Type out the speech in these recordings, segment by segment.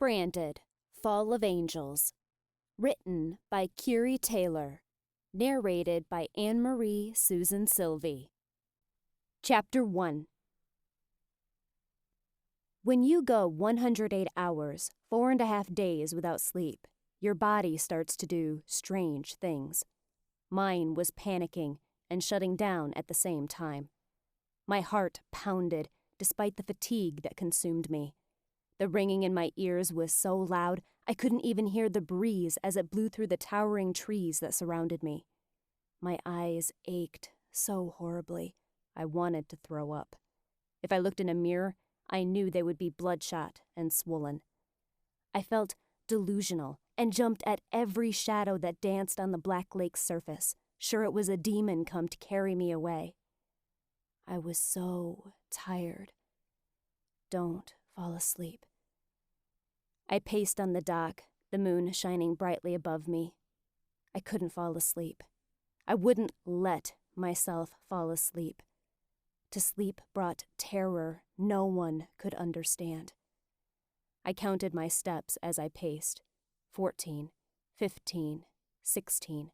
Branded, Fall of Angels. Written by Keary Taylor. Narrated by Anne-Marie Susan Sylvie. Chapter 1. When you go 108 hours, 4.5 days without sleep, your body starts to do strange things. Mine was panicking and shutting down at the same time. My heart pounded despite the fatigue that consumed me. The ringing in my ears was so loud I couldn't even hear the breeze as it blew through the towering trees that surrounded me. My eyes ached so horribly. I wanted to throw up. If I looked in a mirror, I knew they would be bloodshot and swollen. I felt delusional and jumped at every shadow that danced on the black lake's surface, sure it was a demon come to carry me away. I was so tired. Don't fall asleep. I paced on the dock, the moon shining brightly above me. I couldn't fall asleep. I wouldn't let myself fall asleep. To sleep brought terror no one could understand. I counted my steps as I paced. 14, 15, 16.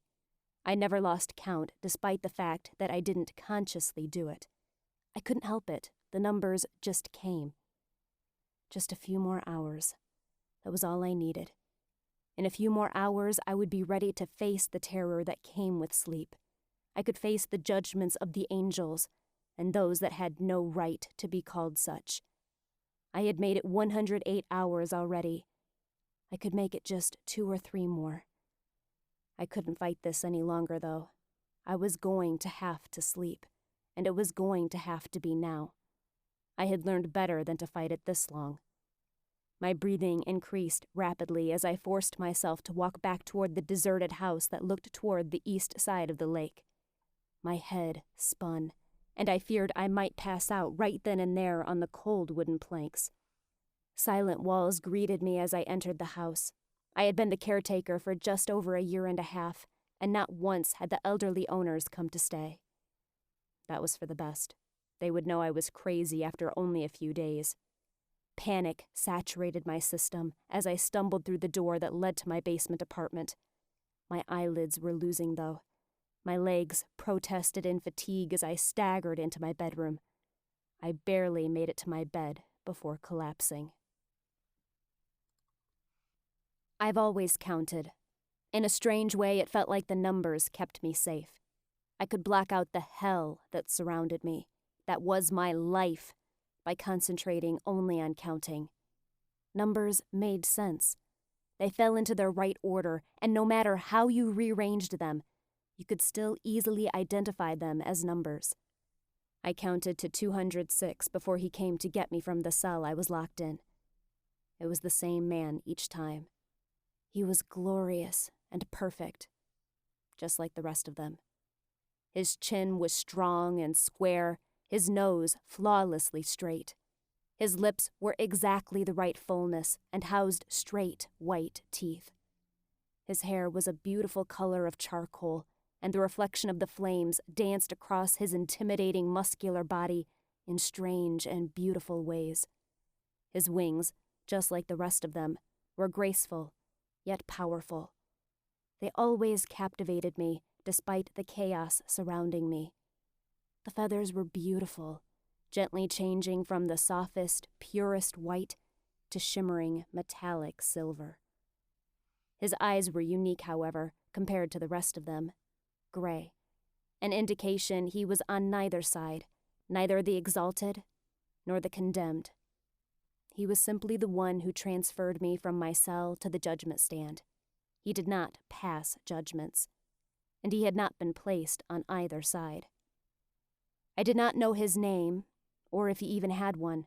I never lost count despite the fact that I didn't consciously do it. I couldn't help it. The numbers just came. Just a few more hours. That was all I needed. In a few more hours, I would be ready to face the terror that came with sleep. I could face the judgments of the angels and those that had no right to be called such. I had made it 108 hours already. I could make it just 2 or 3 more. I couldn't fight this any longer, though. I was going to have to sleep, and it was going to have to be now. I had learned better than to fight it this long. My breathing increased rapidly as I forced myself to walk back toward the deserted house that looked toward the east side of the lake. My head spun, and I feared I might pass out right then and there on the cold wooden planks. Silent walls greeted me as I entered the house. I had been the caretaker for just over 1.5 years, and not once had the elderly owners come to stay. That was for the best. They would know I was crazy after only a few days. Panic saturated my system as I stumbled through the door that led to my basement apartment. My eyelids were losing, though. My legs protested in fatigue as I staggered into my bedroom. I barely made it to my bed before collapsing. I've always counted. In a strange way, it felt like the numbers kept me safe. I could block out the hell that surrounded me, that was my life, by concentrating only on counting. Numbers made sense. They fell into their right order, and no matter how you rearranged them, you could still easily identify them as numbers. I counted to 206 before he came to get me from the cell I was locked in. It was the same man each time. He was glorious and perfect, just like the rest of them. His chin was strong and square, his nose flawlessly straight. His lips were exactly the right fullness and housed straight white teeth. His hair was a beautiful color of charcoal, and the reflection of the flames danced across his intimidating muscular body in strange and beautiful ways. His wings, just like the rest of them, were graceful, yet powerful. They always captivated me, despite the chaos surrounding me. The feathers were beautiful, gently changing from the softest, purest white to shimmering, metallic silver. His eyes were unique, however, compared to the rest of them. Gray, an indication he was on neither side, neither the exalted nor the condemned. He was simply the one who transferred me from my cell to the judgment stand. He did not pass judgments, and he had not been placed on either side. I did not know his name, or if he even had one,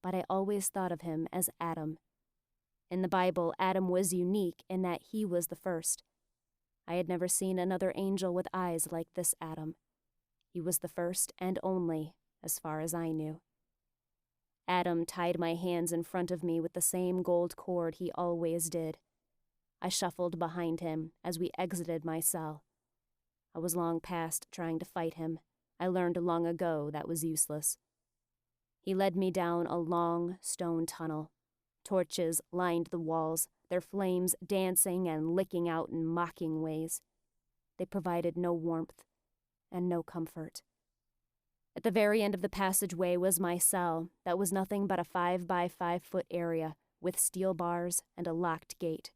but I always thought of him as Adam. In the Bible, Adam was unique in that he was the first. I had never seen another angel with eyes like this Adam. He was the first and only, as far as I knew. Adam tied my hands in front of me with the same gold cord he always did. I shuffled behind him as we exited my cell. I was long past trying to fight him. I learned long ago that was useless. He led me down a long stone tunnel. Torches lined the walls, their flames dancing and licking out in mocking ways. They provided no warmth and no comfort. At the very end of the passageway was my cell that was nothing but a 5-by-5-foot area with steel bars and a locked gate.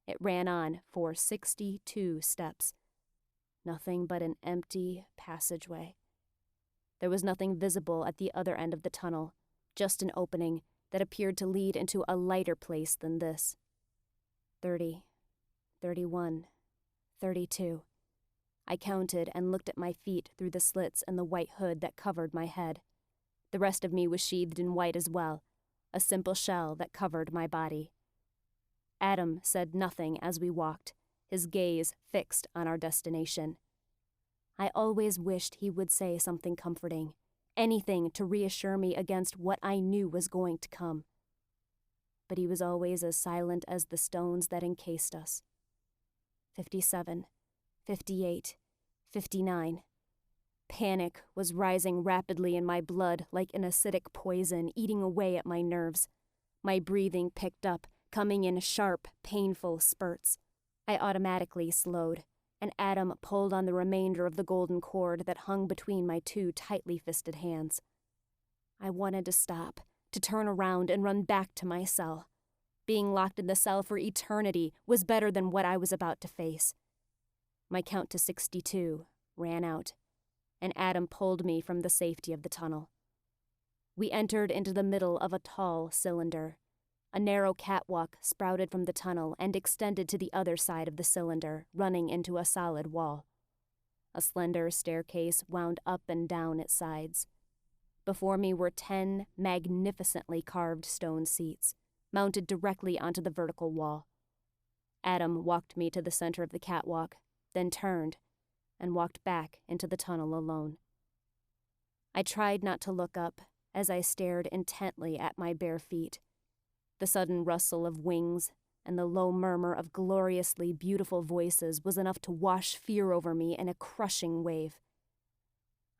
It ran on for 62 steps. Nothing but an empty passageway. There was nothing visible at the other end of the tunnel, just an opening that appeared to lead into a lighter place than this. 30, 31, 32. I counted and looked at my feet through the slits in the white hood that covered my head. The rest of me was sheathed in white as well, a simple shell that covered my body. Adam said nothing as we walked, his gaze fixed on our destination. I always wished he would say something comforting, anything to reassure me against what I knew was going to come. But he was always as silent as the stones that encased us. 57, 58, 59. Panic was rising rapidly in my blood like an acidic poison eating away at my nerves. My breathing picked up, coming in sharp, painful spurts. I automatically slowed, and Adam pulled on the remainder of the golden cord that hung between my two tightly fisted hands. I wanted to stop, to turn around and run back to my cell. Being locked in the cell for eternity was better than what I was about to face. My count to 62 ran out, and Adam pulled me from the safety of the tunnel. We entered into the middle of a tall cylinder. A narrow catwalk sprouted from the tunnel and extended to the other side of the cylinder, running into a solid wall. A slender staircase wound up and down its sides. Before me were 10 magnificently carved stone seats, mounted directly onto the vertical wall. Adam walked me to the center of the catwalk, then turned and walked back into the tunnel alone. I tried not to look up as I stared intently at my bare feet. The sudden rustle of wings and the low murmur of gloriously beautiful voices was enough to wash fear over me in a crushing wave.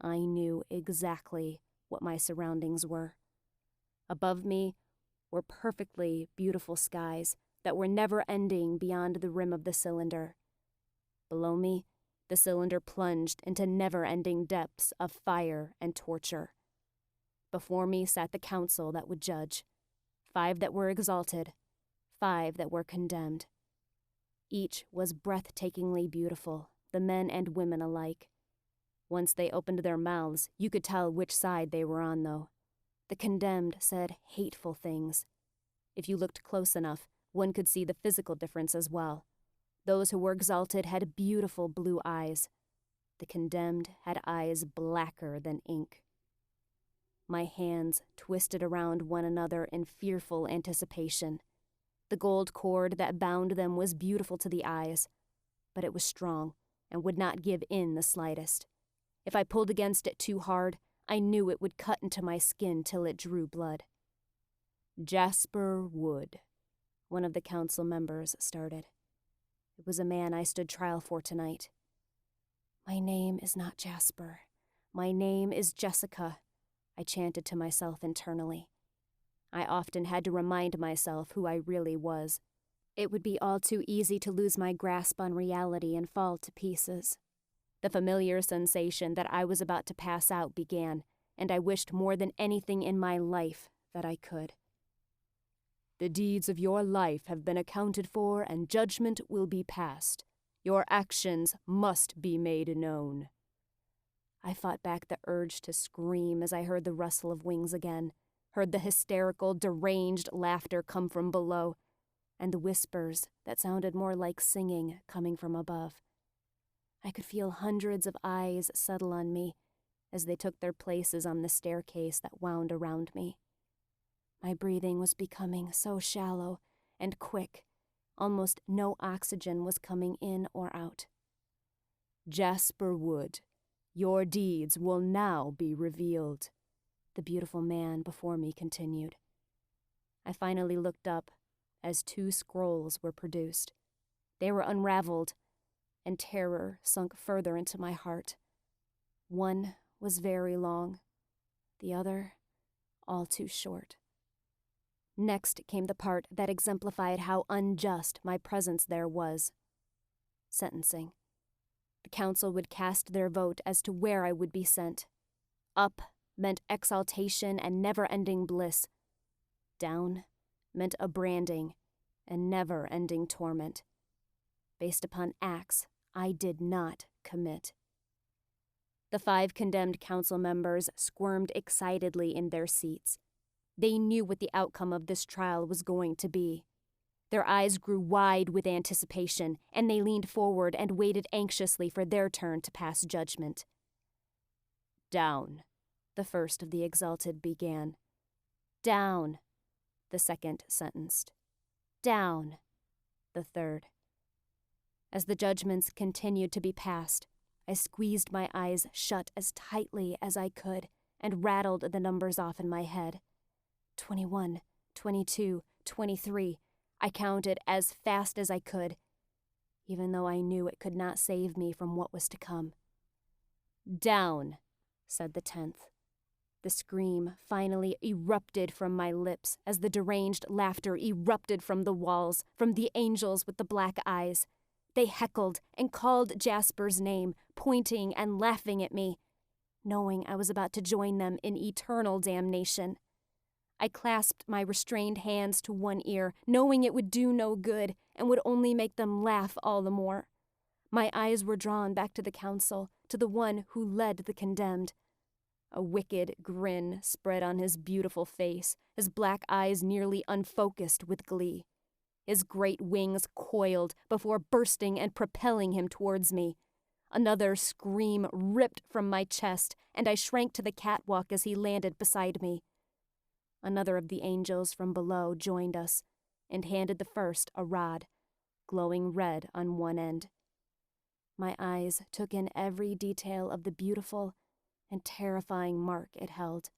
I knew exactly what my surroundings were. Above me were perfectly beautiful skies that were never ending beyond the rim of the cylinder. Below me, the cylinder plunged into never-ending depths of fire and torture. Before me sat the council that would judge. 5 that were exalted, 5 that were condemned. Each was breathtakingly beautiful, the men and women alike. Once they opened their mouths, you could tell which side they were on, though. The condemned said hateful things. If you looked close enough, one could see the physical difference as well. Those who were exalted had beautiful blue eyes. The condemned had eyes blacker than ink. My hands twisted around one another in fearful anticipation. The gold cord that bound them was beautiful to the eyes, but it was strong and would not give in the slightest. If I pulled against it too hard, I knew it would cut into my skin till it drew blood. Jasper Wood, one of the council members started. It was a man I stood trial for tonight. My name is not Jasper. My name is Jessica, I chanted to myself internally. I often had to remind myself who I really was. It would be all too easy to lose my grasp on reality and fall to pieces. The familiar sensation that I was about to pass out began, and I wished more than anything in my life that I could. The deeds of your life have been accounted for, and judgment will be passed. Your actions must be made known. I fought back the urge to scream as I heard the rustle of wings again, heard the hysterical, deranged laughter come from below, and the whispers that sounded more like singing coming from above. I could feel hundreds of eyes settle on me as they took their places on the staircase that wound around me. My breathing was becoming so shallow and quick, almost no oxygen was coming in or out. Jasper Wood, your deeds will now be revealed, the beautiful man before me continued. I finally looked up as 2 scrolls were produced. They were unraveled, and terror sunk further into my heart. One was very long, the other all too short. Next came the part that exemplified how unjust my presence there was. Sentencing. The council would cast their vote as to where I would be sent. Up meant exaltation and never-ending bliss. Down meant a branding and never-ending torment, based upon acts I did not commit. The 5 condemned council members squirmed excitedly in their seats. They knew what the outcome of this trial was going to be. Their eyes grew wide with anticipation, and they leaned forward and waited anxiously for their turn to pass judgment. "Down," the first of the exalted began. "Down," the second sentenced. "Down," the third. As the judgments continued to be passed, I squeezed my eyes shut as tightly as I could and rattled the numbers off in my head. 21, 22, 23. I counted as fast as I could, even though I knew it could not save me from what was to come. "Down," said the 10th. The scream finally erupted from my lips as the deranged laughter erupted from the walls, from the angels with the black eyes. They heckled and called Jasper's name, pointing and laughing at me, knowing I was about to join them in eternal damnation. I clasped my restrained hands to one ear, knowing it would do no good and would only make them laugh all the more. My eyes were drawn back to the council, to the one who led the condemned. A wicked grin spread on his beautiful face, his black eyes nearly unfocused with glee. His great wings coiled before bursting and propelling him towards me. Another scream ripped from my chest, and I shrank to the catwalk as he landed beside me. Another of the angels from below joined us and handed the first a rod, glowing red on one end. My eyes took in every detail of the beautiful and terrifying mark it held.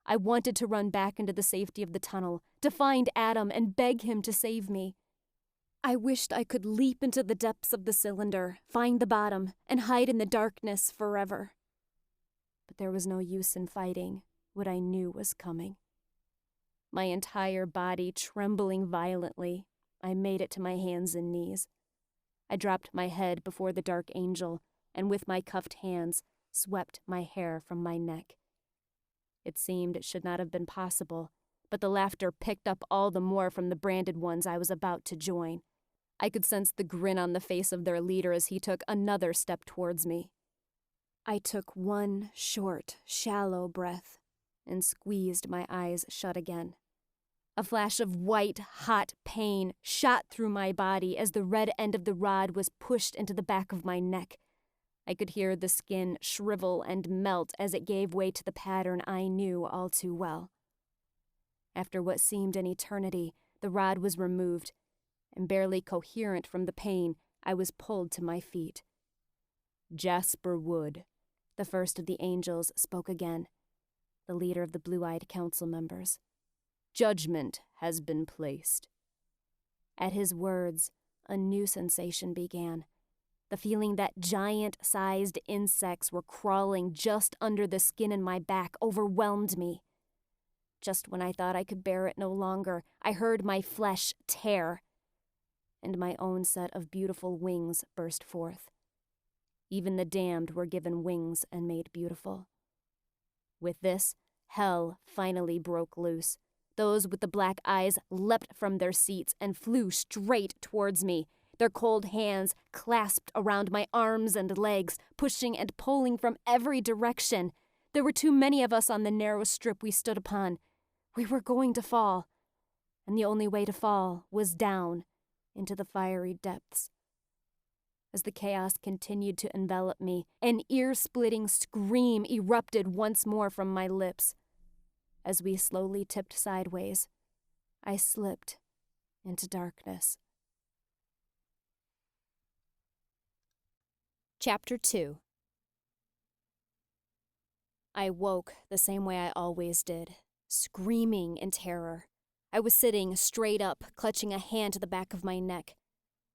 I wanted to run back into the safety of the tunnel, to find Adam and beg him to save me. I wished I could leap into the depths of the cylinder, find the bottom, and hide in the darkness forever. But there was no use in fighting what I knew was coming. My entire body trembling violently, I made it to my hands and knees. I dropped my head before the dark angel, and with my cuffed hands, swept my hair from my neck. It seemed it should not have been possible, but the laughter picked up all the more from the branded ones I was about to join. I could sense the grin on the face of their leader as he took another step towards me. I took one short, shallow breath and squeezed my eyes shut again. A flash of white, hot pain shot through my body as the red end of the rod was pushed into the back of my neck. I could hear the skin shrivel and melt as it gave way to the pattern I knew all too well. After what seemed an eternity, the rod was removed, and barely coherent from the pain, I was pulled to my feet. "Jasper Wood," the first of the angels, spoke again, the leader of the blue-eyed council members. "Judgment has been placed." At his words, a new sensation began. The feeling that giant-sized insects were crawling just under the skin in my back overwhelmed me. Just when I thought I could bear it no longer, I heard my flesh tear, and my own set of beautiful wings burst forth. Even the damned were given wings and made beautiful. With this, hell finally broke loose. Those with the black eyes leapt from their seats and flew straight towards me, their cold hands clasped around my arms and legs, pushing and pulling from every direction. There were too many of us on the narrow strip we stood upon. We were going to fall, and the only way to fall was down into the fiery depths. As the chaos continued to envelop me, an ear-splitting scream erupted once more from my lips. As we slowly tipped sideways, I slipped into darkness. Chapter 2. I woke the same way I always did, screaming in terror. I was sitting straight up, clutching a hand to the back of my neck.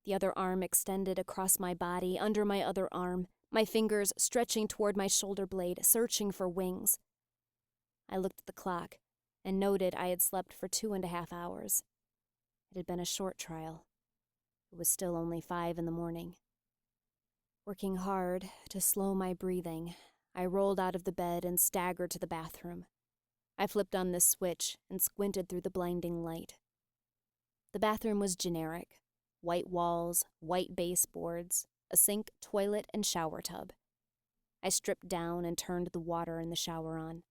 The other arm extended across my body, under my other arm, my fingers stretching toward my shoulder blade, searching for wings. I looked at the clock. and noted I had slept for 2.5 hours. It had been a short trial. It was still only 5 in the morning. Working hard to slow my breathing, I rolled out of the bed and staggered to the bathroom. I flipped on this switch and squinted through the blinding light. The bathroom was generic. White walls, white baseboards, a sink, toilet, and shower tub. I stripped down and turned the water in the shower on.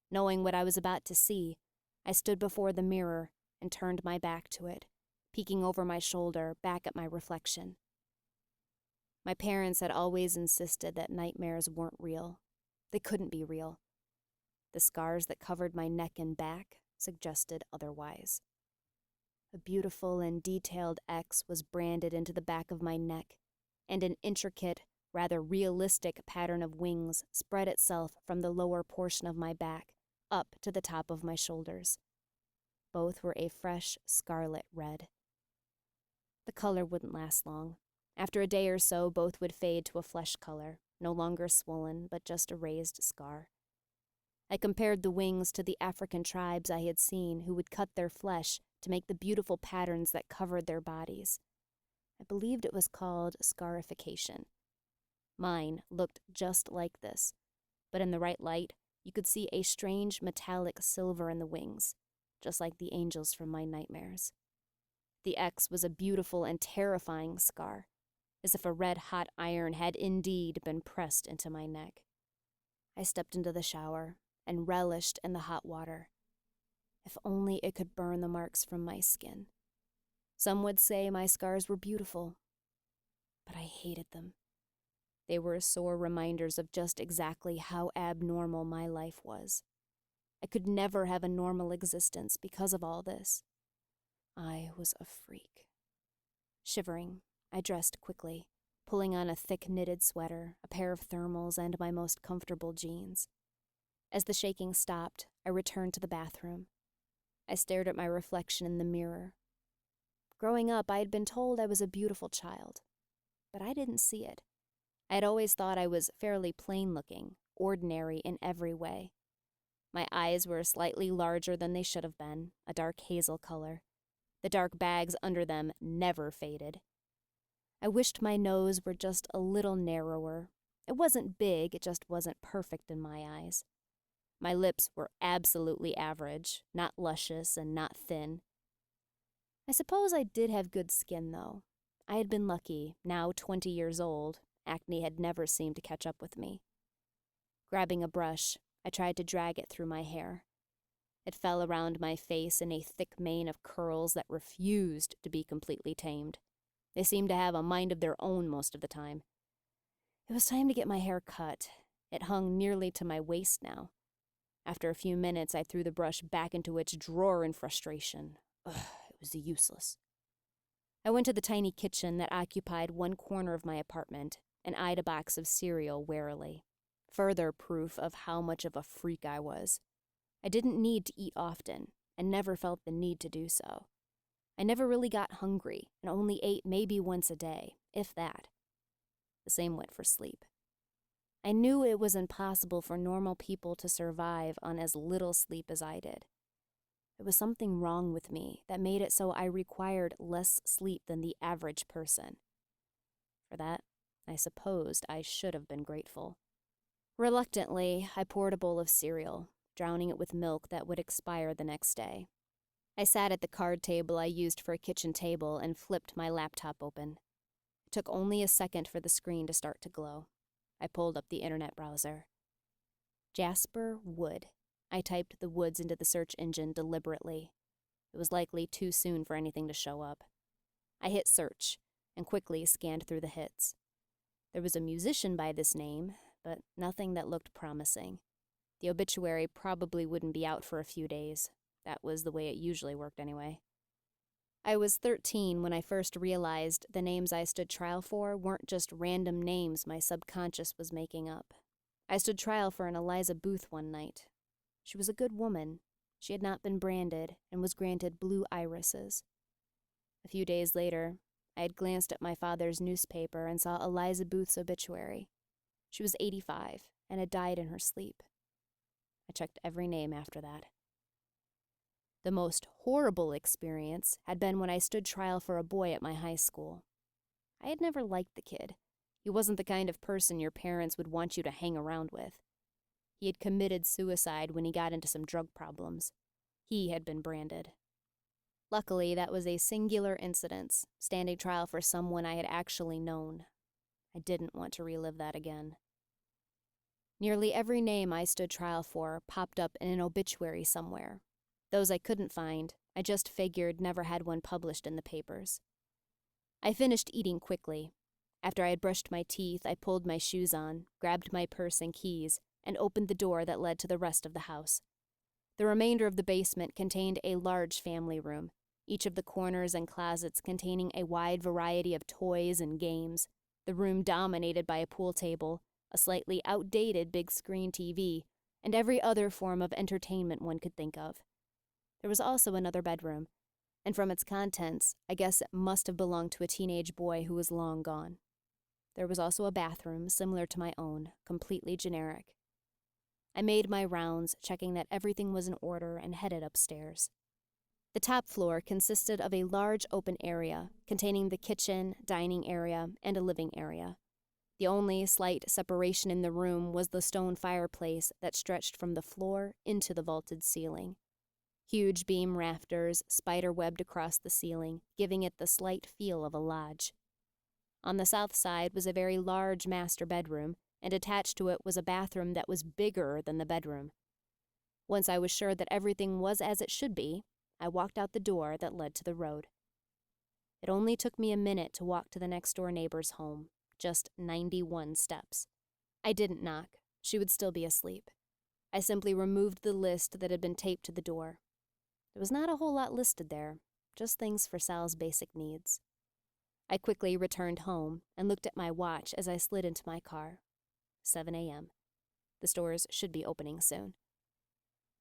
Knowing what I was about to see, I stood before the mirror and turned my back to it, peeking over my shoulder back at my reflection. My parents had always insisted that nightmares weren't real. They couldn't be real. The scars that covered my neck and back suggested otherwise. A beautiful and detailed X was branded into the back of my neck, and an intricate, rather realistic pattern of wings spread itself from the lower portion of my back up to the top of my shoulders. Both were a fresh scarlet red. The color wouldn't last long. After a day or so, both would fade to a flesh color, no longer swollen, but just a raised scar. I compared the wings to the African tribes I had seen who would cut their flesh to make the beautiful patterns that covered their bodies. I believed it was called scarification. Mine looked just like this, but in the right light, you could see a strange metallic silver in the wings, just like the angels from my nightmares. The X was a beautiful and terrifying scar, as if a red-hot iron had indeed been pressed into my neck. I stepped into the shower and relished in the hot water. If only it could burn the marks from my skin. Some would say my scars were beautiful, but I hated them. They were sore reminders of just exactly how abnormal my life was. I could never have a normal existence because of all this. I was a freak. Shivering, I dressed quickly, pulling on a thick knitted sweater, a pair of thermals, and my most comfortable jeans. As the shaking stopped, I returned to the bathroom. I stared at my reflection in the mirror. Growing up, I had been told I was a beautiful child, but I didn't see it. I had always thought I was fairly plain-looking, ordinary in every way. My eyes were slightly larger than they should have been, a dark hazel color. The dark bags under them never faded. I wished my nose were just a little narrower. It wasn't big, it just wasn't perfect in my eyes. My lips were absolutely average, not luscious and not thin. I suppose I did have good skin, though. I had been lucky. Now 20 years old, acne had never seemed to catch up with me. Grabbing a brush, I tried to drag it through my hair. It fell around my face in a thick mane of curls that refused to be completely tamed. They seemed to have a mind of their own most of the time. It was time to get my hair cut. It hung nearly to my waist now. After a few minutes, I threw the brush back into its drawer in frustration. It was useless. I went to the tiny kitchen that occupied one corner of my apartment and eyed a box of cereal warily. Further proof of how much of a freak I was. I didn't need to eat often, and never felt the need to do so. I never really got hungry, and only ate maybe once a day, if that. The same went for sleep. I knew it was impossible for normal people to survive on as little sleep as I did. There was something wrong with me that made it so I required less sleep than the average person. For that, I supposed I should have been grateful. Reluctantly, I poured a bowl of cereal, drowning it with milk that would expire the next day. I sat at the card table I used for a kitchen table and flipped my laptop open. It took only a second for the screen to start to glow. I pulled up the internet browser. Jasper Wood. I typed the woods into the search engine deliberately. It was likely too soon for anything to show up. I hit search and quickly scanned through the hits. There was a musician by this name, but nothing that looked promising. The obituary probably wouldn't be out for a few days. That was the way it usually worked anyway. I was 13 when I first realized the names I stood trial for weren't just random names my subconscious was making up. I stood trial for an Eliza Booth one night. She was a good woman. She had not been branded and was granted blue irises. A few days later, I had glanced at my father's newspaper and saw Eliza Booth's obituary. She was 85 and had died in her sleep. I checked every name after that. The most horrible experience had been when I stood trial for a boy at my high school. I had never liked the kid. He wasn't the kind of person your parents would want you to hang around with. He had committed suicide when he got into some drug problems. He had been branded. Luckily, that was a singular incident, standing trial for someone I had actually known. I didn't want to relive that again. Nearly every name I stood trial for popped up in an obituary somewhere. Those I couldn't find, I just figured never had one published in the papers. I finished eating quickly. After I had brushed my teeth, I pulled my shoes on, grabbed my purse and keys, and opened the door that led to the rest of the house. The remainder of the basement contained a large family room, each of the corners and closets containing a wide variety of toys and games, the room dominated by a pool table, a slightly outdated big-screen TV, and every other form of entertainment one could think of. There was also another bedroom, and from its contents, I guess it must have belonged to a teenage boy who was long gone. There was also a bathroom similar to my own, completely generic. I made my rounds, checking that everything was in order, and headed upstairs. The top floor consisted of a large open area containing the kitchen, dining area, and a living area. The only slight separation in the room was the stone fireplace that stretched from the floor into the vaulted ceiling. Huge beam rafters spider-webbed across the ceiling, giving it the slight feel of a lodge. On the south side was a very large master bedroom, and attached to it was a bathroom that was bigger than the bedroom. Once I was sure that everything was as it should be, I walked out the door that led to the road. It only took me a minute to walk to the next-door neighbor's home, just 91 steps. I didn't knock. She would still be asleep. I simply removed the list that had been taped to the door. There was not a whole lot listed there, just things for Sal's basic needs. I quickly returned home and looked at my watch as I slid into my car. 7 a.m. The stores should be opening soon.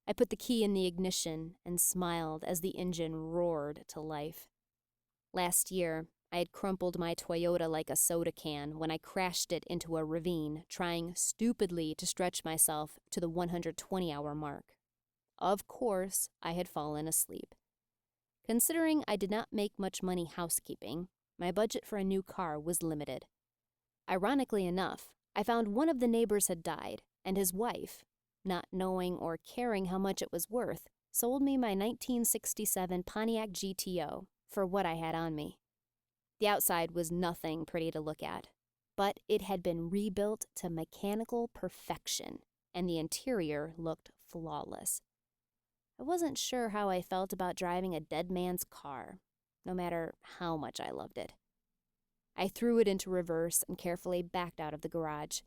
I put the key in the ignition and smiled as the engine roared to life. Last year, I had crumpled my Toyota like a soda can when I crashed it into a ravine, trying stupidly to stretch myself to the 120-hour mark. Of course, I had fallen asleep. Considering I did not make much money housekeeping, my budget for a new car was limited. Ironically enough, I found one of the neighbors had died, and his wife, not knowing or caring how much it was worth, sold me my 1967 Pontiac GTO for what I had on me. The outside was nothing pretty to look at, but it had been rebuilt to mechanical perfection, and the interior looked flawless. I wasn't sure how I felt about driving a dead man's car, no matter how much I loved it. I threw it into reverse and carefully backed out of the garage.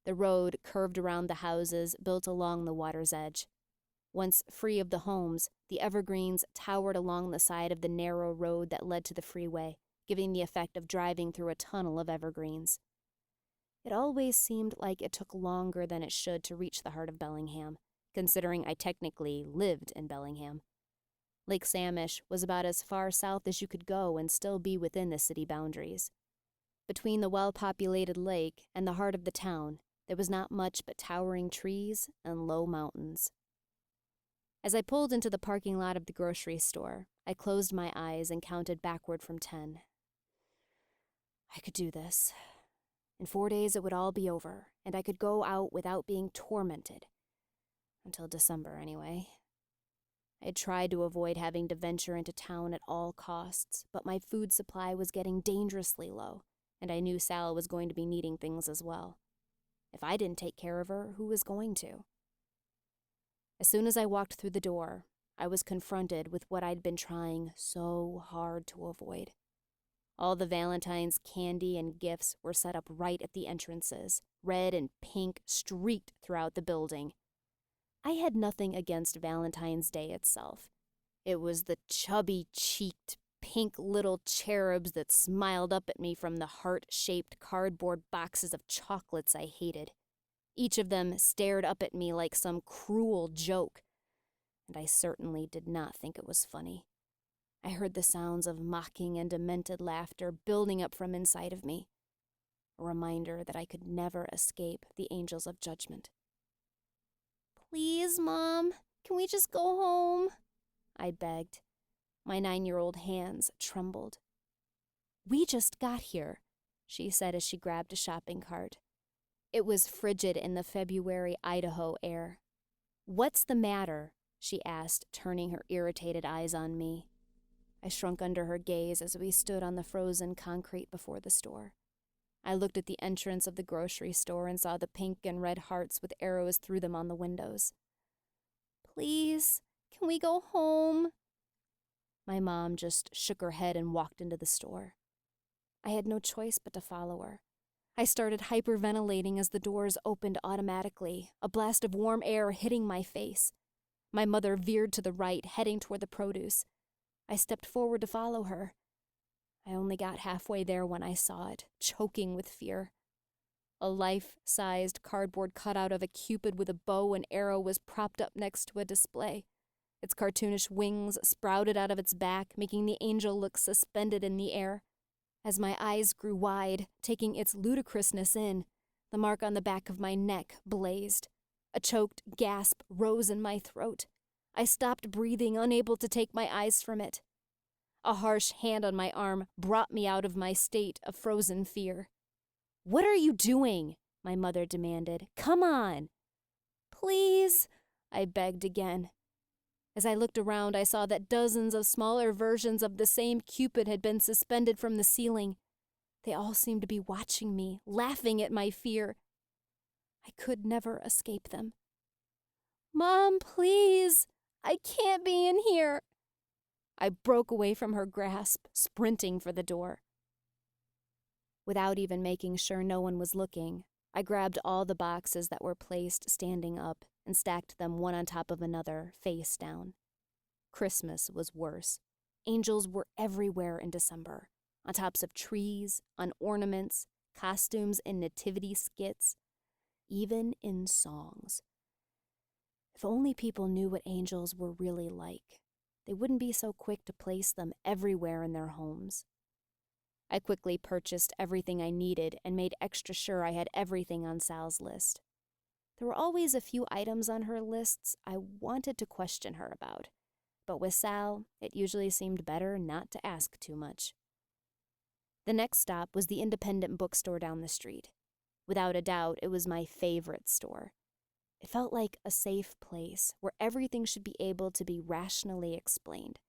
The road curved around the houses built along the water's edge. Once free of the homes, the evergreens towered along the side of the narrow road that led to the freeway, giving the effect of driving through a tunnel of evergreens. It always seemed like it took longer than it should to reach the heart of Bellingham, considering I technically lived in Bellingham. Lake Samish was about as far south as you could go and still be within the city boundaries. Between the well-populated lake and the heart of the town, there was not much but towering trees and low mountains. As I pulled into the parking lot of the grocery store, I closed my eyes and counted backward from 10. I could do this. In 4 days it would all be over, and I could go out without being tormented. Until December, anyway. I had tried to avoid having to venture into town at all costs, but my food supply was getting dangerously low, and I knew Sal was going to be needing things as well. If I didn't take care of her, who was going to? As soon as I walked through the door, I was confronted with what I'd been trying so hard to avoid. All the Valentine's candy and gifts were set up right at the entrances, red and pink streaked throughout the building. I had nothing against Valentine's Day itself. It was the chubby-cheeked, pink little cherubs that smiled up at me from the heart-shaped cardboard boxes of chocolates I hated. Each of them stared up at me like some cruel joke, and I certainly did not think it was funny. I heard the sounds of mocking and demented laughter building up from inside of me, a reminder that I could never escape the angels of judgment. "Please, Mom, can we just go home?" I begged. My 9-year-old hands trembled. "We just got here," she said as she grabbed a shopping cart. It was frigid in the February Idaho air. "What's the matter?" she asked, turning her irritated eyes on me. I shrunk under her gaze as we stood on the frozen concrete before the store. I looked at the entrance of the grocery store and saw the pink and red hearts with arrows through them on the windows. "Please, can we go home?" My mom just shook her head and walked into the store. I had no choice but to follow her. I started hyperventilating as the doors opened automatically, a blast of warm air hitting my face. My mother veered to the right, heading toward the produce. I stepped forward to follow her. I only got halfway there when I saw it, choking with fear. A life-sized cardboard cutout of a cupid with a bow and arrow was propped up next to a display. Its cartoonish wings sprouted out of its back, making the angel look suspended in the air. As my eyes grew wide, taking its ludicrousness in, the mark on the back of my neck blazed. A choked gasp rose in my throat. I stopped breathing, unable to take my eyes from it. A harsh hand on my arm brought me out of my state of frozen fear. "What are you doing?" my mother demanded. "Come on." "Please," I begged again. As I looked around, I saw that dozens of smaller versions of the same Cupid had been suspended from the ceiling. They all seemed to be watching me, laughing at my fear. I could never escape them. "Mom, please! I can't be in here!" I broke away from her grasp, sprinting for the door. Without even making sure no one was looking, I grabbed all the boxes that were placed standing up and stacked them one on top of another, face down. Christmas was worse. Angels were everywhere in December, on tops of trees, on ornaments, costumes in nativity skits, even in songs. If only people knew what angels were really like, they wouldn't be so quick to place them everywhere in their homes. I quickly purchased everything I needed and made extra sure I had everything on Sal's list. There were always a few items on her lists I wanted to question her about, but with Sal, it usually seemed better not to ask too much. The next stop was the independent bookstore down the street. Without a doubt, it was my favorite store. It felt like a safe place where everything should be able to be rationally explained.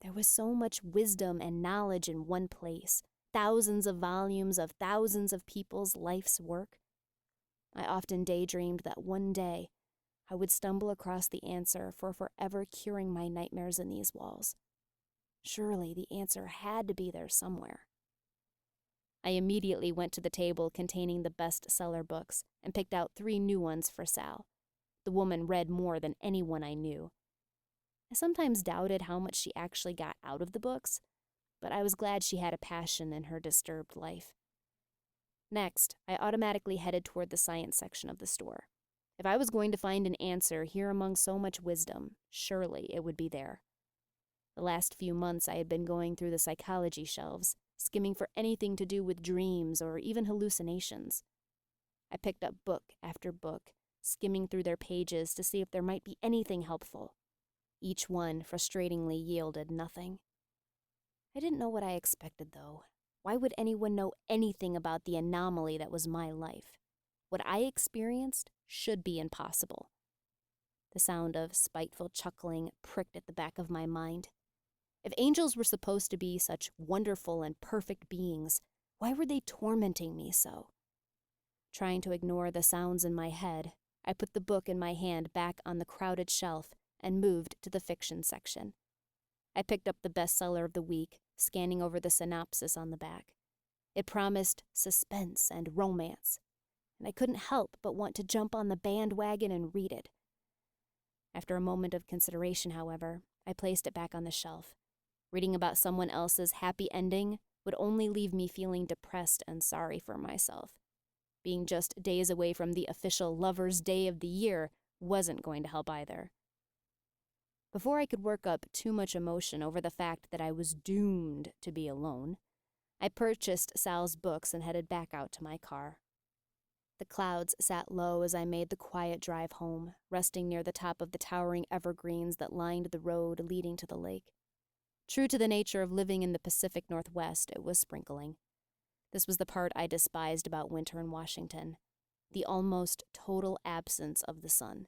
There was so much wisdom and knowledge in one place, thousands of volumes of thousands of people's life's work. I often daydreamed that one day I would stumble across the answer for forever curing my nightmares in these walls. Surely the answer had to be there somewhere. I immediately went to the table containing the bestseller books and picked out 3 new ones for Sal. The woman read more than anyone I knew. I sometimes doubted how much she actually got out of the books, but I was glad she had a passion in her disturbed life. Next, I automatically headed toward the science section of the store. If I was going to find an answer here among so much wisdom, surely it would be there. The last few months I had been going through the psychology shelves, skimming for anything to do with dreams or even hallucinations. I picked up book after book, skimming through their pages to see if there might be anything helpful. Each one frustratingly yielded nothing. I didn't know what I expected, though. Why would anyone know anything about the anomaly that was my life? What I experienced should be impossible. The sound of spiteful chuckling pricked at the back of my mind. If angels were supposed to be such wonderful and perfect beings, why were they tormenting me so? Trying to ignore the sounds in my head, I put the book in my hand back on the crowded shelf and moved to the fiction section. I picked up the bestseller of the week, scanning over the synopsis on the back. It promised suspense and romance, and I couldn't help but want to jump on the bandwagon and read it. After a moment of consideration, however, I placed it back on the shelf. Reading about someone else's happy ending would only leave me feeling depressed and sorry for myself. Being just days away from the official Lover's Day of the year wasn't going to help either. Before I could work up too much emotion over the fact that I was doomed to be alone, I purchased Sal's books and headed back out to my car. The clouds sat low as I made the quiet drive home, resting near the top of the towering evergreens that lined the road leading to the lake. True to the nature of living in the Pacific Northwest, it was sprinkling. This was the part I despised about winter in Washington, the almost total absence of the sun.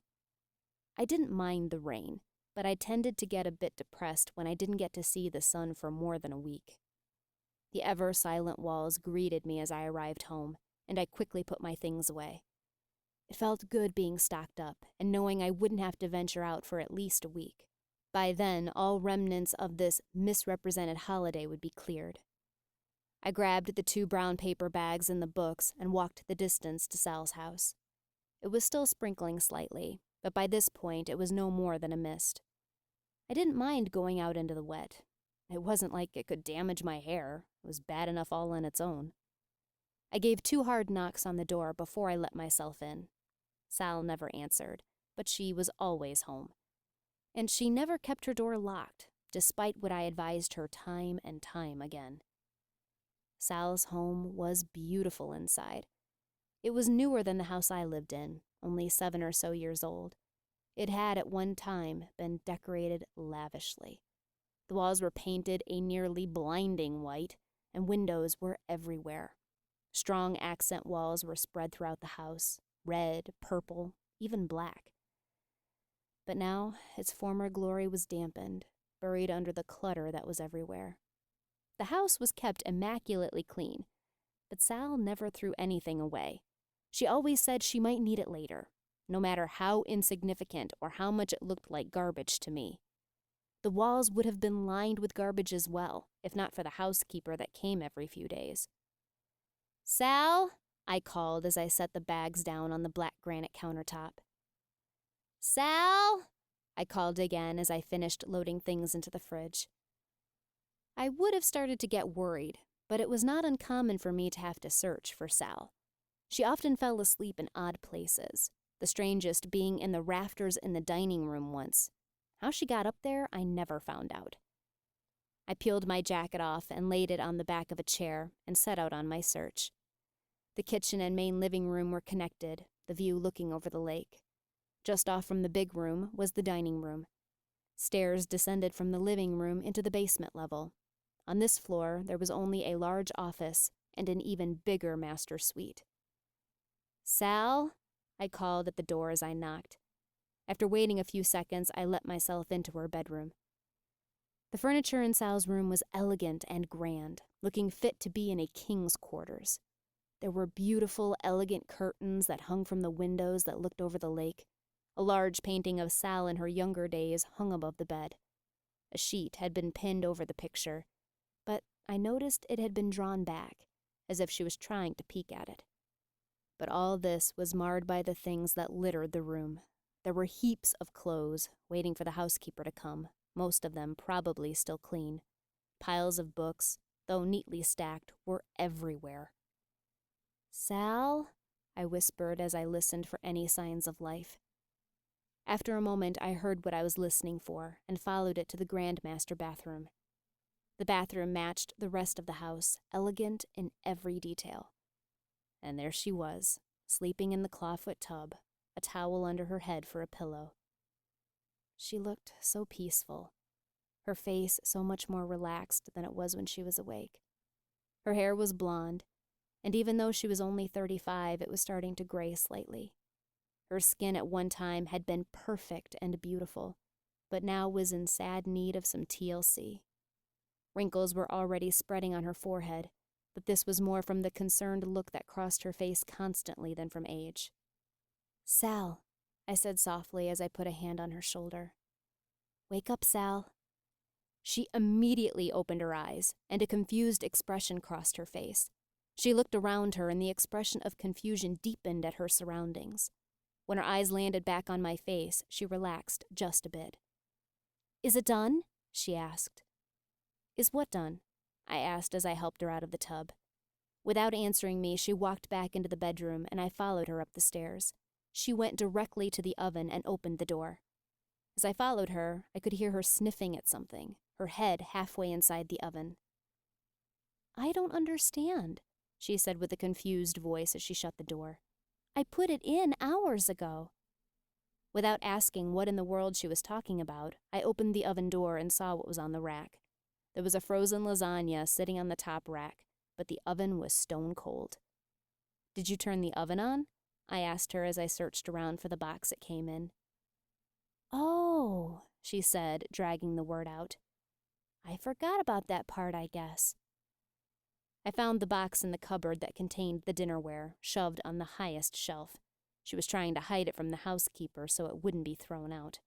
I didn't mind the rain, but I tended to get a bit depressed when I didn't get to see the sun for more than a week. The ever-silent walls greeted me as I arrived home, and I quickly put my things away. It felt good being stocked up and knowing I wouldn't have to venture out for at least a week. By then, all remnants of this misrepresented holiday would be cleared. I grabbed the 2 brown paper bags and the books and walked the distance to Sal's house. It was still sprinkling slightly, but by this point it was no more than a mist. I didn't mind going out into the wet. It wasn't like it could damage my hair. It was bad enough all on its own. I gave 2 hard knocks on the door before I let myself in. Sal never answered, but she was always home. And she never kept her door locked, despite what I advised her time and time again. Sal's home was beautiful inside. It was newer than the house I lived in, only 7 or so years old. It had at one time been decorated lavishly. The walls were painted a nearly blinding white, and windows were everywhere. Strong accent walls were spread throughout the house, red, purple, even black. But now its former glory was dampened, buried under the clutter that was everywhere. The house was kept immaculately clean, but Sal never threw anything away. She always said she might need it later, no matter how insignificant or how much it looked like garbage to me. The walls would have been lined with garbage as well, if not for the housekeeper that came every few days. "Sal," I called as I set the bags down on the black granite countertop. "Sal," I called again as I finished loading things into the fridge. I would have started to get worried, but it was not uncommon for me to have to search for Sal. She often fell asleep in odd places, the strangest being in the rafters in the dining room once. How she got up there, I never found out. I peeled my jacket off and laid it on the back of a chair and set out on my search. The kitchen and main living room were connected, the view looking over the lake. Just off from the big room was the dining room. Stairs descended from the living room into the basement level. On this floor, there was only a large office and an even bigger master suite. "Sal?" I called at the door as I knocked. After waiting a few seconds, I let myself into her bedroom. The furniture in Sal's room was elegant and grand, looking fit to be in a king's quarters. There were beautiful, elegant curtains that hung from the windows that looked over the lake. A large painting of Sal in her younger days hung above the bed. A sheet had been pinned over the picture, but I noticed it had been drawn back, as if she was trying to peek at it. But all this was marred by the things that littered the room. There were heaps of clothes, waiting for the housekeeper to come, most of them probably still clean. Piles of books, though neatly stacked, were everywhere. "Sal?" I whispered as I listened for any signs of life. After a moment, I heard what I was listening for and followed it to the grand master bathroom. The bathroom matched the rest of the house, elegant in every detail. And there she was, sleeping in the clawfoot tub, a towel under her head for a pillow. She looked so peaceful, her face so much more relaxed than it was when she was awake. Her hair was blonde, and even though she was only 35, it was starting to gray slightly. Her skin at one time had been perfect and beautiful, but now was in sad need of some TLC. Wrinkles were already spreading on her forehead, but this was more from the concerned look that crossed her face constantly than from age. "Sal," I said softly as I put a hand on her shoulder. "Wake up, Sal." She immediately opened her eyes, and a confused expression crossed her face. She looked around her, and the expression of confusion deepened at her surroundings. When her eyes landed back on my face, she relaxed just a bit. "Is it done?" she asked. "Is what done?" I asked as I helped her out of the tub. Without answering me, she walked back into the bedroom, and I followed her up the stairs. She went directly to the oven and opened the door. As I followed her, I could hear her sniffing at something, her head halfway inside the oven. "I don't understand," she said with a confused voice as she shut the door. I put it in hours ago." Without asking what in the world she was talking about, I opened the oven door and saw what was on the rack. There was a frozen lasagna sitting on the top rack, but the oven was stone cold. "Did you turn the oven on?" I asked her as I searched around for the box it came in. "Oh," she said, dragging the word out. "I forgot about that part, I guess." I found the box in the cupboard that contained the dinnerware, shoved on the highest shelf. She was trying to hide it from the housekeeper so it wouldn't be thrown out.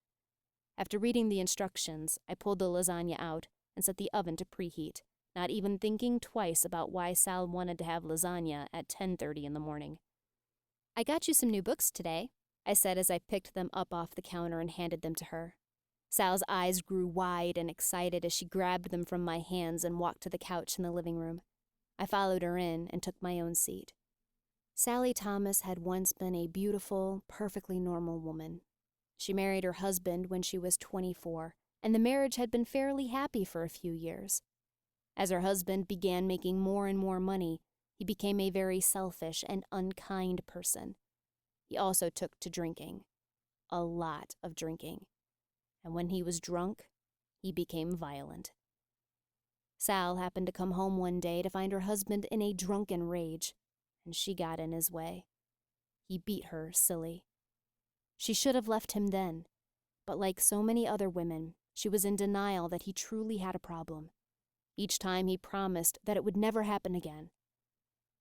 After reading the instructions, I pulled the lasagna out and set the oven to preheat, not even thinking twice about why Sal wanted to have lasagna at 10:30 in the morning. "I got you some new books today," I said as I picked them up off the counter and handed them to her. Sal's eyes grew wide and excited as she grabbed them from my hands and walked to the couch in the living room. I followed her in and took my own seat. Sally Thomas had once been a beautiful, perfectly normal woman. She married her husband when she was 24, and the marriage had been fairly happy for a few years. As her husband began making more and more money, he became a very selfish and unkind person. He also took to drinking. A lot of drinking. And when he was drunk, he became violent. Sal happened to come home one day to find her husband in a drunken rage, and she got in his way. He beat her silly. She should have left him then, but like so many other women, she was in denial that he truly had a problem. Each time he promised that it would never happen again.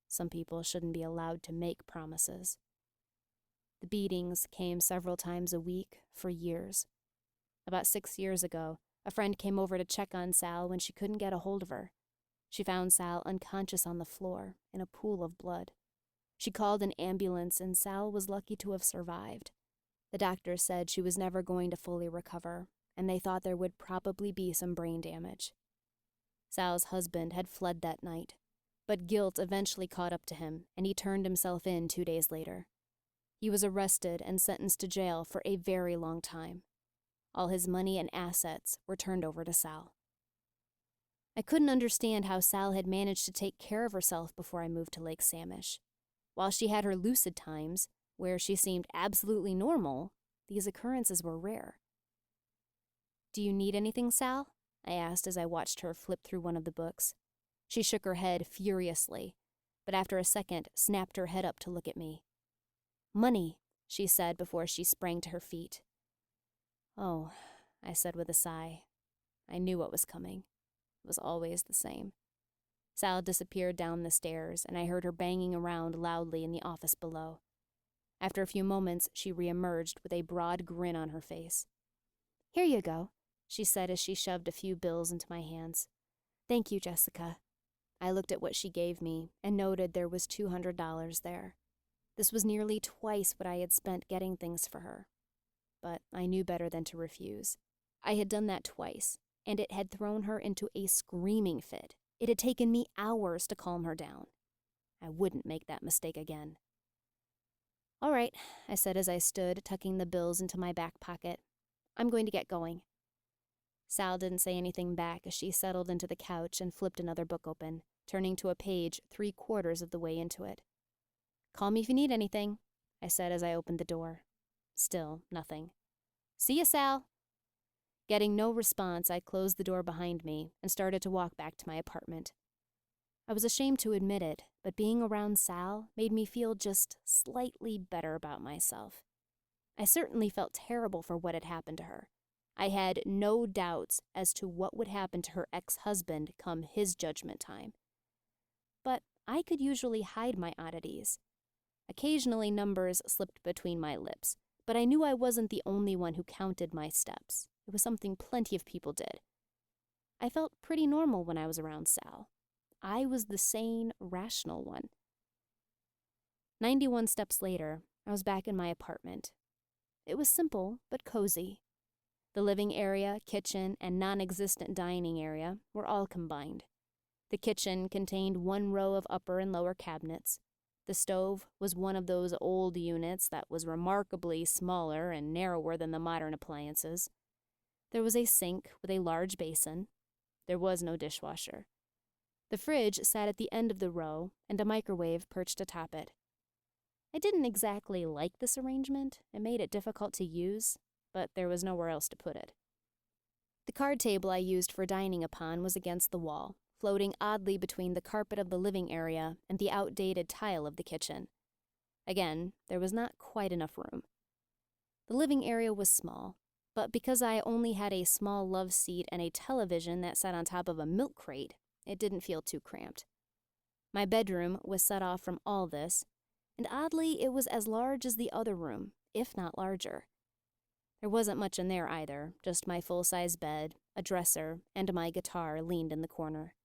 Some people shouldn't be allowed to make promises. The beatings came several times a week for years. About 6 years ago, a friend came over to check on Sal when she couldn't get a hold of her. She found Sal unconscious on the floor, in a pool of blood. She called an ambulance, and Sal was lucky to have survived. The doctors said she was never going to fully recover, and they thought there would probably be some brain damage. Sal's husband had fled that night, but guilt eventually caught up to him, and he turned himself in 2 days later. He was arrested and sentenced to jail for a very long time. All his money and assets were turned over to Sal. I couldn't understand how Sal had managed to take care of herself before I moved to Lake Samish. While she had her lucid times, where she seemed absolutely normal, these occurrences were rare. "Do you need anything, Sal?" I asked as I watched her flip through one of the books. She shook her head furiously, but after a second snapped her head up to look at me. "Money," she said before she sprang to her feet. "Oh," I said with a sigh. I knew what was coming. It was always the same. Sal disappeared down the stairs, and I heard her banging around loudly in the office below. After a few moments, she reemerged with a broad grin on her face. "Here you go," she said as she shoved a few bills into my hands. "Thank you, Jessica." I looked at what she gave me and noted there was $200 there. This was nearly twice what I had spent getting things for her. But I knew better than to refuse. I had done that twice, and it had thrown her into a screaming fit. It had taken me hours to calm her down. I wouldn't make that mistake again. "All right," I said as I stood, tucking the bills into my back pocket. "I'm going to get going." Sal didn't say anything back as she settled into the couch and flipped another book open, turning to a page 3/4 of the way into it. "Call me if you need anything," I said as I opened the door. Still nothing. "See ya, Sal." Getting no response, I closed the door behind me and started to walk back to my apartment. I was ashamed to admit it, but being around Sal made me feel just slightly better about myself. I certainly felt terrible for what had happened to her. I had no doubts as to what would happen to her ex-husband come his judgment time. But I could usually hide my oddities. Occasionally numbers slipped between my lips, but I knew I wasn't the only one who counted my steps. It was something plenty of people did. I felt pretty normal when I was around Sal. I was the sane, rational one. 91 steps later, I was back in my apartment. It was simple, but cozy. The living area, kitchen, and non-existent dining area were all combined. The kitchen contained 1 row of upper and lower cabinets. The stove was one of those old units that was remarkably smaller and narrower than the modern appliances. There was a sink with a large basin. There was no dishwasher. The fridge sat at the end of the row, and a microwave perched atop it. I didn't exactly like this arrangement. It made it difficult to use, but there was nowhere else to put it. The card table I used for dining upon was against the wall, floating oddly between the carpet of the living area and the outdated tile of the kitchen. Again, there was not quite enough room. The living area was small, but because I only had a small love seat and a television that sat on top of a milk crate, it didn't feel too cramped. My bedroom was set off from all this, and oddly, it was as large as the other room, if not larger. There wasn't much in there either, just my full-size bed, a dresser, and my guitar leaned in the corner.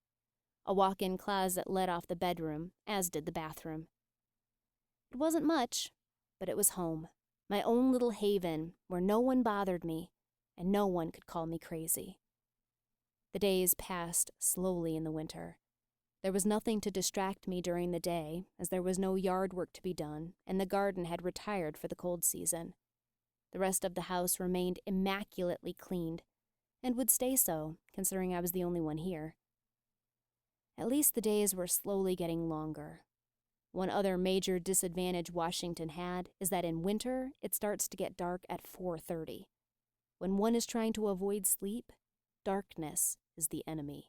A walk-in closet led off the bedroom, as did the bathroom. It wasn't much, but it was home, my own little haven where no one bothered me and no one could call me crazy. The days passed slowly in the winter. There was nothing to distract me during the day, as there was no yard work to be done, and the garden had retired for the cold season. The rest of the house remained immaculately cleaned, and would stay so, considering I was the only one here. At least the days were slowly getting longer. One other major disadvantage Washington had is that in winter, it starts to get dark at 4:30. When one is trying to avoid sleep, darkness is the enemy.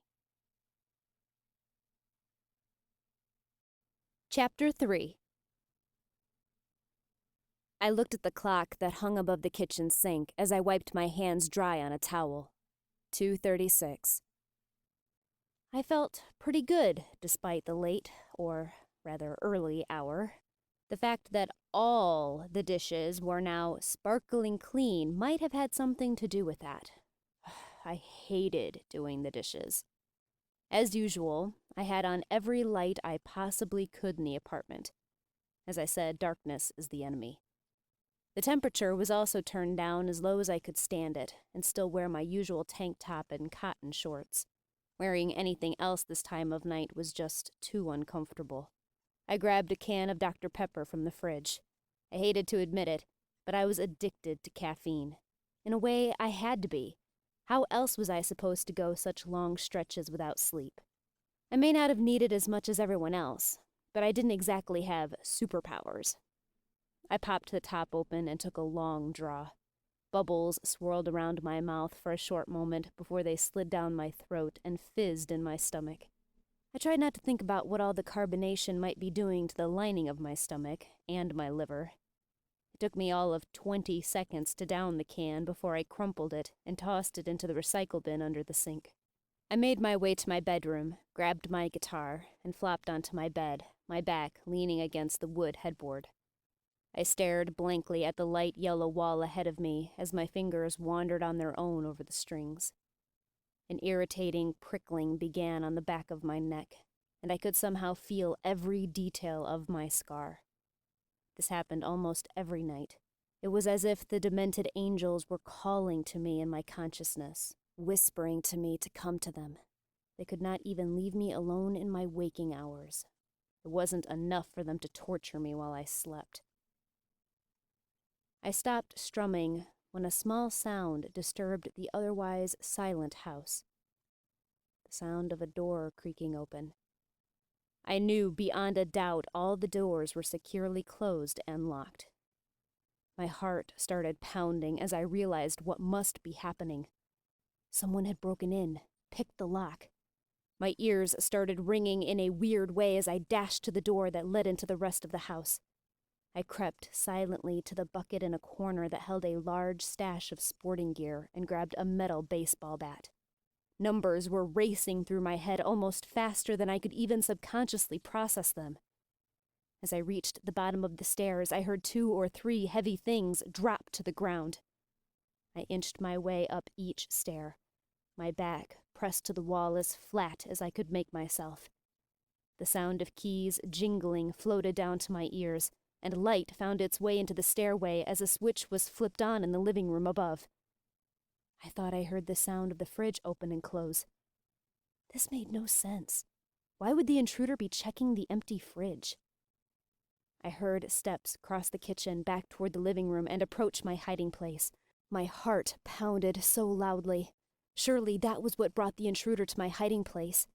Chapter 3. I looked at the clock that hung above the kitchen sink as I wiped my hands dry on a towel. 2:36. I felt pretty good despite the late, or rather early, hour. The fact that all the dishes were now sparkling clean might have had something to do with that. I hated doing the dishes. As usual, I had on every light I possibly could in the apartment. As I said, darkness is the enemy. The temperature was also turned down as low as I could stand it, and still wear my usual tank top and cotton shorts. Wearing anything else this time of night was just too uncomfortable. I grabbed a can of Dr. Pepper from the fridge. I hated to admit it, but I was addicted to caffeine. In a way, I had to be. How else was I supposed to go such long stretches without sleep? I may not have needed as much as everyone else, but I didn't exactly have superpowers. I popped the top open and took a long draw. Bubbles swirled around my mouth for a short moment before they slid down my throat and fizzed in my stomach. I tried not to think about what all the carbonation might be doing to the lining of my stomach and my liver. It took me all of 20 seconds to down the can before I crumpled it and tossed it into the recycle bin under the sink. I made my way to my bedroom, grabbed my guitar, and flopped onto my bed, my back leaning against the wood headboard. I stared blankly at the light yellow wall ahead of me as my fingers wandered on their own over the strings. An irritating prickling began on the back of my neck, and I could somehow feel every detail of my scar. This happened almost every night. It was as if the demented angels were calling to me in my consciousness, whispering to me to come to them. They could not even leave me alone in my waking hours. It wasn't enough for them to torture me while I slept. I stopped strumming when a small sound disturbed the otherwise silent house. The sound of a door creaking open. I knew beyond a doubt all the doors were securely closed and locked. My heart started pounding as I realized what must be happening. Someone had broken in, picked the lock. My ears started ringing in a weird way as I dashed to the door that led into the rest of the house. I crept silently to the bucket in a corner that held a large stash of sporting gear and grabbed a metal baseball bat. Numbers were racing through my head almost faster than I could even subconsciously process them. As I reached the bottom of the stairs, I heard 2 or 3 heavy things drop to the ground. I inched my way up each stair, my back pressed to the wall as flat as I could make myself. The sound of keys jingling floated down to my ears, and light found its way into the stairway as a switch was flipped on in the living room above. I thought I heard the sound of the fridge open and close. This made no sense. Why would the intruder be checking the empty fridge? I heard steps cross the kitchen back toward the living room and approach my hiding place. My heart pounded so loudly. Surely that was what brought the intruder to my hiding place.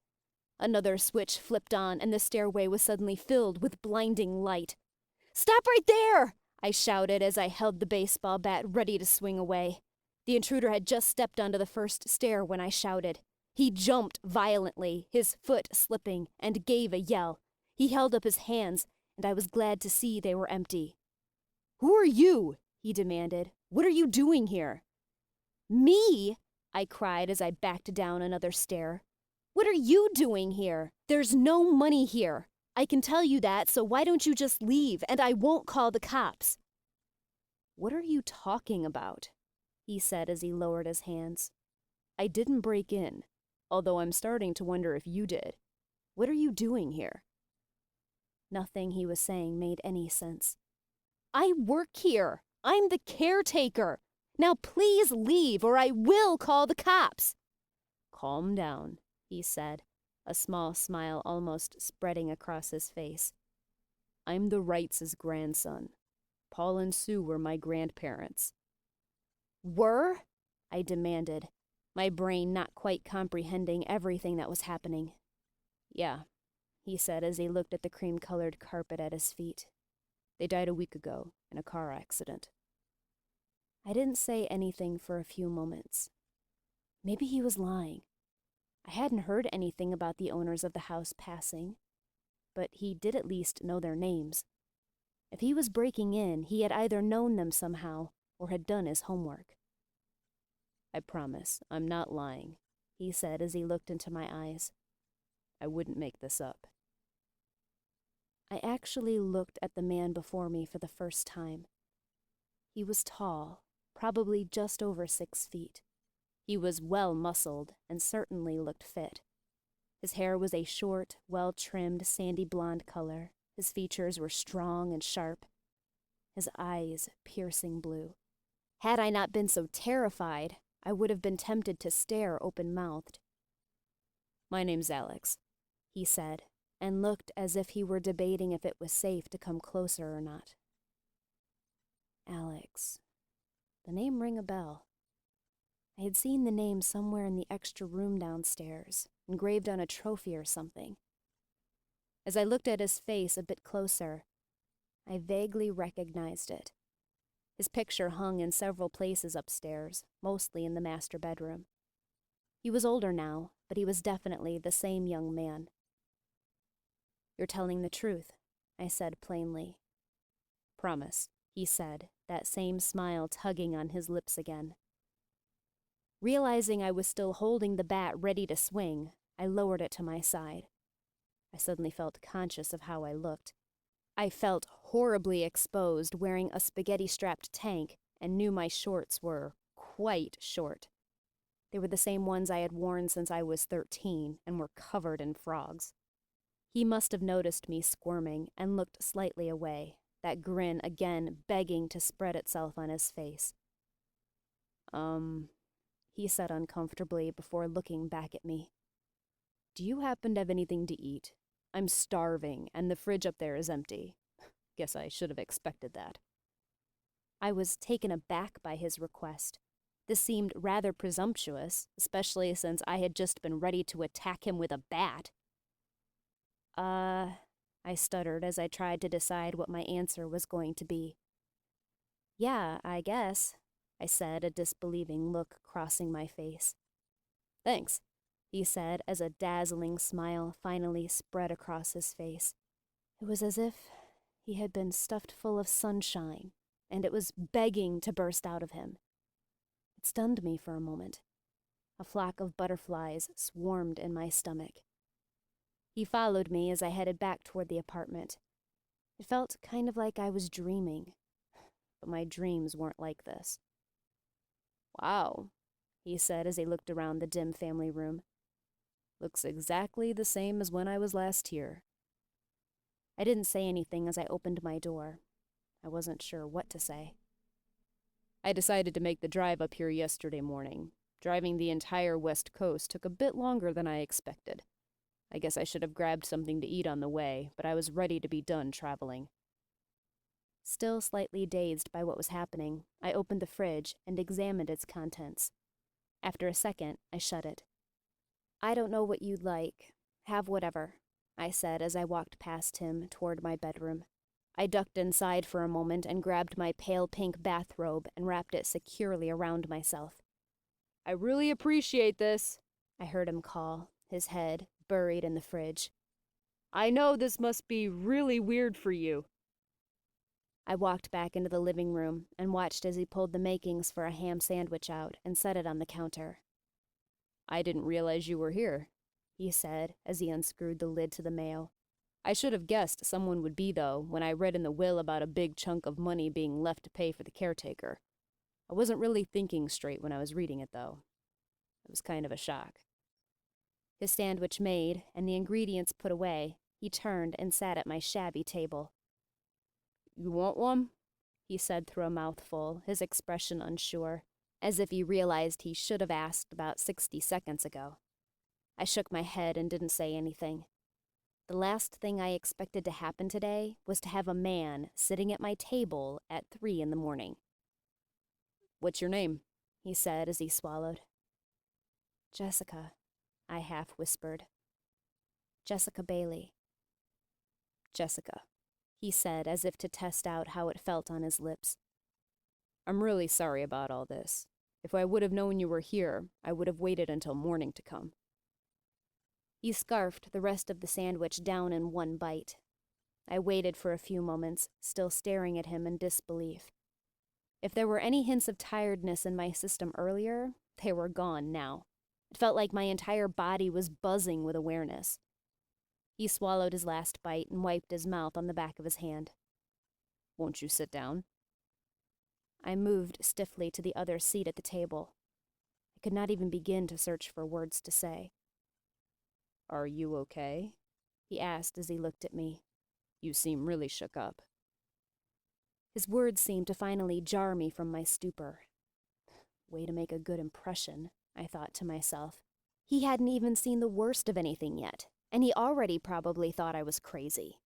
Another switch flipped on, and the stairway was suddenly filled with blinding light. Stop right there! I shouted as I held the baseball bat ready to swing away. The intruder had just stepped onto the first stair when I shouted. He jumped violently, his foot slipping, and gave a yell. He held up his hands, and I was glad to see they were empty. "Who are you?" he demanded. "What are you doing here?" "Me?" I cried as I backed down another stair. "What are you doing here? There's no money here. I can tell you that, so why don't you just leave, and I won't call the cops." "What are you talking about?" he said as he lowered his hands. "I didn't break in, although I'm starting to wonder if you did. What are you doing here?" Nothing he was saying made any sense. "I work here. I'm the caretaker. Now please leave or I will call the cops." "Calm down," he said, a small smile almost spreading across his face. "I'm the Wrights' grandson. Paul and Sue were my grandparents." "Were?" I demanded, my brain not quite comprehending everything that was happening. "Yeah," he said as he looked at the cream-colored carpet at his feet. "They died a week ago in a car accident." I didn't say anything for a few moments. Maybe he was lying. I hadn't heard anything about the owners of the house passing, but he did at least know their names. If he was breaking in, he had either known them somehow or had done his homework. "I promise, I'm not lying," he said as he looked into my eyes. "I wouldn't make this up." I actually looked at the man before me for the first time. He was tall, probably just over 6 feet. He was well-muscled and certainly looked fit. His hair was a short, well-trimmed, sandy blonde color. His features were strong and sharp. His eyes piercing blue. Had I not been so terrified, I would have been tempted to stare open-mouthed. "My name's Alex," he said, and looked as if he were debating if it was safe to come closer or not. Alex. The name rang a bell. I had seen the name somewhere in the extra room downstairs, engraved on a trophy or something. As I looked at his face a bit closer, I vaguely recognized it. His picture hung in several places upstairs, mostly in the master bedroom. He was older now, but he was definitely the same young man. "You're telling the truth," I said plainly. "Promise," he said, that same smile tugging on his lips again. Realizing I was still holding the bat ready to swing, I lowered it to my side. I suddenly felt conscious of how I looked. I felt horribly exposed wearing a spaghetti-strapped tank and knew my shorts were quite short. They were the same ones I had worn since I was 13 and were covered in frogs. He must have noticed me squirming and looked slightly away, that grin again begging to spread itself on his face. He said uncomfortably before looking back at me. "Do you happen to have anything to eat? I'm starving, and the fridge up there is empty. Guess I should have expected that." I was taken aback by his request. This seemed rather presumptuous, especially since I had just been ready to attack him with a bat. I stuttered as I tried to decide what my answer was going to be. "Yeah, I guess," I said, a disbelieving look crossing my face. "Thanks," he said as a dazzling smile finally spread across his face. It was as if he had been stuffed full of sunshine, and it was begging to burst out of him. It stunned me for a moment. A flock of butterflies swarmed in my stomach. He followed me as I headed back toward the apartment. It felt kind of like I was dreaming, but my dreams weren't like this. "Wow," he said as he looked around the dim family room. "Looks exactly the same as when I was last here." I didn't say anything as I opened my door. I wasn't sure what to say. "I decided to make the drive up here yesterday morning. Driving the entire West Coast took a bit longer than I expected. I guess I should have grabbed something to eat on the way, but I was ready to be done traveling." Still slightly dazed by what was happening, I opened the fridge and examined its contents. After a second, I shut it. "I don't know what you'd like. Have whatever," I said as I walked past him toward my bedroom. I ducked inside for a moment and grabbed my pale pink bathrobe and wrapped it securely around myself. "I really appreciate this," I heard him call, his head buried in the fridge. "I know this must be really weird for you." I walked back into the living room and watched as he pulled the makings for a ham sandwich out and set it on the counter. "I didn't realize you were here," he said as he unscrewed the lid to the mail. "I should have guessed someone would be, though, when I read in the will about a big chunk of money being left to pay for the caretaker. I wasn't really thinking straight when I was reading it, though. It was kind of a shock." His sandwich made and the ingredients put away, he turned and sat at my shabby table. "You want one?" he said through a mouthful, his expression unsure, as if he realized he should have asked about 60 seconds ago. I shook my head and didn't say anything. The last thing I expected to happen today was to have a man sitting at my table at 3 in the morning. "What's your name?" he said as he swallowed. "Jessica," I half whispered. "Jessica Bailey." "Jessica," he said as if to test out how it felt on his lips. "I'm really sorry about all this. If I would have known you were here, I would have waited until morning to come." He scarfed the rest of the sandwich down in one bite. I waited for a few moments, still staring at him in disbelief. If there were any hints of tiredness in my system earlier, they were gone now. It felt like my entire body was buzzing with awareness. He swallowed his last bite and wiped his mouth on the back of his hand. "Won't you sit down?" I moved stiffly to the other seat at the table. I could not even begin to search for words to say. "Are you okay?" he asked as he looked at me. "You seem really shook up." His words seemed to finally jar me from my stupor. Way to make a good impression, I thought to myself. He hadn't even seen the worst of anything yet, and he already probably thought I was crazy.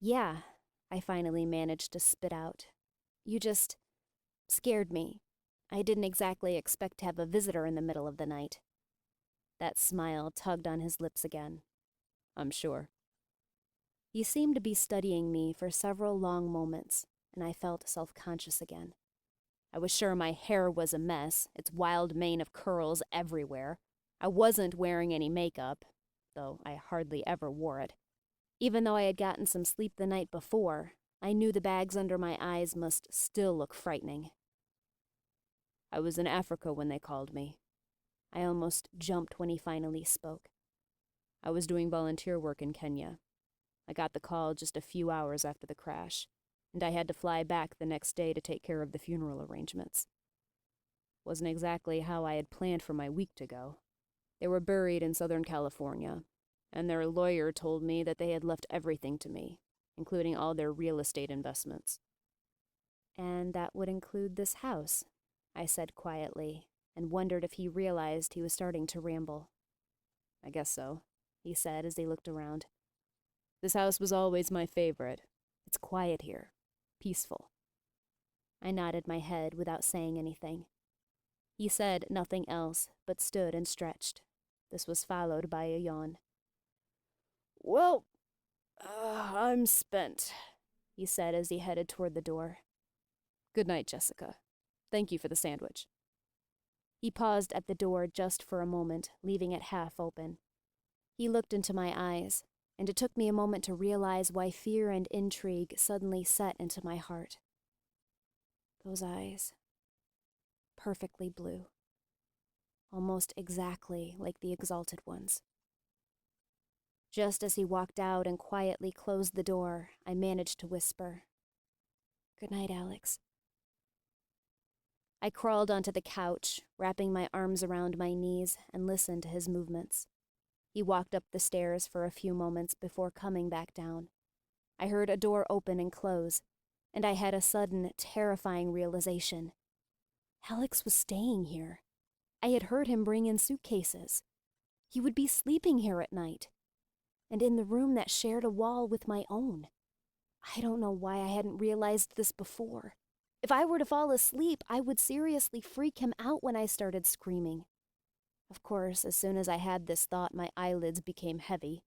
"Yeah," I finally managed to spit out. "You just scared me. I didn't exactly expect to have a visitor in the middle of the night." That smile tugged on his lips again. "I'm sure." He seemed to be studying me for several long moments, and I felt self-conscious again. I was sure my hair was a mess, its wild mane of curls everywhere. I wasn't wearing any makeup, though I hardly ever wore it. Even though I had gotten some sleep the night before, I knew the bags under my eyes must still look frightening. "I was in Africa when they called me." I almost jumped when he finally spoke. "I was doing volunteer work in Kenya. I got the call just a few hours after the crash, and I had to fly back the next day to take care of the funeral arrangements. Wasn't exactly how I had planned for my week to go. They were buried in Southern California, and their lawyer told me that they had left everything to me, including all their real estate investments." "And that would include this house," I said quietly, and wondered if he realized he was starting to ramble. "I guess so," he said as he looked around. "This house was always my favorite. It's quiet here. Peaceful." I nodded my head without saying anything. He said nothing else, but stood and stretched. This was followed by a yawn. "Well, I'm spent," he said as he headed toward the door. "Good night, Jessica. Thank you for the sandwich." He paused at the door just for a moment, leaving it half open. He looked into my eyes, and it took me a moment to realize why fear and intrigue suddenly set into my heart. Those eyes. Perfectly blue. Almost exactly like the exalted ones. Just as he walked out and quietly closed the door, I managed to whisper, "Good night, Alex." I crawled onto the couch, wrapping my arms around my knees, and listened to his movements. He walked up the stairs for a few moments before coming back down. I heard a door open and close, and I had a sudden, terrifying realization. Alex was staying here. I had heard him bring in suitcases. He would be sleeping here at night, and in the room that shared a wall with my own. I don't know why I hadn't realized this before. If I were to fall asleep, I would seriously freak him out when I started screaming. Of course, as soon as I had this thought, my eyelids became heavy.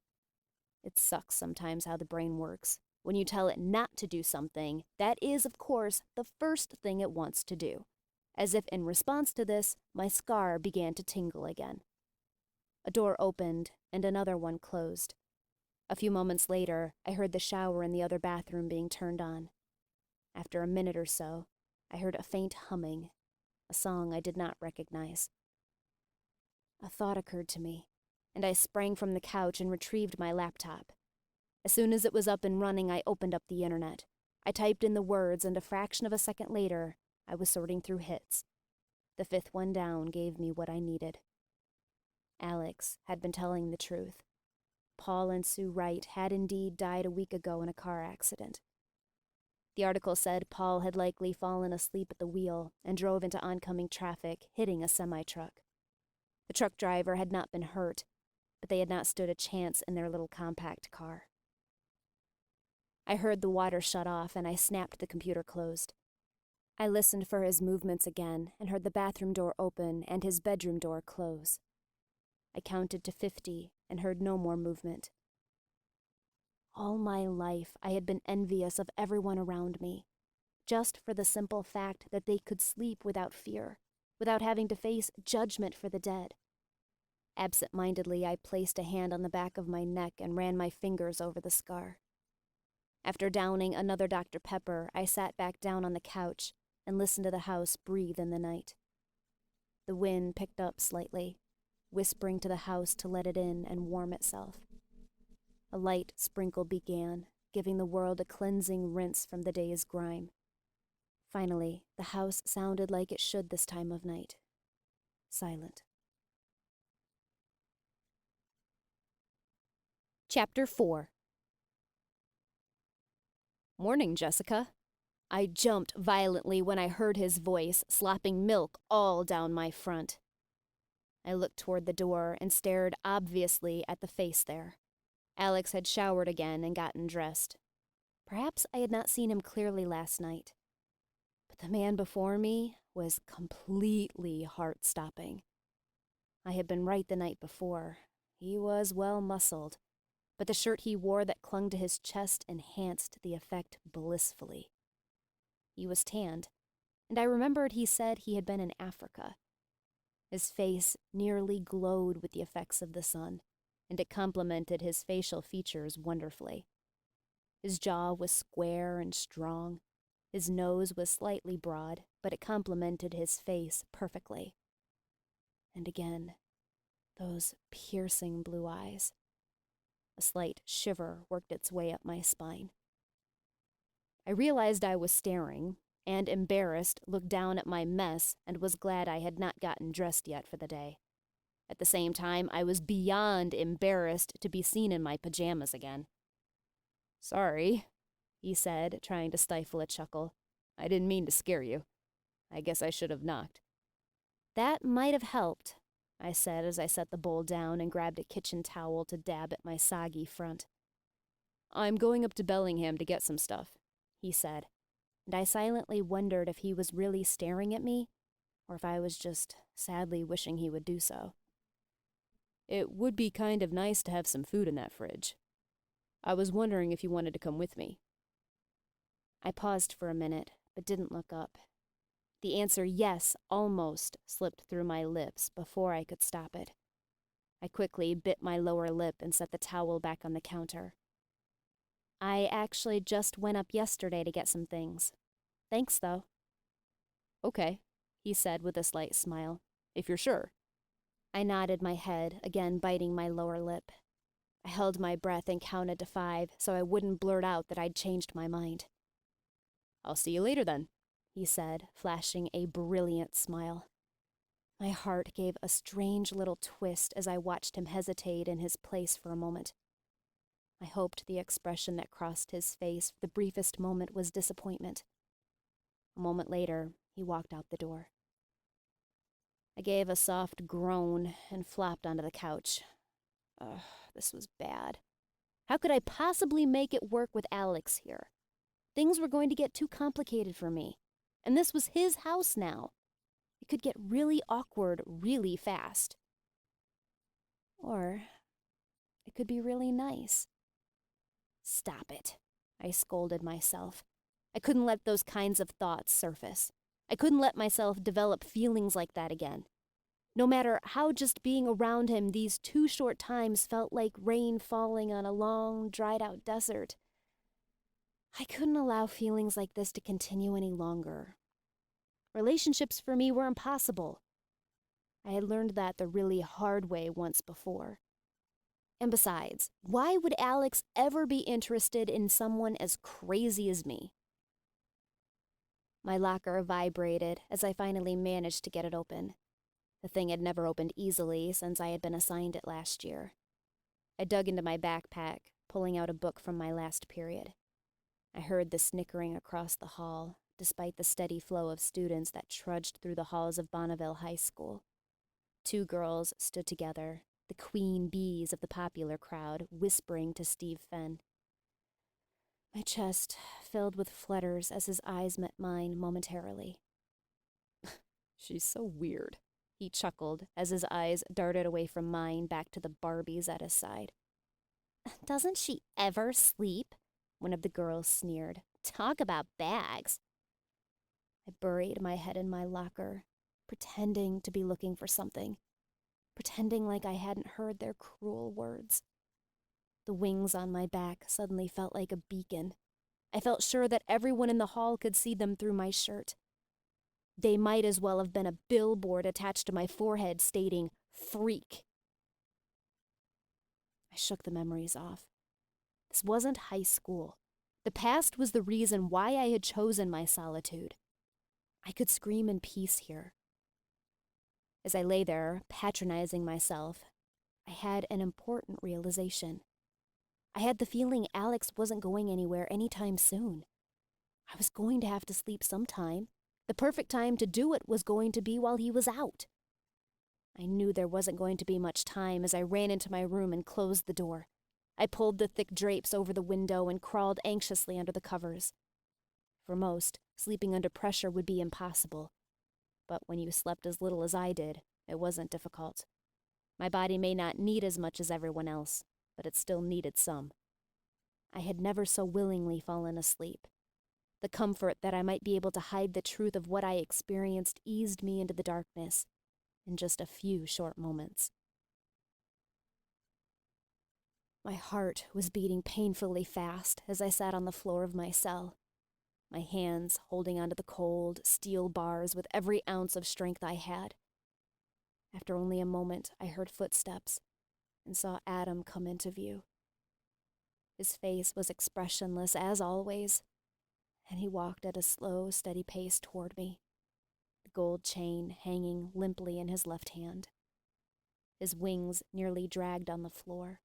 It sucks sometimes how the brain works. When you tell it not to do something, that is, of course, the first thing it wants to do. As if in response to this, my scar began to tingle again. A door opened, and another one closed. A few moments later, I heard the shower in the other bathroom being turned on. After a minute or so, I heard a faint humming, a song I did not recognize. A thought occurred to me, and I sprang from the couch and retrieved my laptop. As soon as it was up and running, I opened up the internet. I typed in the words, and a fraction of a second later, I was sorting through hits. The fifth one down gave me what I needed. Alex had been telling the truth. Paul and Sue Wright had indeed died a week ago in a car accident. The article said Paul had likely fallen asleep at the wheel and drove into oncoming traffic, hitting a semi-truck. The truck driver had not been hurt, but they had not stood a chance in their little compact car. I heard the water shut off, and I snapped the computer closed. I listened for his movements again and heard the bathroom door open and his bedroom door close. I counted to 50 and heard no more movement. All my life, I had been envious of everyone around me, just for the simple fact that they could sleep without fear, without having to face judgment for the dead. Absent-mindedly, I placed a hand on the back of my neck and ran my fingers over the scar. After downing another Dr. Pepper, I sat back down on the couch and listened to the house breathe in the night. The wind picked up slightly, whispering to the house to let it in and warm itself. A light sprinkle began, giving the world a cleansing rinse from the day's grime. Finally, the house sounded like it should this time of night. Silent. Chapter 4. Morning, Jessica. I jumped violently when I heard his voice, slopping milk all down my front. I looked toward the door and stared obviously at the face there. Alex had showered again and gotten dressed. Perhaps I had not seen him clearly last night. But the man before me was completely heart-stopping. I had been right the night before. He was well muscled, but the shirt he wore that clung to his chest enhanced the effect blissfully. He was tanned, and I remembered he said he had been in Africa. His face nearly glowed with the effects of the sun, and it complemented his facial features wonderfully. His jaw was square and strong. His nose was slightly broad, but it complemented his face perfectly. And again, those piercing blue eyes. A slight shiver worked its way up my spine. I realized I was staring, and embarrassed, looked down at my mess and was glad I had not gotten dressed yet for the day. At the same time, I was beyond embarrassed to be seen in my pajamas again. "Sorry," he said, trying to stifle a chuckle. "I didn't mean to scare you. I guess I should have knocked." "That might have helped," I said as I set the bowl down and grabbed a kitchen towel to dab at my soggy front. "I'm going up to Bellingham to get some stuff," he said, and I silently wondered if he was really staring at me, or if I was just sadly wishing he would do so. "It would be kind of nice to have some food in that fridge. I was wondering if you wanted to come with me." I paused for a minute, but didn't look up. The answer yes almost slipped through my lips before I could stop it. I quickly bit my lower lip and set the towel back on the counter. "I actually just went up yesterday to get some things. Thanks, though." "Okay," he said with a slight smile, "if you're sure." I nodded my head, again biting my lower lip. I held my breath and counted to 5 so I wouldn't blurt out that I'd changed my mind. "I'll see you later then," he said, flashing a brilliant smile. My heart gave a strange little twist as I watched him hesitate in his place for a moment. I hoped the expression that crossed his face for the briefest moment was disappointment. A moment later, he walked out the door. I gave a soft groan and flopped onto the couch. Ugh, this was bad. How could I possibly make it work with Alex here? Things were going to get too complicated for me, and this was his house now. It could get really awkward really fast. Or it could be really nice. "Stop it," I scolded myself. I couldn't let those kinds of thoughts surface. I couldn't let myself develop feelings like that again. No matter how just being around him these 2 short times felt like rain falling on a long, dried-out desert, I couldn't allow feelings like this to continue any longer. Relationships for me were impossible. I had learned that the really hard way once before. And besides, why would Alex ever be interested in someone as crazy as me? My locker vibrated as I finally managed to get it open. The thing had never opened easily since I had been assigned it last year. I dug into my backpack, pulling out a book from my last period. I heard the snickering across the hall, despite the steady flow of students that trudged through the halls of Bonneville High School. 2 girls stood together, the queen bees of the popular crowd, whispering to Steve Fenn. My chest filled with flutters as his eyes met mine momentarily. "She's so weird," he chuckled as his eyes darted away from mine back to the Barbies at his side. "Doesn't she ever sleep?" one of the girls sneered. "Talk about bags." I buried my head in my locker, pretending to be looking for something, pretending like I hadn't heard their cruel words. The wings on my back suddenly felt like a beacon. I felt sure that everyone in the hall could see them through my shirt. They might as well have been a billboard attached to my forehead stating, "Freak." I shook the memories off. This wasn't high school. The past was the reason why I had chosen my solitude. I could scream in peace here. As I lay there, patronizing myself, I had an important realization. I had the feeling Alex wasn't going anywhere anytime soon. I was going to have to sleep sometime. The perfect time to do it was going to be while he was out. I knew there wasn't going to be much time as I ran into my room and closed the door. I pulled the thick drapes over the window and crawled anxiously under the covers. For most, sleeping under pressure would be impossible. But when you slept as little as I did, it wasn't difficult. My body may not need as much as everyone else, but it still needed some. I had never so willingly fallen asleep. The comfort that I might be able to hide the truth of what I experienced eased me into the darkness in just a few short moments. My heart was beating painfully fast as I sat on the floor of my cell, my hands holding onto the cold, steel bars with every ounce of strength I had. After only a moment, I heard footsteps and saw Adam come into view. His face was expressionless as always, and he walked at a slow, steady pace toward me, the gold chain hanging limply in his left hand. His wings nearly dragged on the floor.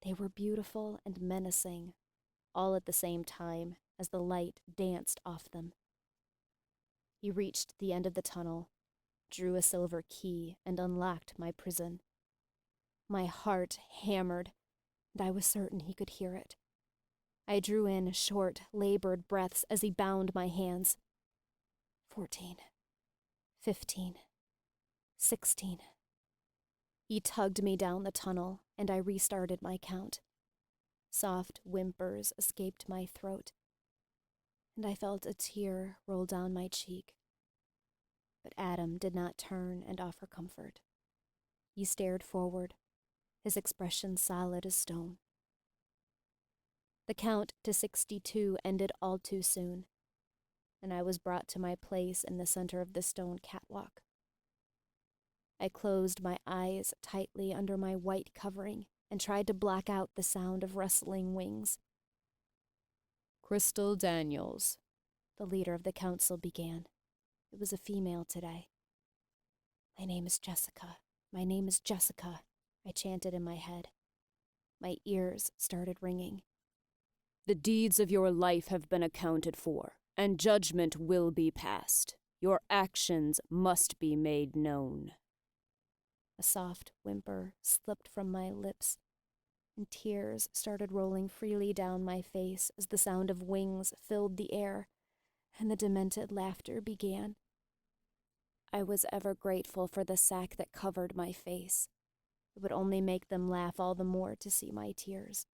They were beautiful and menacing, all at the same time as the light danced off them. He reached the end of the tunnel, drew a silver key, and unlocked my prison. My heart hammered, and I was certain he could hear it. I drew in short, labored breaths as he bound my hands. 14, 15, 16. He tugged me down the tunnel, and I restarted my count. Soft whimpers escaped my throat, and I felt a tear roll down my cheek. But Adam did not turn and offer comfort. He stared forward, his expression solid as stone. The count to 62 ended all too soon, and I was brought to my place in the center of the stone catwalk. I closed my eyes tightly under my white covering and tried to block out the sound of rustling wings. "Crystal Daniels," the leader of the council began. It was a female today. "My name is Jessica. My name is Jessica," I chanted in my head. My ears started ringing. "The deeds of your life have been accounted for, and judgment will be passed. Your actions must be made known." A soft whimper slipped from my lips, and tears started rolling freely down my face as the sound of wings filled the air, and the demented laughter began. I was ever grateful for the sack that covered my face. It would only make them laugh all the more to see my tears.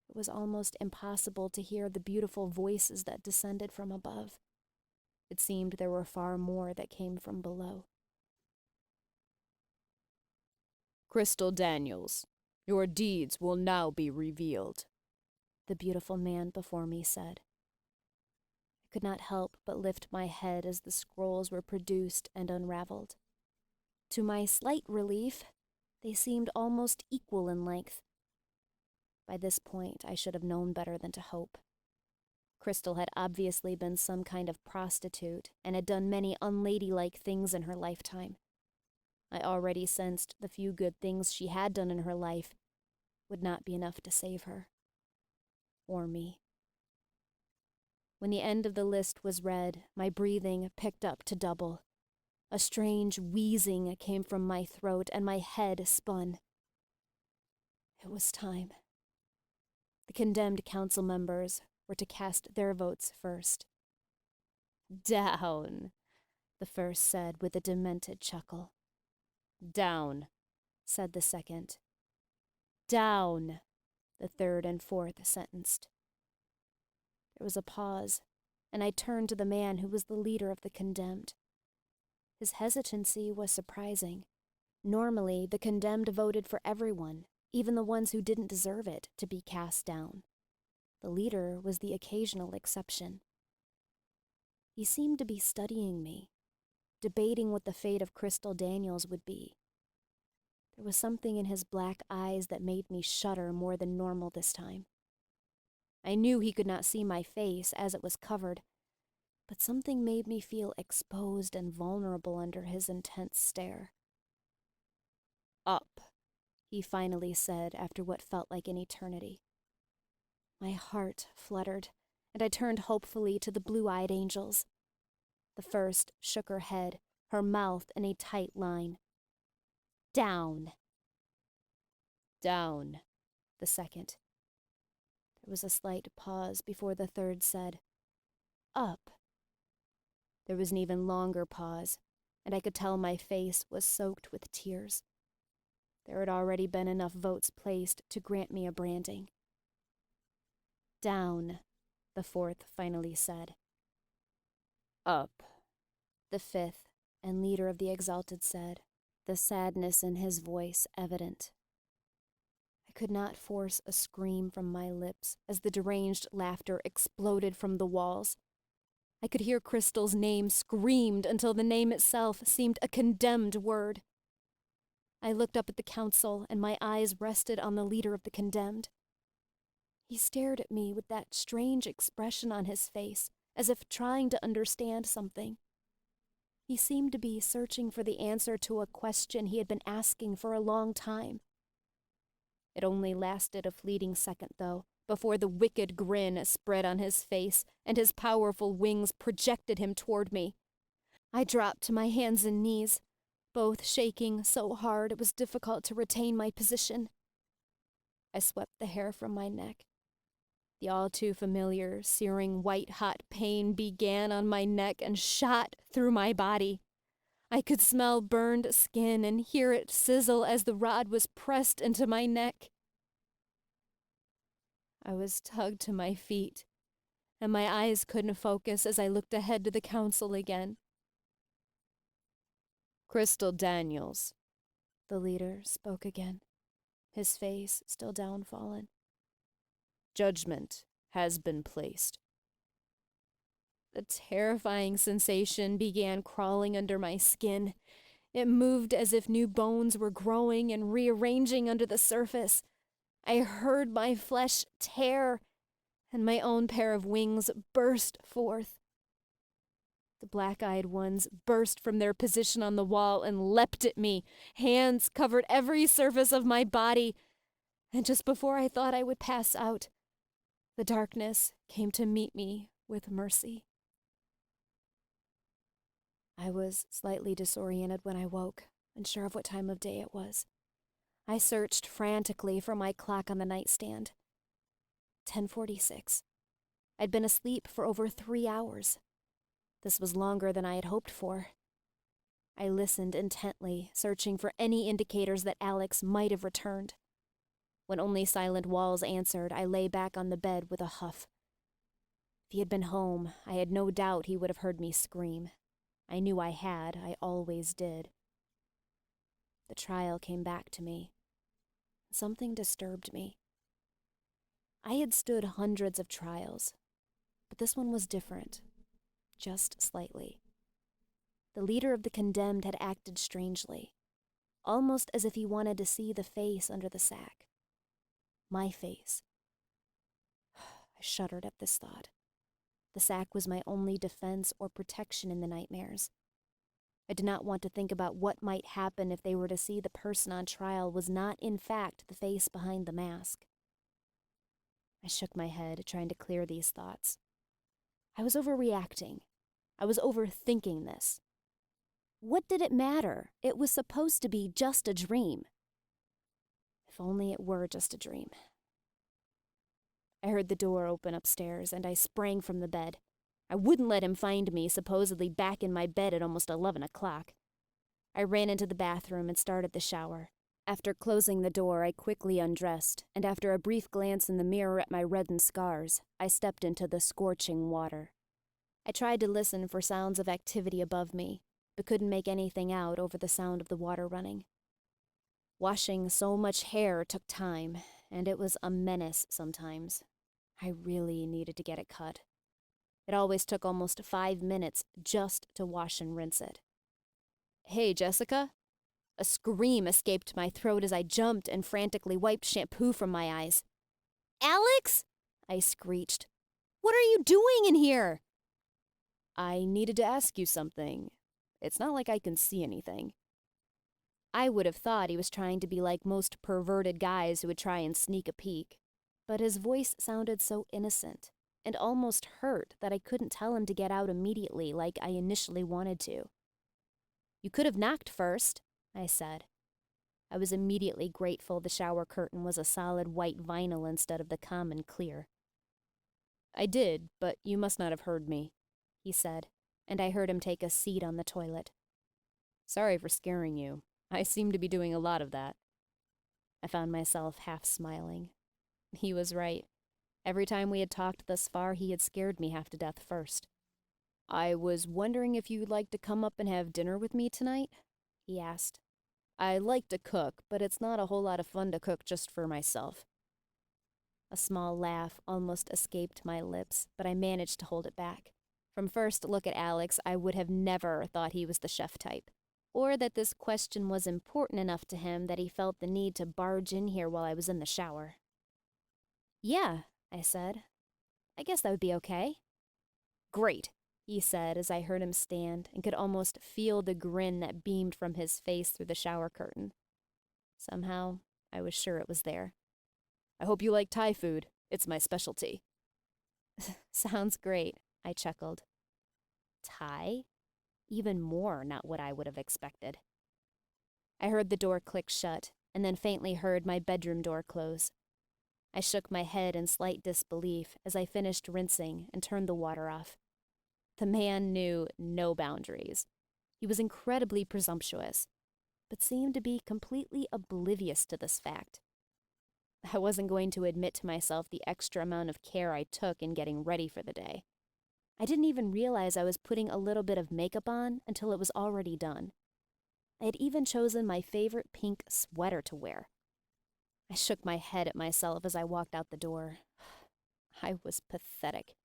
It was almost impossible to hear the beautiful voices that descended from above. It seemed there were far more that came from below. Crystal Daniels, your deeds will now be revealed, the beautiful man before me said. I could not help but lift my head as the scrolls were produced and unraveled. To my slight relief, they seemed almost equal in length. By this point, I should have known better than to hope. Crystal had obviously been some kind of prostitute and had done many unladylike things in her lifetime. I already sensed the few good things she had done in her life would not be enough to save her. Or me. When the end of the list was read, my breathing picked up to double. A strange wheezing came from my throat and my head spun. It was time. The condemned council members were to cast their votes first. Down, the first said with a demented chuckle. Down, said the second. Down, the third and fourth sentenced. There was a pause, and I turned to the man who was the leader of the condemned. His hesitancy was surprising. Normally, the condemned voted for everyone, even the ones who didn't deserve it, to be cast down. The leader was the occasional exception. He seemed to be studying me, debating what the fate of Crystal Daniels would be. There was something in his black eyes that made me shudder more than normal this time. I knew he could not see my face as it was covered, but something made me feel exposed and vulnerable under his intense stare. Up, he finally said after what felt like an eternity. My heart fluttered, and I turned hopefully to the blue-eyed angels. The first shook her head, her mouth in a tight line. Down. Down, the second. There was a slight pause before the third said, Up. There was an even longer pause, and I could tell my face was soaked with tears. There had already been enough votes placed to grant me a branding. Down, the fourth finally said. Up, the fifth and leader of the exalted said, the sadness in his voice evident. I could not force a scream from my lips as the deranged laughter exploded from the walls. I could hear Crystal's name screamed until the name itself seemed a condemned word. I looked up at the council and my eyes rested on the leader of the condemned. He stared at me with that strange expression on his face, as if trying to understand something. He seemed to be searching for the answer to a question he had been asking for a long time. It only lasted a fleeting second, though, before the wicked grin spread on his face and his powerful wings projected him toward me. I dropped to my hands and knees, both shaking so hard it was difficult to retain my position. I swept the hair from my neck. The all-too-familiar, searing white-hot pain began on my neck and shot through my body. I could smell burned skin and hear it sizzle as the rod was pressed into my neck. I was tugged to my feet, and my eyes couldn't focus as I looked ahead to the council again. Crystal Daniels, the leader spoke again, his face still downfallen. Judgment has been placed. The terrifying sensation began crawling under my skin. It moved as if new bones were growing and rearranging under the surface. I heard my flesh tear, and my own pair of wings burst forth. The black-eyed ones burst from their position on the wall and leapt at me. Hands covered every surface of my body, and just before I thought I would pass out, the darkness came to meet me with mercy. I was slightly disoriented when I woke, unsure of what time of day it was. I searched frantically for my clock on the nightstand. 10:46. I'd been asleep for over 3 hours. This was longer than I had hoped for. I listened intently, searching for any indicators that Alex might have returned. When only silent walls answered, I lay back on the bed with a huff. If he had been home, I had no doubt he would have heard me scream. I knew I had. I always did. The trial came back to me. Something disturbed me. I had stood hundreds of trials, but this one was different, just slightly. The leader of the condemned had acted strangely, almost as if he wanted to see the face under the sack. My face. I shuddered at this thought. The sack was my only defense or protection in the nightmares. I did not want to think about what might happen if they were to see the person on trial was not, in fact, the face behind the mask. I shook my head, trying to clear these thoughts. I was overreacting. I was overthinking this. What did it matter? It was supposed to be just a dream. If only it were just a dream. I heard the door open upstairs, and I sprang from the bed. I wouldn't let him find me, supposedly back in my bed at almost 11 o'clock. I ran into the bathroom and started the shower. After closing the door, I quickly undressed, and after a brief glance in the mirror at my reddened scars, I stepped into the scorching water. I tried to listen for sounds of activity above me, but couldn't make anything out over the sound of the water running. Washing so much hair took time, and it was a menace sometimes. I really needed to get it cut. It always took almost 5 minutes just to wash and rinse it. "Hey, Jessica?" A scream escaped my throat as I jumped and frantically wiped shampoo from my eyes. "Alex?" I screeched. "What are you doing in here?" "I needed to ask you something. It's not like I can see anything." I would have thought he was trying to be like most perverted guys who would try and sneak a peek, but his voice sounded so innocent and almost hurt that I couldn't tell him to get out immediately like I initially wanted to. "You could have knocked first," I said. I was immediately grateful the shower curtain was a solid white vinyl instead of the common clear. "I did, but you must not have heard me," he said, and I heard him take a seat on the toilet. "Sorry for scaring you. I seem to be doing a lot of that." I found myself half smiling. He was right. Every time we had talked thus far, he had scared me half to death first. "I was wondering if you'd like to come up and have dinner with me tonight?" he asked. "I like to cook, but it's not a whole lot of fun to cook just for myself." A small laugh almost escaped my lips, but I managed to hold it back. From first look at Alex, I would have never thought he was the chef type, or that this question was important enough to him that he felt the need to barge in here while I was in the shower. "Yeah," I said. "I guess that would be okay." "Great," he said as I heard him stand and could almost feel the grin that beamed from his face through the shower curtain. Somehow, I was sure it was there. "I hope you like Thai food. It's my specialty." "Sounds great," I chuckled. Thai? Even more not what I would have expected. I heard the door click shut, and then faintly heard my bedroom door close. I shook my head in slight disbelief as I finished rinsing and turned the water off. The man knew no boundaries. He was incredibly presumptuous, but seemed to be completely oblivious to this fact. I wasn't going to admit to myself the extra amount of care I took in getting ready for the day. I didn't even realize I was putting a little bit of makeup on until it was already done. I had even chosen my favorite pink sweater to wear. I shook my head at myself as I walked out the door. I was pathetic.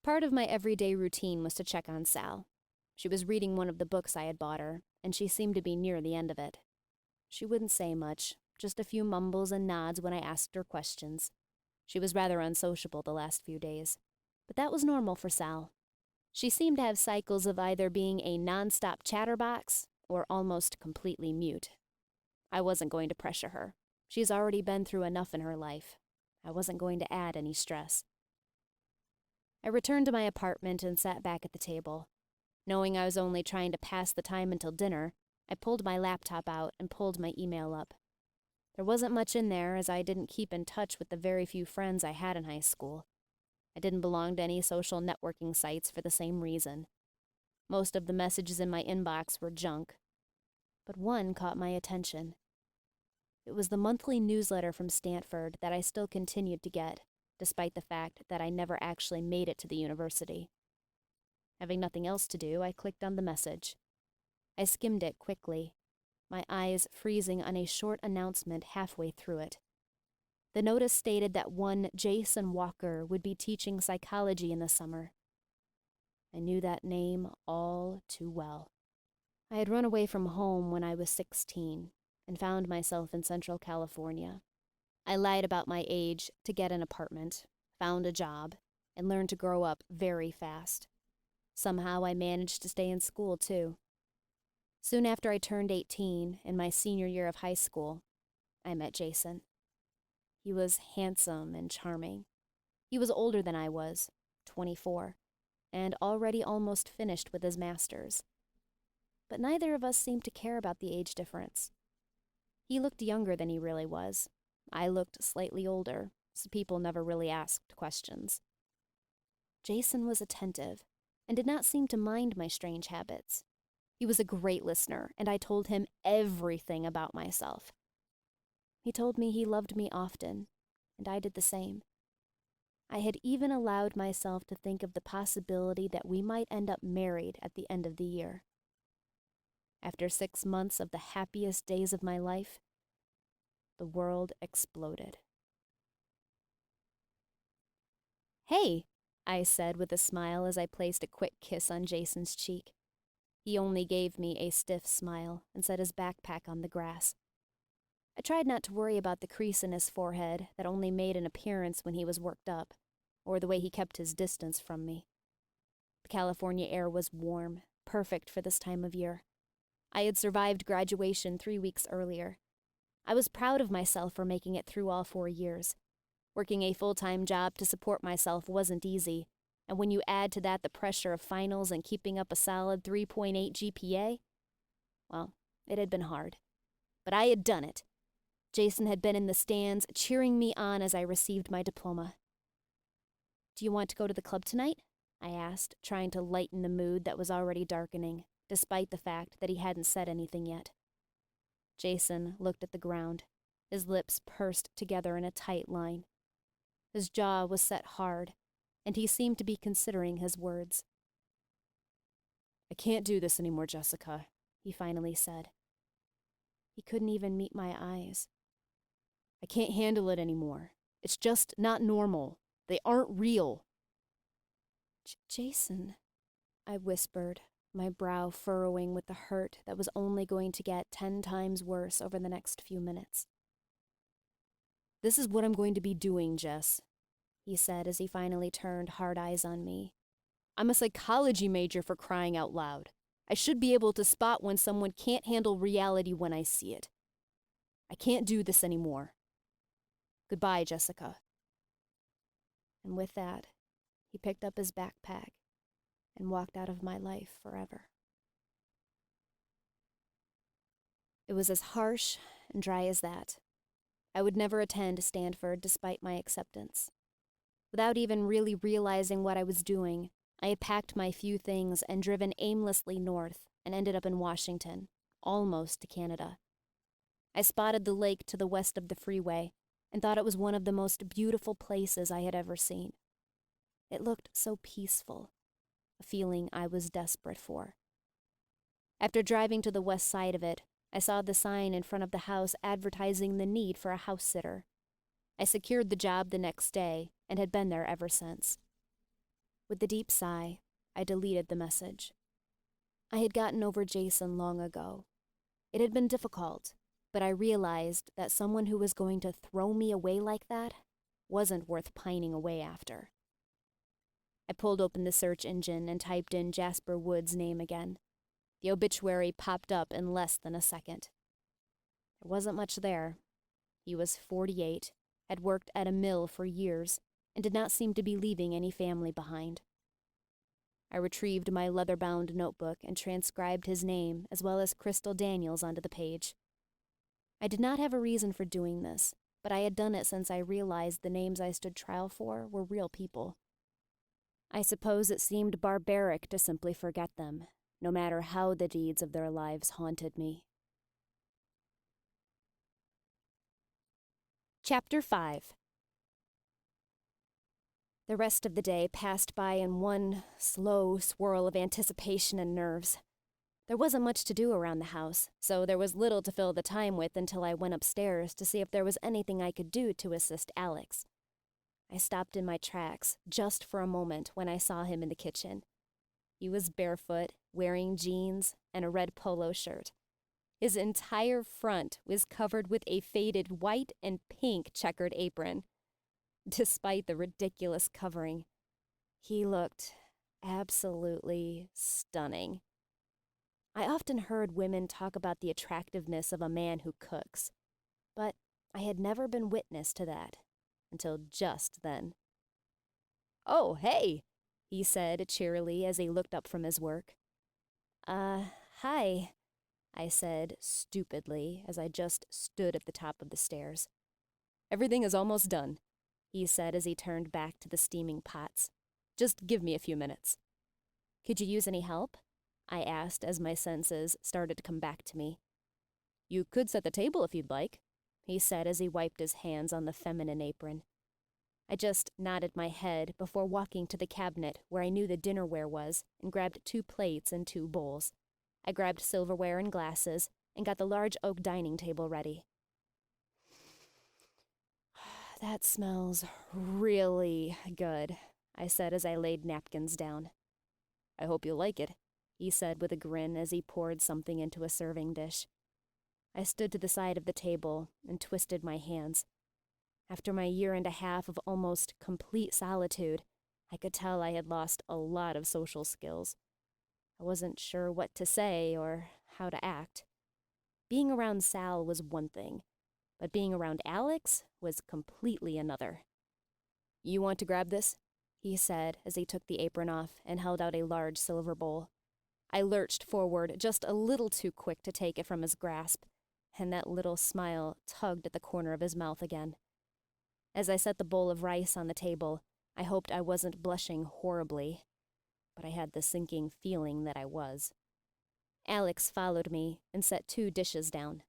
Part of my everyday routine was to check on Sal. She was reading one of the books I had bought her, and she seemed to be near the end of it. She wouldn't say much, just a few mumbles and nods when I asked her questions. She was rather unsociable the last few days, but that was normal for Sal. She seemed to have cycles of either being a non-stop chatterbox or almost completely mute. I wasn't going to pressure her. She's already been through enough in her life. I wasn't going to add any stress. I returned to my apartment and sat back at the table. Knowing I was only trying to pass the time until dinner, I pulled my laptop out and pulled my email up. There wasn't much in there, as I didn't keep in touch with the very few friends I had in high school. I didn't belong to any social networking sites for the same reason. Most of the messages in my inbox were junk, but one caught my attention. It was the monthly newsletter from Stanford that I still continued to get, despite the fact that I never actually made it to the university. Having nothing else to do, I clicked on the message. I skimmed it quickly, my eyes freezing on a short announcement halfway through it. The notice stated that one Jason Walker would be teaching psychology in the summer. I knew that name all too well. I had run away from home when I was 16 and found myself in Central California. I lied about my age to get an apartment, found a job, and learned to grow up very fast. Somehow I managed to stay in school, too. Soon after I turned 18, in my senior year of high school, I met Jason. He was handsome and charming. He was older than I was, 24, and already almost finished with his master's. But neither of us seemed to care about the age difference. He looked younger than he really was. I looked slightly older, so people never really asked questions. Jason was attentive and did not seem to mind my strange habits. He was a great listener, and I told him everything about myself. He told me he loved me often, and I did the same. I had even allowed myself to think of the possibility that we might end up married at the end of the year. After 6 months of the happiest days of my life, the world exploded. "Hey," I said with a smile as I placed a quick kiss on Jason's cheek. He only gave me a stiff smile and set his backpack on the grass. I tried not to worry about the crease in his forehead that only made an appearance when he was worked up, or the way he kept his distance from me. The California air was warm, perfect for this time of year. I had survived graduation 3 weeks earlier. I was proud of myself for making it through all 4 years. Working a full-time job to support myself wasn't easy, and when you add to that the pressure of finals and keeping up a solid 3.8 GPA, well, it had been hard. But I had done it. Jason had been in the stands cheering me on as I received my diploma. "Do you want to go to the club tonight?" I asked, trying to lighten the mood that was already darkening, despite the fact that he hadn't said anything yet. Jason looked at the ground, his lips pursed together in a tight line. His jaw was set hard, and he seemed to be considering his words. "I can't do this anymore, Jessica," he finally said. He couldn't even meet my eyes. "I can't handle it anymore. It's just not normal. They aren't real." "Jason," I whispered, my brow furrowing with the hurt that was only going to get 10 times worse over the next few minutes. "This is what I'm going to be doing, Jess," he said as he finally turned hard eyes on me. "I'm a psychology major, for crying out loud. I should be able to spot when someone can't handle reality when I see it. I can't do this anymore. Goodbye, Jessica." And with that, he picked up his backpack and walked out of my life forever. It was as harsh and dry as that. I would never attend Stanford despite my acceptance. Without even really realizing what I was doing, I had packed my few things and driven aimlessly north and ended up in Washington, almost to Canada. I spotted the lake to the west of the freeway and thought it was one of the most beautiful places I had ever seen. It looked so peaceful, a feeling I was desperate for. After driving to the west side of it, I saw the sign in front of the house advertising the need for a house sitter. I secured the job the next day and had been there ever since. With a deep sigh, I deleted the message. I had gotten over Jason long ago. It had been difficult, but I realized that someone who was going to throw me away like that wasn't worth pining away after. I pulled open the search engine and typed in Jasper Wood's name again. The obituary popped up in less than a second. There wasn't much there. He was 48, had worked at a mill for years, and did not seem to be leaving any family behind. I retrieved my leather-bound notebook and transcribed his name as well as Crystal Daniels onto the page. I did not have a reason for doing this, but I had done it since I realized the names I stood trial for were real people. I suppose it seemed barbaric to simply forget them, no matter how the deeds of their lives haunted me. Chapter 5. The rest of the day passed by in one slow swirl of anticipation and nerves. There wasn't much to do around the house, so there was little to fill the time with until I went upstairs to see if there was anything I could do to assist Alex. I stopped in my tracks just for a moment when I saw him in the kitchen. He was barefoot, wearing jeans and a red polo shirt. His entire front was covered with a faded white and pink checkered apron. Despite the ridiculous covering, he looked absolutely stunning. I often heard women talk about the attractiveness of a man who cooks, but I had never been witness to that until just then. "Oh, hey," he said cheerily as he looked up from his work. Hi," I said stupidly as I just stood at the top of the stairs. "Everything is almost done," he said as he turned back to the steaming pots. "Just give me a few minutes." "Could you use any help?" I asked as my senses started to come back to me. "You could set the table if you'd like," he said as he wiped his hands on the feminine apron. I just nodded my head before walking to the cabinet where I knew the dinnerware was and grabbed 2 plates and 2 bowls. I grabbed silverware and glasses and got the large oak dining table ready. "That smells really good," I said as I laid napkins down. "I hope you'll like it," he said with a grin as he poured something into a serving dish. I stood to the side of the table and twisted my hands. After my 1.5 years of almost complete solitude, I could tell I had lost a lot of social skills. I wasn't sure what to say or how to act. Being around Sal was one thing, but being around Alex was completely another. "You want to grab this?" he said as he took the apron off and held out a large silver bowl. I lurched forward just a little too quick to take it from his grasp, and that little smile tugged at the corner of his mouth again. As I set the bowl of rice on the table, I hoped I wasn't blushing horribly, but I had the sinking feeling that I was. Alex followed me and set 2 dishes down.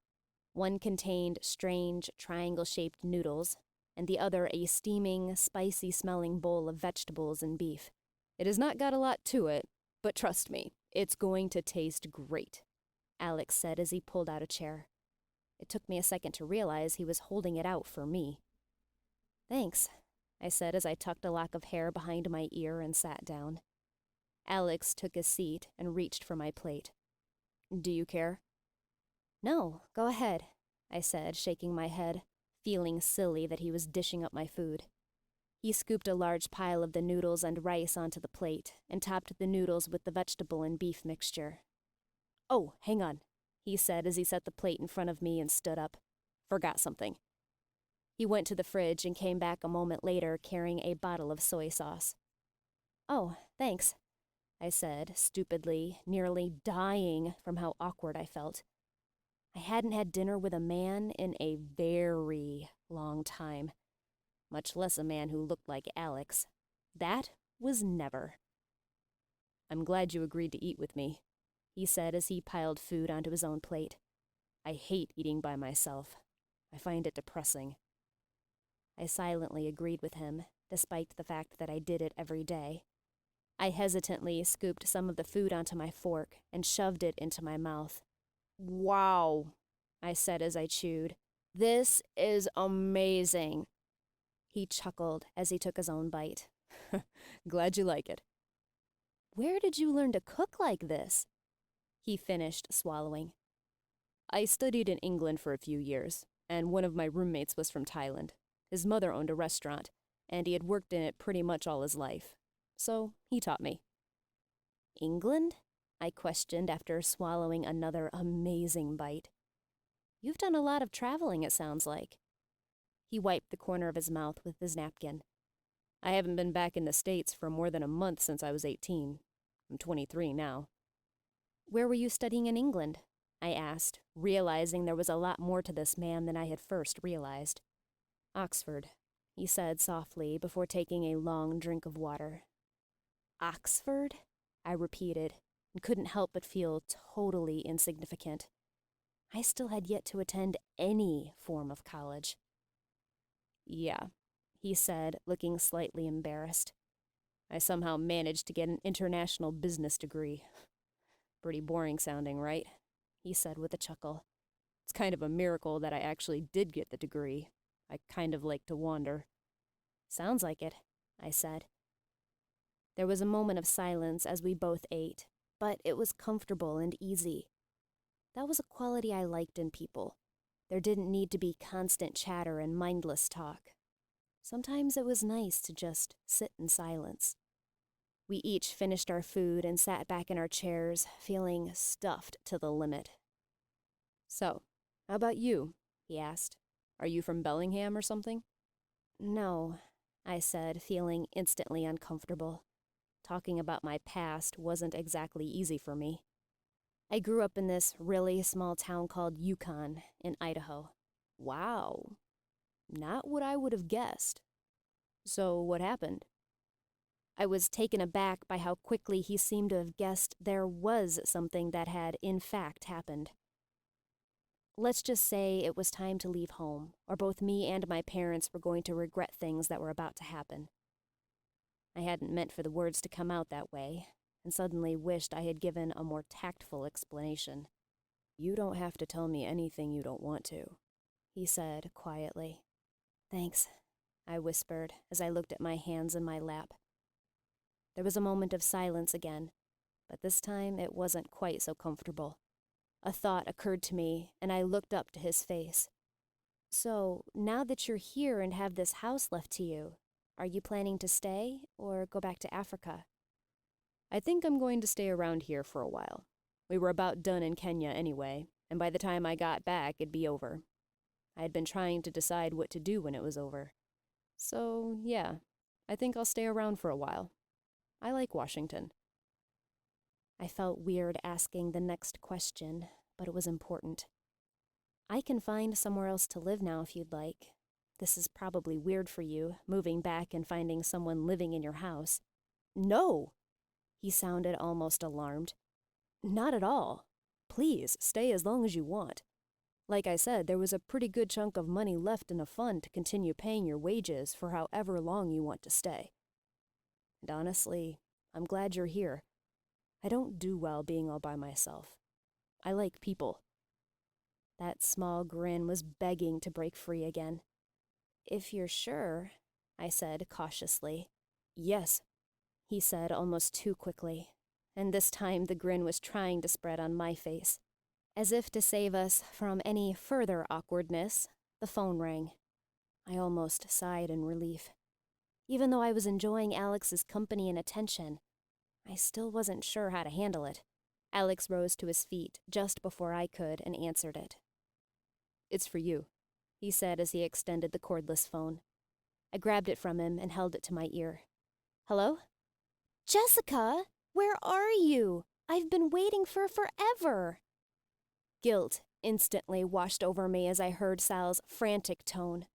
One contained strange, triangle-shaped noodles, and the other a steaming, spicy-smelling bowl of vegetables and beef. "It has not got a lot to it, but trust me, it's going to taste great," Alex said as he pulled out a chair. It took me a second to realize he was holding it out for me. "Thanks," I said as I tucked a lock of hair behind my ear and sat down. Alex took a seat and reached for my plate. "Do you care?" "No, go ahead," I said, shaking my head, feeling silly that he was dishing up my food. He scooped a large pile of the noodles and rice onto the plate and topped the noodles with the vegetable and beef mixture. "Oh, hang on," he said as he set the plate in front of me and stood up. "Forgot something." He went to the fridge and came back a moment later carrying a bottle of soy sauce. "Oh, thanks," I said, stupidly, nearly dying from how awkward I felt. I hadn't had dinner with a man in a very long time, much less a man who looked like Alex. That was never. "I'm glad you agreed to eat with me," he said as he piled food onto his own plate. "I hate eating by myself. I find it depressing." I silently agreed with him, despite the fact that I did it every day. I hesitantly scooped some of the food onto my fork and shoved it into my mouth. "Wow," I said as I chewed. "This is amazing." He chuckled as he took his own bite. "Glad you like it." "Where did you learn to cook like this?" He finished swallowing. "I studied in England for a few years, and one of my roommates was from Thailand. His mother owned a restaurant, and he had worked in it pretty much all his life. So he taught me." "England?" I questioned after swallowing another amazing bite. "You've done a lot of traveling, it sounds like." He wiped the corner of his mouth with his napkin. "I haven't been back in the States for more than a month since I was 18. I'm 23 now." "Where were you studying in England?" I asked, realizing there was a lot more to this man than I had first realized. "Oxford," he said softly before taking a long drink of water. "Oxford?" I repeated, and couldn't help but feel totally insignificant. I still had yet to attend any form of college. Yeah, he said, looking slightly embarrassed. I somehow managed to get an international business degree. Pretty boring sounding, right? He said with a chuckle. It's kind of a miracle that I actually did get the degree. I kind of like to wander. Sounds like it, I said. There was a moment of silence as we both ate, but it was comfortable and easy. That was a quality I liked in people. There didn't need to be constant chatter and mindless talk. Sometimes it was nice to just sit in silence. We each finished our food and sat back in our chairs, feeling stuffed to the limit. So, how about you? He asked. Are you from Bellingham or something? No, I said, feeling instantly uncomfortable. Talking about my past wasn't exactly easy for me. I grew up in this really small town called Yukon in Idaho. Wow. Not what I would have guessed. So what happened? I was taken aback by how quickly he seemed to have guessed there was something that had in fact happened. Let's just say it was time to leave home, or both me and my parents were going to regret things that were about to happen. I hadn't meant for the words to come out that way, and suddenly wished I had given a more tactful explanation. You don't have to tell me anything you don't want to, he said quietly. Thanks, I whispered as I looked at my hands in my lap. There was a moment of silence again, but this time it wasn't quite so comfortable. A thought occurred to me, and I looked up to his face. So, now that you're here and have this house left to you, are you planning to stay or go back to Africa? I think I'm going to stay around here for a while. We were about done in Kenya anyway, and by the time I got back, it'd be over. I had been trying to decide what to do when it was over. So, yeah, I think I'll stay around for a while. I like Washington. I felt weird asking the next question, but it was important. I can find somewhere else to live now if you'd like. This is probably weird for you, moving back and finding someone living in your house. No! He sounded almost alarmed. Not at all. Please, stay as long as you want. Like I said, there was a pretty good chunk of money left in a fund to continue paying your wages for however long you want to stay. And honestly, I'm glad you're here. I don't do well being all by myself. I like people. That small grin was begging to break free again. If you're sure, I said cautiously. Yes, he said almost too quickly, and this time the grin was trying to spread on my face. As if to save us from any further awkwardness, the phone rang. I almost sighed in relief. Even though I was enjoying Alex's company and attention, I still wasn't sure how to handle it. Alex rose to his feet just before I could and answered it. It's for you, he said as he extended the cordless phone. I grabbed it from him and held it to my ear. Hello? Jessica, where are you? I've been waiting for forever. Guilt instantly washed over me as I heard Sal's frantic tone.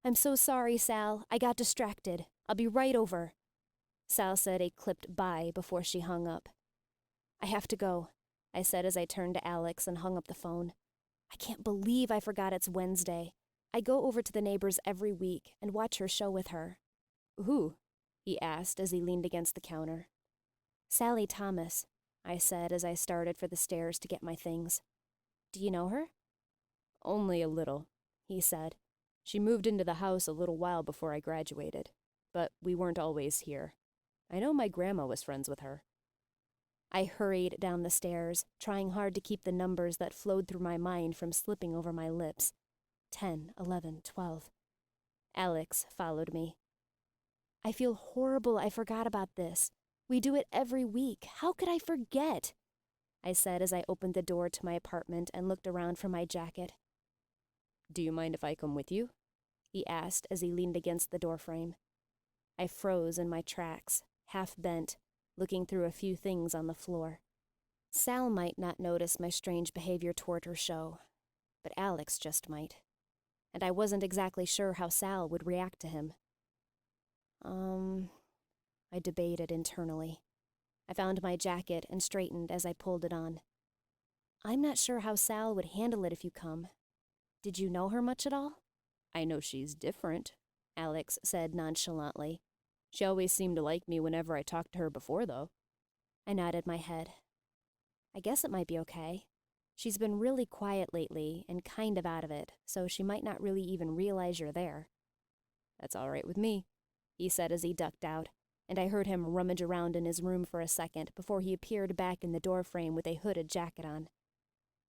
I'm so sorry, Sal. I got distracted. I'll be right over. Sal said a clipped bye before she hung up. I have to go, I said as I turned to Alex and hung up the phone. I can't believe I forgot it's Wednesday. I go over to the neighbor's every week and watch her show with her. Who? He asked as he leaned against the counter. Sally Thomas, I said as I started for the stairs to get my things. Do you know her? Only a little, he said. She moved into the house a little while before I graduated, but we weren't always here. I know my grandma was friends with her. I hurried down the stairs, trying hard to keep the numbers that flowed through my mind from slipping over my lips. 10, 11, 12. Alex followed me. I feel horrible I forgot about this. We do it every week. How could I forget? I said as I opened the door to my apartment and looked around for my jacket. Do you mind if I come with you? He asked as he leaned against the doorframe. I froze in my tracks, half bent, looking through a few things on the floor. Sal might not notice my strange behavior toward her show, but Alex just might. And I wasn't exactly sure how Sal would react to him. I debated internally. I found my jacket and straightened as I pulled it on. I'm not sure how Sal would handle it if you come. Did you know her much at all? I know she's different, Alex said nonchalantly. She always seemed to like me whenever I talked to her before, though. I nodded my head. I guess it might be okay. She's been really quiet lately and kind of out of it, so she might not really even realize you're there. That's all right with me, he said as he ducked out, and I heard him rummage around in his room for a second before he appeared back in the doorframe with a hooded jacket on.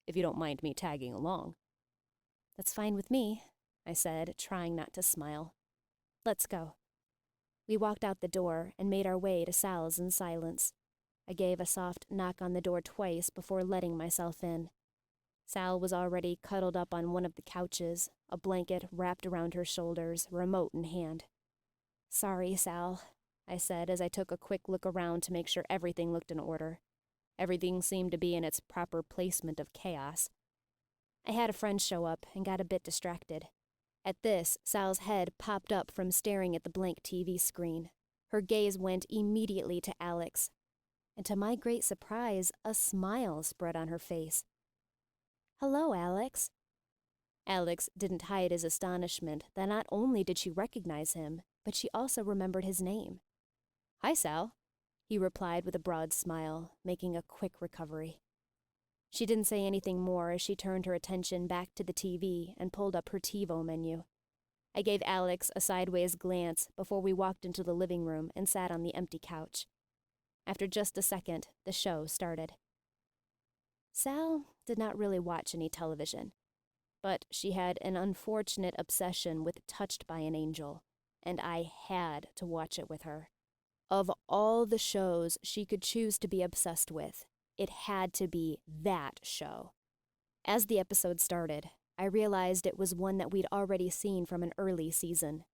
If you don't mind me tagging along. That's fine with me, I said, trying not to smile. Let's go. We walked out the door and made our way to Sal's in silence. I gave a soft knock on the door twice before letting myself in. Sal was already cuddled up on one of the couches, a blanket wrapped around her shoulders, remote in hand. Sorry, Sal, I said as I took a quick look around to make sure everything looked in order. Everything seemed to be in its proper placement of chaos. I had a friend show up and got a bit distracted. At this, Sal's head popped up from staring at the blank TV screen. Her gaze went immediately to Alex, and to my great surprise, a smile spread on her face. Hello, Alex. Alex didn't hide his astonishment that not only did she recognize him, but she also remembered his name. Hi, Sal, he replied with a broad smile, making a quick recovery. She didn't say anything more as she turned her attention back to the TV and pulled up her TiVo menu. I gave Alex a sideways glance before we walked into the living room and sat on the empty couch. After just a second, the show started. Sal did not really watch any television, but she had an unfortunate obsession with Touched by an Angel, and I had to watch it with her. Of all the shows she could choose to be obsessed with, it had to be that show. As the episode started, I realized it was one that we'd already seen from an early season.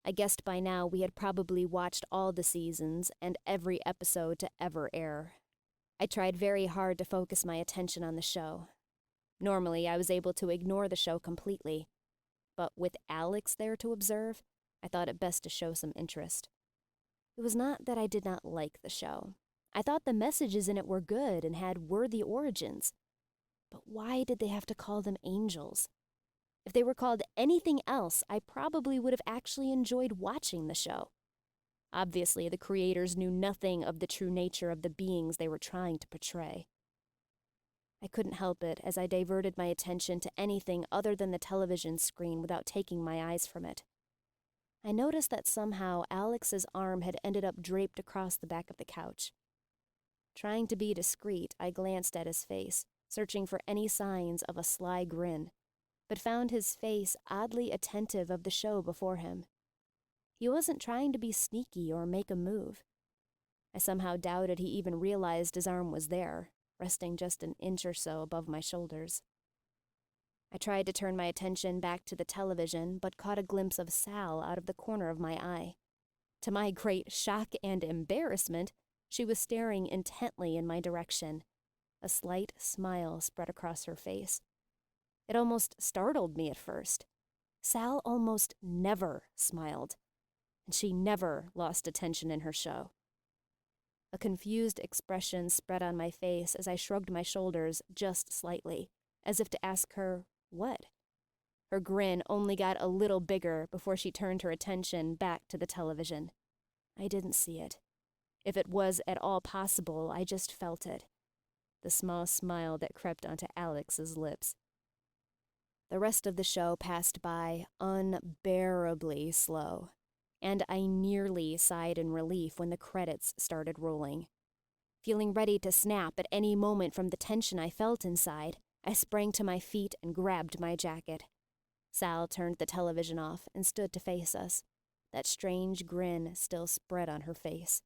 I guessed by now we had probably watched all the seasons and every episode to ever air. I tried very hard to focus my attention on the show. Normally, I was able to ignore the show completely, but with Alex there to observe, I thought it best to show some interest. It was not that I did not like the show. I thought the messages in it were good and had worthy origins. But why did they have to call them angels? If they were called anything else, I probably would have actually enjoyed watching the show. Obviously, the creators knew nothing of the true nature of the beings they were trying to portray. I couldn't help it as I diverted my attention to anything other than the television screen without taking my eyes from it. I noticed that somehow Alex's arm had ended up draped across the back of the couch. Trying to be discreet, I glanced at his face, searching for any signs of a sly grin, but found his face oddly attentive of the show before him. He wasn't trying to be sneaky or make a move. I somehow doubted he even realized his arm was there, resting just an inch or so above my shoulders. I tried to turn my attention back to the television, but caught a glimpse of Sal out of the corner of my eye. To my great shock and embarrassment, she was staring intently in my direction. A slight smile spread across her face. It almost startled me at first. Sal almost never smiled, and she never lost attention in her show. A confused expression spread on my face as I shrugged my shoulders just slightly, as if to ask her, what? Her grin only got a little bigger before she turned her attention back to the television. I didn't see it. If it was at all possible, I just felt it. The small smile that crept onto Alex's lips. The rest of the show passed by unbearably slow, and I nearly sighed in relief when the credits started rolling. Feeling ready to snap at any moment from the tension I felt inside, I sprang to my feet and grabbed my jacket. Sal turned the television off and stood to face us. That strange grin still spread on her face.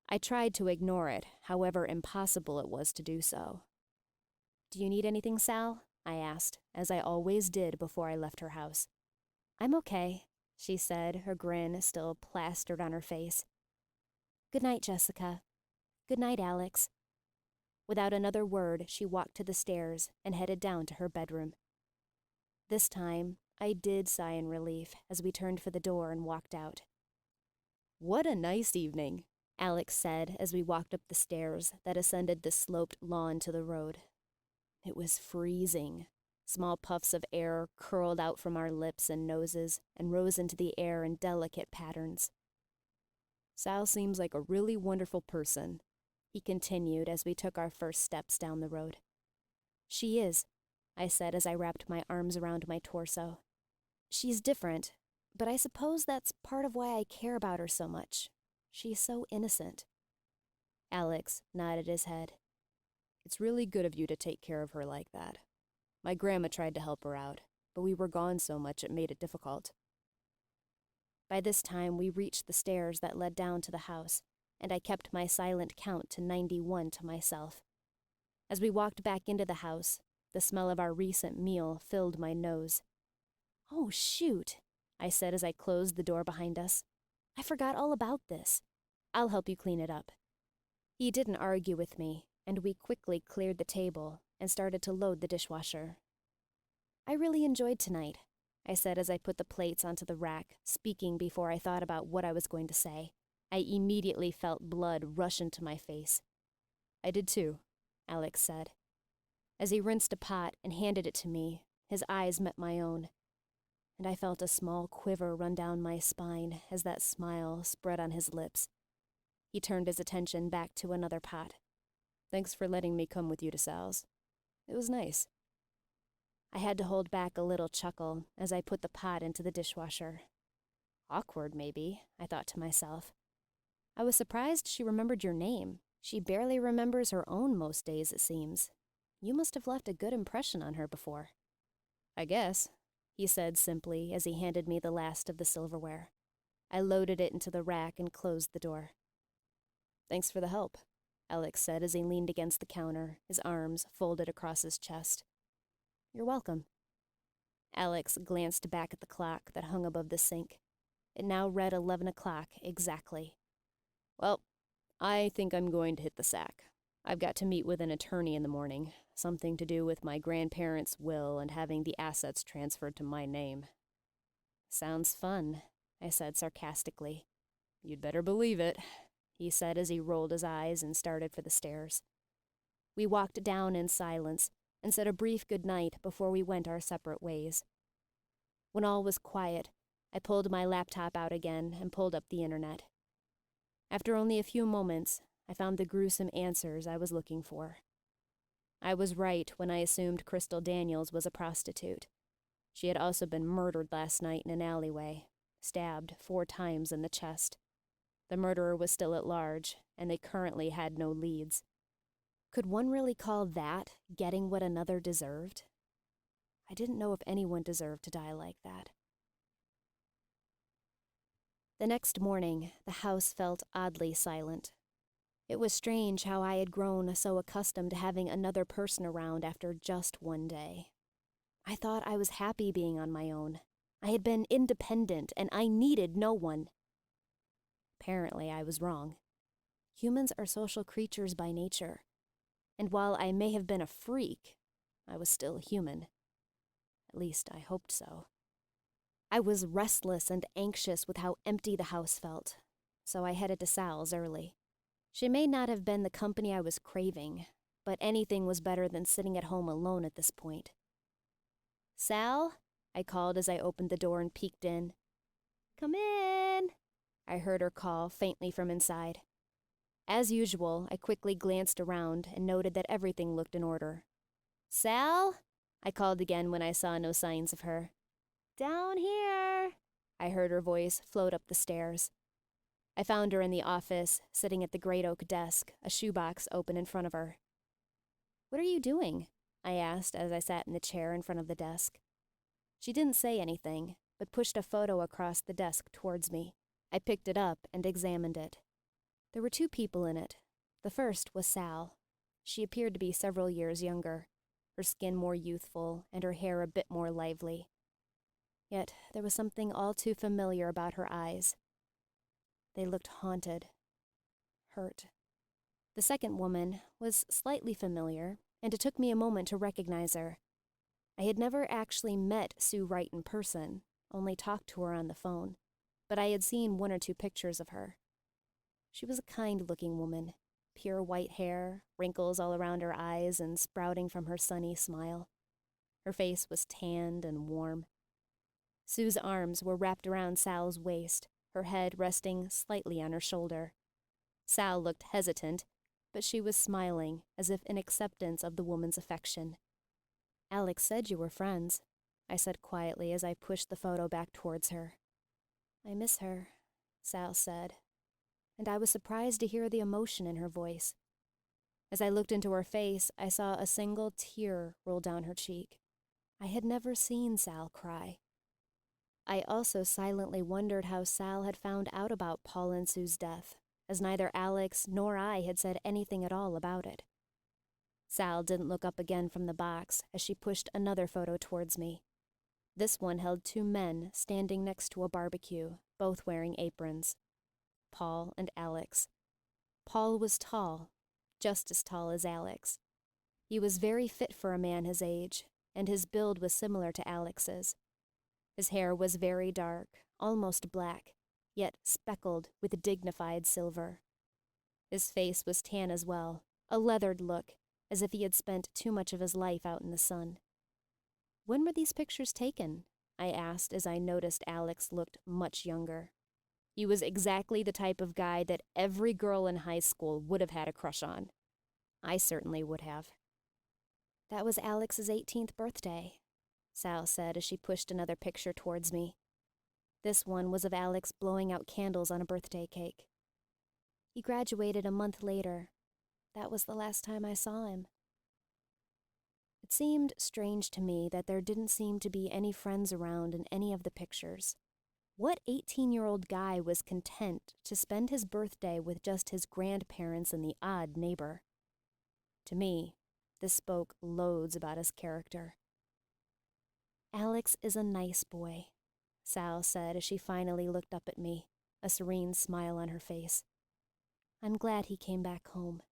I tried to ignore it, however impossible it was to do so. "Do you need anything, Sal?" I asked, as I always did before I left her house. "I'm okay," she said, her grin still plastered on her face. "Good night, Jessica. Good night, Alex." Without another word, she walked to the stairs and headed down to her bedroom. This time, I did sigh in relief as we turned for the door and walked out. "What a nice evening," Alex said as we walked up the stairs that ascended the sloped lawn to the road. "It was freezing," Small puffs of air curled out from our lips and noses and rose into the air in delicate patterns. Sal seems like a really wonderful person, he continued as we took our first steps down the road. She is, I said as I wrapped my arms around my torso. She's different, but I suppose that's part of why I care about her so much. She's so innocent. Alex nodded his head. It's really good of you to take care of her like that. My grandma tried to help her out, but we were gone so much it made it difficult. By this time, we reached the stairs that led down to the house, and I kept my silent count to 91 to myself. As we walked back into the house, the smell of our recent meal filled my nose. Oh, shoot, I said as I closed the door behind us. I forgot all about this. I'll help you clean it up. He didn't argue with me, and we quickly cleared the table and started to load the dishwasher. I really enjoyed tonight, I said as I put the plates onto the rack, speaking before I thought about what I was going to say. I immediately felt blood rush into my face. I did too, Alex said. As he rinsed a pot and handed it to me, his eyes met my own, and I felt a small quiver run down my spine as that smile spread on his lips. He turned his attention back to another pot. Thanks for letting me come with you to Sal's. It was nice. I had to hold back a little chuckle as I put the pot into the dishwasher. Awkward, maybe, I thought to myself. I was surprised she remembered your name. She barely remembers her own most days, it seems. You must have left a good impression on her before. I guess, he said simply as he handed me the last of the silverware. I loaded it into the rack and closed the door. Thanks for the help, Alex said as he leaned against the counter, his arms folded across his chest. You're welcome. Alex glanced back at the clock that hung above the sink. It now read 11 o'clock exactly. Well, I think I'm going to hit the sack. I've got to meet with an attorney in the morning, something to do with my grandparents' will and having the assets transferred to my name. Sounds fun, I said sarcastically. You'd better believe it, he said as he rolled his eyes and started for the stairs. We walked down in silence and said a brief goodnight before we went our separate ways. When all was quiet, I pulled my laptop out again and pulled up the internet. After only a few moments, I found the gruesome answers I was looking for. I was right when I assumed Crystal Daniels was a prostitute. She had also been murdered last night in an alleyway, stabbed 4 times in the chest. The murderer was still at large, and they currently had no leads. Could one really call that getting what another deserved? I didn't know if anyone deserved to die like that. The next morning, the house felt oddly silent. It was strange how I had grown so accustomed to having another person around after just one day. I thought I was happy being on my own. I had been independent, and I needed no one. Apparently, I was wrong. Humans are social creatures by nature, and while I may have been a freak, I was still human. At least I hoped so. I was restless and anxious with how empty the house felt, so I headed to Sal's early. She may not have been the company I was craving, but anything was better than sitting at home alone at this point. Sal? I called as I opened the door and peeked in. Come in, I heard her call faintly from inside. As usual, I quickly glanced around and noted that everything looked in order. Sal? I called again when I saw no signs of her. Down here, I heard her voice float up the stairs. I found her in the office, sitting at the great oak desk, a shoebox open in front of her. What are you doing? I asked as I sat in the chair in front of the desk. She didn't say anything, but pushed a photo across the desk towards me. I picked it up and examined it. There were 2 people in it. The first was Sal. She appeared to be several years younger, her skin more youthful and her hair a bit more lively. Yet there was something all too familiar about her eyes. They looked haunted, hurt. The second woman was slightly familiar, and it took me a moment to recognize her. I had never actually met Sue Wright in person, only talked to her on the phone, but I had seen 1 or 2 pictures of her. She was a kind-looking woman, pure white hair, wrinkles all around her eyes, and sprouting from her sunny smile. Her face was tanned and warm. Sue's arms were wrapped around Sal's waist, her head resting slightly on her shoulder. Sal looked hesitant, but she was smiling, as if in acceptance of the woman's affection. "Alex said you were friends," I said quietly as I pushed the photo back towards her. "I miss her," Sal said, and I was surprised to hear the emotion in her voice. As I looked into her face, I saw a single tear roll down her cheek. I had never seen Sal cry. I also silently wondered how Sal had found out about Paul and Sue's death, as neither Alex nor I had said anything at all about it. Sal didn't look up again from the box as she pushed another photo towards me. This one held two men standing next to a barbecue, both wearing aprons. Paul and Alex. Paul was tall, just as tall as Alex. He was very fit for a man his age, and his build was similar to Alex's. His hair was very dark, almost black, yet speckled with dignified silver. His face was tan as well, a leathered look, as if he had spent too much of his life out in the sun. "When were these pictures taken?" I asked as I noticed Alex looked much younger. He was exactly the type of guy that every girl in high school would have had a crush on. I certainly would have. "That was Alex's 18th birthday," Sal said as she pushed another picture towards me. This one was of Alex blowing out candles on a birthday cake. "He graduated a month later. That was the last time I saw him." It seemed strange to me that there didn't seem to be any friends around in any of the pictures. What 18-year-old guy was content to spend his birthday with just his grandparents and the odd neighbor? To me, this spoke loads about his character. "Alex is a nice boy," Sal said as she finally looked up at me, a serene smile on her face. "I'm glad he came back home."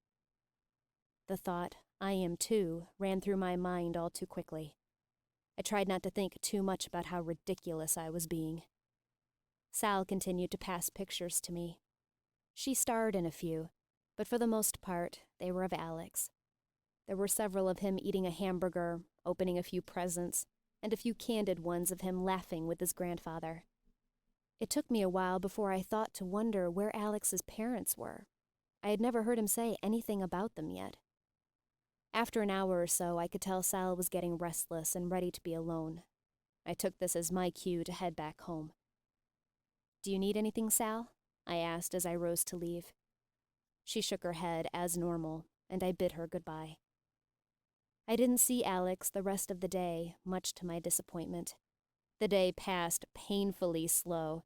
The thought, "I am too," ran through my mind all too quickly. I tried not to think too much about how ridiculous I was being. Sal continued to pass pictures to me. She starred in a few, but for the most part, they were of Alex. There were several of him eating a hamburger, opening a few presents, and a few candid ones of him laughing with his grandfather. It took me a while before I thought to wonder where Alex's parents were. I had never heard him say anything about them yet. After an hour or so, I could tell Sal was getting restless and ready to be alone. I took this as my cue to head back home. "Do you need anything, Sal?" I asked as I rose to leave. She shook her head as normal, and I bid her goodbye. I didn't see Alex the rest of the day, much to my disappointment. The day passed painfully slow,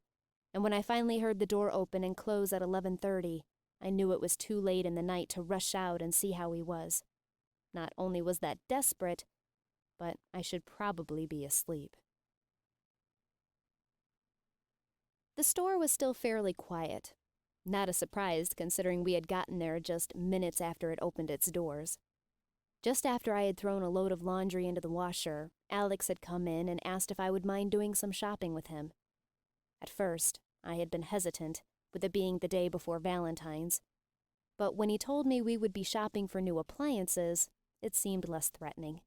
and when I finally heard the door open and close at 11:30, I knew it was too late in the night to rush out and see how he was. Not only was that desperate, but I should probably be asleep. The store was still fairly quiet. Not a surprise, considering we had gotten there just minutes after it opened its doors. Just after I had thrown a load of laundry into the washer, Alex had come in and asked if I would mind doing some shopping with him. At first, I had been hesitant, with it being the day before Valentine's, but when he told me we would be shopping for new appliances, it seemed less threatening.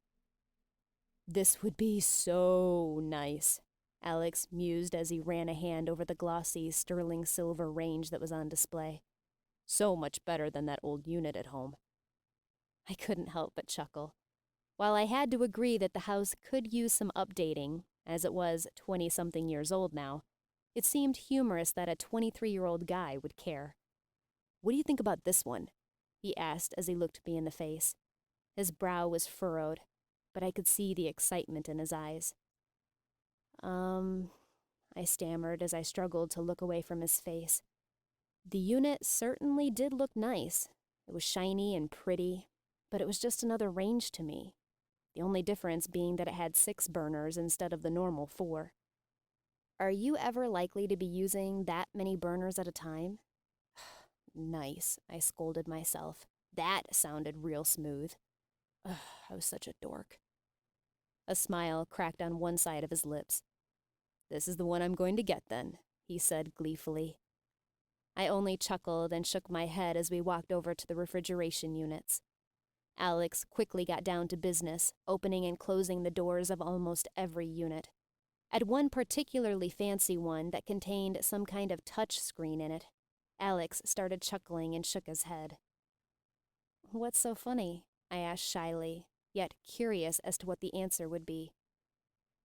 "This would be so nice," Alex mused as he ran a hand over the glossy sterling silver range that was on display. "So much better than that old unit at home." I couldn't help but chuckle. While I had to agree that the house could use some updating, as it was 20-something years old now, it seemed humorous that a 23-year-old guy would care. "What do you think about this one?" he asked as he looked me in the face. His brow was furrowed, but I could see the excitement in his eyes. I stammered as I struggled to look away from his face. The unit certainly did look nice. It was shiny and pretty, but it was just another range to me. The only difference being that it had 6 burners instead of the normal 4. "Are you ever likely to be using that many burners at a time?" "Nice," I scolded myself. That sounded real smooth. I was such a dork. A smile cracked on one side of his lips. "This is the one I'm going to get, then," he said gleefully. I only chuckled and shook my head as we walked over to the refrigeration units. Alex quickly got down to business, opening and closing the doors of almost every unit. At one particularly fancy one that contained some kind of touch screen in it, Alex started chuckling and shook his head. "What's so funny?" I asked shyly, yet curious as to what the answer would be.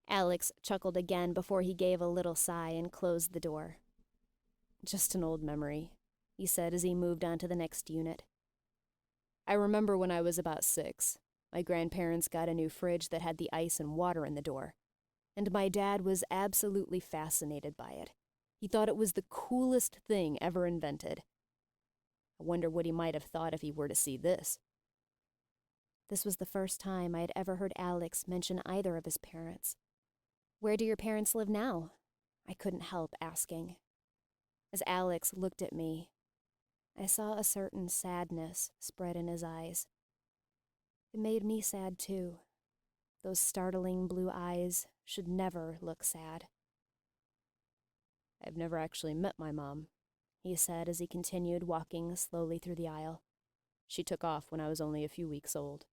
Alex chuckled again before he gave a little sigh and closed the door. "Just an old memory," he said as he moved on to the next unit. "I remember when I was about 6, my grandparents got a new fridge that had the ice and water in the door, and my dad was absolutely fascinated by it. He thought it was the coolest thing ever invented. I wonder what he might have thought if he were to see this." This was the first time I had ever heard Alex mention either of his parents. "Where do your parents live now?" I couldn't help asking. As Alex looked at me, I saw a certain sadness spread in his eyes. It made me sad too. Those startling blue eyes should never look sad. "I've never actually met my mom," he said as he continued walking slowly through the aisle. "She took off when I was only a few weeks old.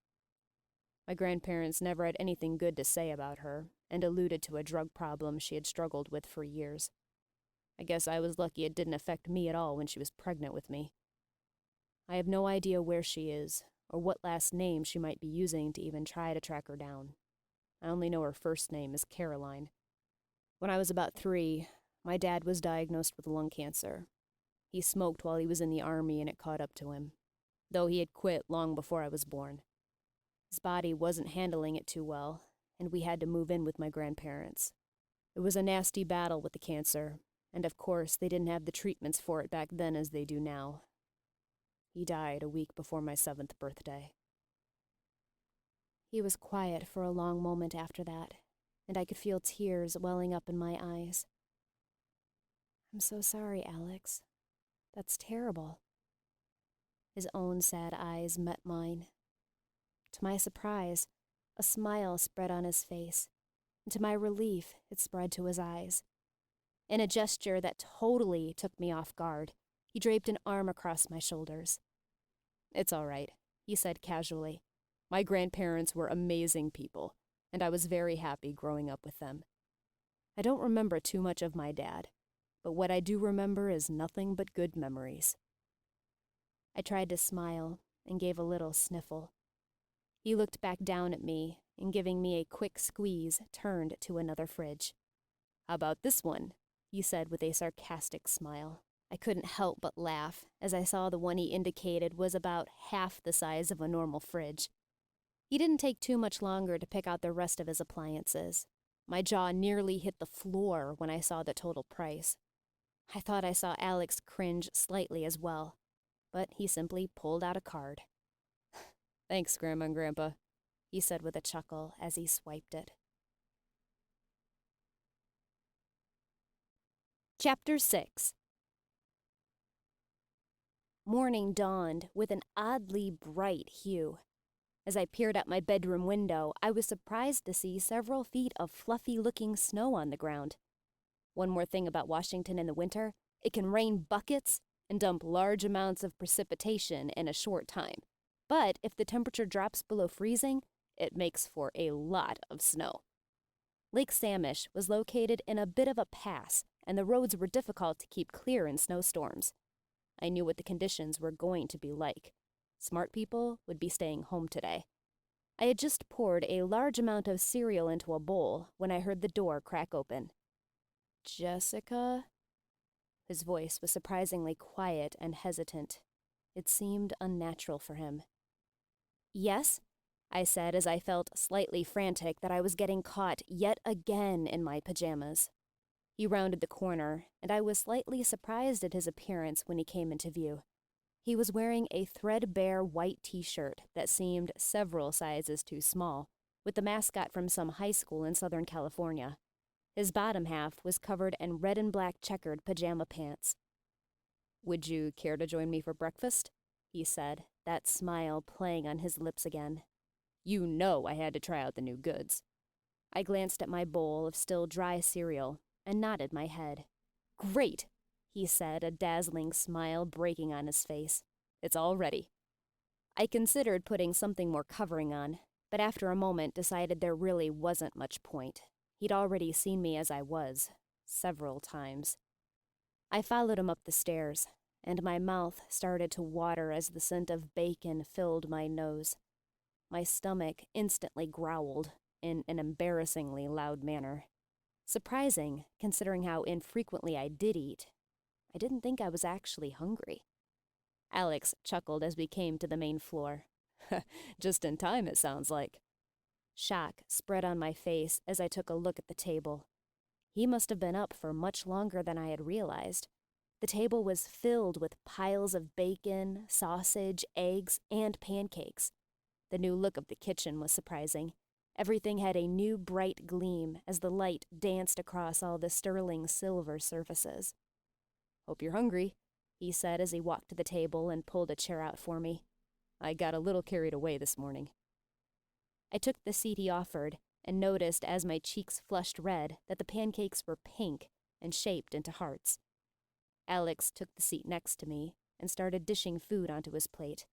My grandparents never had anything good to say about her, and alluded to a drug problem she had struggled with for years. I guess I was lucky it didn't affect me at all when she was pregnant with me. I have no idea where she is, or what last name she might be using to even try to track her down. I only know her first name is Caroline. When I was about 3, my dad was diagnosed with lung cancer. He smoked while he was in the army and it caught up to him, though he had quit long before I was born. His body wasn't handling it too well, and we had to move in with my grandparents. It was a nasty battle with the cancer, and of course they didn't have the treatments for it back then as they do now. He died a week before my 7th birthday." He was quiet for a long moment after that, and I could feel tears welling up in my eyes. "I'm so sorry, Alex. That's terrible." His own sad eyes met mine. To my surprise, a smile spread on his face, and to my relief, it spread to his eyes. In a gesture that totally took me off guard, he draped an arm across my shoulders. "It's all right," he said casually. "My grandparents were amazing people, and I was very happy growing up with them. I don't remember too much of my dad, but what I do remember is nothing but good memories." I tried to smile and gave a little sniffle. He looked back down at me and, giving me a quick squeeze, turned to another fridge. "How about this one?" he said with a sarcastic smile. I couldn't help but laugh as I saw the one he indicated was about half the size of a normal fridge. He didn't take too much longer to pick out the rest of his appliances. My jaw nearly hit the floor when I saw the total price. I thought I saw Alex cringe slightly as well, but he simply pulled out a card. "Thanks, Grandma and Grandpa," he said with a chuckle as he swiped it. Chapter 6. Morning dawned with an oddly bright hue. As I peered at my bedroom window, I was surprised to see several feet of fluffy-looking snow on the ground. One more thing about Washington in the winter, it can rain buckets and dump large amounts of precipitation in a short time. But if the temperature drops below freezing, it makes for a lot of snow. Lake Samish was located in a bit of a pass, and the roads were difficult to keep clear in snowstorms. I knew what the conditions were going to be like. Smart people would be staying home today. I had just poured a large amount of cereal into a bowl when I heard the door crack open. "Jessica?" His voice was surprisingly quiet and hesitant. It seemed unnatural for him. "Yes?" I said as I felt slightly frantic that I was getting caught yet again in my pajamas. He rounded the corner, and I was slightly surprised at his appearance when he came into view. He was wearing a threadbare white t-shirt that seemed several sizes too small, with the mascot from some high school in Southern California. His bottom half was covered in red and black checkered pajama pants. "Would you care to join me for breakfast?" he said, that smile playing on his lips again. "You know I had to try out the new goods." I glanced at my bowl of still dry cereal and nodded my head. "Great," he said, a dazzling smile breaking on his face. "It's all ready." I considered putting something more covering on, but after a moment decided there really wasn't much point. He'd already seen me as I was, several times. I followed him up the stairs, and my mouth started to water as the scent of bacon filled my nose. My stomach instantly growled in an embarrassingly loud manner. Surprising, considering how infrequently I did eat. I didn't think I was actually hungry. Alex chuckled as we came to the main floor. Just in time, it sounds like. Shock spread on my face as I took a look at the table. He must have been up for much longer than I had realized. The table was filled with piles of bacon, sausage, eggs, and pancakes. The new look of the kitchen was surprising. Everything had a new bright gleam as the light danced across all the sterling silver surfaces. "Hope you're hungry," he said as he walked to the table and pulled a chair out for me. "I got a little carried away this morning." I took the seat he offered and noticed as my cheeks flushed red that the pancakes were pink and shaped into hearts. Alex took the seat next to me and started dishing food onto his plate.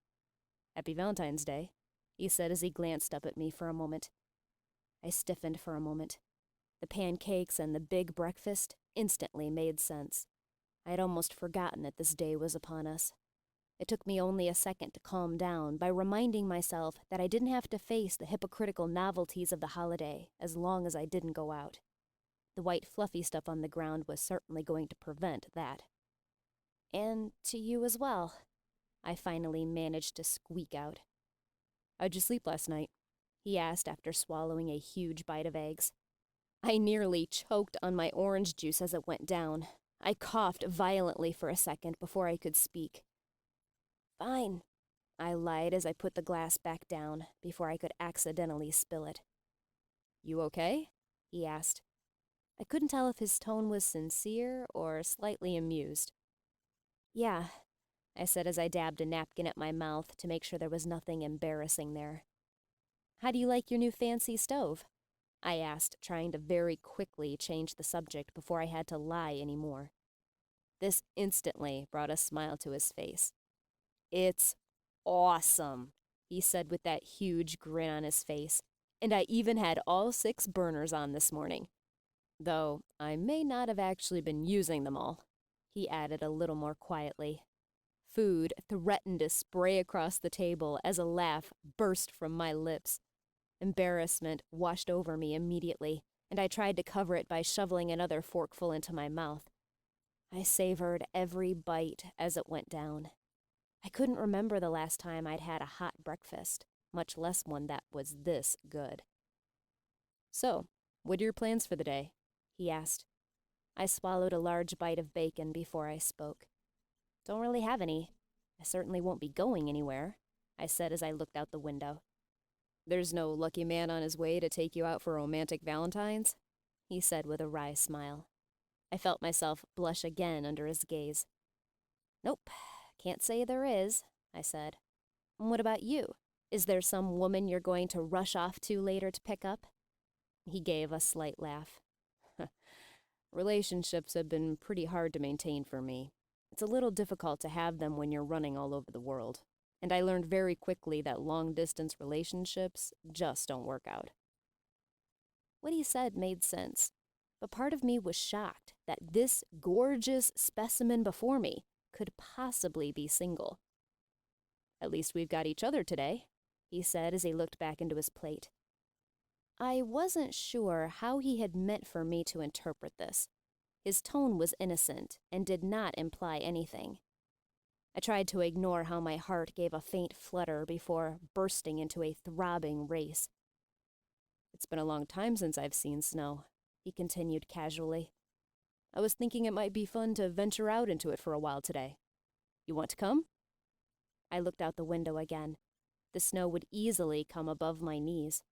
"Happy Valentine's Day," he said as he glanced up at me for a moment. I stiffened for a moment. The pancakes and the big breakfast instantly made sense. I had almost forgotten that this day was upon us. It took me only a second to calm down by reminding myself that I didn't have to face the hypocritical novelties of the holiday as long as I didn't go out. The white fluffy stuff on the ground was certainly going to prevent that. "And to you as well," I finally managed to squeak out. "How'd you sleep last night?" he asked after swallowing a huge bite of eggs. I nearly choked on my orange juice as it went down. I coughed violently for a second before I could speak. "Fine," I lied as I put the glass back down before I could accidentally spill it. "You okay?" he asked. I couldn't tell if his tone was sincere or slightly amused. "Yeah," I said as I dabbed a napkin at my mouth to make sure there was nothing embarrassing there. "How do you like your new fancy stove?" I asked, trying to very quickly change the subject before I had to lie anymore. This instantly brought a smile to his face. "It's awesome," he said with that huge grin on his face, "and I even had all 6 burners on this morning. Though I may not have actually been using them all," he added a little more quietly. Food threatened to spray across the table as a laugh burst from my lips. Embarrassment washed over me immediately, and I tried to cover it by shoveling another forkful into my mouth. I savored every bite as it went down. I couldn't remember the last time I'd had a hot breakfast, much less one that was this good. "So, what are your plans for the day?" he asked. I swallowed a large bite of bacon before I spoke. "Don't really have any. I certainly won't be going anywhere," I said as I looked out the window. "There's no lucky man on his way to take you out for romantic Valentines?" he said with a wry smile. I felt myself blush again under his gaze. "Nope, can't say there is," I said. "And what about you? Is there some woman you're going to rush off to later to pick up?" He gave a slight laugh. "Relationships have been pretty hard to maintain for me. It's a little difficult to have them when you're running all over the world. And I learned very quickly that long-distance relationships just don't work out." What he said made sense, but part of me was shocked that this gorgeous specimen before me could possibly be single. "At least we've got each other today," he said as he looked back into his plate. I wasn't sure how he had meant for me to interpret this. His tone was innocent and did not imply anything. I tried to ignore how my heart gave a faint flutter before bursting into a throbbing race. "It's been a long time since I've seen snow," he continued casually. "I was thinking it might be fun to venture out into it for a while today. You want to come?" I looked out the window again. The snow would easily come above my knees.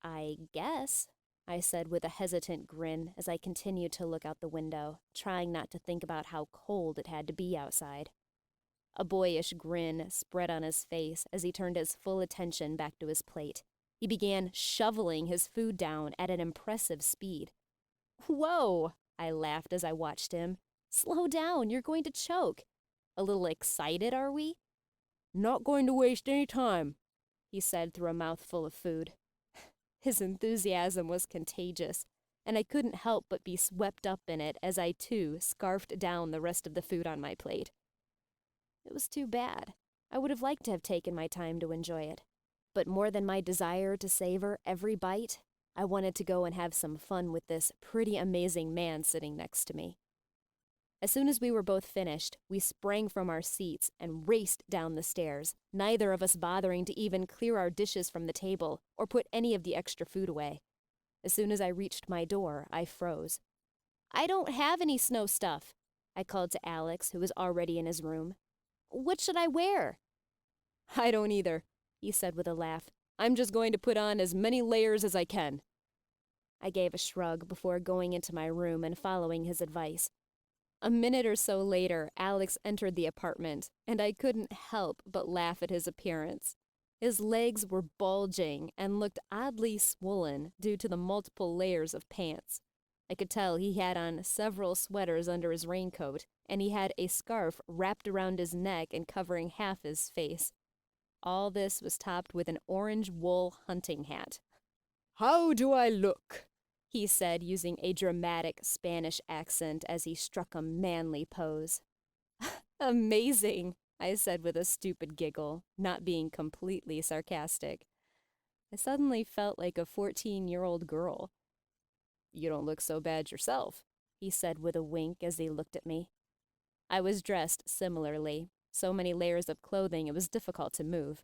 "I guess," I said with a hesitant grin as I continued to look out the window, trying not to think about how cold it had to be outside. A boyish grin spread on his face as he turned his full attention back to his plate. He began shoveling his food down at an impressive speed. "Whoa!" I laughed as I watched him. "Slow down, you're going to choke. A little excited, are we?" Not going to waste any time, he said through a mouthful of food. His enthusiasm was contagious, and I couldn't help but be swept up in it as I, too, scarfed down the rest of the food on my plate. It was too bad. I would have liked to have taken my time to enjoy it. But more than my desire to savor every bite, I wanted to go and have some fun with this pretty amazing man sitting next to me. As soon as we were both finished, we sprang from our seats and raced down the stairs, neither of us bothering to even clear our dishes from the table or put any of the extra food away. As soon as I reached my door, I froze. "I don't have any snow stuff," I called to Alex, who was already in his room. "What should I wear?" "I don't either," he said with a laugh. "I'm just going to put on as many layers as I can." I gave a shrug before going into my room and following his advice. A minute or so later, Alex entered the apartment, and I couldn't help but laugh at his appearance. His legs were bulging and looked oddly swollen due to the multiple layers of pants. I could tell he had on several sweaters under his raincoat, and he had a scarf wrapped around his neck and covering half his face. All this was topped with an orange wool hunting hat. "How do I look?" he said, using a dramatic Spanish accent as he struck a manly pose. "Amazing," I said with a stupid giggle, not being completely sarcastic. I suddenly felt like a 14-year-old girl. "You don't look so bad yourself," he said with a wink as he looked at me. I was dressed similarly, so many layers of clothing it was difficult to move.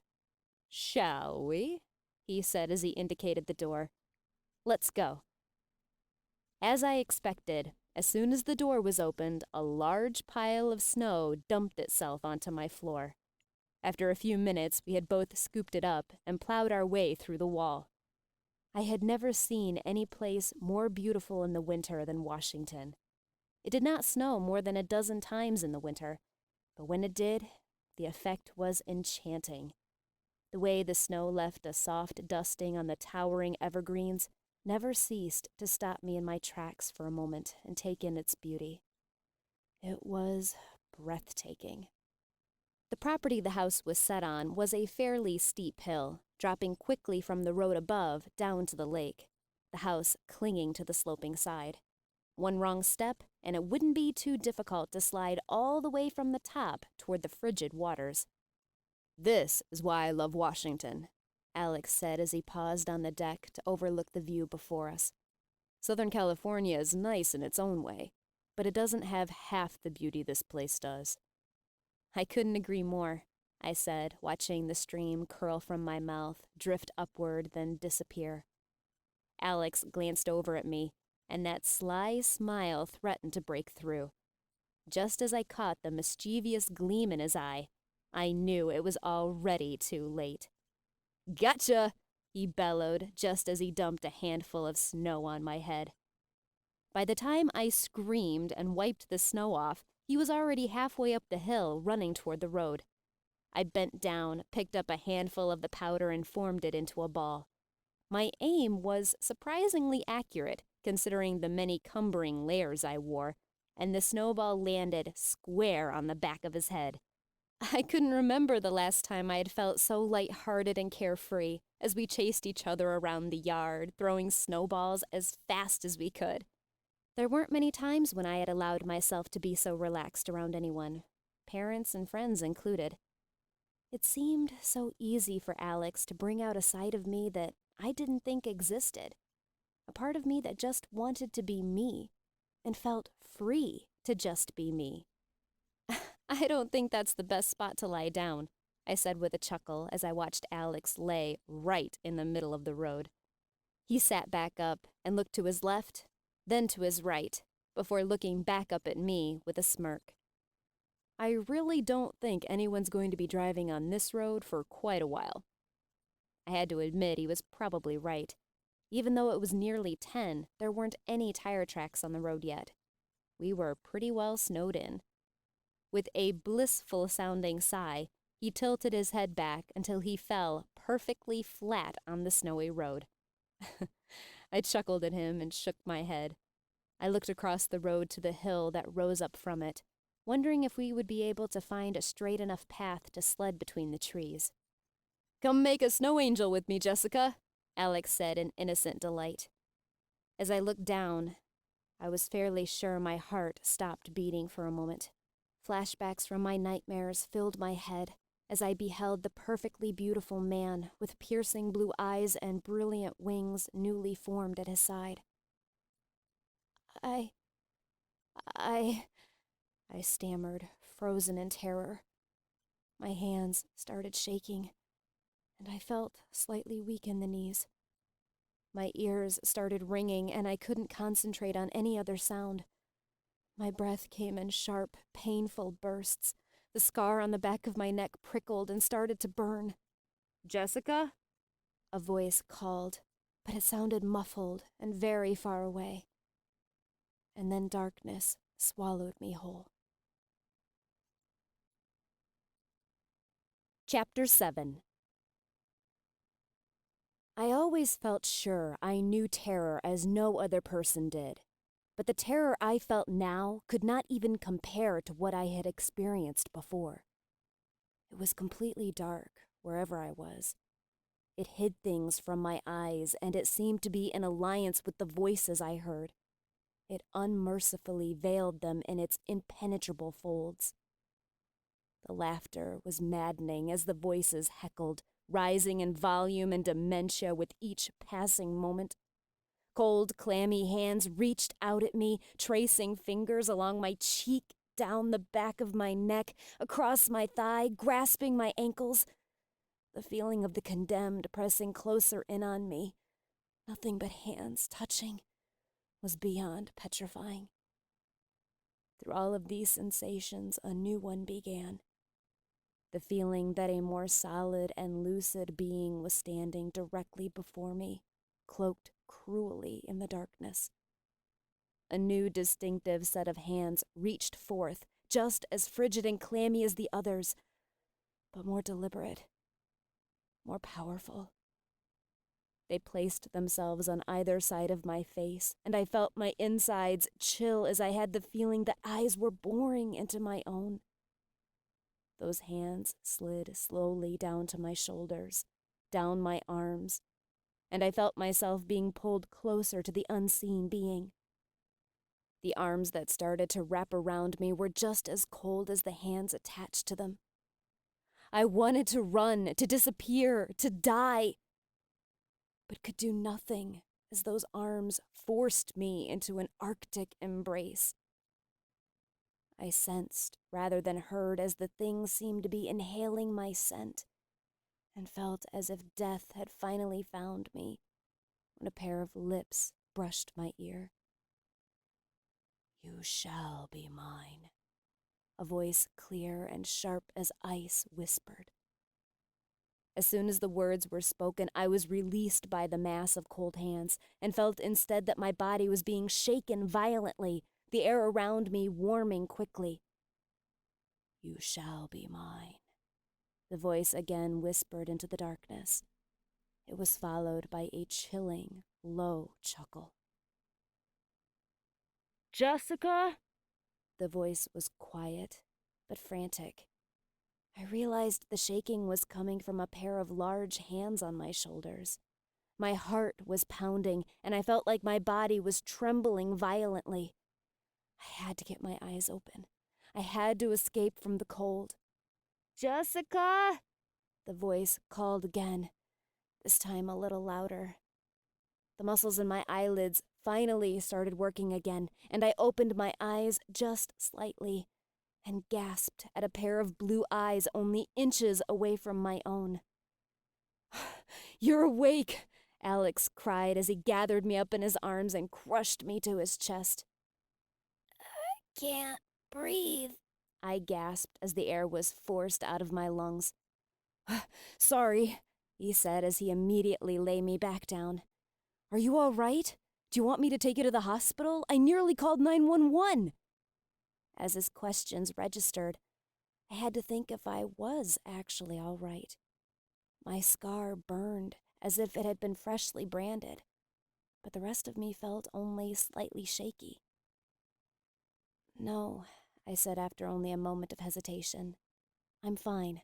"Shall we?" he said as he indicated the door. "Let's go." As I expected, as soon as the door was opened, a large pile of snow dumped itself onto my floor. After a few minutes, we had both scooped it up and plowed our way through the wall. I had never seen any place more beautiful in the winter than Washington. It did not snow more than a dozen times in the winter, but when it did, the effect was enchanting. The way the snow left a soft dusting on the towering evergreens never ceased to stop me in my tracks for a moment and take in its beauty. It was breathtaking. The property the house was set on was a fairly steep hill, dropping quickly from the road above down to the lake, the house clinging to the sloping side. One wrong step, and it wouldn't be too difficult to slide all the way from the top toward the frigid waters. "This is why I love Washington," Alex said as he paused on the deck to overlook the view before us. "Southern California is nice in its own way, but it doesn't have half the beauty this place does." "I couldn't agree more," I said, watching the stream curl from my mouth, drift upward, then disappear. Alex glanced over at me, and that sly smile threatened to break through. Just as I caught the mischievous gleam in his eye, I knew it was already too late. "Gotcha!" he bellowed, just as he dumped a handful of snow on my head. By the time I screamed and wiped the snow off, he was already halfway up the hill, running toward the road. I bent down, picked up a handful of the powder, and formed it into a ball. My aim was surprisingly accurate, considering the many cumbering layers I wore, and the snowball landed square on the back of his head. I couldn't remember the last time I had felt so lighthearted and carefree as we chased each other around the yard, throwing snowballs as fast as we could. There weren't many times when I had allowed myself to be so relaxed around anyone, parents and friends included. It seemed so easy for Alex to bring out a side of me that I didn't think existed, a part of me that just wanted to be me and felt free to just be me. "I don't think that's the best spot to lie down," I said with a chuckle as I watched Alex lay right in the middle of the road. He sat back up and looked to his left, then to his right, before looking back up at me with a smirk. "I really don't think anyone's going to be driving on this road for quite a while." I had to admit he was probably right. Even though it was nearly 10, there weren't any tire tracks on the road yet. We were pretty well snowed in. With a blissful-sounding sigh, he tilted his head back until he fell perfectly flat on the snowy road. I chuckled at him and shook my head. I looked across the road to the hill that rose up from it, wondering if we would be able to find a straight enough path to sled between the trees. "Come make a snow angel with me, Jessica," Alex said in innocent delight. As I looked down, I was fairly sure my heart stopped beating for a moment. Flashbacks from my nightmares filled my head as I beheld the perfectly beautiful man with piercing blue eyes and brilliant wings newly formed at his side. I stammered, frozen in terror. My hands started shaking, and I felt slightly weak in the knees. My ears started ringing, and I couldn't concentrate on any other sound. My breath came in sharp, painful bursts. The scar on the back of my neck prickled and started to burn. "Jessica?" A voice called, but it sounded muffled and very far away. And then darkness swallowed me whole. Chapter 7. I always felt sure I knew terror as no other person did, but the terror I felt now could not even compare to what I had experienced before. It was completely dark wherever I was. It hid things from my eyes, and it seemed to be in alliance with the voices I heard. It unmercifully veiled them in its impenetrable folds. The laughter was maddening as the voices heckled, rising in volume and dementia with each passing moment. Cold, clammy hands reached out at me, tracing fingers along my cheek, down the back of my neck, across my thigh, grasping my ankles. The feeling of the condemned pressing closer in on me, nothing but hands touching, was beyond petrifying. Through all of these sensations, a new one began. The feeling that a more solid and lucid being was standing directly before me, cloaked cruelly in the darkness. A new distinctive set of hands reached forth, just as frigid and clammy as the others, but more deliberate, more powerful. They placed themselves on either side of my face, and I felt my insides chill as I had the feeling that eyes were boring into my own. Those hands slid slowly down to my shoulders, down my arms, and I felt myself being pulled closer to the unseen being. The arms that started to wrap around me were just as cold as the hands attached to them. I wanted to run, to disappear, to die, but could do nothing as those arms forced me into an arctic embrace. I sensed rather than heard as the thing seemed to be inhaling my scent, and felt as if death had finally found me when a pair of lips brushed my ear. "You shall be mine," a voice clear and sharp as ice whispered. As soon as the words were spoken, I was released by the mass of cold hands, and felt instead that my body was being shaken violently, the air around me warming quickly. "You shall be mine," the voice again whispered into the darkness. It was followed by a chilling, low chuckle. "Jessica?" The voice was quiet, but frantic. I realized the shaking was coming from a pair of large hands on my shoulders. My heart was pounding, and I felt like my body was trembling violently. I had to get my eyes open. I had to escape from the cold. "Jessica?" The voice called again, this time a little louder. The muscles in my eyelids finally started working again, and I opened my eyes just slightly and gasped at a pair of blue eyes only inches away from my own. "You're awake!" Alex cried as he gathered me up in his arms and crushed me to his chest. "I can't breathe," I gasped as the air was forced out of my lungs. "Sorry," he said as he immediately lay me back down. "Are you all right? Do you want me to take you to the hospital? I nearly called 911. As his questions registered, I had to think if I was actually all right. My scar burned as if it had been freshly branded, but the rest of me felt only slightly shaky. "No," I said after only a moment of hesitation. I'm fine.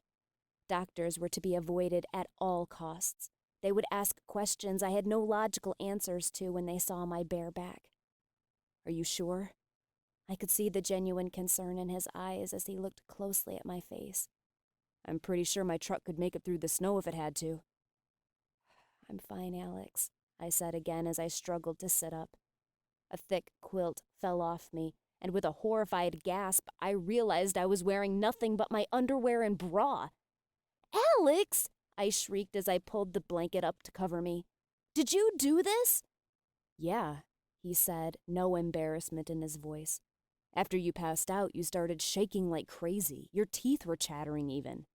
Doctors were to be avoided at all costs. They would ask questions I had no logical answers to when they saw my bare back. Are you sure? I could see the genuine concern in his eyes as he looked closely at my face. I'm pretty sure my truck could make it through the snow if it had to. I'm fine, Alex, I said again as I struggled to sit up. A thick quilt fell off me, and with a horrified gasp, I realized I was wearing nothing but my underwear and bra. Alex! I shrieked as I pulled the blanket up to cover me. Did you do this? Yeah, he said, no embarrassment in his voice. After you passed out, you started shaking like crazy. Your teeth were chattering even.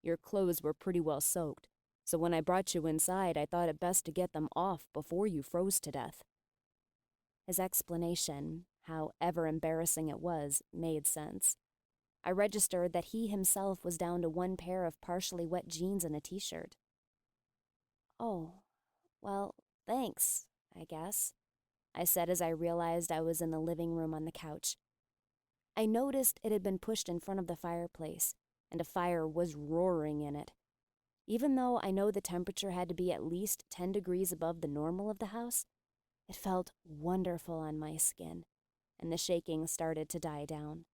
Your clothes were pretty well soaked, so when I brought you inside, I thought it best to get them off before you froze to death. His explanation, however embarrassing it was, made sense. I registered that he himself was down to one pair of partially wet jeans and a t-shirt. Oh, well, thanks, I guess, I said as I realized I was in the living room on the couch. I noticed it had been pushed in front of the fireplace, and a fire was roaring in it. Even though I know the temperature had to be at least 10 degrees above the normal of the house, it felt wonderful on my skin, and the shaking started to die down.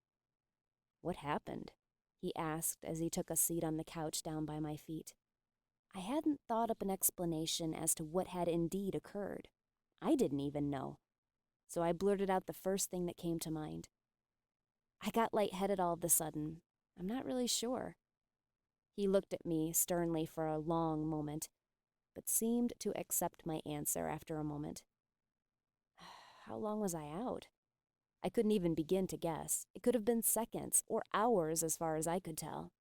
What happened? He asked as he took a seat on the couch down by my feet. I hadn't thought up an explanation as to what had indeed occurred. I didn't even know. So I blurted out the first thing that came to mind. I got lightheaded all of a sudden. I'm not really sure. He looked at me sternly for a long moment, but seemed to accept my answer after a moment. How long was I out? I couldn't even begin to guess. It could have been seconds or hours as far as I could tell.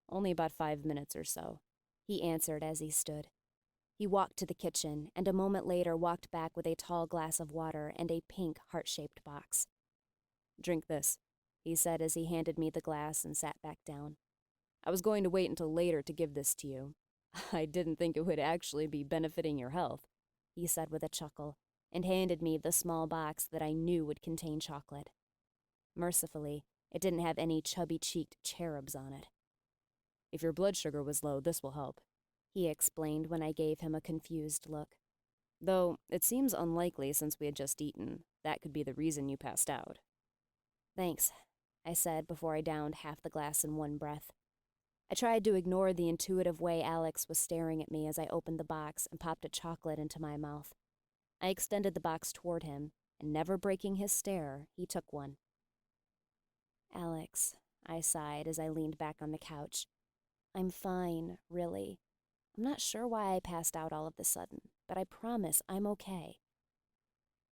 Only about 5 minutes or so, he answered as he stood. He walked to the kitchen and a moment later walked back with a tall glass of water and a pink heart-shaped box. Drink this, he said as he handed me the glass and sat back down. I was going to wait until later to give this to you. I didn't think it would actually be benefiting your health, he said with a chuckle, and handed me the small box that I knew would contain chocolate. Mercifully, it didn't have any chubby-cheeked cherubs on it. If your blood sugar was low, this will help, he explained when I gave him a confused look. Though it seems unlikely since we had just eaten. That could be the reason you passed out. Thanks, I said before I downed half the glass in one breath. I tried to ignore the intuitive way Alex was staring at me as I opened the box and popped a chocolate into my mouth. I extended the box toward him, and never breaking his stare, he took one. Alex, I sighed as I leaned back on the couch. I'm fine, really. I'm not sure why I passed out all of a sudden, but I promise I'm okay.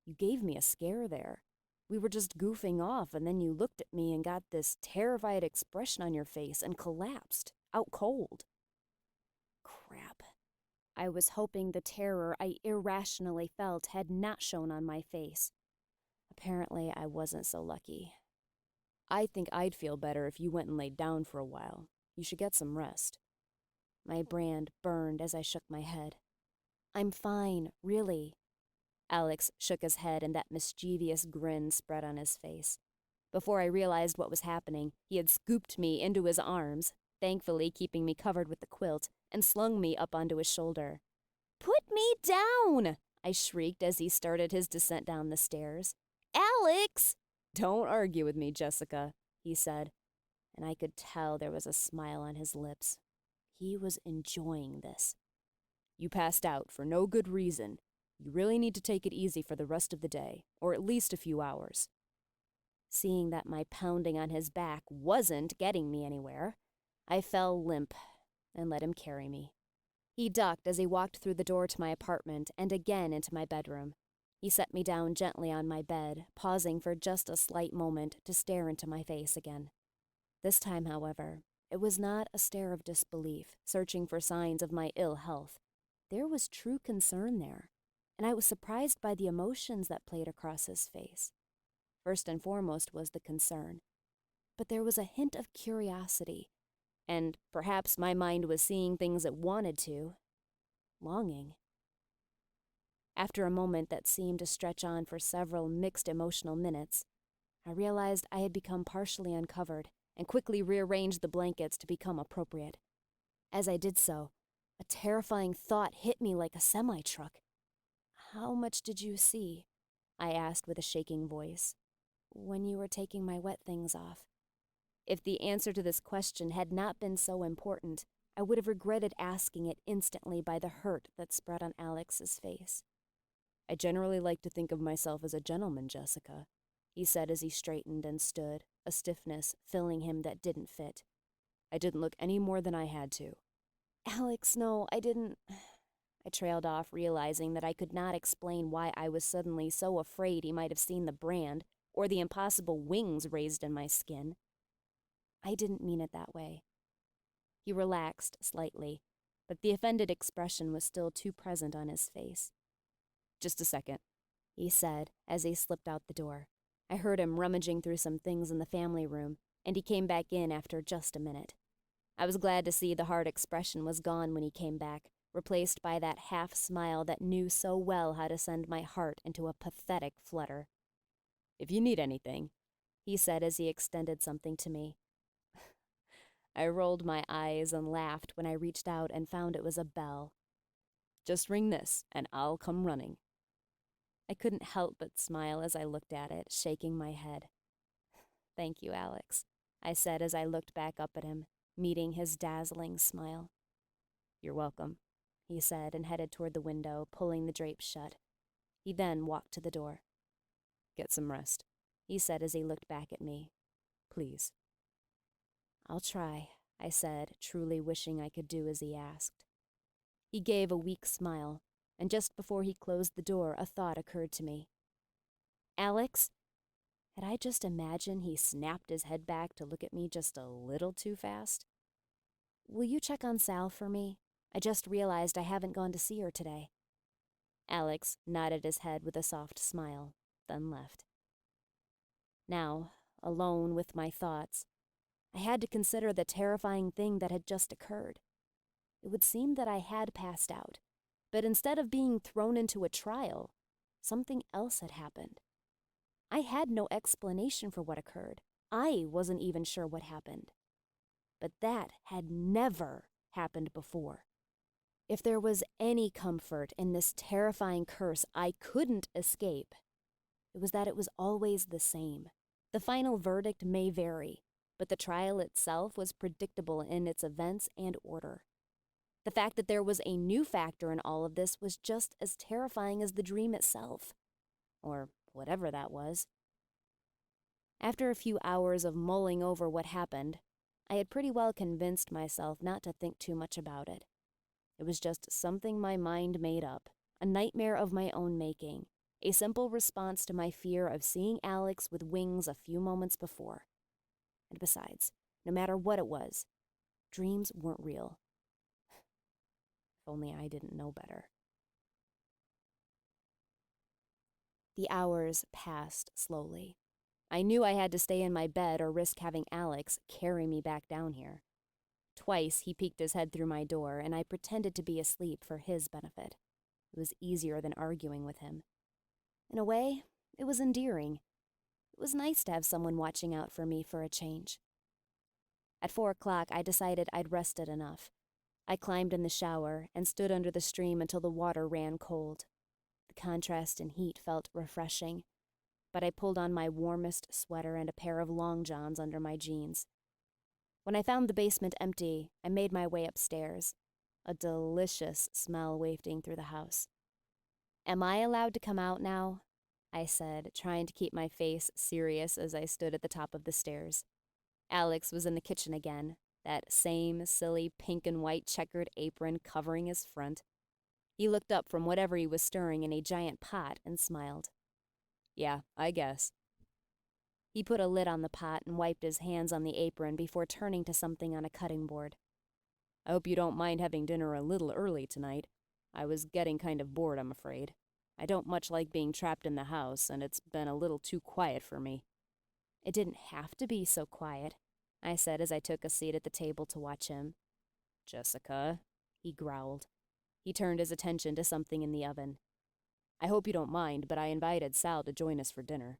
You gave me a scare there. We were just goofing off, and then you looked at me and got this terrified expression on your face and collapsed, out cold. Crap. I was hoping the terror I irrationally felt had not shown on my face. Apparently, I wasn't so lucky. I think I'd feel better if you went and laid down for a while. You should get some rest. My brand burned as I shook my head. I'm fine, really. Alex shook his head and that mischievous grin spread on his face. Before I realized what was happening, he had scooped me into his arms, thankfully keeping me covered with the quilt, and slung me up onto his shoulder. Put me down! I shrieked as he started his descent down the stairs. Alex! Don't argue with me, Jessica, he said, and I could tell there was a smile on his lips. He was enjoying this. You passed out for no good reason. You really need to take it easy for the rest of the day, or at least a few hours. Seeing that my pounding on his back wasn't getting me anywhere, I fell limp and let him carry me. He ducked as he walked through the door to my apartment and again into my bedroom. He set me down gently on my bed, pausing for just a slight moment to stare into my face again. This time, however, it was not a stare of disbelief, searching for signs of my ill health. There was true concern there, and I was surprised by the emotions that played across his face. First and foremost was the concern, but there was a hint of curiosity, and perhaps my mind was seeing things it wanted to. Longing. After a moment that seemed to stretch on for several mixed emotional minutes, I realized I had become partially uncovered and quickly rearranged the blankets to become appropriate. As I did so, a terrifying thought hit me like a semi-truck. "How much did you see?" I asked with a shaking voice. "When you were taking my wet things off." If the answer to this question had not been so important, I would have regretted asking it instantly by the hurt that spread on Alex's face. "I generally like to think of myself as a gentleman, Jessica," he said as he straightened and stood, a stiffness filling him that didn't fit. "I didn't look any more than I had to." "Alex, no, I didn't." I trailed off, realizing that I could not explain why I was suddenly so afraid he might have seen the brand or the impossible wings raised in my skin. "I didn't mean it that way." He relaxed slightly, but the offended expression was still too present on his face. "Just a second," he said as he slipped out the door. I heard him rummaging through some things in the family room, and he came back in after just a minute. I was glad to see the hard expression was gone when he came back, replaced by that half-smile that knew so well how to send my heart into a pathetic flutter. "If you need anything," he said as he extended something to me. I rolled my eyes and laughed when I reached out and found it was a bell. "Just ring this, and I'll come running." I couldn't help but smile as I looked at it, shaking my head. "Thank you, Alex," I said as I looked back up at him, meeting his dazzling smile. "You're welcome," he said and headed toward the window, pulling the drapes shut. He then walked to the door. "Get some rest," he said as he looked back at me. "Please." "I'll try," I said, truly wishing I could do as he asked. He gave a weak smile, and just before he closed the door, a thought occurred to me. "Alex?" Had I just imagined he snapped his head back to look at me just a little too fast? "Will you check on Sal for me? I just realized I haven't gone to see her today." Alex nodded his head with a soft smile, then left. Now, alone with my thoughts, I had to consider the terrifying thing that had just occurred. It would seem that I had passed out, but instead of being thrown into a trial, something else had happened. I had no explanation for what occurred. I wasn't even sure what happened. But that had never happened before. If there was any comfort in this terrifying curse I couldn't escape, it was that it was always the same. The final verdict may vary, but the trial itself was predictable in its events and order. The fact that there was a new factor in all of this was just as terrifying as the dream itself, or whatever that was. After a few hours of mulling over what happened, I had pretty well convinced myself not to think too much about it. It was just something my mind made up, a nightmare of my own making, a simple response to my fear of seeing Alex with wings a few moments before. And besides, no matter what it was, dreams weren't real. If only I didn't know better. The hours passed slowly. I knew I had to stay in my bed or risk having Alex carry me back down here. Twice he peeked his head through my door, and I pretended to be asleep for his benefit. It was easier than arguing with him. In a way, it was endearing. It was nice to have someone watching out for me for a change. At 4 o'clock, I decided I'd rested enough. I climbed in the shower and stood under the stream until the water ran cold. The contrast in heat felt refreshing, but I pulled on my warmest sweater and a pair of long johns under my jeans. When I found the basement empty, I made my way upstairs, a delicious smell wafting through the house. "Am I allowed to come out now?" I said, trying to keep my face serious as I stood at the top of the stairs. Alex was in the kitchen again, that same silly pink and white checkered apron covering his front. He looked up from whatever he was stirring in a giant pot and smiled. "Yeah, I guess." He put a lid on the pot and wiped his hands on the apron before turning to something on a cutting board. "I hope you don't mind having dinner a little early tonight. I was getting kind of bored, I'm afraid. I don't much like being trapped in the house, and it's been a little too quiet for me." "It didn't have to be so quiet," I said as I took a seat at the table to watch him. "Jessica," he growled. He turned his attention to something in the oven. "I hope you don't mind, but I invited Sal to join us for dinner."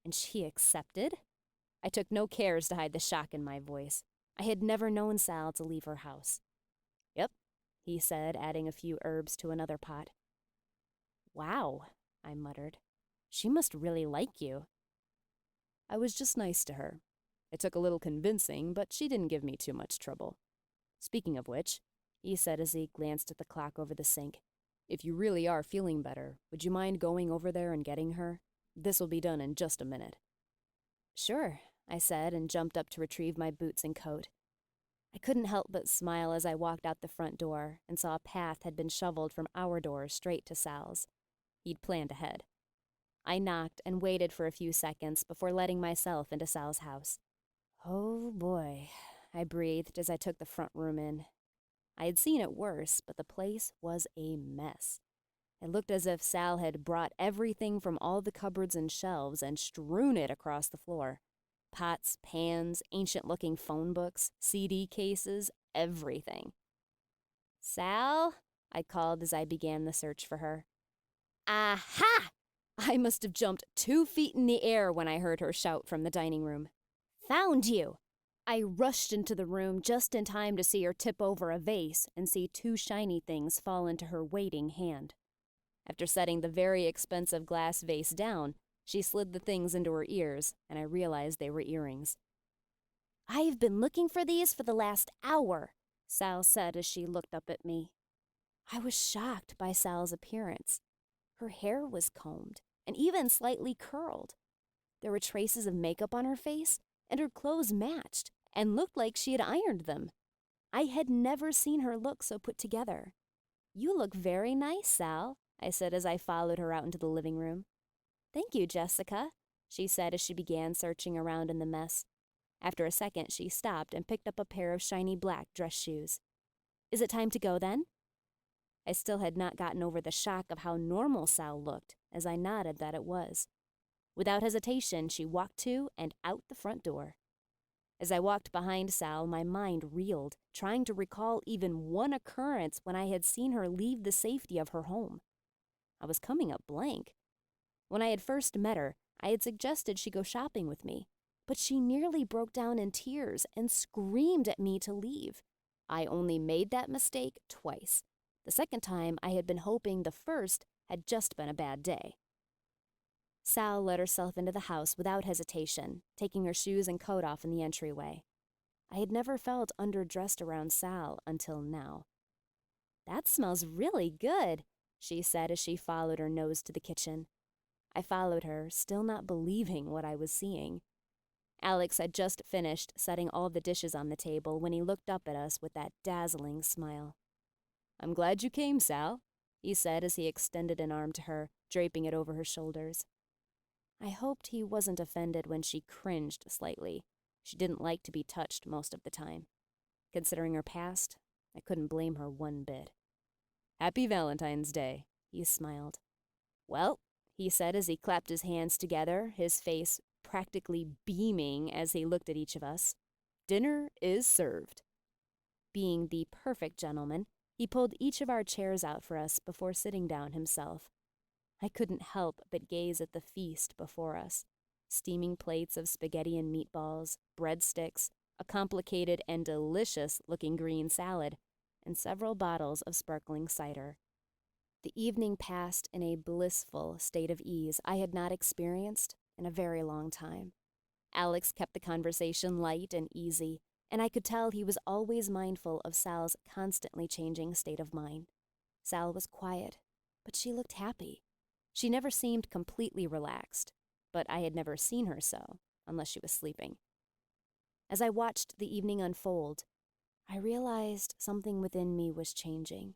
And she accepted? I took no cares to hide the shock in my voice. I had never known Sal to leave her house. Yep, he said, adding a few herbs to another pot. Wow, I muttered. She must really like you. I was just nice to her. It took a little convincing, but she didn't give me too much trouble. Speaking of which, he said as he glanced at the clock over the sink, if you really are feeling better, would you mind going over there and getting her? This will be done in just a minute. Sure, I said, and jumped up to retrieve my boots and coat. I couldn't help but smile as I walked out the front door and saw a path had been shoveled from our door straight to Sal's. He'd planned ahead. I knocked and waited for a few seconds before letting myself into Sal's house. Oh boy, I breathed as I took the front room in. I had seen it worse, but the place was a mess. It looked as if Sal had brought everything from all the cupboards and shelves and strewn it across the floor. Pots, pans, ancient-looking phone books, CD cases, everything. Sal? I called as I began the search for her. Aha! I must have jumped 2 feet in the air when I heard her shout from the dining room. Found you! I rushed into the room just in time to see her tip over a vase and see 2 shiny things fall into her waiting hand. After setting the very expensive glass vase down, she slid the things into her ears, and I realized they were earrings. I've been looking for these for the last hour, Sal said as she looked up at me. I was shocked by Sal's appearance. Her hair was combed and even slightly curled. There were traces of makeup on her face, and her clothes matched and looked like she had ironed them. I had never seen her look so put together. You look very nice, Sal, I said as I followed her out into the living room. Thank you, Jessica, she said as she began searching around in the mess. After a second, she stopped and picked up a pair of shiny black dress shoes. Is it time to go then? I still had not gotten over the shock of how normal Sal looked as I nodded that it was. Without hesitation, she walked to and out the front door. As I walked behind Sal, my mind reeled, trying to recall even one occurrence when I had seen her leave the safety of her home. I was coming up blank. When I had first met her, I had suggested she go shopping with me, but she nearly broke down in tears and screamed at me to leave. I only made that mistake twice. The second time, I had been hoping the first had just been a bad day. Sal let herself into the house without hesitation, taking her shoes and coat off in the entryway. I had never felt underdressed around Sal until now. That smells really good, she said as she followed her nose to the kitchen. I followed her, still not believing what I was seeing. Alex had just finished setting all the dishes on the table when he looked up at us with that dazzling smile. I'm glad you came, Sal, he said as he extended an arm to her, draping it over her shoulders. I hoped he wasn't offended when she cringed slightly. She didn't like to be touched most of the time. Considering her past, I couldn't blame her one bit. Happy Valentine's Day, he smiled. Well, he said as he clapped his hands together, his face practically beaming as he looked at each of us. Dinner is served. Being the perfect gentleman, he pulled each of our chairs out for us before sitting down himself. I couldn't help but gaze at the feast before us. Steaming plates of spaghetti and meatballs, breadsticks, a complicated and delicious-looking green salad, and several bottles of sparkling cider. The evening passed in a blissful state of ease I had not experienced in a very long time. Alex kept the conversation light and easy, and I could tell he was always mindful of Sal's constantly changing state of mind. Sal was quiet, but she looked happy. She never seemed completely relaxed, but I had never seen her so, unless she was sleeping. As I watched the evening unfold, I realized something within me was changing.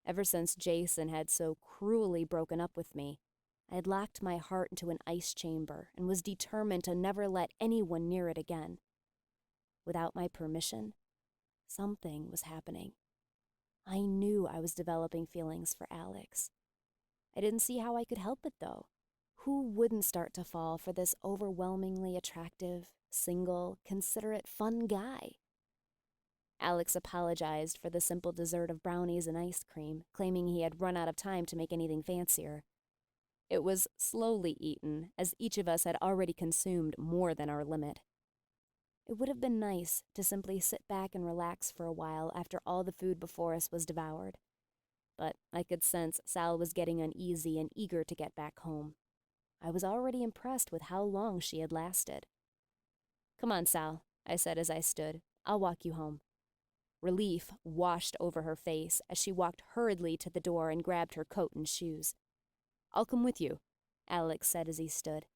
Ever since Jason had so cruelly broken up with me, I had locked my heart into an ice chamber and was determined to never let anyone near it again. Without my permission, something was happening. I knew I was developing feelings for Alex. I didn't see how I could help it, though. Who wouldn't start to fall for this overwhelmingly attractive, single, considerate, fun guy? Alex apologized for the simple dessert of brownies and ice cream, claiming he had run out of time to make anything fancier. It was slowly eaten, as each of us had already consumed more than our limit. It would have been nice to simply sit back and relax for a while after all the food before us was devoured. But I could sense Sal was getting uneasy and eager to get back home. I was already impressed with how long she had lasted. "Come on, Sal," I said as I stood. "I'll walk you home." Relief washed over her face as she walked hurriedly to the door and grabbed her coat and shoes. "I'll come with you," Alex said as he stood.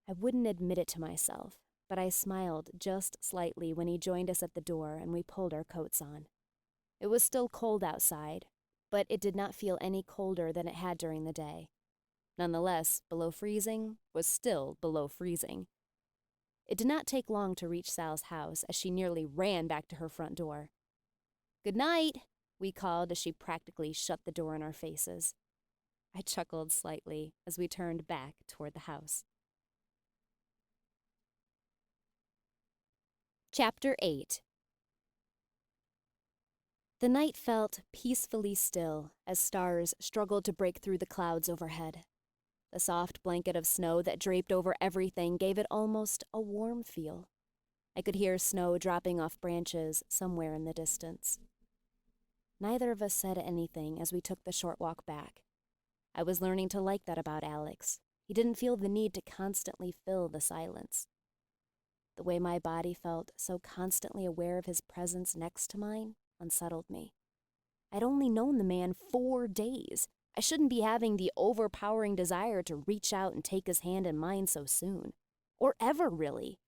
I wouldn't admit it to myself, but I smiled just slightly when he joined us at the door and we pulled our coats on. It was still cold outside, but it did not feel any colder than it had during the day. Nonetheless, below freezing was still below freezing. It did not take long to reach Sal's house as she nearly ran back to her front door. "Good night," we called as she practically shut the door in our faces. I chuckled slightly as we turned back toward the house. Chapter 8. The night felt peacefully still as stars struggled to break through the clouds overhead. The soft blanket of snow that draped over everything gave it almost a warm feel. I could hear snow dropping off branches somewhere in the distance. Neither of us said anything as we took the short walk back. I was learning to like that about Alex. He didn't feel the need to constantly fill the silence. The way my body felt so constantly aware of his presence next to mine unsettled me. I'd only known the man 4 days. I shouldn't be having the overpowering desire to reach out and take his hand in mine so soon. Or ever, really.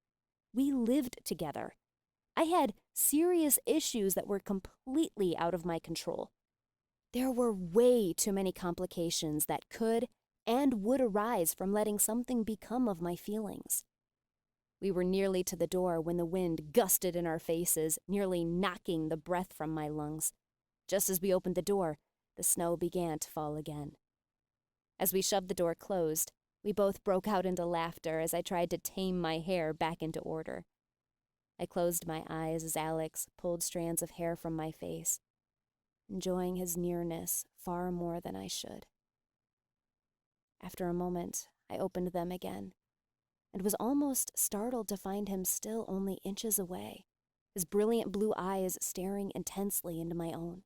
We lived together. I had serious issues that were completely out of my control. There were way too many complications that could and would arise from letting something become of my feelings. We were nearly to the door when the wind gusted in our faces, nearly knocking the breath from my lungs. Just as we opened the door, the snow began to fall again. As we shoved the door closed, we both broke out into laughter as I tried to tame my hair back into order. I closed my eyes as Alex pulled strands of hair from my face, enjoying his nearness far more than I should. After a moment, I opened them again, and was almost startled to find him still only inches away, his brilliant blue eyes staring intensely into my own.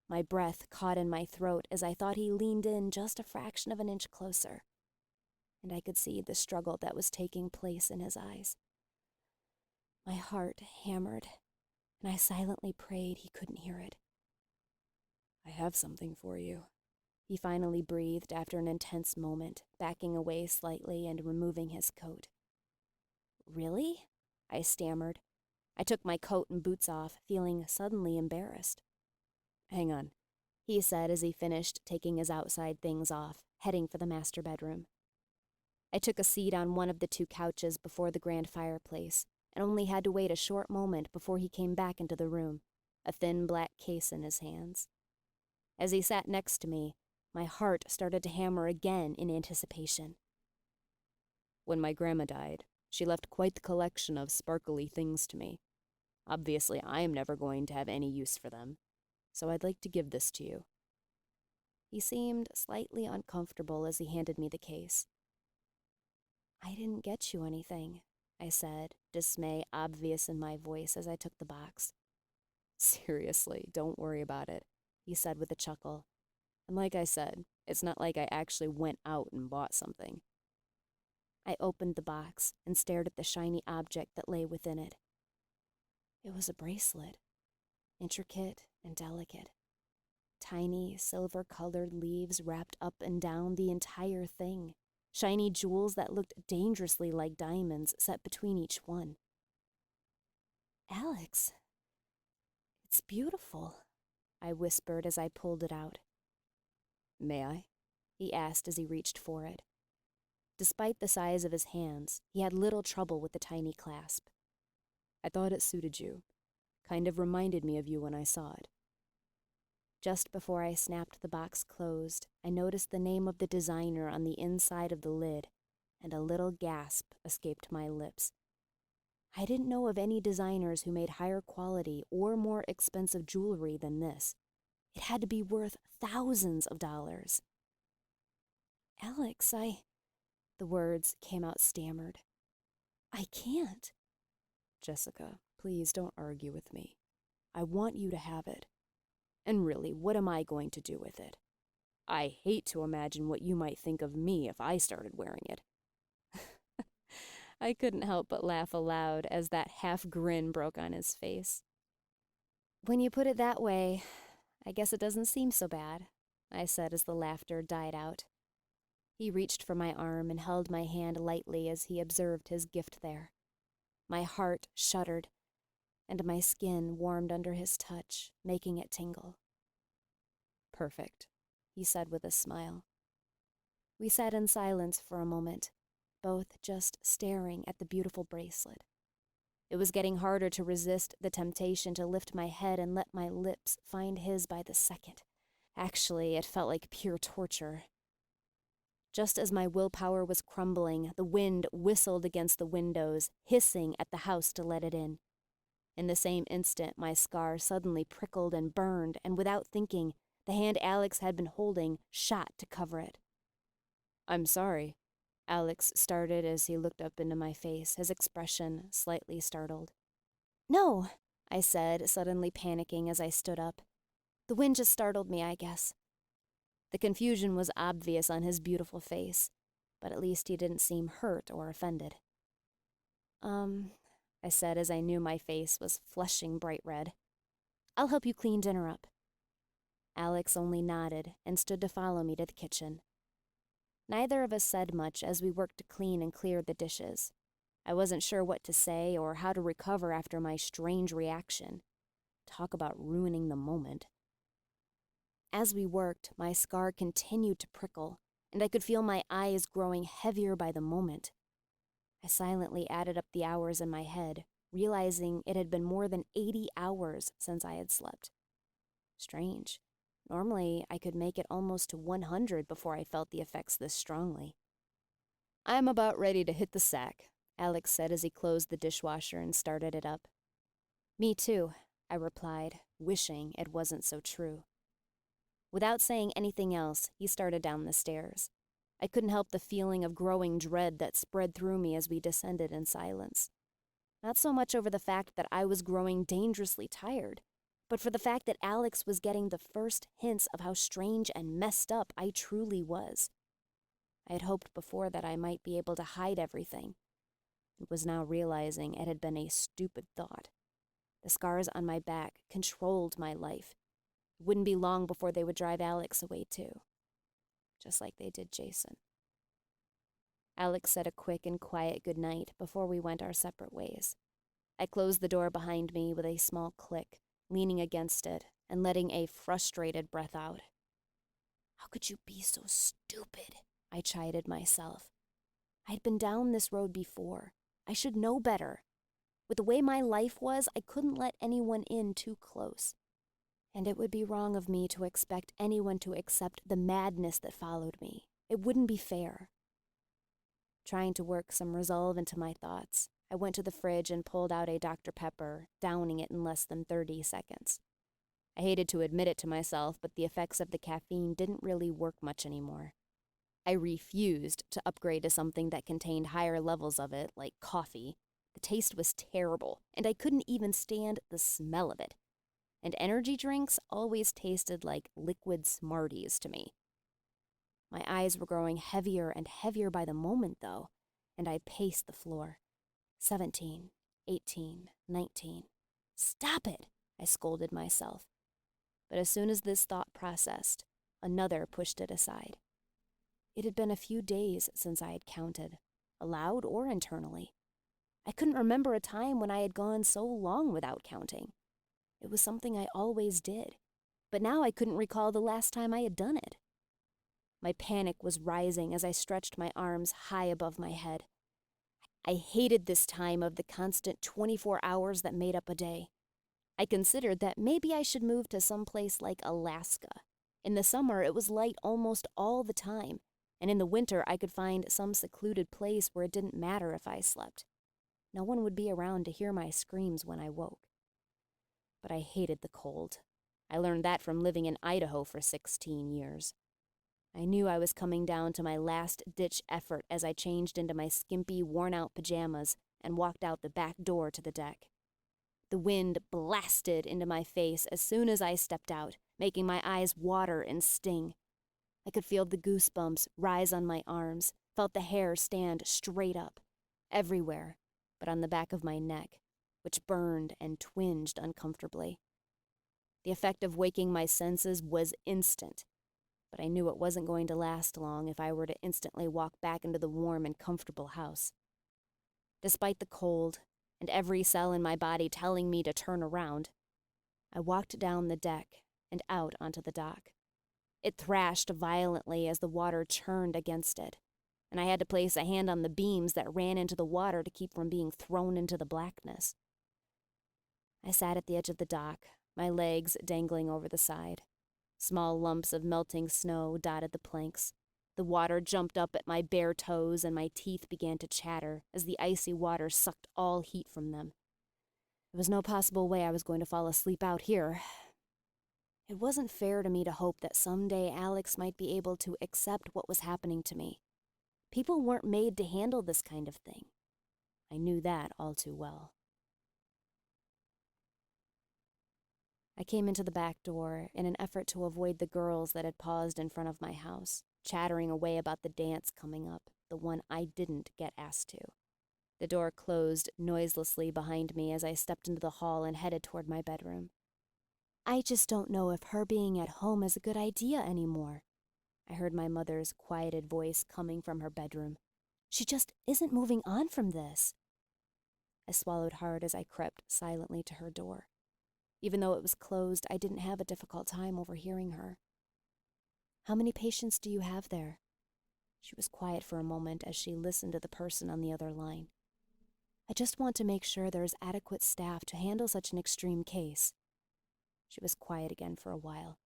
My breath caught in my throat as I thought he leaned in just a fraction of an inch closer, and I could see the struggle that was taking place in his eyes. My heart hammered, and I silently prayed he couldn't hear it. "I have something for you," he finally breathed after an intense moment, backing away slightly and removing his coat. "Really?" I stammered. I took my coat and boots off, feeling suddenly embarrassed. "Hang on," he said as he finished taking his outside things off, heading for the master bedroom. I took a seat on one of the 2 couches before the grand fireplace, and only had to wait a short moment before he came back into the room, a thin black case in his hands. As he sat next to me, my heart started to hammer again in anticipation. "When my grandma died, she left quite the collection of sparkly things to me. Obviously, I am never going to have any use for them, so I'd like to give this to you." He seemed slightly uncomfortable as he handed me the case. "I didn't get you anything," I said, dismay obvious in my voice as I took the box. "Seriously, don't worry about it," he said with a chuckle. "And like I said, it's not like I actually went out and bought something." I opened the box and stared at the shiny object that lay within it. It was a bracelet, intricate and delicate. Tiny, silver-colored leaves wrapped up and down the entire thing. Shiny jewels that looked dangerously like diamonds set between each one. "Alex, it's beautiful," I whispered as I pulled it out. "May I?" he asked as he reached for it. Despite the size of his hands, he had little trouble with the tiny clasp. "I thought it suited you. Kind of reminded me of you when I saw it." Just before I snapped the box closed, I noticed the name of the designer on the inside of the lid, and a little gasp escaped my lips. I didn't know of any designers who made higher quality or more expensive jewelry than this. It had to be worth thousands of dollars. Alex, The words came out stammered. I can't. Jessica, please don't argue with me. I want you to have it. And really, what am I going to do with it? I hate to imagine what you might think of me if I started wearing it. I couldn't help but laugh aloud as that half grin broke on his face. When you put it that way, I guess it doesn't seem so bad, I said as the laughter died out. He reached for my arm and held my hand lightly as he observed his gift there. My heart shuddered, and my skin warmed under his touch, making it tingle. Perfect, he said with a smile. We sat in silence for a moment, both just staring at the beautiful bracelet. It was getting harder to resist the temptation to lift my head and let my lips find his by the second. Actually, it felt like pure torture. Just as my willpower was crumbling, the wind whistled against the windows, hissing at the house to let it in. In the same instant, my scar suddenly prickled and burned, and without thinking, the hand Alex had been holding shot to cover it. I'm sorry, Alex started as he looked up into my face, his expression slightly startled. No, I said, suddenly panicking as I stood up. The wind just startled me, I guess. The confusion was obvious on his beautiful face, but at least he didn't seem hurt or offended. I said as I knew my face was flushing bright red. I'll help you clean dinner up. Alex only nodded and stood to follow me to the kitchen. Neither of us said much as we worked to clean and clear the dishes. I wasn't sure what to say or how to recover after my strange reaction. Talk about ruining the moment. As we worked, my scar continued to prickle, and I could feel my eyes growing heavier by the moment. I silently added up the hours in my head, realizing it had been more than 80 hours since I had slept. Strange. Normally, I could make it almost to 100 before I felt the effects this strongly. I'm about ready to hit the sack, Alex said as he closed the dishwasher and started it up. Me too, I replied, wishing it wasn't so true. Without saying anything else, he started down the stairs. I couldn't help the feeling of growing dread that spread through me as we descended in silence. Not so much over the fact that I was growing dangerously tired, but for the fact that Alex was getting the first hints of how strange and messed up I truly was. I had hoped before that I might be able to hide everything, and was now realizing it had been a stupid thought. The scars on my back controlled my life. It wouldn't be long before they would drive Alex away too, just like they did Jason. Alex said a quick and quiet goodnight before we went our separate ways. I closed the door behind me with a small click, leaning against it and letting a frustrated breath out. How could you be so stupid? I chided myself. I'd been down this road before. I should know better. With the way my life was, I couldn't let anyone in too close. And it would be wrong of me to expect anyone to accept the madness that followed me. It wouldn't be fair. Trying to work some resolve into my thoughts, I went to the fridge and pulled out a Dr. Pepper, downing it in less than 30 seconds. I hated to admit it to myself, but the effects of the caffeine didn't really work much anymore. I refused to upgrade to something that contained higher levels of it, like coffee. The taste was terrible, and I couldn't even stand the smell of it. And energy drinks always tasted like liquid Smarties to me. My eyes were growing heavier and heavier by the moment, though, and I paced the floor. 17, 18, 19. Stop it, I scolded myself. But as soon as this thought processed, another pushed it aside. It had been a few days since I had counted, aloud or internally. I couldn't remember a time when I had gone so long without counting. It was something I always did, but now I couldn't recall the last time I had done it. My panic was rising as I stretched my arms high above my head. I hated this time of the constant 24 hours that made up a day. I considered that maybe I should move to some place like Alaska. In the summer, it was light almost all the time, and in the winter, I could find some secluded place where it didn't matter if I slept. No one would be around to hear my screams when I woke. But I hated the cold. I learned that from living in Idaho for 16 years. I knew I was coming down to my last-ditch effort as I changed into my skimpy, worn-out pajamas and walked out the back door to the deck. The wind blasted into my face as soon as I stepped out, making my eyes water and sting. I could feel the goosebumps rise on my arms, felt the hair stand straight up, everywhere, but on the back of my neck, which burned and twinged uncomfortably. The effect of waking my senses was instant, but I knew it wasn't going to last long if I were to instantly walk back into the warm and comfortable house. Despite the cold, and every cell in my body telling me to turn around, I walked down the deck and out onto the dock. It thrashed violently as the water churned against it, and I had to place a hand on the beams that ran into the water to keep from being thrown into the blackness. I sat at the edge of the dock, my legs dangling over the side. Small lumps of melting snow dotted the planks. The water jumped up at my bare toes and my teeth began to chatter as the icy water sucked all heat from them. There was no possible way I was going to fall asleep out here. It wasn't fair to me to hope that someday Alex might be able to accept what was happening to me. People weren't made to handle this kind of thing. I knew that all too well. I came into the back door in an effort to avoid the girls that had paused in front of my house, chattering away about the dance coming up, the one I didn't get asked to. The door closed noiselessly behind me as I stepped into the hall and headed toward my bedroom. I just don't know if her being at home is a good idea anymore. I heard my mother's quieted voice coming from her bedroom. She just isn't moving on from this. I swallowed hard as I crept silently to her door. Even though it was closed, I didn't have a difficult time overhearing her. How many patients do you have there? She was quiet for a moment as she listened to the person on the other line. I just want to make sure there is adequate staff to handle such an extreme case. She was quiet again for a while.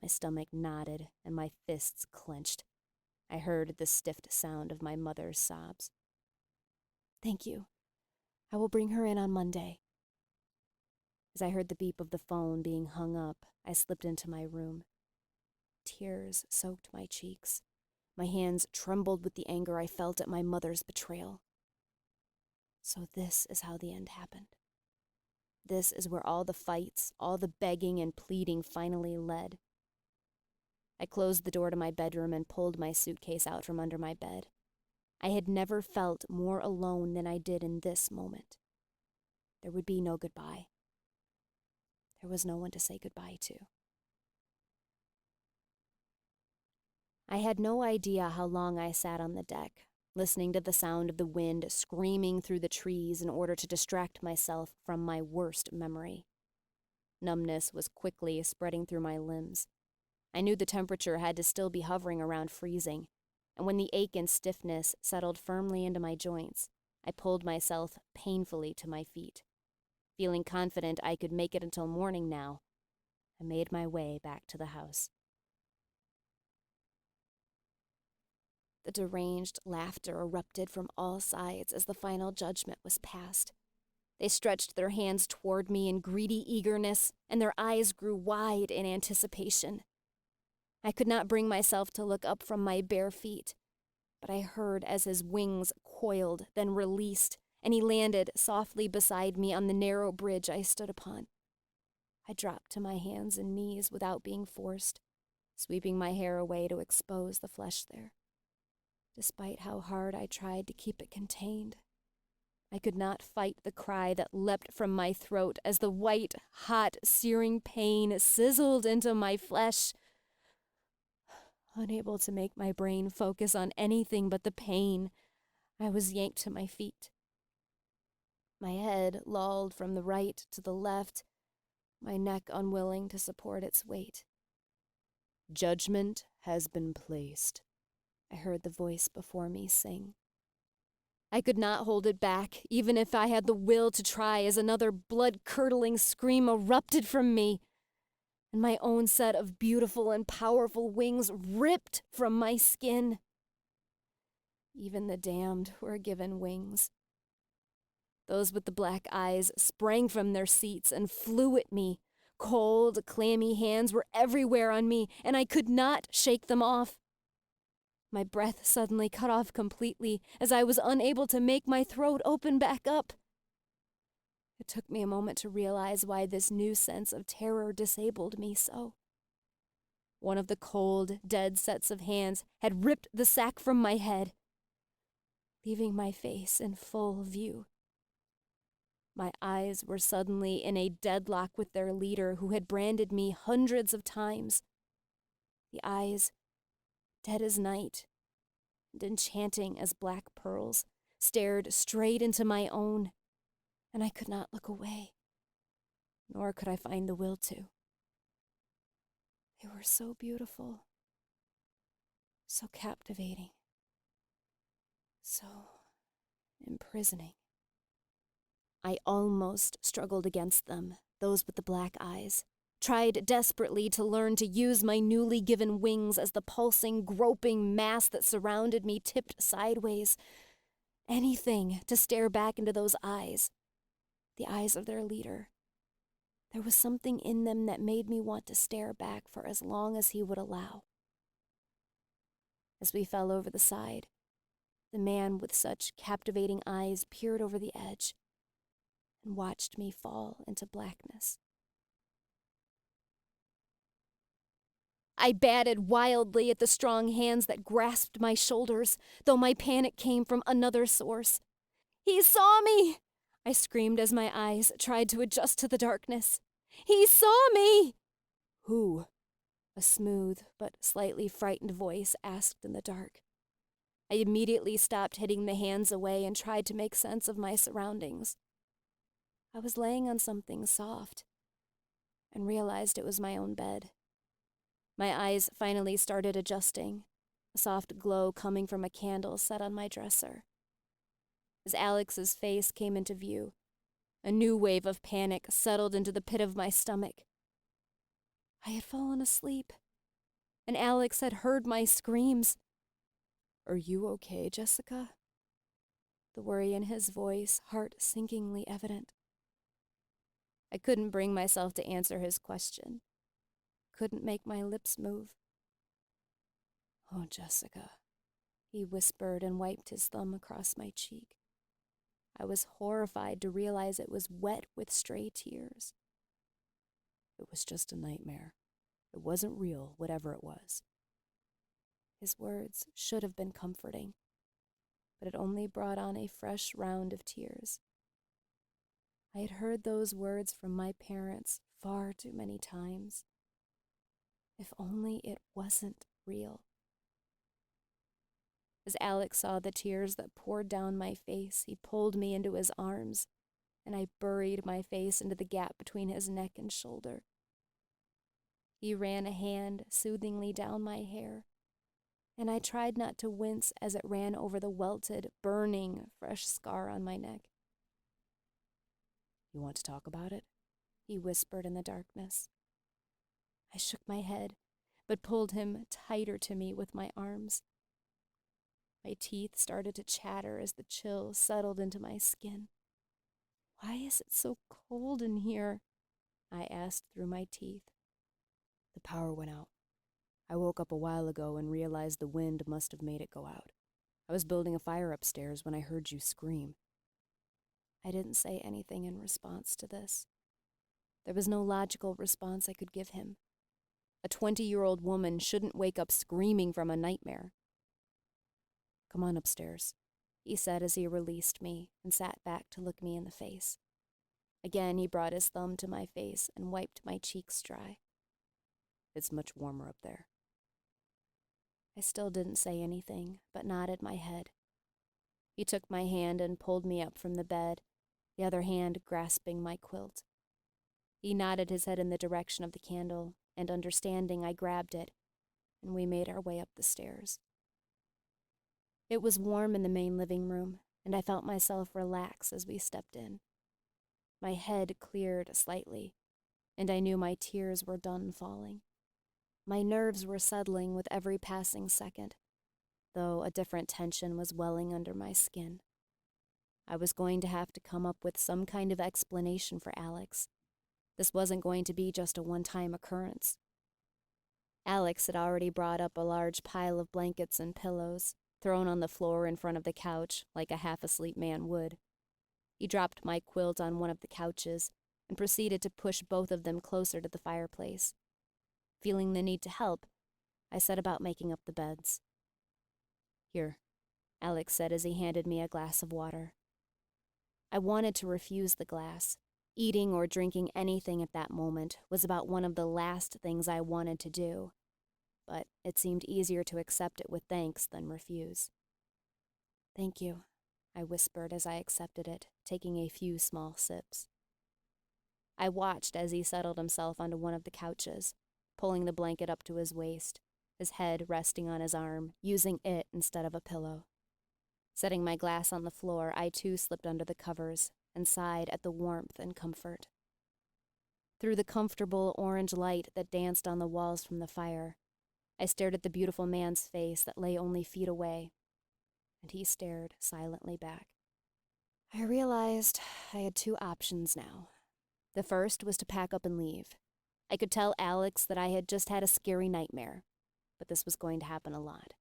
My stomach knotted and my fists clenched. I heard the stiff sound of my mother's sobs. Thank you. I will bring her in on Monday. As I heard the beep of the phone being hung up, I slipped into my room. Tears soaked my cheeks. My hands trembled with the anger I felt at my mother's betrayal. So this is how the end happened. This is where all the fights, all the begging and pleading finally led. I closed the door to my bedroom and pulled my suitcase out from under my bed. I had never felt more alone than I did in this moment. There would be no goodbye. There was no one to say goodbye to. I had no idea how long I sat on the deck, listening to the sound of the wind screaming through the trees in order to distract myself from my worst memory. Numbness was quickly spreading through my limbs. I knew the temperature had to still be hovering around freezing, and when the ache and stiffness settled firmly into my joints, I pulled myself painfully to my feet. Feeling confident I could make it until morning now, I made my way back to the house. The deranged laughter erupted from all sides as the final judgment was passed. They stretched their hands toward me in greedy eagerness, and their eyes grew wide in anticipation. I could not bring myself to look up from my bare feet, but I heard as his wings coiled, then released, and he landed softly beside me on the narrow bridge I stood upon. I dropped to my hands and knees without being forced, sweeping my hair away to expose the flesh there. Despite how hard I tried to keep it contained, I could not fight the cry that leapt from my throat as the white, hot, searing pain sizzled into my flesh. Unable to make my brain focus on anything but the pain, I was yanked to my feet. My head lolled from the right to the left, my neck unwilling to support its weight. "Judgment has been placed," I heard the voice before me sing. I could not hold it back, even if I had the will to try, as another blood-curdling scream erupted from me, and my own set of beautiful and powerful wings ripped from my skin. Even the damned were given wings. Those with the black eyes sprang from their seats and flew at me, cold, clammy hands were everywhere on me, and I could not shake them off. My breath suddenly cut off completely as I was unable to make my throat open back up. It took me a moment to realize why this new sense of terror disabled me so. One of the cold, dead sets of hands had ripped the sack from my head, leaving my face in full view. My eyes were suddenly in a deadlock with their leader who had branded me hundreds of times. The eyes, dead as night and enchanting as black pearls, stared straight into my own, and I could not look away, nor could I find the will to. They were so beautiful, so captivating, so imprisoning. I almost struggled against them, those with the black eyes, tried desperately to learn to use my newly given wings as the pulsing, groping mass that surrounded me tipped sideways. Anything to stare back into those eyes, the eyes of their leader. There was something in them that made me want to stare back for as long as he would allow. As we fell over the side, the man with such captivating eyes peered over the edge and watched me fall into blackness. I batted wildly at the strong hands that grasped my shoulders, though my panic came from another source. "He saw me!" I screamed as my eyes tried to adjust to the darkness. "He saw me!" "Who?" a smooth but slightly frightened voice asked in the dark. I immediately stopped hitting the hands away and tried to make sense of my surroundings. I was laying on something soft and realized it was my own bed. My eyes finally started adjusting, a soft glow coming from a candle set on my dresser. As Alex's face came into view, a new wave of panic settled into the pit of my stomach. I had fallen asleep, and Alex had heard my screams. "Are you okay, Jessica?" The worry in his voice, heart-sinkingly evident. I couldn't bring myself to answer his question. Couldn't make my lips move. "Oh, Jessica," he whispered and wiped his thumb across my cheek. I was horrified to realize it was wet with stray tears. "It was just a nightmare. It wasn't real, whatever it was." His words should have been comforting, but it only brought on a fresh round of tears. I had heard those words from my parents far too many times. If only it wasn't real. As Alex saw the tears that poured down my face, he pulled me into his arms, and I buried my face into the gap between his neck and shoulder. He ran a hand soothingly down my hair, and I tried not to wince as it ran over the welted, burning, fresh scar on my neck. "You want to talk about it?" he whispered in the darkness. I shook my head, but pulled him tighter to me with my arms. My teeth started to chatter as the chill settled into my skin. "Why is it so cold in here?" I asked through my teeth. "The power went out. I woke up a while ago and realized the wind must have made it go out. I was building a fire upstairs when I heard you scream." I didn't say anything in response to this. There was no logical response I could give him. A 20-year-old woman shouldn't wake up screaming from a nightmare. "Come on upstairs," he said as he released me and sat back to look me in the face. Again, he brought his thumb to my face and wiped my cheeks dry. "It's much warmer up there." I still didn't say anything, but nodded my head. He took my hand and pulled me up from the bed, the other hand grasping my quilt. He nodded his head in the direction of the candle, and understanding, I grabbed it, and we made our way up the stairs. It was warm in the main living room, and I felt myself relax as we stepped in. My head cleared slightly, and I knew my tears were done falling. My nerves were settling with every passing second, though a different tension was welling under my skin. I was going to have to come up with some kind of explanation for Alex. This wasn't going to be just a one-time occurrence. Alex had already brought up a large pile of blankets and pillows, thrown on the floor in front of the couch like a half-asleep man would. He dropped my quilt on one of the couches and proceeded to push both of them closer to the fireplace. Feeling the need to help, I set about making up the beds. "Here," Alex said as he handed me a glass of water. I wanted to refuse the glass. Eating or drinking anything at that moment was about one of the last things I wanted to do, but it seemed easier to accept it with thanks than refuse. "Thank you," I whispered as I accepted it, taking a few small sips. I watched as he settled himself onto one of the couches, pulling the blanket up to his waist, his head resting on his arm, using it instead of a pillow. Setting my glass on the floor, I too slipped under the covers and sighed at the warmth and comfort. Through the comfortable orange light that danced on the walls from the fire, I stared at the beautiful man's face that lay only feet away, and he stared silently back. I realized I had two options now. The first was to pack up and leave. I could tell Alex that I had just had a scary nightmare, but this was going to happen a lot.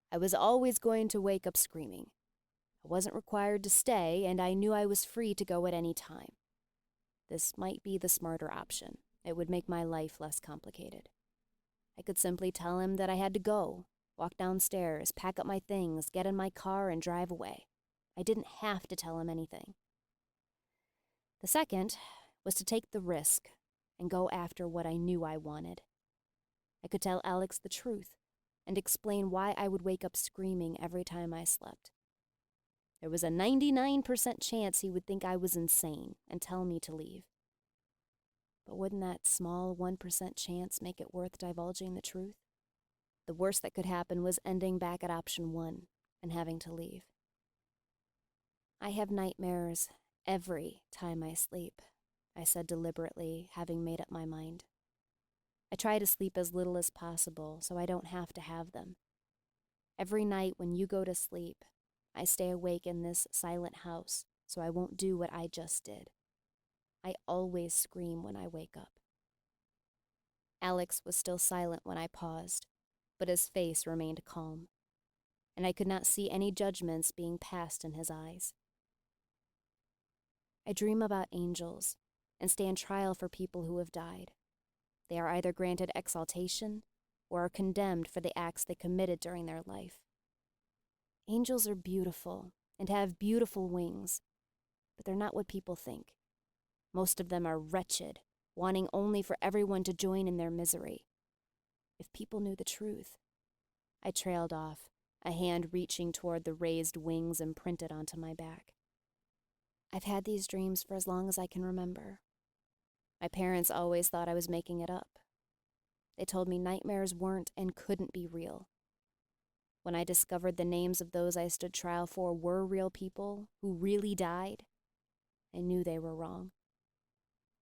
I was always going to wake up screaming. I wasn't required to stay, and I knew I was free to go at any time. This might be the smarter option. It would make my life less complicated. I could simply tell him that I had to go, walk downstairs, pack up my things, get in my car, and drive away. I didn't have to tell him anything. The second was to take the risk and go after what I knew I wanted. I could tell Alex the truth and explain why I would wake up screaming every time I slept. There was a 99% chance he would think I was insane and tell me to leave. But wouldn't that small 1% chance make it worth divulging the truth? The worst that could happen was ending back at option 1 and having to leave. "I have nightmares every time I sleep," I said deliberately, having made up my mind. "I try to sleep as little as possible so I don't have to have them. Every night when you go to sleep, I stay awake in this silent house so I won't do what I just did. I always scream when I wake up." Alex was still silent when I paused, but his face remained calm, and I could not see any judgments being passed in his eyes. "I dream about angels and stand trial for people who have died. They are either granted exaltation or are condemned for the acts they committed during their life. Angels are beautiful and have beautiful wings, but they're not what people think. Most of them are wretched, wanting only for everyone to join in their misery. If people knew the truth." I trailed off, a hand reaching toward the raised wings imprinted onto my back. "I've had these dreams for as long as I can remember. My parents always thought I was making it up. They told me nightmares weren't and couldn't be real. When I discovered the names of those I stood trial for were real people who really died, I knew they were wrong.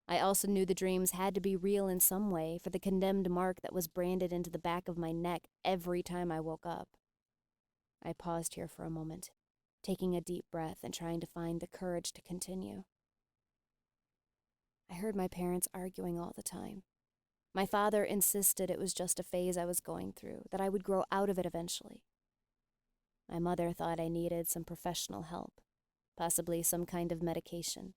I also knew the dreams had to be real in some way for the condemned mark that was branded into the back of my neck every time I woke up." I paused here for a moment, taking a deep breath and trying to find the courage to continue. "I heard my parents arguing all the time. My father insisted it was just a phase I was going through, that I would grow out of it eventually. My mother thought I needed some professional help, possibly some kind of medication.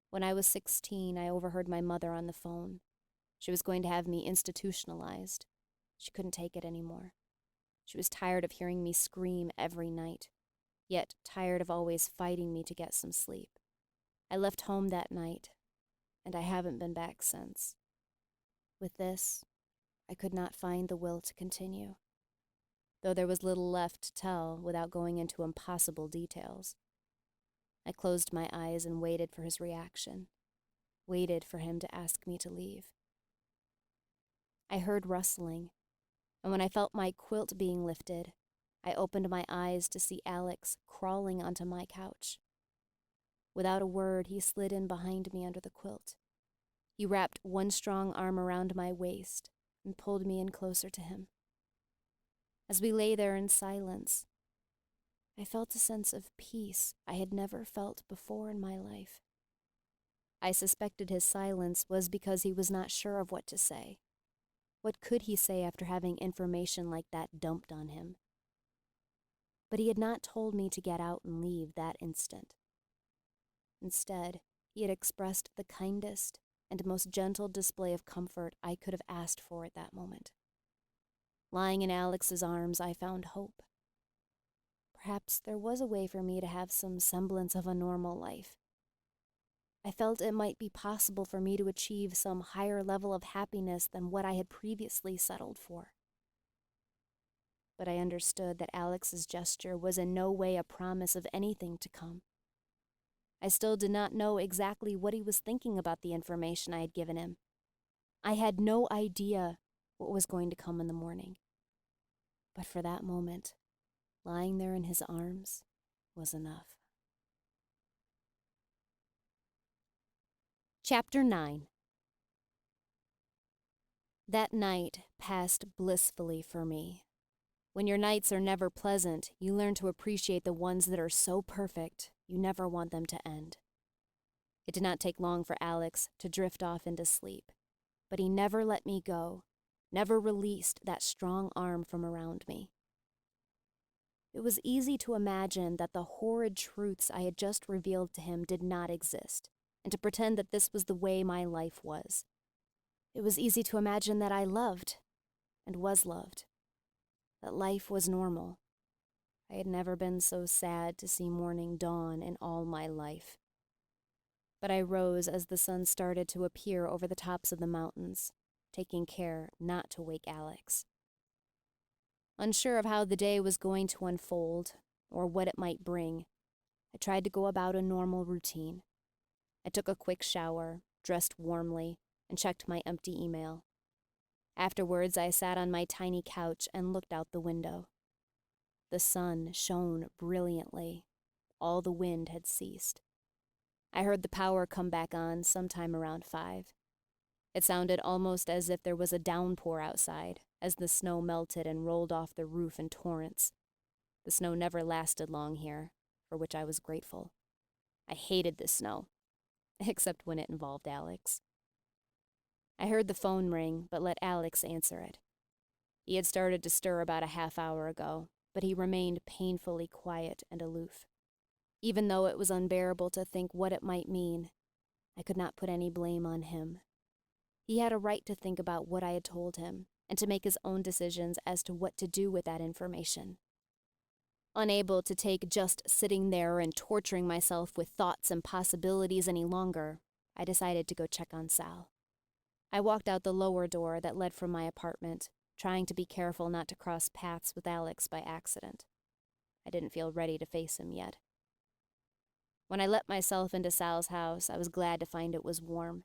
When I was 16, I overheard my mother on the phone. She was going to have me institutionalized. She couldn't take it anymore. She was tired of hearing me scream every night, yet tired of always fighting me to get some sleep. I left home that night, and I haven't been back since. With this, I could not find the will to continue, though there was little left to tell without going into impossible details. I closed my eyes and waited for his reaction, waited for him to ask me to leave. I heard rustling, and when I felt my quilt being lifted, I opened my eyes to see Alex crawling onto my couch. Without a word, he slid in behind me under the quilt. He wrapped one strong arm around my waist and pulled me in closer to him. As we lay there in silence, I felt a sense of peace I had never felt before in my life. I suspected his silence was because he was not sure of what to say. What could he say after having information like that dumped on him? But he had not told me to get out and leave that instant. Instead, he had expressed the kindest and most gentle display of comfort I could have asked for at that moment. Lying in Alex's arms, I found hope. Perhaps there was a way for me to have some semblance of a normal life. I felt it might be possible for me to achieve some higher level of happiness than what I had previously settled for. But I understood that Alex's gesture was in no way a promise of anything to come. I still did not know exactly what he was thinking about the information I had given him. I had no idea what was going to come in the morning. But for that moment, lying there in his arms was enough. Chapter 9. That night passed blissfully for me. When your nights are never pleasant, you learn to appreciate the ones that are so perfect, you never want them to end. It did not take long for Alex to drift off into sleep, but he never let me go, never released that strong arm from around me. It was easy to imagine that the horrid truths I had just revealed to him did not exist, and to pretend that this was the way my life was. It was easy to imagine that I loved, and was loved, that life was normal. I had never been so sad to see morning dawn in all my life. But I rose as the sun started to appear over the tops of the mountains, taking care not to wake Alex. Unsure of how the day was going to unfold, or what it might bring, I tried to go about a normal routine. I took a quick shower, dressed warmly, and checked my empty email. Afterwards, I sat on my tiny couch and looked out the window. The sun shone brilliantly. All the wind had ceased. I heard the power come back on sometime around 5. It sounded almost as if there was a downpour outside, as the snow melted and rolled off the roof in torrents. The snow never lasted long here, for which I was grateful. I hated the snow, except when it involved Alex. I heard the phone ring, but let Alex answer it. He had started to stir about a half hour ago, but he remained painfully quiet and aloof. Even though it was unbearable to think what it might mean, I could not put any blame on him. He had a right to think about what I had told him, and to make his own decisions as to what to do with that information. Unable to take just sitting there and torturing myself with thoughts and possibilities any longer, I decided to go check on Sal. I walked out the lower door that led from my apartment, trying to be careful not to cross paths with Alex by accident. I didn't feel ready to face him yet. When I let myself into Sal's house, I was glad to find it was warm.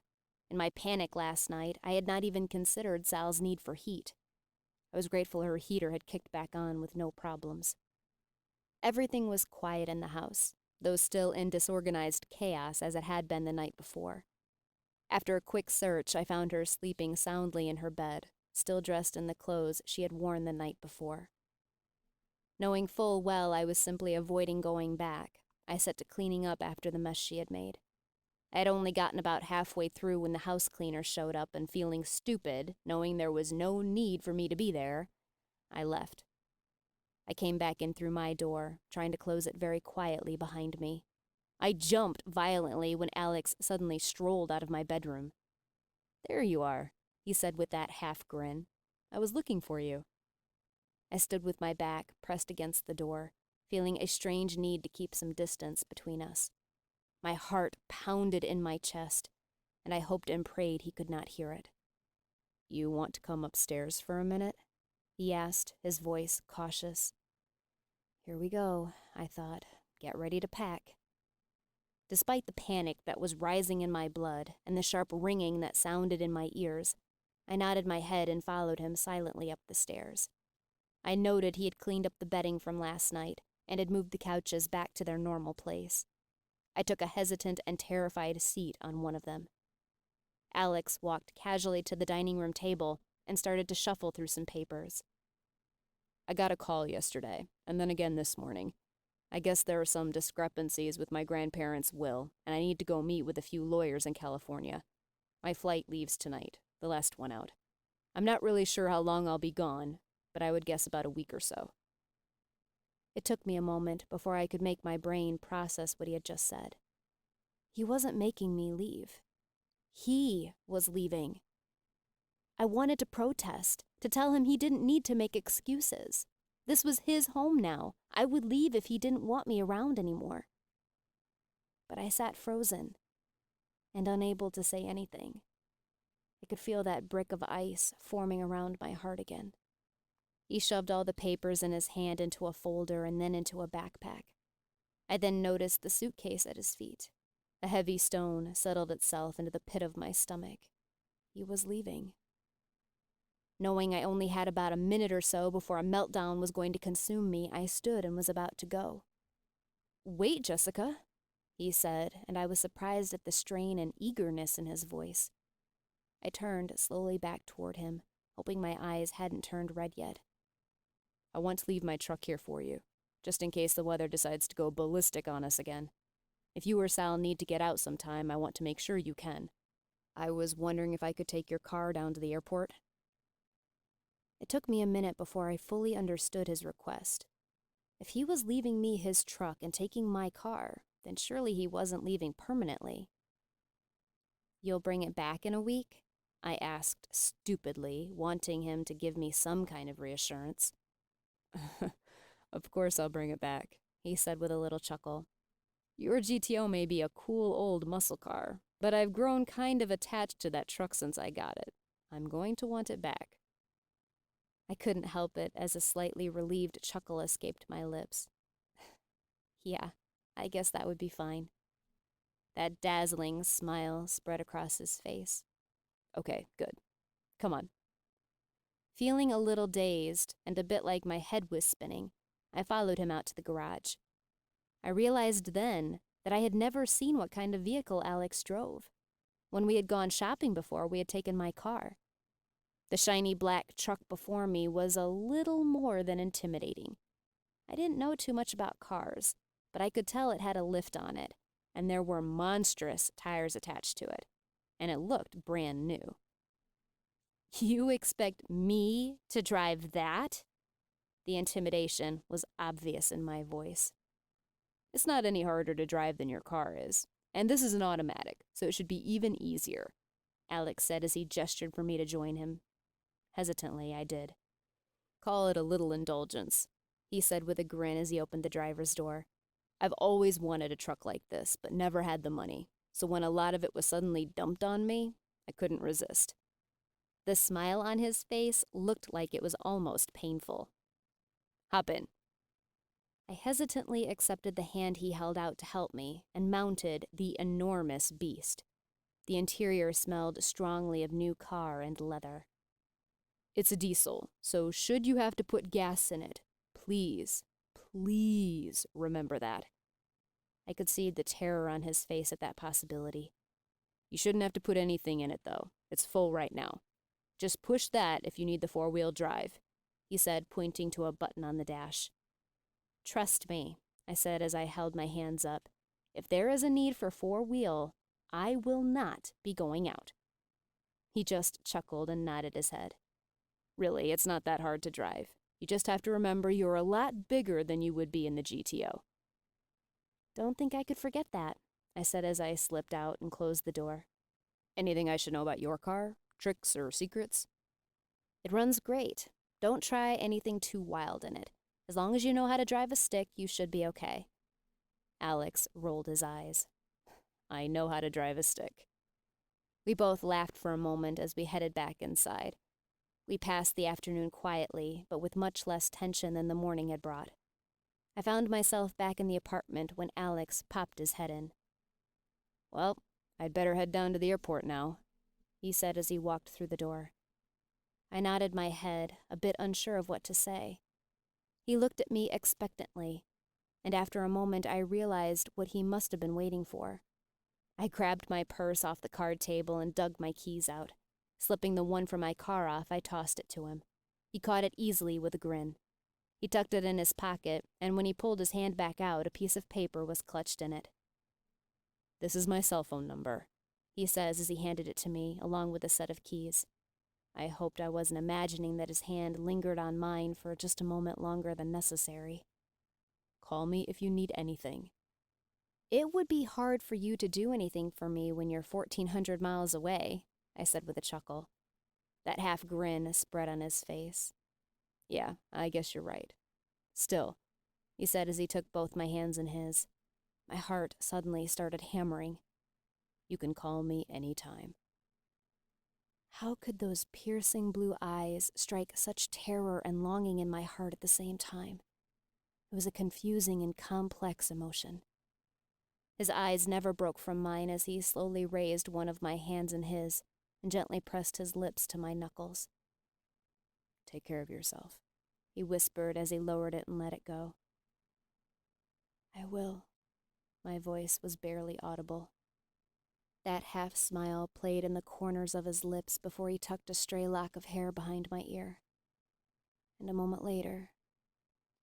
In my panic last night, I had not even considered Sal's need for heat. I was grateful her heater had kicked back on with no problems. Everything was quiet in the house, though still in disorganized chaos as it had been the night before. After a quick search, I found her sleeping soundly in her bed, still dressed in the clothes she had worn the night before. Knowing full well I was simply avoiding going back, I set to cleaning up after the mess she had made. I had only gotten about halfway through when the house cleaner showed up, and feeling stupid, knowing there was no need for me to be there, I left. I came back in through my door, trying to close it very quietly behind me. I jumped violently when Alex suddenly strolled out of my bedroom. "There you are," he said with that half grin. "I was looking for you." I stood with my back pressed against the door, feeling a strange need to keep some distance between us. My heart pounded in my chest, and I hoped and prayed he could not hear it. "You want to come upstairs for a minute?" he asked, his voice cautious. Here we go, I thought. Get ready to pack. Despite the panic that was rising in my blood and the sharp ringing that sounded in my ears, I nodded my head and followed him silently up the stairs. I noted he had cleaned up the bedding from last night and had moved the couches back to their normal place. I took a hesitant and terrified seat on one of them. Alex walked casually to the dining room table and started to shuffle through some papers. "I got a call yesterday, and then again this morning. I guess there are some discrepancies with my grandparents' will, and I need to go meet with a few lawyers in California. My flight leaves tonight, the last one out. I'm not really sure how long I'll be gone, but I would guess about a week or so. It took me a moment before I could make my brain process what he had just said. He wasn't making me leave. He was leaving. I wanted to protest, to tell him he didn't need to make excuses. This was his home now. I would leave if he didn't want me around anymore. But I sat frozen and unable to say anything. I could feel that brick of ice forming around my heart again. He shoved all the papers in his hand into a folder and then into a backpack. I then noticed the suitcase at his feet. A heavy stone settled itself into the pit of my stomach. He was leaving. Knowing I only had about a minute or so before a meltdown was going to consume me, I stood and was about to go. "Wait, Jessica," he said, and I was surprised at the strain and eagerness in his voice. I turned slowly back toward him, hoping my eyes hadn't turned red yet. "I want to leave my truck here for you, just in case the weather decides to go ballistic on us again. If you or Sal need to get out sometime, I want to make sure you can. I was wondering if I could take your car down to the airport." It took me a minute before I fully understood his request. If he was leaving me his truck and taking my car, then surely he wasn't leaving permanently. "You'll bring it back in a week?" I asked stupidly, wanting him to give me some kind of reassurance. "Of course I'll bring it back," he said with a little chuckle. "Your GTO may be a cool old muscle car, but I've grown kind of attached to that truck since I got it. I'm going to want it back." I couldn't help it as a slightly relieved chuckle escaped my lips. "Yeah, I guess that would be fine." That dazzling smile spread across his face. "Okay, good. Come on." Feeling a little dazed and a bit like my head was spinning, I followed him out to the garage. I realized then that I had never seen what kind of vehicle Alex drove. When we had gone shopping before, we had taken my car. The shiny black truck before me was a little more than intimidating. I didn't know too much about cars, but I could tell it had a lift on it, and there were monstrous tires attached to it, and it looked brand new. "You expect me to drive that?" The intimidation was obvious in my voice. "It's not any harder to drive than your car is, and this is an automatic, so it should be even easier," Alex said as he gestured for me to join him. Hesitantly, I did. "Call it a little indulgence," he said with a grin as he opened the driver's door. "I've always wanted a truck like this, but never had the money, so when a lot of it was suddenly dumped on me, I couldn't resist." The smile on his face looked like it was almost painful. "Hop in." I hesitantly accepted the hand he held out to help me and mounted the enormous beast. The interior smelled strongly of new car and leather. "It's a diesel, so should you have to put gas in it, please remember that." I could see the terror on his face at that possibility. "You shouldn't have to put anything in it, though. It's full right now. Just push that if you need the four-wheel drive," he said, pointing to a button on the dash. "Trust me," I said as I held my hands up. "If there is a need for four-wheel, I will not be going out." He just chuckled and nodded his head. "Really, it's not that hard to drive. You just have to remember you're a lot bigger than you would be in the GTO." "Don't think I could forget that," I said as I slipped out and closed the door. "Anything I should know about your car? Tricks or secrets?" "It runs great. Don't try anything too wild in it. As long as you know how to drive a stick, you should be okay." Alex rolled his eyes. "I know how to drive a stick." We both laughed for a moment as we headed back inside. We passed the afternoon quietly, but with much less tension than the morning had brought. I found myself back in the apartment when Alex popped his head in. "Well, I'd better head down to the airport now," he said as he walked through the door. I nodded my head, a bit unsure of what to say. He looked at me expectantly, and after a moment I realized what he must have been waiting for. I grabbed my purse off the card table and dug my keys out. Slipping the one from my car off, I tossed it to him. He caught it easily with a grin. He tucked it in his pocket, and when he pulled his hand back out, a piece of paper was clutched in it. "This is my cell phone number," he says as he handed it to me, along with a set of keys. I hoped I wasn't imagining that his hand lingered on mine for just a moment longer than necessary. "Call me if you need anything." "It would be hard for you to do anything for me when you're 1,400 miles away," I said with a chuckle. That half grin spread on his face. "Yeah, I guess you're right. Still," he said as he took both my hands in his. My heart suddenly started hammering. "You can call me any time." How could those piercing blue eyes strike such terror and longing in my heart at the same time? It was a confusing and complex emotion. His eyes never broke from mine as he slowly raised one of my hands in his and gently pressed his lips to my knuckles. "Take care of yourself," he whispered as he lowered it and let it go. "I will." My voice was barely audible. That half smile played in the corners of his lips before he tucked a stray lock of hair behind my ear. And a moment later,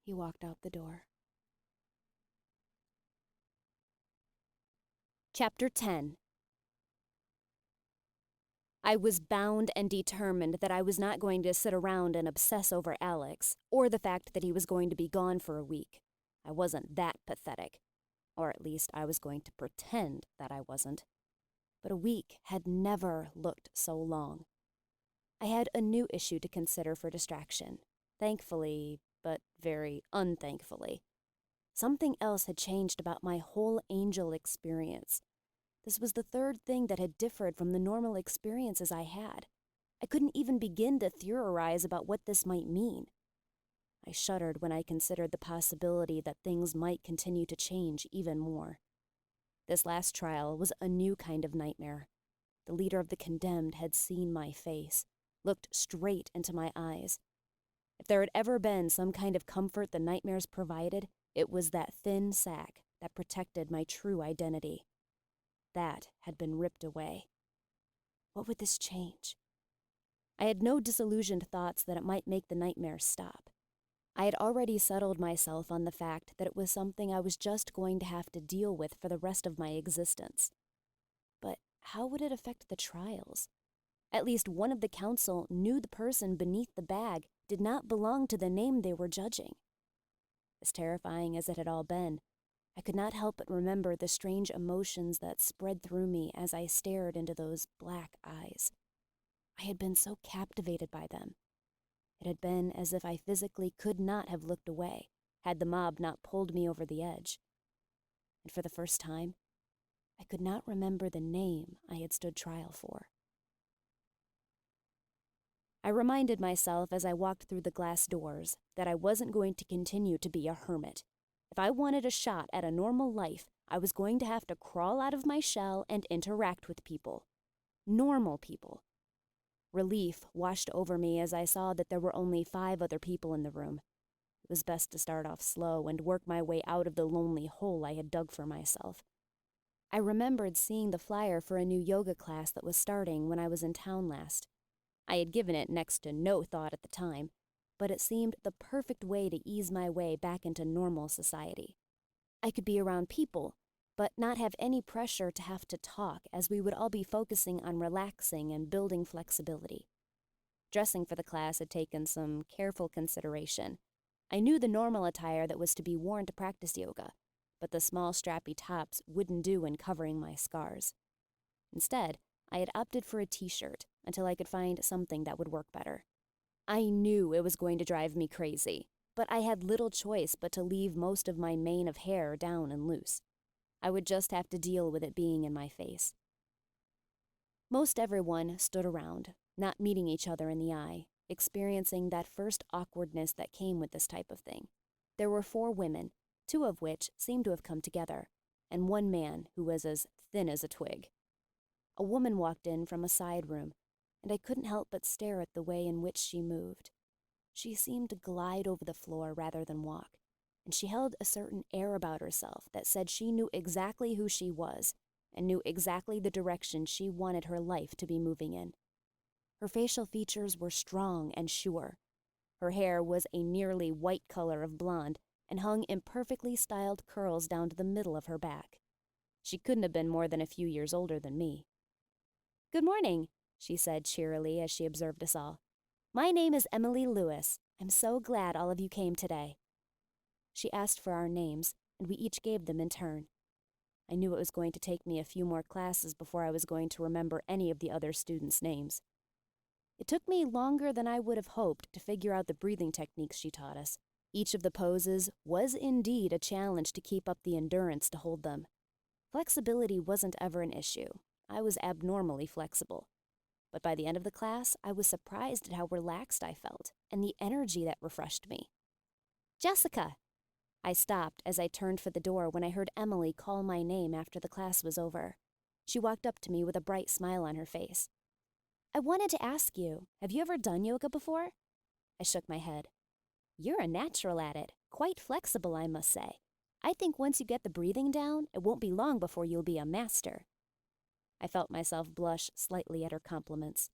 he walked out the door. Chapter 10. I was bound and determined that I was not going to sit around and obsess over Alex, or the fact that he was going to be gone for a week. I wasn't that pathetic. Or at least I was going to pretend that I wasn't. But a week had never looked so long. I had a new issue to consider for distraction. Thankfully, but very unthankfully. Something else had changed about my whole angel experience. This was the third thing that had differed from the normal experiences I had. I couldn't even begin to theorize about what this might mean. I shuddered when I considered the possibility that things might continue to change even more. This last trial was a new kind of nightmare. The leader of the condemned had seen my face, looked straight into my eyes. If there had ever been some kind of comfort the nightmares provided, it was that thin sack that protected my true identity. That had been ripped away. What would this change? I had no disillusioned thoughts that it might make the nightmares stop. I had already settled myself on the fact that it was something I was just going to have to deal with for the rest of my existence. But how would it affect the trials? At least one of the council knew the person beneath the bag did not belong to the name they were judging. As terrifying as it had all been, I could not help but remember the strange emotions that spread through me as I stared into those black eyes. I had been so captivated by them. It had been as if I physically could not have looked away, had the mob not pulled me over the edge. And for the first time, I could not remember the name I had stood trial for. I reminded myself as I walked through the glass doors that I wasn't going to continue to be a hermit. If I wanted a shot at a normal life, I was going to have to crawl out of my shell and interact with people. Normal people. Relief washed over me as I saw that there were only 5 other people in the room. It was best to start off slow and work my way out of the lonely hole I had dug for myself. I remembered seeing the flyer for a new yoga class that was starting when I was in town last. I had given it next to no thought at the time, but it seemed the perfect way to ease my way back into normal society. I could be around people, but not have any pressure to have to talk, as we would all be focusing on relaxing and building flexibility. Dressing for the class had taken some careful consideration. I knew the normal attire that was to be worn to practice yoga, but the small strappy tops wouldn't do in covering my scars. Instead, I had opted for a t-shirt until I could find something that would work better. I knew it was going to drive me crazy, but I had little choice but to leave most of my mane of hair down and loose. I would just have to deal with it being in my face. Most everyone stood around, not meeting each other in the eye, experiencing that first awkwardness that came with this type of thing. There were 4 women, 2 of which seemed to have come together, and 1 man who was as thin as a twig. A woman walked in from a side room, and I couldn't help but stare at the way in which she moved. She seemed to glide over the floor rather than walk, and she held a certain air about herself that said she knew exactly who she was and knew exactly the direction she wanted her life to be moving in. Her facial features were strong and sure. Her hair was a nearly white color of blonde and hung in perfectly styled curls down to the middle of her back. She couldn't have been more than a few years older than me. "Good morning," she said cheerily as she observed us all. "My name is Emily Lewis. I'm so glad all of you came today." She asked for our names, and we each gave them in turn. I knew it was going to take me a few more classes before I was going to remember any of the other students' names. It took me longer than I would have hoped to figure out the breathing techniques she taught us. Each of the poses was indeed a challenge to keep up the endurance to hold them. Flexibility wasn't ever an issue. I was abnormally flexible. But by the end of the class, I was surprised at how relaxed I felt and the energy that refreshed me. "Jessica!" I stopped as I turned for the door when I heard Emily call my name after the class was over. She walked up to me with a bright smile on her face. "I wanted to ask you, have you ever done yoga before?" I shook my head. "You're a natural at it. Quite flexible, I must say. I think once you get the breathing down, it won't be long before you'll be a master." I felt myself blush slightly at her compliments.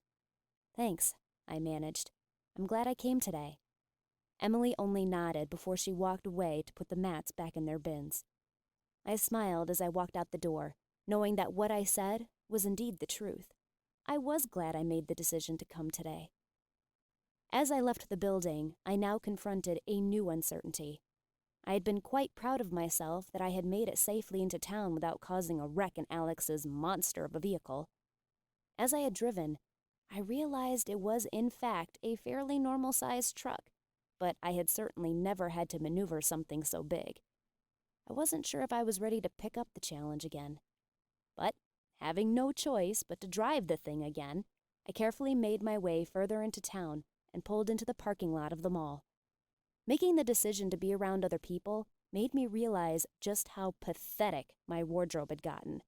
"Thanks," I managed. "I'm glad I came today." Emily only nodded before she walked away to put the mats back in their bins. I smiled as I walked out the door, knowing that what I said was indeed the truth. I was glad I made the decision to come today. As I left the building, I now confronted a new uncertainty. I had been quite proud of myself that I had made it safely into town without causing a wreck in Alex's monster of a vehicle. As I had driven, I realized it was in fact a fairly normal-sized truck, but I had certainly never had to maneuver something so big. I wasn't sure if I was ready to pick up the challenge again. But, having no choice but to drive the thing again, I carefully made my way further into town and pulled into the parking lot of the mall. Making the decision to be around other people made me realize just how pathetic my wardrobe had gotten.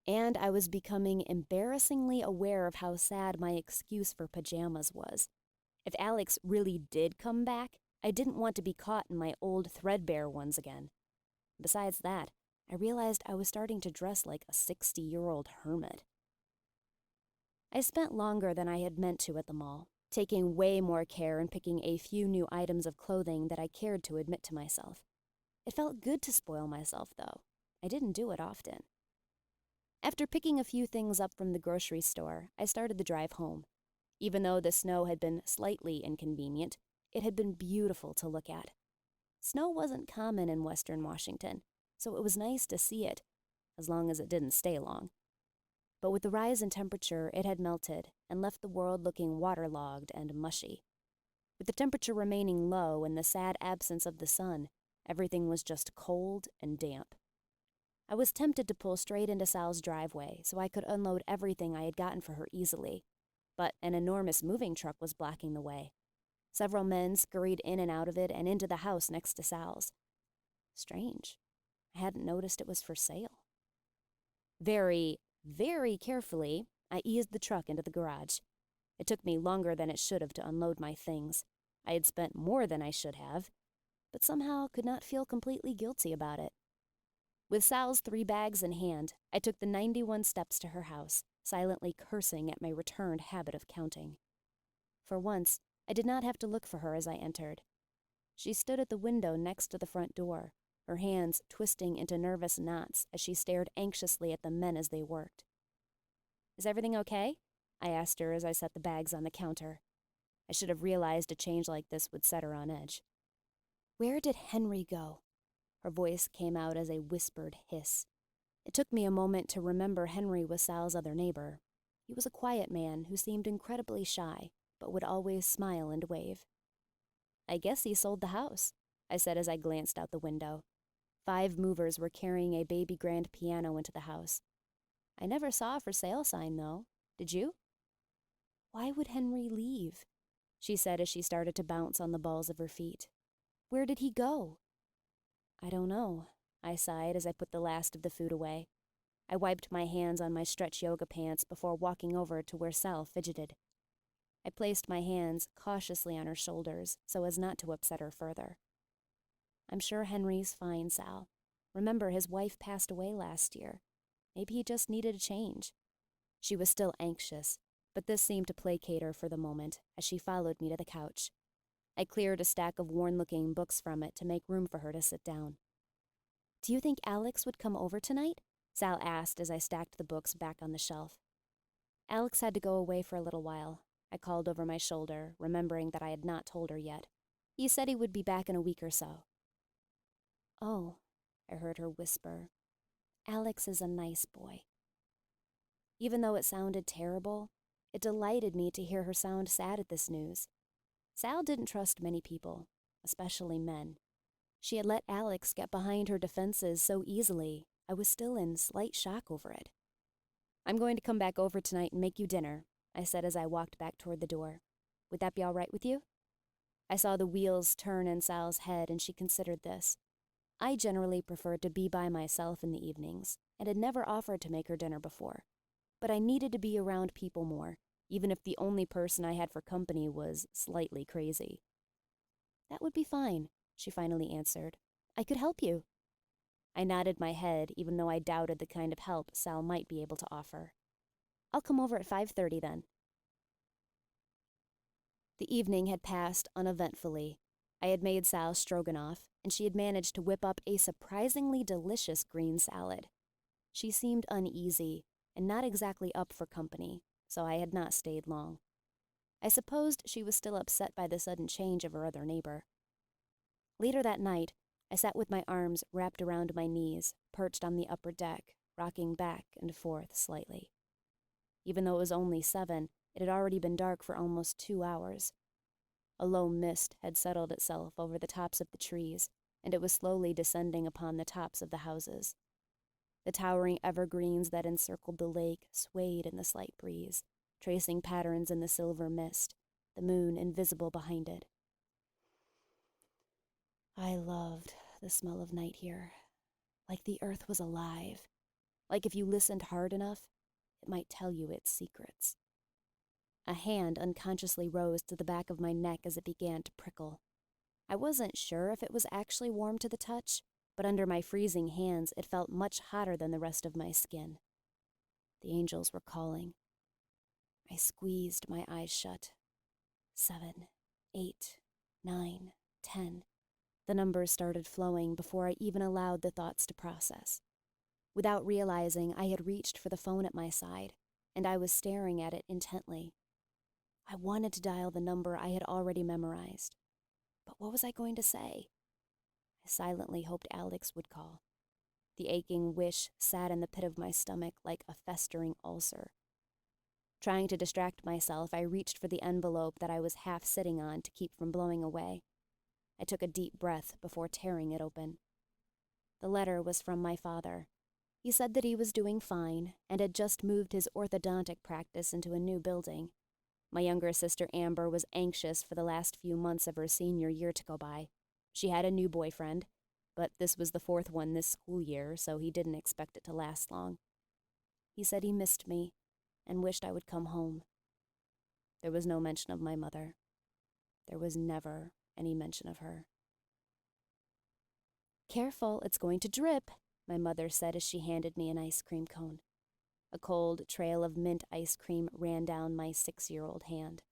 And I was becoming embarrassingly aware of how sad my excuse for pajamas was. If Alex really did come back, I didn't want to be caught in my old threadbare ones again. Besides that, I realized I was starting to dress like a 60-year-old hermit. I spent longer than I had meant to at the mall, taking way more care in picking a few new items of clothing that I cared to admit to myself. It felt good to spoil myself, though. I didn't do it often. After picking a few things up from the grocery store, I started the drive home. Even though the snow had been slightly inconvenient, it had been beautiful to look at. Snow wasn't common in Western Washington, so it was nice to see it, as long as it didn't stay long. But with the rise in temperature, it had melted and left the world looking waterlogged and mushy. With the temperature remaining low and the sad absence of the sun, everything was just cold and damp. I was tempted to pull straight into Sal's driveway so I could unload everything I had gotten for her easily, but an enormous moving truck was blocking the way. Several men scurried in and out of it and into the house next to Sal's. Strange. I hadn't noticed it was for sale. Very, very carefully, I eased the truck into the garage. It took me longer than it should have to unload my things. I had spent more than I should have, but somehow could not feel completely guilty about it. With Sal's 3 bags in hand, I took the 91 steps to her house, silently cursing at my returned habit of counting. For once, I did not have to look for her as I entered. She stood at the window next to the front door, her hands twisting into nervous knots as she stared anxiously at the men as they worked. "Is everything okay?" I asked her as I set the bags on the counter. I should have realized a change like this would set her on edge. "Where did Henry go?" Her voice came out as a whispered hiss. It took me a moment to remember Henry was Sal's other neighbor. He was a quiet man who seemed incredibly shy, but would always smile and wave. "I guess he sold the house," I said as I glanced out the window. 5 movers were carrying a baby grand piano into the house. "I never saw a for sale sign, though. Did you?" "Why would Henry leave?" she said as she started to bounce on the balls of her feet. "Where did he go?" "I don't know," I sighed as I put the last of the food away. I wiped my hands on my stretch yoga pants before walking over to where Sal fidgeted. I placed my hands cautiously on her shoulders so as not to upset her further. "I'm sure Henry's fine, Sal. Remember, his wife passed away last year. Maybe he just needed a change." She was still anxious, but this seemed to placate her for the moment as she followed me to the couch. I cleared a stack of worn-looking books from it to make room for her to sit down. "Do you think Alex would come over tonight?" Sal asked as I stacked the books back on the shelf. "Alex had to go away for a little while," I called over my shoulder, remembering that I had not told her yet. "He said he would be back in a week or so." "Oh," I heard her whisper. "Alex is a nice boy." Even though it sounded terrible, it delighted me to hear her sound sad at this news. Sal didn't trust many people, especially men. She had let Alex get behind her defenses so easily, I was still in slight shock over it. "I'm going to come back over tonight and make you dinner," I said as I walked back toward the door. "Would that be all right with you?" I saw the wheels turn in Sal's head, and she considered this. I generally preferred to be by myself in the evenings, and had never offered to make her dinner before. But I needed to be around people more, even if the only person I had for company was slightly crazy. "That would be fine," she finally answered. "I could help you." I nodded my head, even though I doubted the kind of help Sal might be able to offer. "I'll come over at 5:30 then." The evening had passed uneventfully. I had made Sal stroganoff, and she had managed to whip up a surprisingly delicious green salad. She seemed uneasy, and not exactly up for company, so I had not stayed long. I supposed she was still upset by the sudden change of her other neighbor. Later that night, I sat with my arms wrapped around my knees, perched on the upper deck, rocking back and forth slightly. Even though it was only 7, it had already been dark for almost 2 hours. A low mist had settled itself over the tops of the trees, and it was slowly descending upon the tops of the houses. The towering evergreens that encircled the lake swayed in the slight breeze, tracing patterns in the silver mist, the moon invisible behind it. I loved the smell of night here, like the earth was alive, like if you listened hard enough, it might tell you its secrets. A hand unconsciously rose to the back of my neck as it began to prickle. I wasn't sure if it was actually warm to the touch, but under my freezing hands it felt much hotter than the rest of my skin. The angels were calling. I squeezed my eyes shut. 7, 8, 9, 10. The numbers started flowing before I even allowed the thoughts to process. Without realizing, I had reached for the phone at my side, and I was staring at it intently. I wanted to dial the number I had already memorized. But what was I going to say? I silently hoped Alex would call. The aching wish sat in the pit of my stomach like a festering ulcer. Trying to distract myself, I reached for the envelope that I was half sitting on to keep from blowing away. I took a deep breath before tearing it open. The letter was from my father. He said that he was doing fine and had just moved his orthodontic practice into a new building. My younger sister Amber was anxious for the last few months of her senior year to go by. She had a new boyfriend, but this was the 4th one this school year, so he didn't expect it to last long. He said he missed me and wished I would come home. There was no mention of my mother. There was never any mention of her. "Careful, it's going to drip," my mother said as she handed me an ice cream cone. A cold trail of mint ice cream ran down my 6-year-old hand.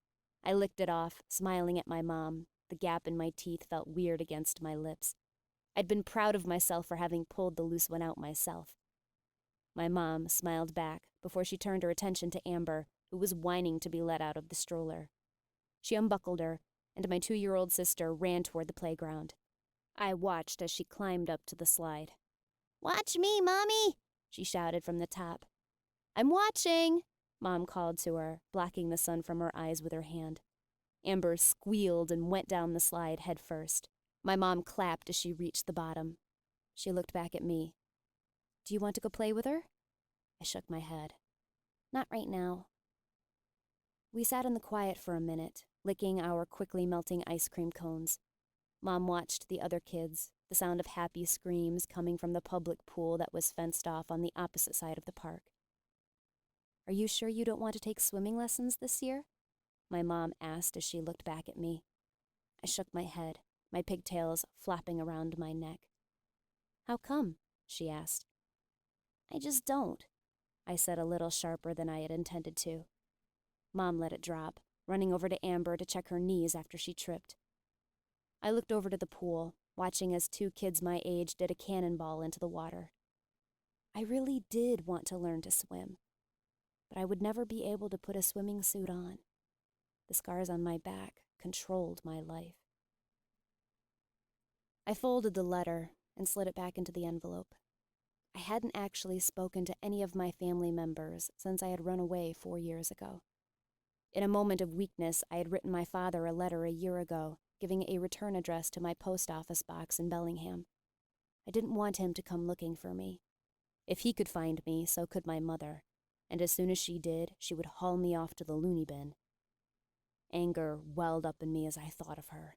I licked it off, smiling at my mom. The gap in my teeth felt weird against my lips. I'd been proud of myself for having pulled the loose one out myself. My mom smiled back before she turned her attention to Amber, who was whining to be let out of the stroller. She unbuckled her, and my 2-year-old sister ran toward the playground. I watched as she climbed up to the slide. "Watch me, Mommy!" she shouted from the top. "I'm watching," Mom called to her, blocking the sun from her eyes with her hand. Amber squealed and went down the slide head first. My mom clapped as she reached the bottom. She looked back at me. "Do you want to go play with her?" I shook my head. "Not right now." We sat in the quiet for a minute, licking our quickly melting ice cream cones. Mom watched the other kids, the sound of happy screams coming from the public pool that was fenced off on the opposite side of the park. "Are you sure you don't want to take swimming lessons this year?" my mom asked as she looked back at me. I shook my head, my pigtails flapping around my neck. "How come?" she asked. "I just don't," I said a little sharper than I had intended to. Mom let it drop, running over to Amber to check her knees after she tripped. I looked over to the pool, watching as 2 kids my age did a cannonball into the water. I really did want to learn to swim, but I would never be able to put a swimming suit on. The scars on my back controlled my life. I folded the letter and slid it back into the envelope. I hadn't actually spoken to any of my family members since I had run away 4 years ago. In a moment of weakness, I had written my father a letter a year ago, giving a return address to my post office box in Bellingham. I didn't want him to come looking for me. If he could find me, so could my mother, and as soon as she did, she would haul me off to the loony bin. Anger welled up in me as I thought of her.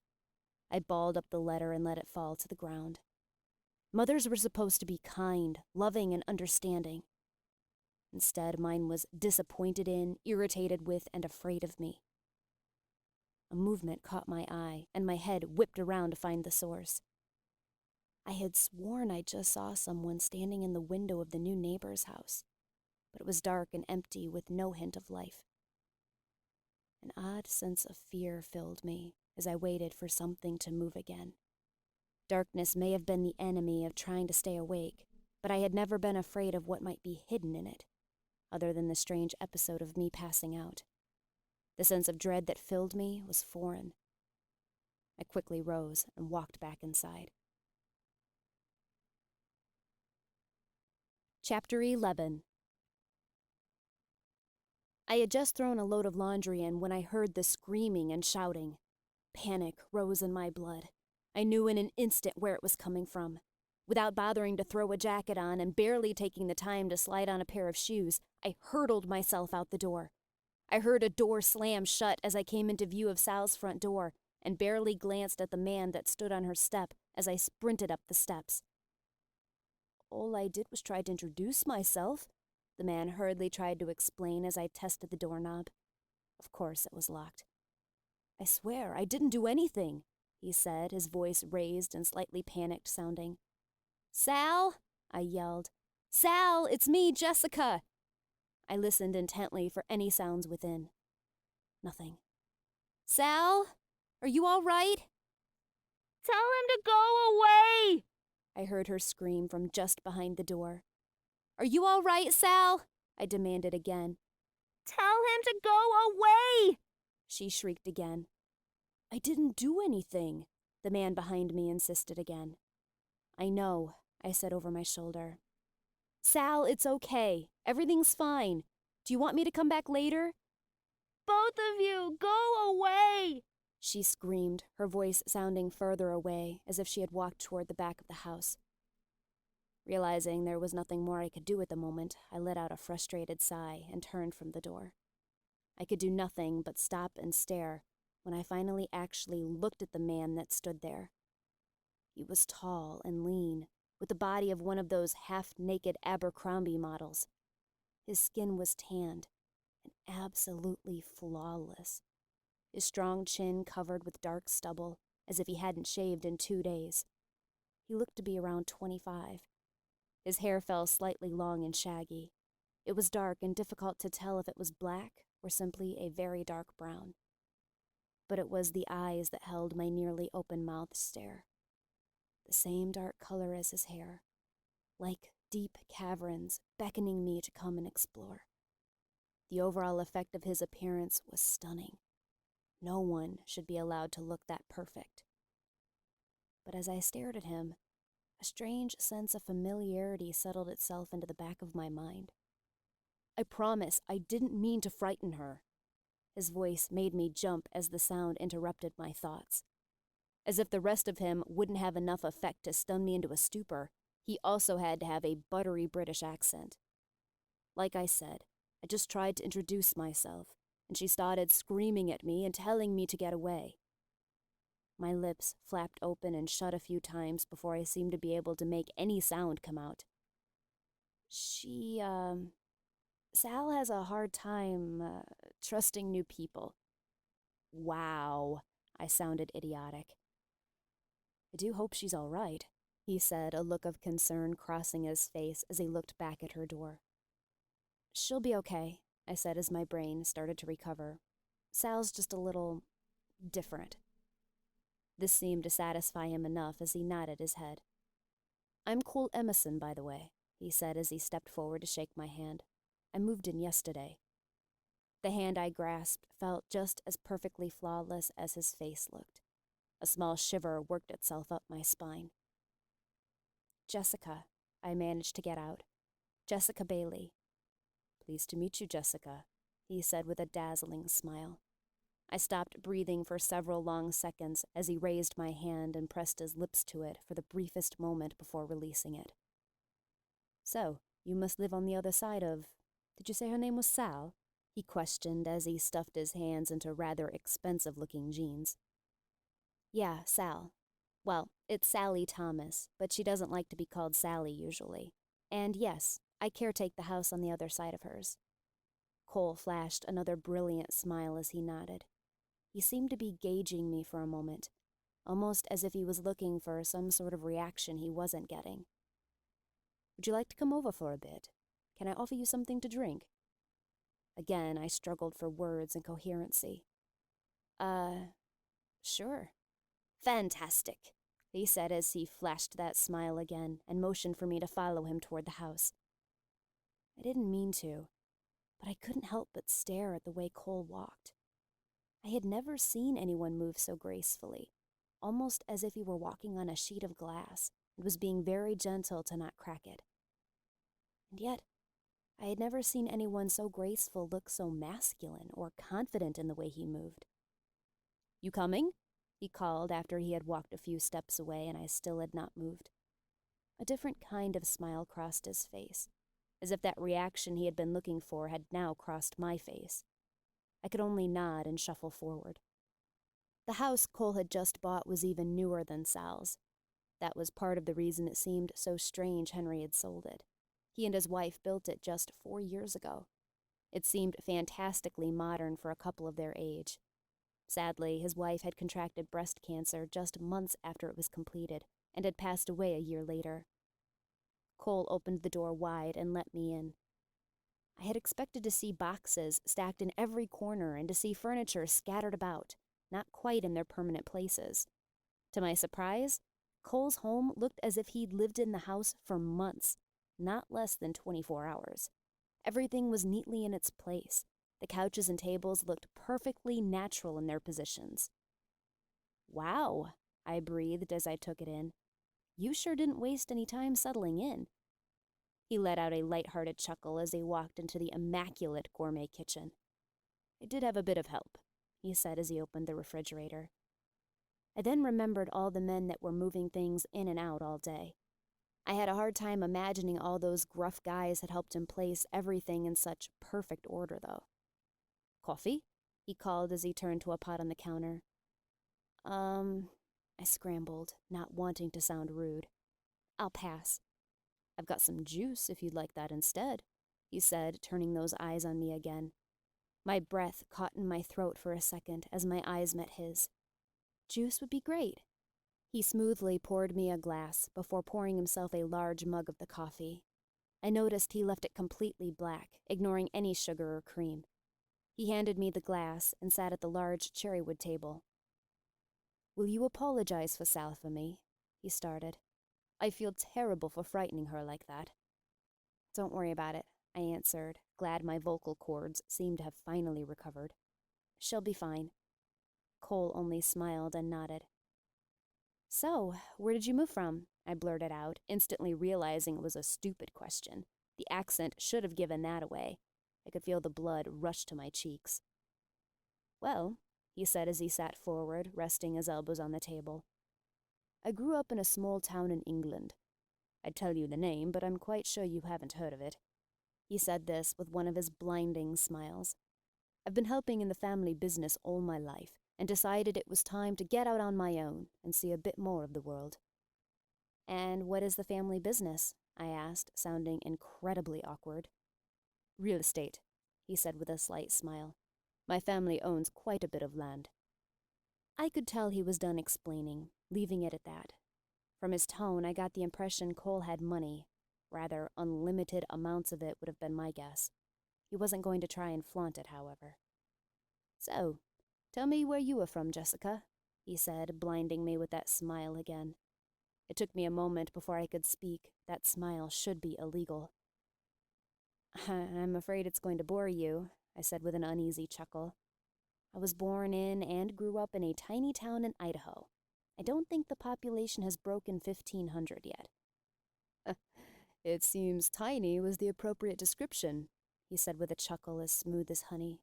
I balled up the letter and let it fall to the ground. Mothers were supposed to be kind, loving, and understanding. Instead, mine was disappointed in, irritated with, and afraid of me. A movement caught my eye, and my head whipped around to find the source. I had sworn I just saw someone standing in the window of the new neighbor's house, but it was dark and empty with no hint of life. An odd sense of fear filled me as I waited for something to move again. Darkness may have been the enemy of trying to stay awake, but I had never been afraid of what might be hidden in it, other than the strange episode of me passing out. The sense of dread that filled me was foreign. I quickly rose and walked back inside. Chapter 11. I had just thrown a load of laundry in when I heard the screaming and shouting. Panic rose in my blood. I knew in an instant where it was coming from. Without bothering to throw a jacket on and barely taking the time to slide on a pair of shoes, I hurtled myself out the door. I heard a door slam shut as I came into view of Sal's front door and barely glanced at the man that stood on her step as I sprinted up the steps. All I did was try to introduce myself, the man hurriedly tried to explain as I tested the doorknob. Of course it was locked. I swear I didn't do anything, he said, his voice raised and slightly panicked sounding. Sal, I yelled. Sal, it's me, Jessica. I listened intently for any sounds within. Nothing. Sal, are you all right? Tell him to go away, I heard her scream from just behind the door. Are you all right, Sal? I demanded again. Tell him to go away, she shrieked again. I didn't do anything, the man behind me insisted again. I know, I said over my shoulder. Sal, it's okay. Everything's fine. Do you want me to come back later? Both of you, go away, she screamed, her voice sounding further away, as if she had walked toward the back of the house. Realizing there was nothing more I could do at the moment, I let out a frustrated sigh and turned from the door. I could do nothing but stop and stare when I finally actually looked at the man that stood there. He was tall and lean, with the body of one of those half-naked Abercrombie models. His skin was tanned and absolutely flawless. His strong chin covered with dark stubble, as if he hadn't shaved in 2 days. He looked to be around 25. His hair fell slightly long and shaggy. It was dark and difficult to tell if it was black or simply a very dark brown. But it was the eyes that held my nearly open-mouthed stare. The same dark color as his hair, like deep caverns beckoning me to come and explore. The overall effect of his appearance was stunning. No one should be allowed to look that perfect. But as I stared at him, a strange sense of familiarity settled itself into the back of my mind. I promise I didn't mean to frighten her. His voice made me jump as the sound interrupted my thoughts. As if the rest of him wouldn't have enough effect to stun me into a stupor, he also had to have a buttery British accent. Like I said, I just tried to introduce myself, and she started screaming at me and telling me to get away. My lips flapped open and shut a few times before I seemed to be able to make any sound come out. Sal has a hard time, trusting new people. Wow, I sounded idiotic. I do hope she's all right, he said, a look of concern crossing his face as he looked back at her door. She'll be okay, I said as my brain started to recover. Sal's just a little different. This seemed to satisfy him enough as he nodded his head. "I'm Cole Emerson, by the way," he said as he stepped forward to shake my hand. "I moved in yesterday." The hand I grasped felt just as perfectly flawless as his face looked. A small shiver worked itself up my spine. "Jessica," I managed to get out. "Jessica Bailey." "Pleased to meet you, Jessica," he said with a dazzling smile. I stopped breathing for several long seconds as he raised my hand and pressed his lips to it for the briefest moment before releasing it. "So, you must live on the other side of... Did you say her name was Sal?" he questioned as he stuffed his hands into rather expensive-looking jeans. "Yeah, Sal. Well, it's Sally Thomas, but she doesn't like to be called Sally usually. And yes, I caretake the house on the other side of hers." Cole flashed another brilliant smile as he nodded. He seemed to be gauging me for a moment, almost as if he was looking for some sort of reaction he wasn't getting. "Would you like to come over for a bit? Can I offer you something to drink?" Again, I struggled for words and coherency. Sure." "Fantastic," he said as he flashed that smile again and motioned for me to follow him toward the house. I didn't mean to, but I couldn't help but stare at the way Cole walked. I had never seen anyone move so gracefully, almost as if he were walking on a sheet of glass and was being very gentle to not crack it. And yet, I had never seen anyone so graceful look so masculine or confident in the way he moved. "You coming?" he called after he had walked a few steps away and I still had not moved. A different kind of smile crossed his face, as if that reaction he had been looking for had now crossed my face. I could only nod and shuffle forward. The house Cole had just bought was even newer than Sal's. That was part of the reason it seemed so strange Henry had sold it. He and his wife built it just 4 years ago. It seemed fantastically modern for a couple of their age. Sadly, his wife had contracted breast cancer just months after it was completed and had passed away a year later. Cole opened the door wide and let me in. I had expected to see boxes stacked in every corner and to see furniture scattered about, not quite in their permanent places. To my surprise, Cole's home looked as if he'd lived in the house for months, not less than 24 hours. Everything was neatly in its place. The couches and tables looked perfectly natural in their positions. "Wow," I breathed as I took it in. "You sure didn't waste any time settling in." He let out a light-hearted chuckle as he walked into the immaculate gourmet kitchen. "I did have a bit of help," he said as he opened the refrigerator. I then remembered all the men that were moving things in and out all day. I had a hard time imagining all those gruff guys had helped him place everything in such perfect order, though. "Coffee?" he called as he turned to a pot on the counter. I scrambled, not wanting to sound rude. "I'll pass." "I've got some juice if you'd like that instead," he said, turning those eyes on me again. My breath caught in my throat for a second as my eyes met his. "Juice would be great." He smoothly poured me a glass before pouring himself a large mug of the coffee. I noticed he left it completely black, ignoring any sugar or cream. He handed me the glass and sat at the large cherrywood table. "Will you apologize for Sal for me?" he started. "I feel terrible for frightening her like that." "Don't worry about it," I answered, glad my vocal cords seemed to have finally recovered. "She'll be fine." Cole only smiled and nodded. "So, where did you move from?" I blurted out, instantly realizing it was a stupid question. The accent should have given that away. I could feel the blood rush to my cheeks. "Well," he said as he sat forward, resting his elbows on the table, "I grew up in a small town in England. I'd tell you the name, but I'm quite sure you haven't heard of it." He said this with one of his blinding smiles. "I've been helping in the family business all my life, and decided it was time to get out on my own and see a bit more of the world." "And what is the family business?" I asked, sounding incredibly awkward. "Real estate," he said with a slight smile. "My family owns quite a bit of land." I could tell he was done explaining, leaving it at that. From his tone, I got the impression Cole had money. Rather, unlimited amounts of it would have been my guess. He wasn't going to try and flaunt it, however. "So, tell me where you are from, Jessica." he said, blinding me with that smile again. It took me a moment before I could speak. That smile should be illegal. I'm afraid it's going to bore you, I said with an uneasy chuckle. I was born in and grew up in a tiny town in Idaho. I don't think the population has broken 1,500 yet. It seems tiny was the appropriate description, he said with a chuckle as smooth as honey.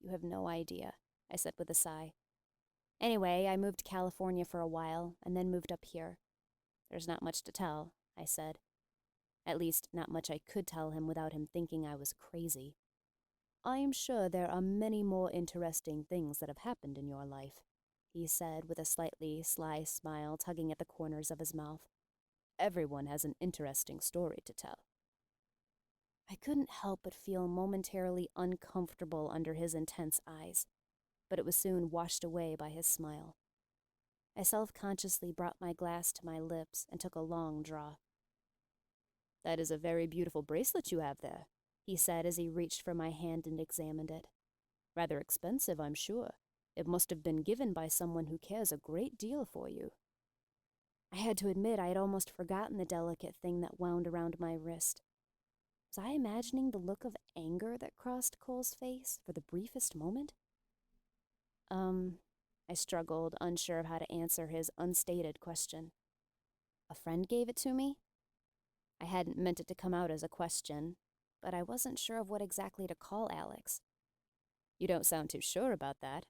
You have no idea, I said with a sigh. Anyway, I moved to California for a while and then moved up here. There's not much to tell, I said. At least, not much I could tell him without him thinking I was crazy. I'm sure there are many more interesting things that have happened in your life, he said with a slightly sly smile tugging at the corners of his mouth. Everyone has an interesting story to tell. I couldn't help but feel momentarily uncomfortable under his intense eyes, but it was soon washed away by his smile. I self-consciously brought my glass to my lips and took a long draw. That is a very beautiful bracelet you have there, he said as he reached for my hand and examined it. Rather expensive, I'm sure. It must have been given by someone who cares a great deal for you. I had to admit I had almost forgotten the delicate thing that wound around my wrist. Was I imagining the look of anger that crossed Cole's face for the briefest moment? I struggled, unsure of how to answer his unstated question. A friend gave it to me? I hadn't meant it to come out as a question, but I wasn't sure of what exactly to call Alex. You don't sound too sure about that,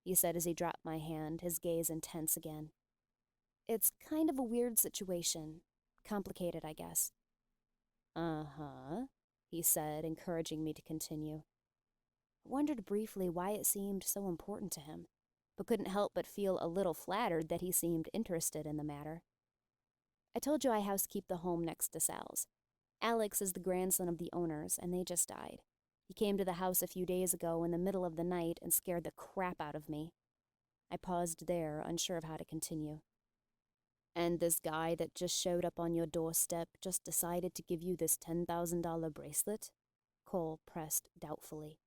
he said as he dropped my hand, his gaze intense again. It's kind of a weird situation. Complicated, I guess. Uh-huh, he said, encouraging me to continue. I wondered briefly why it seemed so important to him, but couldn't help but feel a little flattered that he seemed interested in the matter. I told you I housekeep the home next to Sal's. Alex is the grandson of the owners, and they just died. He came to the house a few days ago in the middle of the night and scared the crap out of me. I paused there, unsure of how to continue. And this guy that just showed up on your doorstep just decided to give you this $10,000 bracelet? Cole pressed doubtfully.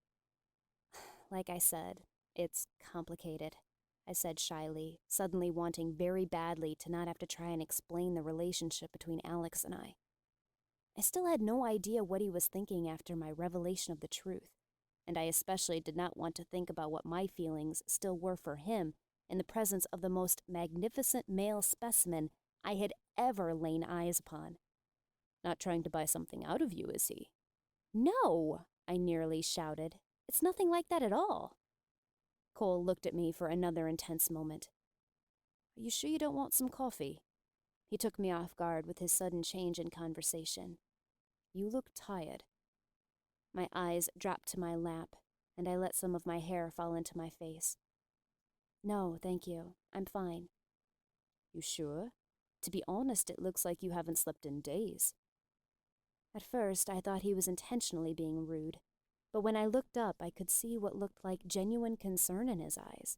Like I said, it's complicated, I said shyly, suddenly wanting very badly to not have to try and explain the relationship between Alex and I. I still had no idea what he was thinking after my revelation of the truth, and I especially did not want to think about what my feelings still were for him in the presence of the most magnificent male specimen I had ever lain eyes upon. Not trying to buy something out of you, is he? No, I nearly shouted. It's nothing like that at all. Cole looked at me for another intense moment. Are you sure you don't want some coffee? He took me off guard with his sudden change in conversation. You look tired. My eyes dropped to my lap, and I let some of my hair fall into my face. No, thank you. I'm fine. You sure? To be honest, it looks like you haven't slept in days. At first, I thought he was intentionally being rude, but when I looked up, I could see what looked like genuine concern in his eyes.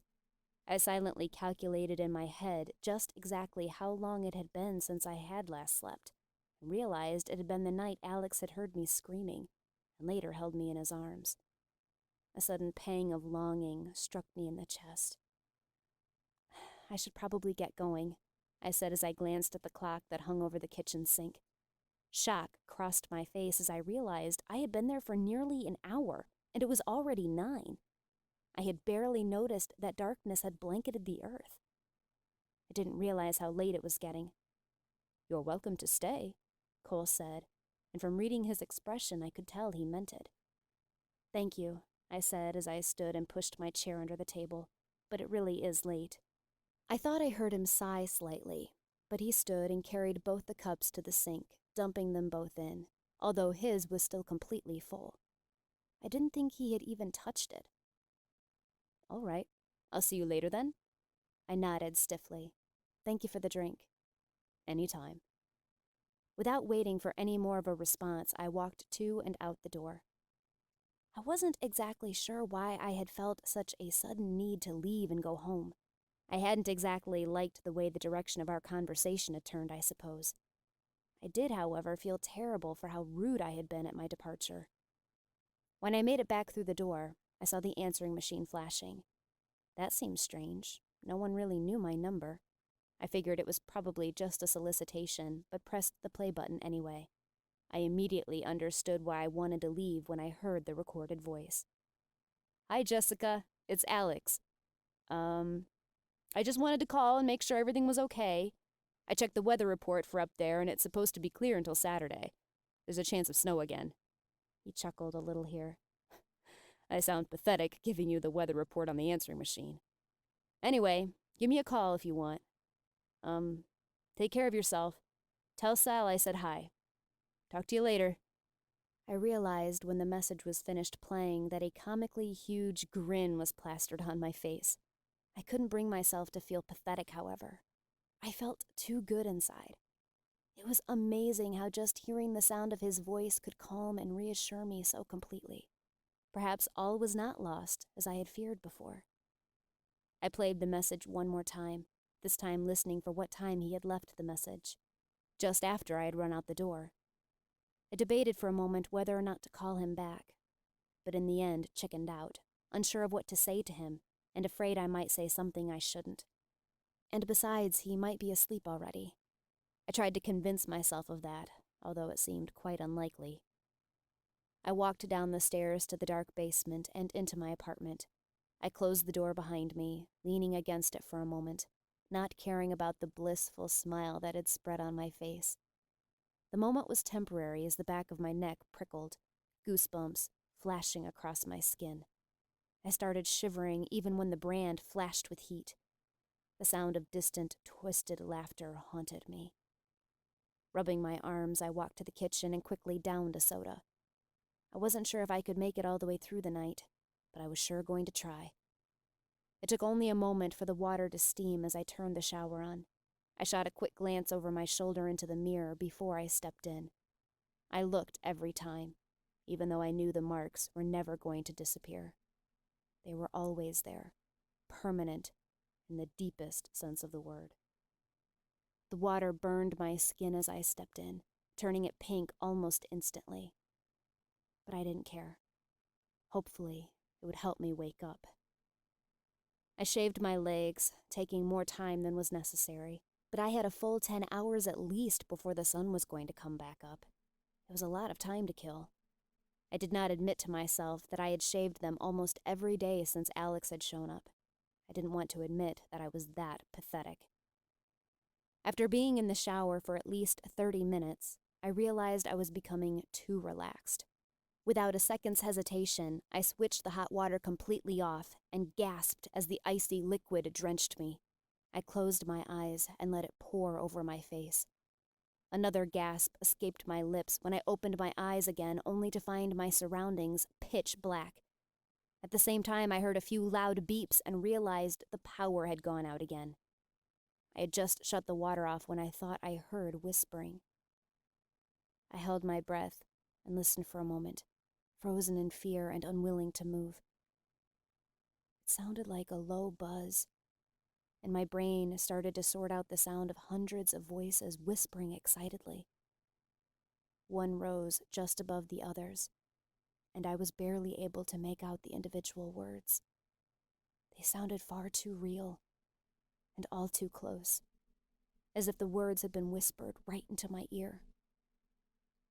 I silently calculated in my head just exactly how long it had been since I had last slept, and realized it had been the night Alex had heard me screaming, and later held me in his arms. A sudden pang of longing struck me in the chest. I should probably get going, I said as I glanced at the clock that hung over the kitchen sink. Shock crossed my face as I realized I had been there for nearly an hour, and it was already 9. I had barely noticed that darkness had blanketed the earth. I didn't realize how late it was getting. You're welcome to stay, Cole said, and from reading his expression I could tell he meant it. Thank you, I said as I stood and pushed my chair under the table, but it really is late. I thought I heard him sigh slightly, but he stood and carried both the cups to the sink, dumping them both in, although his was still completely full. I didn't think he had even touched it. All right, I'll see you later then. I nodded stiffly. Thank you for the drink. Anytime. Without waiting for any more of a response, I walked to and out the door. I wasn't exactly sure why I had felt such a sudden need to leave and go home. I hadn't exactly liked the way the direction of our conversation had turned, I suppose. I did, however, feel terrible for how rude I had been at my departure. When I made it back through the door, I saw the answering machine flashing. That seemed strange. No one really knew my number. I figured it was probably just a solicitation, but pressed the play button anyway. I immediately understood why I wanted to leave when I heard the recorded voice. "Hi, Jessica. It's Alex. I just wanted to call and make sure everything was okay. I checked the weather report for up there, and it's supposed to be clear until Saturday. There's a chance of snow again." He chuckled a little here. "I sound pathetic giving you the weather report on the answering machine. Anyway, give me a call if you want. Take care of yourself. Tell Sal I said hi. Talk to you later." I realized when the message was finished playing that a comically huge grin was plastered on my face. I couldn't bring myself to feel pathetic, however. I felt too good inside. It was amazing how just hearing the sound of his voice could calm and reassure me so completely. Perhaps all was not lost, as I had feared before. I played the message one more time, this time listening for what time he had left the message, just after I had run out the door. I debated for a moment whether or not to call him back, but in the end chickened out, unsure of what to say to him, and afraid I might say something I shouldn't. And besides, he might be asleep already. I tried to convince myself of that, although it seemed quite unlikely. I walked down the stairs to the dark basement and into my apartment. I closed the door behind me, leaning against it for a moment, not caring about the blissful smile that had spread on my face. The moment was temporary as the back of my neck prickled, goosebumps flashing across my skin. I started shivering even when the brand flashed with heat. The sound of distant, twisted laughter haunted me. Rubbing my arms, I walked to the kitchen and quickly downed a soda. I wasn't sure if I could make it all the way through the night, but I was sure going to try. It took only a moment for the water to steam as I turned the shower on. I shot a quick glance over my shoulder into the mirror before I stepped in. I looked every time, even though I knew the marks were never going to disappear. They were always there, permanent in the deepest sense of the word. The water burned my skin as I stepped in, turning it pink almost instantly. But I didn't care. Hopefully, it would help me wake up. I shaved my legs, taking more time than was necessary, but I had a full 10 hours at least before the sun was going to come back up. It was a lot of time to kill. I did not admit to myself that I had shaved them almost every day since Alex had shown up. I didn't want to admit that I was that pathetic. After being in the shower for at least 30 minutes, I realized I was becoming too relaxed. Without a second's hesitation, I switched the hot water completely off and gasped as the icy liquid drenched me. I closed my eyes and let it pour over my face. Another gasp escaped my lips when I opened my eyes again, only to find my surroundings pitch black. At the same time, I heard a few loud beeps and realized the power had gone out again. I had just shut the water off when I thought I heard whispering. I held my breath and listened for a moment, frozen in fear and unwilling to move. It sounded like a low buzz, and my brain started to sort out the sound of hundreds of voices whispering excitedly. One rose just above the others, and I was barely able to make out the individual words. They sounded far too real, and all too close, as if the words had been whispered right into my ear.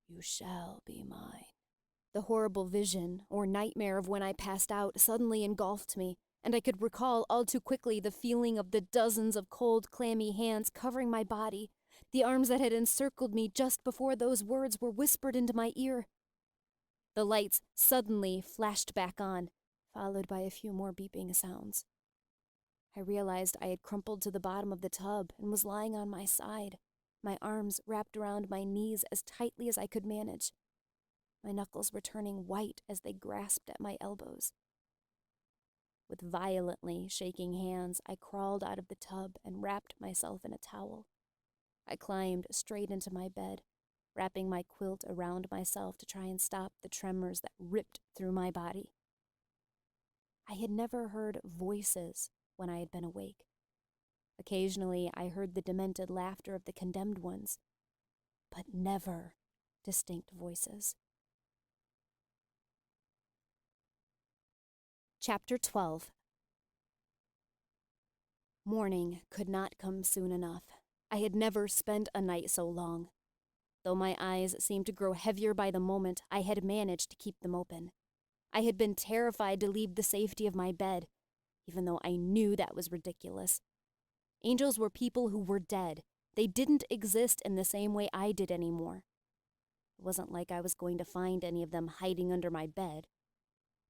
"You shall be mine." The horrible vision, or nightmare of when I passed out, suddenly engulfed me, and I could recall all too quickly the feeling of the dozens of cold, clammy hands covering my body, the arms that had encircled me just before those words were whispered into my ear. The lights suddenly flashed back on, followed by a few more beeping sounds. I realized I had crumpled to the bottom of the tub and was lying on my side, my arms wrapped around my knees as tightly as I could manage. My knuckles were turning white as they grasped at my elbows. With violently shaking hands, I crawled out of the tub and wrapped myself in a towel. I climbed straight into my bed, wrapping my quilt around myself to try and stop the tremors that ripped through my body. I had never heard voices when I had been awake. Occasionally, I heard the demented laughter of the condemned ones, but never distinct voices. Chapter 12. Morning could not come soon enough. I had never spent a night so long. Though my eyes seemed to grow heavier by the moment, I had managed to keep them open. I had been terrified to leave the safety of my bed, even though I knew that was ridiculous. Angels were people who were dead. They didn't exist in the same way I did anymore. It wasn't like I was going to find any of them hiding under my bed.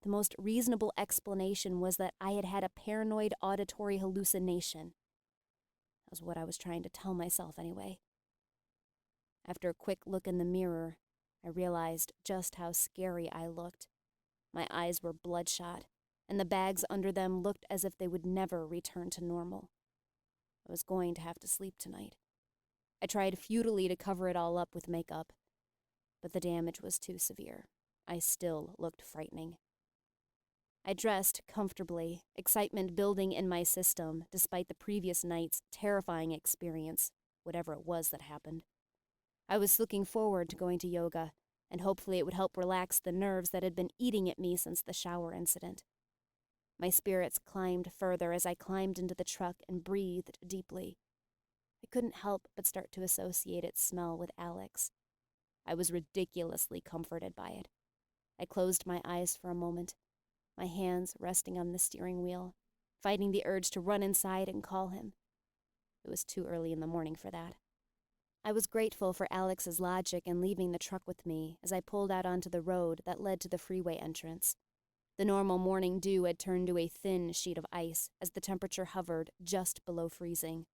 The most reasonable explanation was that I had had a paranoid auditory hallucination. That was what I was trying to tell myself anyway. After a quick look in the mirror, I realized just how scary I looked. My eyes were bloodshot, and the bags under them looked as if they would never return to normal. I was going to have to sleep tonight. I tried futilely to cover it all up with makeup, but the damage was too severe. I still looked frightening. I dressed comfortably, excitement building in my system despite the previous night's terrifying experience, whatever it was that happened. I was looking forward to going to yoga, and hopefully it would help relax the nerves that had been eating at me since the shower incident. My spirits climbed further as I climbed into the truck and breathed deeply. I couldn't help but start to associate its smell with Alex. I was ridiculously comforted by it. I closed my eyes for a moment, my hands resting on the steering wheel, fighting the urge to run inside and call him. It was too early in the morning for that. I was grateful for Alex's logic in leaving the truck with me as I pulled out onto the road that led to the freeway entrance. The normal morning dew had turned to a thin sheet of ice as the temperature hovered just below freezing.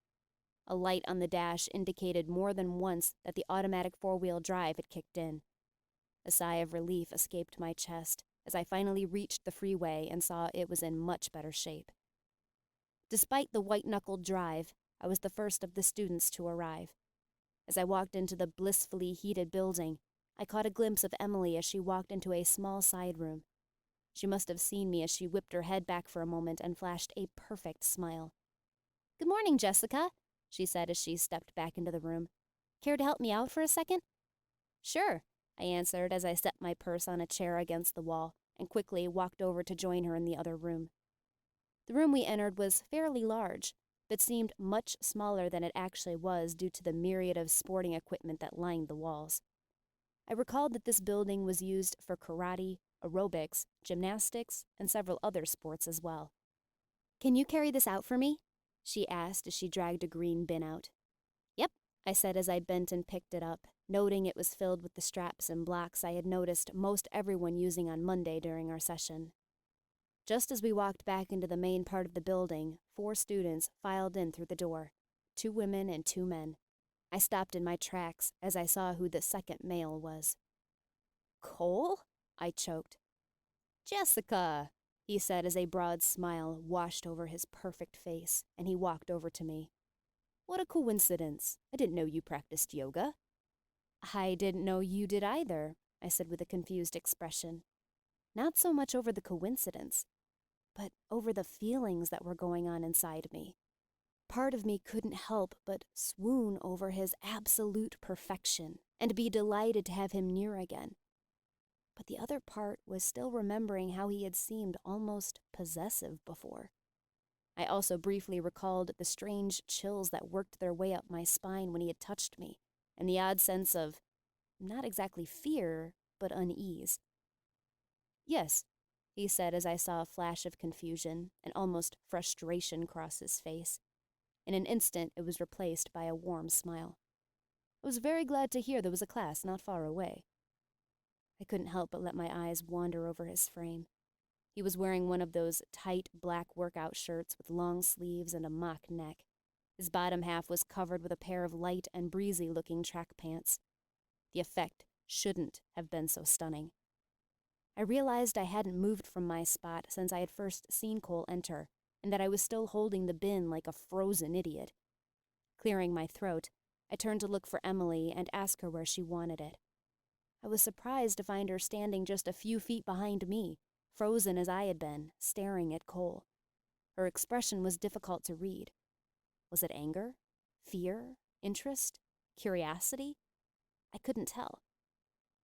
A light on the dash indicated more than once that the automatic four-wheel drive had kicked in. A sigh of relief escaped my chest as I finally reached the freeway and saw it was in much better shape. Despite the white-knuckled drive, I was the first of the students to arrive. As I walked into the blissfully heated building, I caught a glimpse of Emily as she walked into a small side room. She must have seen me as she whipped her head back for a moment and flashed a perfect smile. "Good morning, Jessica," she said as she stepped back into the room. "Care to help me out for a second?" "Sure," I answered as I set my purse on a chair against the wall and quickly walked over to join her in the other room. The room we entered was fairly large, but seemed much smaller than it actually was due to the myriad of sporting equipment that lined the walls. I recalled that this building was used for karate, aerobics, gymnastics, and several other sports as well. "Can you carry this out for me?" she asked as she dragged a green bin out. "Yep," I said as I bent and picked it up, noting it was filled with the straps and blocks I had noticed most everyone using on Monday during our session. Just as we walked back into the main part of the building, 4 students filed in through the door, 2 women and 2 men. I stopped in my tracks as I saw who the second male was. "Cole?" I choked. "Jessica," he said as a broad smile washed over his perfect face, and he walked over to me. "What a coincidence. I didn't know you practiced yoga." "I didn't know you did either," I said with a confused expression. Not so much over the coincidence, but over the feelings that were going on inside me. Part of me couldn't help but swoon over his absolute perfection and be delighted to have him near again. But the other part was still remembering how he had seemed almost possessive before. I also briefly recalled the strange chills that worked their way up my spine when he had touched me, and the odd sense of, not exactly fear, but unease. "Yes," he said as I saw a flash of confusion and almost frustration cross his face. In an instant, it was replaced by a warm smile. "I was very glad to hear there was a class not far away." I couldn't help but let my eyes wander over his frame. He was wearing one of those tight black workout shirts with long sleeves and a mock neck. His bottom half was covered with a pair of light and breezy-looking track pants. The effect shouldn't have been so stunning. I realized I hadn't moved from my spot since I had first seen Cole enter, and that I was still holding the bin like a frozen idiot. Clearing my throat, I turned to look for Emily and ask her where she wanted it. I was surprised to find her standing just a few feet behind me, frozen as I had been, staring at Cole. Her expression was difficult to read. Was it anger? Fear? Interest? Curiosity? I couldn't tell.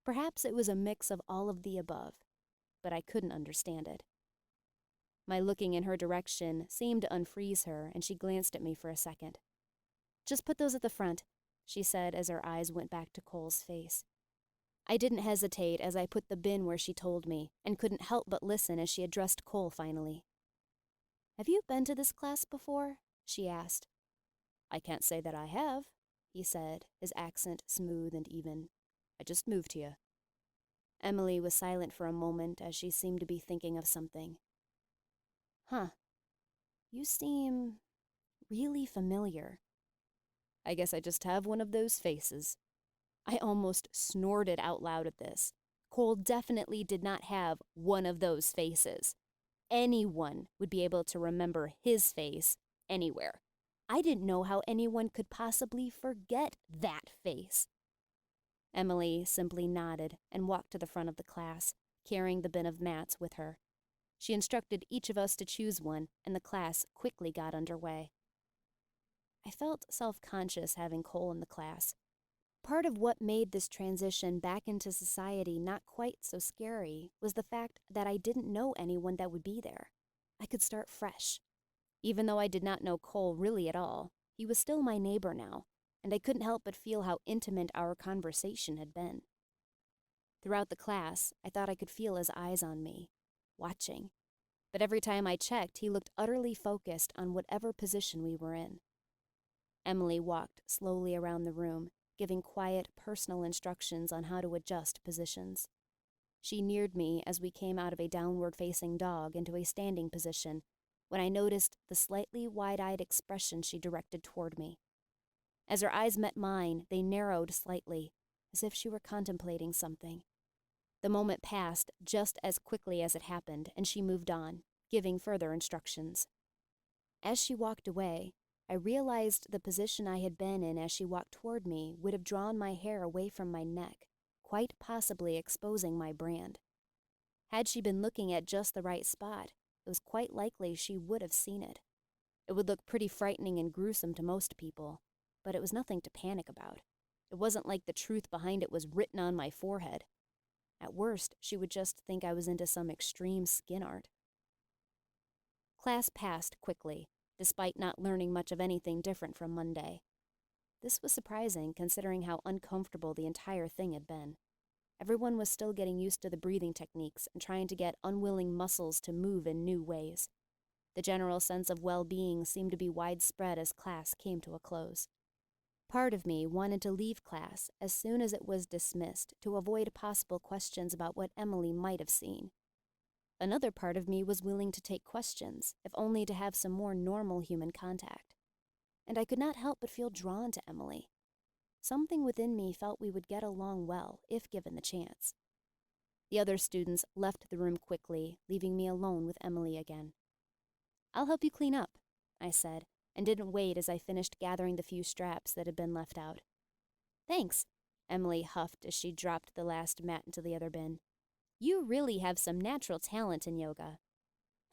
Perhaps it was a mix of all of the above, but I couldn't understand it. My looking in her direction seemed to unfreeze her, and she glanced at me for a second. "Just put those at the front," she said as her eyes went back to Cole's face. I didn't hesitate as I put the bin where she told me, and couldn't help but listen as she addressed Cole finally. "Have you been to this class before?" she asked. "I can't say that I have," he said, his accent smooth and even. "I just moved here." Emily was silent for a moment as she seemed to be thinking of something. "Huh. You seem really familiar." "I guess I just have one of those faces." I almost snorted out loud at this. Cole definitely did not have one of those faces. Anyone would be able to remember his face anywhere. I didn't know how anyone could possibly forget that face. Emily simply nodded and walked to the front of the class, carrying the bin of mats with her. She instructed each of us to choose one, and the class quickly got underway. I felt self-conscious having Cole in the class. Part of what made this transition back into society not quite so scary was the fact that I didn't know anyone that would be there. I could start fresh. Even though I did not know Cole really at all, he was still my neighbor now, and I couldn't help but feel how intimate our conversation had been. Throughout the class, I thought I could feel his eyes on me, watching. But every time I checked, he looked utterly focused on whatever position we were in. Emily walked slowly around the room, giving quiet, personal instructions on how to adjust positions. She neared me as we came out of a downward-facing dog into a standing position, when I noticed the slightly wide-eyed expression she directed toward me. As her eyes met mine, they narrowed slightly, as if she were contemplating something. The moment passed just as quickly as it happened, and she moved on, giving further instructions. As she walked away, I realized the position I had been in as she walked toward me would have drawn my hair away from my neck, quite possibly exposing my brand. Had she been looking at just the right spot, it was quite likely she would have seen it. It would look pretty frightening and gruesome to most people, but it was nothing to panic about. It wasn't like the truth behind it was written on my forehead. At worst, she would just think I was into some extreme skin art. Class passed quickly, despite not learning much of anything different from Monday. This was surprising, considering how uncomfortable the entire thing had been. Everyone was still getting used to the breathing techniques and trying to get unwilling muscles to move in new ways. The general sense of well-being seemed to be widespread as class came to a close. Part of me wanted to leave class as soon as it was dismissed to avoid possible questions about what Emily might have seen. Another part of me was willing to take questions, if only to have some more normal human contact. And I could not help but feel drawn to Emily. Something within me felt we would get along well, if given the chance. The other students left the room quickly, leaving me alone with Emily again. "I'll help you clean up," I said, and didn't wait as I finished gathering the few straps that had been left out. "Thanks," Emily huffed as she dropped the last mat into the other bin. "You really have some natural talent in yoga."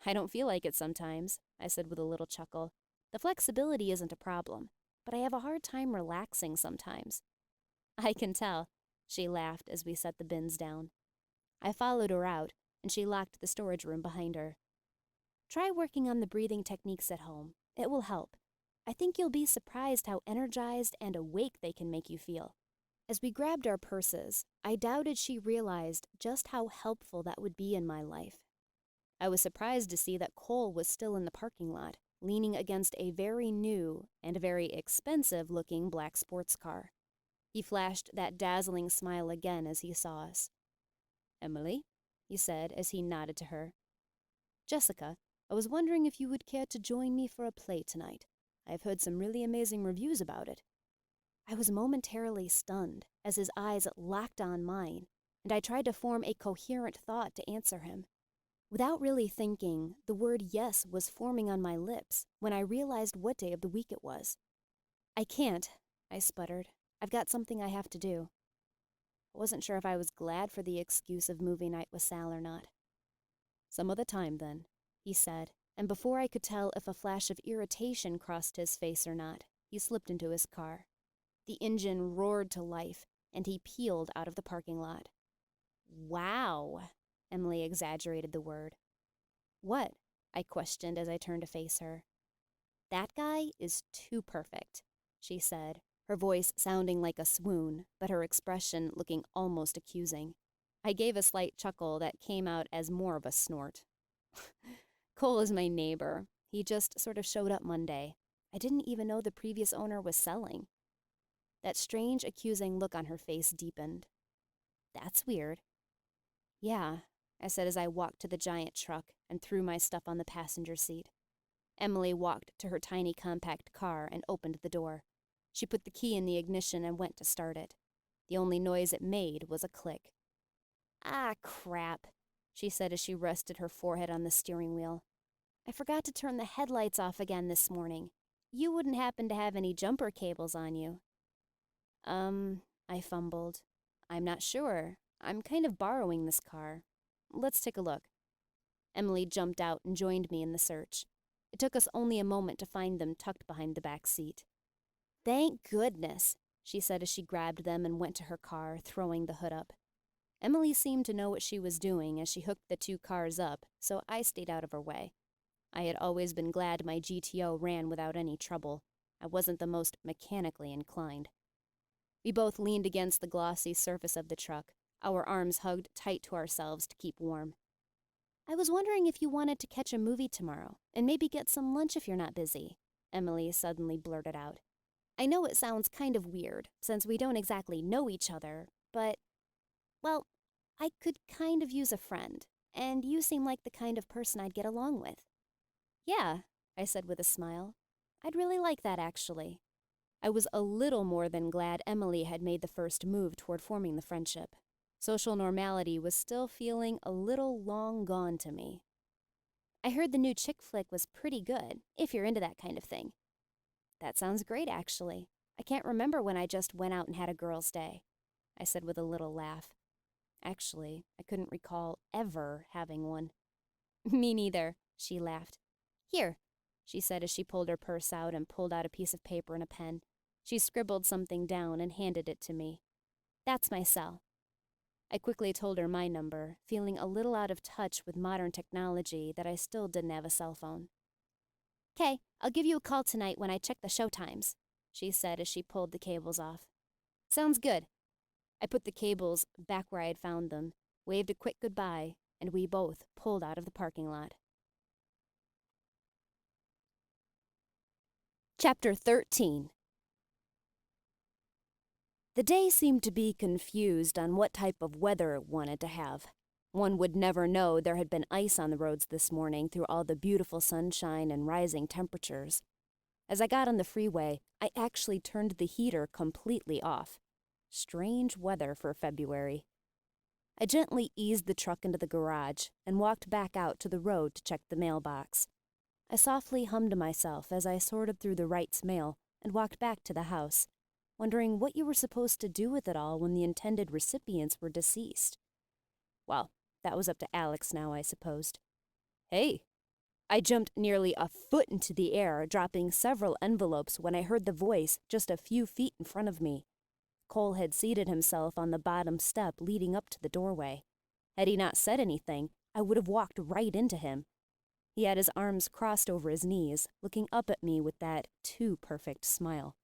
"I don't feel like it sometimes," I said with a little chuckle. "The flexibility isn't a problem, but I have a hard time relaxing sometimes." "I can tell," she laughed as we set the bins down. I followed her out, and she locked the storage room behind her. "Try working on the breathing techniques at home. It will help. I think you'll be surprised how energized and awake they can make you feel." As we grabbed our purses, I doubted she realized just how helpful that would be in my life. I was surprised to see that Cole was still in the parking lot, leaning against a very new and very expensive-looking black sports car. He flashed that dazzling smile again as he saw us. "Emily," he said as he nodded to her. "Jessica, I was wondering if you would care to join me for a play tonight. I have heard some really amazing reviews about it." I was momentarily stunned as his eyes locked on mine, and I tried to form a coherent thought to answer him. Without really thinking, the word yes was forming on my lips when I realized what day of the week it was. "I can't," I sputtered. "I've got something I have to do." I wasn't sure if I was glad for the excuse of movie night with Sal or not. "Some other time, then," he said, and before I could tell if a flash of irritation crossed his face or not, he slipped into his car. The engine roared to life, and he peeled out of the parking lot. "Wow," Emily exaggerated the word. "What?" I questioned as I turned to face her. That guy is too perfect, she said, her voice sounding like a swoon, but her expression looking almost accusing. I gave a slight chuckle that came out as more of a snort. Cole is my neighbor. He just sort of showed up Monday. I didn't even know the previous owner was selling. That strange, accusing look on her face deepened. That's weird. Yeah, I said as I walked to the giant truck and threw my stuff on the passenger seat. Emily walked to her tiny compact car and opened the door. She put the key in the ignition and went to start it. The only noise it made was a click. Ah, crap, she said as she rested her forehead on the steering wheel. I forgot to turn the headlights off again this morning. You wouldn't happen to have any jumper cables on you? I fumbled. I'm not sure. I'm kind of borrowing this car. Let's take a look. Emily jumped out and joined me in the search. It took us only a moment to find them tucked behind the back seat. Thank goodness, she said as she grabbed them and went to her car, throwing the hood up. Emily seemed to know what she was doing as she hooked the two cars up, so I stayed out of her way. I had always been glad my GTO ran without any trouble. I wasn't the most mechanically inclined. We both leaned against the glossy surface of the truck, our arms hugged tight to ourselves to keep warm. I was wondering if you wanted to catch a movie tomorrow, and maybe get some lunch if you're not busy, Emily suddenly blurted out. I know it sounds kind of weird, since we don't exactly know each other, but, well, I could kind of use a friend, and you seem like the kind of person I'd get along with. Yeah, I said with a smile. I'd really like that, actually. I was a little more than glad Emily had made the first move toward forming the friendship. Social normality was still feeling a little long gone to me. I heard the new chick flick was pretty good, if you're into that kind of thing. That sounds great, actually. I can't remember when I just went out and had a girls' day, I said with a little laugh. Actually, I couldn't recall ever having one. Me neither, she laughed. Here, she said as she pulled her purse out and pulled out a piece of paper and a pen. She scribbled something down and handed it to me. That's my cell. I quickly told her my number, feeling a little out of touch with modern technology that I still didn't have a cell phone. "'Kay, I'll give you a call tonight when I check the show times," she said as she pulled the cables off. "Sounds good." I put the cables back where I had found them, waved a quick goodbye, and we both pulled out of the parking lot. Chapter 13. The day seemed to be confused on what type of weather it wanted to have. One would never know there had been ice on the roads this morning through all the beautiful sunshine and rising temperatures. As I got on the freeway, I actually turned the heater completely off. Strange weather for February. I gently eased the truck into the garage and walked back out to the road to check the mailbox. I softly hummed to myself as I sorted through the Wright's mail and walked back to the house, wondering what you were supposed to do with it all when the intended recipients were deceased. Well, that was up to Alex now, I supposed. Hey! I jumped nearly a foot into the air, dropping several envelopes when I heard the voice just a few feet in front of me. Cole had seated himself on the bottom step leading up to the doorway. Had he not said anything, I would have walked right into him. He had his arms crossed over his knees, looking up at me with that too perfect smile.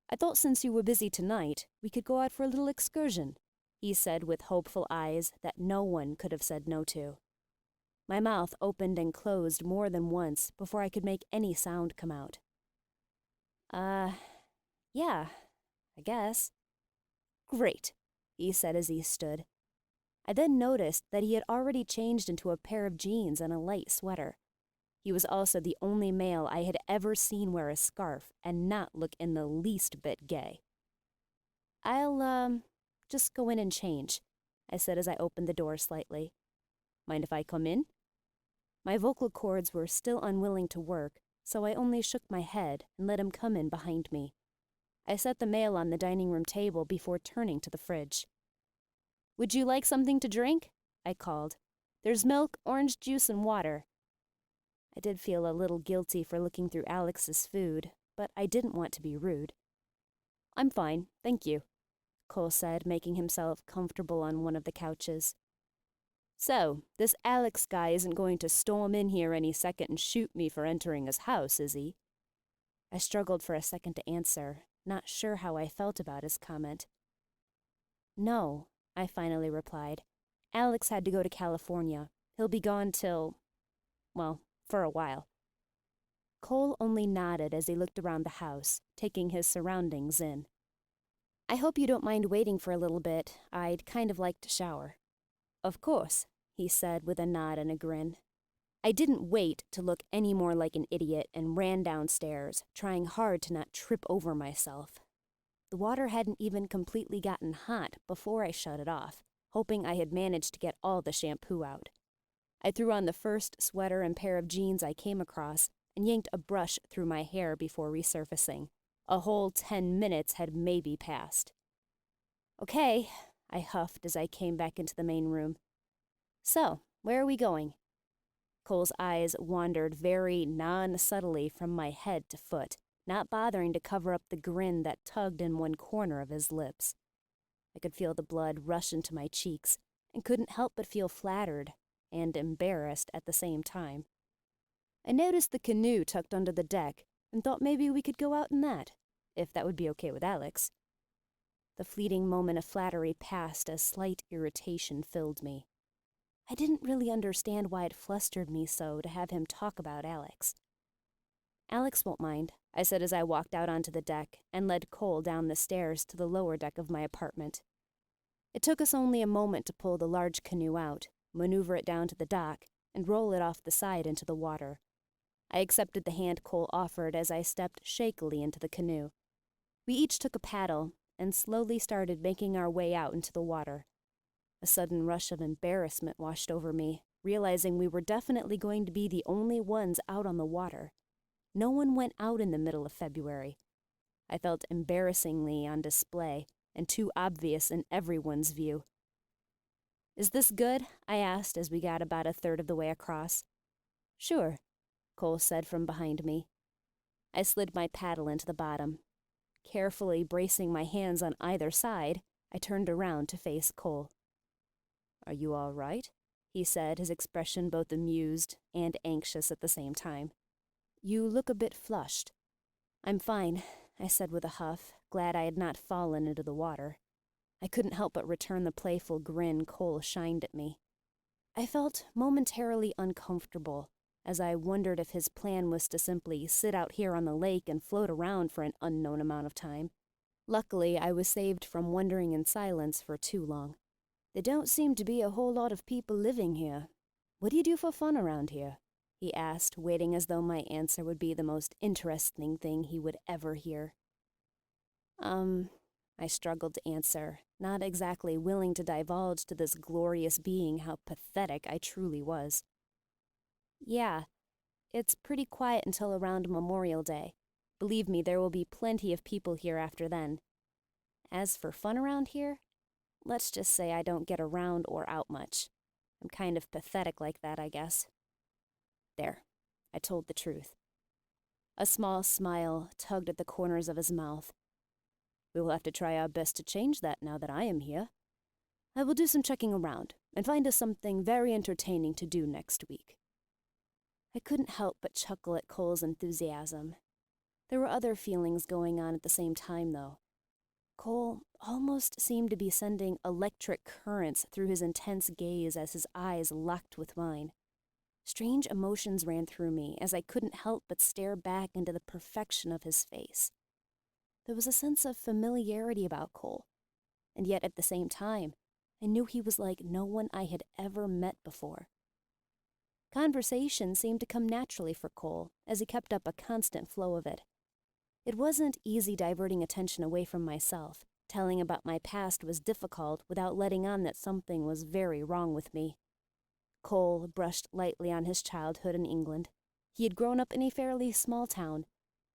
"I thought since you were busy tonight, we could go out for a little excursion," he said with hopeful eyes that no one could have said no to. My mouth opened and closed more than once before I could make any sound come out. Yeah, I guess." "Great," he said as he stood. I then noticed that he had already changed into a pair of jeans and a light sweater. He was also the only male I had ever seen wear a scarf and not look in the least bit gay. "I'll, just go in and change," I said as I opened the door slightly. "Mind if I come in?" My vocal cords were still unwilling to work, so I only shook my head and let him come in behind me. I set the mail on the dining room table before turning to the fridge. "Would you like something to drink?" I called. "There's milk, orange juice, and water." I did feel a little guilty for looking through Alex's food, but I didn't want to be rude. "I'm fine, thank you," Cole said, making himself comfortable on one of the couches. So, this Alex guy isn't going to storm in here any second and shoot me for entering his house, is he? I struggled for a second to answer, not sure how I felt about his comment. No, I finally replied. Alex had to go to California. He'll be gone till, well, for a while. Cole only nodded as he looked around the house, taking his surroundings in. I hope you don't mind waiting for a little bit. I'd kind of like to shower. Of course, he said with a nod and a grin. I didn't wait to look any more like an idiot and ran downstairs, trying hard to not trip over myself. The water hadn't even completely gotten hot before I shut it off, hoping I had managed to get all the shampoo out. I threw on the first sweater and pair of jeans I came across and yanked a brush through my hair before resurfacing. A whole 10 minutes had maybe passed. Okay, I huffed as I came back into the main room. So, where are we going? Cole's eyes wandered very non-subtly from my head to foot, not bothering to cover up the grin that tugged in one corner of his lips. I could feel the blood rush into my cheeks and couldn't help but feel flattered and embarrassed at the same time. I noticed the canoe tucked under the deck and thought maybe we could go out in that, if that would be okay with Alex. The fleeting moment of flattery passed as slight irritation filled me. I didn't really understand why it flustered me so to have him talk about Alex. Alex won't mind, I said as I walked out onto the deck and led Cole down the stairs to the lower deck of my apartment. It took us only a moment to pull the large canoe out, maneuver it down to the dock, and roll it off the side into the water. I accepted the hand Cole offered as I stepped shakily into the canoe. We each took a paddle and slowly started making our way out into the water. A sudden rush of embarrassment washed over me, realizing we were definitely going to be the only ones out on the water. No one went out in the middle of February. I felt embarrassingly on display and too obvious in everyone's view. Is this good? I asked as we got about a third of the way across. Sure, Cole said from behind me. I slid my paddle into the bottom. Carefully bracing my hands on either side, I turned around to face Cole. Are you all right? He said, his expression both amused and anxious at the same time. You look a bit flushed. I'm fine, I said with a huff, glad I had not fallen into the water. I couldn't help but return the playful grin Cole shined at me. I felt momentarily uncomfortable, as I wondered if his plan was to simply sit out here on the lake and float around for an unknown amount of time. Luckily, I was saved from wondering in silence for too long. There don't seem to be a whole lot of people living here. What do you do for fun around here? He asked, waiting as though my answer would be the most interesting thing he would ever hear. I struggled to answer, not exactly willing to divulge to this glorious being how pathetic I truly was. Yeah, it's pretty quiet until around Memorial Day. Believe me, there will be plenty of people here after then. As for fun around here, let's just say I don't get around or out much. I'm kind of pathetic like that, I guess. There, I told the truth. A small smile tugged at the corners of his mouth. We will have to try our best to change that now that I am here. I will do some checking around and find us something very entertaining to do next week. I couldn't help but chuckle at Cole's enthusiasm. There were other feelings going on at the same time, though. Cole almost seemed to be sending electric currents through his intense gaze as his eyes locked with mine. Strange emotions ran through me as I couldn't help but stare back into the perfection of his face. There was a sense of familiarity about Cole, and yet at the same time, I knew he was like no one I had ever met before. Conversation seemed to come naturally for Cole as he kept up a constant flow of it. It wasn't easy diverting attention away from myself. Telling about my past was difficult without letting on that something was very wrong with me. Cole brushed lightly on his childhood in England. He had grown up in a fairly small town,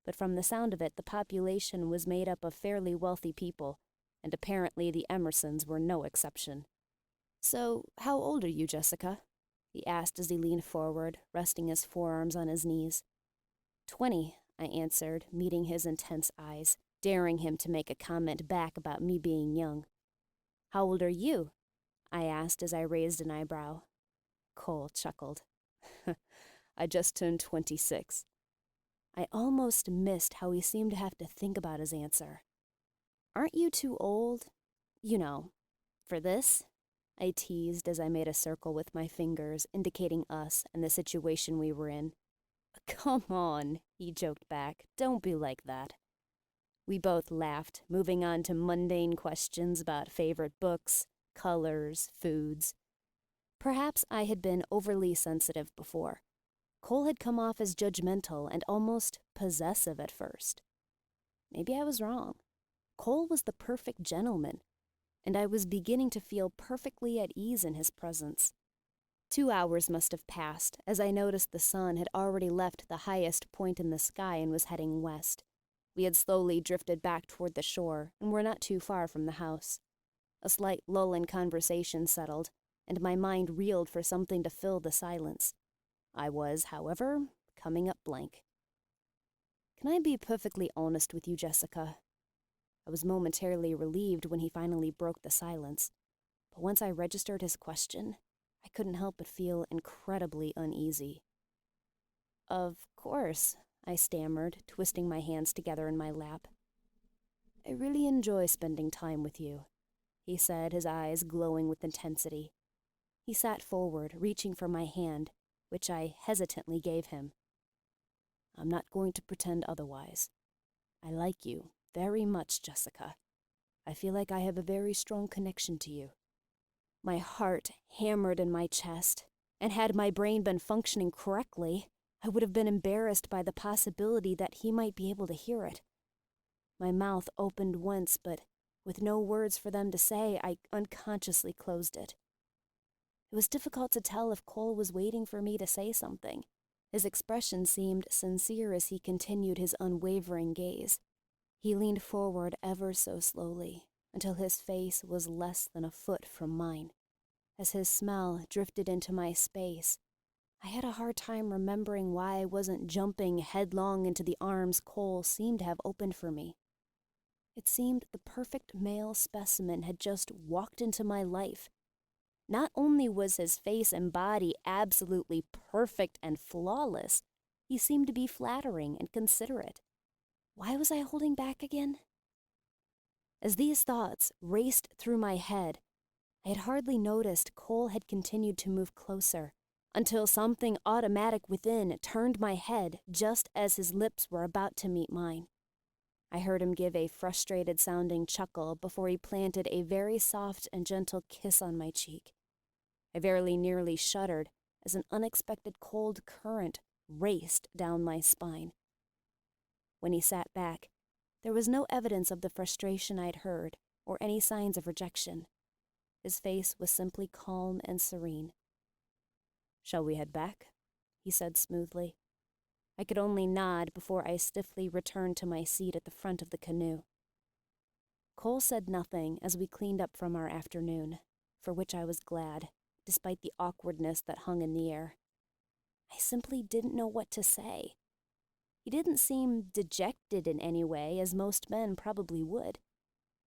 but from the sound of it, the population was made up of fairly wealthy people, and apparently the Emersons were no exception. So, how old are you, Jessica? He asked as he leaned forward, resting his forearms on his knees. 20, I answered, meeting his intense eyes, daring him to make a comment back about me being young. How old are you? I asked as I raised an eyebrow, Cole chuckled. I just turned 26. I almost missed how he seemed to have to think about his answer. Aren't you too old? You know, for this? I teased as I made a circle with my fingers, indicating us and the situation we were in. Come on, he joked back. Don't be like that. We both laughed, moving on to mundane questions about favorite books, colors, foods. Perhaps I had been overly sensitive before. Cole had come off as judgmental and almost possessive at first. Maybe I was wrong. Cole was the perfect gentleman, and I was beginning to feel perfectly at ease in his presence. 2 hours must have passed as I noticed the sun had already left the highest point in the sky and was heading west. We had slowly drifted back toward the shore and were not too far from the house. A slight lull in conversation settled, and my mind reeled for something to fill the silence. I was, however, coming up blank. Can I be perfectly honest with you, Jessica? I was momentarily relieved when he finally broke the silence, but once I registered his question, I couldn't help but feel incredibly uneasy. Of course, I stammered, twisting my hands together in my lap. I really enjoy spending time with you, he said, his eyes glowing with intensity. He sat forward, reaching for my hand, which I hesitantly gave him. I'm not going to pretend otherwise. I like you very much, Jessica. I feel like I have a very strong connection to you. My heart hammered in my chest, and had my brain been functioning correctly, I would have been embarrassed by the possibility that he might be able to hear it. My mouth opened once, but with no words for them to say, I unconsciously closed it. It was difficult to tell if Cole was waiting for me to say something. His expression seemed sincere as he continued his unwavering gaze. He leaned forward ever so slowly, until his face was less than a foot from mine. As his smell drifted into my space, I had a hard time remembering why I wasn't jumping headlong into the arms Cole seemed to have opened for me. It seemed the perfect male specimen had just walked into my life. Not only was his face and body absolutely perfect and flawless, he seemed to be flattering and considerate. Why was I holding back again? As these thoughts raced through my head, I had hardly noticed Cole had continued to move closer, until something automatic within turned my head just as his lips were about to meet mine. I heard him give a frustrated-sounding chuckle before he planted a very soft and gentle kiss on my cheek. I very nearly shuddered as an unexpected cold current raced down my spine. When he sat back, there was no evidence of the frustration I'd heard or any signs of rejection. His face was simply calm and serene. "Shall we head back?" he said smoothly. I could only nod before I stiffly returned to my seat at the front of the canoe. Cole said nothing as we cleaned up from our afternoon, for which I was glad, despite the awkwardness that hung in the air. I simply didn't know what to say. He didn't seem dejected in any way, as most men probably would.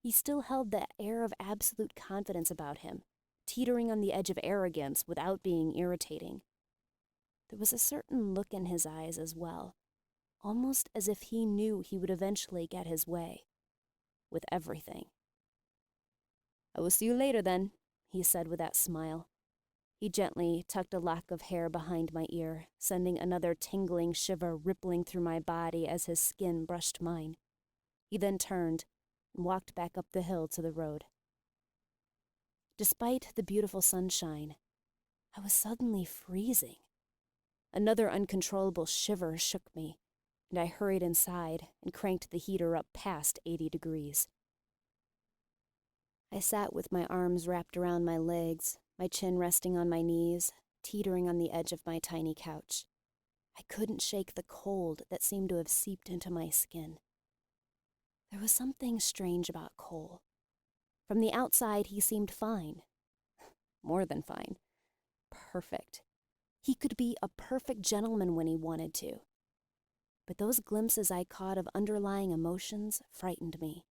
He still held that air of absolute confidence about him, teetering on the edge of arrogance without being irritating. There was a certain look in his eyes as well, almost as if he knew he would eventually get his way, with everything. "I will see you later then," he said with that smile. He gently tucked a lock of hair behind my ear, sending another tingling shiver rippling through my body as his skin brushed mine. He then turned and walked back up the hill to the road. Despite the beautiful sunshine, I was suddenly freezing. Another uncontrollable shiver shook me, and I hurried inside and cranked the heater up past 80 degrees. I sat with my arms wrapped around my legs, my chin resting on my knees, teetering on the edge of my tiny couch. I couldn't shake the cold that seemed to have seeped into my skin. There was something strange about Cole. From the outside, he seemed fine. More than fine. Perfect. He could be a perfect gentleman when he wanted to. But those glimpses I caught of underlying emotions frightened me.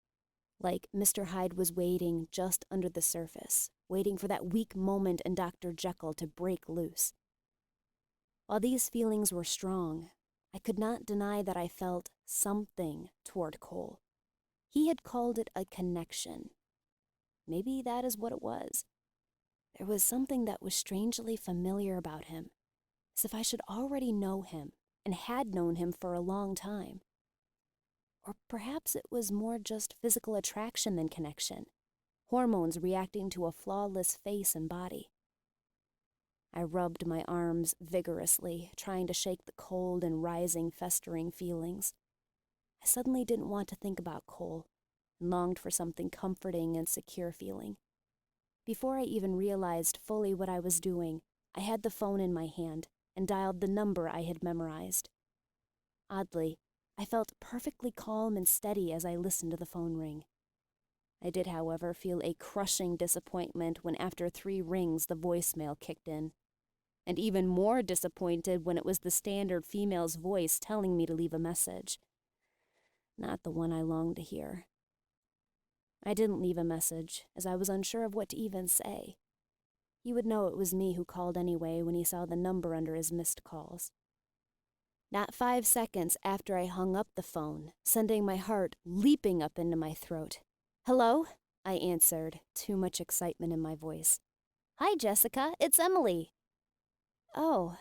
Like Mr. Hyde was waiting just under the surface, waiting for that weak moment in Dr. Jekyll to break loose. While these feelings were strong, I could not deny that I felt something toward Cole. He had called it a connection. Maybe that is what it was. There was something that was strangely familiar about him, as if I should already know him and had known him for a long time. Or perhaps it was more just physical attraction than connection, hormones reacting to a flawless face and body. I rubbed my arms vigorously, trying to shake the cold and rising, festering feelings. I suddenly didn't want to think about Cole and longed for something comforting and secure feeling. Before I even realized fully what I was doing, I had the phone in my hand and dialed the number I had memorized. Oddly, I felt perfectly calm and steady as I listened to the phone ring. I did, however, feel a crushing disappointment when after 3 rings the voicemail kicked in, and even more disappointed when it was the standard female's voice telling me to leave a message. Not the one I longed to hear. I didn't leave a message, as I was unsure of what to even say. He would know it was me who called anyway when he saw the number under his missed calls. Not 5 seconds after I hung up the phone, sending my heart leaping up into my throat. "Hello?" I answered, too much excitement in my voice. "Hi, Jessica, it's Emily." "Oh,"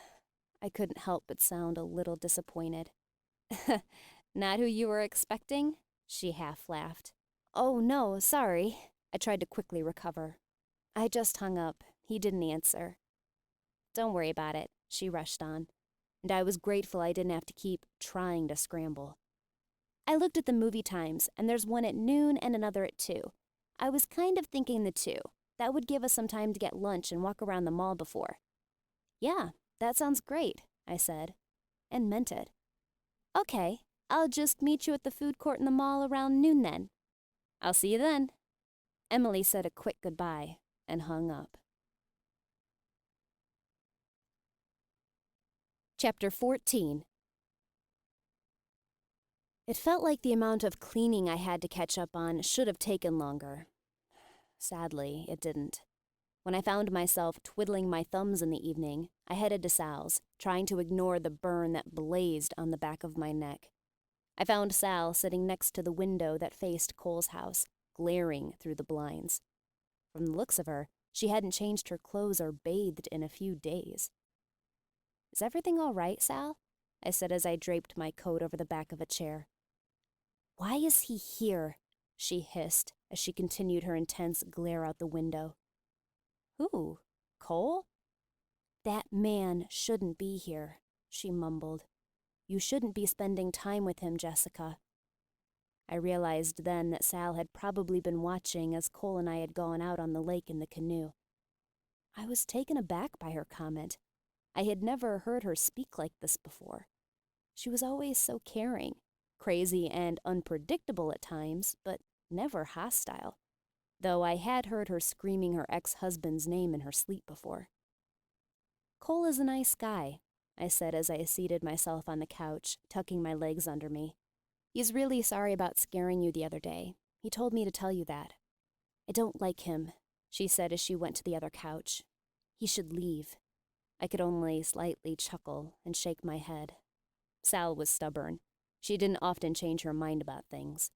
I couldn't help but sound a little disappointed. "Not who you were expecting?" She half laughed. "Oh, no, sorry." I tried to quickly recover. I just hung up. He didn't answer. "Don't worry about it," she rushed on, and I was grateful I didn't have to keep trying to scramble. "I looked at the movie times, and there's one at noon and another at 2. I was kind of thinking the 2. That would give us some time to get lunch and walk around the mall before." "Yeah, that sounds great," I said, and meant it. "Okay, I'll just meet you at the food court in the mall around noon then." "I'll see you then." Emily said a quick goodbye and hung up. Chapter 14. It felt like the amount of cleaning I had to catch up on should have taken longer. Sadly, it didn't. When I found myself twiddling my thumbs in the evening, I headed to Sal's, trying to ignore the burn that blazed on the back of my neck. I found Sal sitting next to the window that faced Cole's house, glaring through the blinds. From the looks of her, she hadn't changed her clothes or bathed in a few days. "Is everything all right, Sal?" I said as I draped my coat over the back of a chair. "Why is he here?" she hissed as she continued her intense glare out the window. "Who? Cole?" "That man shouldn't be here," she mumbled. "You shouldn't be spending time with him, Jessica." I realized then that Sal had probably been watching as Cole and I had gone out on the lake in the canoe. I was taken aback by her comment. I had never heard her speak like this before. She was always so caring, crazy and unpredictable at times, but never hostile, though I had heard her screaming her ex-husband's name in her sleep before. "Cole is a nice guy," I said as I seated myself on the couch, tucking my legs under me. "He's really sorry about scaring you the other day. He told me to tell you that." "I don't like him," she said as she went to the other couch. "He should leave." I could only slightly chuckle and shake my head. Sal was stubborn. She didn't often change her mind about things.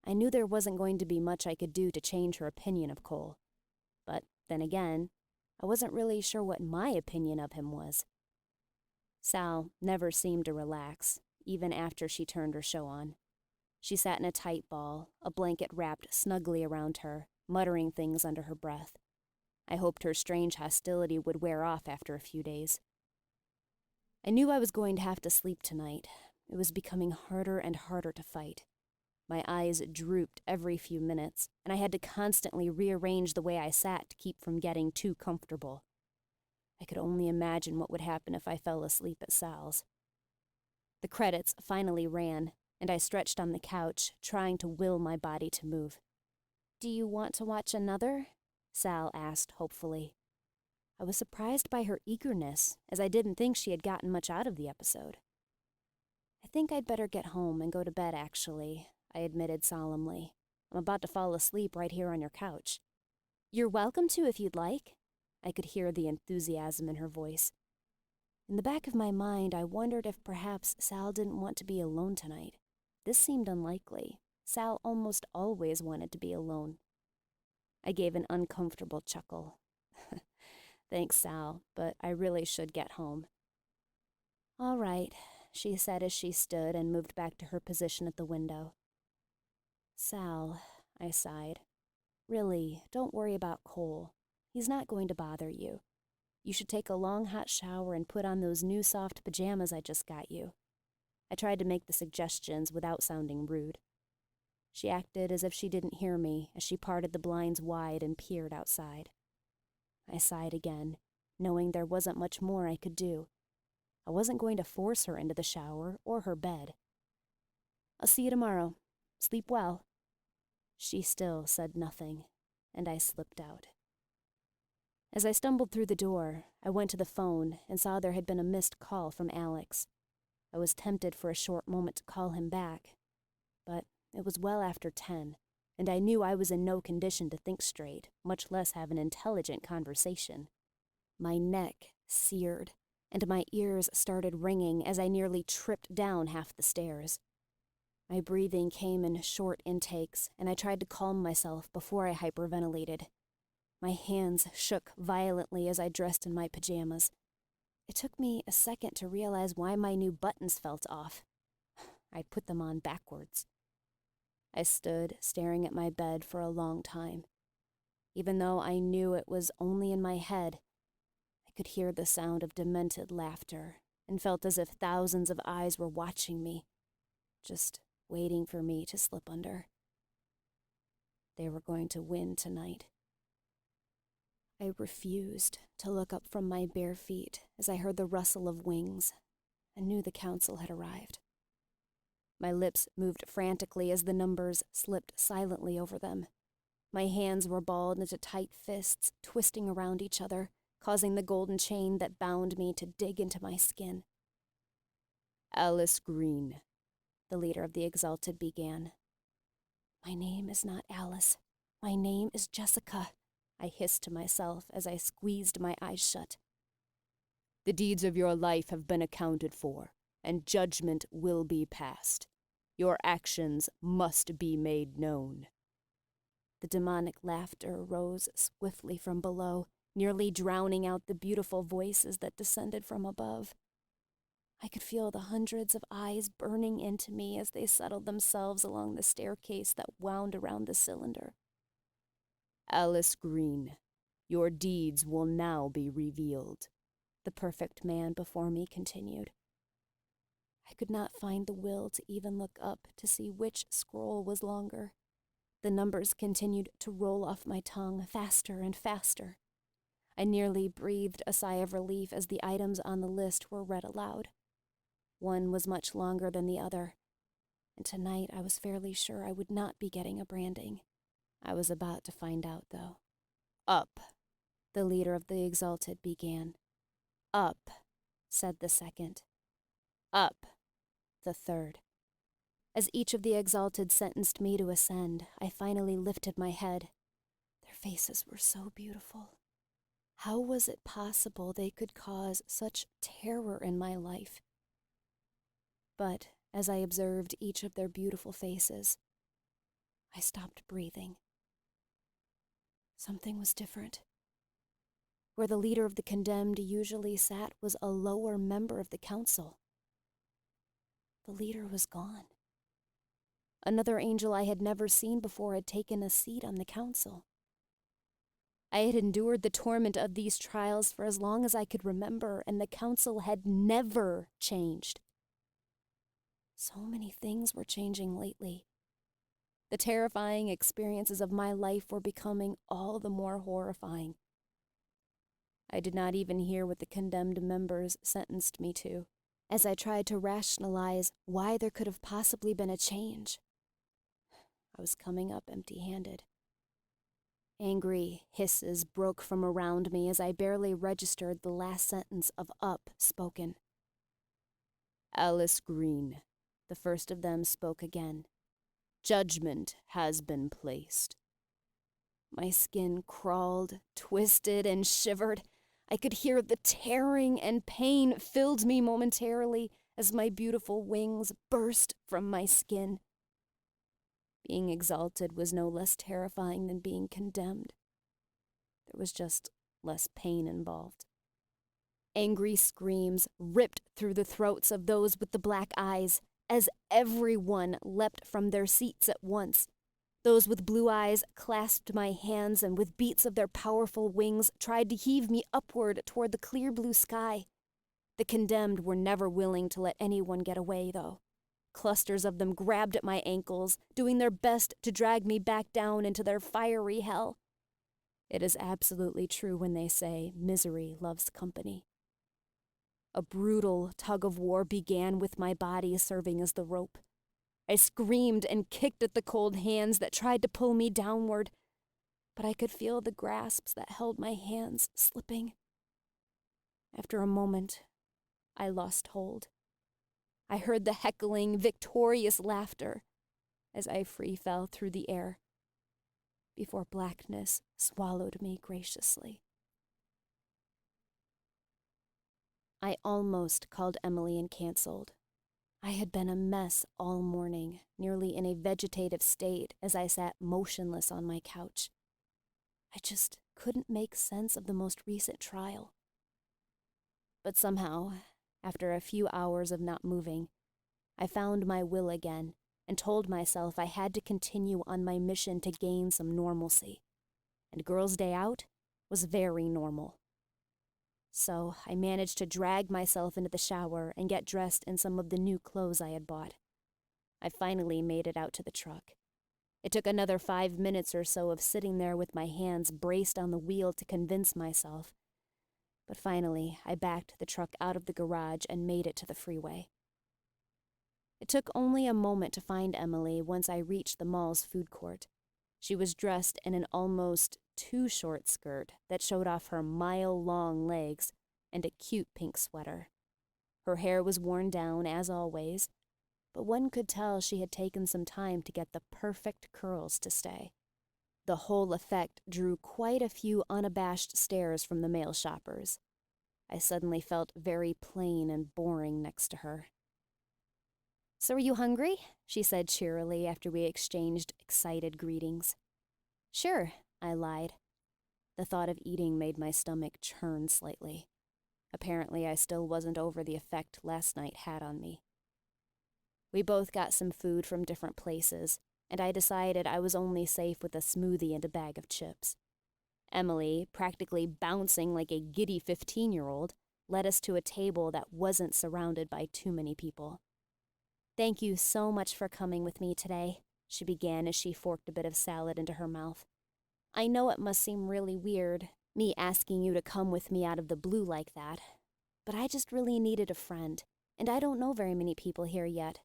I knew there wasn't going to be much I could do to change her opinion of Cole. But then again, I wasn't really sure what my opinion of him was. Sal never seemed to relax, even after she turned her show on. She sat in a tight ball, a blanket wrapped snugly around her, muttering things under her breath. I hoped her strange hostility would wear off after a few days. I knew I was going to have to sleep tonight. It was becoming harder and harder to fight. My eyes drooped every few minutes, and I had to constantly rearrange the way I sat to keep from getting too comfortable. I could only imagine what would happen if I fell asleep at Sal's. The credits finally ran, and I stretched on the couch, trying to will my body to move. "Do you want to watch another?" Sal asked hopefully. I was surprised by her eagerness, as I didn't think she had gotten much out of the episode. "I think I'd better get home and go to bed, actually," I admitted solemnly. I'm about to fall asleep right here on your couch." "You're welcome to if you'd like." I could hear the enthusiasm in her voice. In the back of my mind, I wondered if perhaps Sal didn't want to be alone tonight. This seemed unlikely. Sal almost always wanted to be alone. I gave an uncomfortable chuckle. "Thanks, Sal, but I really should get home." "All right," she said as she stood and moved back to her position at the window. "Sal," I sighed. "Really, don't worry about Cole. He's not going to bother you. You should take a long hot shower and put on those new soft pajamas I just got you." I tried to make the suggestions without sounding rude. She acted as if she didn't hear me as she parted the blinds wide and peered outside. I sighed again, knowing there wasn't much more I could do. I wasn't going to force her into the shower or her bed. "I'll see you tomorrow. Sleep well." She still said nothing, and I slipped out. As I stumbled through the door, I went to the phone and saw there had been a missed call from Alex. I was tempted for a short moment to call him back, but it was well after 10, and I knew I was in no condition to think straight, much less have an intelligent conversation. My neck seared, and my ears started ringing as I nearly tripped down half the stairs. My breathing came in short intakes, and I tried to calm myself before I hyperventilated. My hands shook violently as I dressed in my pajamas. It took me a second to realize why my new buttons felt off. I'd put them on backwards. I stood staring at my bed for a long time. Even though I knew it was only in my head, I could hear the sound of demented laughter and felt as if thousands of eyes were watching me, just waiting for me to slip under. They were going to win tonight. I refused to look up from my bare feet as I heard the rustle of wings and knew the council had arrived. My lips moved frantically as the numbers slipped silently over them. My hands were balled into tight fists, twisting around each other, causing the golden chain that bound me to dig into my skin. "Alice Green," the leader of the Exalted began. "My name is not Alice. My name is Jessica," I hissed to myself as I squeezed my eyes shut. "The deeds of your life have been accounted for, and judgment will be passed. Your actions must be made known." The demonic laughter rose swiftly from below, nearly drowning out the beautiful voices that descended from above. I could feel the hundreds of eyes burning into me as they settled themselves along the staircase that wound around the cylinder. "Alice Green, your deeds will now be revealed," the perfect man before me continued. I could not find the will to even look up to see which scroll was longer. The numbers continued to roll off my tongue faster and faster. I nearly breathed a sigh of relief as the items on the list were read aloud. One was much longer than the other, and tonight I was fairly sure I would not be getting a branding. I was about to find out, though. "Up," the leader of the Exalted began. "Up," said the second. "Up," the third. As each of the Exalted sentenced me to ascend, I finally lifted my head. Their faces were so beautiful. How was it possible they could cause such terror in my life? But as I observed each of their beautiful faces, I stopped breathing. Something was different. Where the leader of the condemned usually sat was a lower member of the council. The leader was gone. Another angel I had never seen before had taken a seat on the council. I had endured the torment of these trials for as long as I could remember, and the council had never changed. So many things were changing lately. The terrifying experiences of my life were becoming all the more horrifying. I did not even hear what the condemned members sentenced me to, as I tried to rationalize why there could have possibly been a change. I was coming up empty-handed. Angry hisses broke from around me as I barely registered the last sentence of "up" spoken. "Alice Green," the first of them spoke again. Judgment has been placed." My skin crawled, twisted, and shivered. I could hear the tearing, and pain filled me momentarily as my beautiful wings burst from my skin. Being exalted was no less terrifying than being condemned. There was just less pain involved. Angry screams ripped through the throats of those with the black eyes as everyone leapt from their seats at once. Those with blue eyes clasped my hands and with beats of their powerful wings tried to heave me upward toward the clear blue sky. The condemned were never willing to let anyone get away, though. Clusters of them grabbed at my ankles, doing their best to drag me back down into their fiery hell. It is absolutely true when they say misery loves company. A brutal tug-of-war began with my body serving as the rope. I screamed and kicked at the cold hands that tried to pull me downward, but I could feel the grasps that held my hands slipping. After a moment, I lost hold. I heard the heckling, victorious laughter as I free fell through the air, before blackness swallowed me graciously. I almost called Emily and canceled. I had been a mess all morning, nearly in a vegetative state as I sat motionless on my couch. I just couldn't make sense of the most recent trial. But somehow, after a few hours of not moving, I found my will again and told myself I had to continue on my mission to gain some normalcy. And Girls' Day Out was very normal. So I managed to drag myself into the shower and get dressed in some of the new clothes I had bought. I finally made it out to the truck. It took another 5 minutes or so of sitting there with my hands braced on the wheel to convince myself. But finally, I backed the truck out of the garage and made it to the freeway. It took only a moment to find Emily once I reached the mall's food court. She was dressed in an almost too short skirt that showed off her mile-long legs and a cute pink sweater. Her hair was worn down, as always, but one could tell she had taken some time to get the perfect curls to stay. The whole effect drew quite a few unabashed stares from the male shoppers. I suddenly felt very plain and boring next to her. "So are you hungry?" she said cheerily after we exchanged excited greetings. "Sure," I lied. The thought of eating made my stomach churn slightly. Apparently, I still wasn't over the effect last night had on me. We both got some food from different places, and I decided I was only safe with a smoothie and a bag of chips. Emily, practically bouncing like a giddy 15-year-old, led us to a table that wasn't surrounded by too many people. "Thank you so much for coming with me today," she began as she forked a bit of salad into her mouth. "I know it must seem really weird, me asking you to come with me out of the blue like that, but I just really needed a friend, and I don't know very many people here yet."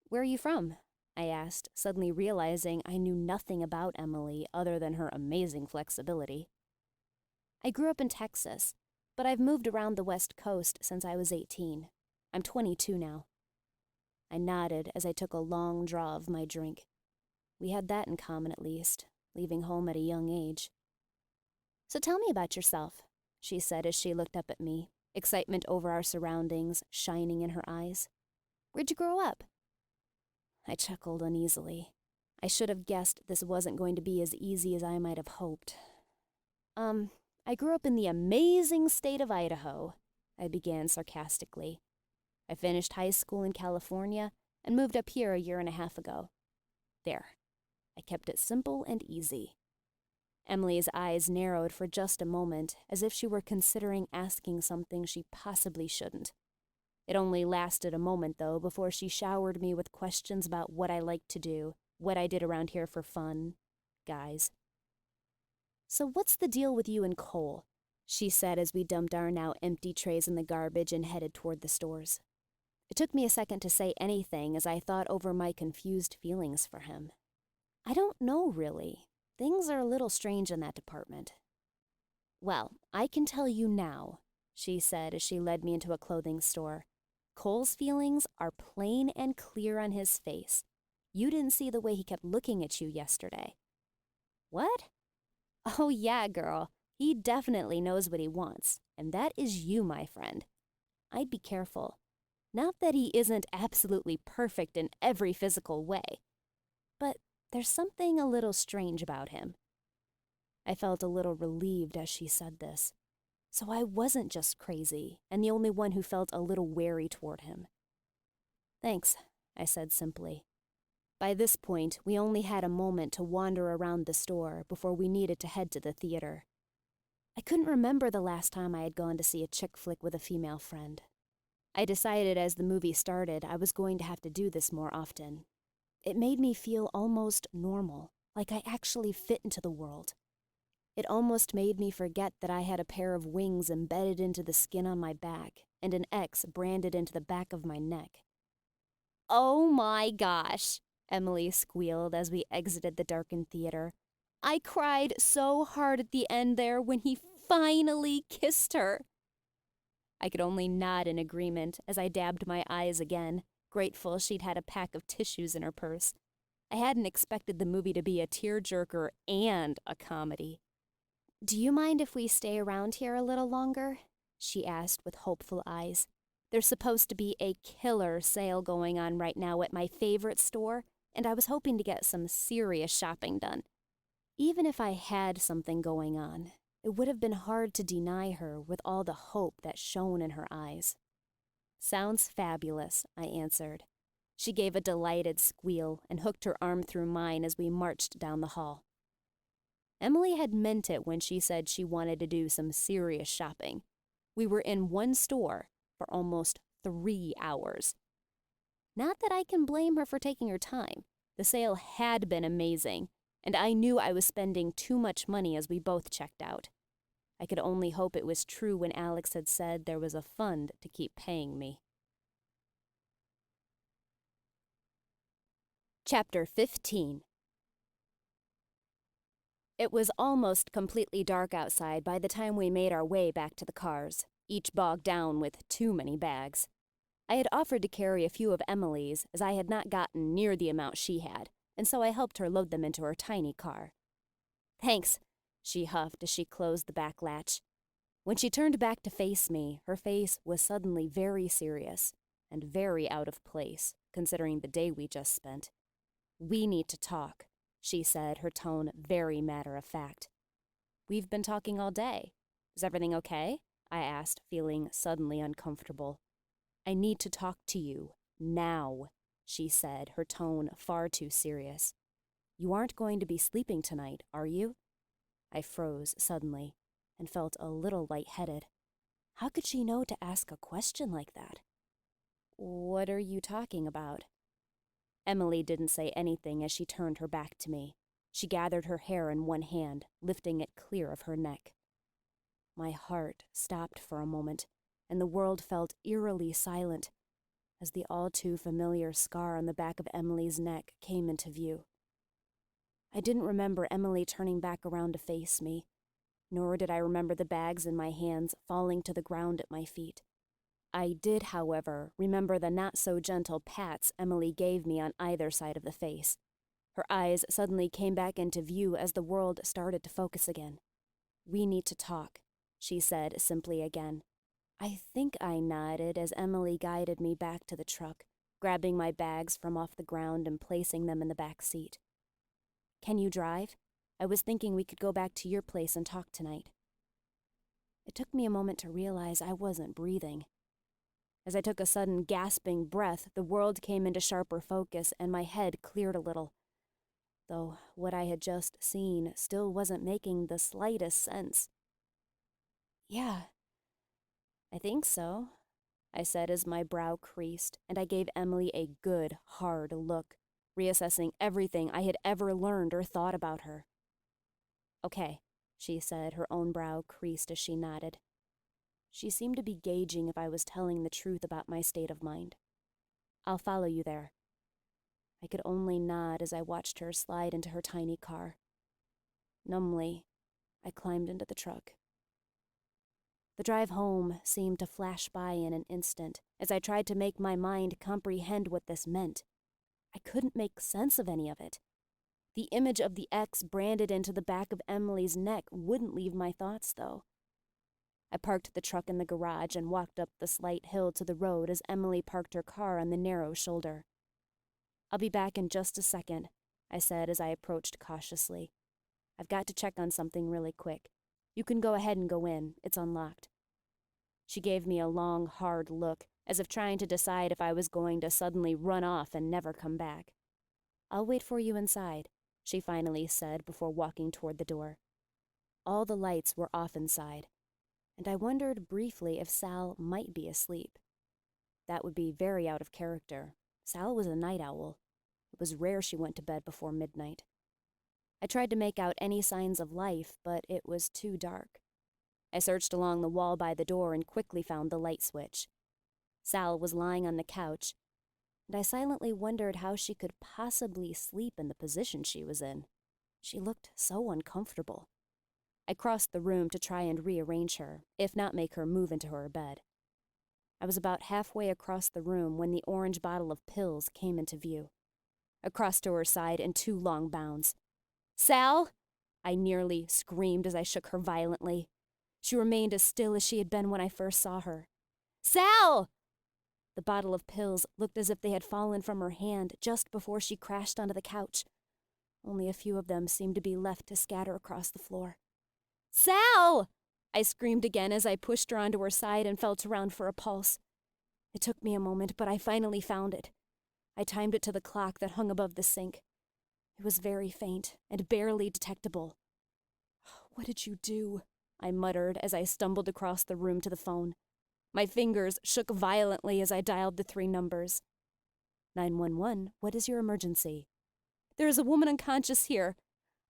"Where are you from?" I asked, suddenly realizing I knew nothing about Emily other than her amazing flexibility. "I grew up in Texas, but I've moved around the West Coast since I was 18. I'm 22 now." I nodded as I took a long draw of my drink. We had that in common at least, leaving home at a young age. "So tell me about yourself," she said as she looked up at me, excitement over our surroundings shining in her eyes. "Where'd you grow up?" I chuckled uneasily. I should have guessed this wasn't going to be as easy as I might have hoped. I grew up in the amazing state of Idaho," I began sarcastically. "I finished high school in California and moved up here a year and a half ago. There. I kept it simple and easy." Emily's eyes narrowed for just a moment, as if she were considering asking something she possibly shouldn't. It only lasted a moment, though, before she showered me with questions about what I liked to do, what I did around here for fun, guys. "So what's the deal with you and Cole?" she said as we dumped our now empty trays in the garbage and headed toward the stores. It took me a second to say anything as I thought over my confused feelings for him. "I don't know, really. Things are a little strange in that department." "Well, I can tell you now," she said as she led me into a clothing store. "Cole's feelings are plain and clear on his face. You didn't see the way he kept looking at you yesterday." "What?" "Oh yeah, girl. He definitely knows what he wants, and that is you, my friend. I'd be careful. Not that he isn't absolutely perfect in every physical way, but there's something a little strange about him." I felt a little relieved as she said this. So I wasn't just crazy, and the only one who felt a little wary toward him. "Thanks," I said simply. By this point, we only had a moment to wander around the store before we needed to head to the theater. I couldn't remember the last time I had gone to see a chick flick with a female friend. I decided as the movie started I was going to have to do this more often. It made me feel almost normal, like I actually fit into the world. It almost made me forget that I had a pair of wings embedded into the skin on my back and an X branded into the back of my neck. "Oh my gosh," Emily squealed as we exited the darkened theater. "I cried so hard at the end there when he finally kissed her." I could only nod in agreement as I dabbed my eyes again, grateful she'd had a pack of tissues in her purse. I hadn't expected the movie to be a tearjerker and a comedy. "Do you mind if we stay around here a little longer?" she asked with hopeful eyes. "There's supposed to be a killer sale going on right now at my favorite store, and I was hoping to get some serious shopping done." Even if I had something going on, it would have been hard to deny her with all the hope that shone in her eyes. "Sounds fabulous," I answered. She gave a delighted squeal and hooked her arm through mine as we marched down the hall. Emily had meant it when she said she wanted to do some serious shopping. We were in one store for almost 3 hours. Not that I can blame her for taking her time. The sale had been amazing, and I knew I was spending too much money as we both checked out. I could only hope it was true when Alex had said there was a fund to keep paying me. Chapter 15. It was almost completely dark outside by the time we made our way back to the cars, each bogged down with too many bags. I had offered to carry a few of Emily's, as I had not gotten near the amount she had, and so I helped her load them into her tiny car. "Thanks," she huffed as she closed the back latch. When she turned back to face me, her face was suddenly very serious and very out of place, considering the day we just spent. "We need to talk," she said, her tone very matter-of-fact. "We've been talking all day. Is everything okay?" I asked, feeling suddenly uncomfortable. "I need to talk to you, now," she said, her tone far too serious. "You aren't going to be sleeping tonight, are you?" I froze suddenly and felt a little lightheaded. How could she know to ask a question like that? "What are you talking about?" Emily didn't say anything as she turned her back to me. She gathered her hair in one hand, lifting it clear of her neck. My heart stopped for a moment, and the world felt eerily silent as the all-too-familiar scar on the back of Emily's neck came into view. I didn't remember Emily turning back around to face me, nor did I remember the bags in my hands falling to the ground at my feet. I did, however, remember the not-so-gentle pats Emily gave me on either side of the face. Her eyes suddenly came back into view as the world started to focus again. "We need to talk," she said simply again. I think I nodded as Emily guided me back to the truck, grabbing my bags from off the ground and placing them in the back seat. "Can you drive? I was thinking we could go back to your place and talk tonight." It took me a moment to realize I wasn't breathing. As I took a sudden gasping breath, the world came into sharper focus and my head cleared a little, though what I had just seen still wasn't making the slightest sense. "Yeah, I think so," I said as my brow creased, and I gave Emily a good, hard look, reassessing everything I had ever learned or thought about her. "Okay," she said, her own brow creased as she nodded. She seemed to be gauging if I was telling the truth about my state of mind. "I'll follow you there." I could only nod as I watched her slide into her tiny car. Numbly, I climbed into the truck. The drive home seemed to flash by in an instant as I tried to make my mind comprehend what this meant. I couldn't make sense of any of it. The image of the X branded into the back of Emily's neck wouldn't leave my thoughts, though. I parked the truck in the garage and walked up the slight hill to the road as Emily parked her car on the narrow shoulder. "I'll be back in just a second," I said as I approached cautiously. "I've got to check on something really quick. You can go ahead and go in. It's unlocked." She gave me a long, hard look, as if trying to decide if I was going to suddenly run off and never come back. "I'll wait for you inside," she finally said before walking toward the door. All the lights were off inside, and I wondered briefly if Sal might be asleep. That would be very out of character. Sal was a night owl. It was rare she went to bed before midnight. I tried to make out any signs of life, but it was too dark. I searched along the wall by the door and quickly found the light switch. Sal was lying on the couch, and I silently wondered how she could possibly sleep in the position she was in. She looked so uncomfortable. I crossed the room to try and rearrange her, if not make her move into her bed. I was about halfway across the room when the orange bottle of pills came into view. I crossed to her side in 2 long bounds. "Sal!" I nearly screamed as I shook her violently. She remained as still as she had been when I first saw her. "Sal!" The bottle of pills looked as if they had fallen from her hand just before she crashed onto the couch. Only a few of them seemed to be left to scatter across the floor. "Sal!" I screamed again as I pushed her onto her side and felt around for a pulse. It took me a moment, but I finally found it. I timed it to the clock that hung above the sink. It was very faint and barely detectable. "What did you do?" I muttered as I stumbled across the room to the phone. My fingers shook violently as I dialed the 3 numbers. 911, what is your emergency? "There is a woman unconscious here."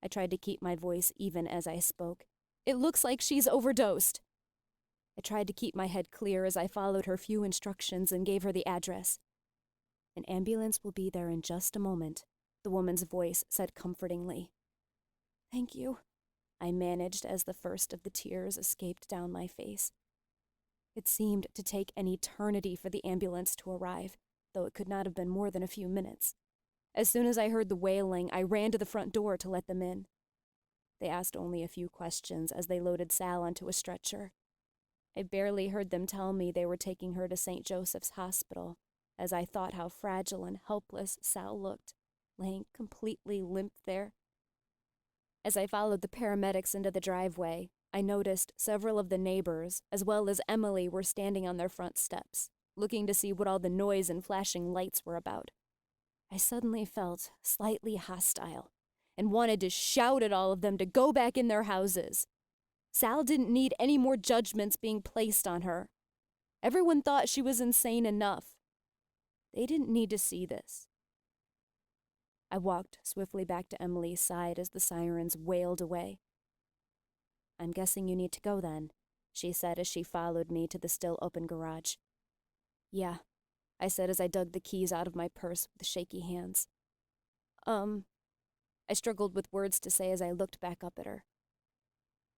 I tried to keep my voice even as I spoke. "It looks like she's overdosed." I tried to keep my head clear as I followed her few instructions and gave her the address. "An ambulance will be there in just a moment," the woman's voice said comfortingly. "Thank you," I managed as the first of the tears escaped down my face. It seemed to take an eternity for the ambulance to arrive, though it could not have been more than a few minutes. As soon as I heard the wailing, I ran to the front door to let them in. They asked only a few questions as they loaded Sal onto a stretcher. I barely heard them tell me they were taking her to St. Joseph's Hospital, as I thought how fragile and helpless Sal looked, laying completely limp there. As I followed the paramedics into the driveway, I noticed several of the neighbors, as well as Emily, were standing on their front steps, looking to see what all the noise and flashing lights were about. I suddenly felt slightly hostile and wanted to shout at all of them to go back in their houses. Sal didn't need any more judgments being placed on her. Everyone thought she was insane enough. They didn't need to see this. I walked swiftly back to Emily's side as the sirens wailed away. "I'm guessing you need to go then," she said as she followed me to the still open garage. "Yeah," I said as I dug the keys out of my purse with shaky hands. I struggled with words to say as I looked back up at her.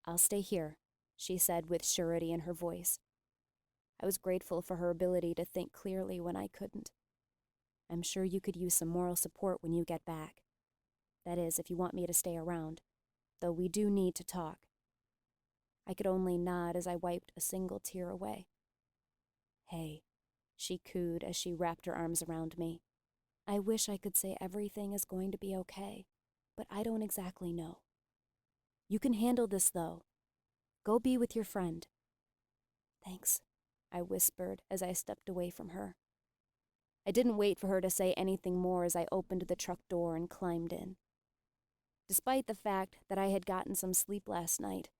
"I'll stay here," she said with surety in her voice. I was grateful for her ability to think clearly when I couldn't. "I'm sure you could use some moral support when you get back. That is, if you want me to stay around, though we do need to talk." I could only nod as I wiped a single tear away. "Hey," she cooed as she wrapped her arms around me. "I wish I could say everything is going to be okay, but I don't exactly know. You can handle this, though. Go be with your friend." "Thanks," I whispered as I stepped away from her. I didn't wait for her to say anything more as I opened the truck door and climbed in. Despite the fact that I had gotten some sleep last night,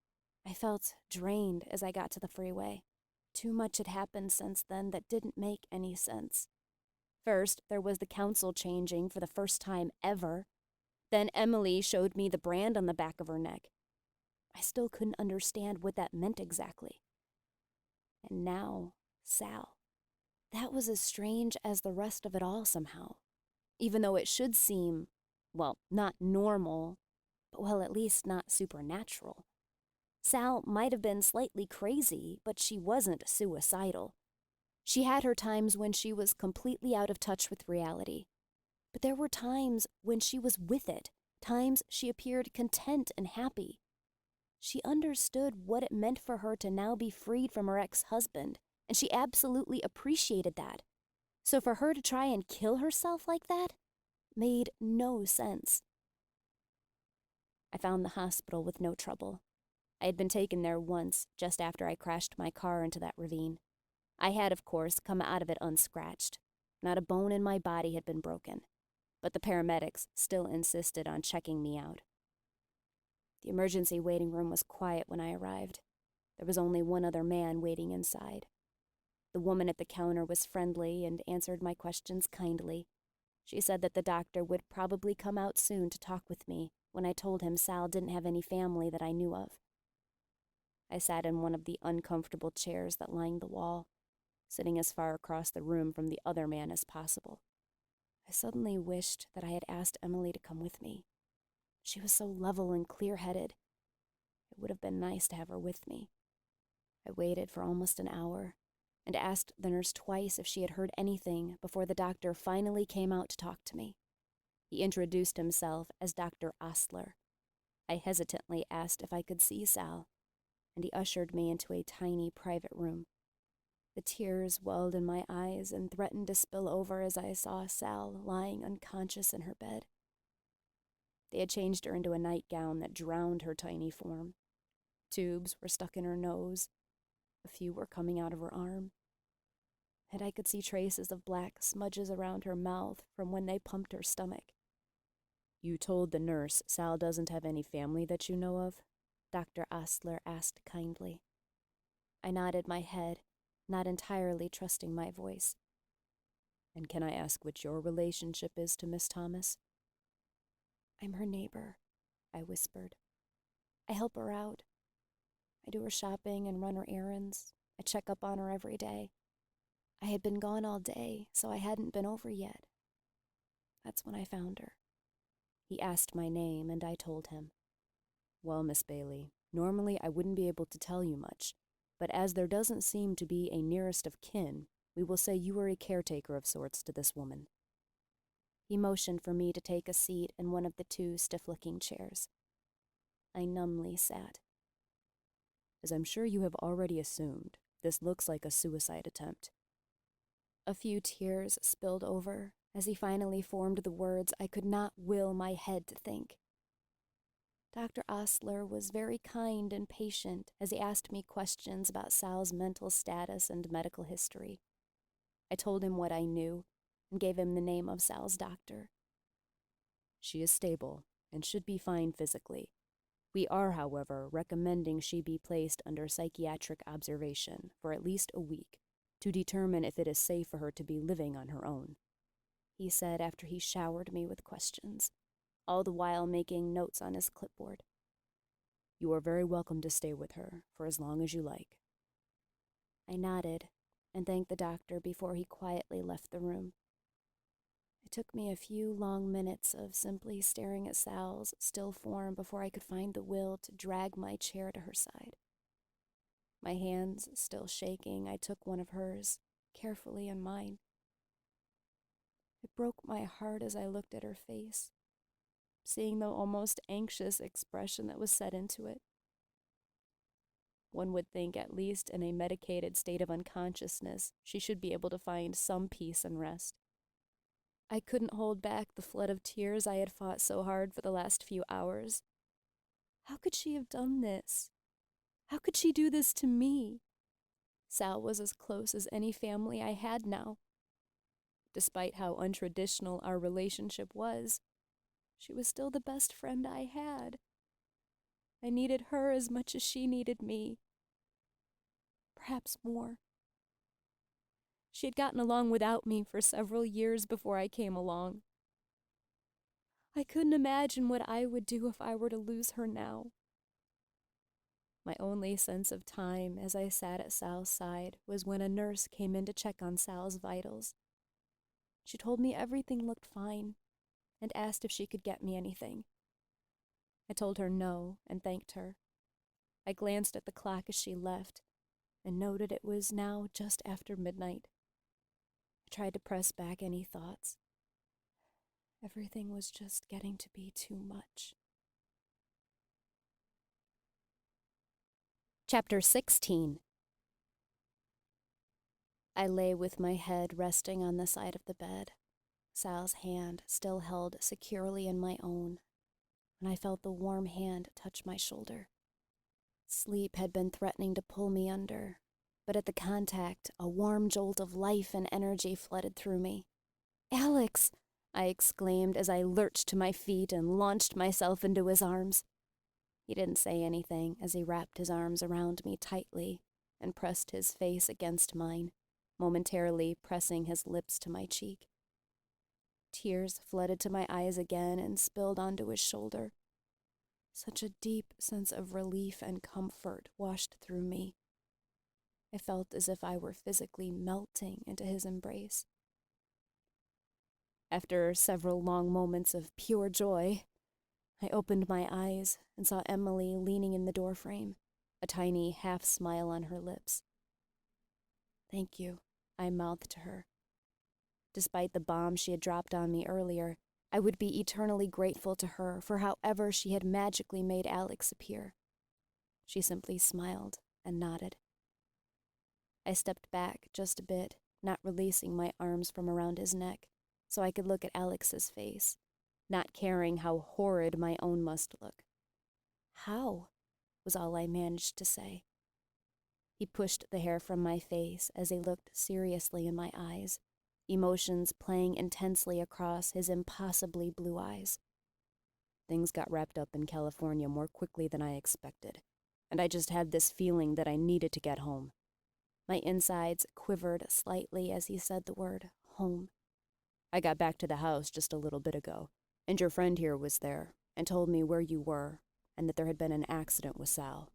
I felt drained as I got to the freeway. Too much had happened since then that didn't make any sense. First, there was the council changing for the first time ever. Then Emily showed me the brand on the back of her neck. I still couldn't understand what that meant exactly. And now, Sal. That was as strange as the rest of it all somehow. Even though it should seem, well, not normal, but well, at least not supernatural. Sal might have been slightly crazy, but she wasn't suicidal. She had her times when she was completely out of touch with reality. But there were times when she was with it, times she appeared content and happy. She understood what it meant for her to now be freed from her ex-husband, and she absolutely appreciated that. So for her to try and kill herself like that made no sense. I found the hospital with no trouble. I had been taken there once, just after I crashed my car into that ravine. I had, of course, come out of it unscratched. Not a bone in my body had been broken, but the paramedics still insisted on checking me out. The emergency waiting room was quiet when I arrived. There was only one other man waiting inside. The woman at the counter was friendly and answered my questions kindly. She said that the doctor would probably come out soon to talk with me when I told him Sal didn't have any family that I knew of. I sat in one of the uncomfortable chairs that lined the wall, sitting as far across the room from the other man as possible. I suddenly wished that I had asked Emily to come with me. She was so level and clear-headed. It would have been nice to have her with me. I waited for almost an hour and asked the nurse twice if she had heard anything before the doctor finally came out to talk to me. He introduced himself as Dr. Ostler. I hesitantly asked if I could see Sal, and he ushered me into a tiny private room. The tears welled in my eyes and threatened to spill over as I saw Sal lying unconscious in her bed. They had changed her into a nightgown that drowned her tiny form. Tubes were stuck in her nose. A few were coming out of her arm. And I could see traces of black smudges around her mouth from when they pumped her stomach. "You told the nurse Sal doesn't have any family that you know of?" Dr. Ostler asked kindly. I nodded my head, not entirely trusting my voice. "And can I ask what your relationship is to Miss Thomas?" "I'm her neighbor," I whispered. "I help her out. I do her shopping and run her errands. I check up on her every day. I had been gone all day, so I hadn't been over yet. That's when I found her." He asked my name, and I told him. "Well, Miss Bailey, normally I wouldn't be able to tell you much, but as there doesn't seem to be a nearest of kin, we will say you are a caretaker of sorts to this woman." He motioned for me to take a seat in one of the two stiff-looking chairs. I numbly sat. "As I'm sure you have already assumed, this looks like a suicide attempt." A few tears spilled over as he finally formed the words I could not will my head to think. Dr. Ostler was very kind and patient as he asked me questions about Sal's mental status and medical history. I told him what I knew and gave him the name of Sal's doctor. "She is stable and should be fine physically. We are, however, recommending she be placed under psychiatric observation for at least a week to determine if it is safe for her to be living on her own," he said after he showered me with questions, all the while making notes on his clipboard. "You are very welcome to stay with her for as long as you like." I nodded and thanked the doctor before he quietly left the room. It took me a few long minutes of simply staring at Sal's still form before I could find the will to drag my chair to her side. My hands still shaking, I took one of hers, carefully in mine. It broke my heart as I looked at her face, seeing the almost anxious expression that was set into it. One would think, at least in a medicated state of unconsciousness, she should be able to find some peace and rest. I couldn't hold back the flood of tears I had fought so hard for the last few hours. How could she have done this? How could she do this to me? Sal was as close as any family I had now. Despite how untraditional our relationship was, she was still the best friend I had. I needed her as much as she needed me. Perhaps more. She had gotten along without me for several years before I came along. I couldn't imagine what I would do if I were to lose her now. My only sense of time as I sat at Sal's side was when a nurse came in to check on Sal's vitals. She told me everything looked fine and asked if she could get me anything. I told her no and thanked her. I glanced at the clock as she left and noted it was now just after midnight. I tried to press back any thoughts. Everything was just getting to be too much. Chapter 16. I lay with my head resting on the side of the bed, Sal's hand still held securely in my own, and I felt the warm hand touch my shoulder. Sleep had been threatening to pull me under, but at the contact, a warm jolt of life and energy flooded through me. "Alex!" I exclaimed as I lurched to my feet and launched myself into his arms. He didn't say anything as he wrapped his arms around me tightly and pressed his face against mine, momentarily pressing his lips to my cheek. Tears flooded to my eyes again and spilled onto his shoulder. Such a deep sense of relief and comfort washed through me. I felt as if I were physically melting into his embrace. After several long moments of pure joy, I opened my eyes and saw Emily leaning in the doorframe, a tiny half-smile on her lips. "Thank you," I mouthed to her. Despite the bomb she had dropped on me earlier, I would be eternally grateful to her for however she had magically made Alex appear. She simply smiled and nodded. I stepped back just a bit, not releasing my arms from around his neck, so I could look at Alex's face, not caring how horrid my own must look. "How?" was all I managed to say. He pushed the hair from my face as he looked seriously in my eyes, emotions playing intensely across his impossibly blue eyes. "Things got wrapped up in California more quickly than I expected, and I just had this feeling that I needed to get home." My insides quivered slightly as he said the word home. "I got back to the house just a little bit ago, and your friend here was there and told me where you were and that there had been an accident with Sal.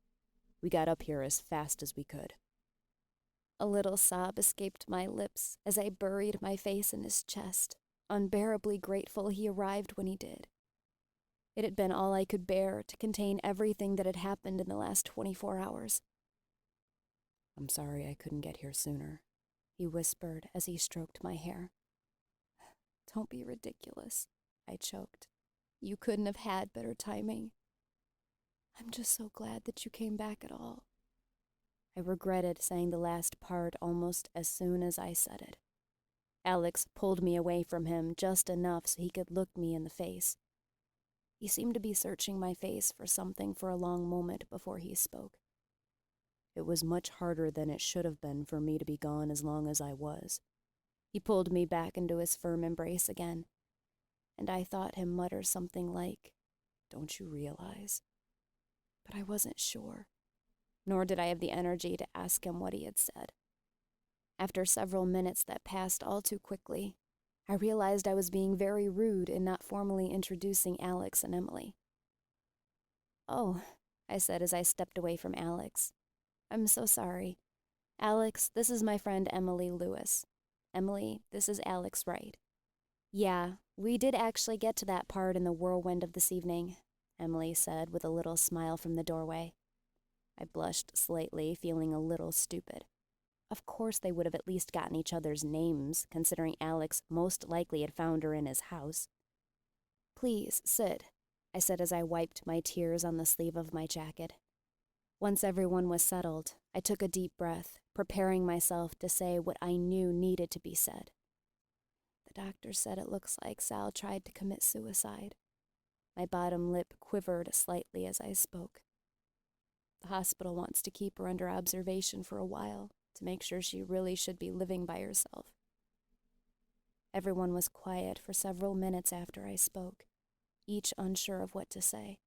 We got up here as fast as we could." A little sob escaped my lips as I buried my face in his chest, unbearably grateful he arrived when he did. It had been all I could bear to contain everything that had happened in the last 24 hours. "I'm sorry I couldn't get here sooner," he whispered as he stroked my hair. "Don't be ridiculous," I choked. "You couldn't have had better timing. I'm just so glad that you came back at all." I regretted saying the last part almost as soon as I said it. Alex pulled me away from him just enough so he could look me in the face. He seemed to be searching my face for something for a long moment before he spoke. "It was much harder than it should have been for me to be gone as long as I was." He pulled me back into his firm embrace again, and I thought him mutter something like, "Don't you realize?" But I wasn't sure, nor did I have the energy to ask him what he had said. After several minutes that passed all too quickly, I realized I was being very rude in not formally introducing Alex and Emily. "Oh," I said as I stepped away from Alex. "I'm so sorry. Alex, this is my friend Emily Lewis. Emily, this is Alex Wright." "Yeah, we did actually get to that part in the whirlwind of this evening," Emily said with a little smile from the doorway. I blushed slightly, feeling a little stupid. Of course they would have at least gotten each other's names, considering Alex most likely had found her in his house. "Please, sit," I said as I wiped my tears on the sleeve of my jacket. Once everyone was settled, I took a deep breath, preparing myself to say what I knew needed to be said. "The doctor said it looks like Sal tried to commit suicide." My bottom lip quivered slightly as I spoke. "The hospital wants to keep her under observation for a while to make sure she really should be living by herself." Everyone was quiet for several minutes after I spoke, each unsure of what to say.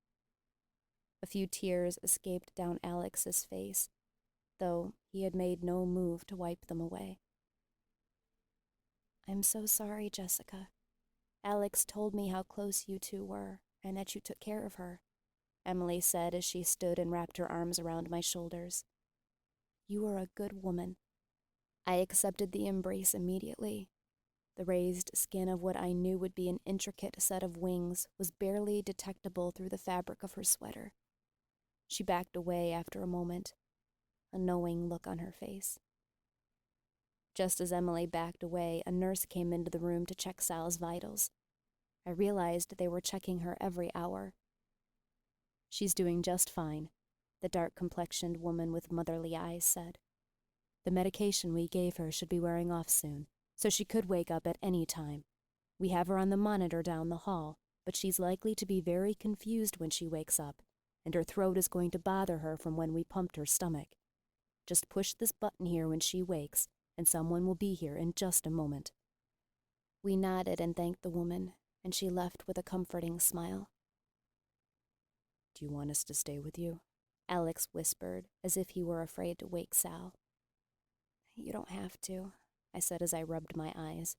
A few tears escaped down Alex's face, though he had made no move to wipe them away. "I'm so sorry, Jessica. Alex told me how close you two were and that you took care of her," Emily said as she stood and wrapped her arms around my shoulders. "You are a good woman." I accepted the embrace immediately. The raised skin of what I knew would be an intricate set of wings was barely detectable through the fabric of her sweater. She backed away after a moment, a knowing look on her face. Just as Emily backed away, a nurse came into the room to check Sal's vitals. I realized they were checking her every hour. "She's doing just fine," the dark-complexioned woman with motherly eyes said. "The medication we gave her should be wearing off soon, so she could wake up at any time. We have her on the monitor down the hall, but she's likely to be very confused when she wakes up, and her throat is going to bother her from when we pumped her stomach. Just push this button here when she wakes, and someone will be here in just a moment." We nodded and thanked the woman, and she left with a comforting smile. "Do you want us to stay with you?" Alex whispered, as if he were afraid to wake Sal. "You don't have to," I said as I rubbed my eyes.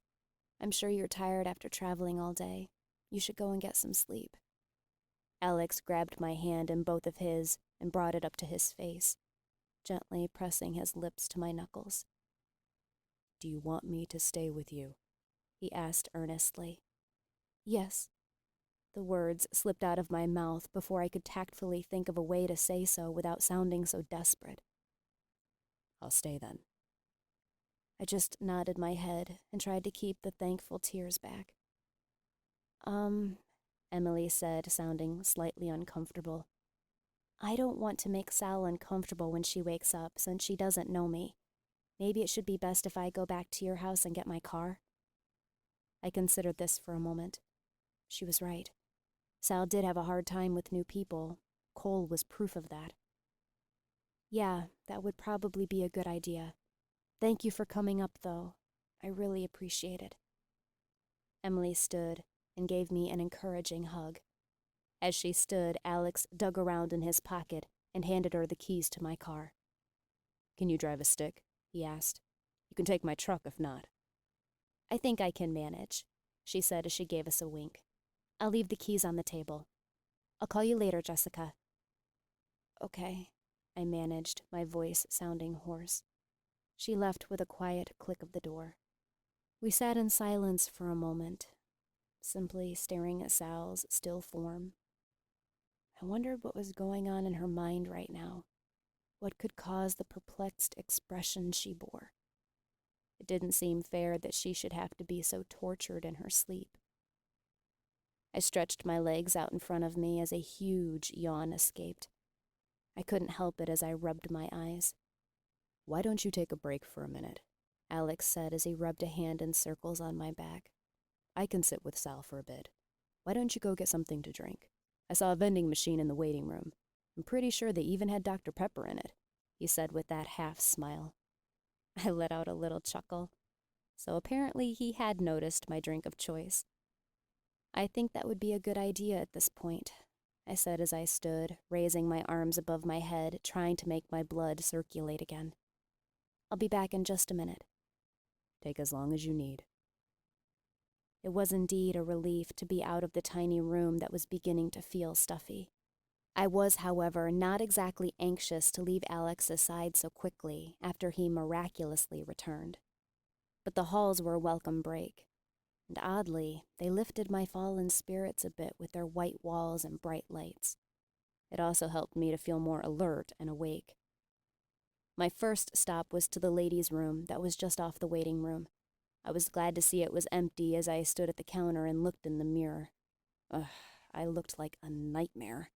"I'm sure you're tired after traveling all day. You should go and get some sleep." Alex grabbed my hand in both of his and brought it up to his face, gently pressing his lips to my knuckles. "Do you want me to stay with you?" he asked earnestly. "Yes." The words slipped out of my mouth before I could tactfully think of a way to say so without sounding so desperate. "I'll stay then." I just nodded my head and tried to keep the thankful tears back. Emily said, sounding slightly uncomfortable. "I don't want to make Sal uncomfortable when she wakes up, since she doesn't know me. Maybe it should be best if I go back to your house and get my car." I considered this for a moment. She was right. Sal did have a hard time with new people. Cole was proof of that. "Yeah, that would probably be a good idea. Thank you for coming up, though. I really appreciate it." Emily stood and gave me an encouraging hug. As she stood, Alex dug around in his pocket and handed her the keys to my car. "Can you drive a stick?" he asked. "You can take my truck if not." "I think I can manage," she said as she gave us a wink. "I'll leave the keys on the table. I'll call you later, Jessica." "Okay," I managed, my voice sounding hoarse. She left with a quiet click of the door. We sat in silence for a moment, simply staring at Sal's still form. I wondered what was going on in her mind right now. What could cause the perplexed expression she bore? It didn't seem fair that she should have to be so tortured in her sleep. I stretched my legs out in front of me as a huge yawn escaped. I couldn't help it as I rubbed my eyes. "Why don't you take a break for a minute?" Alex said as he rubbed a hand in circles on my back. "I can sit with Sal for a bit. Why don't you go get something to drink? I saw a vending machine in the waiting room. I'm pretty sure they even had Dr. Pepper in it," he said with that half smile. I let out a little chuckle. So apparently he had noticed my drink of choice. "I think that would be a good idea at this point," I said as I stood, raising my arms above my head, trying to make my blood circulate again. "I'll be back in just a minute." "Take as long as you need." It was indeed a relief to be out of the tiny room that was beginning to feel stuffy. I was, however, not exactly anxious to leave Alex's side so quickly after he miraculously returned. But the halls were a welcome break, and oddly, they lifted my fallen spirits a bit with their white walls and bright lights. It also helped me to feel more alert and awake. My first stop was to the ladies' room that was just off the waiting room. I was glad to see it was empty as I stood at the counter and looked in the mirror. I looked like a nightmare.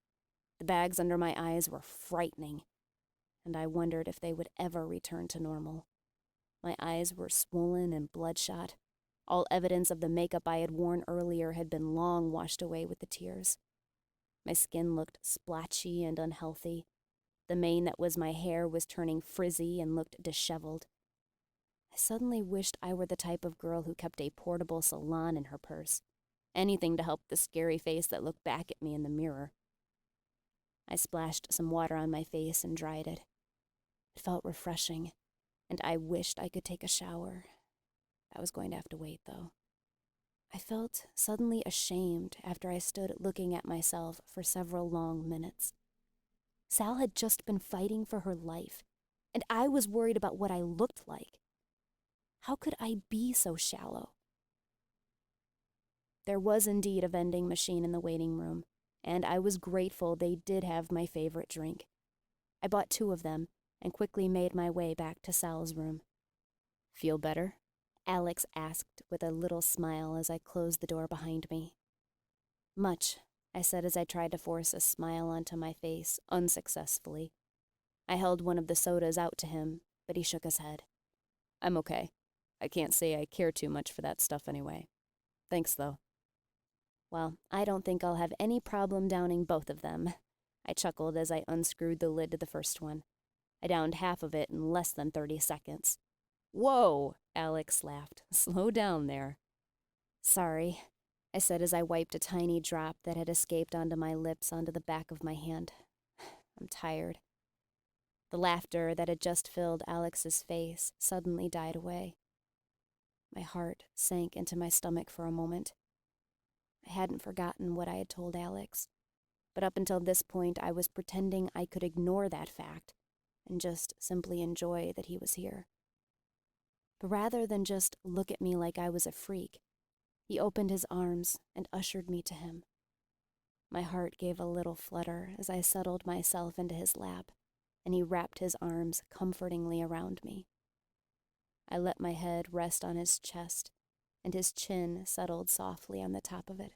The bags under my eyes were frightening, and I wondered if they would ever return to normal. My eyes were swollen and bloodshot. All evidence of the makeup I had worn earlier had been long washed away with the tears. My skin looked splotchy and unhealthy. The mane that was my hair was turning frizzy and looked disheveled. I suddenly wished I were the type of girl who kept a portable salon in her purse. Anything to help the scary face that looked back at me in the mirror. I splashed some water on my face and dried it. It felt refreshing, and I wished I could take a shower. I was going to have to wait, though. I felt suddenly ashamed after I stood looking at myself for several long minutes. Sal had just been fighting for her life, and I was worried about what I looked like. How could I be so shallow? There was indeed a vending machine in the waiting room, and I was grateful they did have my favorite drink. I bought 2 of them and quickly made my way back to Sal's room. "Feel better?" Alex asked with a little smile as I closed the door behind me. Much, I said as I tried to force a smile onto my face, unsuccessfully. I held one of the sodas out to him, but he shook his head. I'm okay. I can't say I care too much for that stuff anyway. Thanks, though. Well, I don't think I'll have any problem downing both of them. I chuckled as I unscrewed the lid to the first one. I downed half of it in less than 30 seconds. Whoa, Alex laughed. Slow down there. Sorry, I said as I wiped a tiny drop that had escaped onto my lips onto the back of my hand. I'm tired. The laughter that had just filled Alex's face suddenly died away. My heart sank into my stomach for a moment. I hadn't forgotten what I had told Alex, but up until this point I was pretending I could ignore that fact and just simply enjoy that he was here. But rather than just look at me like I was a freak, he opened his arms and ushered me to him. My heart gave a little flutter as I settled myself into his lap, and he wrapped his arms comfortingly around me. I let my head rest on his chest, and his chin settled softly on the top of it.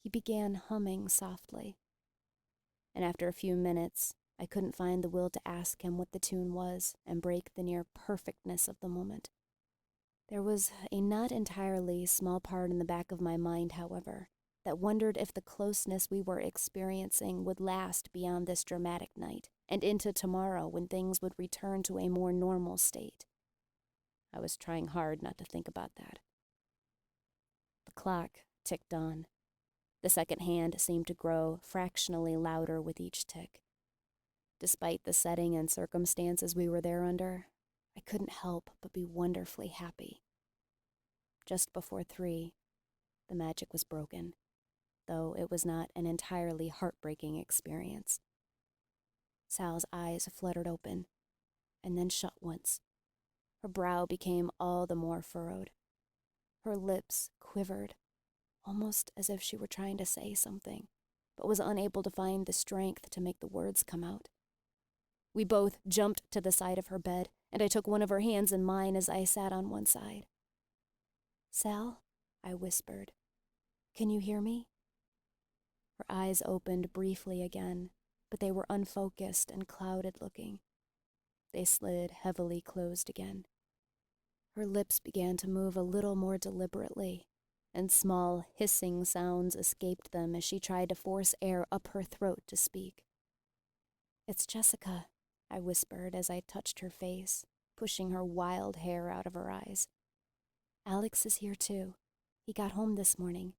He began humming softly, and after a few minutes, I couldn't find the will to ask him what the tune was and break the near perfectness of the moment. There was a not entirely small part in the back of my mind, however, that wondered if the closeness we were experiencing would last beyond this dramatic night and into tomorrow when things would return to a more normal state. I was trying hard not to think about that. The clock ticked on. The second hand seemed to grow fractionally louder with each tick. Despite the setting and circumstances we were there under, I couldn't help but be wonderfully happy. Just before 3, the magic was broken, though it was not an entirely heartbreaking experience. Sal's eyes fluttered open, and then shut once. Her brow became all the more furrowed. Her lips quivered, almost as if she were trying to say something, but was unable to find the strength to make the words come out. We both jumped to the side of her bed, and I took one of her hands in mine as I sat on one side. Sal, I whispered, can you hear me? Her eyes opened briefly again, but they were unfocused and clouded-looking. They slid heavily closed again. Her lips began to move a little more deliberately, and small hissing sounds escaped them as she tried to force air up her throat to speak. It's Jessica, I whispered as I touched her face, pushing her wild hair out of her eyes. Alex is here too. He got home this morning.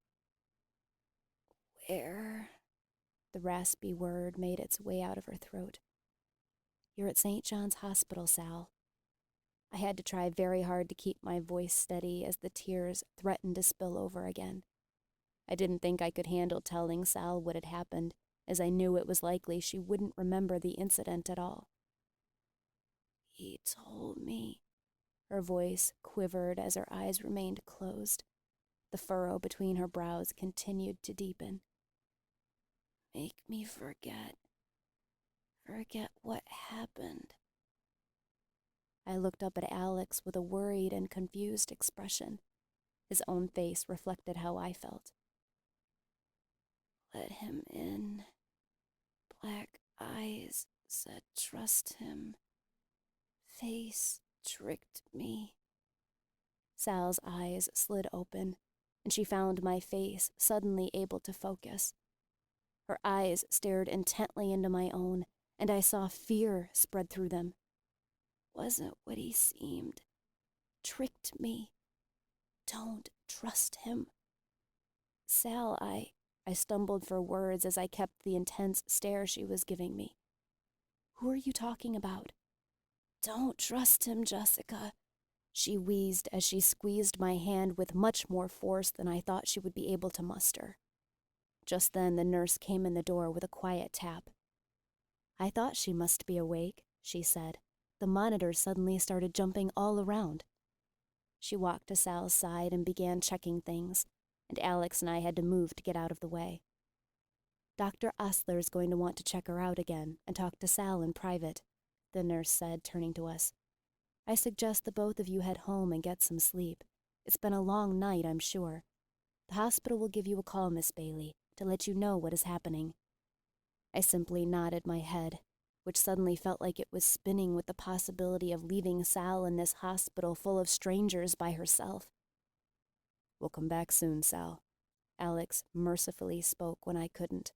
Where? The raspy word made its way out of her throat. You're at St. John's Hospital, Sal. I had to try very hard to keep my voice steady as the tears threatened to spill over again. I didn't think I could handle telling Sal what had happened, as I knew it was likely she wouldn't remember the incident at all. He told me. Her voice quivered as her eyes remained closed. The furrow between her brows continued to deepen. Make me forget. Forget what happened. I looked up at Alex with a worried and confused expression. His own face reflected how I felt. Let him in. Black eyes said trust him. Face tricked me. Sal's eyes slid open, and she found my face suddenly able to focus. Her eyes stared intently into my own, and I saw fear spread through them. Wasn't what he seemed. Tricked me. Don't trust him. Sal, I stumbled for words as I kept the intense stare she was giving me. Who are you talking about? Don't trust him, Jessica. She wheezed as she squeezed my hand with much more force than I thought she would be able to muster. Just then the nurse came in the door with a quiet tap. I thought she must be awake, she said. The monitors suddenly started jumping all around. She walked to Sal's side and began checking things, and Alex and I had to move to get out of the way. Dr. Osler's going to want to check her out again and talk to Sal in private, the nurse said, turning to us. I suggest the both of you head home and get some sleep. It's been a long night, I'm sure. The hospital will give you a call, Miss Bailey, to let you know what is happening." I simply nodded my head, which suddenly felt like it was spinning with the possibility of leaving Sal in this hospital full of strangers by herself. "We'll come back soon, Sal," Alex mercifully spoke when I couldn't.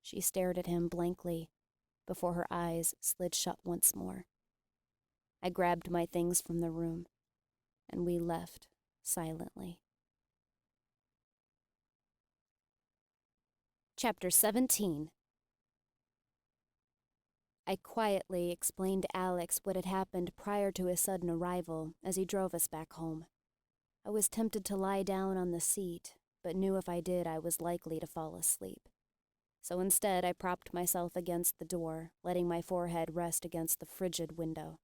She stared at him blankly before her eyes slid shut once more. I grabbed my things from the room, and we left silently. Chapter 17. I quietly explained to Alex what had happened prior to his sudden arrival as he drove us back home. I was tempted to lie down on the seat, but knew if I did I was likely to fall asleep. So instead I propped myself against the door, letting my forehead rest against the frigid window.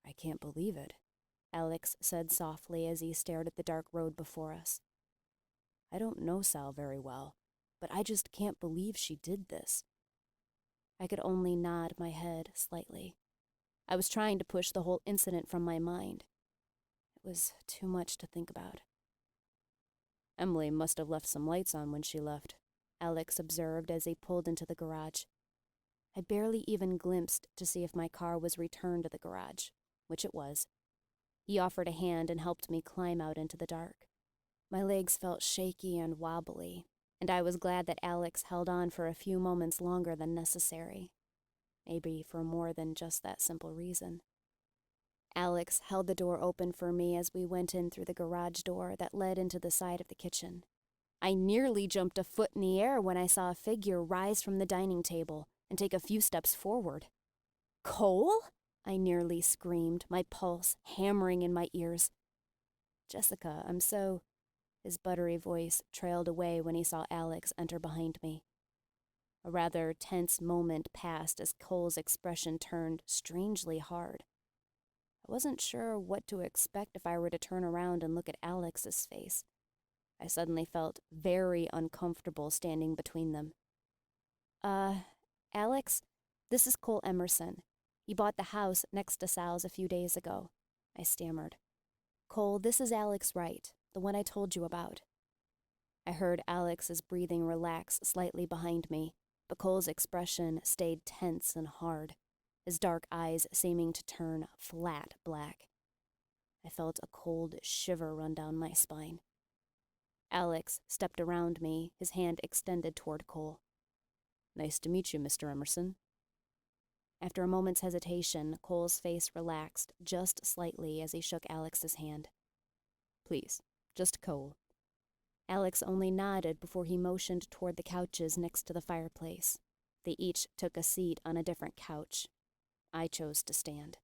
"I can't believe it," Alex said softly as he stared at the dark road before us. "I don't know Sal very well, but I just can't believe she did this." I could only nod my head slightly. I was trying to push the whole incident from my mind. It was too much to think about. "Emily must have left some lights on when she left," Alex observed as he pulled into the garage. I barely even glimpsed to see if my car was returned to the garage, which it was. He offered a hand and helped me climb out into the dark. My legs felt shaky and wobbly, and I was glad that Alex held on for a few moments longer than necessary. Maybe for more than just that simple reason. Alex held the door open for me as we went in through the garage door that led into the side of the kitchen. I nearly jumped a foot in the air when I saw a figure rise from the dining table and take a few steps forward. "Cole?" I nearly screamed, my pulse hammering in my ears. "Jessica, I'm so..." His buttery voice trailed away when he saw Alex enter behind me. A rather tense moment passed as Cole's expression turned strangely hard. I wasn't sure what to expect if I were to turn around and look at Alex's face. I suddenly felt very uncomfortable standing between them. Alex, this is Cole Emerson. He bought the house next to Sal's a few days ago," I stammered. "Cole, this is Alex Wright, the one I told you about." I heard Alex's breathing relax slightly behind me, but Cole's expression stayed tense and hard, his dark eyes seeming to turn flat black. I felt a cold shiver run down my spine. Alex stepped around me, his hand extended toward Cole. "Nice to meet you, Mr. Emerson." After a moment's hesitation, Cole's face relaxed just slightly as he shook Alex's hand. "Please, just Cole." Alex only nodded before he motioned toward the couches next to the fireplace. They each took a seat on a different couch. I chose to stand.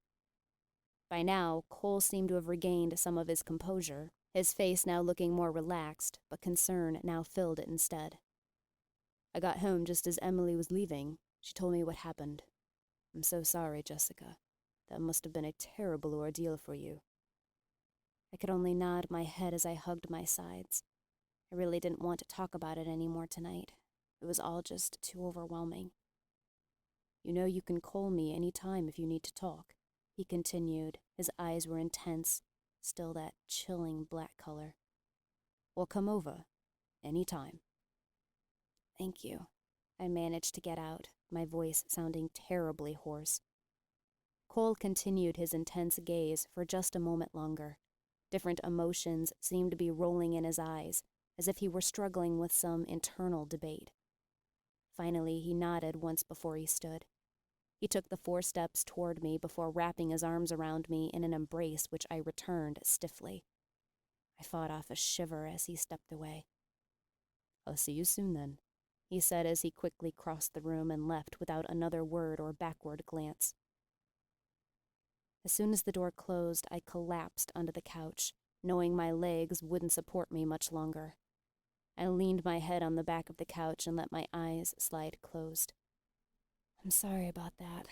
By now, Cole seemed to have regained some of his composure, his face now looking more relaxed, but concern now filled it instead. "I got home just as Emily was leaving. She told me what happened. I'm so sorry, Jessica. That must have been a terrible ordeal for you." I could only nod my head as I hugged my sides. I really didn't want to talk about it anymore tonight. It was all just too overwhelming. "You know you can call me any time if you need to talk," he continued. His eyes were intense, still that chilling black color. "Or come over. Any time." "Thank you," I managed to get out, my voice sounding terribly hoarse. Cole continued his intense gaze for just a moment longer. Different emotions seemed to be rolling in his eyes, as if he were struggling with some internal debate. Finally, he nodded once before he stood. He took the 4 steps toward me before wrapping his arms around me in an embrace which I returned stiffly. I fought off a shiver as he stepped away. "I'll see you soon then," he said as he quickly crossed the room and left without another word or backward glance. As soon as the door closed, I collapsed onto the couch, knowing my legs wouldn't support me much longer. I leaned my head on the back of the couch and let my eyes slide closed. "I'm sorry about that,"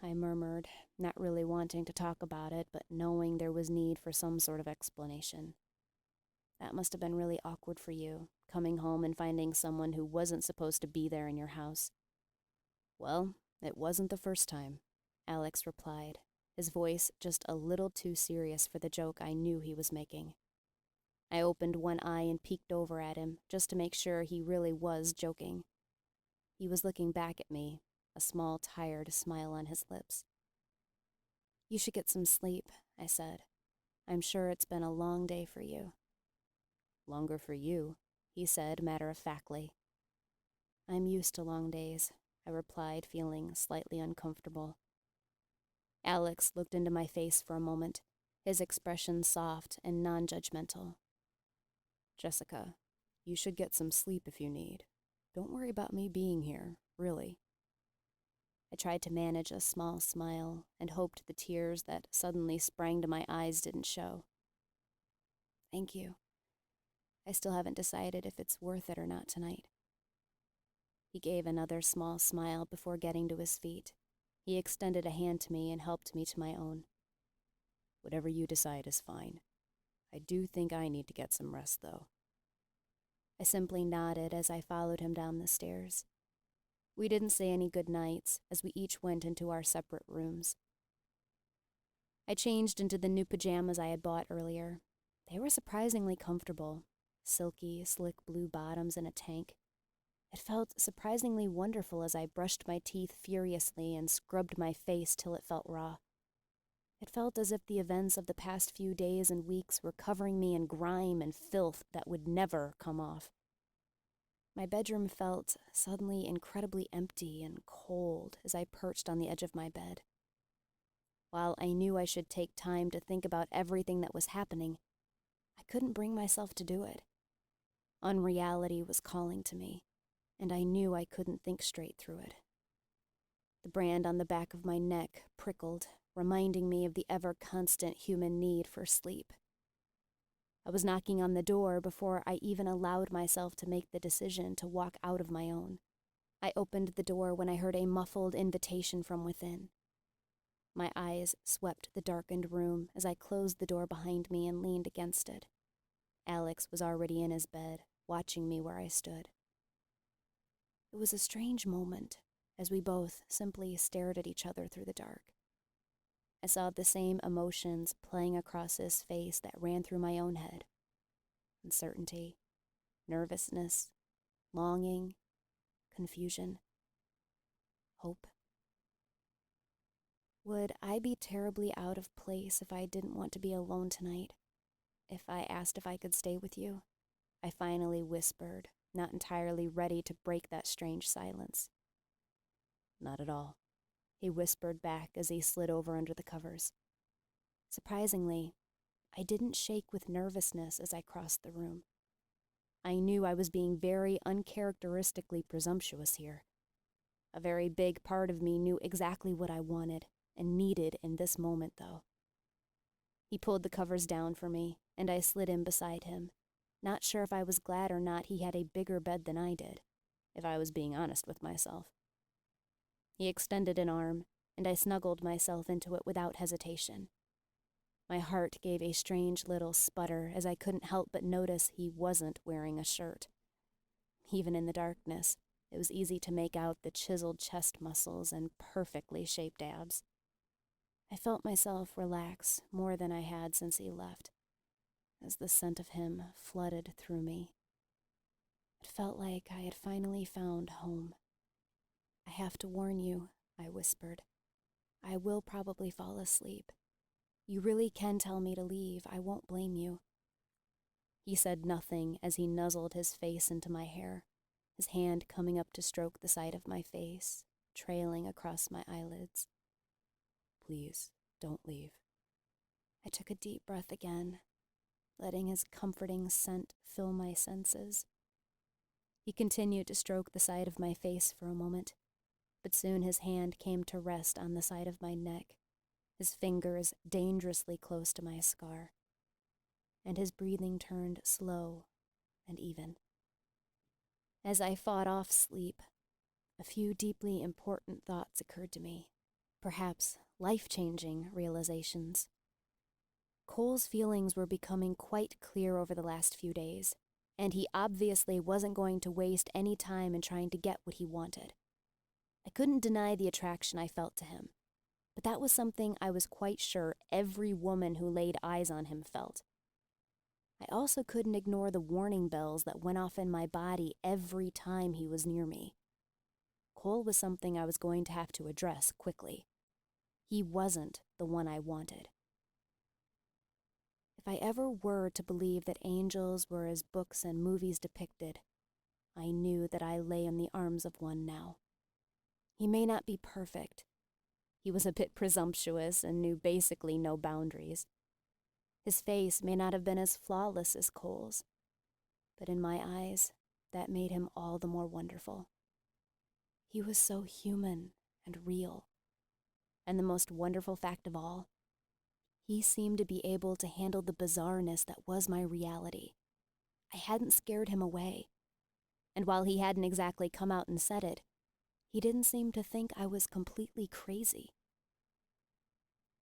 I murmured, not really wanting to talk about it, but knowing there was need for some sort of explanation. "That must have been really awkward for you, coming home and finding someone who wasn't supposed to be there in your house." "Well, it wasn't the first time," Alex replied, his voice just a little too serious for the joke I knew he was making. I opened one eye and peeked over at him, just to make sure he really was joking. He was looking back at me, a small, tired smile on his lips. "You should get some sleep," I said. "I'm sure it's been a long day for you." "Longer for you," he said matter-of-factly. "I'm used to long days," I replied, feeling slightly uncomfortable. Alex looked into my face for a moment, his expression soft and non-judgmental. "Jessica, you should get some sleep if you need. Don't worry about me being here, really." I tried to manage a small smile and hoped the tears that suddenly sprang to my eyes didn't show. "Thank you. I still haven't decided if it's worth it or not tonight." He gave another small smile before getting to his feet. He extended a hand to me and helped me to my own. "Whatever you decide is fine. I do think I need to get some rest, though." I simply nodded as I followed him down the stairs. We didn't say any good nights as we each went into our separate rooms. I changed into the new pajamas I had bought earlier. They were surprisingly comfortable, silky, slick blue bottoms and a tank. It felt surprisingly wonderful as I brushed my teeth furiously and scrubbed my face till it felt raw. It felt as if the events of the past few days and weeks were covering me in grime and filth that would never come off. My bedroom felt suddenly incredibly empty and cold as I perched on the edge of my bed. While I knew I should take time to think about everything that was happening, I couldn't bring myself to do it. Unreality was calling to me, and I knew I couldn't think straight through it. The brand on the back of my neck prickled, reminding me of the ever-constant human need for sleep. I was knocking on the door before I even allowed myself to make the decision to walk out of my own. I opened the door when I heard a muffled invitation from within. My eyes swept the darkened room as I closed the door behind me and leaned against it. Alex was already in his bed, watching me where I stood. It was a strange moment, as we both simply stared at each other through the dark. I saw the same emotions playing across his face that ran through my own head. Uncertainty, nervousness, longing, confusion, hope. Would I be terribly out of place if I didn't want to be alone tonight? If I asked if I could stay with you? I finally whispered, not entirely ready to break that strange silence. "Not at all," he whispered back as he slid over under the covers. Surprisingly, I didn't shake with nervousness as I crossed the room. I knew I was being very uncharacteristically presumptuous here. A very big part of me knew exactly what I wanted and needed in this moment, though. He pulled the covers down for me, and I slid in beside him, not sure if I was glad or not he had a bigger bed than I did, if I was being honest with myself. He extended an arm, and I snuggled myself into it without hesitation. My heart gave a strange little sputter as I couldn't help but notice he wasn't wearing a shirt. Even in the darkness, it was easy to make out the chiseled chest muscles and perfectly shaped abs. I felt myself relax more than I had since he left, as the scent of him flooded through me. It felt like I had finally found home. "I have to warn you," I whispered. "I will probably fall asleep. You really can tell me to leave. I won't blame you." He said nothing as he nuzzled his face into my hair, his hand coming up to stroke the side of my face, trailing across my eyelids. "Please, don't leave." I took a deep breath again, letting his comforting scent fill my senses. He continued to stroke the side of my face for a moment, but soon his hand came to rest on the side of my neck, his fingers dangerously close to my scar, and his breathing turned slow and even. As I fought off sleep, a few deeply important thoughts occurred to me, perhaps life-changing realizations. Cole's feelings were becoming quite clear over the last few days, and he obviously wasn't going to waste any time in trying to get what he wanted. I couldn't deny the attraction I felt to him, but that was something I was quite sure every woman who laid eyes on him felt. I also couldn't ignore the warning bells that went off in my body every time he was near me. Cole was something I was going to have to address quickly. He wasn't the one I wanted. If I ever were to believe that angels were as books and movies depicted, I knew that I lay in the arms of one now. He may not be perfect. He was a bit presumptuous and knew basically no boundaries. His face may not have been as flawless as Cole's, but in my eyes, that made him all the more wonderful. He was so human and real. And the most wonderful fact of all, he seemed to be able to handle the bizarreness that was my reality. I hadn't scared him away. And while he hadn't exactly come out and said it, he didn't seem to think I was completely crazy.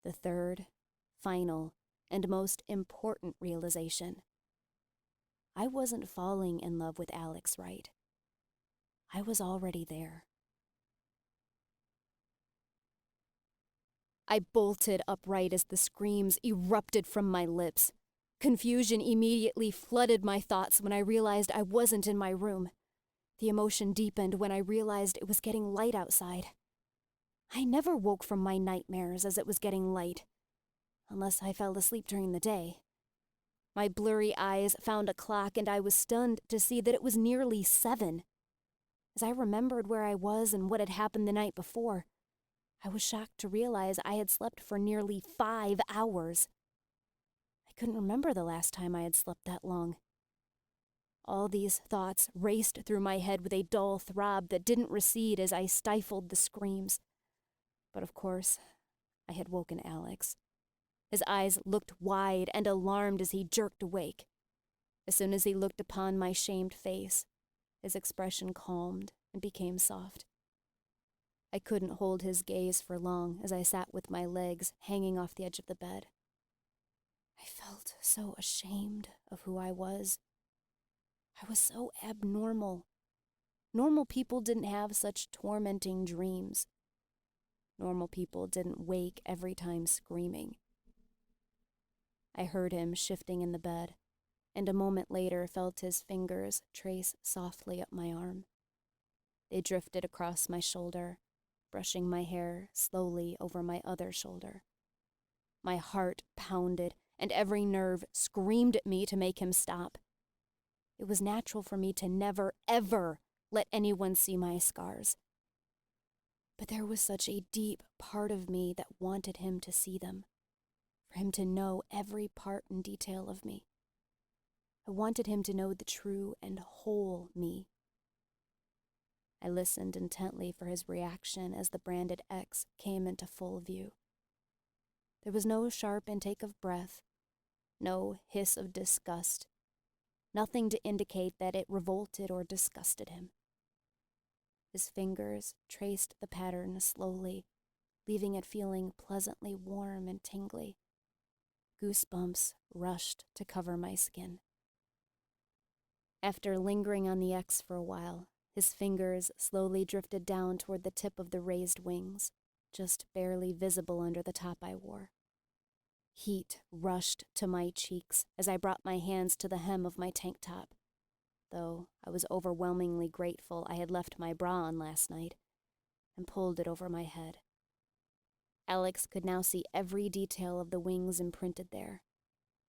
The third, final, and most important realization. I wasn't falling in love with Alex Wright. I was already there. I bolted upright as the screams erupted from my lips. Confusion immediately flooded my thoughts when I realized I wasn't in my room. The emotion deepened when I realized it was getting light outside. I never woke from my nightmares as it was getting light, unless I fell asleep during the day. My blurry eyes found a clock and I was stunned to see that it was nearly 7. As I remembered where I was and what had happened the night before, I was shocked to realize I had slept for nearly 5 hours. I couldn't remember the last time I had slept that long. All these thoughts raced through my head with a dull throb that didn't recede as I stifled the screams. But of course, I had woken Alex. His eyes looked wide and alarmed as he jerked awake. As soon as he looked upon my shamed face, his expression calmed and became soft. I couldn't hold his gaze for long as I sat with my legs hanging off the edge of the bed. I felt so ashamed of who I was. I was so abnormal. Normal people didn't have such tormenting dreams. Normal people didn't wake every time screaming. I heard him shifting in the bed, and a moment later felt his fingers trace softly up my arm. They drifted across my shoulder, brushing my hair slowly over my other shoulder. My heart pounded, and every nerve screamed at me to make him stop. It was natural for me to never, ever let anyone see my scars. But there was such a deep part of me that wanted him to see them, for him to know every part and detail of me. I wanted him to know the true and whole me. I listened intently for his reaction as the branded X came into full view. There was no sharp intake of breath, no hiss of disgust, nothing to indicate that it revolted or disgusted him. His fingers traced the pattern slowly, leaving it feeling pleasantly warm and tingly. Goosebumps rushed to cover my skin. After lingering on the X for a while, his fingers slowly drifted down toward the tip of the raised wings, just barely visible under the top I wore. Heat rushed to my cheeks as I brought my hands to the hem of my tank top, though I was overwhelmingly grateful I had left my bra on last night, and pulled it over my head. Alex could now see every detail of the wings imprinted there,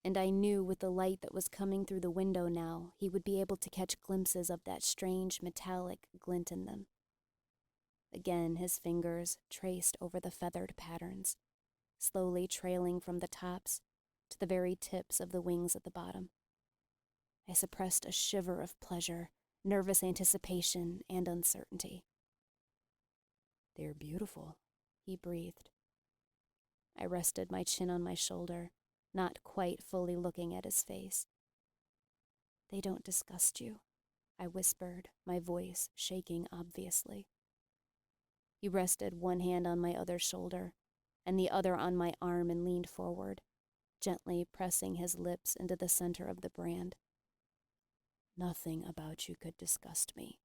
and I knew with the light that was coming through the window now, he would be able to catch glimpses of that strange metallic glint in them. Again, his fingers traced over the feathered patterns, slowly trailing from the tops to the very tips of the wings at the bottom. I suppressed a shiver of pleasure, nervous anticipation, and uncertainty. "They're beautiful," he breathed. I rested my chin on my shoulder, not quite fully looking at his face. "They don't disgust you," I whispered, my voice shaking obviously. He rested one hand on my other shoulder and the other on my arm and leaned forward, gently pressing his lips into the center of the brand. "Nothing about you could disgust me,"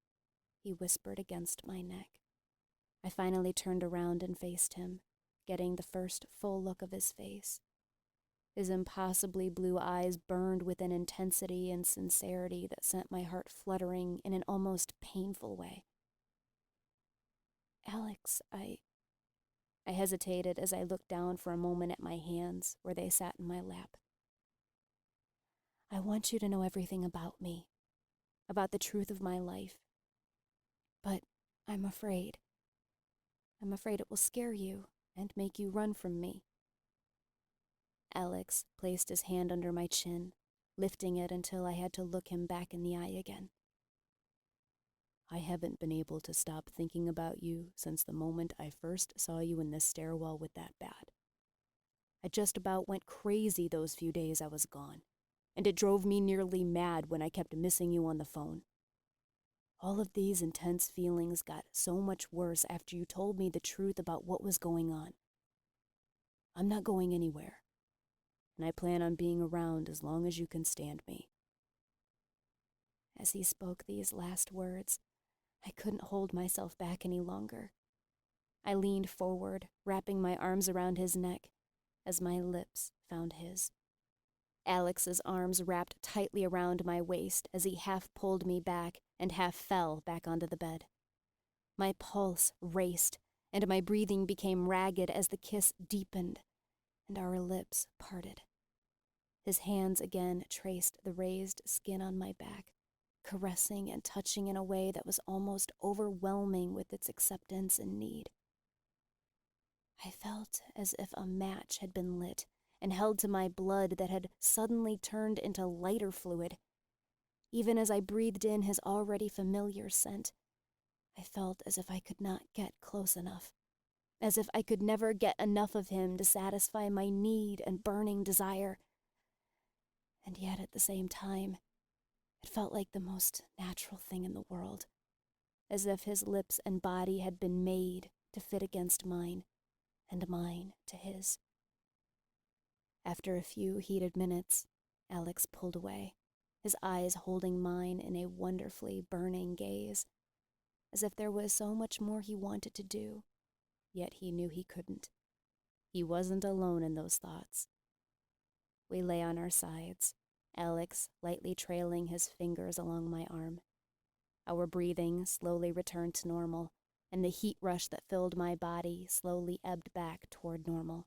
he whispered against my neck. I finally turned around and faced him, getting the first full look of his face. His impossibly blue eyes burned with an intensity and sincerity that sent my heart fluttering in an almost painful way. Alex, I hesitated as I looked down for a moment at my hands where they sat in my lap. I want you to know everything about me, about the truth of my life. But I'm afraid. I'm afraid it will scare you and make you run from me. Alex placed his hand under my chin, lifting it until I had to look him back in the eye again. I haven't been able to stop thinking about you since the moment I first saw you in this stairwell with that bat. I just about went crazy those few days I was gone, and it drove me nearly mad when I kept missing you on the phone. All of these intense feelings got so much worse after you told me the truth about what was going on. I'm not going anywhere, and I plan on being around as long as you can stand me. As he spoke these last words, I couldn't hold myself back any longer. I leaned forward, wrapping my arms around his neck as my lips found his. Alex's arms wrapped tightly around my waist as he half pulled me back and half fell back onto the bed. My pulse raced, and my breathing became ragged as the kiss deepened and our lips parted. His hands again traced the raised skin on my back, caressing and touching in a way that was almost overwhelming with its acceptance and need. I felt as if a match had been lit and held to my blood that had suddenly turned into lighter fluid. Even as I breathed in his already familiar scent, I felt as if I could not get close enough, as if I could never get enough of him to satisfy my need and burning desire. And yet at the same time, it felt like the most natural thing in the world, as if his lips and body had been made to fit against mine, and mine to his. After a few heated minutes, Alex pulled away, his eyes holding mine in a wonderfully burning gaze, as if there was so much more he wanted to do, yet he knew he couldn't. He wasn't alone in those thoughts. We lay on our sides, Alex lightly trailing his fingers along my arm. Our breathing slowly returned to normal, and the heat rush that filled my body slowly ebbed back toward normal.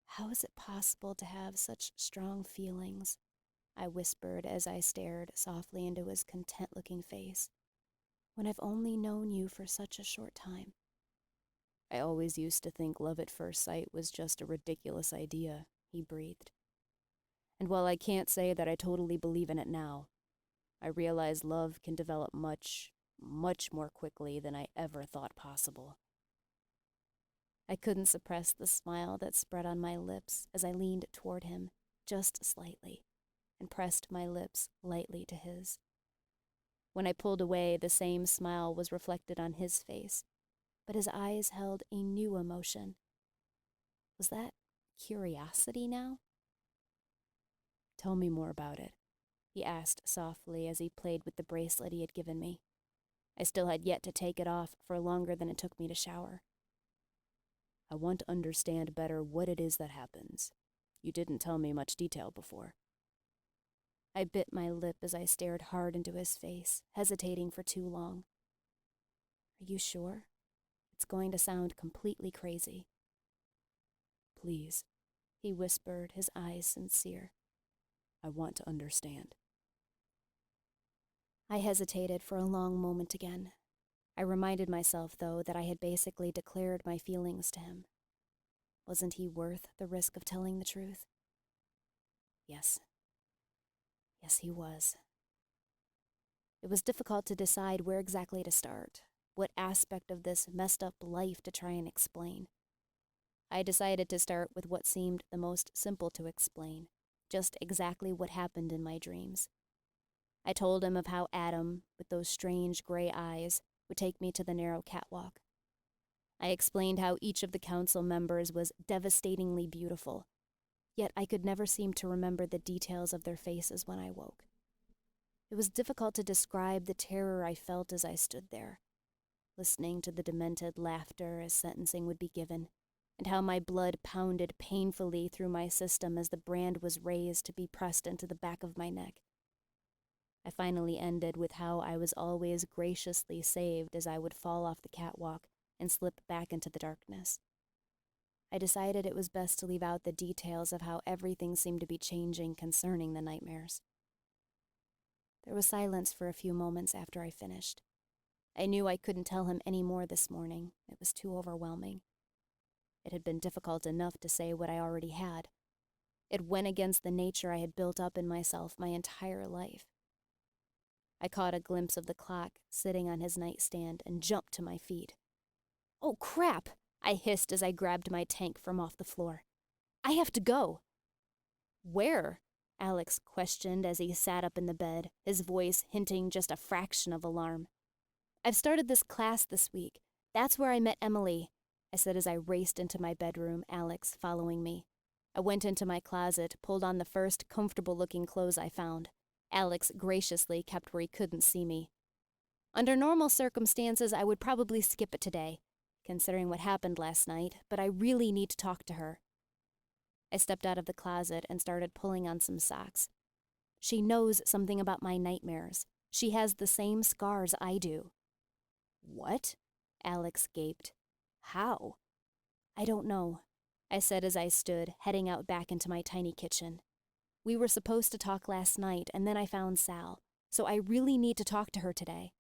How is it possible to have such strong feelings? I whispered as I stared softly into his content-looking face, when I've only known you for such a short time. I always used to think love at first sight was just a ridiculous idea, he breathed. And while I can't say that I totally believe in it now, I realize love can develop much, much more quickly than I ever thought possible. I couldn't suppress the smile that spread on my lips as I leaned toward him, just slightly, and pressed my lips lightly to his. When I pulled away, the same smile was reflected on his face, but his eyes held a new emotion. Was that curiosity now? Tell me more about it, he asked softly as he played with the bracelet he had given me. I still had yet to take it off for longer than it took me to shower. I want to understand better what it is that happens. You didn't tell me much detail before. I bit my lip as I stared hard into his face, hesitating for too long. Are you sure? It's going to sound completely crazy. Please, he whispered, his eyes sincere. I want to understand. I hesitated for a long moment again. I reminded myself, though, that I had basically declared my feelings to him. Wasn't he worth the risk of telling the truth? Yes. Yes, he was. It was difficult to decide where exactly to start, what aspect of this messed up life to try and explain. I decided to start with what seemed the most simple to explain, just exactly what happened in my dreams. I told him of how Adam, with those strange gray eyes, would take me to the narrow catwalk. I explained how each of the council members was devastatingly beautiful, yet I could never seem to remember the details of their faces when I woke. It was difficult to describe the terror I felt as I stood there, listening to the demented laughter as sentencing would be given, and how my blood pounded painfully through my system as the brand was raised to be pressed into the back of my neck. I finally ended with how I was always graciously saved as I would fall off the catwalk and slip back into the darkness. I decided it was best to leave out the details of how everything seemed to be changing concerning the nightmares. There was silence for a few moments after I finished. I knew I couldn't tell him any more this morning. It was too overwhelming. It had been difficult enough to say what I already had. It went against the nature I had built up in myself my entire life. I caught a glimpse of the clock sitting on his nightstand and jumped to my feet. "Oh, crap!" I hissed as I grabbed my tank from off the floor. "I have to go." "Where?" Alex questioned as he sat up in the bed, his voice hinting just a fraction of alarm. "I've started this class this week. That's where I met Emily," I said as I raced into my bedroom, Alex following me. I went into my closet, pulled on the first comfortable-looking clothes I found. Alex graciously kept where he couldn't see me. "Under normal circumstances, I would probably skip it today, considering what happened last night, but I really need to talk to her." I stepped out of the closet and started pulling on some socks. "She knows something about my nightmares. She has the same scars I do." "What?" Alex gaped. "How?" "I don't know," I said as I stood, heading out back into my tiny kitchen. "We were supposed to talk last night, and then I found Sal, so I really need to talk to her today."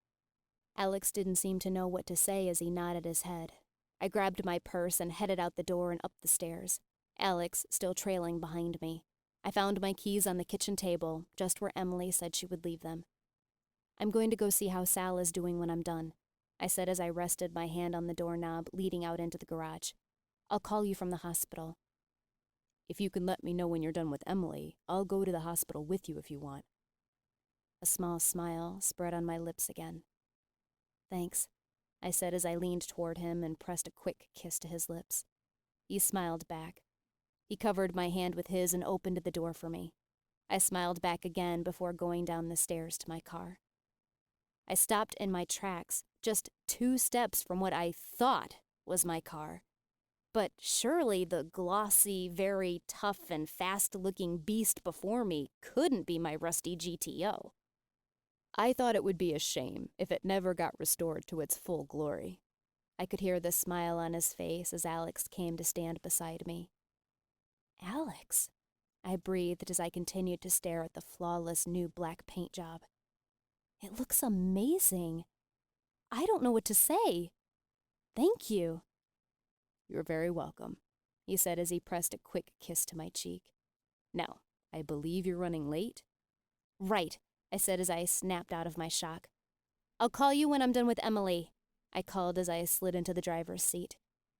Alex didn't seem to know what to say as he nodded his head. I grabbed my purse and headed out the door and up the stairs, Alex still trailing behind me. I found my keys on the kitchen table, just where Emily said she would leave them. "I'm going to go see how Sal is doing when I'm done," I said as I rested my hand on the doorknob leading out into the garage. "I'll call you from the hospital." "If you can let me know when you're done with Emily, I'll go to the hospital with you if you want." A small smile spread on my lips again. "Thanks," I said as I leaned toward him and pressed a quick kiss to his lips. He smiled back. He covered my hand with his and opened the door for me. I smiled back again before going down the stairs to my car. I stopped in my tracks, just 2 steps from what I thought was my car. But surely the glossy, very tough and fast-looking beast before me couldn't be my rusty GTO. I thought it would be a shame if it never got restored to its full glory. I could hear the smile on his face as Alex came to stand beside me. "Alex," I breathed as I continued to stare at the flawless new black paint job. "It looks amazing. I don't know what to say. Thank you." "You're very welcome," he said as he pressed a quick kiss to my cheek. "Now, I believe you're running late?" "Right," I said as I snapped out of my shock. "I'll call you when I'm done with Emily," I called as I slid into the driver's seat.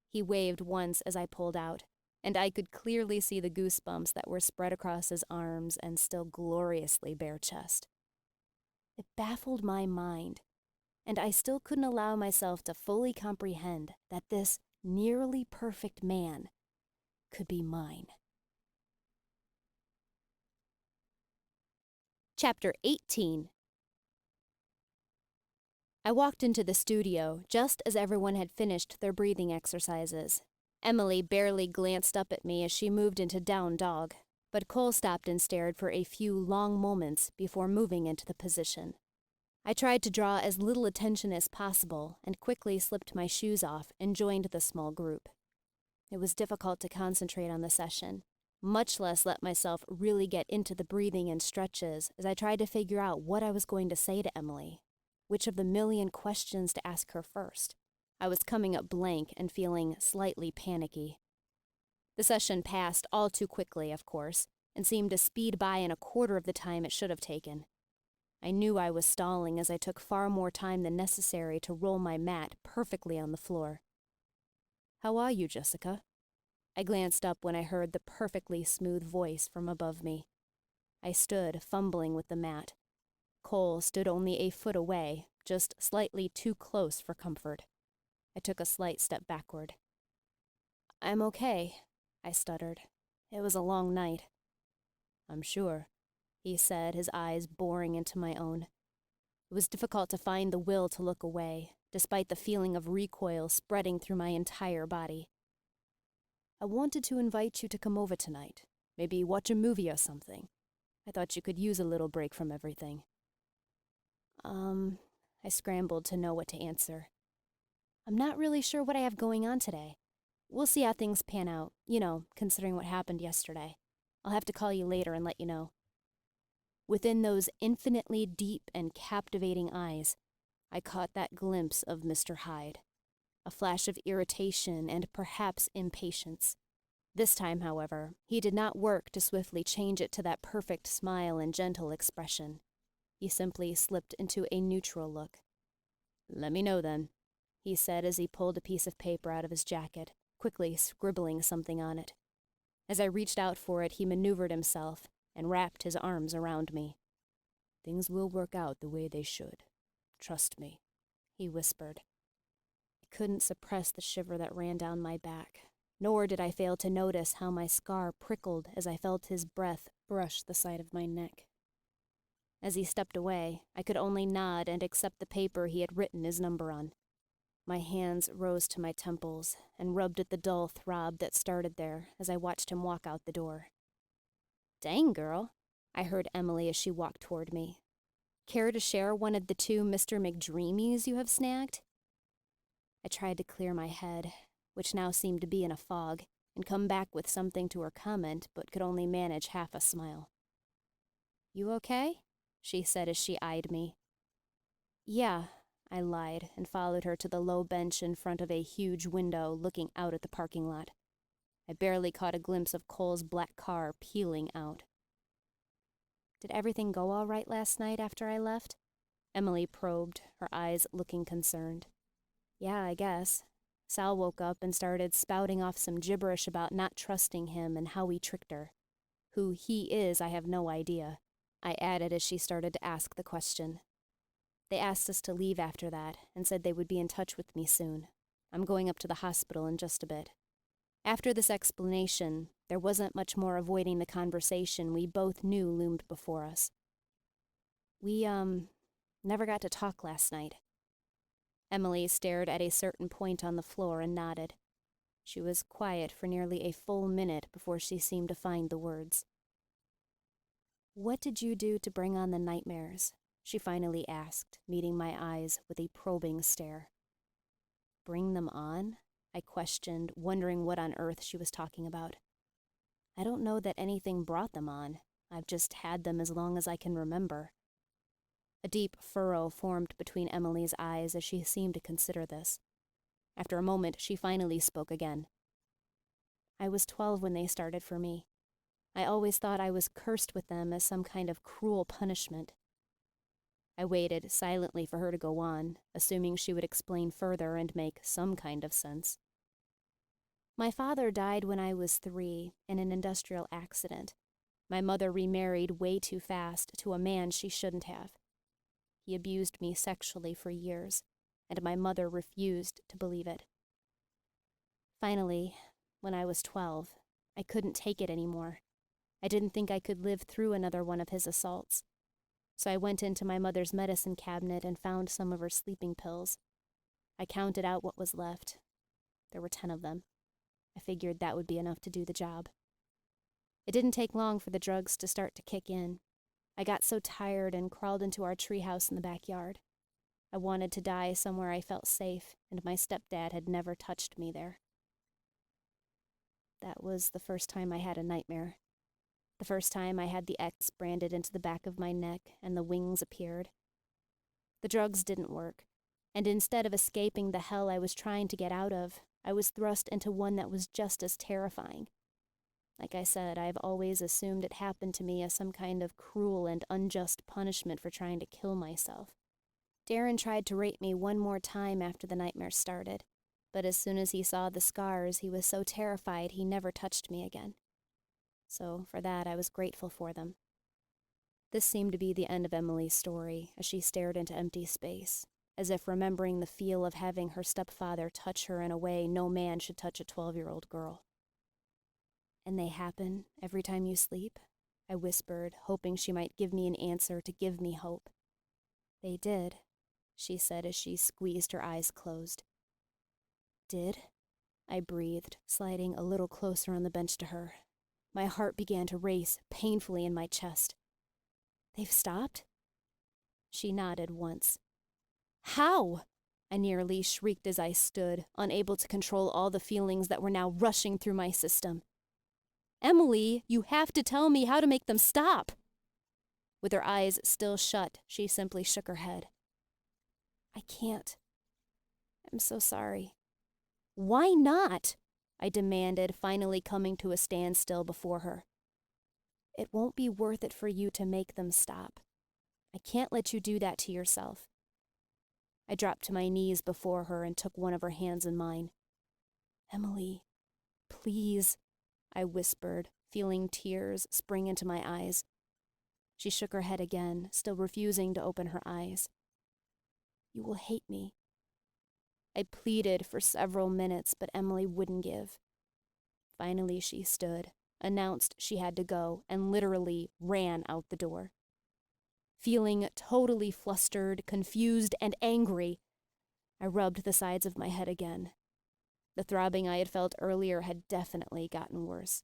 He waved once as I pulled out, and I could clearly see the goosebumps that were spread across his arms and still gloriously bare chest. It baffled my mind, and I still couldn't allow myself to fully comprehend that this nearly perfect man could be mine. Chapter 18. I walked into the studio just as everyone had finished their breathing exercises. Emily barely glanced up at me as she moved into down dog, but Cole stopped and stared for a few long moments before moving into the position. I tried to draw as little attention as possible and quickly slipped my shoes off and joined the small group. It was difficult to concentrate on the session, much less let myself really get into the breathing and stretches as I tried to figure out what I was going to say to Emily, which of the million questions to ask her first. I was coming up blank and feeling slightly panicky. The session passed all too quickly, of course, and seemed to speed by in a quarter of the time it should have taken. I knew I was stalling as I took far more time than necessary to roll my mat perfectly on the floor. "How are you, Jessica?" I glanced up when I heard the perfectly smooth voice from above me. I stood, fumbling with the mat. Cole stood only a foot away, just slightly too close for comfort. I took a slight step backward. "I'm okay," I stuttered. "It was a long night." "I'm sure," he said, his eyes boring into my own. It was difficult to find the will to look away, despite the feeling of recoil spreading through my entire body. I wanted to invite you to come over tonight. Maybe watch a movie or something. I thought you could use a little break from everything. I scrambled to know what to answer. I'm not really sure what I have going on today. We'll see how things pan out, considering what happened yesterday. I'll have to call you later and let you know. Within those infinitely deep and captivating eyes, I caught that glimpse of Mr. Hyde. A flash of irritation and perhaps impatience. This time, however, he did not work to swiftly change it to that perfect smile and gentle expression. He simply slipped into a neutral look. "Let me know, then," he said as he pulled a piece of paper out of his jacket, quickly scribbling something on it. As I reached out for it, he maneuvered himself and wrapped his arms around me. "Things will work out the way they should. Trust me," he whispered. I couldn't suppress the shiver that ran down my back, nor did I fail to notice how my scar prickled as I felt his breath brush the side of my neck. As he stepped away, I could only nod and accept the paper he had written his number on. My hands rose to my temples and rubbed at the dull throb that started there as I watched him walk out the door. "Dang, girl," I heard Emily as she walked toward me. "Care to share one of the 2 Mr. McDreamies you have snagged?" I tried to clear my head, which now seemed to be in a fog, and come back with something to her comment, but could only manage half a smile. "You okay?" she said as she eyed me. "Yeah," I lied and followed her to the low bench in front of a huge window looking out at the parking lot. I barely caught a glimpse of Cole's black car peeling out. "Did everything go all right last night after I left?" Emily probed, her eyes looking concerned. "Yeah, I guess." Sal woke up and started spouting off some gibberish about not trusting him and how he tricked her. Who he is, I have no idea, I added as she started to ask the question. They asked us to leave after that and said they would be in touch with me soon. I'm going up to the hospital in just a bit. After this explanation, there wasn't much more avoiding the conversation we both knew loomed before us. We, never got to talk last night." Emily stared at a certain point on the floor and nodded. She was quiet for nearly a full minute before she seemed to find the words. "What did you do to bring on the nightmares?" she finally asked, meeting my eyes with a probing stare. "Bring them on?" I questioned, wondering what on earth she was talking about. "I don't know that anything brought them on. I've just had them as long as I can remember." A deep furrow formed between Emily's eyes as she seemed to consider this. After a moment, she finally spoke again. "I was 12 when they started for me. I always thought I was cursed with them as some kind of cruel punishment." I waited silently for her to go on, assuming she would explain further and make some kind of sense. "My father died when I was 3 in an industrial accident. My mother remarried way too fast to a man she shouldn't have. He abused me sexually for years, and my mother refused to believe it. Finally, when I was 12, I couldn't take it anymore. I didn't think I could live through another one of his assaults. So I went into my mother's medicine cabinet and found some of her sleeping pills. I counted out what was left. There were 10 of them. I figured that would be enough to do the job. It didn't take long for the drugs to start to kick in. I got so tired and crawled into our treehouse in the backyard. I wanted to die somewhere I felt safe, and my stepdad had never touched me there. That was the first time I had a nightmare. The first time I had the X branded into the back of my neck and the wings appeared. The drugs didn't work, and instead of escaping the hell I was trying to get out of, I was thrust into one that was just as terrifying. Like I said, I've always assumed it happened to me as some kind of cruel and unjust punishment for trying to kill myself. Darren tried to rape me one more time after the nightmare started, but as soon as he saw the scars, he was so terrified he never touched me again. So for that, I was grateful for them. This seemed to be the end of Emily's story as she stared into empty space, as if remembering the feel of having her stepfather touch her in a way no man should touch a 12-year-old girl. "And they happen every time you sleep?" I whispered, hoping she might give me an answer to give me hope. "They did," she said as she squeezed her eyes closed. "Did?" I breathed, sliding a little closer on the bench to her. My heart began to race painfully in my chest. They've stopped? She nodded once. How? I nearly shrieked as I stood, unable to control all the feelings that were now rushing through my system. Emily, you have to tell me how to make them stop. With her eyes still shut, she simply shook her head. I can't. I'm so sorry. Why not? I demanded, finally coming to a standstill before her. It won't be worth it for you to make them stop. I can't let you do that to yourself. I dropped to my knees before her and took one of her hands in mine. Emily, please, I whispered, feeling tears spring into my eyes. She shook her head again, still refusing to open her eyes. You will hate me. I pleaded for several minutes, but Emily wouldn't give. Finally, she stood, announced she had to go, and literally ran out the door. Feeling totally flustered, confused, and angry, I rubbed the sides of my head again. The throbbing I had felt earlier had definitely gotten worse.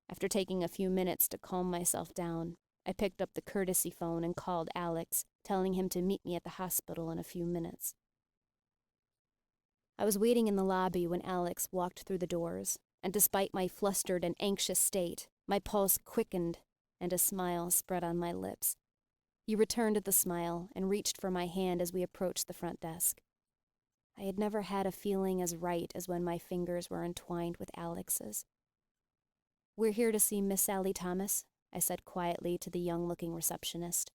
After taking a few minutes to calm myself down, I picked up the courtesy phone and called Alex, telling him to meet me at the hospital in a few minutes. I was waiting in the lobby when Alex walked through the doors, and despite my flustered and anxious state, my pulse quickened and a smile spread on my lips. He returned the smile and reached for my hand as we approached the front desk. I had never had a feeling as right as when my fingers were entwined with Alex's. We're here to see Miss Sally Thomas, I said quietly to the young-looking receptionist.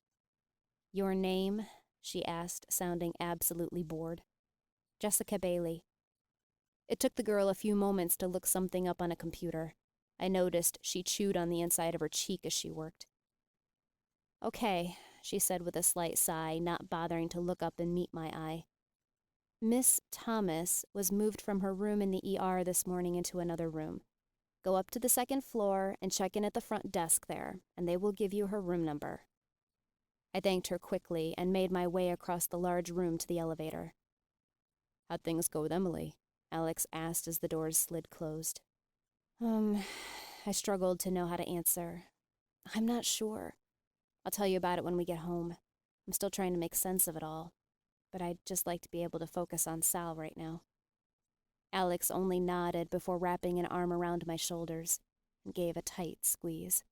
Your name? She asked, sounding absolutely bored. Jessica Bailey. It took the girl a few moments to look something up on a computer. I noticed she chewed on the inside of her cheek as she worked. Okay, she said with a slight sigh, not bothering to look up and meet my eye. Miss Thomas was moved from her room in the ER this morning into another room. Go up to the second floor and check in at the front desk there, and they will give you her room number. I thanked her quickly and made my way across the large room to the elevator. How'd things go with Emily? Alex asked as the doors slid closed. I struggled to know how to answer. I'm not sure. I'll tell you about it when we get home. I'm still trying to make sense of it all, but I'd just like to be able to focus on Sal right now. Alex only nodded before wrapping an arm around my shoulders and gave a tight squeeze.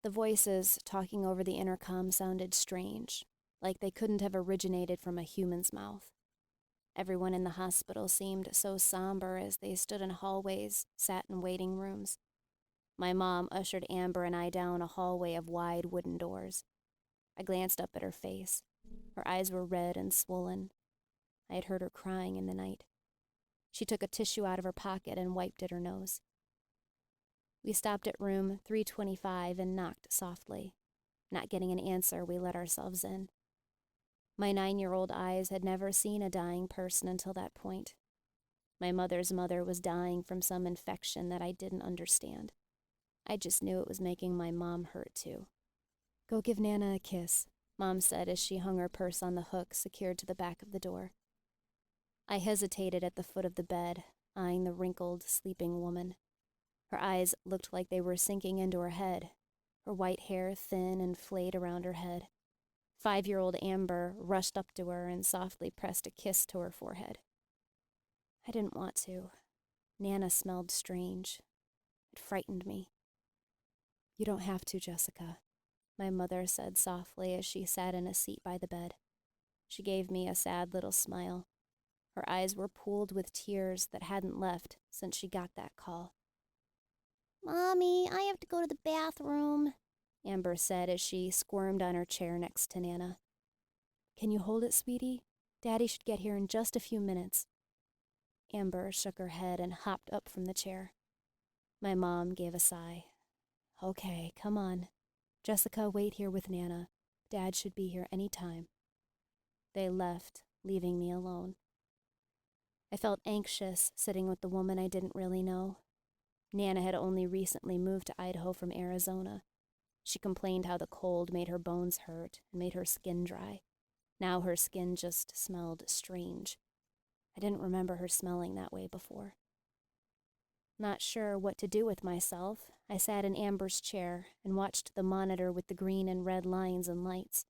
The voices talking over the intercom sounded strange, like they couldn't have originated from a human's mouth. Everyone in the hospital seemed so somber as they stood in hallways, sat in waiting rooms. My mom ushered Amber and I down a hallway of wide wooden doors. I glanced up at her face. Her eyes were red and swollen. I had heard her crying in the night. She took a tissue out of her pocket and wiped at her nose. We stopped at room 325 and knocked softly. Not getting an answer, we let ourselves in. My 9-year-old eyes had never seen a dying person until that point. My mother's mother was dying from some infection that I didn't understand. I just knew it was making my mom hurt too. Go give Nana a kiss, Mom said as she hung her purse on the hook secured to the back of the door. I hesitated at the foot of the bed, eyeing the wrinkled, sleeping woman. Her eyes looked like they were sinking into her head, her white hair thin and flayed around her head. 5-year-old Amber rushed up to her and softly pressed a kiss to her forehead. I didn't want to. Nana smelled strange. It frightened me. You don't have to, Jessica, my mother said softly as she sat in a seat by the bed. She gave me a sad little smile. Her eyes were pooled with tears that hadn't left since she got that call. Mommy, I have to go to the bathroom, Amber said as she squirmed on her chair next to Nana. Can you hold it, sweetie? Daddy should get here in just a few minutes. Amber shook her head and hopped up from the chair. My mom gave a sigh. Okay, come on. Jessica, wait here with Nana. Dad should be here any time. They left, leaving me alone. I felt anxious sitting with the woman I didn't really know. Nana had only recently moved to Idaho from Arizona. She complained how the cold made her bones hurt and made her skin dry. Now her skin just smelled strange. I didn't remember her smelling that way before. Not sure what to do with myself, I sat in Amber's chair and watched the monitor with the green and red lines and lights.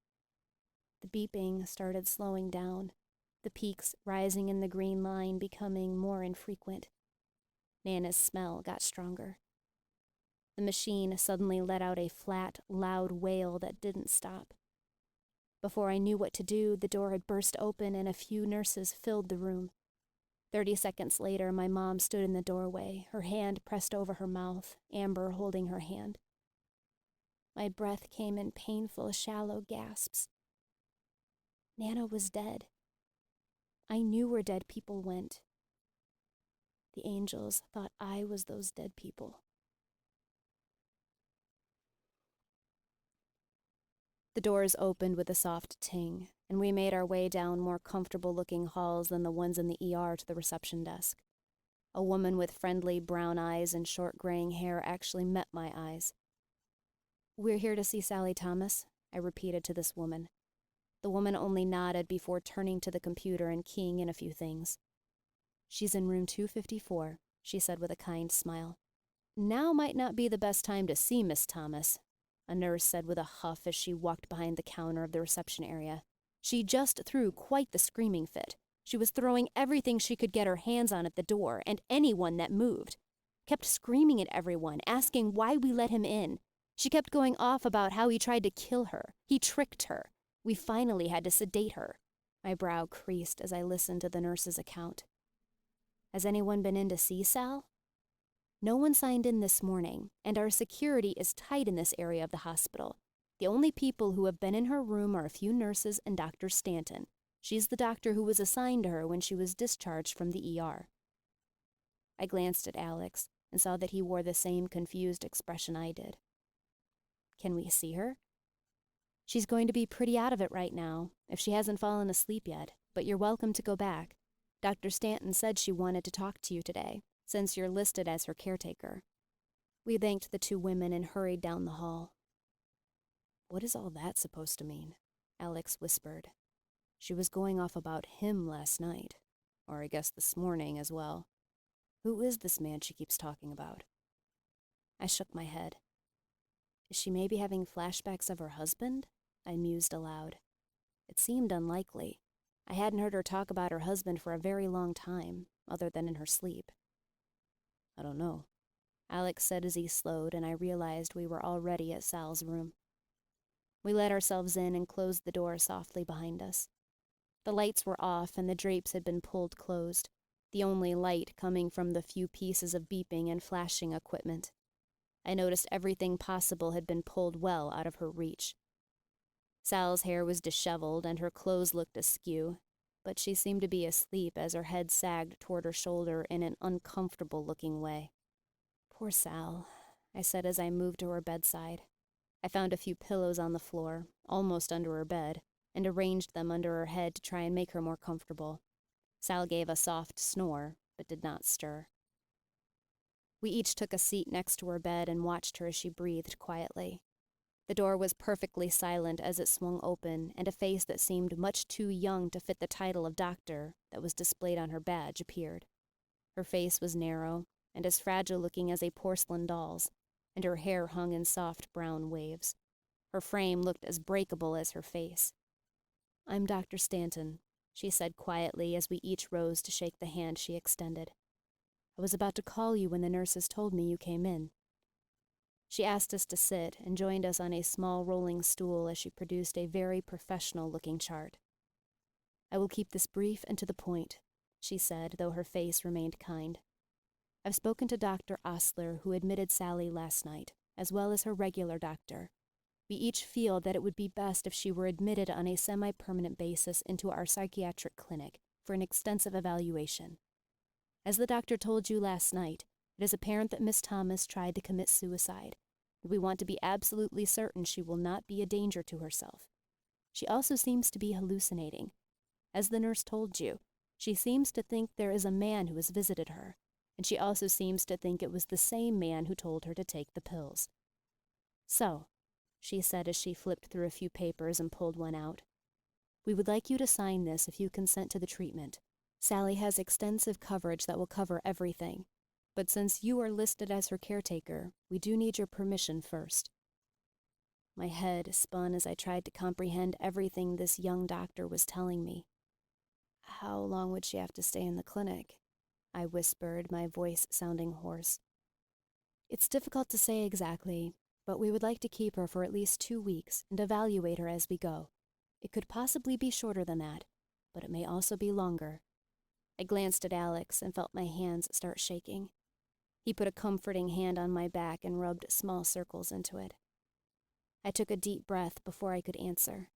The beeping started slowing down, the peaks rising in the green line becoming more infrequent. Nana's smell got stronger. The machine suddenly let out a flat, loud wail that didn't stop. Before I knew what to do, the door had burst open and a few nurses filled the room. 30 seconds later, my mom stood in the doorway, her hand pressed over her mouth, Amber holding her hand. My breath came in painful, shallow gasps. Nana was dead. I knew where dead people went. The angels thought I was those dead people. The doors opened with a soft ting, and we made our way down more comfortable-looking halls than the ones in the ER to the reception desk. A woman with friendly brown eyes and short graying hair actually met my eyes. "We're here to see Sally Thomas," I repeated to this woman. The woman only nodded before turning to the computer and keying in a few things. "She's in room 254, she said with a kind smile. "Now might not be the best time to see Miss Thomas," a nurse said with a huff as she walked behind the counter of the reception area. "She just threw quite the screaming fit. She was throwing everything she could get her hands on at the door and anyone that moved. Kept screaming at everyone, asking why we let him in. She kept going off about how he tried to kill her. He tricked her. We finally had to sedate her." My brow creased as I listened to the nurse's account. "Has anyone been in to see Sal?" "No one signed in this morning, and our security is tight in this area of the hospital. The only people who have been in her room are a few nurses and Dr. Stanton. She's the doctor who was assigned to her when she was discharged from the ER. I glanced at Alex and saw that he wore the same confused expression I did. "Can we see her?" "She's going to be pretty out of it right now, if she hasn't fallen asleep yet, but you're welcome to go back. Dr. Stanton said she wanted to talk to you today, since you're listed as her caretaker." We thanked the two women and hurried down the hall. "What is all that supposed to mean?" Alex whispered. "She was going off about him last night, or I guess this morning as well. Who is this man she keeps talking about?" I shook my head. "Is she maybe having flashbacks of her husband?" I mused aloud. It seemed unlikely. I hadn't heard her talk about her husband for a very long time, other than in her sleep. "I don't know," Alex said as he slowed, and I realized we were already at Sal's room. We let ourselves in and closed the door softly behind us. The lights were off and the drapes had been pulled closed, the only light coming from the few pieces of beeping and flashing equipment. I noticed everything possible had been pulled well out of her reach. Sal's hair was disheveled and her clothes looked askew, but she seemed to be asleep as her head sagged toward her shoulder in an uncomfortable-looking way. "Poor Sal," I said as I moved to her bedside. I found a few pillows on the floor, almost under her bed, and arranged them under her head to try and make her more comfortable. Sal gave a soft snore, but did not stir. We each took a seat next to her bed and watched her as she breathed quietly. The door was perfectly silent as it swung open, and a face that seemed much too young to fit the title of doctor that was displayed on her badge appeared. Her face was narrow and as fragile-looking as a porcelain doll's, and her hair hung in soft brown waves. Her frame looked as breakable as her face. "I'm Dr. Stanton," she said quietly as we each rose to shake the hand she extended. "I was about to call you when the nurses told me you came in." She asked us to sit and joined us on a small rolling stool as she produced a very professional-looking chart. "I will keep this brief and to the point," she said, though her face remained kind. "I've spoken to Dr. Osler, who admitted Sally last night, as well as her regular doctor. We each feel that it would be best if she were admitted on a semi-permanent basis into our psychiatric clinic for an extensive evaluation. As the doctor told you last night, it is apparent that Miss Thomas tried to commit suicide, and we want to be absolutely certain she will not be a danger to herself. She also seems to be hallucinating. As the nurse told you, she seems to think there is a man who has visited her, and she also seems to think it was the same man who told her to take the pills. So," she said as she flipped through a few papers and pulled one out, We would like you to sign this if you consent to the treatment. Sally has extensive coverage that will cover everything, but since you are listed as her caretaker, we do need your permission first." My head spun as I tried to comprehend everything this young doctor was telling me. "How long would she have to stay in the clinic?" I whispered, my voice sounding hoarse. "It's difficult to say exactly, but we would like to keep her for at least 2 weeks and evaluate her as we go. It could possibly be shorter than that, but it may also be longer." I glanced at Alex and felt my hands start shaking. He put a comforting hand on my back and rubbed small circles into it. I took a deep breath before I could answer.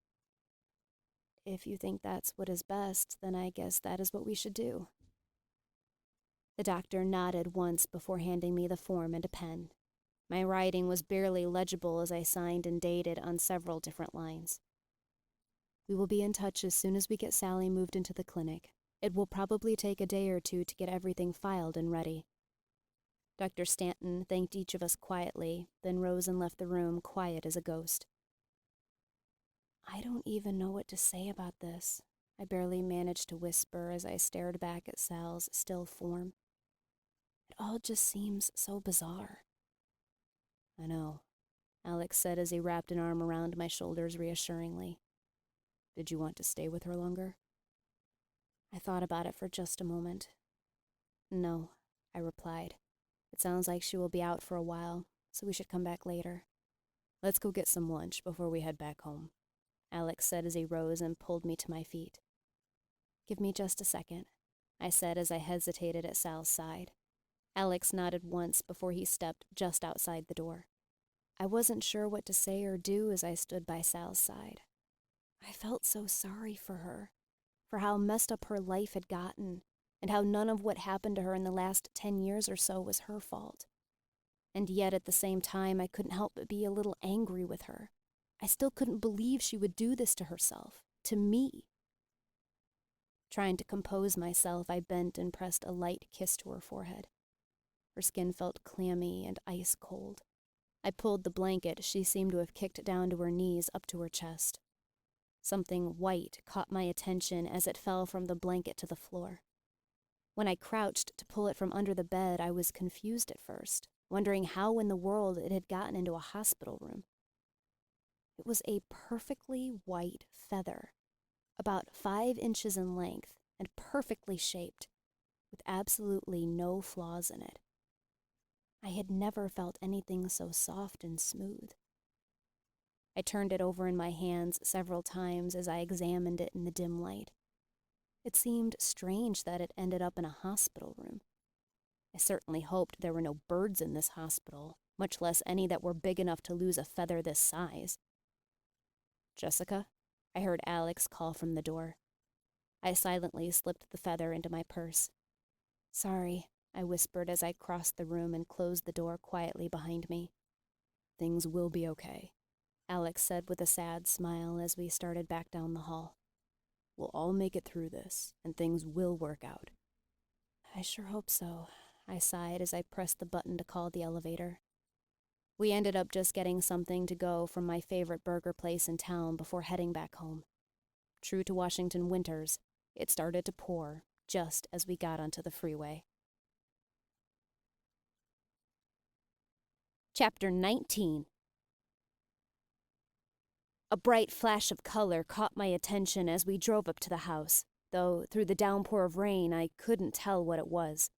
"If you think that's what is best, then I guess that is what we should do." The doctor nodded once before handing me the form and a pen. My writing was barely legible as I signed and dated on several different lines. "We will be in touch as soon as we get Sally moved into the clinic. It will probably take a day or two to get everything filed and ready." Dr. Stanton thanked each of us quietly, then rose and left the room, quiet as a ghost. "I don't even know what to say about this," I barely managed to whisper as I stared back at Sal's still form. "It all just seems so bizarre." "I know," Alex said as he wrapped an arm around my shoulders reassuringly. "Did you want to stay with her longer?" I thought about it for just a moment. "No," I replied. "It sounds like she will be out for a while, so we should come back later." "Let's go get some lunch before we head back home," Alex said as he rose and pulled me to my feet. "Give me just a second," I said as I hesitated at Sal's side. Alex nodded once before he stepped just outside the door. I wasn't sure what to say or do as I stood by Sal's side. I felt so sorry for her, for how messed up her life had gotten, and how none of what happened to her in the last 10 years or so was her fault. And yet at the same time, I couldn't help but be a little angry with her. I still couldn't believe she would do this to herself, to me. Trying to compose myself, I bent and pressed a light kiss to her forehead. Her skin felt clammy and ice cold. I pulled the blanket she seemed to have kicked down to her knees up to her chest. Something white caught my attention as it fell from the blanket to the floor. When I crouched to pull it from under the bed, I was confused at first, wondering how in the world it had gotten into a hospital room. It was a perfectly white feather, about 5 inches in length and perfectly shaped, with absolutely no flaws in it. I had never felt anything so soft and smooth. I turned it over in my hands several times as I examined it in the dim light. It seemed strange that it ended up in a hospital room. I certainly hoped there were no birds in this hospital, much less any that were big enough to lose a feather this size. "Jessica?" I heard Alex call from the door. I silently slipped the feather into my purse. "Sorry," I whispered as I crossed the room and closed the door quietly behind me. "Things will be okay," Alex said with a sad smile as we started back down the hall. "We'll all make it through this, and things will work out." "I sure hope so," I sighed as I pressed the button to call the elevator. We ended up just getting something to go from my favorite burger place in town before heading back home. True to Washington winters, it started to pour just as we got onto the freeway. Chapter 19. A bright flash of color caught my attention as we drove up to the house, though through the downpour of rain I couldn't tell what it was.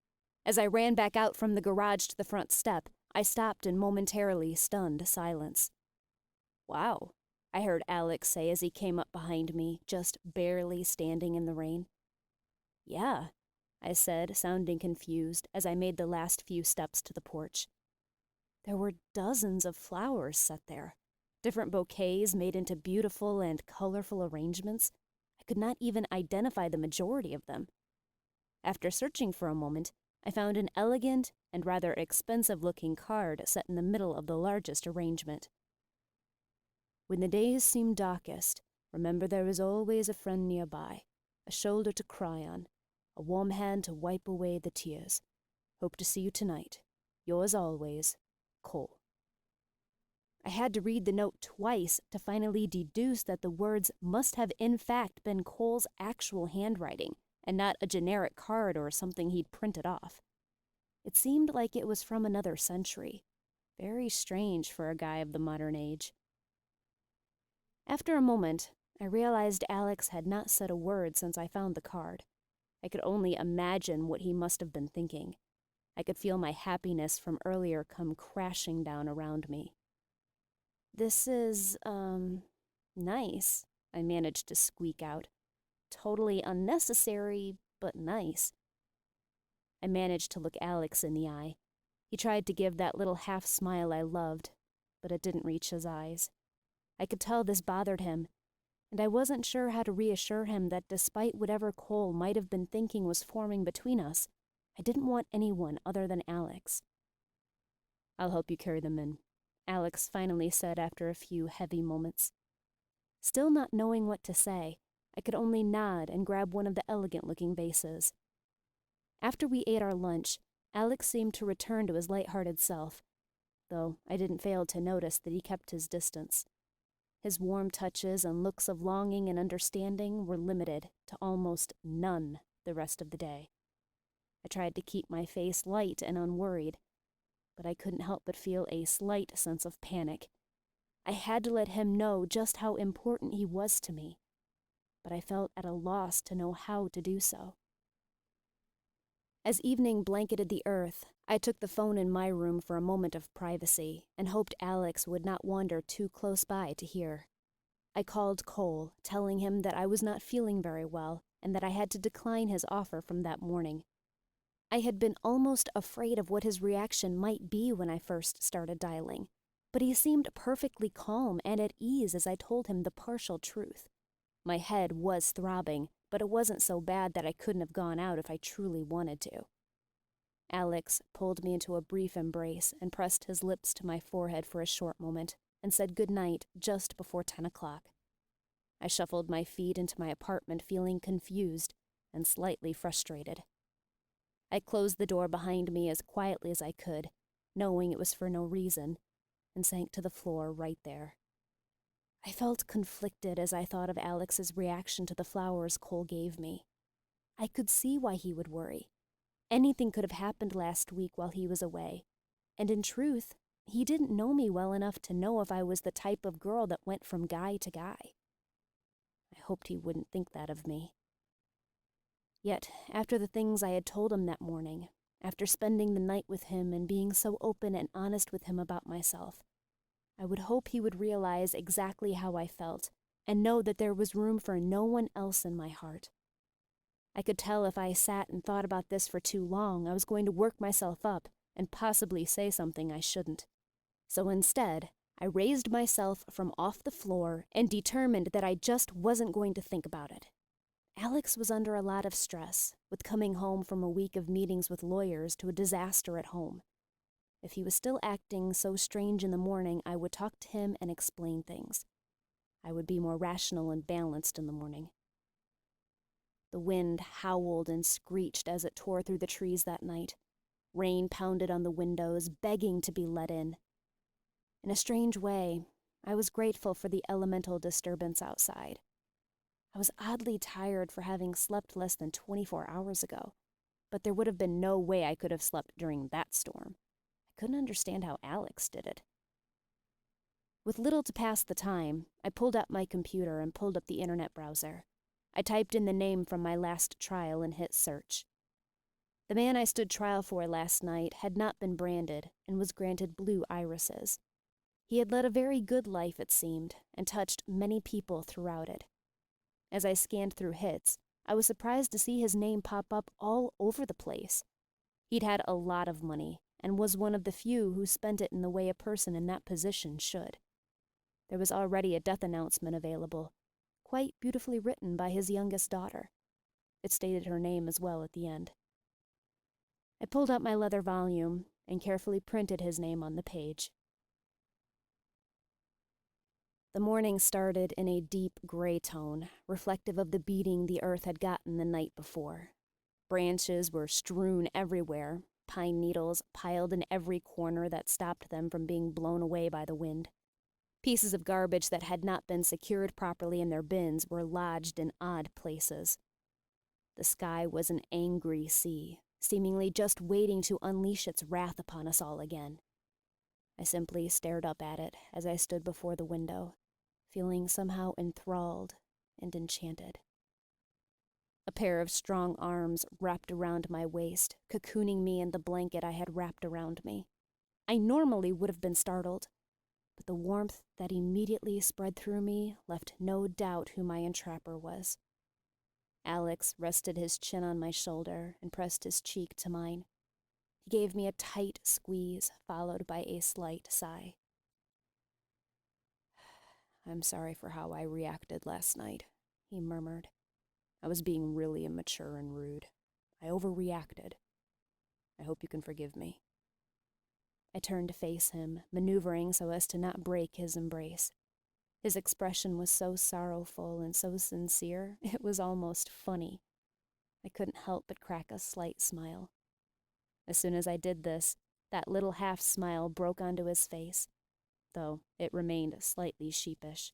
As I ran back out from the garage to the front step, I stopped in momentarily stunned silence. "Wow," I heard Alex say as he came up behind me, just barely standing in the rain. "Yeah," I said, sounding confused as I made the last few steps to the porch. There were dozens of flowers set there, different bouquets made into beautiful and colorful arrangements. I could not even identify the majority of them. After searching for a moment, I found an elegant and rather expensive-looking card set in the middle of the largest arrangement. "When the days seem darkest, remember there is always a friend nearby, a shoulder to cry on, a warm hand to wipe away the tears. Hope to see you tonight. Yours always, Cole." I had to read the note twice to finally deduce that the words must have in fact been Cole's actual handwriting and not a generic card or something he'd printed off. It seemed like it was from another century. Very strange for a guy of the modern age. After a moment, I realized Alex had not said a word since I found the card. I could only imagine what he must have been thinking. I could feel my happiness from earlier come crashing down around me. "This is, nice," I managed to squeak out. "Totally unnecessary, but nice." I managed to look Alex in the eye. He tried to give that little half smile I loved, but it didn't reach his eyes. I could tell this bothered him, and I wasn't sure how to reassure him that despite whatever Cole might have been thinking was forming between us, I didn't want anyone other than Alex. "I'll help you carry them in," Alex finally said after a few heavy moments. Still not knowing what to say, I could only nod and grab one of the elegant-looking vases. After we ate our lunch, Alex seemed to return to his light-hearted self, though I didn't fail to notice that he kept his distance. His warm touches and looks of longing and understanding were limited to almost none the rest of the day. I tried to keep my face light and unworried, but I couldn't help but feel a slight sense of panic. I had to let him know just how important he was to me, but I felt at a loss to know how to do so. As evening blanketed the earth, I took the phone in my room for a moment of privacy and hoped Alex would not wander too close by to hear. I called Cole, telling him that I was not feeling very well and that I had to decline his offer from that morning. I had been almost afraid of what his reaction might be when I first started dialing, but he seemed perfectly calm and at ease as I told him the partial truth. My head was throbbing, but it wasn't so bad that I couldn't have gone out if I truly wanted to. Alex pulled me into a brief embrace and pressed his lips to my forehead for a short moment and said good night just before 10 o'clock. I shuffled my feet into my apartment feeling confused and slightly frustrated. I closed the door behind me as quietly as I could, knowing it was for no reason, and sank to the floor right there. I felt conflicted as I thought of Alex's reaction to the flowers Cole gave me. I could see why he would worry. Anything could have happened last week while he was away, and in truth, he didn't know me well enough to know if I was the type of girl that went from guy to guy. I hoped he wouldn't think that of me. Yet, after the things I had told him that morning, after spending the night with him and being so open and honest with him about myself, I would hope he would realize exactly how I felt and know that there was room for no one else in my heart. I could tell if I sat and thought about this for too long, I was going to work myself up and possibly say something I shouldn't. So instead, I raised myself from off the floor and determined that I just wasn't going to think about it. Alex was under a lot of stress, with coming home from a week of meetings with lawyers to a disaster at home. If he was still acting so strange in the morning, I would talk to him and explain things. I would be more rational and balanced in the morning. The wind howled and screeched as it tore through the trees that night. Rain pounded on the windows, begging to be let in. In a strange way, I was grateful for the elemental disturbance outside. I was oddly tired for having slept less than 24 hours ago, but there would have been no way I could have slept during that storm. I couldn't understand how Alex did it. With little to pass the time, I pulled out my computer and pulled up the internet browser. I typed in the name from my last trial and hit search. The man I stood trial for last night had not been branded and was granted blue irises. He had led a very good life, it seemed, and touched many people throughout it. As I scanned through hits, I was surprised to see his name pop up all over the place. He'd had a lot of money and was one of the few who spent it in the way a person in that position should. There was already a death announcement available, quite beautifully written by his youngest daughter. It stated her name as well at the end. I pulled out my leather volume and carefully printed his name on the page. The morning started in a deep gray tone, reflective of the beating the earth had gotten the night before. Branches were strewn everywhere, pine needles piled in every corner that stopped them from being blown away by the wind. Pieces of garbage that had not been secured properly in their bins were lodged in odd places. The sky was an angry sea, seemingly just waiting to unleash its wrath upon us all again. I simply stared up at it as I stood before the window, feeling somehow enthralled and enchanted. A pair of strong arms wrapped around my waist, cocooning me in the blanket I had wrapped around me. I normally would have been startled, but the warmth that immediately spread through me left no doubt who my entrapper was. Alex rested his chin on my shoulder and pressed his cheek to mine. He gave me a tight squeeze, followed by a slight sigh. "I'm sorry for how I reacted last night," he murmured. "I was being really immature and rude. I overreacted. I hope you can forgive me." I turned to face him, maneuvering so as to not break his embrace. His expression was so sorrowful and so sincere, it was almost funny. I couldn't help but crack a slight smile. As soon as I did this, that little half-smile broke onto his face, though it remained slightly sheepish.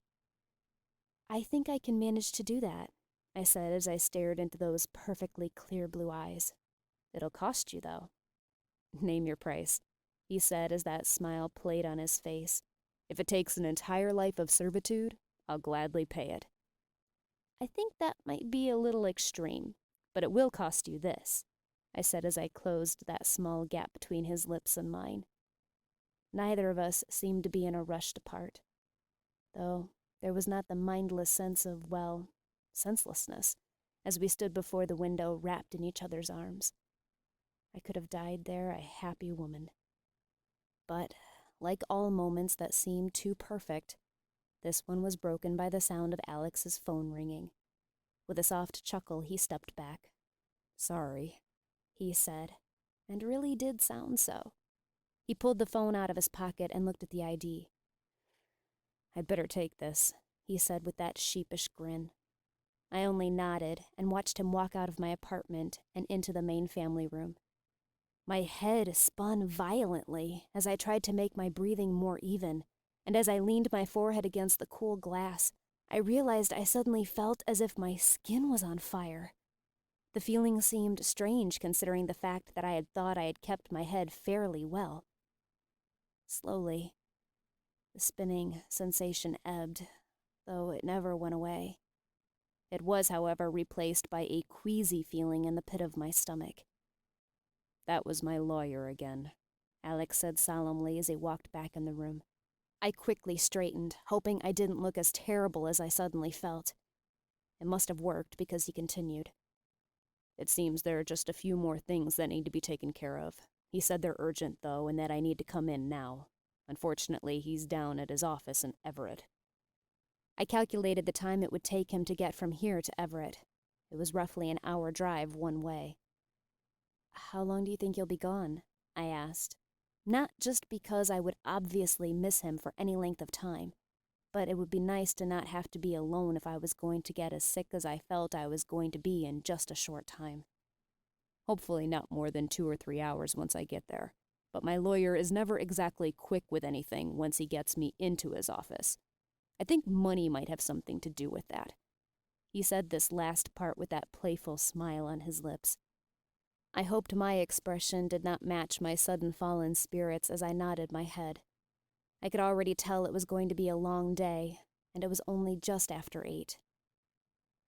"I think I can manage to do that," I said as I stared into those perfectly clear blue eyes. "It'll cost you, though." "Name your price," he said as that smile played on his face. "If it takes an entire life of servitude, I'll gladly pay it." "I think that might be a little extreme, but it will cost you this," I said as I closed that small gap between his lips and mine. Neither of us seemed to be in a rush to part, though there was not the mindless sense of, well, senselessness, as we stood before the window wrapped in each other's arms. I could have died there a happy woman. But, like all moments that seemed too perfect, this one was broken by the sound of Alex's phone ringing. With a soft chuckle, he stepped back. "Sorry," he said, and really did sound so. He pulled the phone out of his pocket and looked at the ID. "I'd better take this," he said with that sheepish grin. I only nodded and watched him walk out of my apartment and into the main family room. My head spun violently as I tried to make my breathing more even, and as I leaned my forehead against the cool glass, I realized I suddenly felt as if my skin was on fire. The feeling seemed strange considering the fact that I had thought I had kept my head fairly well. Slowly, the spinning sensation ebbed, though it never went away. It was, however, replaced by a queasy feeling in the pit of my stomach. "That was my lawyer again," Alex said solemnly as he walked back in the room. I quickly straightened, hoping I didn't look as terrible as I suddenly felt. It must have worked because he continued. "It seems there are just a few more things that need to be taken care of. He said they're urgent, though, and that I need to come in now. Unfortunately, he's down at his office in Everett." I calculated the time it would take him to get from here to Everett. It was roughly an hour drive one way. "How long do you think you'll be gone?" I asked. Not just because I would obviously miss him for any length of time, but it would be nice to not have to be alone if I was going to get as sick as I felt I was going to be in just a short time. "Hopefully not more than 2 or 3 hours once I get there. But my lawyer is never exactly quick with anything once he gets me into his office. I think money might have something to do with that." He said this last part with that playful smile on his lips. I hoped my expression did not match my sudden fall in spirits as I nodded my head. I could already tell it was going to be a long day, and it was only just after 8.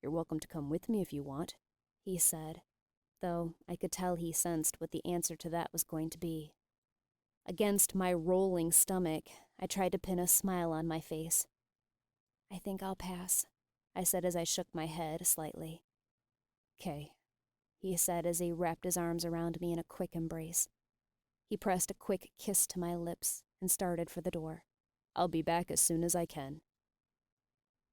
"You're welcome to come with me if you want," he said, though I could tell he sensed what the answer to that was going to be. Against my rolling stomach, I tried to pin a smile on my face. "I think I'll pass," I said as I shook my head slightly. "'Kay," he said as he wrapped his arms around me in a quick embrace. He pressed a quick kiss to my lips and started for the door. "I'll be back as soon as I can."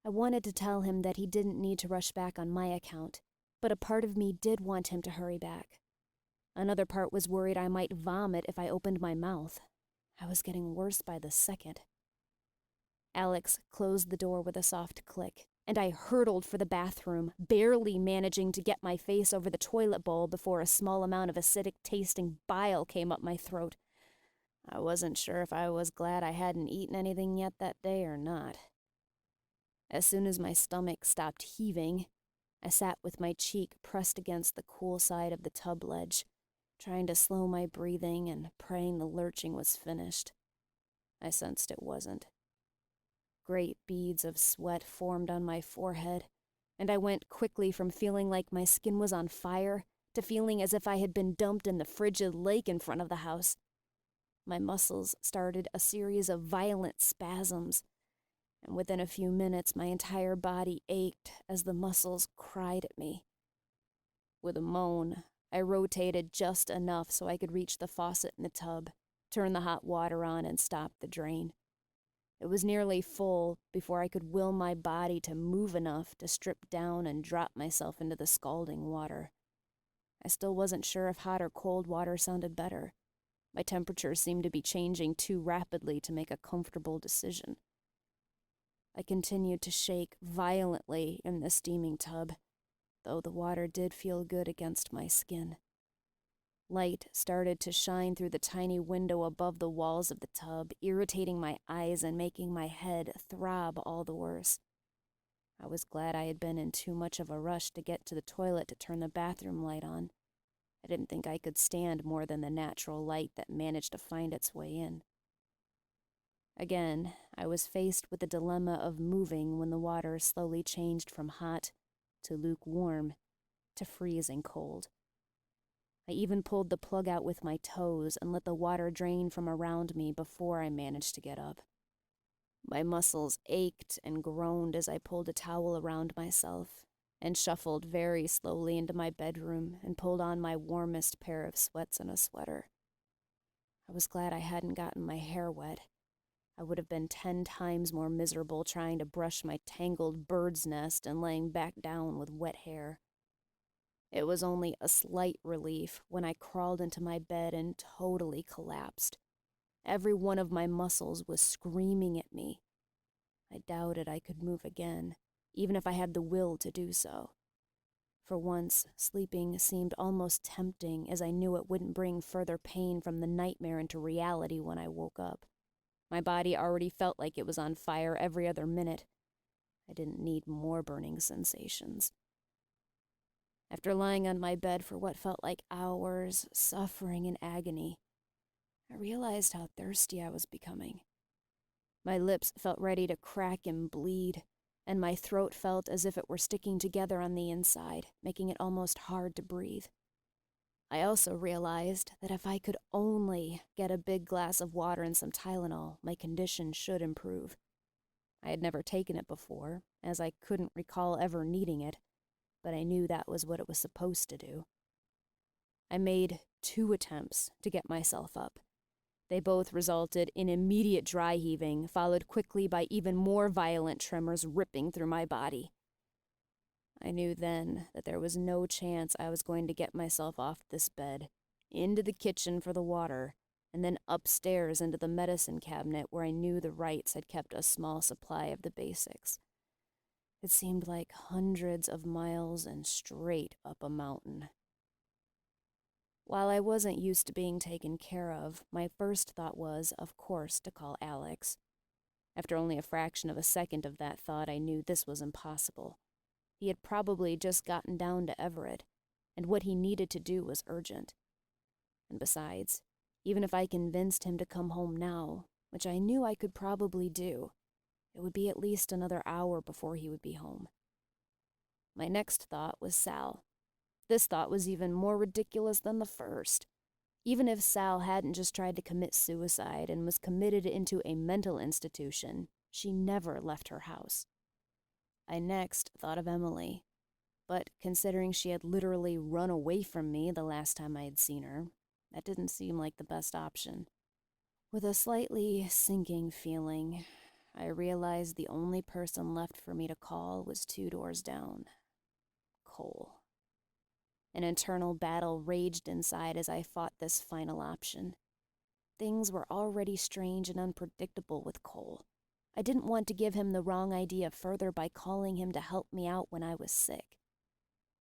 I wanted to tell him that he didn't need to rush back on my account, but a part of me did want him to hurry back. Another part was worried I might vomit if I opened my mouth. I was getting worse by the second. Alex closed the door with a soft click, and I hurtled for the bathroom, barely managing to get my face over the toilet bowl before a small amount of acidic-tasting bile came up my throat. I wasn't sure if I was glad I hadn't eaten anything yet that day or not. As soon as my stomach stopped heaving, I sat with my cheek pressed against the cool side of the tub ledge, trying to slow my breathing and praying the lurching was finished. I sensed it wasn't. Great beads of sweat formed on my forehead, and I went quickly from feeling like my skin was on fire to feeling as if I had been dumped in the frigid lake in front of the house. My muscles started a series of violent spasms, and within a few minutes my entire body ached as the muscles cried at me. With a moan, I rotated just enough so I could reach the faucet in the tub, turn the hot water on, and stop the drain. It was nearly full before I could will my body to move enough to strip down and drop myself into the scalding water. I still wasn't sure if hot or cold water sounded better. My temperature seemed to be changing too rapidly to make a comfortable decision. I continued to shake violently in the steaming tub, though the water did feel good against my skin. Light started to shine through the tiny window above the walls of the tub, irritating my eyes and making my head throb all the worse. I was glad I had been in too much of a rush to get to the toilet to turn the bathroom light on. I didn't think I could stand more than the natural light that managed to find its way in. Again, I was faced with the dilemma of moving when the water slowly changed from hot to lukewarm to freezing cold. I even pulled the plug out with my toes and let the water drain from around me before I managed to get up. My muscles ached and groaned as I pulled a towel around myself and shuffled very slowly into my bedroom and pulled on my warmest pair of sweats and a sweater. I was glad I hadn't gotten my hair wet. I would have been 10 times more miserable trying to brush my tangled bird's nest and laying back down with wet hair. It was only a slight relief when I crawled into my bed and totally collapsed. Every one of my muscles was screaming at me. I doubted I could move again, even if I had the will to do so. For once, sleeping seemed almost tempting as I knew it wouldn't bring further pain from the nightmare into reality when I woke up. My body already felt like it was on fire every other minute. I didn't need more burning sensations. After lying on my bed for what felt like hours, suffering in agony, I realized how thirsty I was becoming. My lips felt ready to crack and bleed, and my throat felt as if it were sticking together on the inside, making it almost hard to breathe. I also realized that if I could only get a big glass of water and some Tylenol, my condition should improve. I had never taken it before, as I couldn't recall ever needing it, but I knew that was what it was supposed to do. I made 2 attempts to get myself up. They both resulted in immediate dry heaving, followed quickly by even more violent tremors ripping through my body. I knew then that there was no chance I was going to get myself off this bed, into the kitchen for the water, and then upstairs into the medicine cabinet where I knew the Wrights had kept a small supply of the basics. It seemed like hundreds of miles and straight up a mountain. While I wasn't used to being taken care of, my first thought was, of course, to call Alex. After only a fraction of a second of that thought, I knew this was impossible. He had probably just gotten down to Everett, and what he needed to do was urgent. And besides, even if I convinced him to come home now, which I knew I could probably do, it would be at least another hour before he would be home. My next thought was Sal. This thought was even more ridiculous than the first. Even if Sal hadn't just tried to commit suicide and was committed into a mental institution, she never left her house. I next thought of Emily, but considering she had literally run away from me the last time I had seen her, that didn't seem like the best option. With a slightly sinking feeling, I realized the only person left for me to call was 2 doors down. Cole. An internal battle raged inside as I fought this final option. Things were already strange and unpredictable with Cole. I didn't want to give him the wrong idea further by calling him to help me out when I was sick.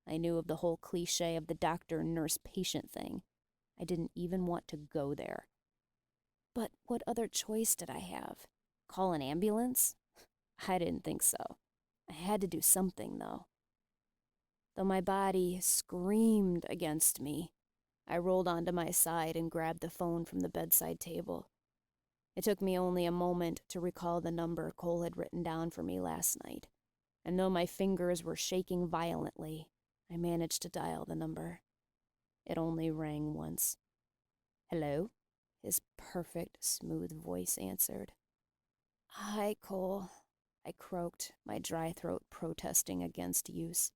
I knew of the whole cliché of the doctor-nurse-patient thing. I didn't even want to go there. But what other choice did I have? Call an ambulance? I didn't think so. I had to do something, though. Though my body screamed against me, I rolled onto my side and grabbed the phone from the bedside table. It took me only a moment to recall the number Cole had written down for me last night, and though my fingers were shaking violently, I managed to dial the number. It only rang once. "Hello?" His perfect, smooth voice answered. "Hi, Cole," I croaked, my dry throat protesting against use.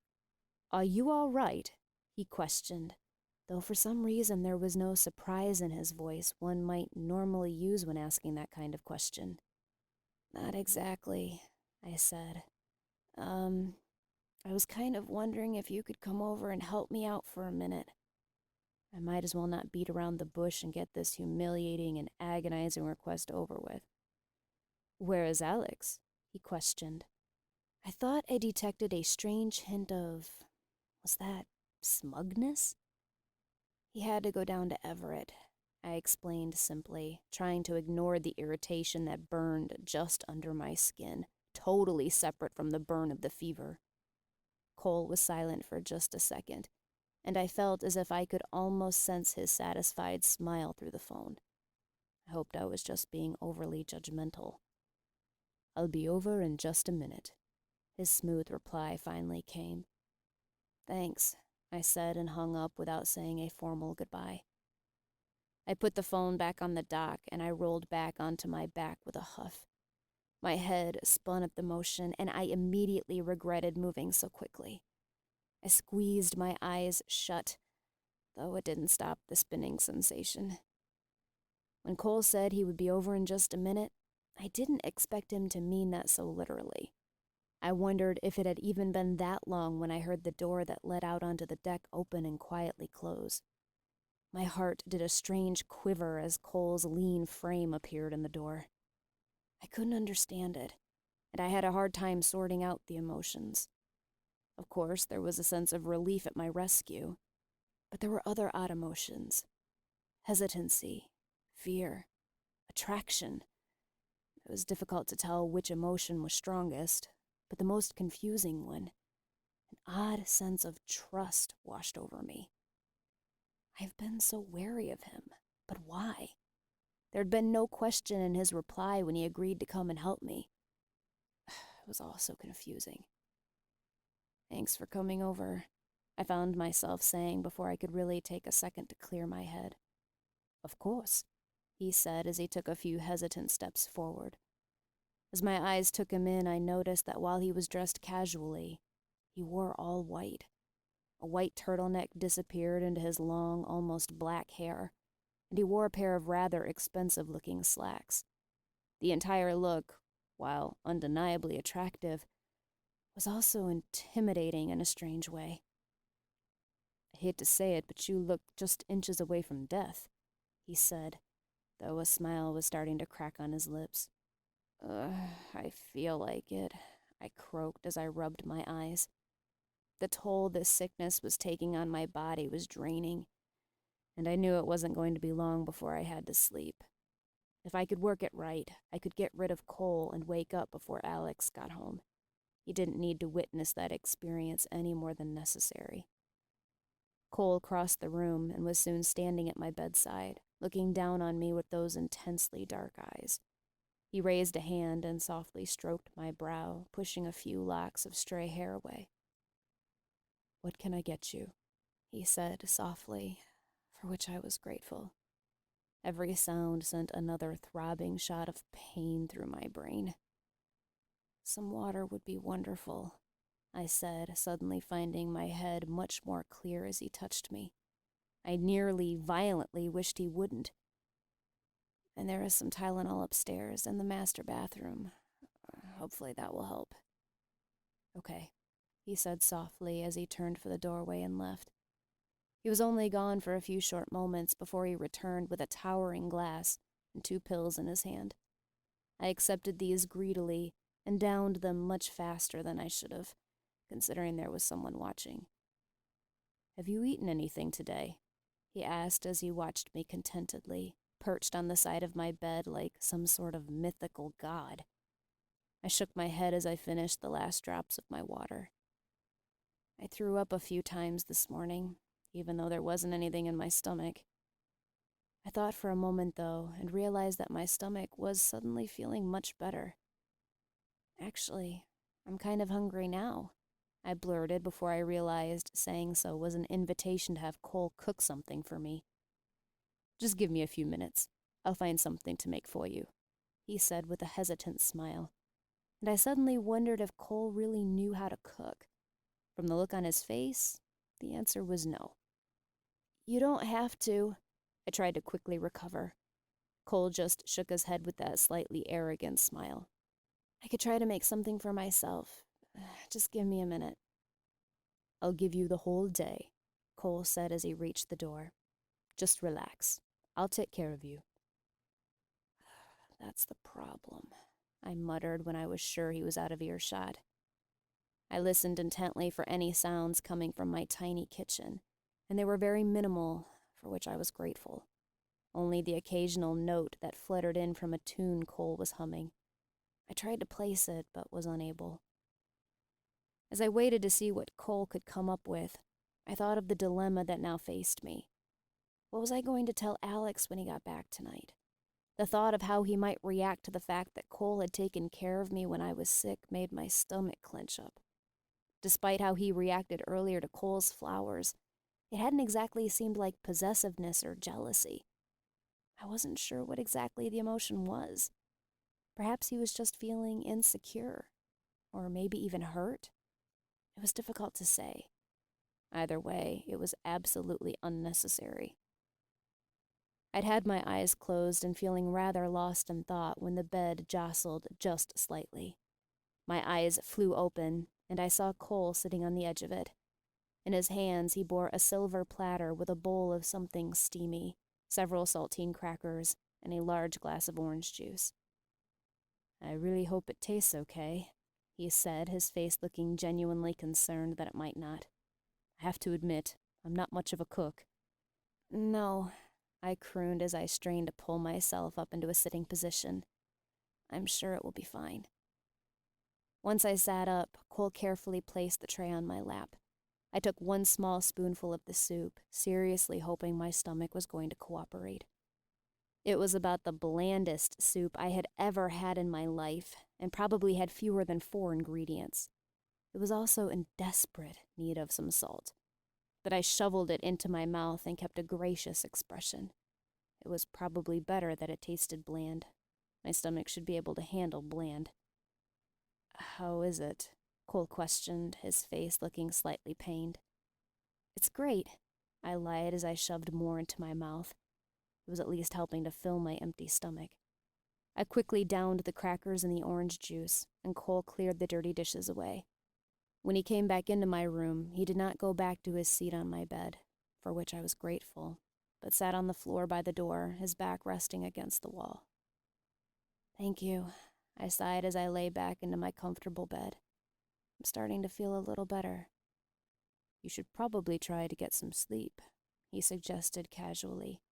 "Are you all right?" he questioned, though for some reason there was no surprise in his voice one might normally use when asking that kind of question. "Not exactly," I said. I was kind of wondering if you could come over and help me out for a minute. I might as well not beat around the bush and get this humiliating and agonizing request over with." "Where is Alex?" he questioned. I thought I detected a strange hint of, was that smugness? "He had to go down to Everett," I explained simply, trying to ignore the irritation that burned just under my skin, totally separate from the burn of the fever. Cole was silent for just a second, and I felt as if I could almost sense his satisfied smile through the phone. I hoped I was just being overly judgmental. "I'll be over in just a minute." His smooth reply finally came. "Thanks," I said and hung up without saying a formal goodbye. I put the phone back on the dock and I rolled back onto my back with a huff. My head spun at the motion and I immediately regretted moving so quickly. I squeezed my eyes shut, though it didn't stop the spinning sensation. When Cole said he would be over in just a minute, I didn't expect him to mean that so literally. I wondered if it had even been that long when I heard the door that led out onto the deck open and quietly close. My heart did a strange quiver as Cole's lean frame appeared in the door. I couldn't understand it, and I had a hard time sorting out the emotions. Of course, there was a sense of relief at my rescue, but there were other odd emotions. Hesitancy, fear, attraction. It was difficult to tell which emotion was strongest, but the most confusing one, an odd sense of trust washed over me. I've been so wary of him, but why? There'd been no question in his reply when he agreed to come and help me. It was all so confusing. "Thanks for coming over," I found myself saying before I could really take a second to clear my head. "Of course," he said as he took a few hesitant steps forward. As my eyes took him in, I noticed that while he was dressed casually, he wore all white. A white turtleneck disappeared into his long, almost black hair, and he wore a pair of rather expensive-looking slacks. The entire look, while undeniably attractive, was also intimidating in a strange way. "I hate to say it, but you look just inches away from death," he said, though a smile was starting to crack on his lips. I feel like it," I croaked as I rubbed my eyes. The toll this sickness was taking on my body was draining, and I knew it wasn't going to be long before I had to sleep. If I could work it right, I could get rid of Cole and wake up before Alex got home. He didn't need to witness that experience any more than necessary. Cole crossed the room and was soon standing at my bedside, looking down on me with those intensely dark eyes. He raised a hand and softly stroked my brow, pushing a few locks of stray hair away. "What can I get you?" he said softly, for which I was grateful. Every sound sent another throbbing shot of pain through my brain. "Some water would be wonderful," I said, suddenly finding my head much more clear as he touched me. I nearly violently wished he wouldn't. "And there is some Tylenol upstairs in the master bathroom. Hopefully that will help." "Okay," he said softly as he turned for the doorway and left. He was only gone for a few short moments before he returned with a towering glass and 2 pills in his hand. I accepted these greedily and downed them much faster than I should have, considering there was someone watching. "Have you eaten anything today?" he asked as he watched me contentedly, perched on the side of my bed like some sort of mythical god. I shook my head as I finished the last drops of my water. I threw up a few times this morning, even though there wasn't anything in my stomach. I thought for a moment, though, and realized that my stomach was suddenly feeling much better. Actually, I'm kind of hungry now, I blurted before I realized saying so was an invitation to have Cole cook something for me. Just give me a few minutes. I'll find something to make for you, he said with a hesitant smile. And I suddenly wondered if Cole really knew how to cook. From the look on his face, the answer was no. You don't have to. I tried to quickly recover. Cole just shook his head with that slightly arrogant smile. I could try to make something for myself. Just give me a minute. I'll give you the whole day, Cole said as he reached the door. Just relax. I'll take care of you. That's the problem, I muttered when I was sure he was out of earshot. I listened intently for any sounds coming from my tiny kitchen, and they were very minimal, for which I was grateful. Only the occasional note that fluttered in from a tune Cole was humming. I tried to place it, but was unable. As I waited to see what Cole could come up with, I thought of the dilemma that now faced me. What was I going to tell Alex when he got back tonight? The thought of how he might react to the fact that Cole had taken care of me when I was sick made my stomach clench up. Despite how he reacted earlier to Cole's flowers, it hadn't exactly seemed like possessiveness or jealousy. I wasn't sure what exactly the emotion was. Perhaps he was just feeling insecure, or maybe even hurt. It was difficult to say. Either way, it was absolutely unnecessary. I'd had my eyes closed and feeling rather lost in thought when the bed jostled just slightly. My eyes flew open, and I saw Cole sitting on the edge of it. In his hands, he bore a silver platter with a bowl of something steamy, several saltine crackers, and a large glass of orange juice. I really hope it tastes okay, he said, his face looking genuinely concerned that it might not. I have to admit, I'm not much of a cook. No, I crooned as I strained to pull myself up into a sitting position. I'm sure it will be fine. Once I sat up, Cole carefully placed the tray on my lap. I took one small spoonful of the soup, seriously hoping my stomach was going to cooperate. It was about the blandest soup I had ever had in my life, and probably had fewer than 4 ingredients. It was also in desperate need of some salt, but I shoveled it into my mouth and kept a gracious expression. It was probably better that it tasted bland. My stomach should be able to handle bland. How is it? Cole questioned, his face looking slightly pained. It's great, I lied as I shoved more into my mouth. It was at least helping to fill my empty stomach. I quickly downed the crackers and the orange juice, and Cole cleared the dirty dishes away. When he came back into my room, he did not go back to his seat on my bed, for which I was grateful, but sat on the floor by the door, his back resting against the wall. Thank you, I sighed as I lay back into my comfortable bed. I'm starting to feel a little better. You should probably try to get some sleep, he suggested casually.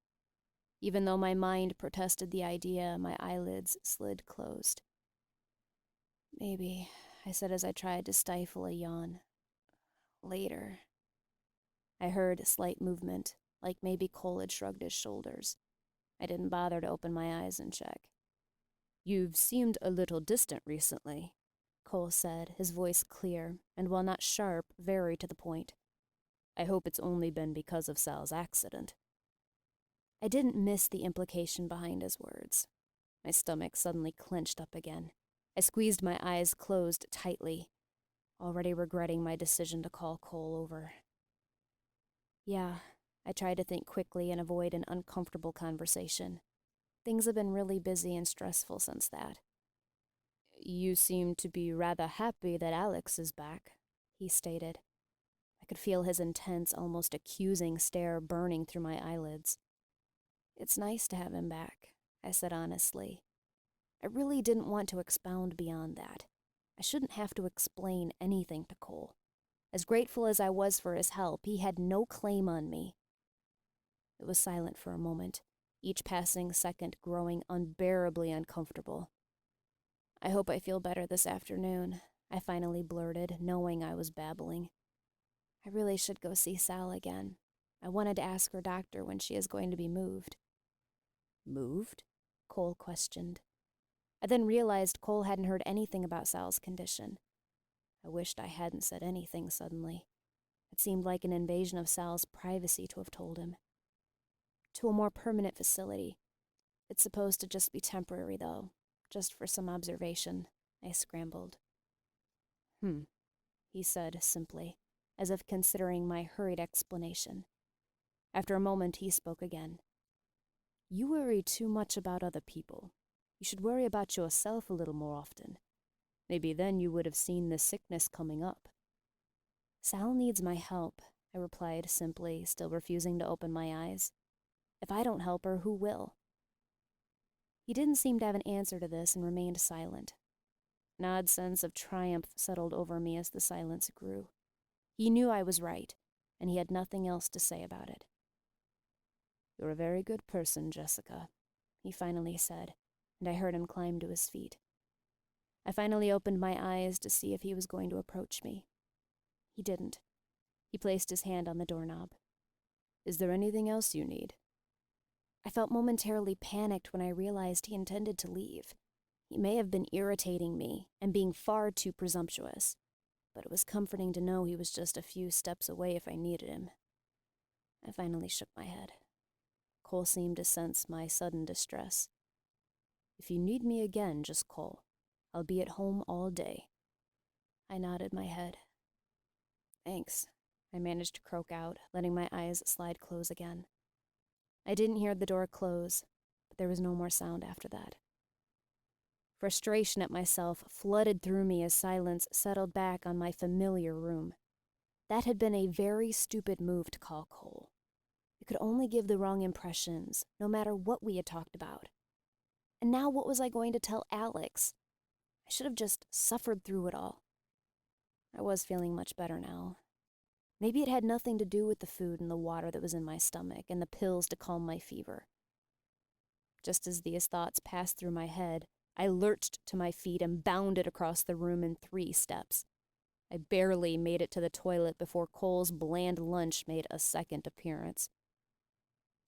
Even though my mind protested the idea, my eyelids slid closed. Maybe, I said as I tried to stifle a yawn. Later. I heard slight movement, like maybe Cole had shrugged his shoulders. I didn't bother to open my eyes and check. You've seemed a little distant recently, Cole said, his voice clear, and while not sharp, very to the point. I hope it's only been because of Sal's accident. I didn't miss the implication behind his words. My stomach suddenly clenched up again. I squeezed my eyes closed tightly, already regretting my decision to call Cole over. Yeah, I tried to think quickly and avoid an uncomfortable conversation. Things have been really busy and stressful since that. You seem to be rather happy that Alex is back, he stated. I could feel his intense, almost accusing stare burning through my eyelids. It's nice to have him back, I said honestly. I really didn't want to expound beyond that. I shouldn't have to explain anything to Cole. As grateful as I was for his help, he had no claim on me. It was silent for a moment. each passing second growing unbearably uncomfortable. "I hope I feel better this afternoon," I finally blurted, knowing I was babbling. "I really should go see Sal again. I wanted to ask her doctor when she is going to be moved." "Moved?" Cole questioned. I then realized Cole hadn't heard anything about Sal's condition. I wished I hadn't said anything suddenly. It seemed like an invasion of Sal's privacy to have told him. "To a more permanent facility. It's supposed to just be temporary, though. Just for some observation," I scrambled. He said simply, as if considering my hurried explanation. After a moment, he spoke again. "You worry too much about other people. You should worry about yourself a little more often. Maybe then you would have seen the sickness coming up." "Sal needs my help," I replied simply, still refusing to open my eyes. "If I don't help her, who will?" He didn't seem to have an answer to this and remained silent. An odd sense of triumph settled over me as the silence grew. He knew I was right, and he had nothing else to say about it. "You're a very good person, Jessica," he finally said, and I heard him climb to his feet. I finally opened my eyes to see if he was going to approach me. He didn't. He placed his hand on the doorknob. "Is there anything else you need?" I felt momentarily panicked when I realized he intended to leave. He may have been irritating me and being far too presumptuous, but it was comforting to know he was just a few steps away if I needed him. I finally shook my head. Cole seemed to sense my sudden distress. "If you need me again, just call. I'll be at home all day." I nodded my head. "Thanks," I managed to croak out, letting my eyes slide close again. I didn't hear the door close, but there was no more sound after that. Frustration at myself flooded through me as silence settled back on my familiar room. That had been a very stupid move to call Cole. It could only give the wrong impressions, no matter what we had talked about. And now what was I going to tell Alex? I should have just suffered through it all. I was feeling much better now. Maybe it had nothing to do with the food and the water that was in my stomach and the pills to calm my fever. Just as these thoughts passed through my head, I lurched to my feet and bounded across the room in 3 steps. I barely made it to the toilet before Cole's bland lunch made a second appearance.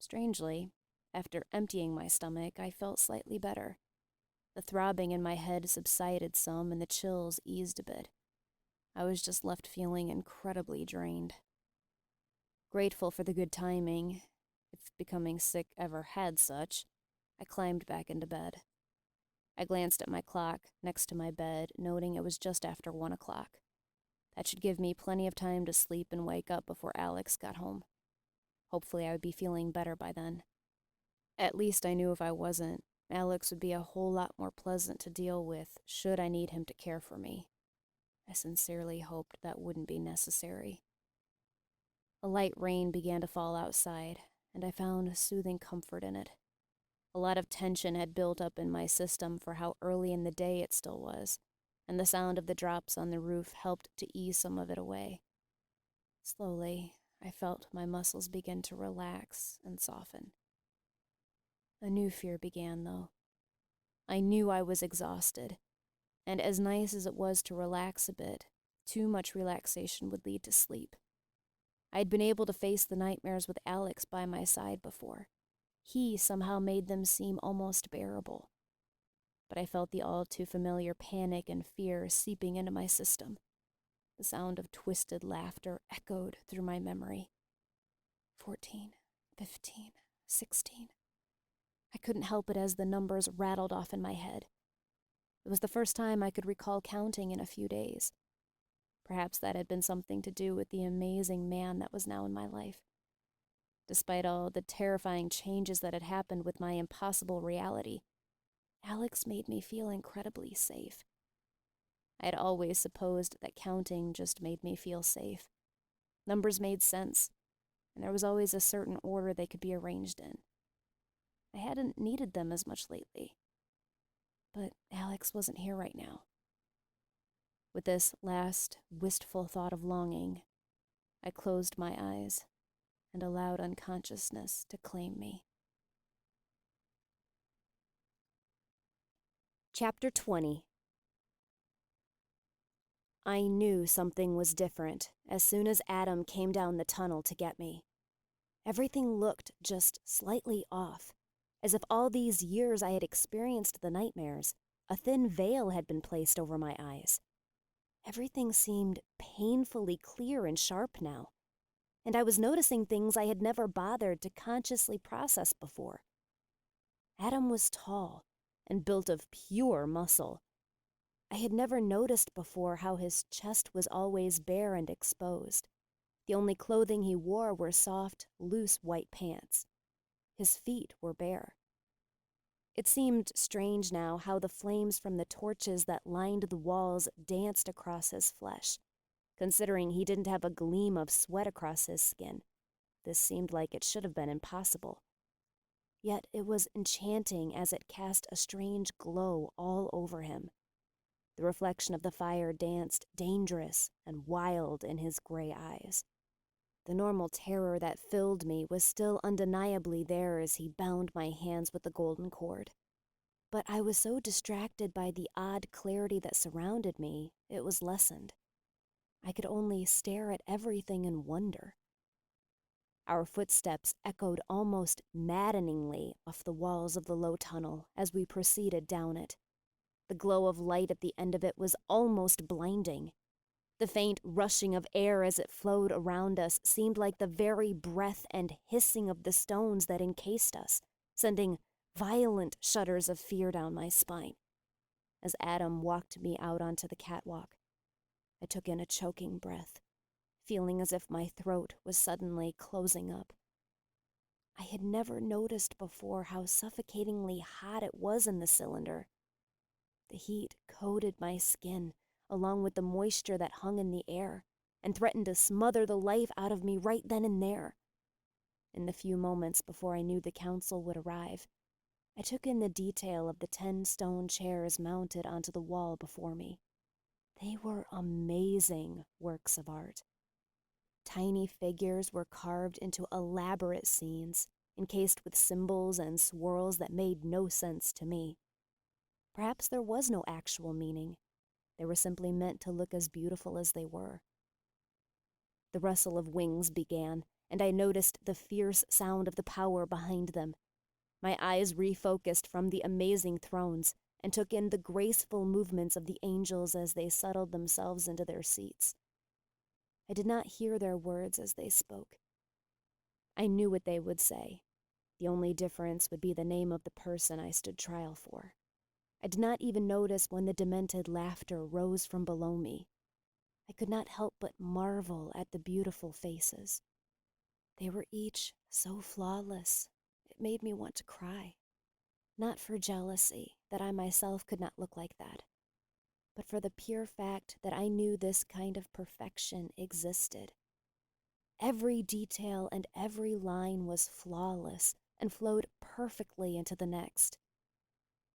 Strangely, after emptying my stomach, I felt slightly better. The throbbing in my head subsided some and the chills eased a bit. I was just left feeling incredibly drained. Grateful for the good timing, if becoming sick ever had such, I climbed back into bed. I glanced at my clock next to my bed, noting it was just after 1 o'clock. That should give me plenty of time to sleep and wake up before Alex got home. Hopefully I would be feeling better by then. At least I knew if I wasn't, Alex would be a whole lot more pleasant to deal with should I need him to care for me. I sincerely hoped that wouldn't be necessary. A light rain began to fall outside, and I found soothing comfort in it. A lot of tension had built up in my system for how early in the day it still was, and the sound of the drops on the roof helped to ease some of it away. Slowly, I felt my muscles begin to relax and soften. A new fear began, though. I knew I was exhausted, and as nice as it was to relax a bit, too much relaxation would lead to sleep. I'd been able to face the nightmares with Alex by my side before. He somehow made them seem almost bearable. But I felt the all-too-familiar panic and fear seeping into my system. The sound of twisted laughter echoed through my memory. 14, 15, 16. I couldn't help it as the numbers rattled off in my head. It was the first time I could recall counting in a few days. Perhaps that had been something to do with the amazing man that was now in my life. Despite all the terrifying changes that had happened with my impossible reality, Alex made me feel incredibly safe. I had always supposed that counting just made me feel safe. Numbers made sense, and there was always a certain order they could be arranged in. I hadn't needed them as much lately. But Alex wasn't here right now. With this last wistful thought of longing, I closed my eyes and allowed unconsciousness to claim me. Chapter 20. I knew something was different as soon as Adam came down the tunnel to get me. Everything looked just slightly off, as if all these years I had experienced the nightmares, a thin veil had been placed over my eyes. Everything seemed painfully clear and sharp now, and I was noticing things I had never bothered to consciously process before. Adam was tall and built of pure muscle. I had never noticed before how his chest was always bare and exposed. The only clothing he wore were soft, loose white pants. His feet were bare. It seemed strange now how the flames from the torches that lined the walls danced across his flesh, considering he didn't have a gleam of sweat across his skin. This seemed like it should have been impossible. Yet it was enchanting as it cast a strange glow all over him. The reflection of the fire danced dangerous and wild in his gray eyes. The normal terror that filled me was still undeniably there as he bound my hands with the golden cord. But I was so distracted by the odd clarity that surrounded me, it was lessened. I could only stare at everything in wonder. Our footsteps echoed almost maddeningly off the walls of the low tunnel as we proceeded down it. The glow of light at the end of it was almost blinding. The faint rushing of air as it flowed around us seemed like the very breath and hissing of the stones that encased us, sending violent shudders of fear down my spine. As Adam walked me out onto the catwalk, I took in a choking breath, feeling as if my throat was suddenly closing up. I had never noticed before how suffocatingly hot it was in the cylinder. The heat coated my skin, along with the moisture that hung in the air, and threatened to smother the life out of me right then and there. In the few moments before I knew the council would arrive, I took in the detail of the 10 stone chairs mounted onto the wall before me. They were amazing works of art. Tiny figures were carved into elaborate scenes, encased with symbols and swirls that made no sense to me. Perhaps there was no actual meaning. They were simply meant to look as beautiful as they were. The rustle of wings began, and I noticed the fierce sound of the power behind them. My eyes refocused from the amazing thrones and took in the graceful movements of the angels as they settled themselves into their seats. I did not hear their words as they spoke. I knew what they would say. The only difference would be the name of the person I stood trial for. I did not even notice when the demented laughter rose from below me. I could not help but marvel at the beautiful faces. They were each so flawless, it made me want to cry. Not for jealousy that I myself could not look like that, but for the pure fact that I knew this kind of perfection existed. Every detail and every line was flawless and flowed perfectly into the next.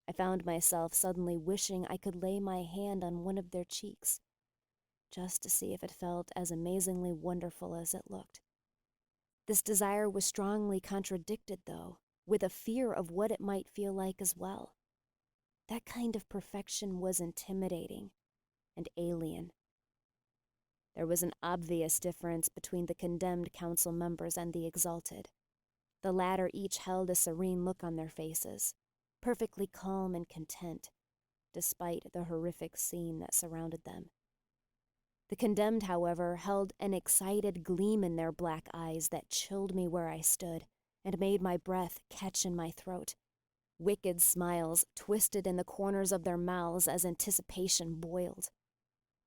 I found myself suddenly wishing I could lay my hand on one of their cheeks, just to see if it felt as amazingly wonderful as it looked. This desire was strongly contradicted, though, with a fear of what it might feel like as well. That kind of perfection was intimidating and alien. There was an obvious difference between the condemned council members and the exalted. The latter each held a serene look on their faces, perfectly calm and content, despite the horrific scene that surrounded them. The condemned, however, held an excited gleam in their black eyes that chilled me where I stood and made my breath catch in my throat. Wicked smiles twisted in the corners of their mouths as anticipation boiled.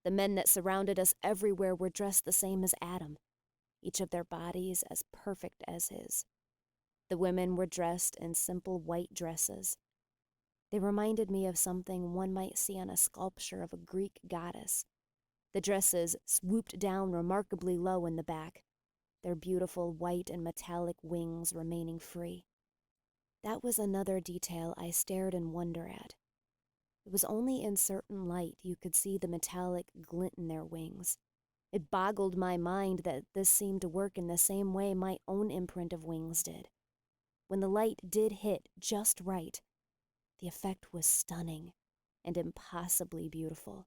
The men that surrounded us everywhere were dressed the same as Adam, each of their bodies as perfect as his. The women were dressed in simple white dresses. They reminded me of something one might see on a sculpture of a Greek goddess. The dresses swooped down remarkably low in the back, their beautiful white and metallic wings remaining free. That was another detail I stared in wonder at. It was only in certain light you could see the metallic glint in their wings. It boggled my mind that this seemed to work in the same way my own imprint of wings did. When the light did hit just right, the effect was stunning. and impossibly beautiful.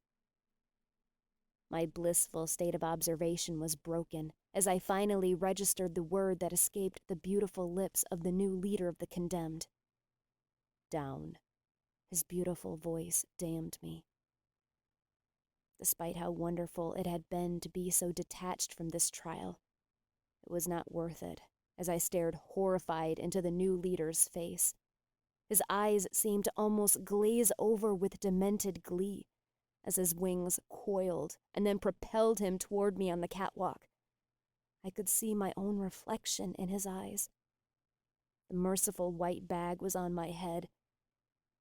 My blissful state of observation was broken as I finally registered the word that escaped the beautiful lips of the new leader of the condemned. Down. His beautiful voice damned me. Despite how wonderful it had been to be so detached from this trial, it was not worth it as I stared horrified into the new leader's face. His eyes seemed to almost glaze over with demented glee as his wings coiled and then propelled him toward me on the catwalk. I could see my own reflection in his eyes. The merciful white bag was on my head,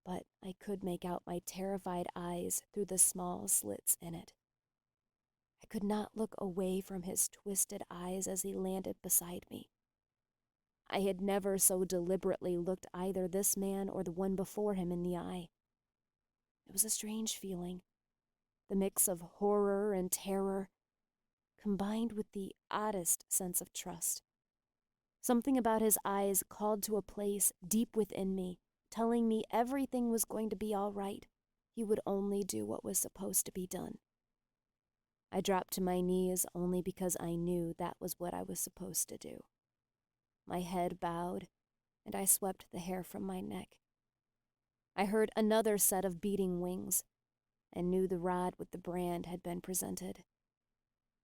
but I could make out my terrified eyes through the small slits in it. I could not look away from his twisted eyes as he landed beside me. I had never so deliberately looked either this man or the one before him in the eye. It was a strange feeling, the mix of horror and terror, combined with the oddest sense of trust. Something about his eyes called to a place deep within me, telling me everything was going to be all right. He would only do what was supposed to be done. I dropped to my knees only because I knew that was what I was supposed to do. My head bowed, and I swept the hair from my neck. I heard another set of beating wings, and knew the rod with the brand had been presented.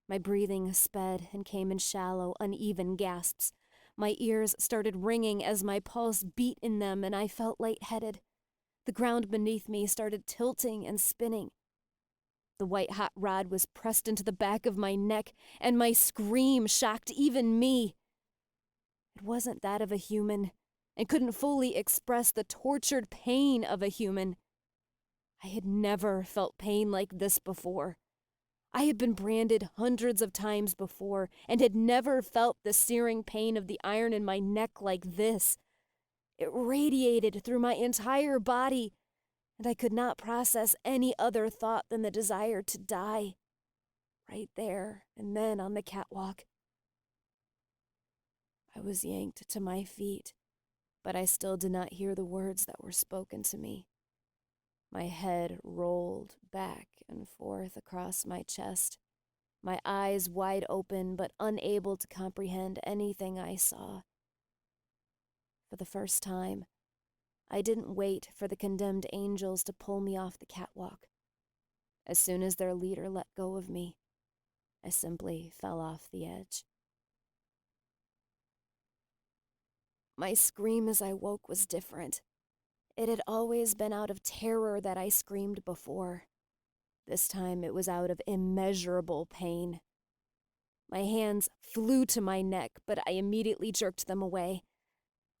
My breathing sped and came in shallow, uneven gasps. My ears started ringing as my pulse beat in them, and I felt lightheaded. The ground beneath me started tilting and spinning. The white-hot rod was pressed into the back of my neck, and my scream shocked even me. It wasn't that of a human, and couldn't fully express the tortured pain of a human. I had never felt pain like this before. I had been branded hundreds of times before, and had never felt the searing pain of the iron in my neck like this. It radiated through my entire body, and I could not process any other thought than the desire to die, right there and then on the catwalk. I was yanked to my feet, but I still did not hear the words that were spoken to me. My head rolled back and forth across my chest, my eyes wide open but unable to comprehend anything I saw. For the first time, I didn't wait for the condemned angels to pull me off the catwalk. As soon as their leader let go of me, I simply fell off the edge. My scream as I woke was different. It had always been out of terror that I screamed before. This time it was out of immeasurable pain. My hands flew to my neck, but I immediately jerked them away.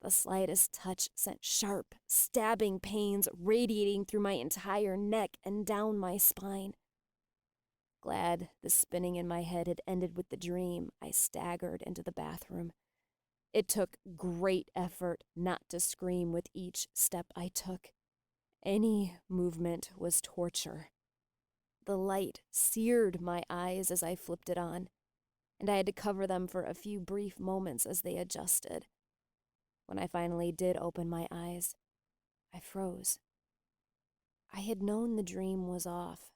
The slightest touch sent sharp, stabbing pains radiating through my entire neck and down my spine. Glad the spinning in my head had ended with the dream, I staggered into the bathroom. It took great effort not to scream with each step I took. Any movement was torture. The light seared my eyes as I flipped it on, and I had to cover them for a few brief moments as they adjusted. When I finally did open my eyes, I froze. I had known the dream was off.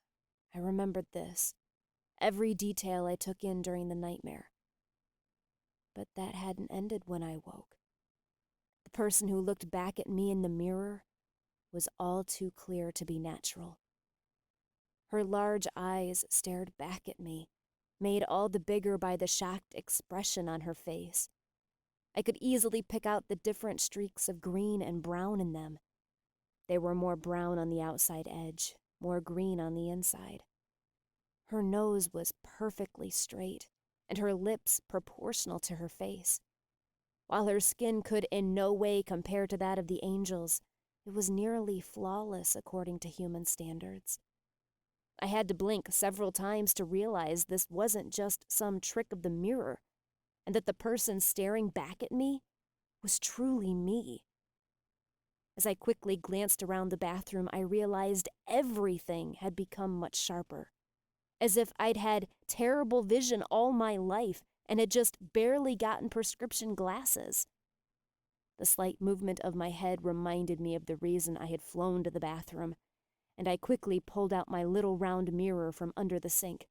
I remembered this, every detail I took in during the nightmare. But that hadn't ended when I woke. The person who looked back at me in the mirror was all too clear to be natural. Her large eyes stared back at me, made all the bigger by the shocked expression on her face. I could easily pick out the different streaks of green and brown in them. They were more brown on the outside edge, more green on the inside. Her nose was perfectly straight, and her lips proportional to her face. While her skin could in no way compare to that of the angels, it was nearly flawless according to human standards. I had to blink several times to realize this wasn't just some trick of the mirror, and that the person staring back at me was truly me. As I quickly glanced around the bathroom, I realized everything had become much sharper, as if I'd had terrible vision all my life and had just barely gotten prescription glasses. The slight movement of my head reminded me of the reason I had flown to the bathroom, and I quickly pulled out my little round mirror from under the sink.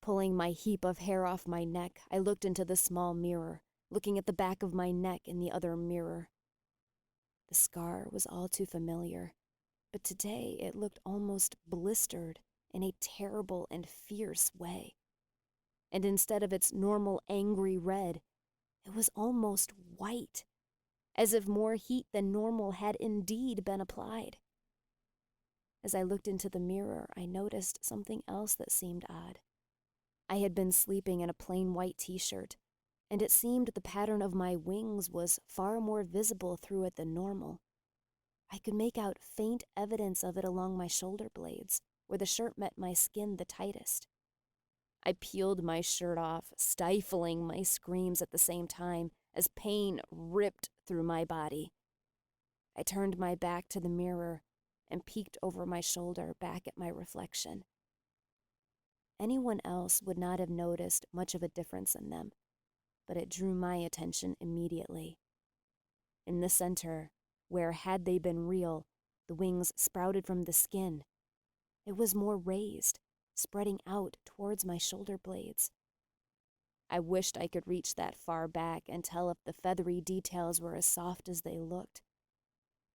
Pulling my heap of hair off my neck, I looked into the small mirror, looking at the back of my neck in the other mirror. The scar was all too familiar, but today it looked almost blistered in a terrible and fierce way. And instead of its normal angry red, it was almost white, as if more heat than normal had indeed been applied. As I looked into the mirror, I noticed something else that seemed odd. I had been sleeping in a plain white t-shirt, and it seemed the pattern of my wings was far more visible through it than normal. I could make out faint evidence of it along my shoulder blades, where the shirt met my skin the tightest. I peeled my shirt off, stifling my screams at the same time as pain ripped through my body. I turned my back to the mirror and peeked over my shoulder back at my reflection. Anyone else would not have noticed much of a difference in them, but it drew my attention immediately. In the center, where, had they been real, the wings sprouted from the skin, it was more raised, spreading out towards my shoulder blades. I wished I could reach that far back and tell if the feathery details were as soft as they looked.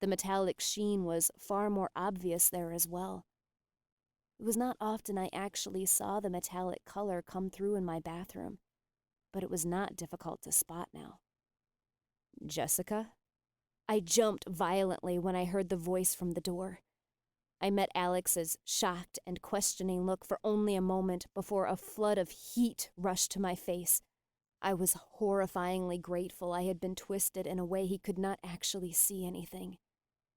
The metallic sheen was far more obvious there as well. It was not often I actually saw the metallic color come through in my bathroom, but it was not difficult to spot now. "Jessica?" I jumped violently when I heard the voice from the door. I met Alex's shocked and questioning look for only a moment before a flood of heat rushed to my face. I was horrifyingly grateful I had been twisted in a way he could not actually see anything,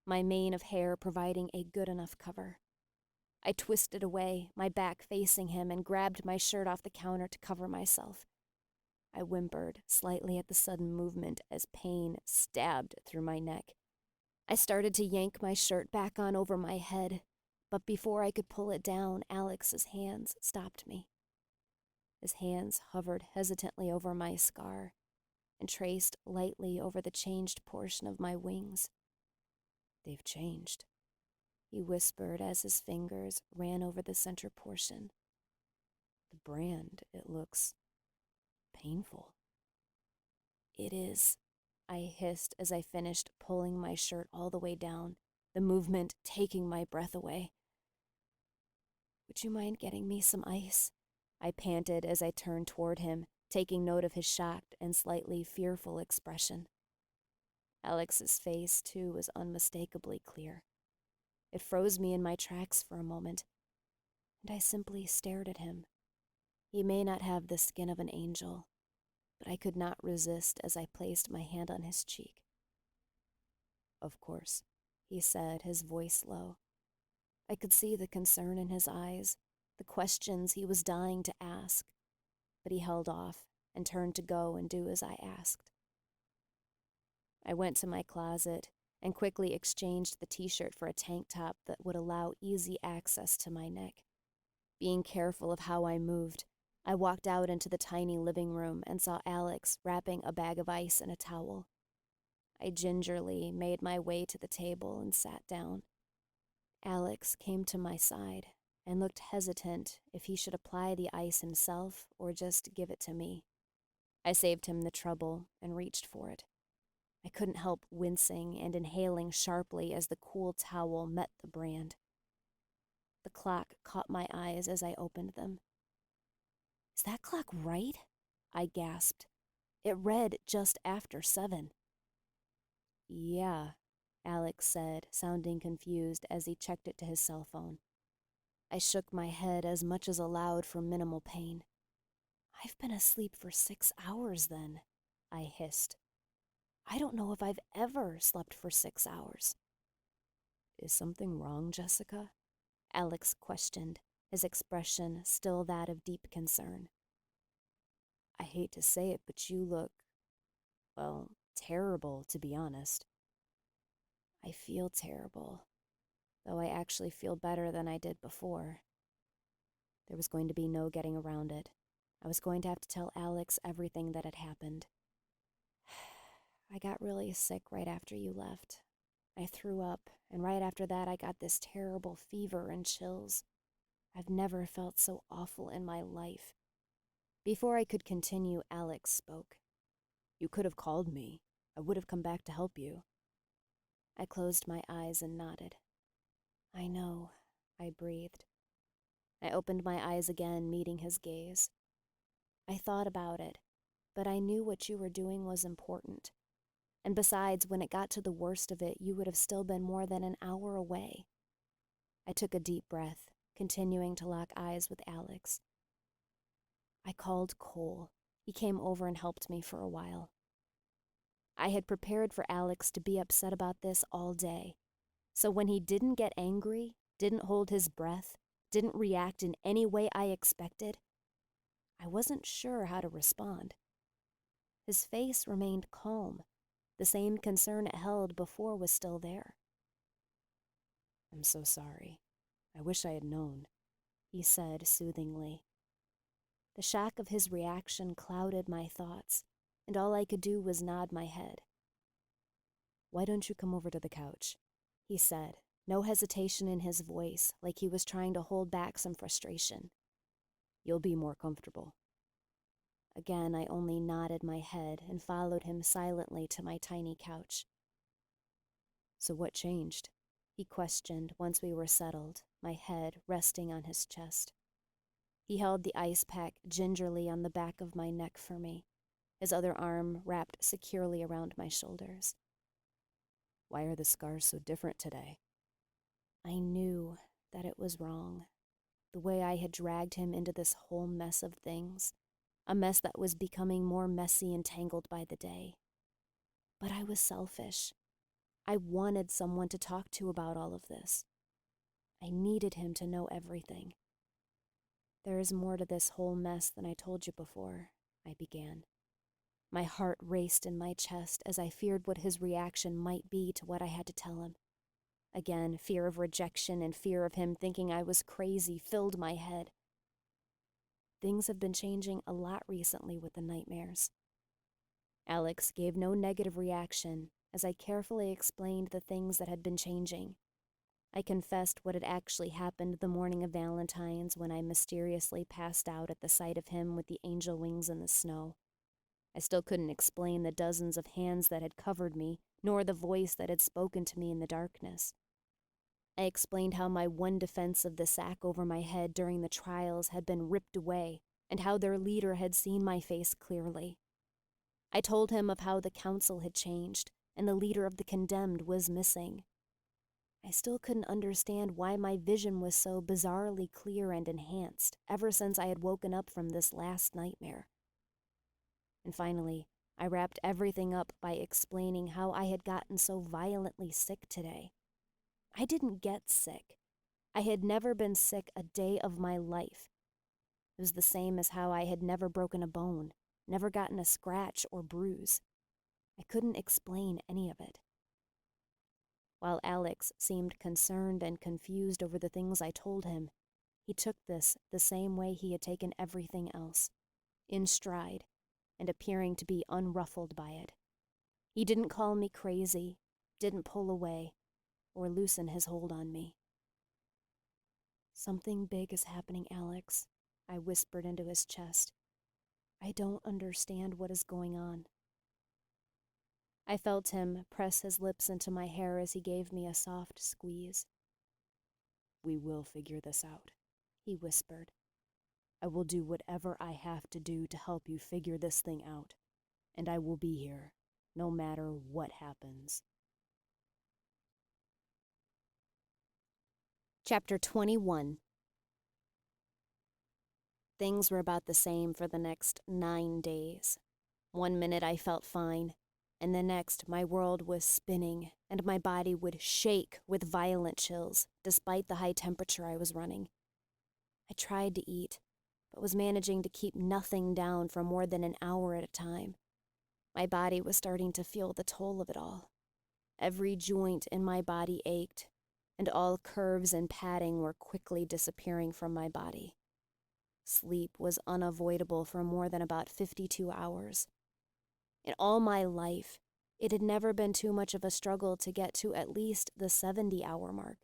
my mane of hair providing a good enough cover. I twisted away, my back facing him, and grabbed my shirt off the counter to cover myself. I whimpered slightly at the sudden movement as pain stabbed through my neck. I started to yank my shirt back on over my head, but before I could pull it down, Alex's hands stopped me. His hands hovered hesitantly over my scar and traced lightly over the changed portion of my wings. "They've changed," he whispered as his fingers ran over the center portion. "The brand, it looks painful." "It is," I hissed as I finished pulling my shirt all the way down, the movement taking my breath away. "Would you mind getting me some ice?" I panted as I turned toward him, taking note of his shocked and slightly fearful expression. Alex's face, too, was unmistakably clear. It froze me in my tracks for a moment, and I simply stared at him. He may not have the skin of an angel, but I could not resist as I placed my hand on his cheek. "Of course," he said, his voice low. I could see the concern in his eyes, the questions he was dying to ask, but he held off and turned to go and do as I asked. I went to my closet and quickly exchanged the t-shirt for a tank top that would allow easy access to my neck. Being careful of how I moved, I walked out into the tiny living room and saw Alex wrapping a bag of ice in a towel. I gingerly made my way to the table and sat down. Alex came to my side and looked hesitant if he should apply the ice himself or just give it to me. I saved him the trouble and reached for it. I couldn't help wincing and inhaling sharply as the cool towel met the brand. The clock caught my eyes as I opened them. "Is that clock right?" I gasped. It read just after 7. "Yeah," Alex said, sounding confused as he checked it to his cell phone. I shook my head as much as allowed for minimal pain. "I've been asleep for 6 hours then," I hissed. "I don't know if I've ever slept for 6 hours. "Is something wrong, Jessica?" Alex questioned, his expression still that of deep concern. "I hate to say it, but you look, well, terrible, to be honest." "I feel terrible, though I actually feel better than I did before." There was going to be no getting around it. I was going to have to tell Alex everything that had happened. "I got really sick right after you left. I threw up, and right after that I got this terrible fever and chills. I've never felt so awful in my life. Before I could continue, Alex spoke. You could have called me. I would have come back to help you. I closed my eyes and nodded. I know, I breathed. I opened my eyes again, meeting his gaze. I thought about it, but I knew what you were doing was important. And besides, when it got to the worst of it, you would have still been more than an hour away. I took a deep breath, continuing to lock eyes with Alex. I called Cole. He came over and helped me for a while. I had prepared for Alex to be upset about this all day. So when he didn't get angry, didn't hold his breath, didn't react in any way I expected, I wasn't sure how to respond. His face remained calm. The same concern it held before was still there. I'm so sorry. I wish I had known, he said soothingly. The shock of his reaction clouded my thoughts, and all I could do was nod my head. Why don't you come over to the couch? He said, no hesitation in his voice, like he was trying to hold back some frustration. You'll be more comfortable. Again, I only nodded my head and followed him silently to my tiny couch. So what changed? He questioned once we were settled, my head resting on his chest. He held the ice pack gingerly on the back of my neck for me, his other arm wrapped securely around my shoulders. Why are the scars so different today? I knew that it was wrong, the way I had dragged him into this whole mess of things, a mess that was becoming more messy and tangled by the day. But I was selfish. I wanted someone to talk to about all of this. I needed him to know everything. There is more to this whole mess than I told you before, I began. My heart raced in my chest as I feared what his reaction might be to what I had to tell him. Again, fear of rejection and fear of him thinking I was crazy filled my head. Things have been changing a lot recently with the nightmares. Alex gave no negative reaction as I carefully explained the things that had been changing. I confessed what had actually happened the morning of Valentine's when I mysteriously passed out at the sight of him with the angel wings in the snow. I still couldn't explain the dozens of hands that had covered me, nor the voice that had spoken to me in the darkness. I explained how my one defense of the sack over my head during the trials had been ripped away, and how their leader had seen my face clearly. I told him of how the council had changed, and the leader of the condemned was missing. I still couldn't understand why my vision was so bizarrely clear and enhanced ever since I had woken up from this last nightmare. And finally, I wrapped everything up by explaining how I had gotten so violently sick today. I didn't get sick. I had never been sick a day of my life. It was the same as how I had never broken a bone, never gotten a scratch or bruise. I couldn't explain any of it. While Alex seemed concerned and confused over the things I told him, he took this the same way he had taken everything else, in stride, and appearing to be unruffled by it. He didn't call me crazy, didn't pull away, or loosen his hold on me. Something big is happening, Alex, I whispered into his chest. I don't understand what is going on. I felt him press his lips into my hair as he gave me a soft squeeze. We will figure this out, he whispered. I will do whatever I have to do to help you figure this thing out, and I will be here, no matter what happens. Chapter 21. Things were about the same for the next 9 days. One minute I felt fine, and the next my world was spinning, and my body would shake with violent chills, despite the high temperature I was running. I tried to eat, but was managing to keep nothing down for more than an hour at a time. My body was starting to feel the toll of it all. Every joint in my body ached, and all curves and padding were quickly disappearing from my body. Sleep was unavoidable for more than about 52 hours. In all my life, It had never been too much of a struggle to get to at least the 70-hour mark.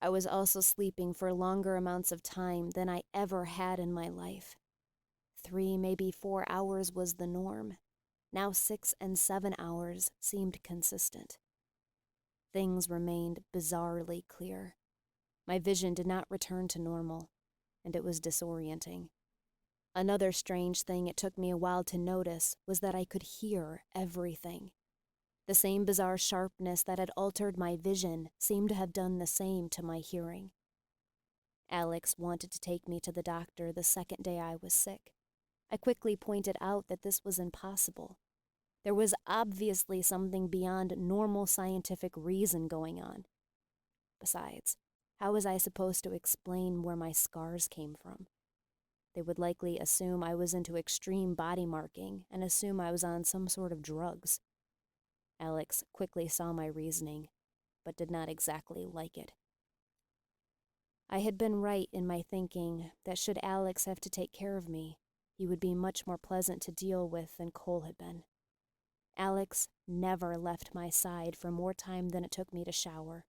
I was also sleeping for longer amounts of time than I ever had in my life. 3, maybe 4 hours was the norm. Now 6 and 7 hours seemed consistent. Things remained bizarrely clear. My vision did not return to normal, and it was disorienting. Another strange thing it took me a while to notice was that I could hear everything. The same bizarre sharpness that had altered my vision seemed to have done the same to my hearing. Alex wanted to take me to the doctor the second day I was sick. I quickly pointed out that this was impossible. There was obviously something beyond normal scientific reason going on. Besides, how was I supposed to explain where my scars came from? They would likely assume I was into extreme body marking and assume I was on some sort of drugs. Alex quickly saw my reasoning, but did not exactly like it. I had been right in my thinking that should Alex have to take care of me, he would be much more pleasant to deal with than Cole had been. Alex never left my side for more time than it took me to shower,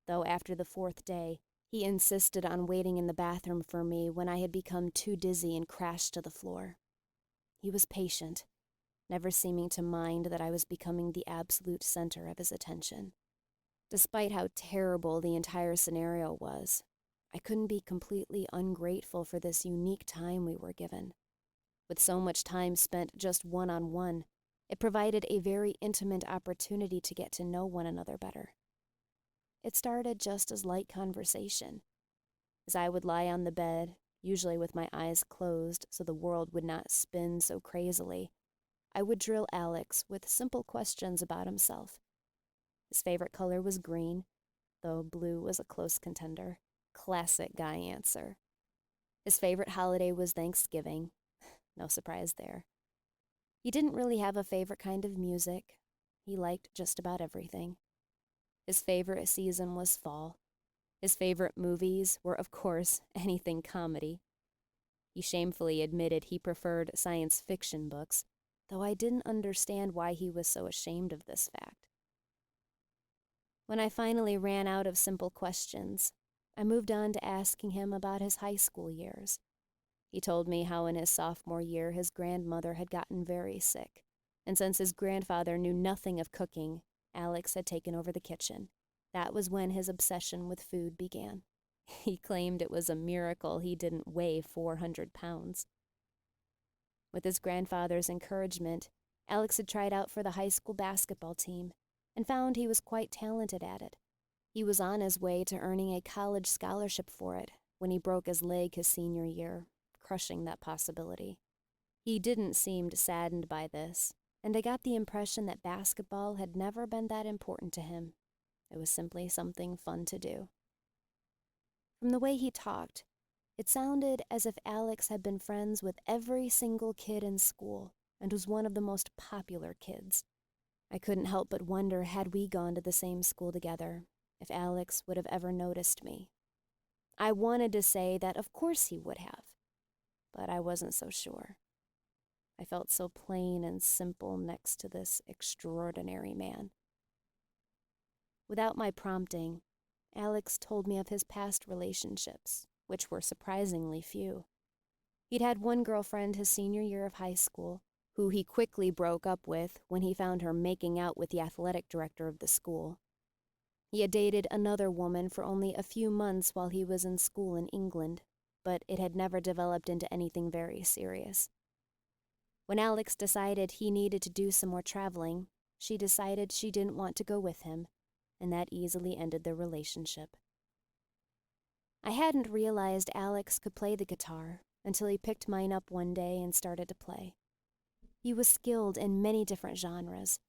though after the 4th day, he insisted on waiting in the bathroom for me when I had become too dizzy and crashed to the floor. He was patient, never seeming to mind that I was becoming the absolute center of his attention. Despite how terrible the entire scenario was, I couldn't be completely ungrateful for this unique time we were given. With so much time spent just one-on-one, it provided a very intimate opportunity to get to know one another better. It started just as light conversation. As I would lie on the bed, usually with my eyes closed so the world would not spin so crazily, I would drill Alex with simple questions about himself. His favorite color was green, though blue was a close contender. Classic guy answer. His favorite holiday was Thanksgiving. No surprise there. He didn't really have a favorite kind of music. He liked just about everything. His favorite season was fall. His favorite movies were, of course, anything comedy. He shamefully admitted he preferred science fiction books, though I didn't understand why he was so ashamed of this fact. When I finally ran out of simple questions, I moved on to asking him about his high school years. He told me how in his sophomore year his grandmother had gotten very sick, and since his grandfather knew nothing of cooking, Alex had taken over the kitchen. That was when his obsession with food began. He claimed it was a miracle he didn't weigh 400 pounds. With his grandfather's encouragement, Alex had tried out for the high school basketball team and found he was quite talented at it. He was on his way to earning a college scholarship for it when he broke his leg his senior year, crushing that possibility. He didn't seem saddened by this, and I got the impression that basketball had never been that important to him. It was simply something fun to do. From the way he talked, it sounded as if Alex had been friends with every single kid in school and was one of the most popular kids. I couldn't help but wonder, had we gone to the same school together, if Alex would have ever noticed me. I wanted to say that of course he would have, but I wasn't so sure. I felt so plain and simple next to this extraordinary man. Without my prompting, Alex told me of his past relationships, which were surprisingly few. He'd had one girlfriend his senior year of high school, who he quickly broke up with when he found her making out with the athletic director of the school. He had dated another woman for only a few months while he was in school in England, but it had never developed into anything very serious. When Alex decided he needed to do some more traveling, she decided she didn't want to go with him, and that easily ended their relationship. I hadn't realized Alex could play the guitar until he picked mine up one day and started to play. He was skilled in many different genres,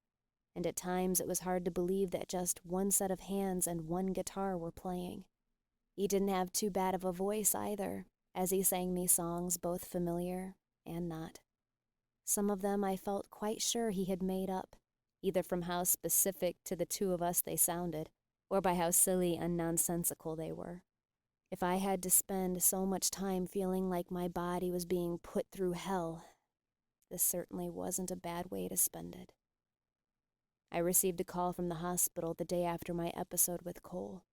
and at times it was hard to believe that just one set of hands and one guitar were playing. He didn't have too bad of a voice either, as he sang me songs both familiar and not. Some of them I felt quite sure he had made up, either from how specific to the two of us they sounded, or by how silly and nonsensical they were. If I had to spend so much time feeling like my body was being put through hell, this certainly wasn't a bad way to spend it. I received a call from the hospital the day after my episode with Cole.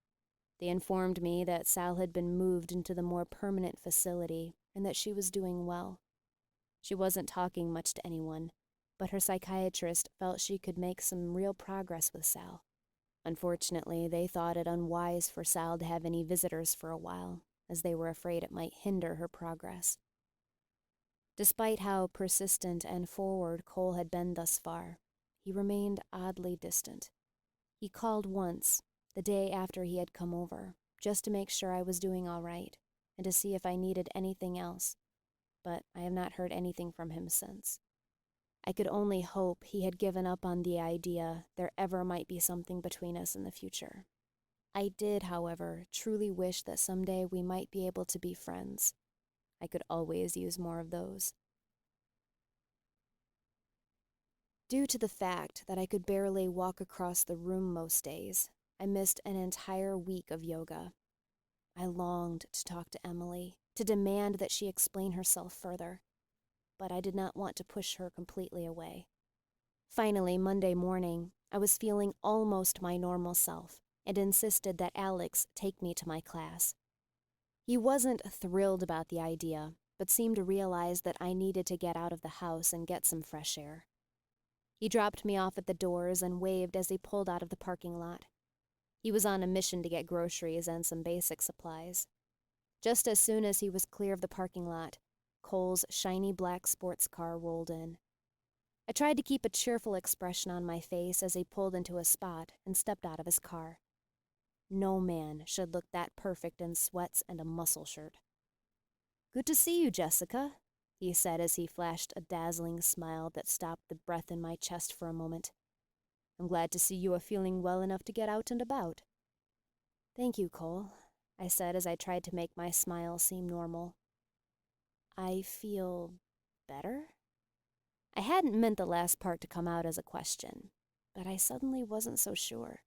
They informed me that Sal had been moved into the more permanent facility and that she was doing well. She wasn't talking much to anyone, but her psychiatrist felt she could make some real progress with Sal. Unfortunately, they thought it unwise for Sal to have any visitors for a while, as they were afraid it might hinder her progress. Despite how persistent and forward Cole had been thus far, he remained oddly distant. He called once, the day after he had come over, just to make sure I was doing all right, and to see if I needed anything else, but I have not heard anything from him since. I could only hope he had given up on the idea there ever might be something between us in the future. I did, however, truly wish that someday we might be able to be friends. I could always use more of those. Due to the fact that I could barely walk across the room most days, I missed an entire week of yoga. I longed to talk to Emily, to demand that she explain herself further, but I did not want to push her completely away. Finally, Monday morning, I was feeling almost my normal self and insisted that Alex take me to my class. He wasn't thrilled about the idea, but seemed to realize that I needed to get out of the house and get some fresh air. He dropped me off at the doors and waved as he pulled out of the parking lot. He was on a mission to get groceries and some basic supplies. Just as soon as he was clear of the parking lot, Cole's shiny black sports car rolled in. I tried to keep a cheerful expression on my face as he pulled into a spot and stepped out of his car. No man should look that perfect in sweats and a muscle shirt. "Good to see you, Jessica," he said as he flashed a dazzling smile that stopped the breath in my chest for a moment. "I'm glad to see you are feeling well enough to get out and about." "Thank you, Cole," I said as I tried to make my smile seem normal. "I feel better?" I hadn't meant the last part to come out as a question, but I suddenly wasn't so sure.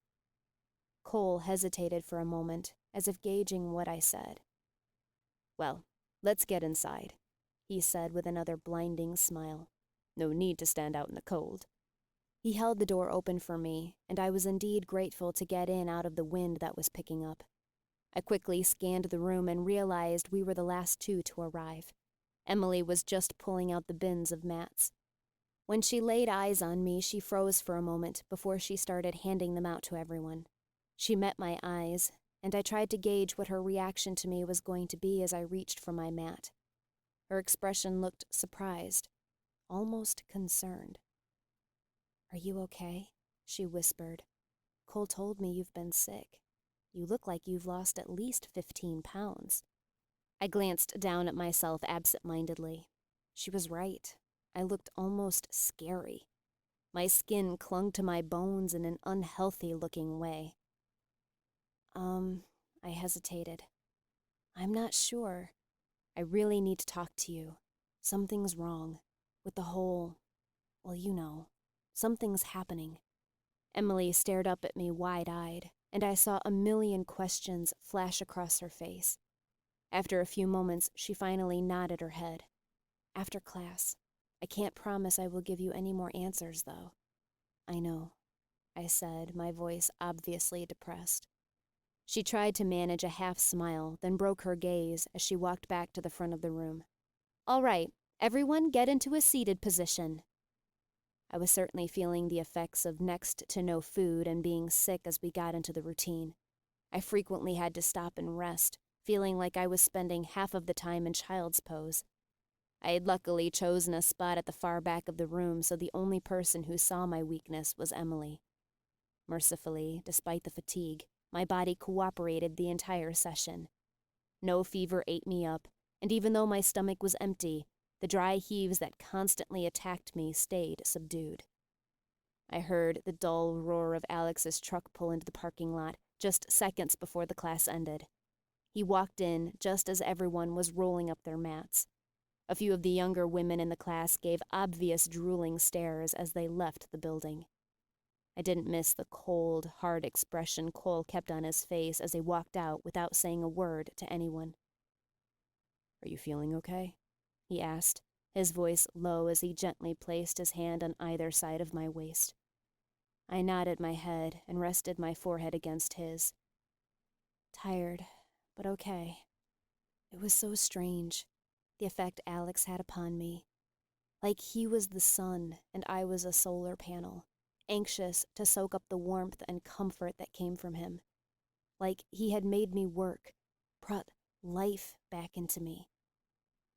Cole hesitated for a moment, as if gauging what I said. "Well, let's get inside," he said with another blinding smile. "No need to stand out in the cold." He held the door open for me, and I was indeed grateful to get in out of the wind that was picking up. I quickly scanned the room and realized we were the last two to arrive. Emily was just pulling out the bins of mats. When she laid eyes on me, she froze for a moment before she started handing them out to everyone. She met my eyes, and I tried to gauge what her reaction to me was going to be as I reached for my mat. Her expression looked surprised, almost concerned. "Are you okay?" she whispered. "Cole told me you've been sick. You look like you've lost at least 15 pounds. I glanced down at myself absent-mindedly. She was right. I looked almost scary. My skin clung to my bones in an unhealthy-looking way. I hesitated. "I'm not sure. I really need to talk to you. Something's wrong. With the whole... well, you know. Something's happening." Emily stared up at me wide-eyed, and I saw a million questions flash across her face. After a few moments, she finally nodded her head. "After class. I can't promise I will give you any more answers, though." "I know," I said, my voice obviously depressed. She tried to manage a half-smile, then broke her gaze as she walked back to the front of the room. "All right, everyone get into a seated position." I was certainly feeling the effects of next to no food and being sick as we got into the routine. I frequently had to stop and rest, feeling like I was spending half of the time in child's pose. I had luckily chosen a spot at the far back of the room, so the only person who saw my weakness was Emily. Mercifully, despite the fatigue, my body cooperated the entire session. No fever ate me up, and even though my stomach was empty, the dry heaves that constantly attacked me stayed subdued. I heard the dull roar of Alex's truck pull into the parking lot just seconds before the class ended. He walked in just as everyone was rolling up their mats. A few of the younger women in the class gave obvious drooling stares as they left the building. I didn't miss the cold, hard expression Cole kept on his face as he walked out without saying a word to anyone. "Are you feeling okay?" he asked, his voice low as he gently placed his hand on either side of my waist. I nodded my head and rested my forehead against his. Tired, but okay. It was so strange, the effect Alex had upon me. Like he was the sun and I was a solar panel, anxious to soak up the warmth and comfort that came from him. Like he had made me work, brought life back into me.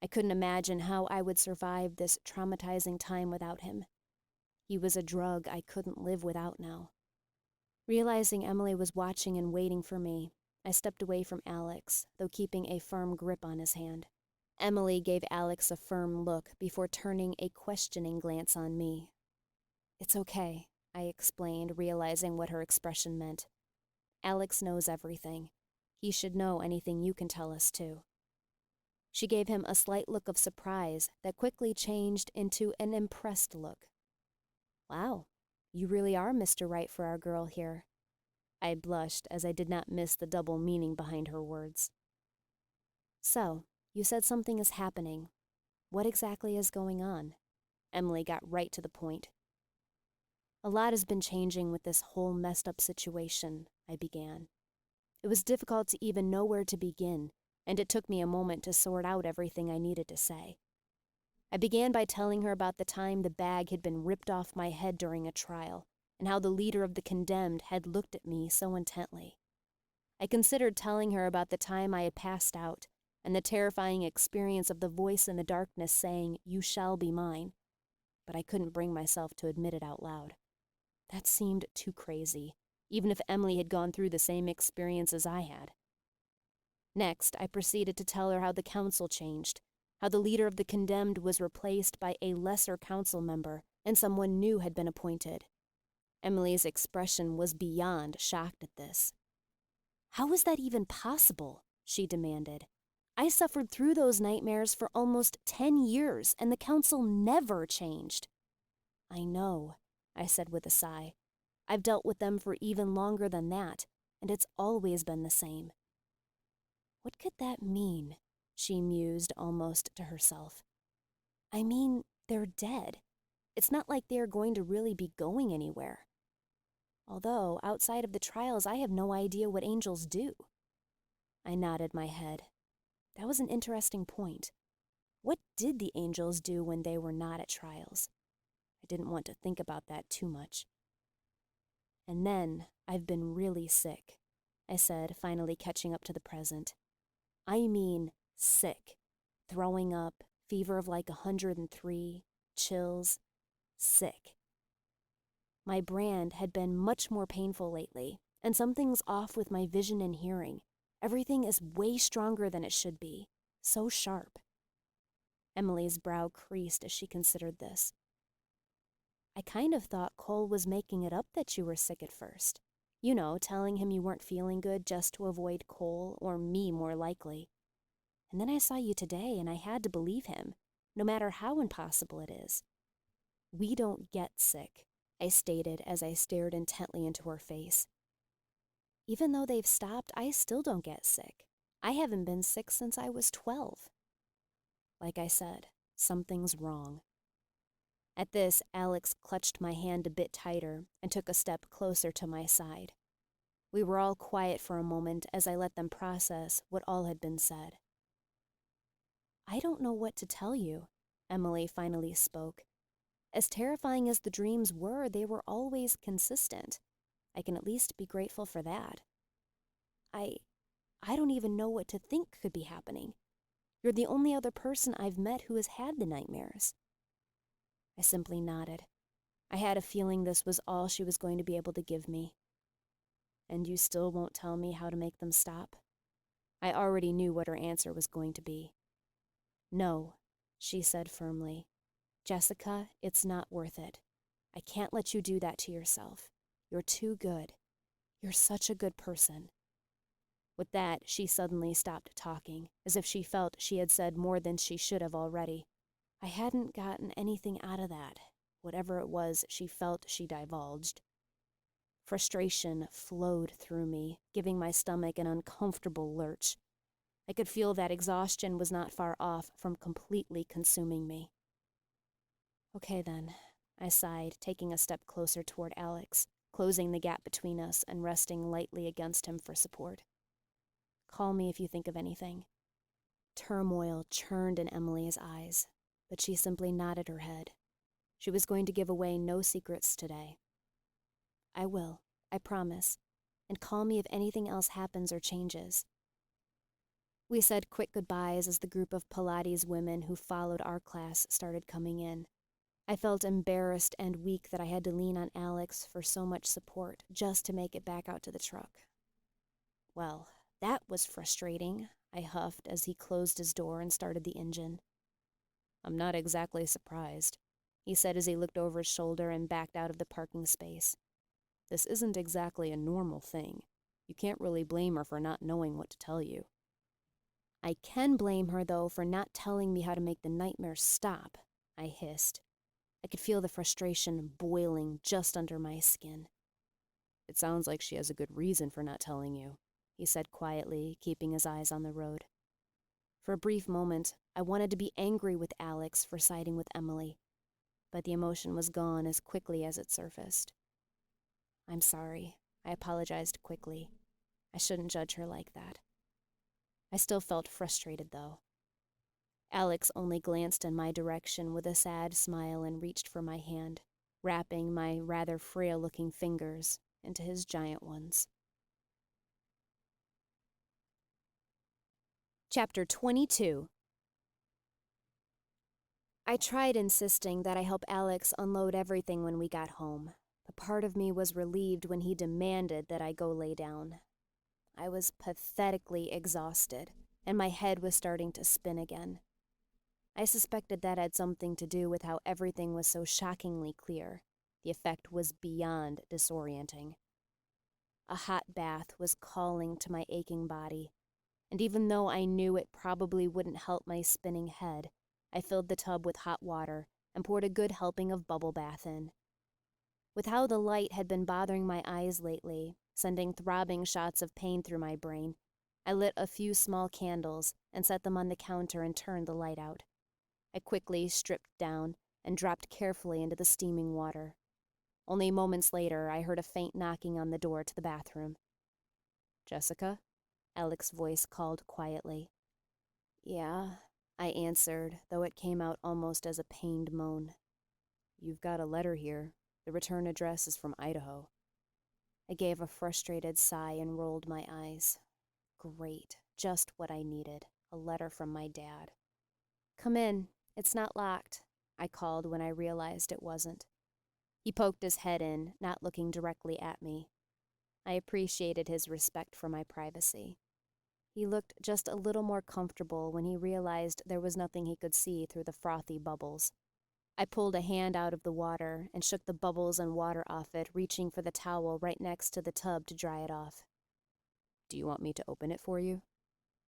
I couldn't imagine how I would survive this traumatizing time without him. He was a drug I couldn't live without now. Realizing Emily was watching and waiting for me, I stepped away from Alex, though keeping a firm grip on his hand. Emily gave Alex a firm look before turning a questioning glance on me. "It's okay," I explained, realizing what her expression meant. "Alex knows everything. He should know anything you can tell us, too." She gave him a slight look of surprise that quickly changed into an impressed look. "Wow, you really are Mr. Right for our girl here." I blushed as I did not miss the double meaning behind her words. "So, you said something is happening. What exactly is going on?" Emily got right to the point. "A lot has been changing with this whole messed up situation," I began. It was difficult to even know where to begin, and it took me a moment to sort out everything I needed to say. I began by telling her about the time the bag had been ripped off my head during a trial, and how the leader of the condemned had looked at me so intently. I considered telling her about the time I had passed out, and the terrifying experience of the voice in the darkness saying, "You shall be mine," but I couldn't bring myself to admit it out loud. That seemed too crazy, even if Emily had gone through the same experience as I had. Next, I proceeded to tell her how the council changed, how the leader of the condemned was replaced by a lesser council member, and someone new had been appointed. Emily's expression was beyond shocked at this. "How was that even possible?" she demanded. "I suffered through those nightmares for almost 10 years, and the council never changed." "I know," I said with a sigh. "I've dealt with them for even longer than that, and it's always been the same." "What could that mean?" she mused almost to herself. "I mean, they're dead. It's not like they are going to really be going anywhere. Although, outside of the trials, I have no idea what angels do." I nodded my head. That was an interesting point. What did the angels do when they were not at trials? I didn't want to think about that too much. "And then, I've been really sick," I said, finally catching up to the present. "I mean sick. Throwing up, fever of like 103, chills. Sick. My brand had been much more painful lately, and something's off with my vision and hearing. Everything is way stronger than it should be. So sharp." Emily's brow creased as she considered this. "I kind of thought Cole was making it up that you were sick at first. You know, telling him you weren't feeling good just to avoid Cole, or me more likely. And then I saw you today and I had to believe him, no matter how impossible it is." "We don't get sick," I stated as I stared intently into her face. "Even though they've stopped, I still don't get sick. I haven't been sick since I was 12. Like I said, something's wrong." At this, Alex clutched my hand a bit tighter and took a step closer to my side. We were all quiet for a moment as I let them process what all had been said. "I don't know what to tell you," Emily finally spoke. "As terrifying as the dreams were, they were always consistent. I can at least be grateful for that. I don't even know what to think could be happening. You're the only other person I've met who has had the nightmares." I simply nodded. I had a feeling this was all she was going to be able to give me. "And you still won't tell me how to make them stop?" I already knew what her answer was going to be. "No," she said firmly. "Jessica, it's not worth it. I can't let you do that to yourself. You're too good. You're such a good person." With that, she suddenly stopped talking, as if she felt she had said more than she should have already. I hadn't gotten anything out of that, whatever it was she felt she divulged. Frustration flowed through me, giving my stomach an uncomfortable lurch. I could feel that exhaustion was not far off from completely consuming me. "Okay then," I sighed, taking a step closer toward Alex. closing the gap between us and resting lightly against him for support. Call me if you think of anything. Turmoil churned in Emily's eyes, but she simply nodded her head. She was going to give away no secrets today. I will, I promise, and call me if anything else happens or changes. We said quick goodbyes as the group of Pilates women who followed our class started coming in. I felt embarrassed and weak that I had to lean on Alex for so much support just to make it back out to the truck. Well, that was frustrating, I huffed as he closed his door and started the engine. I'm not exactly surprised, he said as he looked over his shoulder and backed out of the parking space. This isn't exactly a normal thing. You can't really blame her for not knowing what to tell you. I can blame her, though, for not telling me how to make the nightmare stop, I hissed. I could feel the frustration boiling just under my skin. It sounds like she has a good reason for not telling you, he said quietly, keeping his eyes on the road. For a brief moment, I wanted to be angry with Alex for siding with Emily, but the emotion was gone as quickly as it surfaced. I'm sorry, I apologized quickly. I shouldn't judge her like that. I still felt frustrated, though. Alex only glanced in my direction with a sad smile and reached for my hand, wrapping my rather frail-looking fingers into his giant ones. Chapter 22. I tried insisting that I help Alex unload everything when we got home, but part of me was relieved when he demanded that I go lay down. I was pathetically exhausted, and my head was starting to spin again. I suspected that had something to do with how everything was so shockingly clear. The effect was beyond disorienting. A hot bath was calling to my aching body, and even though I knew it probably wouldn't help my spinning head, I filled the tub with hot water and poured a good helping of bubble bath in. With how the light had been bothering my eyes lately, sending throbbing shots of pain through my brain, I lit a few small candles and set them on the counter and turned the light out. I quickly stripped down and dropped carefully into the steaming water. Only moments later, I heard a faint knocking on the door to the bathroom. Jessica? Alex's voice called quietly. Yeah, I answered, though it came out almost as a pained moan. You've got a letter here. The return address is from Idaho. I gave a frustrated sigh and rolled my eyes. Great, just what I needed, a letter from my dad. Come in, it's not locked, I called when I realized it wasn't. He poked his head in, not looking directly at me. I appreciated his respect for my privacy. He looked just a little more comfortable when he realized there was nothing he could see through the frothy bubbles. I pulled a hand out of the water and shook the bubbles and water off it, reaching for the towel right next to the tub to dry it off. Do you want me to open it for you?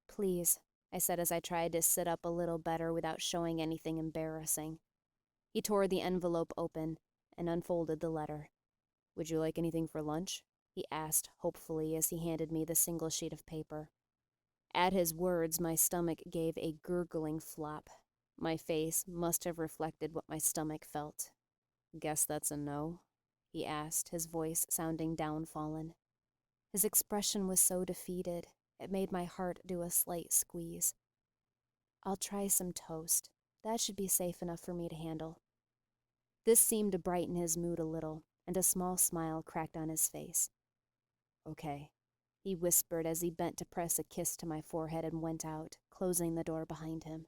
Please, I said as I tried to sit up a little better without showing anything embarrassing. He tore the envelope open and unfolded the letter. Would you like anything for lunch? He asked hopefully as he handed me the single sheet of paper. At his words, my stomach gave a gurgling flop. My face must have reflected what my stomach felt. Guess that's a no? He asked, his voice sounding downfallen. His expression was so defeated, it made my heart do a slight squeeze. I'll try some toast. That should be safe enough for me to handle. This seemed to brighten his mood a little, and a small smile cracked on his face. Okay, he whispered as he bent to press a kiss to my forehead and went out, closing the door behind him.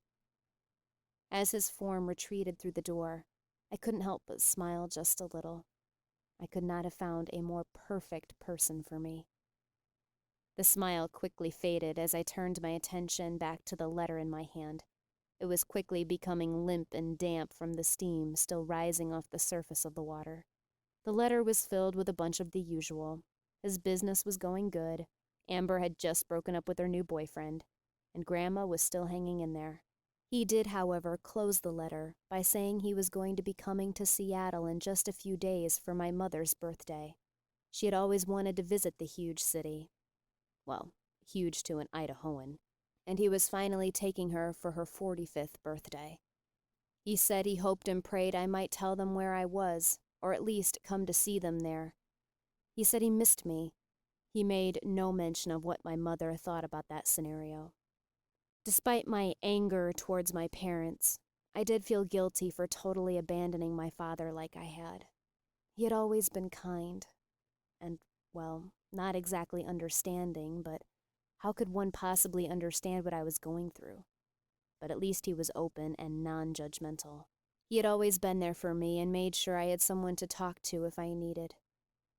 As his form retreated through the door, I couldn't help but smile just a little. I could not have found a more perfect person for me. The smile quickly faded as I turned my attention back to the letter in my hand. It was quickly becoming limp and damp from the steam still rising off the surface of the water. The letter was filled with a bunch of the usual. His business was going good. Amber had just broken up with her new boyfriend, and Grandma was still hanging in there. He did, however, close the letter by saying he was going to be coming to Seattle in just a few days for my mother's birthday. She had always wanted to visit the huge city. Well, huge to an Idahoan. And he was finally taking her for her 45th birthday. He said he hoped and prayed I might tell them where I was, or at least come to see them there. He said he missed me. He made no mention of what my mother thought about that scenario. Despite my anger towards my parents, I did feel guilty for totally abandoning my father like I had. He had always been kind and, well, not exactly understanding, but how could one possibly understand what I was going through? But at least he was open and non-judgmental. He had always been there for me and made sure I had someone to talk to if I needed.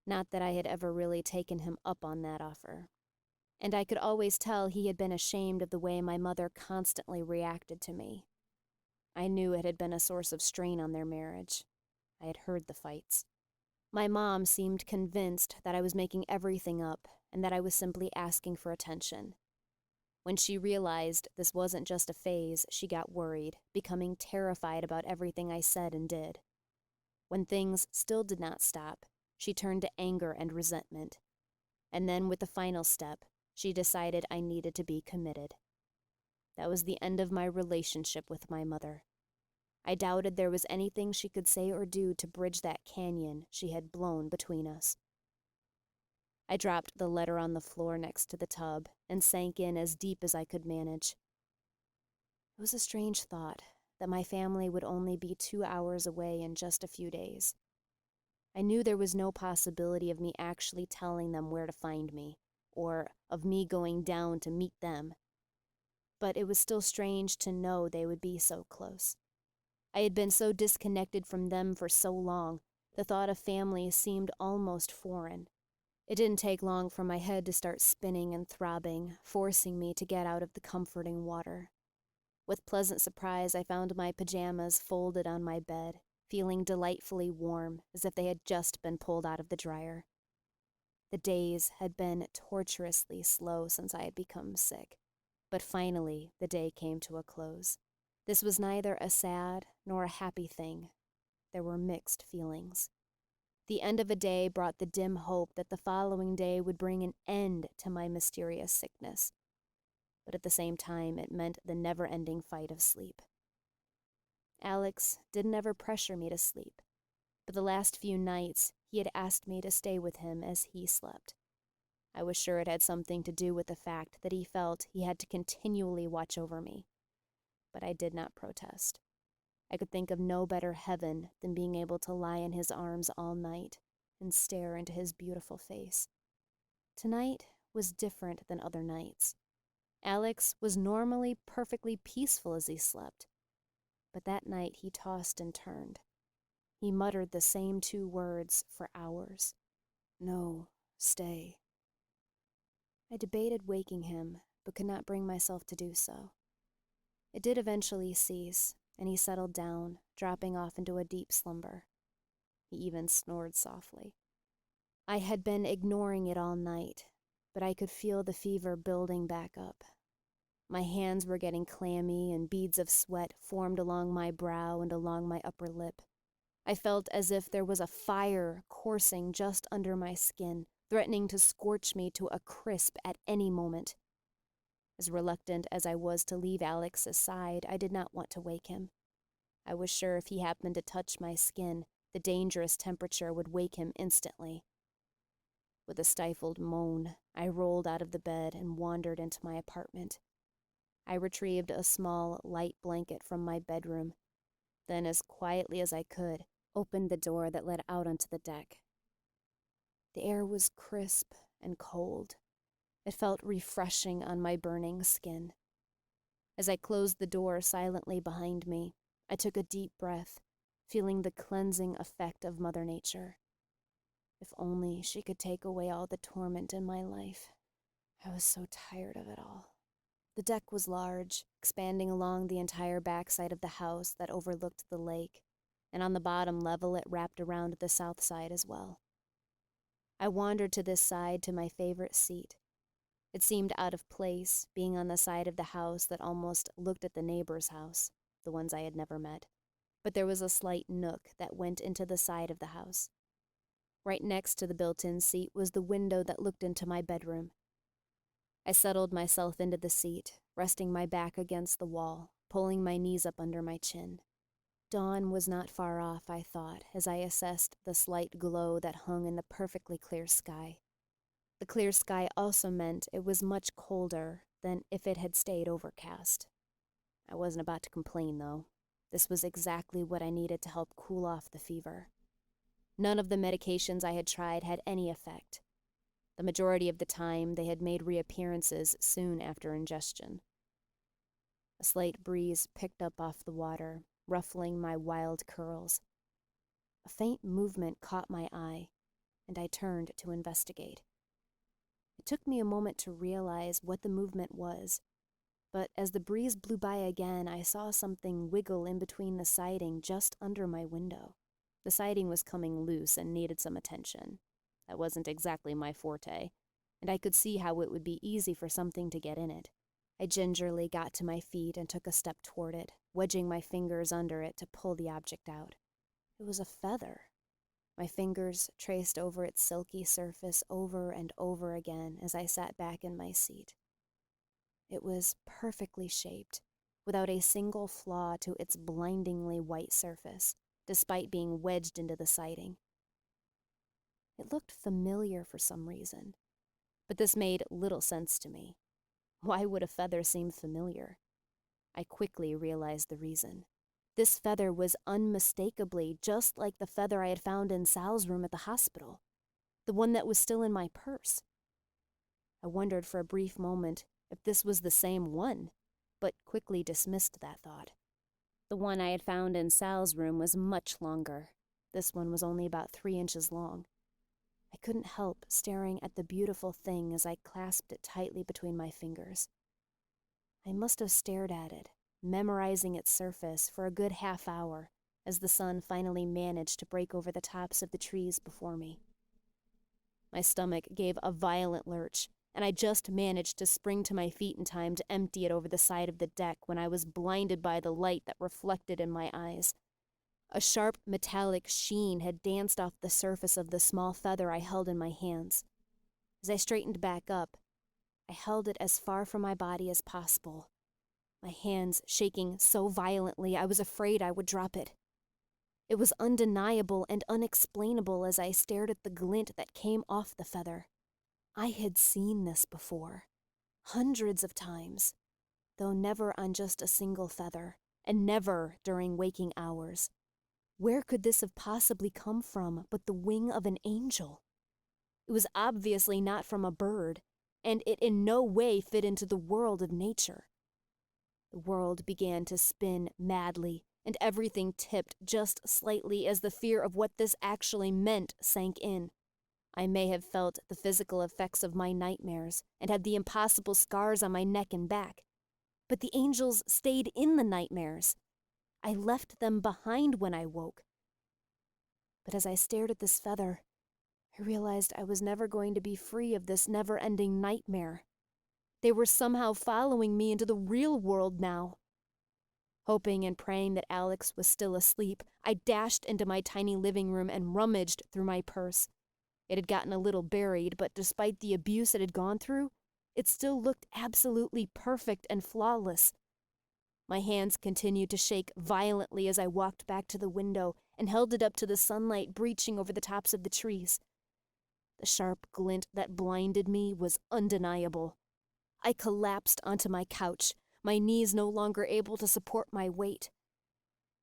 Not that I had ever really taken him up on that offer. And I could always tell he had been ashamed of the way my mother constantly reacted to me. I knew it had been a source of strain on their marriage. I had heard the fights. My mom seemed convinced that I was making everything up and that I was simply asking for attention. When she realized this wasn't just a phase, she got worried, becoming terrified about everything I said and did. When things still did not stop, she turned to anger and resentment. And then with the final step, she decided I needed to be committed. That was the end of my relationship with my mother. I doubted there was anything she could say or do to bridge that canyon she had blown between us. I dropped the letter on the floor next to the tub and sank in as deep as I could manage. It was a strange thought that my family would only be 2 hours away in just a few days. I knew there was no possibility of me actually telling them where to find me, or of me going down to meet them. But it was still strange to know they would be so close. I had been so disconnected from them for so long, the thought of family seemed almost foreign. It didn't take long for my head to start spinning and throbbing, forcing me to get out of the comforting water. With pleasant surprise, I found my pajamas folded on my bed, feeling delightfully warm, as if they had just been pulled out of the dryer. The days had been torturously slow since I had become sick, but finally the day came to a close. This was neither a sad nor a happy thing. There were mixed feelings. The end of a day brought the dim hope that the following day would bring an end to my mysterious sickness. But at the same time, it meant the never-ending fight of sleep. Alex didn't ever pressure me to sleep, but the last few nights he had asked me to stay with him as he slept. I was sure it had something to do with the fact that he felt he had to continually watch over me, but I did not protest. I could think of no better heaven than being able to lie in his arms all night and stare into his beautiful face. Tonight was different than other nights. Alex was normally perfectly peaceful as he slept, but that night he tossed and turned. He muttered the same 2 words for hours. No, stay. I debated waking him, but could not bring myself to do so. It did eventually cease, and he settled down, dropping off into a deep slumber. He even snored softly. I had been ignoring it all night, but I could feel the fever building back up. My hands were getting clammy, and beads of sweat formed along my brow and along my upper lip. I felt as if there was a fire coursing just under my skin, threatening to scorch me to a crisp at any moment. As reluctant as I was to leave Alex's side, I did not want to wake him. I was sure if he happened to touch my skin, the dangerous temperature would wake him instantly. With a stifled moan, I rolled out of the bed and wandered into my apartment. I retrieved a small, light blanket from my bedroom, then as quietly as I could, opened the door that led out onto the deck. The air was crisp and cold. It felt refreshing on my burning skin. As I closed the door silently behind me, I took a deep breath, feeling the cleansing effect of Mother Nature. If only she could take away all the torment in my life. I was so tired of it all. The deck was large, expanding along the entire backside of the house that overlooked the lake, and on the bottom level it wrapped around the south side as well. I wandered to this side to my favorite seat. It seemed out of place, being on the side of the house that almost looked at the neighbor's house, the ones I had never met. But there was a slight nook that went into the side of the house. Right next to the built-in seat was the window that looked into my bedroom. I settled myself into the seat, resting my back against the wall, pulling my knees up under my chin. Dawn was not far off, I thought, as I assessed the slight glow that hung in the perfectly clear sky. The clear sky also meant it was much colder than if it had stayed overcast. I wasn't about to complain, though. This was exactly what I needed to help cool off the fever. None of the medications I had tried had any effect. The majority of the time, they had made reappearances soon after ingestion. A slight breeze picked up off the water, ruffling my wild curls. A faint movement caught my eye, and I turned to investigate. It took me a moment to realize what the movement was, but as the breeze blew by again, I saw something wiggle in between the siding just under my window. The siding was coming loose and needed some attention. That wasn't exactly my forte, and I could see how it would be easy for something to get in it. I gingerly got to my feet and took a step toward it, wedging my fingers under it to pull the object out. It was a feather. My fingers traced over its silky surface over and over again as I sat back in my seat. It was perfectly shaped, without a single flaw to its blindingly white surface, despite being wedged into the siding. It looked familiar for some reason, but this made little sense to me. Why would a feather seem familiar? I quickly realized the reason. This feather was unmistakably just like the feather I had found in Sal's room at the hospital, the one that was still in my purse. I wondered for a brief moment if this was the same one, but quickly dismissed that thought. The one I had found in Sal's room was much longer. This one was only about 3 inches long. I couldn't help staring at the beautiful thing as I clasped it tightly between my fingers. I must have stared at it, memorizing its surface for a good half hour as the sun finally managed to break over the tops of the trees before me. My stomach gave a violent lurch, and I just managed to spring to my feet in time to empty it over the side of the deck when I was blinded by the light that reflected in my eyes. A sharp metallic sheen had danced off the surface of the small feather I held in my hands. As I straightened back up, I held it as far from my body as possible, my hands shaking so violently I was afraid I would drop it. It was undeniable and unexplainable as I stared at the glint that came off the feather. I had seen this before, hundreds of times, though never on just a single feather, and never during waking hours. Where could this have possibly come from but the wing of an angel? It was obviously not from a bird, and it in no way fit into the world of nature. The world began to spin madly, and everything tipped just slightly as the fear of what this actually meant sank in. I may have felt the physical effects of my nightmares and had the impossible scars on my neck and back, but the angels stayed in the nightmares. I left them behind when I woke. But as I stared at this feather, I realized I was never going to be free of this never-ending nightmare. They were somehow following me into the real world now. Hoping and praying that Alex was still asleep, I dashed into my tiny living room and rummaged through my purse. It had gotten a little buried, but despite the abuse it had gone through, it still looked absolutely perfect and flawless. My hands continued to shake violently as I walked back to the window and held it up to the sunlight breaching over the tops of the trees. The sharp glint that blinded me was undeniable. I collapsed onto my couch, my knees no longer able to support my weight.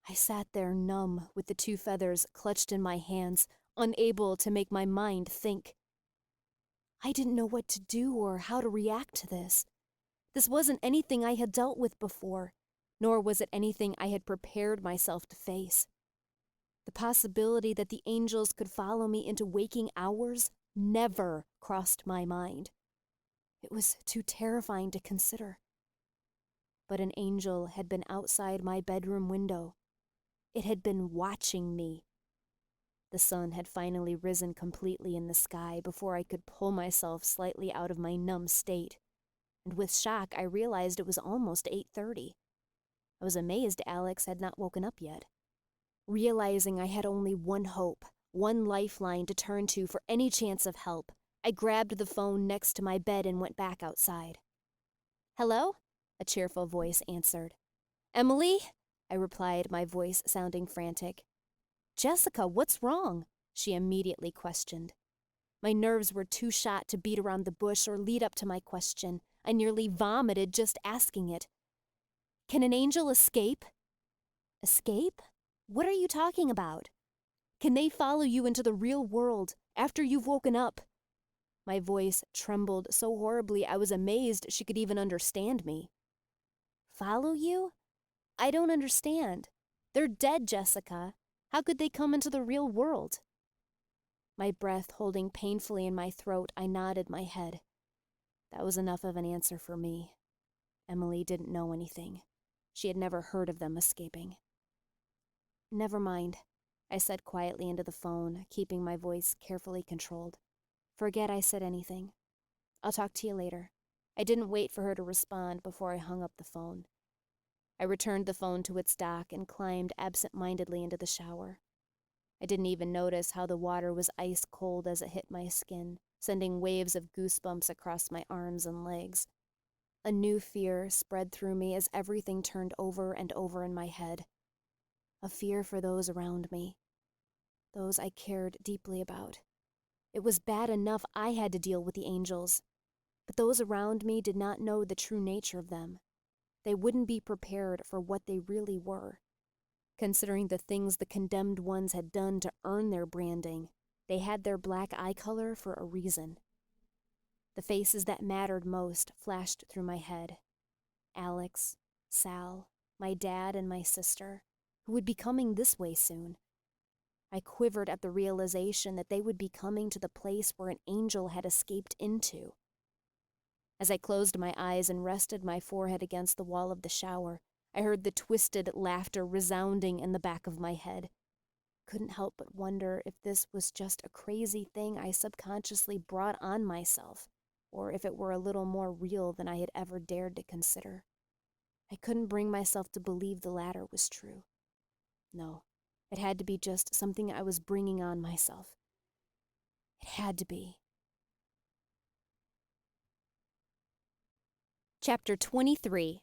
I sat there numb with the two feathers clutched in my hands, unable to make my mind think. I didn't know what to do or how to react to this. This wasn't anything I had dealt with before, nor was it anything I had prepared myself to face. The possibility that the angels could follow me into waking hours never crossed my mind. It was too terrifying to consider. But an angel had been outside my bedroom window. It had been watching me. The sun had finally risen completely in the sky before I could pull myself slightly out of my numb state, and with shock I realized it was almost 8:30. I was amazed Alex had not woken up yet. Realizing I had only one hope, one lifeline to turn to for any chance of help, I grabbed the phone next to my bed and went back outside. "Hello?" a cheerful voice answered. "Emily?" I replied, my voice sounding frantic. Jessica, what's wrong? She immediately questioned. My nerves were too shot to beat around the bush or lead up to my question. I nearly vomited just asking it. Can an angel escape? Escape? What are you talking about? Can they follow you into the real world after you've woken up? My voice trembled so horribly I was amazed she could even understand me. Follow you? I don't understand. They're dead, Jessica. How could they come into the real world? My breath holding painfully in my throat, I nodded my head. That was enough of an answer for me. Emily didn't know anything. She had never heard of them escaping. Never mind, I said quietly into the phone, keeping my voice carefully controlled. Forget I said anything. I'll talk to you later. I didn't wait for her to respond before I hung up the phone. I returned the phone to its dock and climbed absent-mindedly into the shower. I didn't even notice how the water was ice cold as it hit my skin, sending waves of goosebumps across my arms and legs. A new fear spread through me as everything turned over and over in my head. A fear for those around me, those I cared deeply about. It was bad enough I had to deal with the angels, but those around me did not know the true nature of them. They wouldn't be prepared for what they really were. Considering the things the condemned ones had done to earn their branding, they had their black eye color for a reason. The faces that mattered most flashed through my head. Alex, Sal, my dad, and my sister, who would be coming this way soon. I quivered at the realization that they would be coming to the place where an angel had escaped into. As I closed my eyes and rested my forehead against the wall of the shower, I heard the twisted laughter resounding in the back of my head. Couldn't help but wonder if this was just a crazy thing I subconsciously brought on myself, or if it were a little more real than I had ever dared to consider. I couldn't bring myself to believe the latter was true. No, it had to be just something I was bringing on myself. It had to be. Chapter 23.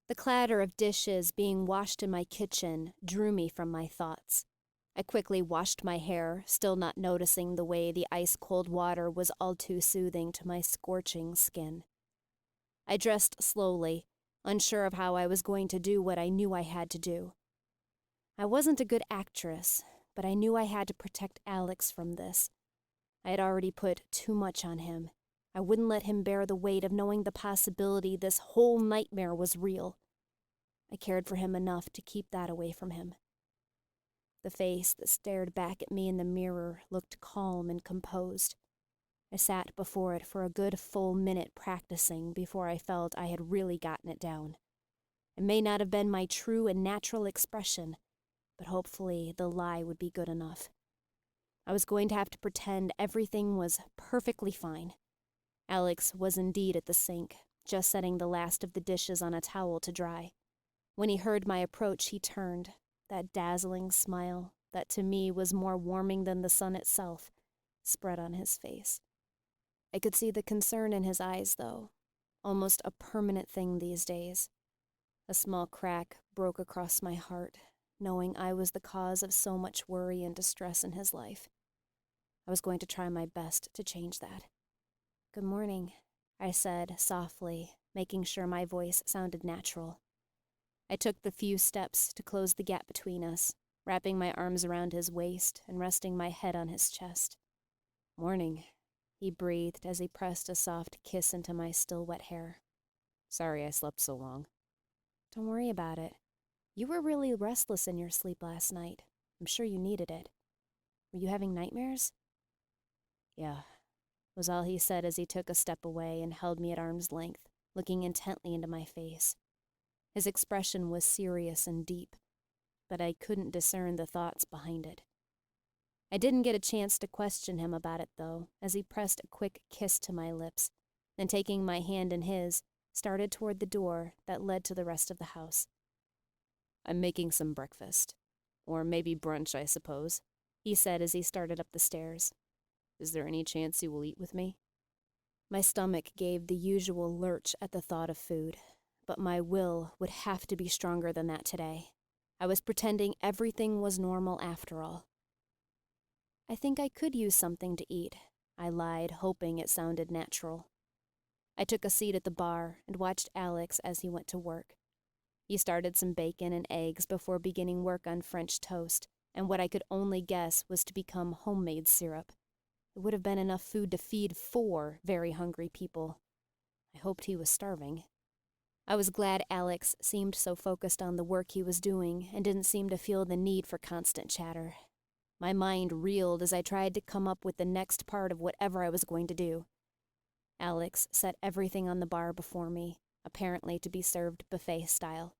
The clatter of dishes being washed in my kitchen drew me from my thoughts. I quickly washed my hair, still not noticing the way the ice-cold water was all too soothing to my scorching skin. I dressed slowly, unsure of how I was going to do what I knew I had to do. I wasn't a good actress, but I knew I had to protect Alex from this. I had already put too much on him. I wouldn't let him bear the weight of knowing the possibility this whole nightmare was real. I cared for him enough to keep that away from him. The face that stared back at me in the mirror looked calm and composed. I sat before it for a good full minute practicing before I felt I had really gotten it down. It may not have been my true and natural expression, but hopefully the lie would be good enough. I was going to have to pretend everything was perfectly fine. Alex was indeed at the sink, just setting the last of the dishes on a towel to dry. When he heard my approach, he turned, that dazzling smile that to me was more warming than the sun itself, spread on his face. I could see the concern in his eyes, though, almost a permanent thing these days. A small crack broke across my heart, knowing I was the cause of so much worry and distress in his life. I was going to try my best to change that. "Good morning," I said softly, making sure my voice sounded natural. I took the few steps to close the gap between us, wrapping my arms around his waist and resting my head on his chest. "Morning," he breathed as he pressed a soft kiss into my still wet hair. "Sorry I slept so long." "Don't worry about it. You were really restless in your sleep last night. I'm sure you needed it. Were you having nightmares?" "Yeah," was all he said as he took a step away and held me at arm's length, looking intently into my face. His expression was serious and deep, but I couldn't discern the thoughts behind it. I didn't get a chance to question him about it, though, as he pressed a quick kiss to my lips, then taking my hand in his, started toward the door that led to the rest of the house. "I'm making some breakfast. Or maybe brunch, I suppose," he said as he started up the stairs. "Is there any chance you will eat with me?" My stomach gave the usual lurch at the thought of food, but my will would have to be stronger than that today. I was pretending everything was normal after all. I think I could use something to eat, I lied, hoping it sounded natural. I took a seat at the bar and watched Alex as he went to work. He started some bacon and eggs before beginning work on French toast, and what I could only guess was to become homemade syrup. It would have been enough food to feed 4 very hungry people. I hoped he was starving. I was glad Alex seemed so focused on the work he was doing and didn't seem to feel the need for constant chatter. My mind reeled as I tried to come up with the next part of whatever I was going to do. Alex set everything on the bar before me, apparently to be served buffet style.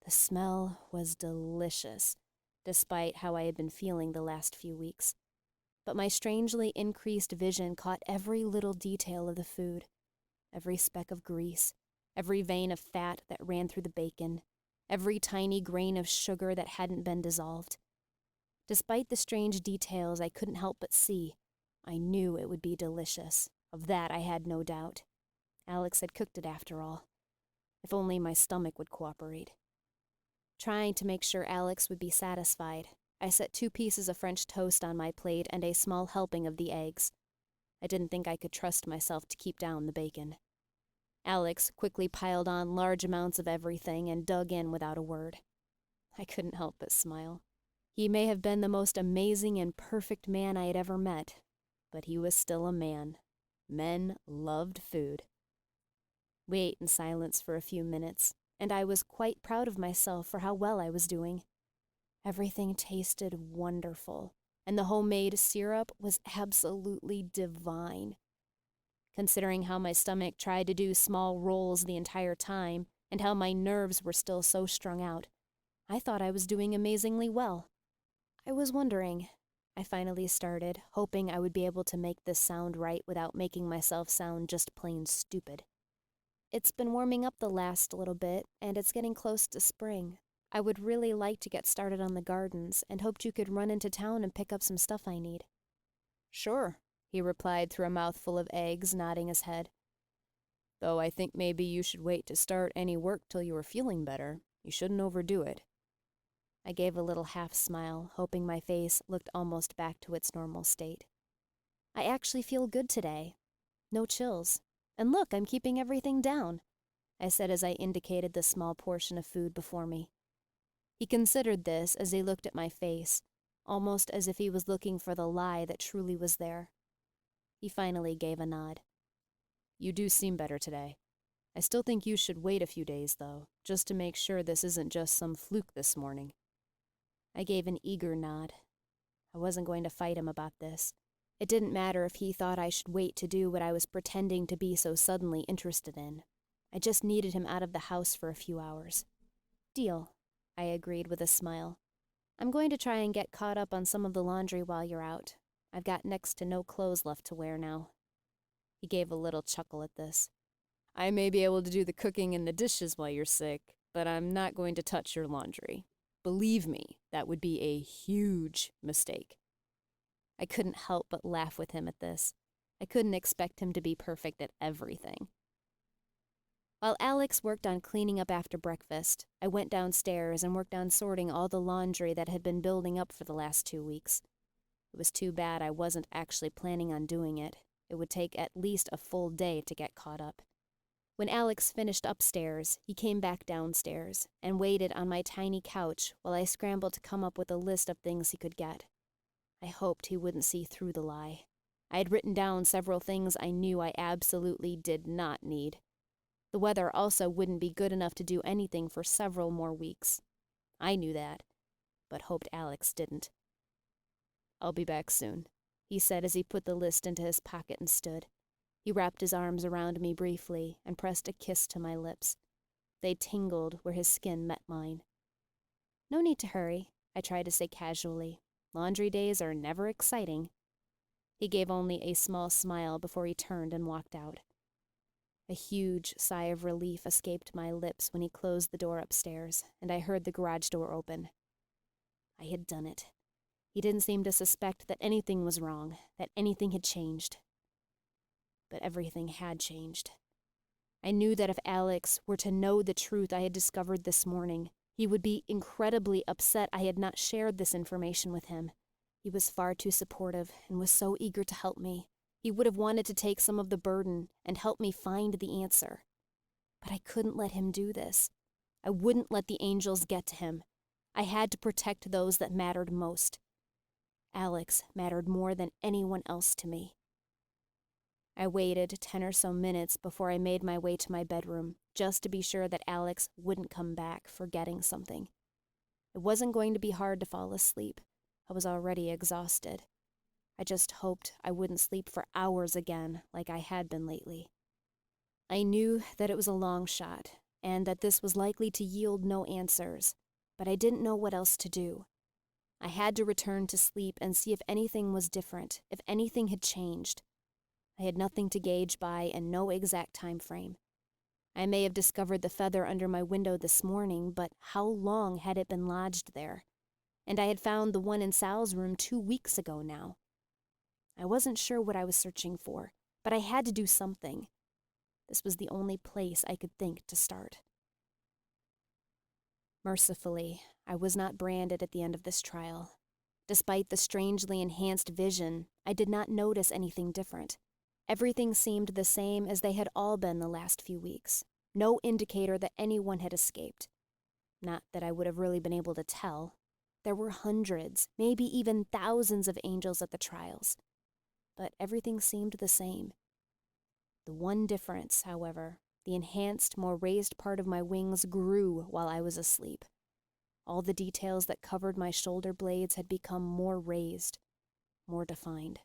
The smell was delicious, despite how I had been feeling the last few weeks. But my strangely increased vision caught every little detail of the food, every speck of grease, every vein of fat that ran through the bacon, every tiny grain of sugar that hadn't been dissolved. Despite the strange details I couldn't help but see, I knew it would be delicious. Of that I had no doubt. Alex had cooked it after all. If only my stomach would cooperate. Trying to make sure Alex would be satisfied, I set 2 pieces of French toast on my plate and a small helping of the eggs. I didn't think I could trust myself to keep down the bacon. Alex quickly piled on large amounts of everything and dug in without a word. I couldn't help but smile. He may have been the most amazing and perfect man I had ever met, but he was still a man. Men loved food. We ate in silence for a few minutes, and I was quite proud of myself for how well I was doing. Everything tasted wonderful, and the homemade syrup was absolutely divine. Considering how my stomach tried to do small rolls the entire time, and how my nerves were still so strung out, I thought I was doing amazingly well. I was wondering, I finally started, hoping I would be able to make this sound right without making myself sound just plain stupid. It's been warming up the last little bit, and it's getting close to spring. I would really like to get started on the gardens, and hoped you could run into town and pick up some stuff I need. Sure, he replied through a mouthful of eggs, nodding his head. Though I think maybe you should wait to start any work till you are feeling better. You shouldn't overdo it. I gave a little half smile, hoping my face looked almost back to its normal state. I actually feel good today. No chills. And look, I'm keeping everything down, I said as I indicated the small portion of food before me. He considered this as he looked at my face, almost as if he was looking for the lie that truly was there. He finally gave a nod. You do seem better today. I still think you should wait a few days, though, just to make sure this isn't just some fluke this morning. I gave an eager nod. I wasn't going to fight him about this. It didn't matter if he thought I should wait to do what I was pretending to be so suddenly interested in. I just needed him out of the house for a few hours. Deal, I agreed with a smile. I'm going to try and get caught up on some of the laundry while you're out. I've got next to no clothes left to wear now. He gave a little chuckle at this. I may be able to do the cooking and the dishes while you're sick, but I'm not going to touch your laundry. Believe me, that would be a huge mistake. I couldn't help but laugh with him at this. I couldn't expect him to be perfect at everything. While Alex worked on cleaning up after breakfast, I went downstairs and worked on sorting all the laundry that had been building up for the last 2 weeks. It was too bad I wasn't actually planning on doing it. It would take at least a full day to get caught up. When Alex finished upstairs, he came back downstairs and waited on my tiny couch while I scrambled to come up with a list of things he could get. I hoped he wouldn't see through the lie. I had written down several things I knew I absolutely did not need. The weather also wouldn't be good enough to do anything for several more weeks. I knew that, but hoped Alex didn't. I'll be back soon, he said as he put the list into his pocket and stood. He wrapped his arms around me briefly and pressed a kiss to my lips. They tingled where his skin met mine. No need to hurry, I tried to say casually. Laundry days are never exciting. He gave only a small smile before he turned and walked out. A huge sigh of relief escaped my lips when he closed the door upstairs, and I heard the garage door open. I had done it. He didn't seem to suspect that anything was wrong, that anything had changed. But everything had changed. I knew that if Alex were to know the truth I had discovered this morning, he would be incredibly upset I had not shared this information with him. He was far too supportive and was so eager to help me. He would have wanted to take some of the burden and help me find the answer. But I couldn't let him do this. I wouldn't let the angels get to him. I had to protect those that mattered most. Alex mattered more than anyone else to me. I waited 10 or so minutes before I made my way to my bedroom, just to be sure that Alex wouldn't come back forgetting something. It wasn't going to be hard to fall asleep. I was already exhausted. I just hoped I wouldn't sleep for hours again like I had been lately. I knew that it was a long shot, and that this was likely to yield no answers, but I didn't know what else to do. I had to return to sleep and see if anything was different, if anything had changed. I had nothing to gauge by and no exact time frame. I may have discovered the feather under my window this morning, but how long had it been lodged there? And I had found the one in Sal's room 2 weeks ago now. I wasn't sure what I was searching for, but I had to do something. This was the only place I could think to start. Mercifully, I was not branded at the end of this trial. Despite the strangely enhanced vision, I did not notice anything different. Everything seemed the same as they had all been the last few weeks. No indicator that anyone had escaped. Not that I would have really been able to tell. There were hundreds, maybe even thousands of angels at the trials. But everything seemed the same. The one difference, however, the enhanced, more raised part of my wings grew while I was asleep. All the details that covered my shoulder blades had become more raised, more defined.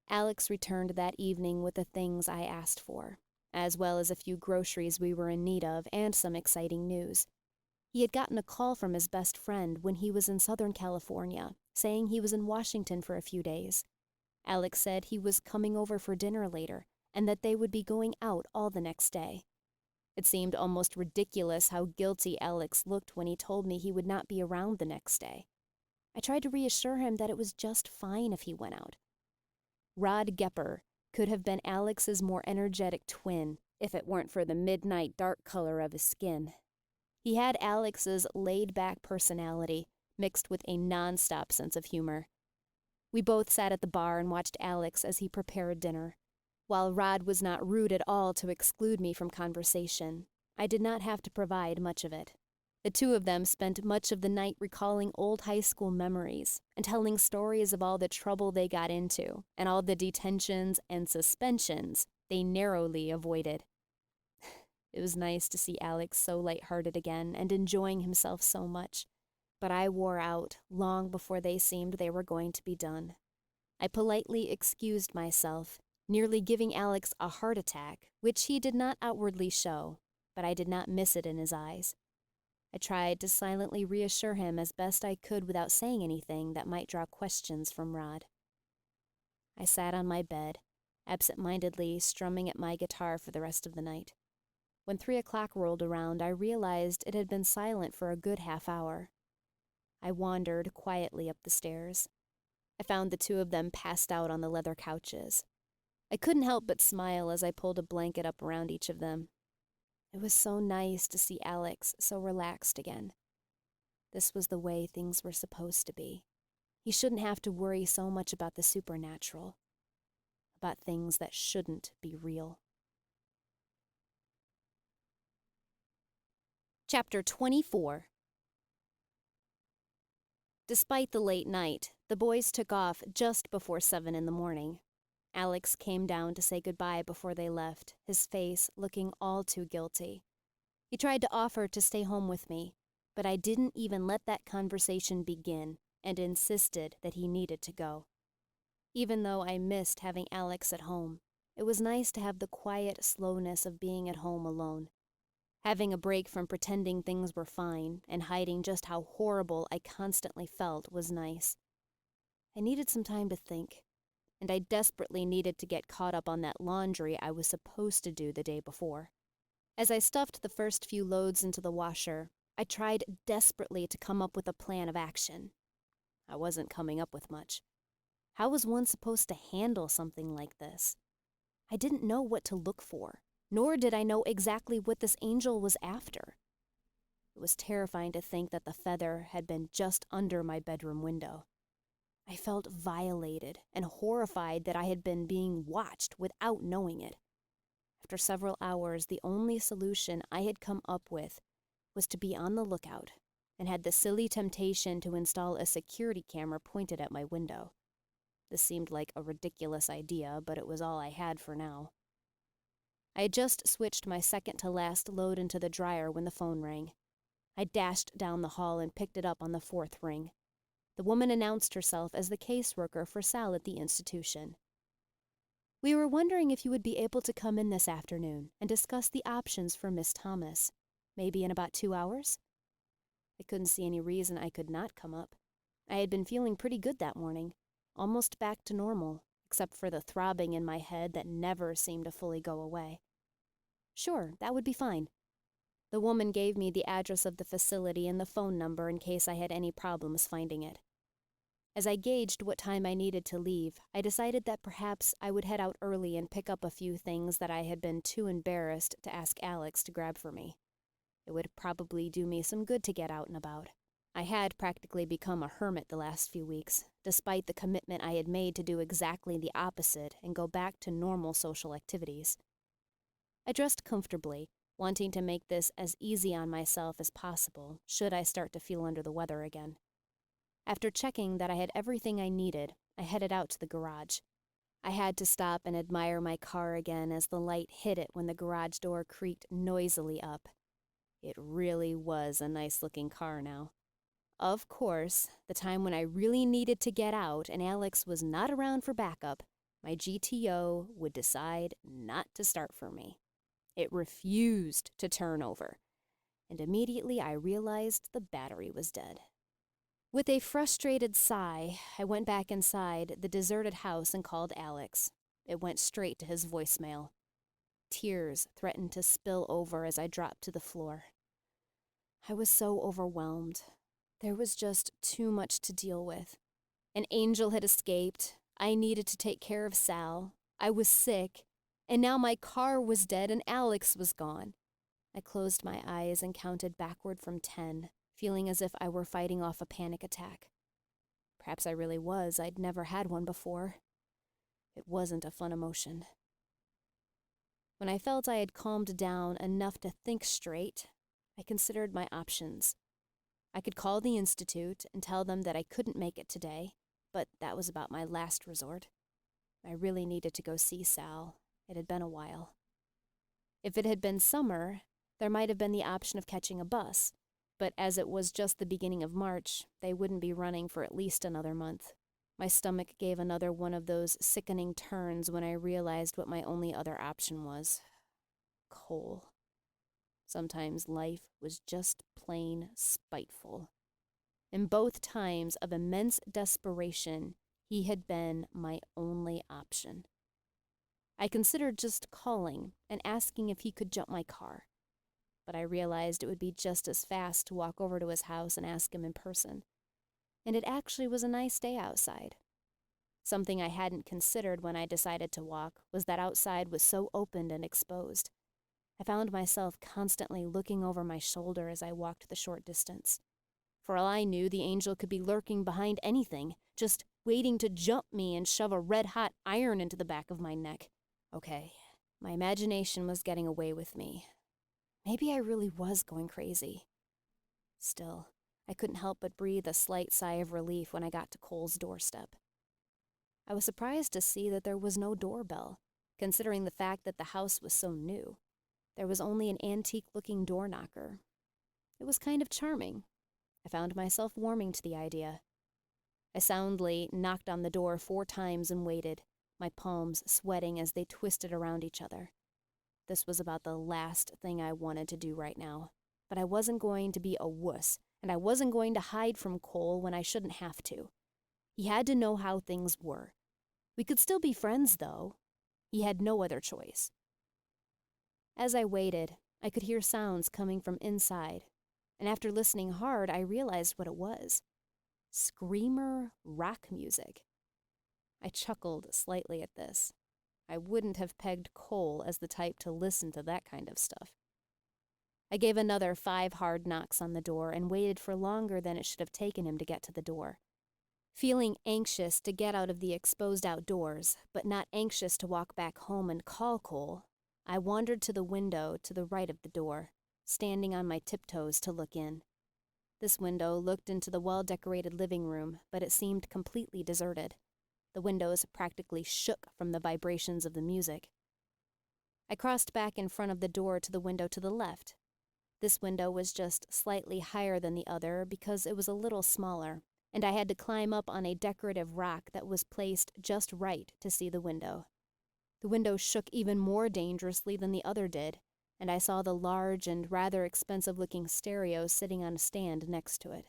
Alex returned that evening with the things I asked for, as well as a few groceries we were in need of and some exciting news. He had gotten a call from his best friend when he was in Southern California, saying he was in Washington for a few days. Alex said he was coming over for dinner later, and that they would be going out all the next day. It seemed almost ridiculous how guilty Alex looked when he told me he would not be around the next day. I tried to reassure him that it was just fine if he went out. Rod Gepper could have been Alex's more energetic twin if it weren't for the midnight dark color of his skin. He had Alex's laid-back personality mixed with a non-stop sense of humor. We both sat at the bar and watched Alex as he prepared dinner. While Rod was not rude at all to exclude me from conversation, I did not have to provide much of it. The two of them spent much of the night recalling old high school memories and telling stories of all the trouble they got into and all the detentions and suspensions they narrowly avoided. It was nice to see Alex so lighthearted again and enjoying himself so much, but I wore out long before they seemed they were going to be done. I politely excused myself, nearly giving Alex a heart attack, which he did not outwardly show, but I did not miss it in his eyes. I tried to silently reassure him as best I could without saying anything that might draw questions from Rod. I sat on my bed, absent-mindedly strumming at my guitar for the rest of the night. When 3 o'clock rolled around, I realized it had been silent for a good half hour. I wandered quietly up the stairs. I found the two of them passed out on the leather couches. I couldn't help but smile as I pulled a blanket up around each of them. It was so nice to see Alex so relaxed again. This was the way things were supposed to be. He shouldn't have to worry so much about the supernatural, about things that shouldn't be real. Chapter 24. Despite the late night, the boys took off just before 7 in the morning. Alex came down to say goodbye before they left, his face looking all too guilty. He tried to offer to stay home with me, but I didn't even let that conversation begin and insisted that he needed to go. Even though I missed having Alex at home, it was nice to have the quiet slowness of being at home alone. Having a break from pretending things were fine and hiding just how horrible I constantly felt was nice. I needed some time to think, and I desperately needed to get caught up on that laundry I was supposed to do the day before. As I stuffed the first few loads into the washer, I tried desperately to come up with a plan of action. I wasn't coming up with much. How was one supposed to handle something like this? I didn't know what to look for. nor did I know exactly what this angel was after. It was terrifying to think that the feather had been just under my bedroom window. I felt violated and horrified that I had been being watched without knowing it. After several hours, the only solution I had come up with was to be on the lookout, and had the silly temptation to install a security camera pointed at my window. This seemed like a ridiculous idea, but it was all I had for now. I had just switched my second-to-last load into the dryer when the phone rang. I dashed down the hall and picked it up on the fourth ring. The woman announced herself as the caseworker for Sal at the institution. "We were wondering if you would be able to come in this afternoon and discuss the options for Miss Thomas, maybe in about 2 hours?" I couldn't see any reason I could not come up. I had been feeling pretty good that morning, almost back to normal, except for the throbbing in my head that never seemed to fully go away. "Sure, that would be fine." The woman gave me the address of the facility and the phone number in case I had any problems finding it. As I gauged what time I needed to leave, I decided that perhaps I would head out early and pick up a few things that I had been too embarrassed to ask Alex to grab for me. It would probably do me some good to get out and about. I had practically become a hermit the last few weeks, despite the commitment I had made to do exactly the opposite and go back to normal social activities. I dressed comfortably, wanting to make this as easy on myself as possible, should I start to feel under the weather again. After checking that I had everything I needed, I headed out to the garage. I had to stop and admire my car again as the light hit it when the garage door creaked noisily up. It really was a nice-looking car now. Of course, the time when I really needed to get out and Alex was not around for backup, my GTO would decide not to start for me. It refused to turn over, and immediately I realized the battery was dead. With a frustrated sigh, I went back inside the deserted house and called Alex. It went straight to his voicemail. Tears threatened to spill over as I dropped to the floor. I was so overwhelmed. There was just too much to deal with. An angel had escaped. I needed to take care of Sal. I was sick. And now my car was dead and Alex was gone. I closed my eyes and counted backward from 10, feeling as if I were fighting off a panic attack. Perhaps I really was. I'd never had one before. It wasn't a fun emotion. When I felt I had calmed down enough to think straight, I considered my options. I could call the institute and tell them that I couldn't make it today, but that was about my last resort. I really needed to go see Sal. It had been a while. If it had been summer, there might have been the option of catching a bus, but as it was just the beginning of March, they wouldn't be running for at least another month. My stomach gave another one of those sickening turns when I realized what my only other option was. Cole. Sometimes life was just plain spiteful. In both times of immense desperation, he had been my only option. I considered just calling and asking if he could jump my car, but I realized it would be just as fast to walk over to his house and ask him in person. And it actually was a nice day outside. Something I hadn't considered when I decided to walk was that outside was so open and exposed. I found myself constantly looking over my shoulder as I walked the short distance. For all I knew, the angel could be lurking behind anything, just waiting to jump me and shove a red-hot iron into the back of my neck. Okay, my imagination was getting away with me. Maybe I really was going crazy. Still, I couldn't help but breathe a slight sigh of relief when I got to Cole's doorstep. I was surprised to see that there was no doorbell, considering the fact that the house was so new. There was only an antique-looking door knocker. It was kind of charming. I found myself warming to the idea. I soundly knocked on the door 4 times and waited, my palms sweating as they twisted around each other. This was about the last thing I wanted to do right now, but I wasn't going to be a wuss, and I wasn't going to hide from Cole when I shouldn't have to. He had to know how things were. We could still be friends, though. He had no other choice. As I waited, I could hear sounds coming from inside, and after listening hard, I realized what it was. Screamer rock music. I chuckled slightly at this. I wouldn't have pegged Cole as the type to listen to that kind of stuff. I gave another 5 hard knocks on the door and waited for longer than it should have taken him to get to the door. Feeling anxious to get out of the exposed outdoors, but not anxious to walk back home and call Cole, I wandered to the window to the right of the door, standing on my tiptoes to look in. This window looked into the well-decorated living room, but it seemed completely deserted. The windows practically shook from the vibrations of the music. I crossed back in front of the door to the window to the left. This window was just slightly higher than the other because it was a little smaller, and I had to climb up on a decorative rock that was placed just right to see the window. The window shook even more dangerously than the other did, and I saw the large and rather expensive-looking stereo sitting on a stand next to it.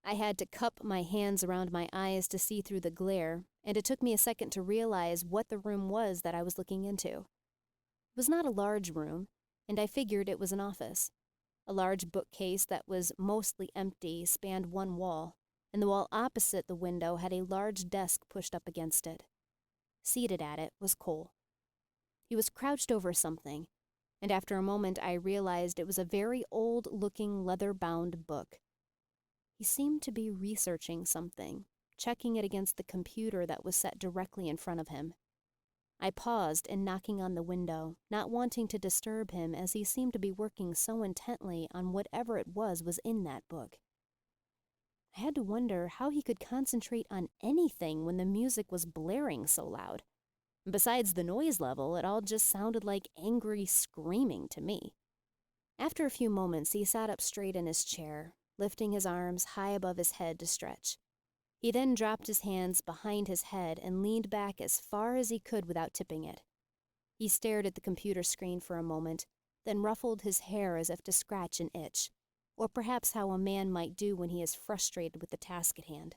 I had to cup my hands around my eyes to see through the glare, and it took me a second to realize what the room was that I was looking into. It was not a large room, and I figured it was an office. A large bookcase that was mostly empty spanned one wall, and the wall opposite the window had a large desk pushed up against it. Seated at it was Cole. He was crouched over something, and after a moment I realized it was a very old-looking leather-bound book. He seemed to be researching something, checking it against the computer that was set directly in front of him. I paused in knocking on the window, not wanting to disturb him as he seemed to be working so intently on whatever it was in that book. I had to wonder how he could concentrate on anything when the music was blaring so loud. Besides the noise level, it all just sounded like angry screaming to me. After a few moments, he sat up straight in his chair, lifting his arms high above his head to stretch. He then dropped his hands behind his head and leaned back as far as he could without tipping it. He stared at the computer screen for a moment, then ruffled his hair as if to scratch an itch, or perhaps how a man might do when he is frustrated with the task at hand.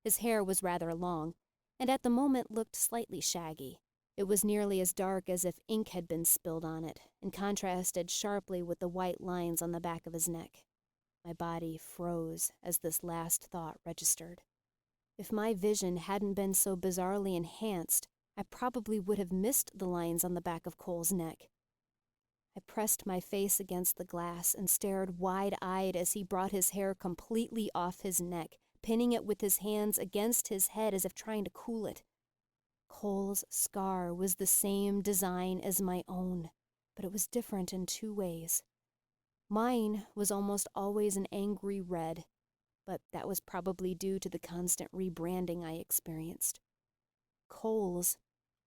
His hair was rather long, and at the moment looked slightly shaggy. It was nearly as dark as if ink had been spilled on it, and contrasted sharply with the white lines on the back of his neck. My body froze as this last thought registered. If my vision hadn't been so bizarrely enhanced, I probably would have missed the lines on the back of Cole's neck. I pressed my face against the glass and stared wide-eyed as he brought his hair completely off his neck, pinning it with his hands against his head as if trying to cool it. Cole's scar was the same design as my own, but it was different in 2 ways. Mine was almost always an angry red, but that was probably due to the constant rebranding I experienced. Cole's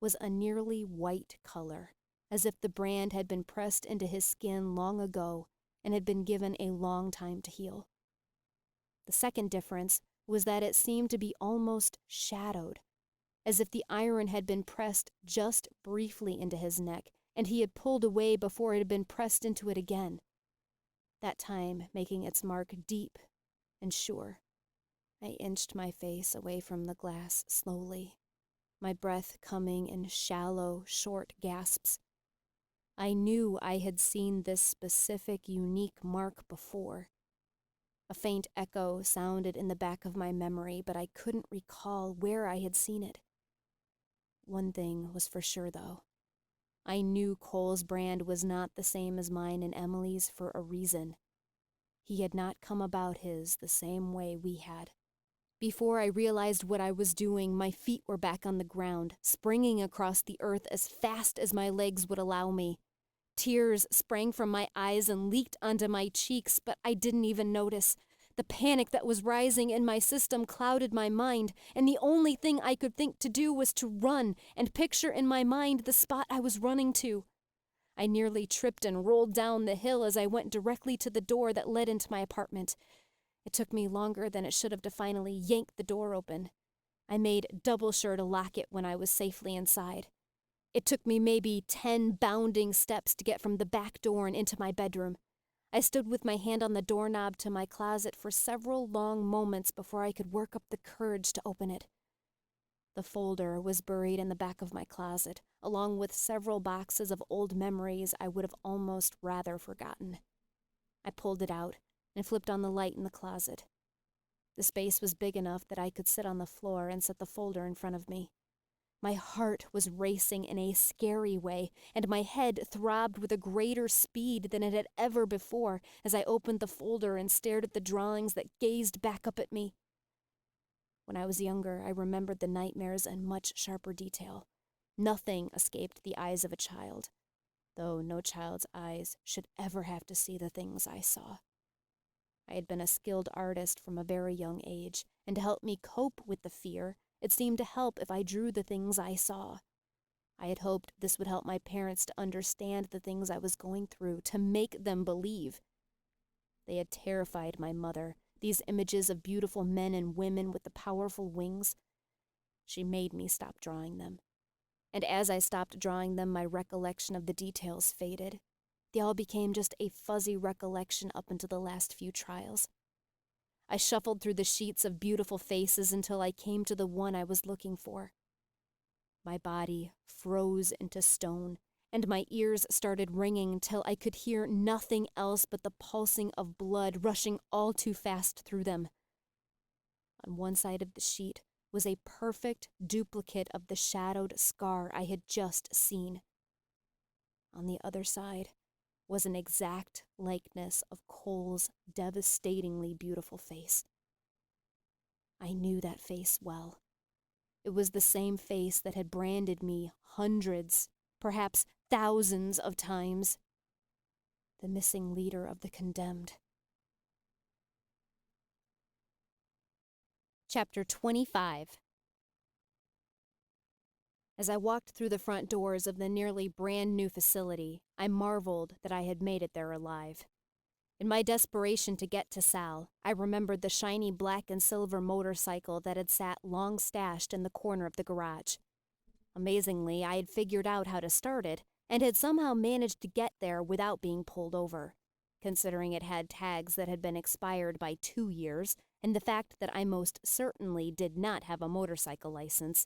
was a nearly white color, as if the brand had been pressed into his skin long ago and had been given a long time to heal. The second difference was that it seemed to be almost shadowed, as if the iron had been pressed just briefly into his neck, and he had pulled away before it had been pressed into it again, that time making its mark deep and sure. I inched my face away from the glass slowly, my breath coming in shallow, short gasps. I knew I had seen this specific, unique mark before. A faint echo sounded in the back of my memory, but I couldn't recall where I had seen it. One thing was for sure, though. I knew Cole's brand was not the same as mine and Emily's for a reason. He had not come about his the same way we had. Before I realized what I was doing, my feet were back on the ground, springing across the earth as fast as my legs would allow me. Tears sprang from my eyes and leaked onto my cheeks, but I didn't even notice. The panic that was rising in my system clouded my mind, and the only thing I could think to do was to run and picture in my mind the spot I was running to. I nearly tripped and rolled down the hill as I went directly to the door that led into my apartment. It took me longer than it should have to finally yank the door open. I made double sure to lock it when I was safely inside. It took me maybe 10 bounding steps to get from the back door and into my bedroom. I stood with my hand on the doorknob to my closet for several long moments before I could work up the courage to open it. The folder was buried in the back of my closet, along with several boxes of old memories I would have almost rather forgotten. I pulled it out and flipped on the light in the closet. The space was big enough that I could sit on the floor and set the folder in front of me. My heart was racing in a scary way, and my head throbbed with a greater speed than it had ever before as I opened the folder and stared at the drawings that gazed back up at me. When I was younger, I remembered the nightmares in much sharper detail. Nothing escaped the eyes of a child, though no child's eyes should ever have to see the things I saw. I had been a skilled artist from a very young age, and to help me cope with the fear, it seemed to help if I drew the things I saw. I had hoped this would help my parents to understand the things I was going through, to make them believe. They had terrified my mother, these images of beautiful men and women with the powerful wings. She made me stop drawing them. And as I stopped drawing them, my recollection of the details faded. They all became just a fuzzy recollection up until the last few trials. I shuffled through the sheets of beautiful faces until I came to the one I was looking for. My body froze into stone, and my ears started ringing till I could hear nothing else but the pulsing of blood rushing all too fast through them. On one side of the sheet was a perfect duplicate of the shadowed scar I had just seen. On the other side was an exact likeness of Cole's devastatingly beautiful face. I knew that face well. It was the same face that had branded me hundreds, perhaps thousands of times. The missing leader of the condemned. Chapter 25. As I walked through the front doors of the nearly brand new facility, I marveled that I had made it there alive. In my desperation to get to Sal, I remembered the shiny black and silver motorcycle that had sat long stashed in the corner of the garage. Amazingly, I had figured out how to start it and had somehow managed to get there without being pulled over, considering it had tags that had been expired by 2 years and the fact that I most certainly did not have a motorcycle license.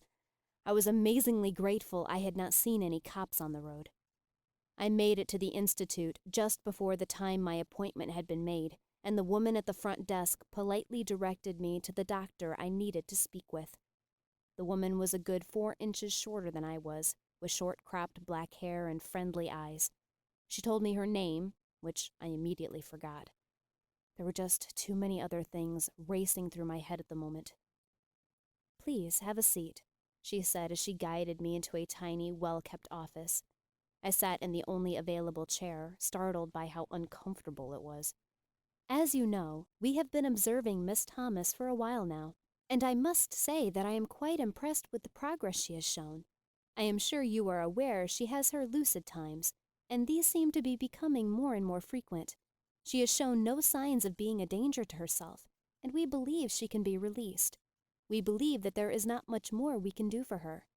I was amazingly grateful I had not seen any cops on the road. I made it to the Institute just before the time my appointment had been made, and the woman at the front desk politely directed me to the doctor I needed to speak with. The woman was a good 4 inches shorter than I was, with short-cropped black hair and friendly eyes. She told me her name, which I immediately forgot. There were just too many other things racing through my head at the moment. "Please, have a seat," she said as she guided me into a tiny, well-kept office. I sat in the only available chair, startled by how uncomfortable it was. "As you know, we have been observing Miss Thomas for a while now, and I must say that I am quite impressed with the progress she has shown. I am sure you are aware she has her lucid times, and these seem to be becoming more and more frequent. She has shown no signs of being a danger to herself, and we believe she can be released. We believe that there is not much more we can do for her.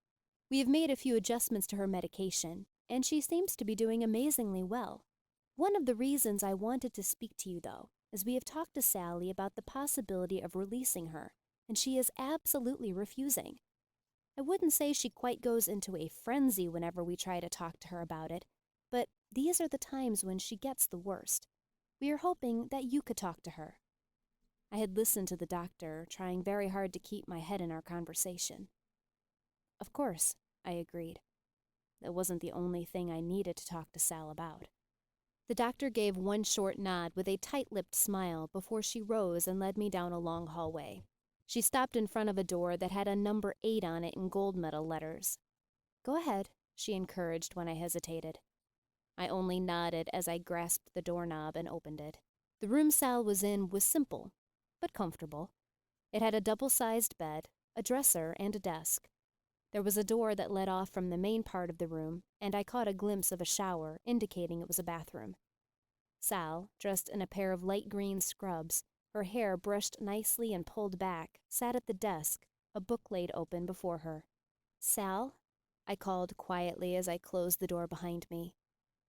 We have made a few adjustments to her medication, and she seems to be doing amazingly well. One of the reasons I wanted to speak to you, though, is we have talked to Sally about the possibility of releasing her, and she is absolutely refusing. I wouldn't say she quite goes into a frenzy whenever we try to talk to her about it, but these are the times when she gets the worst. We are hoping that you could talk to her." I had listened to the doctor, trying very hard to keep my head in our conversation. "Of course," I agreed. That wasn't the only thing I needed to talk to Sal about. The doctor gave one short nod with a tight-lipped smile before she rose and led me down a long hallway. She stopped in front of a door that had a number 8 on it in gold medal letters. "Go ahead," she encouraged when I hesitated. I only nodded as I grasped the doorknob and opened it. The room Sal was in was simple, but comfortable. It had a double-sized bed, a dresser, and a desk. There was a door that led off from the main part of the room, and I caught a glimpse of a shower, indicating it was a bathroom. Sal, dressed in a pair of light green scrubs, her hair brushed nicely and pulled back, sat at the desk, a book laid open before her. "Sal?" I called quietly as I closed the door behind me.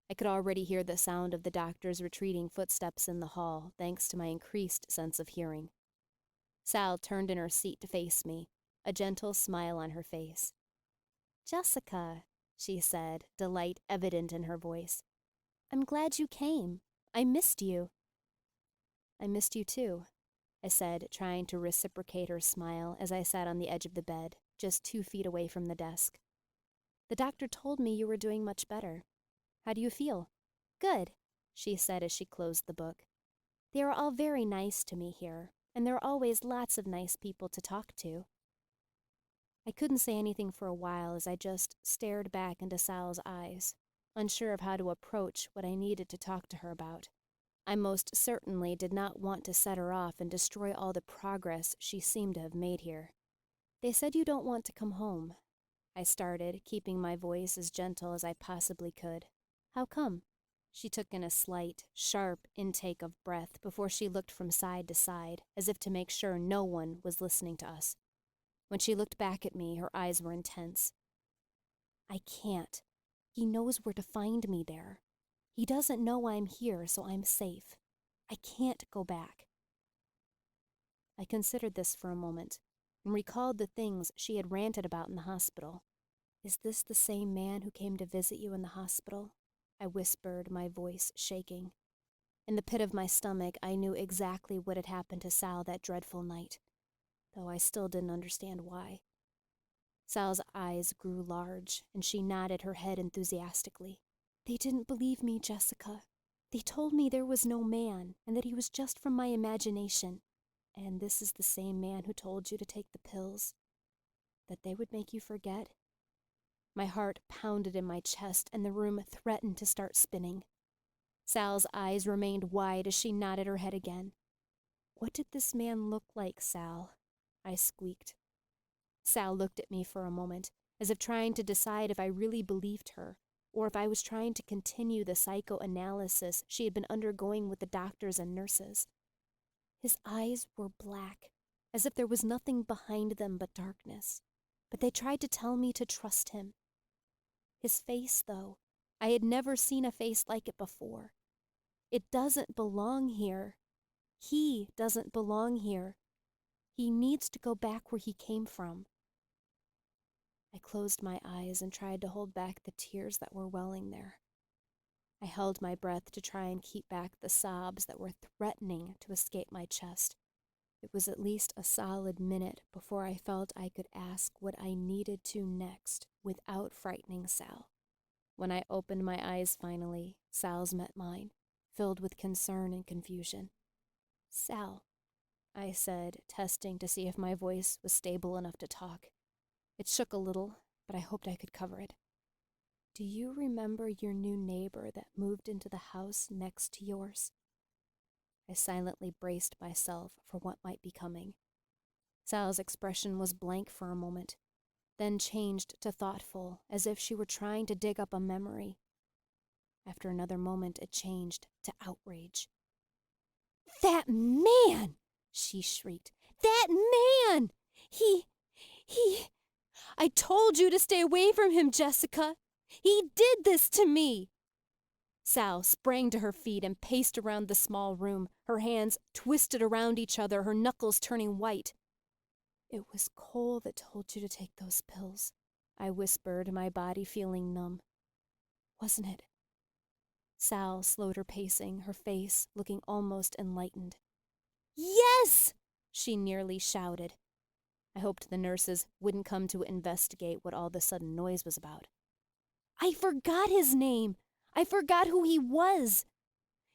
I could already hear the sound of the doctor's retreating footsteps in the hall, thanks to my increased sense of hearing. Sal turned in her seat to face me, a gentle smile on her face. "Jessica," she said, delight evident in her voice. "I'm glad you came. I missed you." "I missed you too," I said, trying to reciprocate her smile as I sat on the edge of the bed, just 2 feet away from the desk. "The doctor told me you were doing much better. How do you feel?" "Good," she said as she closed the book. "They are all very nice to me here, and there are always lots of nice people to talk to." I couldn't say anything for a while as I just stared back into Sal's eyes, unsure of how to approach what I needed to talk to her about. I most certainly did not want to set her off and destroy all the progress she seemed to have made here. "They said you don't want to come home," I started, keeping my voice as gentle as I possibly could. "How come?" She took in a slight, sharp intake of breath before she looked from side to side, as if to make sure no one was listening to us. When she looked back at me, her eyes were intense. "I can't. He knows where to find me there. He doesn't know I'm here, so I'm safe. I can't go back." I considered this for a moment and recalled the things she had ranted about in the hospital. "Is this the same man who came to visit you in the hospital?" I whispered, my voice shaking. In the pit of my stomach, I knew exactly what had happened to Sal that dreadful night, though I still didn't understand why. Sal's eyes grew large, and she nodded her head enthusiastically. "They didn't believe me, Jessica. They told me there was no man, and that he was just from my imagination. And this is the same man who told you to take the pills, that they would make you forget?" My heart pounded in my chest, and the room threatened to start spinning. Sal's eyes remained wide as she nodded her head again. "What did this man look like, Sal?" I squeaked. Sal looked at me for a moment, as if trying to decide if I really believed her, or if I was trying to continue the psychoanalysis she had been undergoing with the doctors and nurses. His eyes were black, as if there was nothing behind them but darkness, but they tried to tell me to trust him. His face, though, I had never seen a face like it before. It doesn't belong here. He doesn't belong here. He needs to go back where he came from. I closed my eyes and tried to hold back the tears that were welling there. I held my breath to try and keep back the sobs that were threatening to escape my chest. It was at least a solid minute before I felt I could ask what I needed to next without frightening Sal. When I opened my eyes finally, Sal's met mine, filled with concern and confusion. "Sal," I said, testing to see if my voice was stable enough to talk. It shook a little, but I hoped I could cover it. "Do you remember your new neighbor that moved into the house next to yours?" I silently braced myself for what might be coming. Sal's expression was blank for a moment, then changed to thoughtful, as if she were trying to dig up a memory. After another moment, it changed to outrage. "That man!" she shrieked. "That man! He... I told you to stay away from him, Jessica! He did this to me!" Sal sprang to her feet and paced around the small room, her hands twisted around each other, her knuckles turning white. "It was Cole that told you to take those pills," I whispered, my body feeling numb. "Wasn't it?" Sal slowed her pacing, her face looking almost enlightened. "Yes!" she nearly shouted. I hoped the nurses wouldn't come to investigate what all the sudden noise was about. "I forgot his name. I forgot who he was.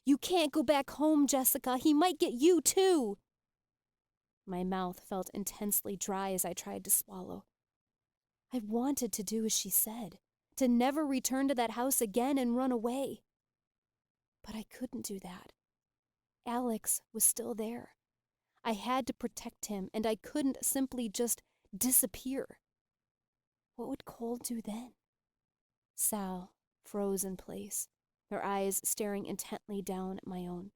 You can't go back home, Jessica. He might get you, too." My mouth felt intensely dry as I tried to swallow. I wanted to do as she said, to never return to that house again and run away. But I couldn't do that. Alex was still there. I had to protect him, and I couldn't simply just disappear. What would Cole do then? Sal froze in place, her eyes staring intently down at my own.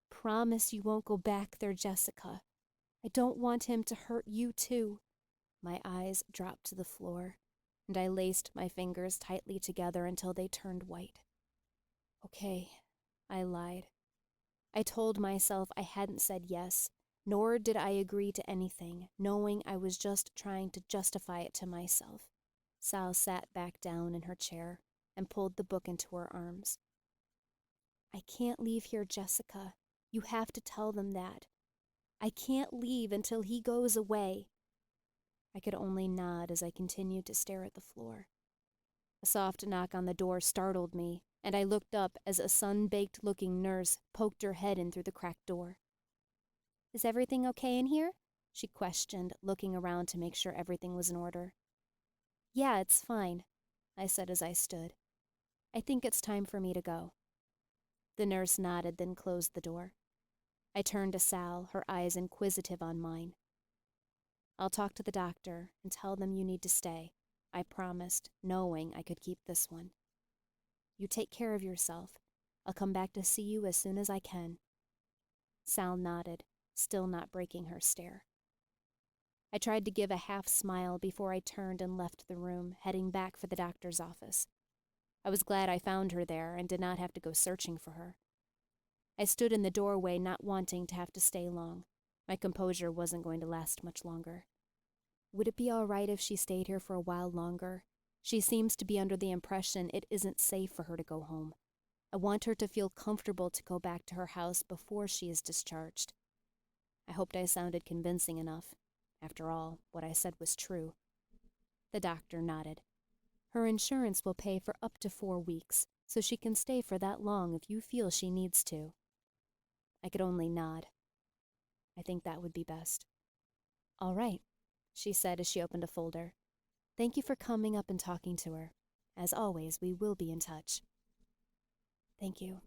"Promise you won't go back there, Jessica. I don't want him to hurt you, too." My eyes dropped to the floor, and I laced my fingers tightly together until they turned white. "Okay," I lied. I told myself I hadn't said yes, nor did I agree to anything, knowing I was just trying to justify it to myself. Sal sat back down in her chair and pulled the book into her arms. "I can't leave here, Jessica. You have to tell them that. I can't leave until he goes away." I could only nod as I continued to stare at the floor. A soft knock on the door startled me, and I looked up as a sun-baked-looking nurse poked her head in through the cracked door. "Is everything okay in here?" she questioned, looking around to make sure everything was in order. "Yeah, it's fine," I said as I stood. "I think it's time for me to go." The nurse nodded, then closed the door. I turned to Sal, her eyes inquisitive on mine. "I'll talk to the doctor and tell them you need to stay," I promised, knowing I could keep this one. "You take care of yourself. I'll come back to see you as soon as I can." Sal nodded, still not breaking her stare. I tried to give a half smile before I turned and left the room, heading back for the doctor's office. I was glad I found her there and did not have to go searching for her. I stood in the doorway, not wanting to have to stay long. My composure wasn't going to last much longer. Would it be all right if she stayed here for a while longer? She seems to be under the impression it isn't safe for her to go home. I want her to feel comfortable to go back to her house before she is discharged. I hoped I sounded convincing enough. After all, what I said was true. The doctor nodded. "Her insurance will pay for up to 4 weeks, so she can stay for that long if you feel she needs to." I could only nod. I think that would be best. "All right," she said as she opened a folder. "Thank you for coming up and talking to her. As always, we will be in touch." "Thank you,"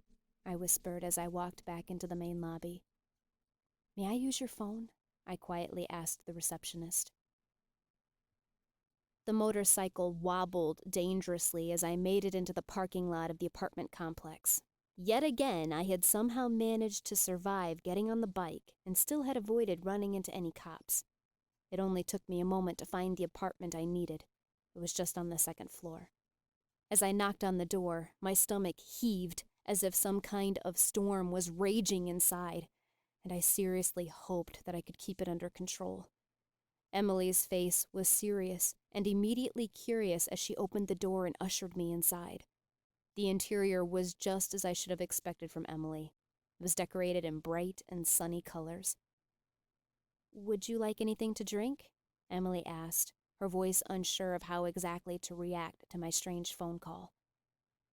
I whispered as I walked back into the main lobby. "May I use your phone?" I quietly asked the receptionist. The motorcycle wobbled dangerously as I made it into the parking lot of the apartment complex. Yet again, I had somehow managed to survive getting on the bike and still had avoided running into any cops. It only took me a moment to find the apartment I needed. It was just on the 2nd floor. As I knocked on the door, my stomach heaved as if some kind of storm was raging inside, and I seriously hoped that I could keep it under control. Emily's face was serious and immediately curious as she opened the door and ushered me inside. The interior was just as I should have expected from Emily. It was decorated in bright and sunny colors. "Would you like anything to drink?" Emily asked, her voice unsure of how exactly to react to my strange phone call.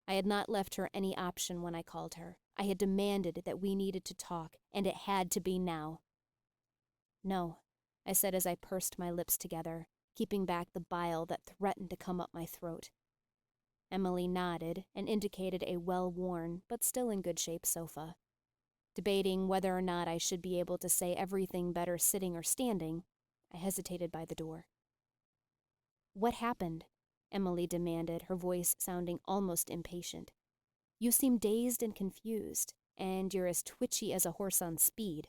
I had not left her any option when I called her. I had demanded that we needed to talk, and it had to be now. "No," I said as I pursed my lips together, keeping back the bile that threatened to come up my throat. Emily nodded and indicated a well-worn, but still in good shape sofa. Debating whether or not I should be able to say everything better sitting or standing, I hesitated by the door. "What happened?" Emily demanded, her voice sounding almost impatient. "You seem dazed and confused, and you're as twitchy as a horse on speed."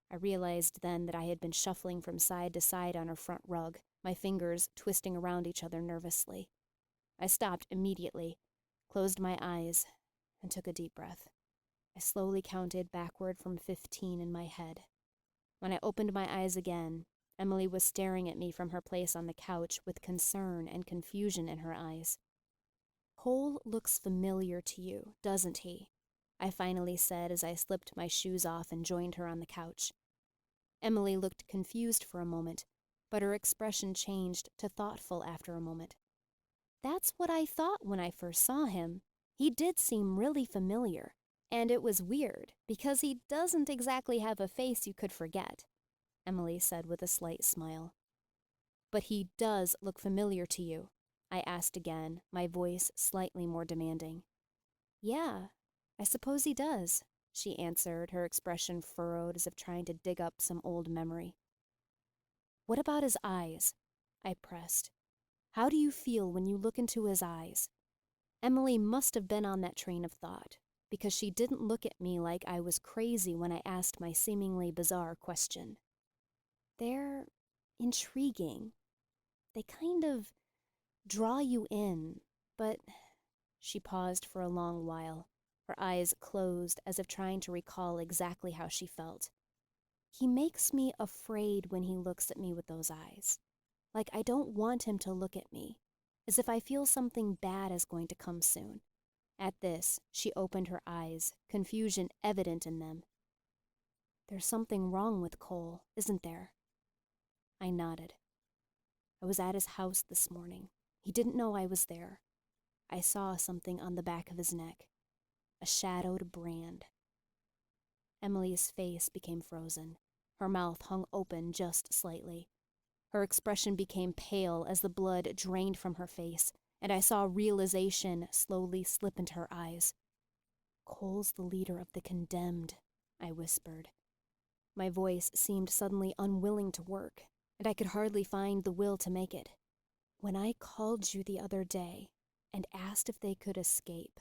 I realized then that I had been shuffling from side to side on her front rug, my fingers twisting around each other nervously. I stopped immediately, closed my eyes, and took a deep breath. I slowly counted backward from 15 in my head. When I opened my eyes again, Emily was staring at me from her place on the couch with concern and confusion in her eyes. "Cole looks familiar to you, doesn't he?" I finally said as I slipped my shoes off and joined her on the couch. Emily looked confused for a moment, but her expression changed to thoughtful after a moment. "That's what I thought when I first saw him. He did seem really familiar, and it was weird because he doesn't exactly have a face you could forget," Emily said with a slight smile. "But he does look familiar to you?" I asked again, my voice slightly more demanding. "Yeah, I suppose he does," she answered, her expression furrowed as if trying to dig up some old memory. "What about his eyes?" I pressed. "How do you feel when you look into his eyes?" Emily must have been on that train of thought, because she didn't look at me like I was crazy when I asked my seemingly bizarre question. "They're intriguing. They kind of draw you in, but..." She paused for a long while, her eyes closed as if trying to recall exactly how she felt. "He makes me afraid when he looks at me with those eyes. Like I don't want him to look at me, as if I feel something bad is going to come soon." At this, she opened her eyes, confusion evident in them. "There's something wrong with Cole, isn't there?" I nodded. I was at his house this morning. He didn't know I was there. I saw something on the back of his neck. A shadowed brand. Emily's face became frozen. Her mouth hung open just slightly. Her expression became pale as the blood drained from her face, and I saw realization slowly slip into her eyes. "Cole's the leader of the condemned," I whispered. My voice seemed suddenly unwilling to work, and I could hardly find the will to make it. "When I called you the other day and asked if they could escape,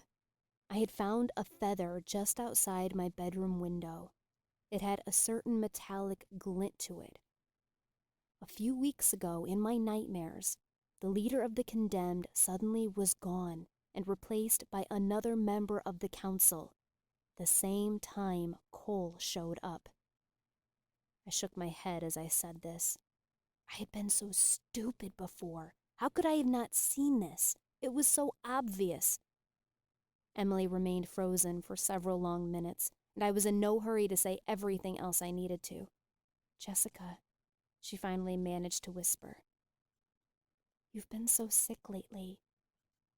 I had found a feather just outside my bedroom window. It had a certain metallic glint to it. A few weeks ago, in my nightmares, the leader of the condemned suddenly was gone and replaced by another member of the council, the same time Cole showed up." I shook my head as I said this. I had been so stupid before. How could I have not seen this? It was so obvious. Emily remained frozen for several long minutes, and I was in no hurry to say everything else I needed to. "Jessica," she finally managed to whisper, "you've been so sick lately.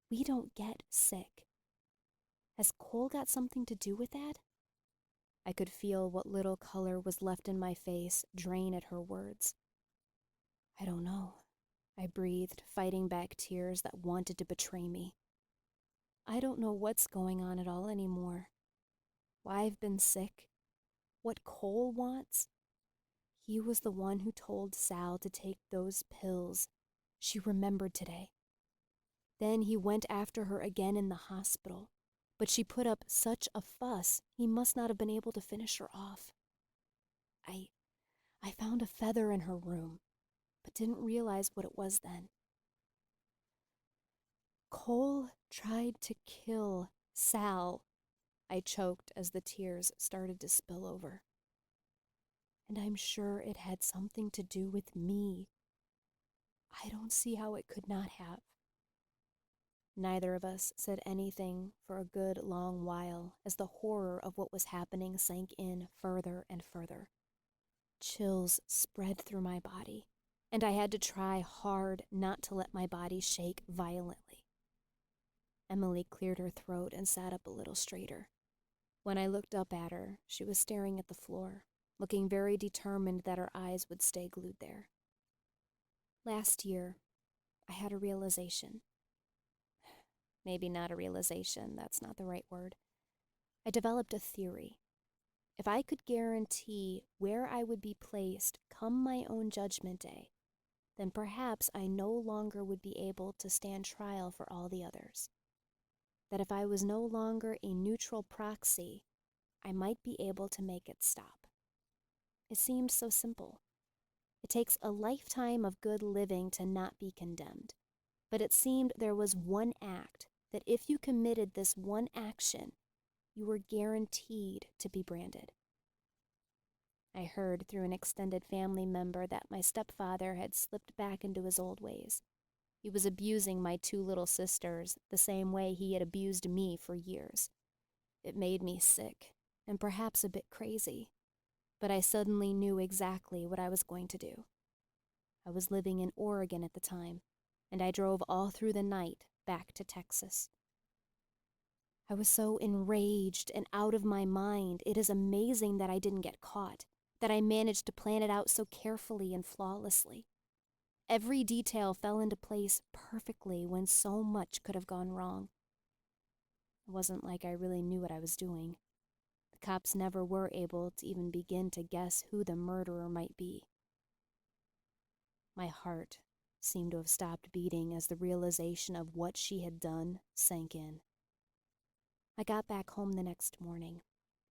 We don't get sick. Has Cole got something to do with that?" I could feel what little color was left in my face drain at her words. "I don't know," I breathed, fighting back tears that wanted to betray me. "I don't know what's going on at all anymore. Why I've been sick. What Cole wants. He was the one who told Sal to take those pills. She remembered today. Then he went after her again in the hospital, but she put up such a fuss, he must not have been able to finish her off. I found a feather in her room, but didn't realize what it was then. Cole tried to kill Sal." I choked as the tears started to spill over. "And I'm sure it had something to do with me. I don't see how it could not have." Neither of us said anything for a good long while as the horror of what was happening sank in further and further. Chills spread through my body, and I had to try hard not to let my body shake violently. Emily cleared her throat and sat up a little straighter. When I looked up at her, she was staring at the floor, looking very determined that her eyes would stay glued there. "Last year, I had a realization." Maybe not a realization, that's not the right word. I developed a theory. If I could guarantee where I would be placed come my own judgment day, then perhaps I no longer would be able to stand trial for all the others. That if I was no longer a neutral proxy, I might be able to make it stop. It seemed so simple. It takes a lifetime of good living to not be condemned, but it seemed there was one act that if you committed this one action, you were guaranteed to be branded. I heard through an extended family member that my stepfather had slipped back into his old ways. He was abusing my two little sisters the same way he had abused me for years. It made me sick, and perhaps a bit crazy, but I suddenly knew exactly what I was going to do. I was living in Oregon at the time, and I drove all through the night back to Texas. I was so enraged and out of my mind. It is amazing that I didn't get caught, that I managed to plan it out so carefully and flawlessly. Every detail fell into place perfectly when so much could have gone wrong. It wasn't like I really knew what I was doing. The cops never were able to even begin to guess who the murderer might be. My heart seemed to have stopped beating as the realization of what she had done sank in. I got back home the next morning,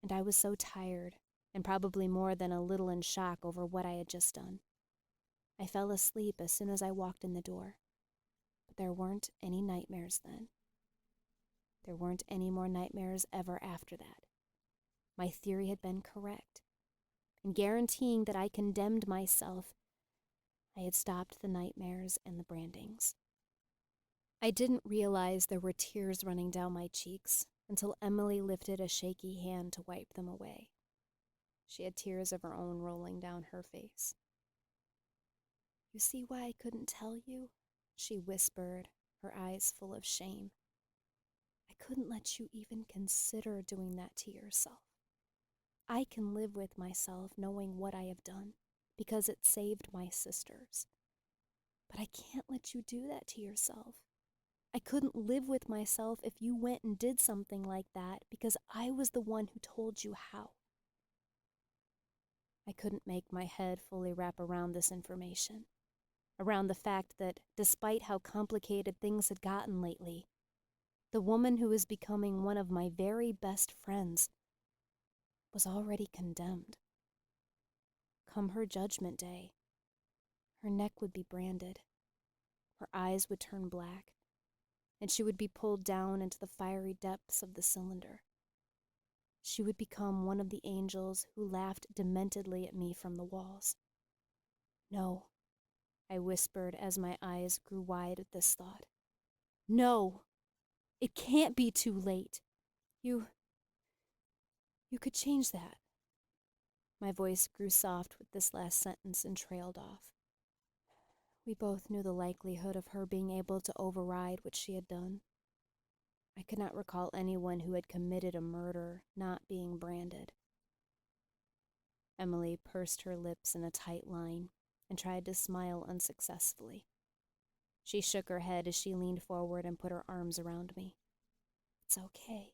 and I was so tired, and probably more than a little in shock over what I had just done. I fell asleep as soon as I walked in the door, but there weren't any nightmares then. There weren't any more nightmares ever after that. My theory had been correct. In guaranteeing that I condemned myself, I had stopped the nightmares and the brandings. I didn't realize there were tears running down my cheeks until Emily lifted a shaky hand to wipe them away. She had tears of her own rolling down her face. You see why I couldn't tell you? She whispered, her eyes full of shame. I couldn't let you even consider doing that to yourself. I can live with myself knowing what I have done, because it saved my sisters. But I can't let you do that to yourself. I couldn't live with myself if you went and did something like that because I was the one who told you how. I couldn't make my head fully wrap around this information, around the fact that despite how complicated things had gotten lately, the woman who was becoming one of my very best friends was already condemned. Come her judgment day, her neck would be branded, her eyes would turn black, and she would be pulled down into the fiery depths of the cylinder. She would become one of the angels who laughed dementedly at me from the walls. No, I whispered as my eyes grew wide at this thought. No, it can't be too late. You could change that. My voice grew soft with this last sentence and trailed off. We both knew the likelihood of her being able to override what she had done. I could not recall anyone who had committed a murder not being branded. Emily pursed her lips in a tight line and tried to smile unsuccessfully. She shook her head as she leaned forward and put her arms around me. It's okay,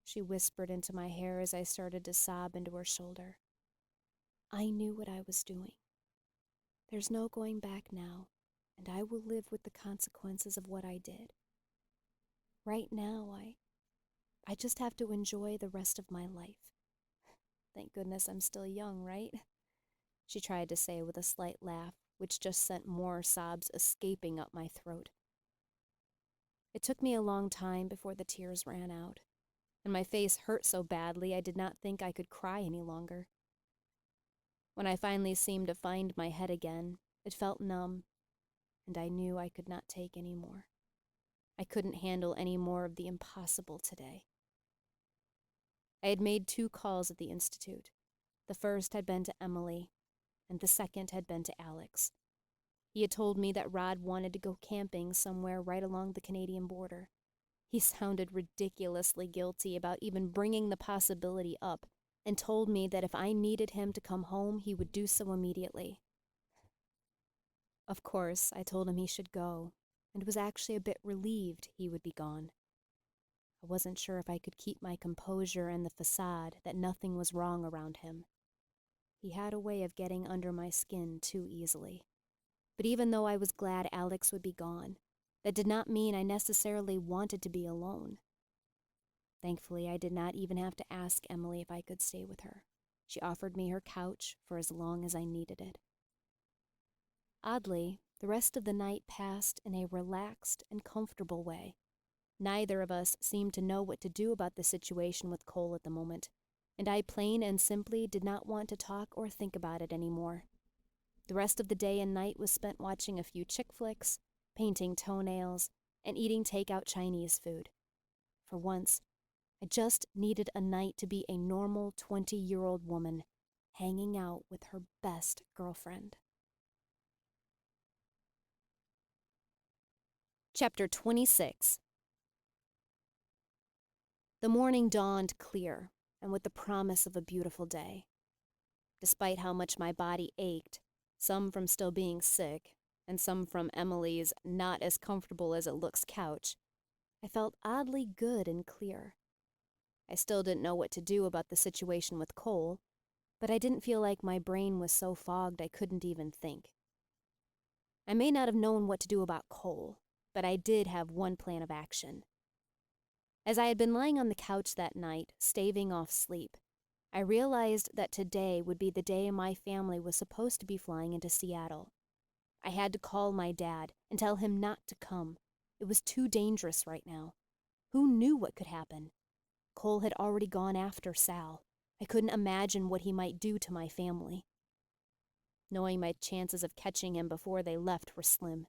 she whispered into my hair as I started to sob into her shoulder. I knew what I was doing. There's no going back now, and I will live with the consequences of what I did. Right now, I just have to enjoy the rest of my life. Thank goodness I'm still young, right? She tried to say with a slight laugh, which just sent more sobs escaping up my throat. It took me a long time before the tears ran out, and my face hurt so badly I did not think I could cry any longer. When I finally seemed to find my head again, it felt numb, and I knew I could not take any more. I couldn't handle any more of the impossible today. I had made 2 calls at the Institute. The first had been to Emily, and the second had been to Alex. He had told me that Rod wanted to go camping somewhere right along the Canadian border. He sounded ridiculously guilty about even bringing the possibility up, and told me that if I needed him to come home, he would do so immediately. Of course, I told him he should go, and was actually a bit relieved he would be gone. I wasn't sure if I could keep my composure and the facade that nothing was wrong around him. He had a way of getting under my skin too easily. But even though I was glad Alex would be gone, that did not mean I necessarily wanted to be alone. Thankfully, I did not even have to ask Emily if I could stay with her. She offered me her couch for as long as I needed it. Oddly, the rest of the night passed in a relaxed and comfortable way. Neither of us seemed to know what to do about the situation with Cole at the moment, and I plain and simply did not want to talk or think about it anymore. The rest of the day and night was spent watching a few chick flicks, painting toenails, and eating takeout Chinese food. For once, I just needed a night to be a normal 20-year-old woman hanging out with her best girlfriend. Chapter 26. The morning dawned clear and with the promise of a beautiful day. Despite how much my body ached, some from still being sick, and some from Emily's not as comfortable as it looks couch, I felt oddly good and clear. I still didn't know what to do about the situation with Cole, but I didn't feel like my brain was so fogged I couldn't even think. I may not have known what to do about Cole, but I did have one plan of action. As I had been lying on the couch that night, staving off sleep, I realized that today would be the day my family was supposed to be flying into Seattle. I had to call my dad and tell him not to come. It was too dangerous right now. Who knew what could happen? Cole had already gone after Sal. I couldn't imagine what he might do to my family. Knowing my chances of catching him before they left were slim.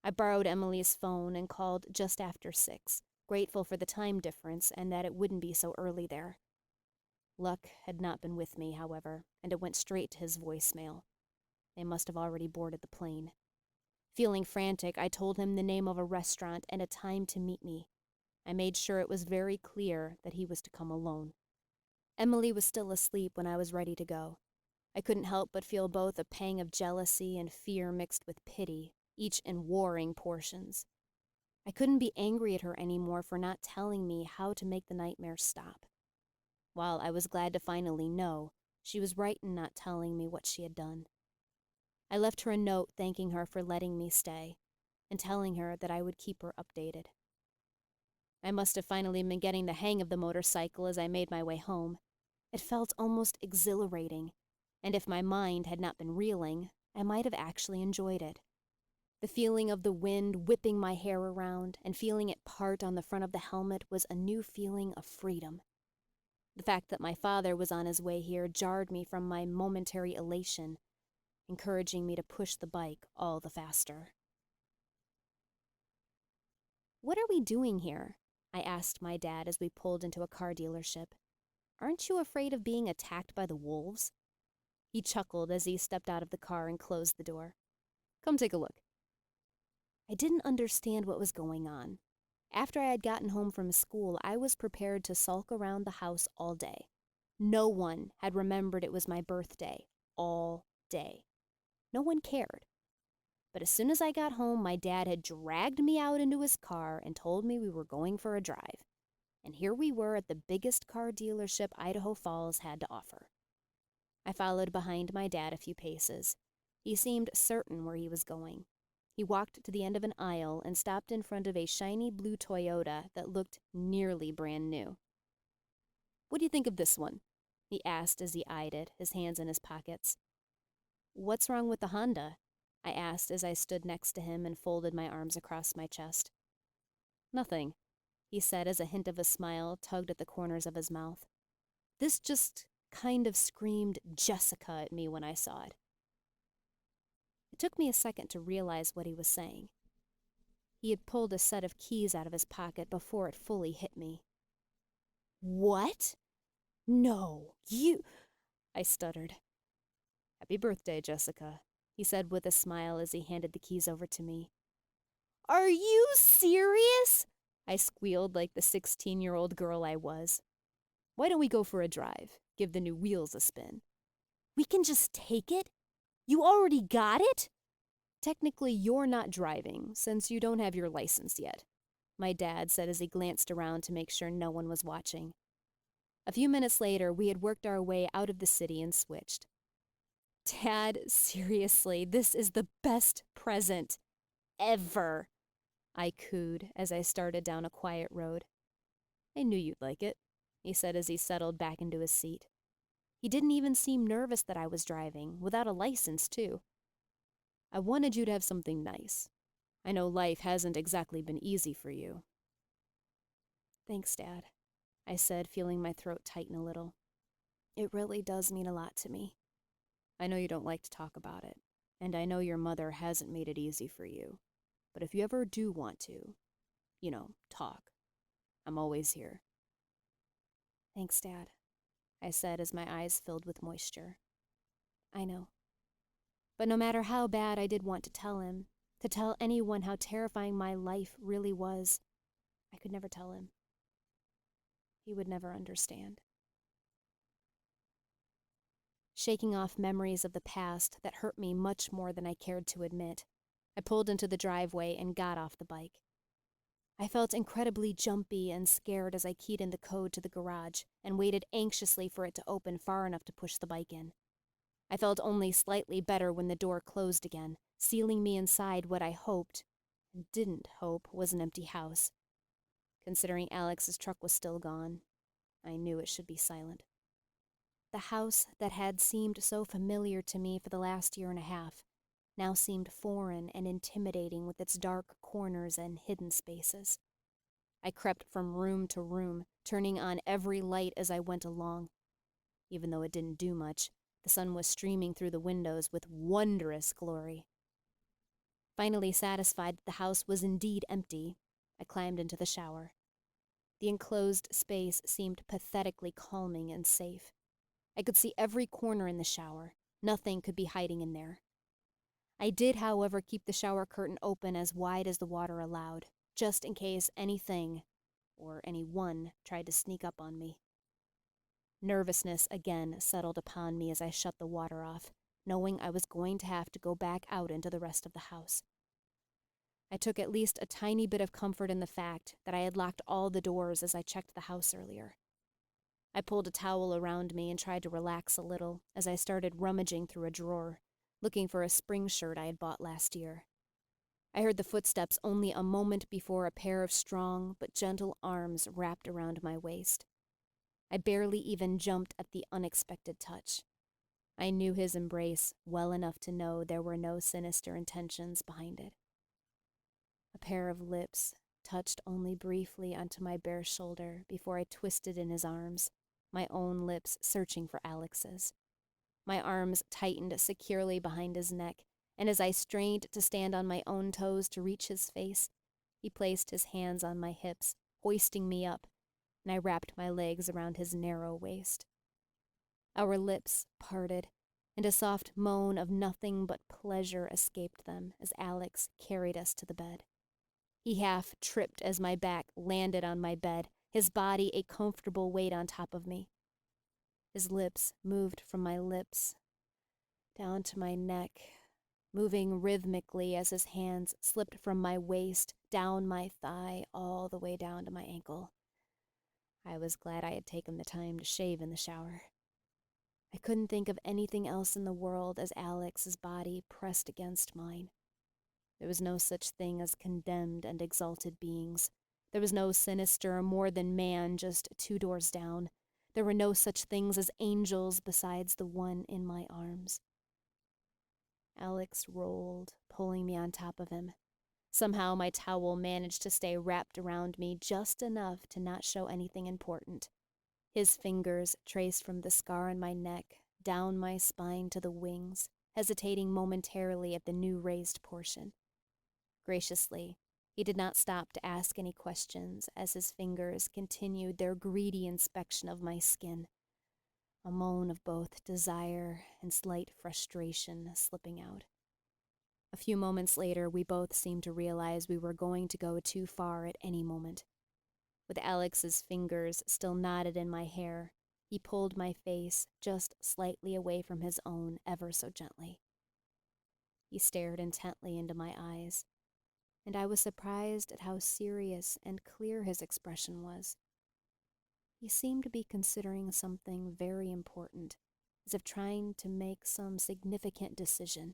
I borrowed Emily's phone and called just after 6, grateful for the time difference and that it wouldn't be so early there. Luck had not been with me, however, and it went straight to his voicemail. They must have already boarded the plane. Feeling frantic, I told him the name of a restaurant and a time to meet me. I made sure it was very clear that he was to come alone. Emily was still asleep when I was ready to go. I couldn't help but feel both a pang of jealousy and fear mixed with pity, each in warring portions. I couldn't be angry at her anymore for not telling me how to make the nightmare stop. While I was glad to finally know, she was right in not telling me what she had done. I left her a note thanking her for letting me stay and telling her that I would keep her updated. I must have finally been getting the hang of the motorcycle as I made my way home. It felt almost exhilarating, and if my mind had not been reeling, I might have actually enjoyed it. The feeling of the wind whipping my hair around and feeling it part on the front of the helmet was a new feeling of freedom. The fact that my father was on his way here jarred me from my momentary elation, encouraging me to push the bike all the faster. "What are we doing here?" I asked my dad as we pulled into a car dealership. "Aren't you afraid of being attacked by the wolves?" He chuckled as he stepped out of the car and closed the door. "Come take a look." I didn't understand what was going on. After I had gotten home from school, I was prepared to sulk around the house all day. No one had remembered it was my birthday all day. No one cared. But as soon as I got home, my dad had dragged me out into his car and told me we were going for a drive. And here we were at the biggest car dealership Idaho Falls had to offer. I followed behind my dad a few paces. He seemed certain where he was going. He walked to the end of an aisle and stopped in front of a shiny blue Toyota that looked nearly brand new. "What do you think of this one?" he asked as he eyed it, his hands in his pockets. "What's wrong with the Honda?" I asked as I stood next to him and folded my arms across my chest. "Nothing," he said as a hint of a smile tugged at the corners of his mouth. "This just kind of screamed Jessica at me when I saw it." It took me a second to realize what he was saying. He had pulled a set of keys out of his pocket before it fully hit me. "What? No, you—" I stuttered. "Happy birthday, Jessica," he said with a smile as he handed the keys over to me. "Are you serious?" I squealed like the 16-year-old girl I was. "Why don't we go for a drive? Give the new wheels a spin." "We can just take it? You already got it?" "Technically, you're not driving, since you don't have your license yet," my dad said as he glanced around to make sure no one was watching. A few minutes later, we had worked our way out of the city and switched. "Dad, seriously, this is the best present ever," I cooed as I started down a quiet road. "I knew you'd like it," he said as he settled back into his seat. He didn't even seem nervous that I was driving, without a license, too. "I wanted you to have something nice. I know life hasn't exactly been easy for you." "Thanks, Dad," I said, feeling my throat tighten a little. "It really does mean a lot to me." "I know you don't like to talk about it, and I know your mother hasn't made it easy for you. But if you ever do want to, talk, I'm always here." "Thanks, Dad," I said as my eyes filled with moisture. "I know." But no matter how bad I did want to tell him, to tell anyone how terrifying my life really was, I could never tell him. He would never understand. Shaking off memories of the past that hurt me much more than I cared to admit, I pulled into the driveway and got off the bike. I felt incredibly jumpy and scared as I keyed in the code to the garage and waited anxiously for it to open far enough to push the bike in. I felt only slightly better when the door closed again, sealing me inside what I hoped, and didn't hope, was an empty house. Considering Alex's truck was still gone, I knew it should be silent. The house that had seemed so familiar to me for the last year and a half now seemed foreign and intimidating with its dark corners and hidden spaces. I crept from room to room, turning on every light as I went along. Even though it didn't do much, the sun was streaming through the windows with wondrous glory. Finally satisfied that the house was indeed empty, I climbed into the shower. The enclosed space seemed pathetically calming and safe. I could see every corner in the shower. Nothing could be hiding in there. I did, however, keep the shower curtain open as wide as the water allowed, just in case anything, or anyone, tried to sneak up on me. Nervousness again settled upon me as I shut the water off, knowing I was going to have to go back out into the rest of the house. I took at least a tiny bit of comfort in the fact that I had locked all the doors as I checked the house earlier. I pulled a towel around me and tried to relax a little as I started rummaging through a drawer, looking for a spring shirt I had bought last year. I heard the footsteps only a moment before a pair of strong but gentle arms wrapped around my waist. I barely even jumped at the unexpected touch. I knew his embrace well enough to know there were no sinister intentions behind it. A pair of lips touched only briefly onto my bare shoulder before I twisted in his arms, my own lips searching for Alex's. My arms tightened securely behind his neck, and as I strained to stand on my own toes to reach his face, he placed his hands on my hips, hoisting me up, and I wrapped my legs around his narrow waist. Our lips parted, and a soft moan of nothing but pleasure escaped them as Alex carried us to the bed. He half tripped as my back landed on my bed, his body a comfortable weight on top of me. His lips moved from my lips down to my neck, moving rhythmically as his hands slipped from my waist, down my thigh, all the way down to my ankle. I was glad I had taken the time to shave in the shower. I couldn't think of anything else in the world as Alex's body pressed against mine. There was no such thing as condemned and exalted beings. There was no sinister more than man just 2 doors down. There were no such things as angels besides the one in my arms. Alex rolled, pulling me on top of him. Somehow my towel managed to stay wrapped around me just enough to not show anything important. His fingers traced from the scar on my neck, down my spine to the wings, hesitating momentarily at the new raised portion. Graciously, he did not stop to ask any questions as his fingers continued their greedy inspection of my skin, a moan of both desire and slight frustration slipping out. A few moments later, we both seemed to realize we were going to go too far at any moment. With Alex's fingers still knotted in my hair, he pulled my face just slightly away from his own ever so gently. He stared intently into my eyes, and I was surprised at how serious and clear his expression was. He seemed to be considering something very important, as if trying to make some significant decision.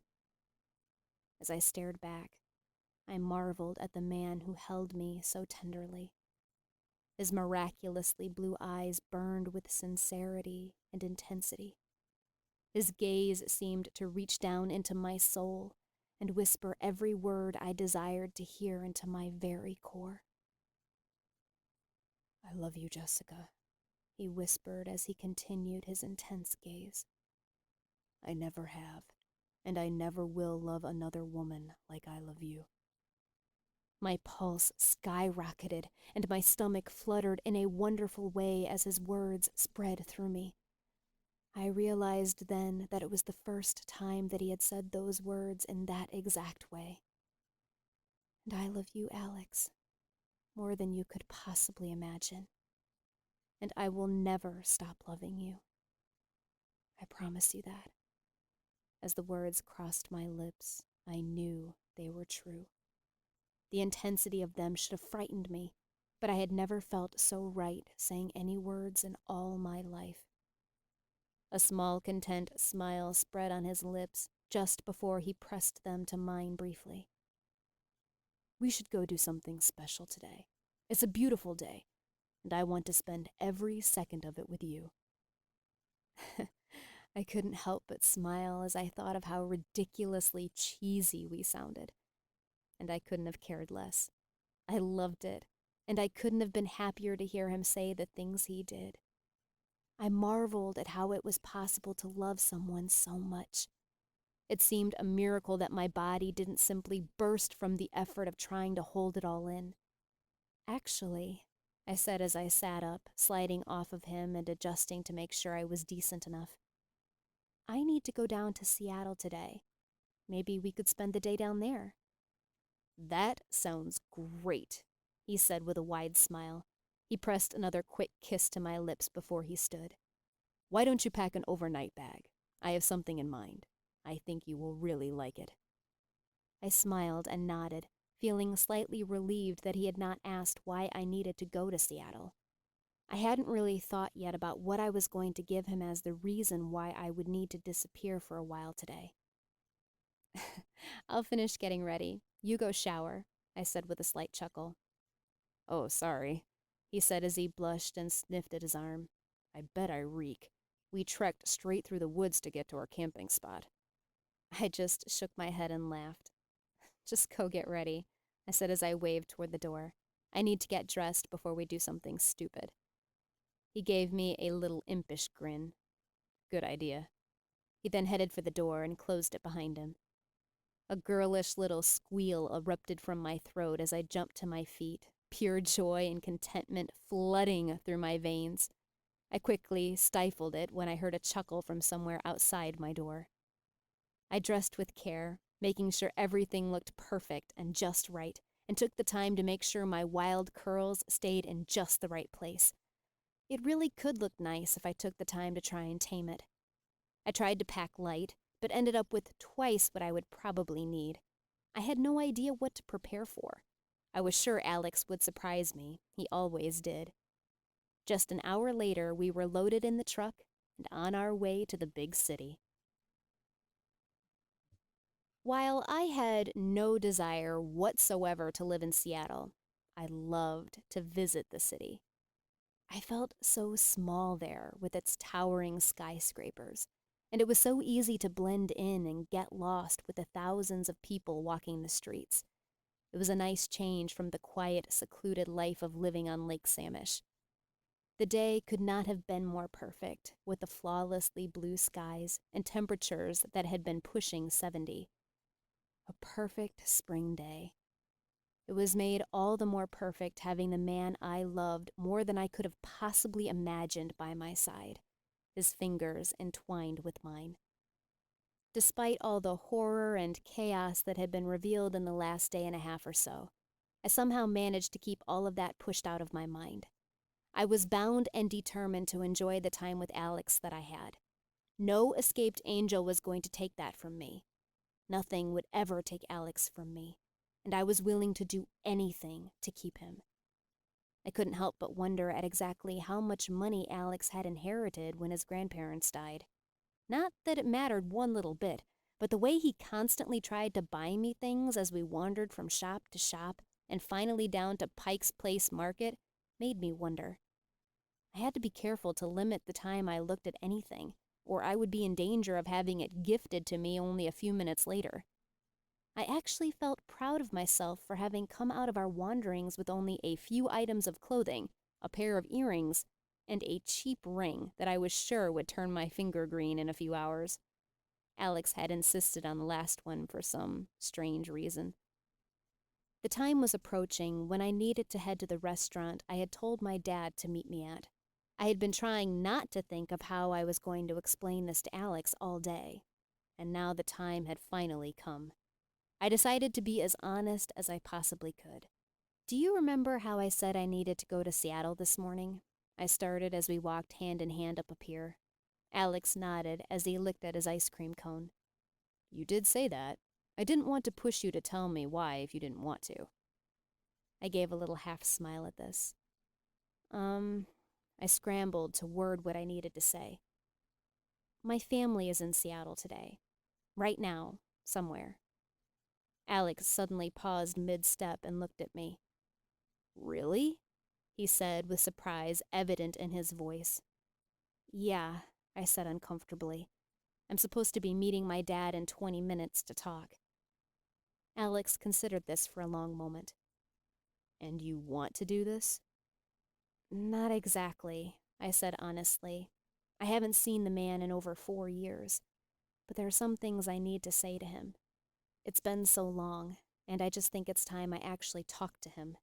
As I stared back, I marveled at the man who held me so tenderly. His miraculously blue eyes burned with sincerity and intensity. His gaze seemed to reach down into my soul and whisper every word I desired to hear into my very core. "I love you, Jessica," he whispered as he continued his intense gaze. "I never have, and I never will love another woman like I love you." My pulse skyrocketed, and my stomach fluttered in a wonderful way as his words spread through me. I realized then that it was the first time that he had said those words in that exact way. "And I love you, Alex, more than you could possibly imagine. And I will never stop loving you. I promise you that." As the words crossed my lips, I knew they were true. The intensity of them should have frightened me, but I had never felt so right saying any words in all my life. A small, content smile spread on his lips just before he pressed them to mine briefly. "We should go do something special today. It's a beautiful day, and I want to spend every second of it with you." I couldn't help but smile as I thought of how ridiculously cheesy we sounded, and I couldn't have cared less. I loved it, and I couldn't have been happier to hear him say the things he did. I marveled at how it was possible to love someone so much. It seemed a miracle that my body didn't simply burst from the effort of trying to hold it all in. "Actually," I said as I sat up, sliding off of him and adjusting to make sure I was decent enough, "I need to go down to Seattle today. Maybe we could spend the day down there." "That sounds great," he said with a wide smile. He pressed another quick kiss to my lips before he stood. "Why don't you pack an overnight bag? I have something in mind. I think you will really like it." I smiled and nodded, feeling slightly relieved that he had not asked why I needed to go to Seattle. I hadn't really thought yet about what I was going to give him as the reason why I would need to disappear for a while today. "I'll finish getting ready. You go shower," I said with a slight chuckle. "Oh, sorry," he said as he blushed and sniffed at his arm. "I bet I reek. We trekked straight through the woods to get to our camping spot." I just shook my head and laughed. "Just go get ready," I said as I waved toward the door. "I need to get dressed before we do something stupid." He gave me a little impish grin. "Good idea." He then headed for the door and closed it behind him. A girlish little squeal erupted from my throat as I jumped to my feet, pure joy and contentment flooding through my veins. I quickly stifled it when I heard a chuckle from somewhere outside my door. I dressed with care, making sure everything looked perfect and just right, and took the time to make sure my wild curls stayed in just the right place. It really could look nice if I took the time to try and tame it. I tried to pack light, but ended up with twice what I would probably need. I had no idea what to prepare for. I was sure Alex would surprise me. He always did. Just an hour later, we were loaded in the truck and on our way to the big city. While I had no desire whatsoever to live in Seattle, I loved to visit the city. I felt so small there with its towering skyscrapers, and it was so easy to blend in and get lost with the thousands of people walking the streets. It was a nice change from the quiet, secluded life of living on Lake Samish. The day could not have been more perfect, with the flawlessly blue skies and temperatures that had been pushing 70. A perfect spring day. It was made all the more perfect having the man I loved more than I could have possibly imagined by my side, his fingers entwined with mine. Despite all the horror and chaos that had been revealed in the last day and a half or so, I somehow managed to keep all of that pushed out of my mind. I was bound and determined to enjoy the time with Alex that I had. No escaped angel was going to take that from me. Nothing would ever take Alex from me, and I was willing to do anything to keep him. I couldn't help but wonder at exactly how much money Alex had inherited when his grandparents died. Not that it mattered one little bit, but the way he constantly tried to buy me things as we wandered from shop to shop and finally down to Pike's Place Market made me wonder. I had to be careful to limit the time I looked at anything, or I would be in danger of having it gifted to me only a few minutes later. I actually felt proud of myself for having come out of our wanderings with only a few items of clothing, a pair of earrings, and a cheap ring that I was sure would turn my finger green in a few hours. Alex had insisted on the last one for some strange reason. The time was approaching when I needed to head to the restaurant I had told my dad to meet me at. I had been trying not to think of how I was going to explain this to Alex all day, and now the time had finally come. I decided to be as honest as I possibly could. "Do you remember how I said I needed to go to Seattle this morning?" I started as we walked hand in hand up a pier. Alex nodded as he licked at his ice cream cone. "You did say that. I didn't want to push you to tell me why if you didn't want to." I gave a little half smile at this. I scrambled to word what I needed to say. "My family is in Seattle today. Right now, somewhere." Alex suddenly paused mid-step and looked at me. "Really?" he said with surprise evident in his voice. "Yeah," I said uncomfortably. "I'm supposed to be meeting my dad in 20 minutes to talk." Alex considered this for a long moment. "And you want to do this?" "Not exactly," I said honestly. "I haven't seen the man in over 4 years, but there are some things I need to say to him. It's been so long, and I just think it's time I actually talk to him."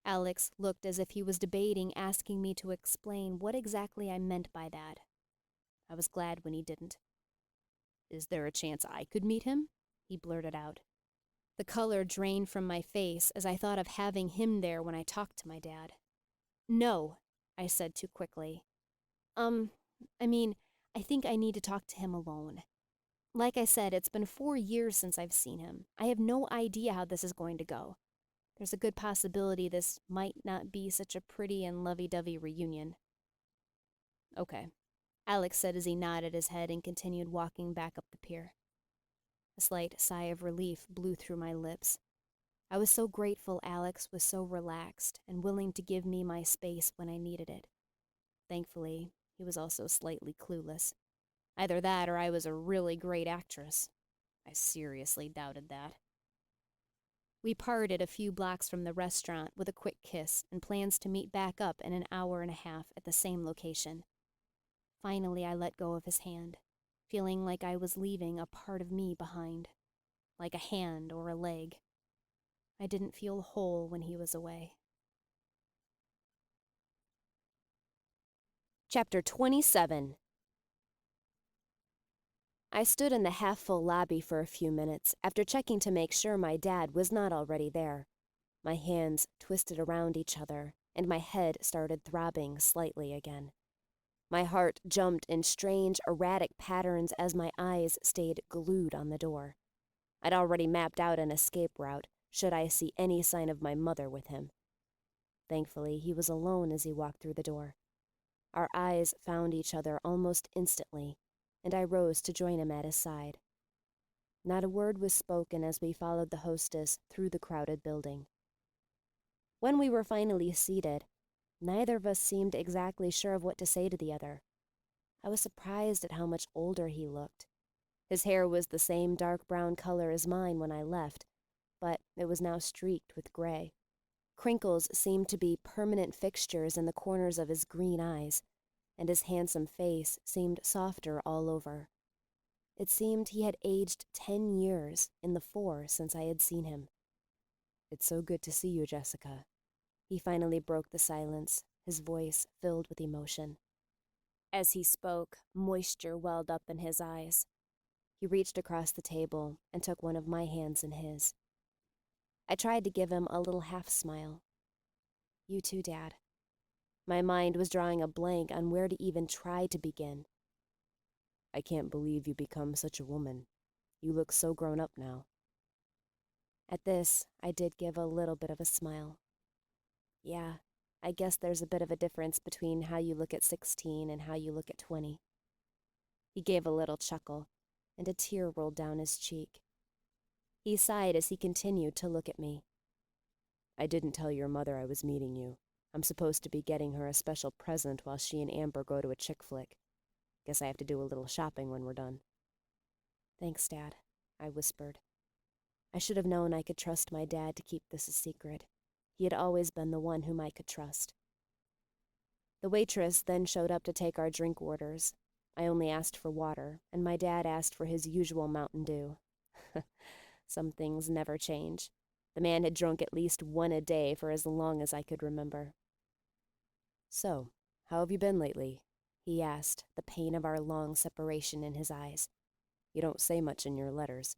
Alex looked as if he was debating asking me to explain what exactly I meant by that. I was glad when he didn't. Is there a chance I could meet him? He blurted out. The color drained from my face as I thought of having him there when I talked to my dad. No, I said too quickly. I think I need to talk to him alone. Like I said, it's been 4 years since I've seen him. I have no idea how this is going to go. There's a good possibility this might not be such a pretty and lovey-dovey reunion. Okay, Alex said as he nodded his head and continued walking back up the pier. A slight sigh of relief blew through my lips. I was so grateful Alex was so relaxed and willing to give me my space when I needed it. Thankfully, he was also slightly clueless. Either that or I was a really great actress. I seriously doubted that. We parted a few blocks from the restaurant with a quick kiss and plans to meet back up in an hour and a half at the same location. Finally, I let go of his hand, feeling like I was leaving a part of me behind, like a hand or a leg. I didn't feel whole when he was away. Chapter 27. I stood in the half-full lobby for a few minutes after checking to make sure my dad was not already there. My hands twisted around each other, and my head started throbbing slightly again. My heart jumped in strange, erratic patterns as my eyes stayed glued on the door. I'd already mapped out an escape route, should I see any sign of my mother with him. Thankfully, he was alone as he walked through the door. Our eyes found each other almost instantly, and I rose to join him at his side. Not a word was spoken as we followed the hostess through the crowded building. When we were finally seated, neither of us seemed exactly sure of what to say to the other. I was surprised at how much older he looked. His hair was the same dark brown color as mine when I left, but it was now streaked with gray. Crinkles seemed to be permanent fixtures in the corners of his green eyes, and his handsome face seemed softer all over. It seemed he had aged 10 years in the 4 since I had seen him. "It's so good to see you, Jessica." He finally broke the silence, his voice filled with emotion. As he spoke, moisture welled up in his eyes. He reached across the table and took one of my hands in his. I tried to give him a little half-smile. "You too, Dad." My mind was drawing a blank on where to even try to begin. "I can't believe you become such a woman. You look so grown up now." At this, I did give a little bit of a smile. "Yeah, I guess there's a bit of a difference between how you look at 16 and how you look at 20. He gave a little chuckle, and a tear rolled down his cheek. He sighed as he continued to look at me. "I didn't tell your mother I was meeting you. I'm supposed to be getting her a special present while she and Amber go to a chick flick. Guess I have to do a little shopping when we're done." "Thanks, Dad," I whispered. I should have known I could trust my dad to keep this a secret. He had always been the one whom I could trust. The waitress then showed up to take our drink orders. I only asked for water, and my dad asked for his usual Mountain Dew. Some things never change. The man had drunk at least one a day for as long as I could remember. "So, how have you been lately?" he asked, the pain of our long separation in his eyes. "You don't say much in your letters."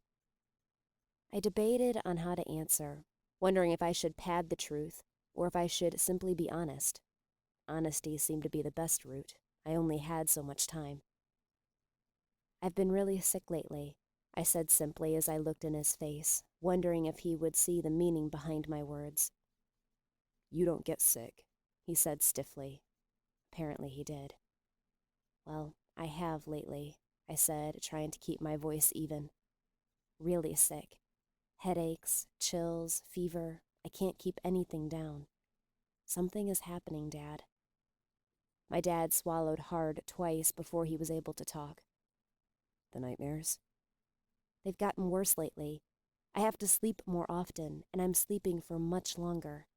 I debated on how to answer, wondering if I should pad the truth or if I should simply be honest. Honesty seemed to be the best route. I only had so much time. "I've been really sick lately," I said simply as I looked in his face, wondering if he would see the meaning behind my words. "You don't get sick," he said stiffly. Apparently he did. "Well, I have lately," I said, trying to keep my voice even. "Really sick. Headaches, chills, fever. I can't keep anything down. Something is happening, Dad." My dad swallowed hard twice before he was able to talk. "The nightmares?" "They've gotten worse lately. I have to sleep more often, and I'm sleeping for much longer."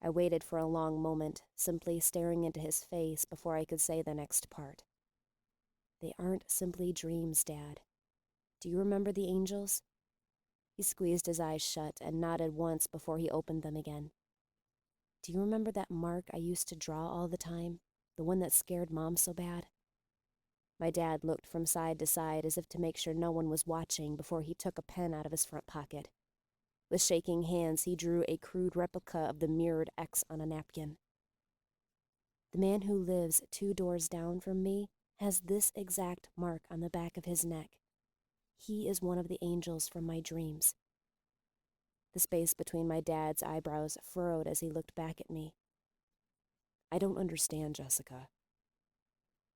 I waited for a long moment, simply staring into his face before I could say the next part. "They aren't simply dreams, Dad. Do you remember the angels?" He squeezed his eyes shut and nodded once before he opened them again. "Do you remember that mark I used to draw all the time? The one that scared Mom so bad?" My dad looked from side to side as if to make sure no one was watching before he took a pen out of his front pocket. With shaking hands, he drew a crude replica of the mirrored X on a napkin. The man who lives 2 doors down from me has this exact mark on the back of his neck. He is one of the angels from my dreams. The space between my dad's eyebrows furrowed as he looked back at me. I don't understand, Jessica.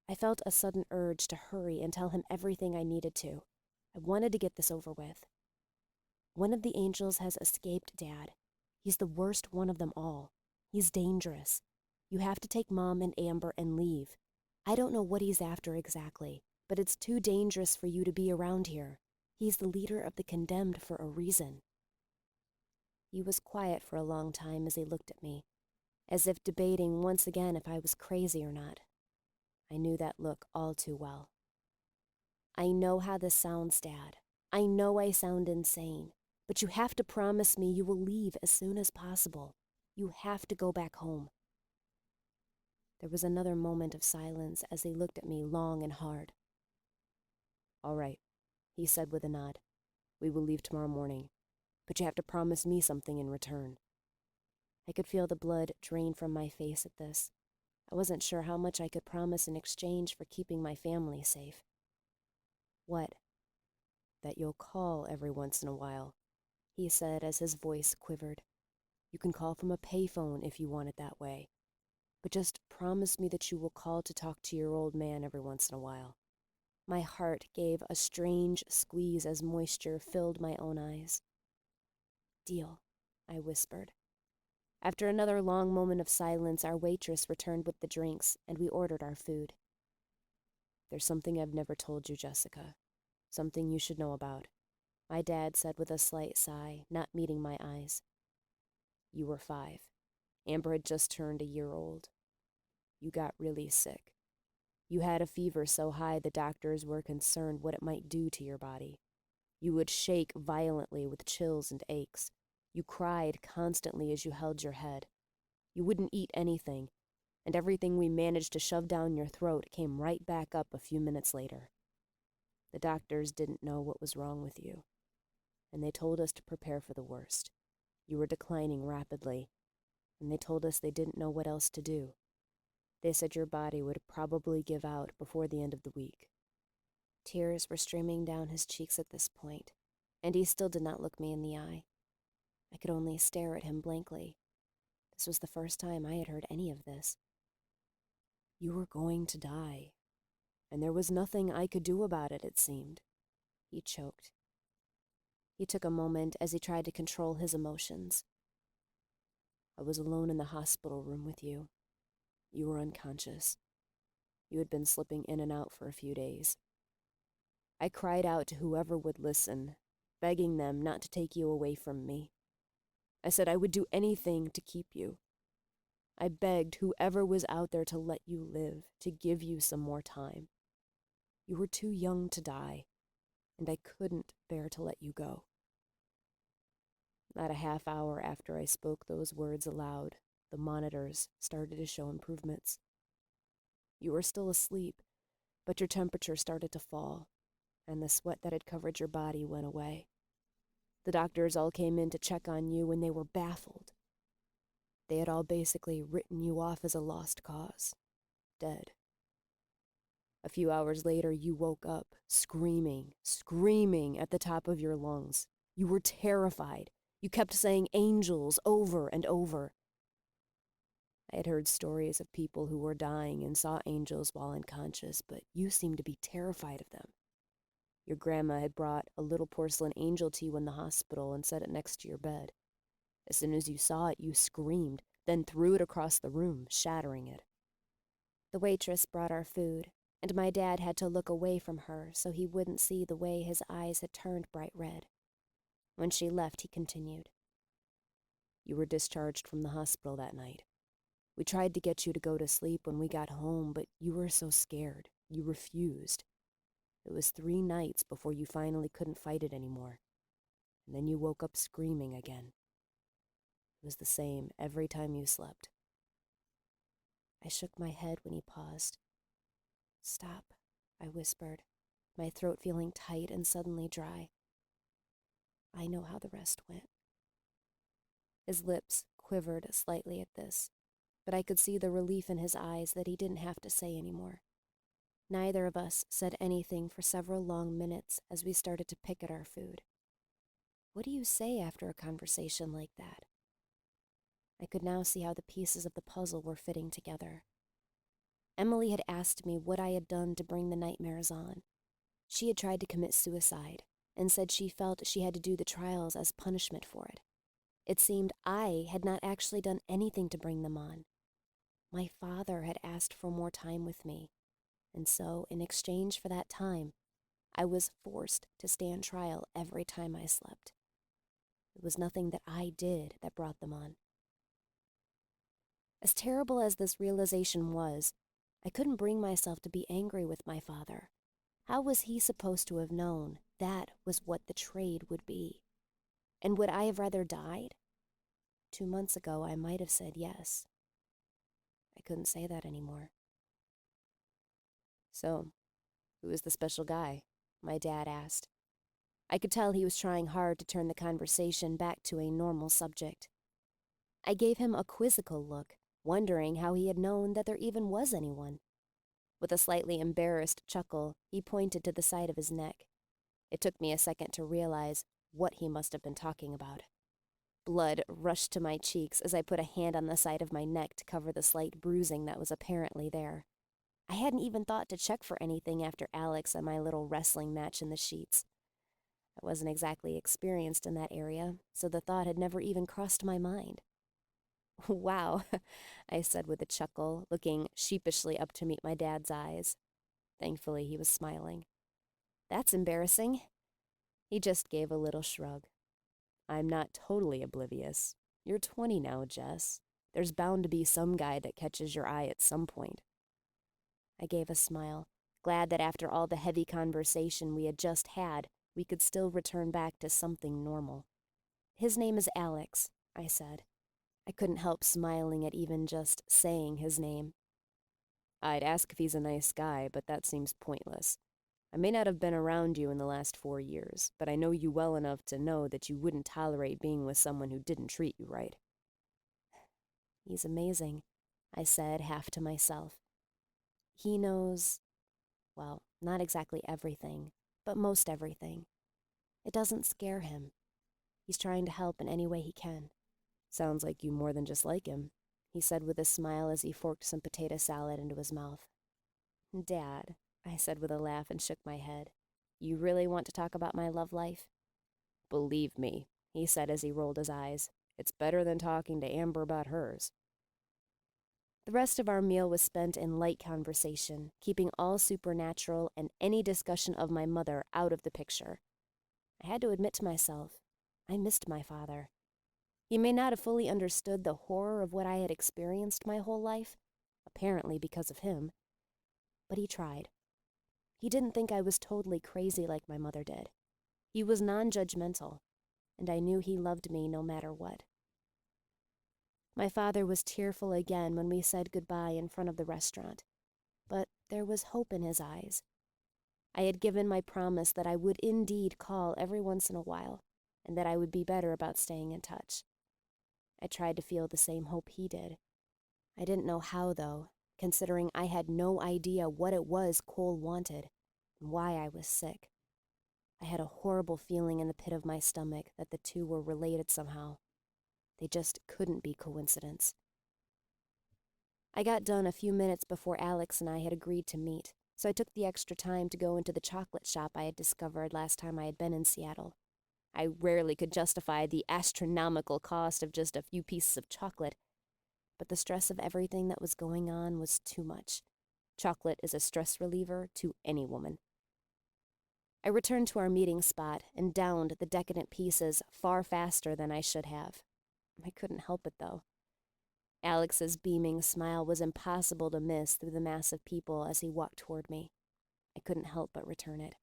I felt a sudden urge to hurry and tell him everything I needed to. I wanted to get this over with. One of the angels has escaped, Dad. He's the worst one of them all. He's dangerous. You have to take Mom and Amber and leave. I don't know what he's after exactly, but it's too dangerous for you to be around here. He's the leader of the condemned for a reason. He was quiet for a long time as he looked at me, as if debating once again if I was crazy or not. I knew that look all too well. I know how this sounds, Dad. I know I sound insane, but you have to promise me you will leave as soon as possible. You have to go back home. There was another moment of silence as he looked at me long and hard. All right, he said with a nod. We will leave tomorrow morning, but you have to promise me something in return. I could feel the blood drain from my face at this. I wasn't sure how much I could promise in exchange for keeping my family safe. What? That you'll call every once in a while, he said as his voice quivered. You can call from a payphone if you want it that way, but just promise me that you will call to talk to your old man every once in a while. My heart gave a strange squeeze as moisture filled my own eyes. Deal, I whispered. After another long moment of silence, our waitress returned with the drinks, and we ordered our food. There's something I've never told you, Jessica. Something you should know about, my dad said with a slight sigh, not meeting my eyes. You were 5. Amber had just turned a year old. You got really sick. You had a fever so high the doctors were concerned what it might do to your body. You would shake violently with chills and aches. You cried constantly as you held your head. You wouldn't eat anything, and everything we managed to shove down your throat came right back up a few minutes later. The doctors didn't know what was wrong with you, and they told us to prepare for the worst. You were declining rapidly, and they told us they didn't know what else to do. They said your body would probably give out before the end of the week. Tears were streaming down his cheeks at this point, and he still did not look me in the eye. I could only stare at him blankly. This was the first time I had heard any of this. You were going to die, and there was nothing I could do about it, it seemed. He choked. He took a moment as he tried to control his emotions. I was alone in the hospital room with you. You were unconscious. You had been slipping in and out for a few days. I cried out to whoever would listen, begging them not to take you away from me. I said I would do anything to keep you. I begged whoever was out there to let you live, to give you some more time. You were too young to die, and I couldn't bear to let you go. Not a half hour after I spoke those words aloud, the monitors started to show improvements. You were still asleep, but your temperature started to fall, and the sweat that had covered your body went away. The doctors all came in to check on you, and they were baffled. They had all basically written you off as a lost cause, dead. A few hours later, you woke up, screaming at the top of your lungs. You were terrified. You kept saying angels over and over. I had heard stories of people who were dying and saw angels while unconscious, but you seemed to be terrified of them. Your grandma had brought a little porcelain angel to you in the hospital and set it next to your bed. As soon as you saw it, you screamed, then threw it across the room, shattering it. The waitress brought our food, and my dad had to look away from her so he wouldn't see the way his eyes had turned bright red. When she left, he continued. You were discharged from the hospital that night. We tried to get you to go to sleep when we got home, but you were so scared. You refused. It was 3 nights before you finally couldn't fight it anymore. And then you woke up screaming again. It was the same every time you slept. I shook my head when he paused. Stop, I whispered, my throat feeling tight and suddenly dry. I know how the rest went. His lips quivered slightly at this, but I could see the relief in his eyes that he didn't have to say anymore. Neither of us said anything for several long minutes as we started to pick at our food. What do you say after a conversation like that? I could now see how the pieces of the puzzle were fitting together. Emily had asked me what I had done to bring the nightmares on. She had tried to commit suicide and said she felt she had to do the trials as punishment for it. It seemed I had not actually done anything to bring them on. My father had asked for more time with me, and so, in exchange for that time, I was forced to stand trial every time I slept. It was nothing that I did that brought them on. As terrible as this realization was, I couldn't bring myself to be angry with my father. How was he supposed to have known that was what the trade would be? And would I have rather died? 2 months ago, I might have said yes. I couldn't say that anymore. So, who is the special guy? My dad asked. I could tell he was trying hard to turn the conversation back to a normal subject. I gave him a quizzical look, wondering how he had known that there even was anyone. With a slightly embarrassed chuckle, he pointed to the side of his neck. It took me a second to realize what he must have been talking about. Blood rushed to my cheeks as I put a hand on the side of my neck to cover the slight bruising that was apparently there. I hadn't even thought to check for anything after Alex and my little wrestling match in the sheets. I wasn't exactly experienced in that area, so the thought had never even crossed my mind. Wow, I said with a chuckle, looking sheepishly up to meet my dad's eyes. Thankfully, he was smiling. That's embarrassing. He just gave a little shrug. I'm not totally oblivious. You're 20 now, Jess. There's bound to be some guy that catches your eye at some point. I gave a smile, glad that after all the heavy conversation we had just had, we could still return back to something normal. His name is Alex, I said. I couldn't help smiling at even just saying his name. I'd ask if he's a nice guy, but that seems pointless. I may not have been around you in the last 4 years, but I know you well enough to know that you wouldn't tolerate being with someone who didn't treat you right. He's amazing, I said, half to myself. He knows, well, not exactly everything, but most everything. It doesn't scare him. He's trying to help in any way he can. Sounds like you more than just like him, he said with a smile as he forked some potato salad into his mouth. Dad, I said with a laugh and shook my head. You really want to talk about my love life? Believe me, he said as he rolled his eyes. It's better than talking to Amber about hers. The rest of our meal was spent in light conversation, keeping all supernatural and any discussion of my mother out of the picture. I had to admit to myself, I missed my father. He may not have fully understood the horror of what I had experienced my whole life, apparently because of him, but he tried. He didn't think I was totally crazy like my mother did. He was non-judgmental, and I knew he loved me no matter what. My father was tearful again when we said goodbye in front of the restaurant, but there was hope in his eyes. I had given my promise that I would indeed call every once in a while, and that I would be better about staying in touch. I tried to feel the same hope he did. I didn't know how, though, considering I had no idea what it was Cole wanted and why I was sick. I had a horrible feeling in the pit of my stomach that the two were related somehow. They just couldn't be coincidence. I got done a few minutes before Alex and I had agreed to meet, so I took the extra time to go into the chocolate shop I had discovered last time I had been in Seattle. I rarely could justify the astronomical cost of just a few pieces of chocolate, but the stress of everything that was going on was too much. Chocolate is a stress reliever to any woman. I returned to our meeting spot and downed the decadent pieces far faster than I should have. I couldn't help it, though. Alex's beaming smile was impossible to miss through the mass of people as he walked toward me. I couldn't help but return it.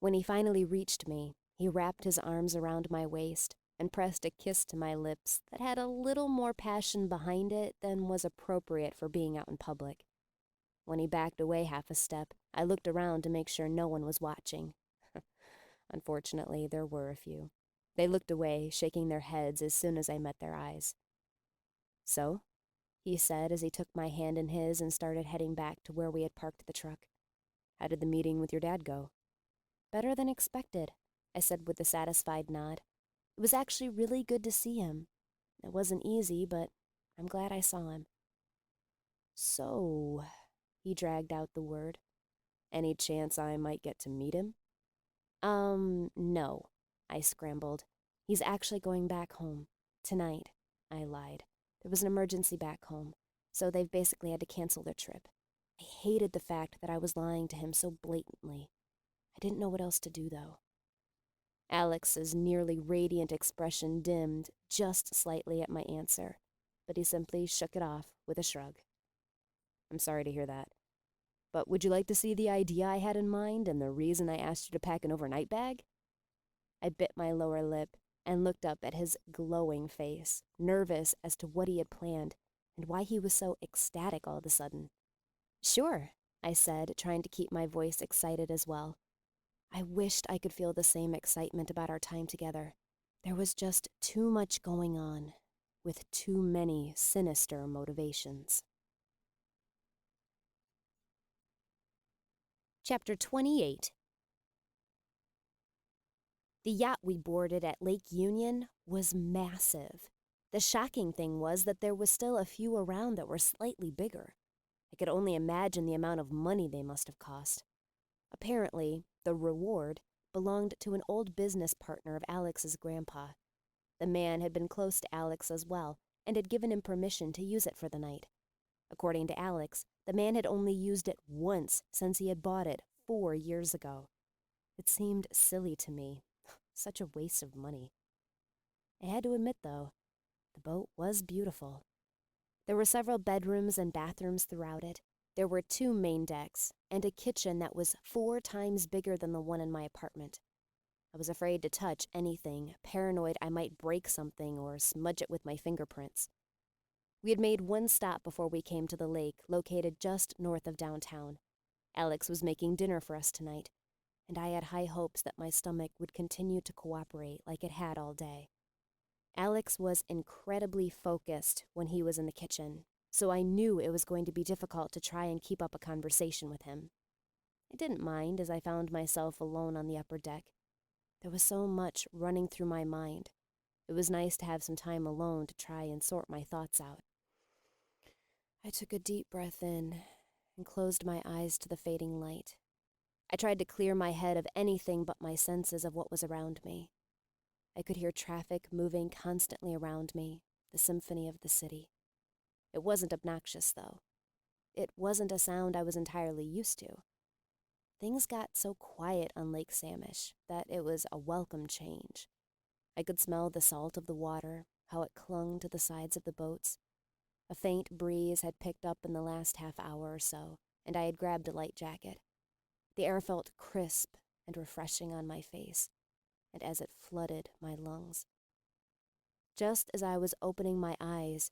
When he finally reached me, he wrapped his arms around my waist and pressed a kiss to my lips that had a little more passion behind it than was appropriate for being out in public. When he backed away half a step, I looked around to make sure no one was watching. Unfortunately, there were a few. They looked away, shaking their heads as soon as I met their eyes. "So?" he said as he took my hand in his and started heading back to where we had parked the truck. "How did the meeting with your dad go?" "Better than expected," I said with a satisfied nod. "It was actually really good to see him. It wasn't easy, but I'm glad I saw him." "So," he dragged out the word, "any chance I might get to meet him?" No," I scrambled. "He's actually going back home. Tonight." I lied. There was an emergency back home, so they've basically had to cancel their trip. I hated the fact that I was lying to him so blatantly. I didn't know what else to do, though. Alex's nearly radiant expression dimmed just slightly at my answer, but he simply shook it off with a shrug. "I'm sorry to hear that. But would you like to see the idea I had in mind and the reason I asked you to pack an overnight bag?" I bit my lower lip and looked up at his glowing face, nervous as to what he had planned and why he was so ecstatic all of a sudden. "Sure," I said, trying to keep my voice excited as well. I wished I could feel the same excitement about our time together. There was just too much going on, with too many sinister motivations. Chapter 28. The yacht we boarded at Lake Union was massive. The shocking thing was that there was still a few around that were slightly bigger. I could only imagine the amount of money they must have cost. Apparently, the reward belonged to an old business partner of Alex's grandpa. The man had been close to Alex as well and had given him permission to use it for the night. According to Alex, the man had only used it once since he had bought it 4 years ago. It seemed silly to me. Such a waste of money. I had to admit, though, the boat was beautiful. There were several bedrooms and bathrooms throughout it. There were 2 main decks and a kitchen that was 4 times bigger than the one in my apartment. I was afraid to touch anything, paranoid I might break something or smudge it with my fingerprints. We had made one stop before we came to the lake, located just north of downtown. Alex was making dinner for us tonight, and I had high hopes that my stomach would continue to cooperate like it had all day. Alex was incredibly focused when he was in the kitchen, so I knew it was going to be difficult to try and keep up a conversation with him. I didn't mind as I found myself alone on the upper deck. There was so much running through my mind. It was nice to have some time alone to try and sort my thoughts out. I took a deep breath in and closed my eyes to the fading light. I tried to clear my head of anything but my senses of what was around me. I could hear traffic moving constantly around me, the symphony of the city. It wasn't obnoxious, though. It wasn't a sound I was entirely used to. Things got so quiet on Lake Samish that it was a welcome change. I could smell the salt of the water, how it clung to the sides of the boats. A faint breeze had picked up in the last half hour or so, and I had grabbed a light jacket. The air felt crisp and refreshing on my face, and as it flooded my lungs. Just as I was opening my eyes,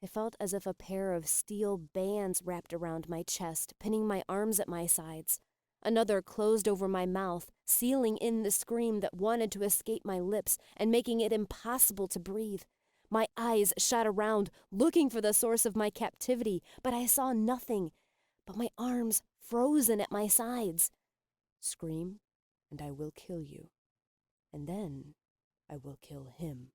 it felt as if a pair of steel bands wrapped around my chest, pinning my arms at my sides. Another closed over my mouth, sealing in the scream that wanted to escape my lips and making it impossible to breathe. My eyes shot around, looking for the source of my captivity, but I saw nothing but my arms frozen at my sides. "Scream, and I will kill you. And then I will kill him."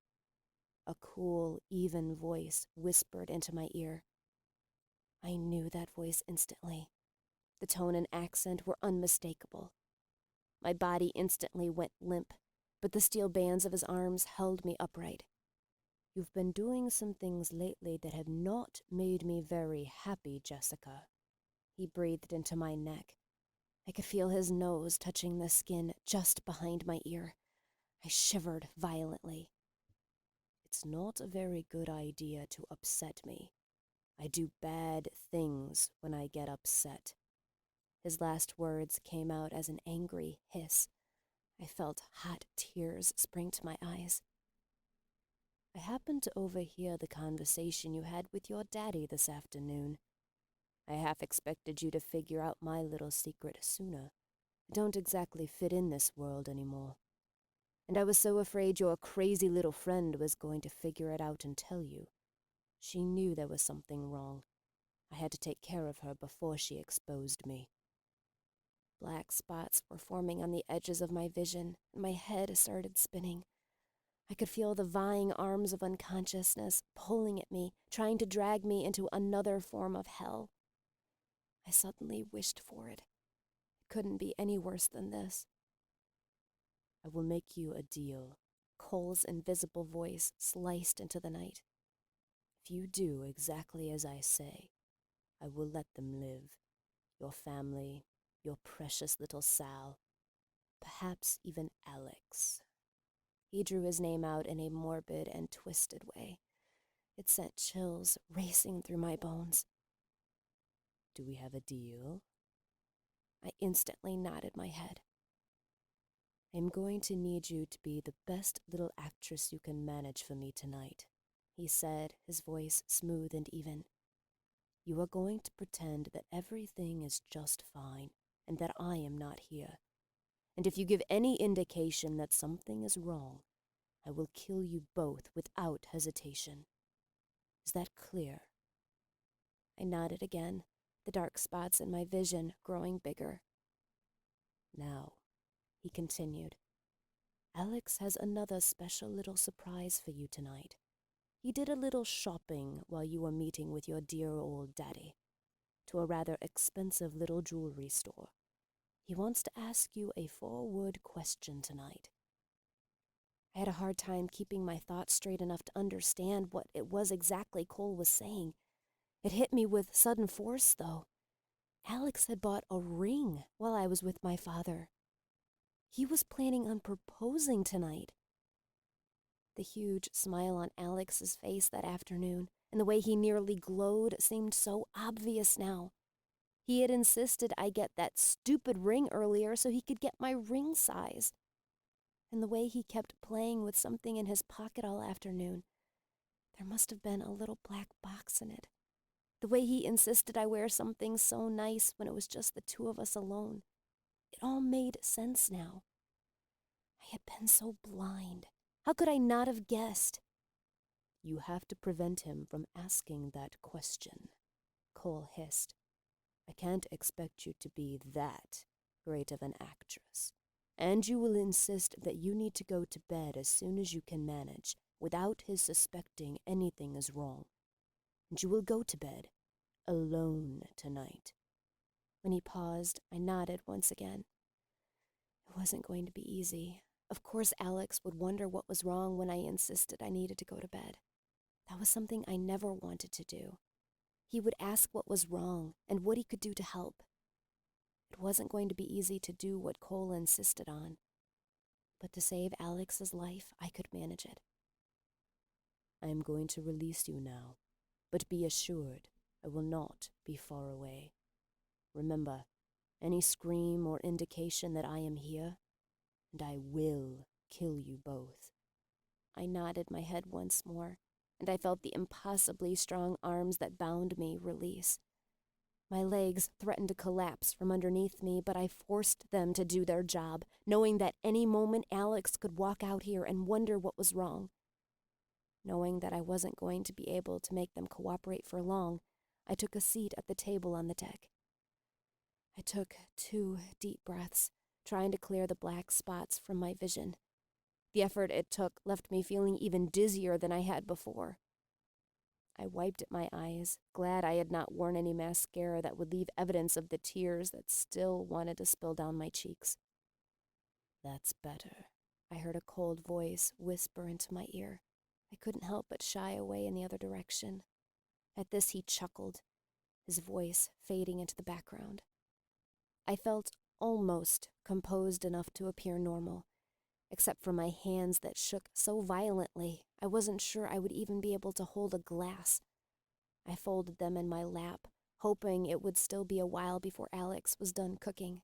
A cool, even voice whispered into my ear. I knew that voice instantly. The tone and accent were unmistakable. My body instantly went limp, but the steel bands of his arms held me upright. "You've been doing some things lately that have not made me very happy, Jessica." He breathed into my neck. I could feel his nose touching the skin just behind my ear. I shivered violently. "It's not a very good idea to upset me. I do bad things when I get upset." His last words came out as an angry hiss. I felt hot tears spring to my eyes. "I happened to overhear the conversation you had with your daddy this afternoon. I half expected you to figure out my little secret sooner. I don't exactly fit in this world anymore. And I was so afraid your crazy little friend was going to figure it out and tell you. She knew there was something wrong. I had to take care of her before she exposed me. Black spots were forming on the edges of my vision, and my head started spinning. I could feel the vying arms of unconsciousness pulling at me, trying to drag me into another form of hell. I suddenly wished for it. It couldn't be any worse than this. I will make you a deal. Cole's invisible voice sliced into the night. If you do exactly as I say, I will let them live. Your family, your precious little Sal, perhaps even Alex. He drew his name out in a morbid and twisted way. It sent chills racing through my bones. Do we have a deal? I instantly nodded my head. I'm going to need you to be the best little actress you can manage for me tonight, he said, his voice smooth and even. You are going to pretend that everything is just fine and that I am not here. And if you give any indication that something is wrong, I will kill you both without hesitation. Is that clear? I nodded again, the dark spots in my vision growing bigger. Now, he continued, Alex has another special little surprise for you tonight. He did a little shopping while you were meeting with your dear old daddy to a rather expensive little jewelry store. He wants to ask you a forward question tonight. I had a hard time keeping my thoughts straight enough to understand what it was exactly Cole was saying. It hit me with sudden force, though. Alex had bought a ring while I was with my father. He was planning on proposing tonight. The huge smile on Alex's face that afternoon and the way he nearly glowed seemed so obvious now. He had insisted I get that stupid ring earlier so he could get my ring size. And the way he kept playing with something in his pocket all afternoon. There must have been a little black box in it. The way he insisted I wear something so nice when it was just the two of us alone. It all made sense now. I had been so blind. How could I not have guessed? You have to prevent him from asking that question, Cole hissed. I can't expect you to be that great of an actress. And you will insist that you need to go to bed as soon as you can manage, without his suspecting anything is wrong. And you will go to bed alone tonight. When he paused, I nodded once again. It wasn't going to be easy. Of course, Alex would wonder what was wrong when I insisted I needed to go to bed. That was something I never wanted to do. He would ask what was wrong and what he could do to help. It wasn't going to be easy to do what Cole insisted on. But to save Alex's life, I could manage it. I am going to release you now, but be assured I will not be far away. Remember, any scream or indication that I am here, and I will kill you both. I nodded my head once more, and I felt the impossibly strong arms that bound me release. My legs threatened to collapse from underneath me, but I forced them to do their job, knowing that any moment Alex could walk out here and wonder what was wrong. Knowing that I wasn't going to be able to make them cooperate for long, I took a seat at the table on the deck. I took 2 deep breaths, trying to clear the black spots from my vision. The effort it took left me feeling even dizzier than I had before. I wiped at my eyes, glad I had not worn any mascara that would leave evidence of the tears that still wanted to spill down my cheeks. That's better, I heard a cold voice whisper into my ear. I couldn't help but shy away in the other direction. At this he chuckled, his voice fading into the background. I felt almost composed enough to appear normal, except for my hands that shook so violently I wasn't sure I would even be able to hold a glass. I folded them in my lap, hoping it would still be a while before Alex was done cooking.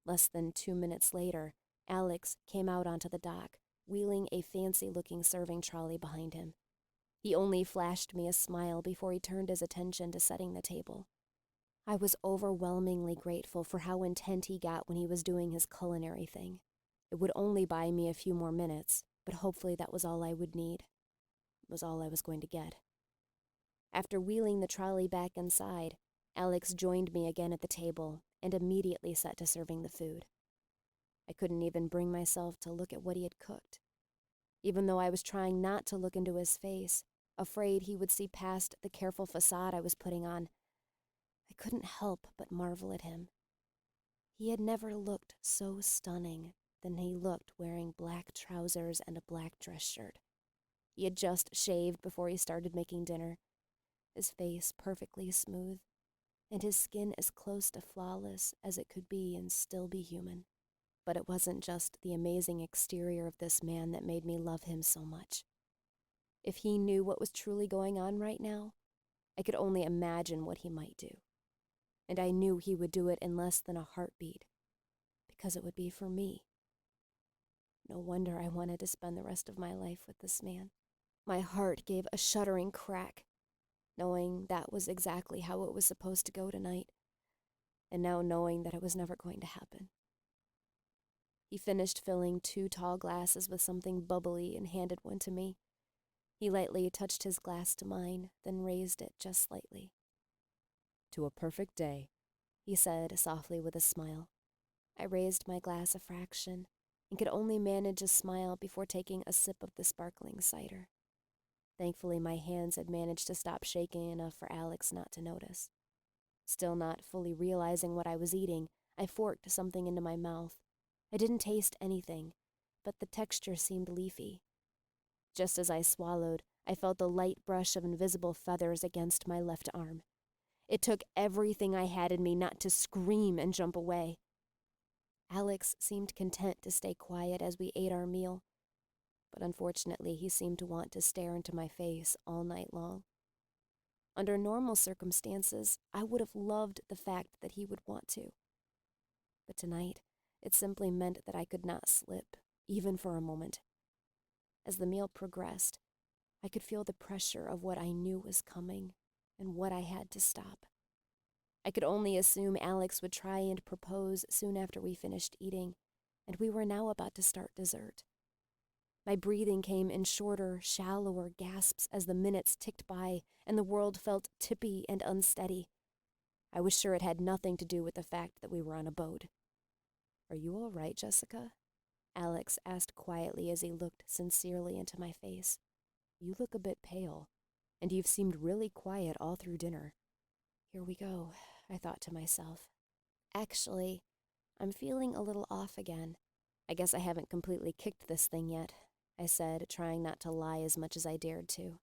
Less than 2 minutes later, Alex came out onto the dock, wheeling a fancy-looking serving trolley behind him. He only flashed me a smile before he turned his attention to setting the table. I was overwhelmingly grateful for how intent he got when he was doing his culinary thing. It would only buy me a few more minutes, but hopefully that was all I would need. It was all I was going to get. After wheeling the trolley back inside, Alex joined me again at the table and immediately set to serving the food. I couldn't even bring myself to look at what he had cooked. Even though I was trying not to look into his face, afraid he would see past the careful facade I was putting on, I couldn't help but marvel at him. He had never looked so stunning than he looked wearing black trousers and a black dress shirt. He had just shaved before he started making dinner, his face perfectly smooth, and his skin as close to flawless as it could be and still be human. But it wasn't just the amazing exterior of this man that made me love him so much. If he knew what was truly going on right now, I could only imagine what he might do. And I knew he would do it in less than a heartbeat, because it would be for me. No wonder I wanted to spend the rest of my life with this man. My heart gave a shuddering crack, knowing that was exactly how it was supposed to go tonight, and now knowing that it was never going to happen. He finished filling 2 tall glasses with something bubbly and handed one to me. He lightly touched his glass to mine, then raised it just slightly. To a perfect day, he said softly with a smile. I raised my glass a fraction and could only manage a smile before taking a sip of the sparkling cider. Thankfully, my hands had managed to stop shaking enough for Alex not to notice. Still not fully realizing what I was eating, I forked something into my mouth. I didn't taste anything, but the texture seemed leafy. Just as I swallowed, I felt the light brush of invisible feathers against my left arm. It took everything I had in me not to scream and jump away. Alex seemed content to stay quiet as we ate our meal, but unfortunately he seemed to want to stare into my face all night long. Under normal circumstances, I would have loved the fact that he would want to. But tonight, it simply meant that I could not slip, even for a moment. As the meal progressed, I could feel the pressure of what I knew was coming and what I had to stop. I could only assume Alex would try and propose soon after we finished eating, and we were now about to start dessert. My breathing came in shorter, shallower gasps as the minutes ticked by and the world felt tippy and unsteady. I was sure it had nothing to do with the fact that we were on a boat. "Are you all right, Jessica?" Alex asked quietly as he looked sincerely into my face. "You look a bit pale, and you've seemed really quiet all through dinner." Here we go, I thought to myself. Actually, I'm feeling a little off again. I guess I haven't completely kicked this thing yet, I said, trying not to lie as much as I dared to.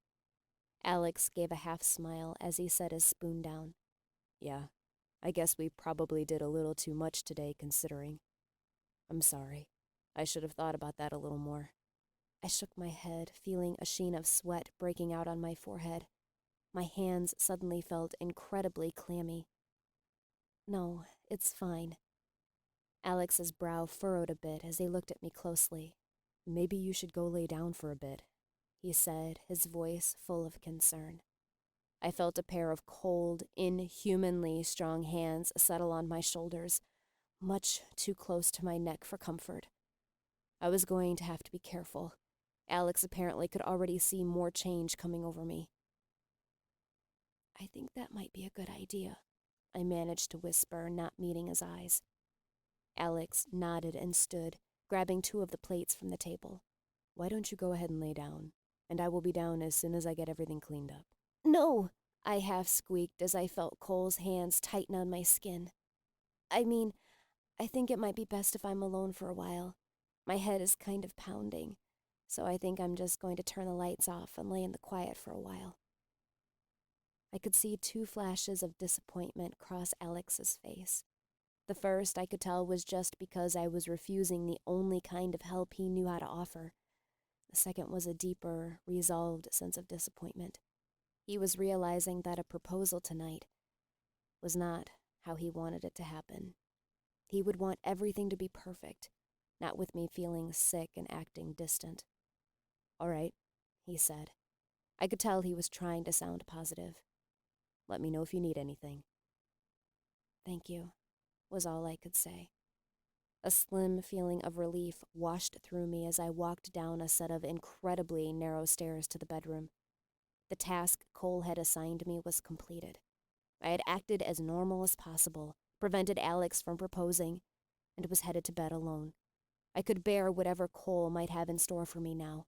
Alex gave a half smile as he set his spoon down. "Yeah, I guess we probably did a little too much today, considering. I'm sorry. I should have thought about that a little more." I shook my head, feeling a sheen of sweat breaking out on my forehead. My hands suddenly felt incredibly clammy. "No, it's fine." Alex's brow furrowed a bit as he looked at me closely. "Maybe you should go lay down for a bit," he said, his voice full of concern. I felt a pair of cold, inhumanly strong hands settle on my shoulders, much too close to my neck for comfort. I was going to have to be careful. Alex apparently could already see more change coming over me. "I think that might be a good idea," I managed to whisper, not meeting his eyes. Alex nodded and stood, grabbing 2 of the plates from the table. "Why don't you go ahead and lay down, and I will be down as soon as I get everything cleaned up." "No," I half squeaked as I felt Cole's hands tighten on my skin. "I mean, I think it might be best if I'm alone for a while. My head is kind of pounding, so I think I'm just going to turn the lights off and lay in the quiet for a while." I could see 2 flashes of disappointment cross Alex's face. The first, I could tell, was just because I was refusing the only kind of help he knew how to offer. The second was a deeper, resolved sense of disappointment. He was realizing that a proposal tonight was not how he wanted it to happen. He would want everything to be perfect, not with me feeling sick and acting distant. "All right," he said. I could tell he was trying to sound positive. "Let me know if you need anything." Thank you, was all I could say. A slim feeling of relief washed through me as I walked down a set of incredibly narrow stairs to the bedroom. The task Cole had assigned me was completed. I had acted as normal as possible, prevented Alex from proposing, and was headed to bed alone. I could bear whatever Cole might have in store for me now,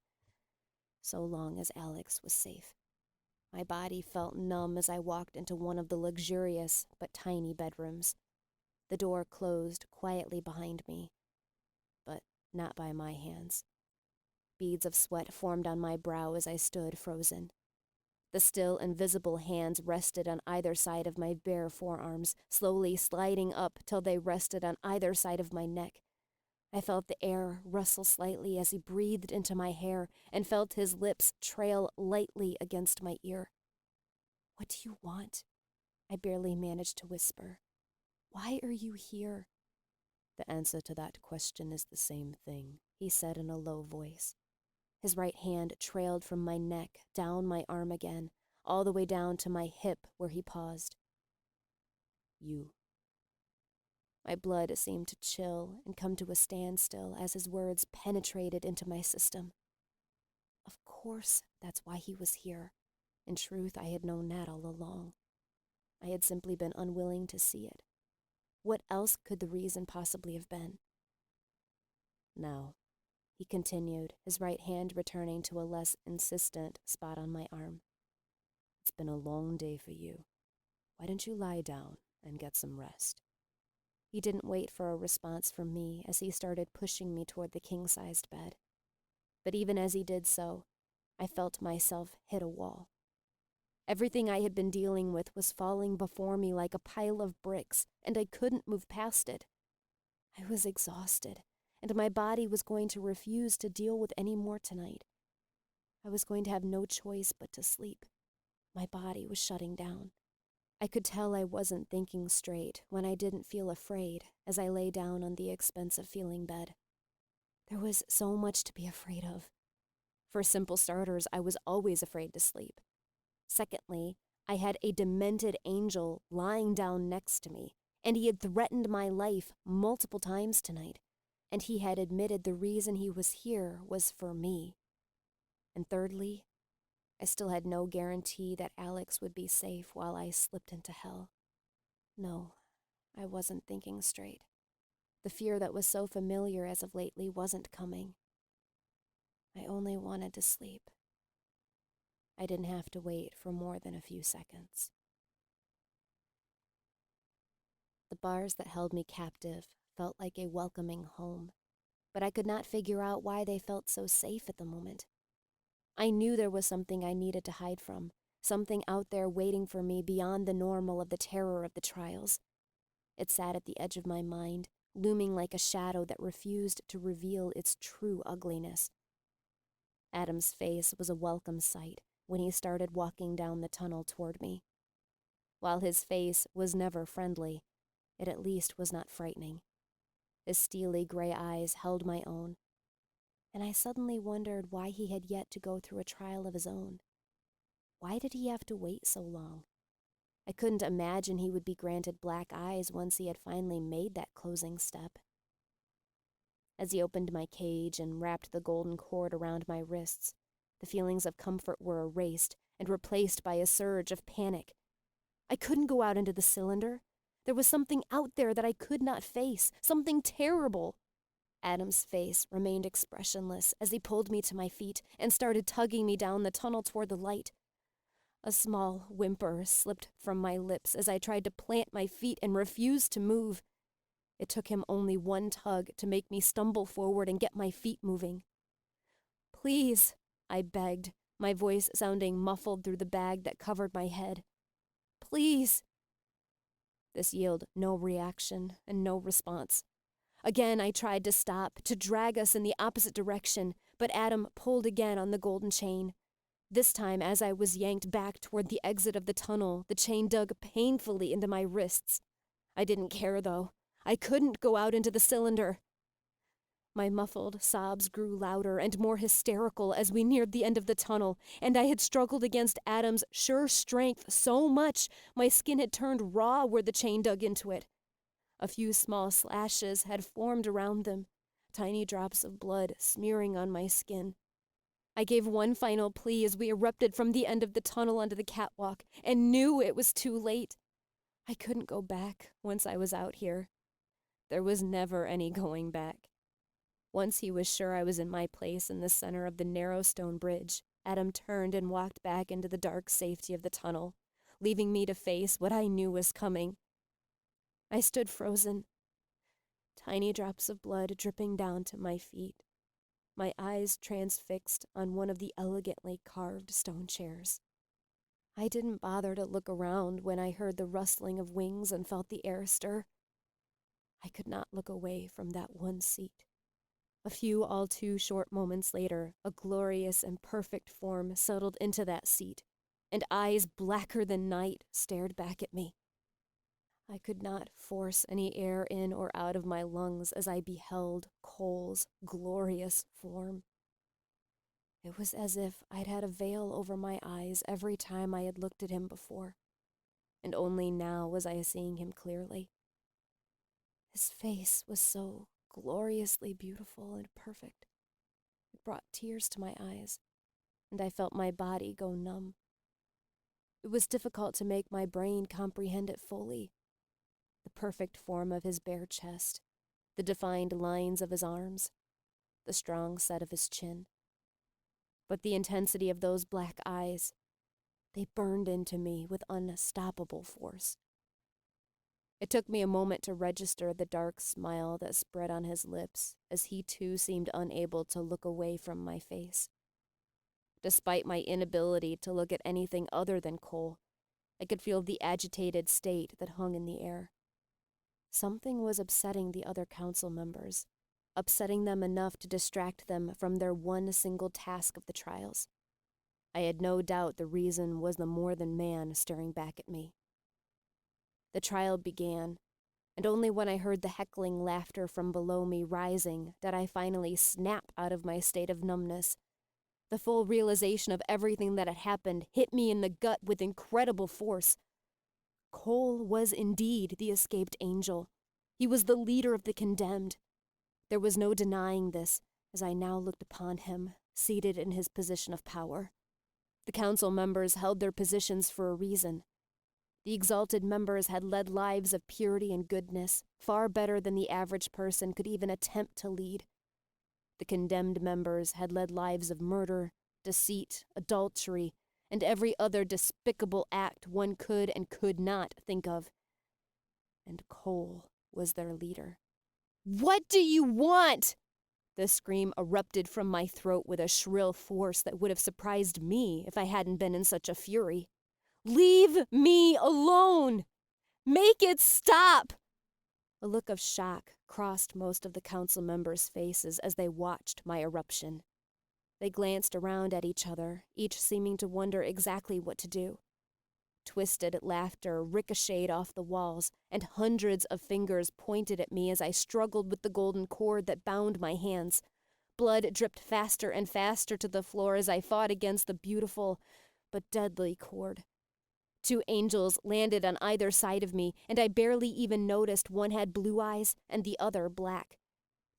so long as Alex was safe. My body felt numb as I walked into one of the luxurious but tiny bedrooms. The door closed quietly behind me, but not by my hands. Beads of sweat formed on my brow as I stood frozen. The still invisible hands rested on either side of my bare forearms, slowly sliding up till they rested on either side of my neck. I felt the air rustle slightly as he breathed into my hair and felt his lips trail lightly against my ear. "What do you want?" I barely managed to whisper. "Why are you here?" "The answer to that question is the same thing," he said in a low voice. His right hand trailed from my neck, down my arm again, all the way down to my hip where he paused. "You." My blood seemed to chill and come to a standstill as his words penetrated into my system. Of course, that's why he was here. In truth, I had known that all along. I had simply been unwilling to see it. What else could the reason possibly have been? "Now," he continued, his right hand returning to a less insistent spot on my arm. "It's been a long day for you. Why don't you lie down and get some rest?" He didn't wait for a response from me as he started pushing me toward the king-sized bed. But even as he did so, I felt myself hit a wall. Everything I had been dealing with was falling before me like a pile of bricks, and I couldn't move past it. I was exhausted, and my body was going to refuse to deal with any more tonight. I was going to have no choice but to sleep. My body was shutting down. I could tell I wasn't thinking straight when I didn't feel afraid as I lay down on the expensive-feeling bed. There was so much to be afraid of. For simple starters, I was always afraid to sleep. Secondly, I had a demented angel lying down next to me, and he had threatened my life multiple times tonight, and he had admitted the reason he was here was for me. And thirdly, I still had no guarantee that Alex would be safe while I slipped into hell. No, I wasn't thinking straight. The fear that was so familiar as of lately wasn't coming. I only wanted to sleep. I didn't have to wait for more than a few seconds. The bars that held me captive felt like a welcoming home, but I could not figure out why they felt so safe at the moment. I knew there was something I needed to hide from, something out there waiting for me beyond the normal of the terror of the trials. It sat at the edge of my mind, looming like a shadow that refused to reveal its true ugliness. Adam's face was a welcome sight when he started walking down the tunnel toward me. While his face was never friendly, it at least was not frightening. His steely gray eyes held my own, and I suddenly wondered why he had yet to go through a trial of his own. Why did he have to wait so long? I couldn't imagine he would be granted black eyes once he had finally made that closing step. As he opened my cage and wrapped the golden cord around my wrists, the feelings of comfort were erased and replaced by a surge of panic. I couldn't go out into the cylinder. There was something out there that I could not face, something terrible. Adam's face remained expressionless as he pulled me to my feet and started tugging me down the tunnel toward the light. A small whimper slipped from my lips as I tried to plant my feet and refuse to move. It took him only one tug to make me stumble forward and get my feet moving. "Please," I begged, my voice sounding muffled through the bag that covered my head. "Please." This yielded no reaction and no response. Again, I tried to stop, to drag us in the opposite direction, but Adam pulled again on the golden chain. This time, as I was yanked back toward the exit of the tunnel, the chain dug painfully into my wrists. I didn't care, though. I couldn't go out into the cylinder. My muffled sobs grew louder and more hysterical as we neared the end of the tunnel, and I had struggled against Adam's sure strength so much my skin had turned raw where the chain dug into it. A few small slashes had formed around them, tiny drops of blood smearing on my skin. I gave one final plea as we erupted from the end of the tunnel onto the catwalk, and knew it was too late. I couldn't go back once I was out here. There was never any going back. Once he was sure I was in my place in the center of the narrow stone bridge, Adam turned and walked back into the dark safety of the tunnel, leaving me to face what I knew was coming. I stood frozen, tiny drops of blood dripping down to my feet, my eyes transfixed on one of the elegantly carved stone chairs. I didn't bother to look around when I heard the rustling of wings and felt the air stir. I could not look away from that one seat. A few all too short moments later, a glorious and perfect form settled into that seat, and eyes blacker than night stared back at me. I could not force any air in or out of my lungs as I beheld Cole's glorious form. It was as if I'd had a veil over my eyes every time I had looked at him before, and only now was I seeing him clearly. His face was so gloriously beautiful and perfect. It brought tears to my eyes, and I felt my body go numb. It was difficult to make my brain comprehend it fully. The perfect form of his bare chest, the defined lines of his arms, the strong set of his chin. But the intensity of those black eyes, they burned into me with unstoppable force. It took me a moment to register the dark smile that spread on his lips as he too seemed unable to look away from my face. Despite my inability to look at anything other than Cole, I could feel the agitated state that hung in the air. Something was upsetting the other council members, upsetting them enough to distract them from their one single task of the trials. I had no doubt the reason was the more-than-man staring back at me. The trial began, and only when I heard the heckling laughter from below me rising did I finally snap out of my state of numbness. The full realization of everything that had happened hit me in the gut with incredible force. Cole was indeed the escaped angel. He was the leader of the condemned. There was no denying this, as I now looked upon him, seated in his position of power. The council members held their positions for a reason. The exalted members had led lives of purity and goodness, far better than the average person could even attempt to lead. The condemned members had led lives of murder, deceit, adultery, and every other despicable act one could and could not think of. And Cole was their leader. "What do you want?" The scream erupted from my throat with a shrill force that would have surprised me if I hadn't been in such a fury. "Leave me alone! Make it stop!" A look of shock crossed most of the council members' faces as they watched my eruption. They glanced around at each other, each seeming to wonder exactly what to do. Twisted laughter ricocheted off the walls, and hundreds of fingers pointed at me as I struggled with the golden cord that bound my hands. Blood dripped faster and faster to the floor as I fought against the beautiful but deadly cord. 2 angels landed on either side of me, and I barely even noticed one had blue eyes and the other black.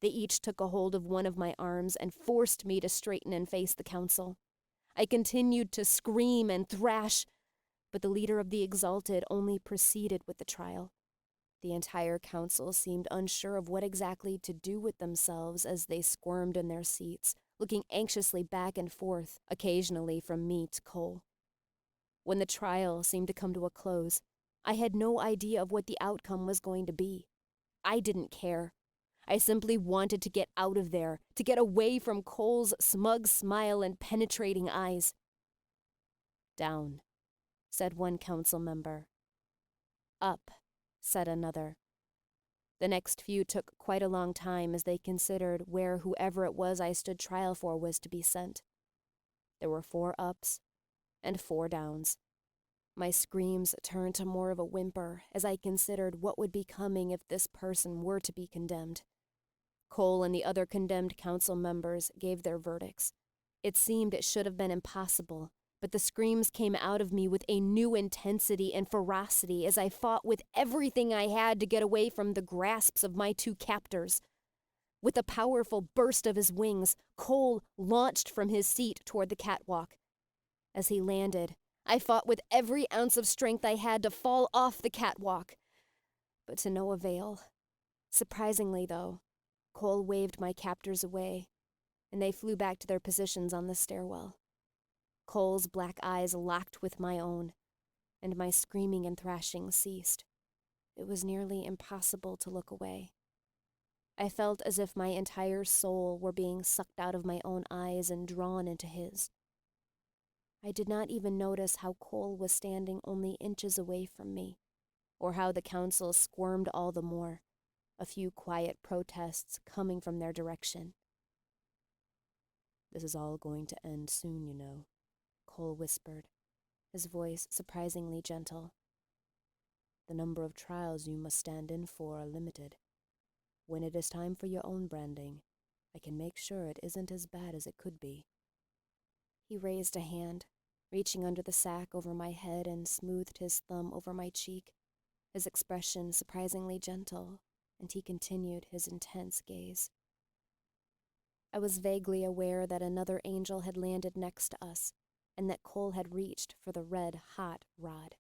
They each took a hold of one of my arms and forced me to straighten and face the council. I continued to scream and thrash, but the leader of the exalted only proceeded with the trial. The entire council seemed unsure of what exactly to do with themselves as they squirmed in their seats, looking anxiously back and forth, occasionally from me to Cole. When the trial seemed to come to a close, I had no idea of what the outcome was going to be. I didn't care. I simply wanted to get out of there, to get away from Cole's smug smile and penetrating eyes. "Down," said one council member. "Up," said another. The next few took quite a long time as they considered where whoever it was I stood trial for was to be sent. There were 4 ups and 4 downs. My screams turned to more of a whimper as I considered what would be coming if this person were to be condemned. Cole and the other condemned council members gave their verdicts. It seemed it should have been impossible, but the screams came out of me with a new intensity and ferocity as I fought with everything I had to get away from the grasps of my two captors. With a powerful burst of his wings, Cole launched from his seat toward the catwalk. As he landed, I fought with every ounce of strength I had to fall off the catwalk, but to no avail. Surprisingly, though, Cole waved my captors away, and they flew back to their positions on the stairwell. Cole's black eyes locked with my own, and my screaming and thrashing ceased. It was nearly impossible to look away. I felt as if my entire soul were being sucked out of my own eyes and drawn into his. I did not even notice how Cole was standing only inches away from me, or how the council squirmed all the more, a few quiet protests coming from their direction. "This is all going to end soon, you know," Cole whispered, his voice surprisingly gentle. "The number of trials you must stand in for are limited. When it is time for your own branding, I can make sure it isn't as bad as it could be." He raised a hand, reaching under the sack over my head and smoothed his thumb over my cheek, his expression surprisingly gentle, and he continued his intense gaze. I was vaguely aware that another angel had landed next to us, and that Cole had reached for the red-hot rod.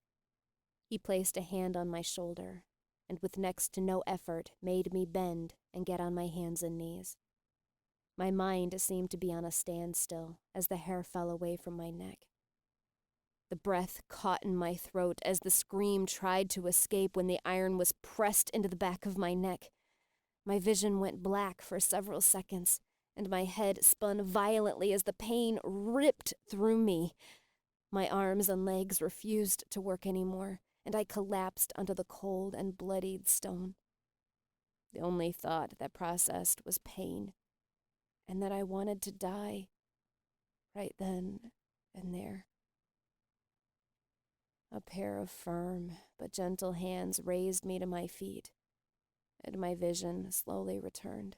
He placed a hand on my shoulder, and with next to no effort made me bend and get on my hands and knees. My mind seemed to be on a standstill as the hair fell away from my neck. The breath caught in my throat as the scream tried to escape when the iron was pressed into the back of my neck. My vision went black for several seconds, and my head spun violently as the pain ripped through me. My arms and legs refused to work anymore, and I collapsed onto the cold and bloodied stone. The only thought that processed was pain, and that I wanted to die right then and there. A pair of firm but gentle hands raised me to my feet, and my vision slowly returned.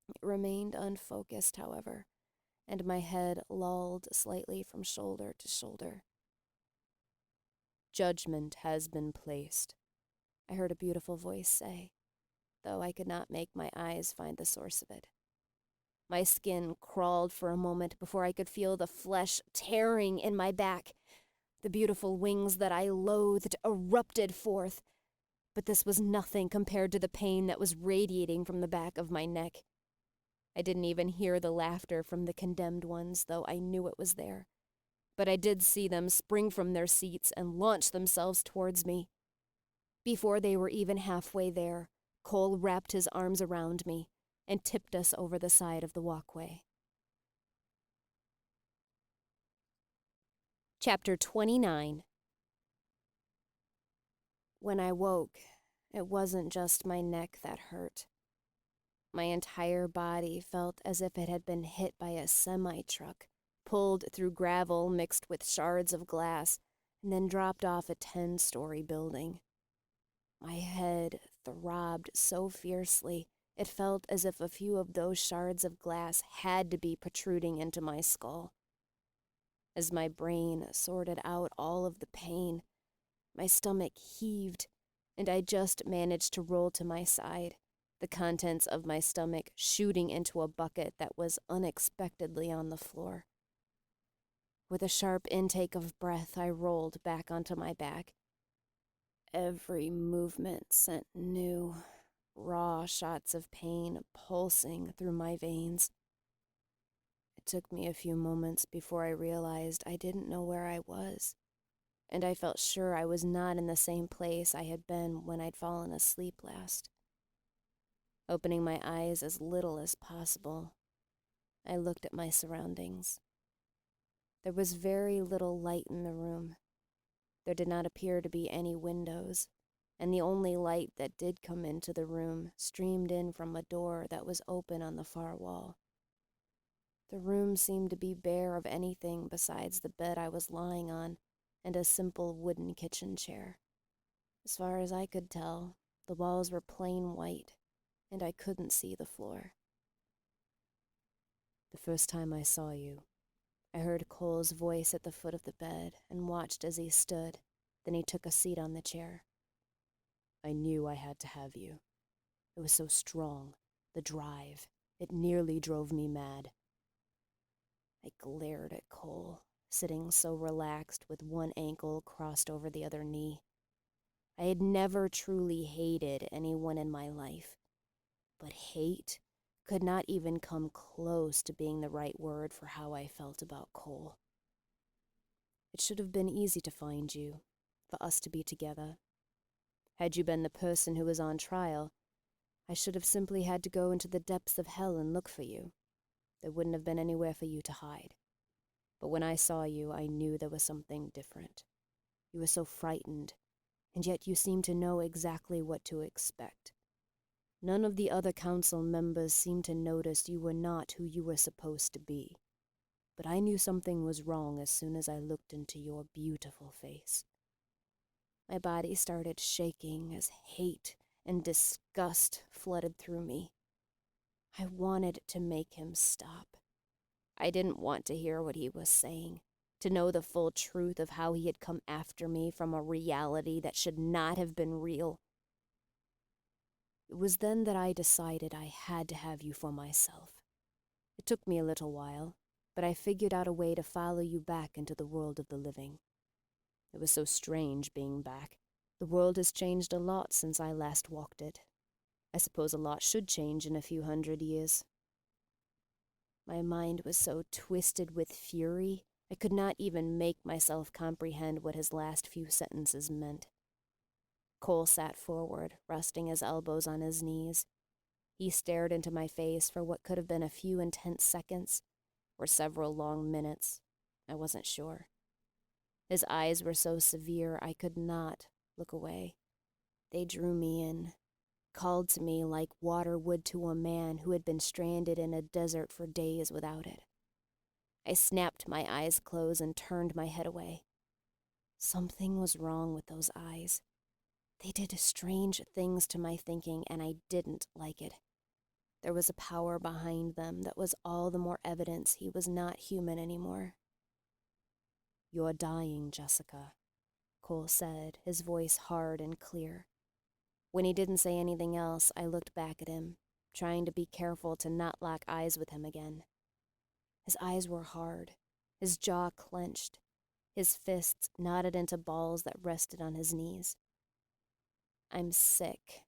It remained unfocused, however, and my head lolled slightly from shoulder to shoulder. "Judgment has been placed," I heard a beautiful voice say, though I could not make my eyes find the source of it. My skin crawled for a moment before I could feel the flesh tearing in my back. The beautiful wings that I loathed erupted forth, but this was nothing compared to the pain that was radiating from the back of my neck. I didn't even hear the laughter from the condemned ones, though I knew it was there. But I did see them spring from their seats and launch themselves towards me. Before they were even halfway there, Cole wrapped his arms around me and tipped us over the side of the walkway. Chapter 29. When I woke, it wasn't just my neck that hurt. My entire body felt as if it had been hit by a semi-truck, pulled through gravel mixed with shards of glass, and then dropped off a 10-story building. My head throbbed so fiercely, it felt as if a few of those shards of glass had to be protruding into my skull. As my brain sorted out all of the pain, my stomach heaved, and I just managed to roll to my side, the contents of my stomach shooting into a bucket that was unexpectedly on the floor. With a sharp intake of breath, I rolled back onto my back. Every movement sent new, raw shots of pain pulsing through my veins. It took me a few moments before I realized I didn't know where I was, and I felt sure I was not in the same place I had been when I'd fallen asleep last. Opening my eyes as little as possible, I looked at my surroundings. There was very little light in the room. There did not appear to be any windows, and the only light that did come into the room streamed in from a door that was open on the far wall. The room seemed to be bare of anything besides the bed I was lying on and a simple wooden kitchen chair. As far as I could tell, the walls were plain white, and I couldn't see the floor. The first time I saw you, I heard Cole's voice at the foot of the bed and watched as he stood. Then he took a seat on the chair. I knew I had to have you. It was so strong, the drive. It nearly drove me mad. I glared at Cole, sitting so relaxed with one ankle crossed over the other knee. I had never truly hated anyone in my life, but hate could not even come close to being the right word for how I felt about Cole. It should have been easy to find you, for us to be together. Had you been the person who was on trial, I should have simply had to go into the depths of hell and look for you. There wouldn't have been anywhere for you to hide. But when I saw you, I knew there was something different. You were so frightened, and yet you seemed to know exactly what to expect. None of the other council members seemed to notice you were not who you were supposed to be. But I knew something was wrong as soon as I looked into your beautiful face. My body started shaking as hate and disgust flooded through me. I wanted to make him stop. I didn't want to hear what he was saying, to know the full truth of how he had come after me from a reality that should not have been real. It was then that I decided I had to have you for myself. It took me a little while, but I figured out a way to follow you back into the world of the living. It was so strange being back. The world has changed a lot since I last walked it. I suppose a lot should change in a few 100 years. My mind was so twisted with fury, I could not even make myself comprehend what his last few sentences meant. Cole sat forward, resting his elbows on his knees. He stared into my face for what could have been a few intense seconds, or several long minutes. I wasn't sure. His eyes were so severe I could not look away. They drew me in, called to me like water would to a man who had been stranded in a desert for days without it. I snapped my eyes closed and turned my head away. Something was wrong with those eyes. They did strange things to my thinking, and I didn't like it. There was a power behind them that was all the more evidence he was not human anymore. "You're dying, Jessica," Cole said, his voice hard and clear. When he didn't say anything else, I looked back at him, trying to be careful to not lock eyes with him again. His eyes were hard, his jaw clenched, his fists knotted into balls that rested on his knees. "I'm sick,"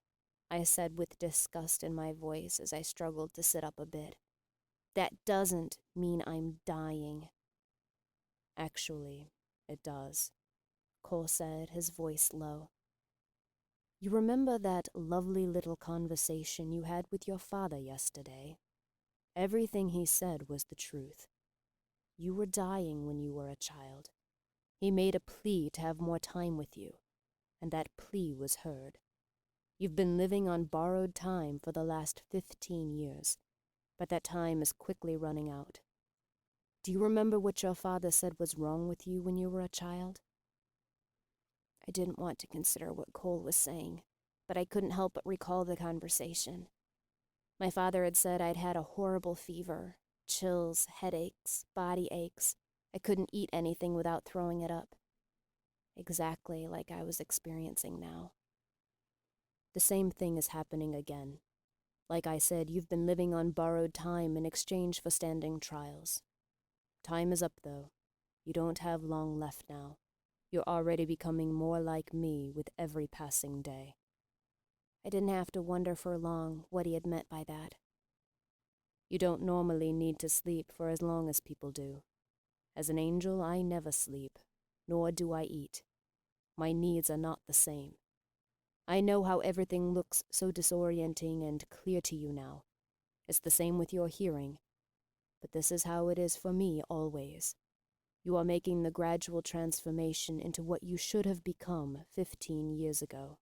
I said with disgust in my voice as I struggled to sit up a bit. "That doesn't mean I'm dying." "Actually, it does," Cole said, his voice low. "You remember that lovely little conversation you had with your father yesterday? Everything he said was the truth. You were dying when you were a child. He made a plea to have more time with you, and that plea was heard. You've been living on borrowed time for the last 15 years, but that time is quickly running out. Do you remember what your father said was wrong with you when you were a child?" I didn't want to consider what Cole was saying, but I couldn't help but recall the conversation. My father had said I'd had a horrible fever, chills, headaches, body aches. I couldn't eat anything without throwing it up. Exactly like I was experiencing now. The same thing is happening again. Like I said, you've been living on borrowed time in exchange for standing trials. Time is up, though. You don't have long left now. You're already becoming more like me with every passing day. I didn't have to wonder for long what he had meant by that. You don't normally need to sleep for as long as people do. As an angel, I never sleep, nor do I eat. My needs are not the same. I know how everything looks so disorienting and clear to you now. It's the same with your hearing. But this is how it is for me always. You are making the gradual transformation into what you should have become 15 years ago.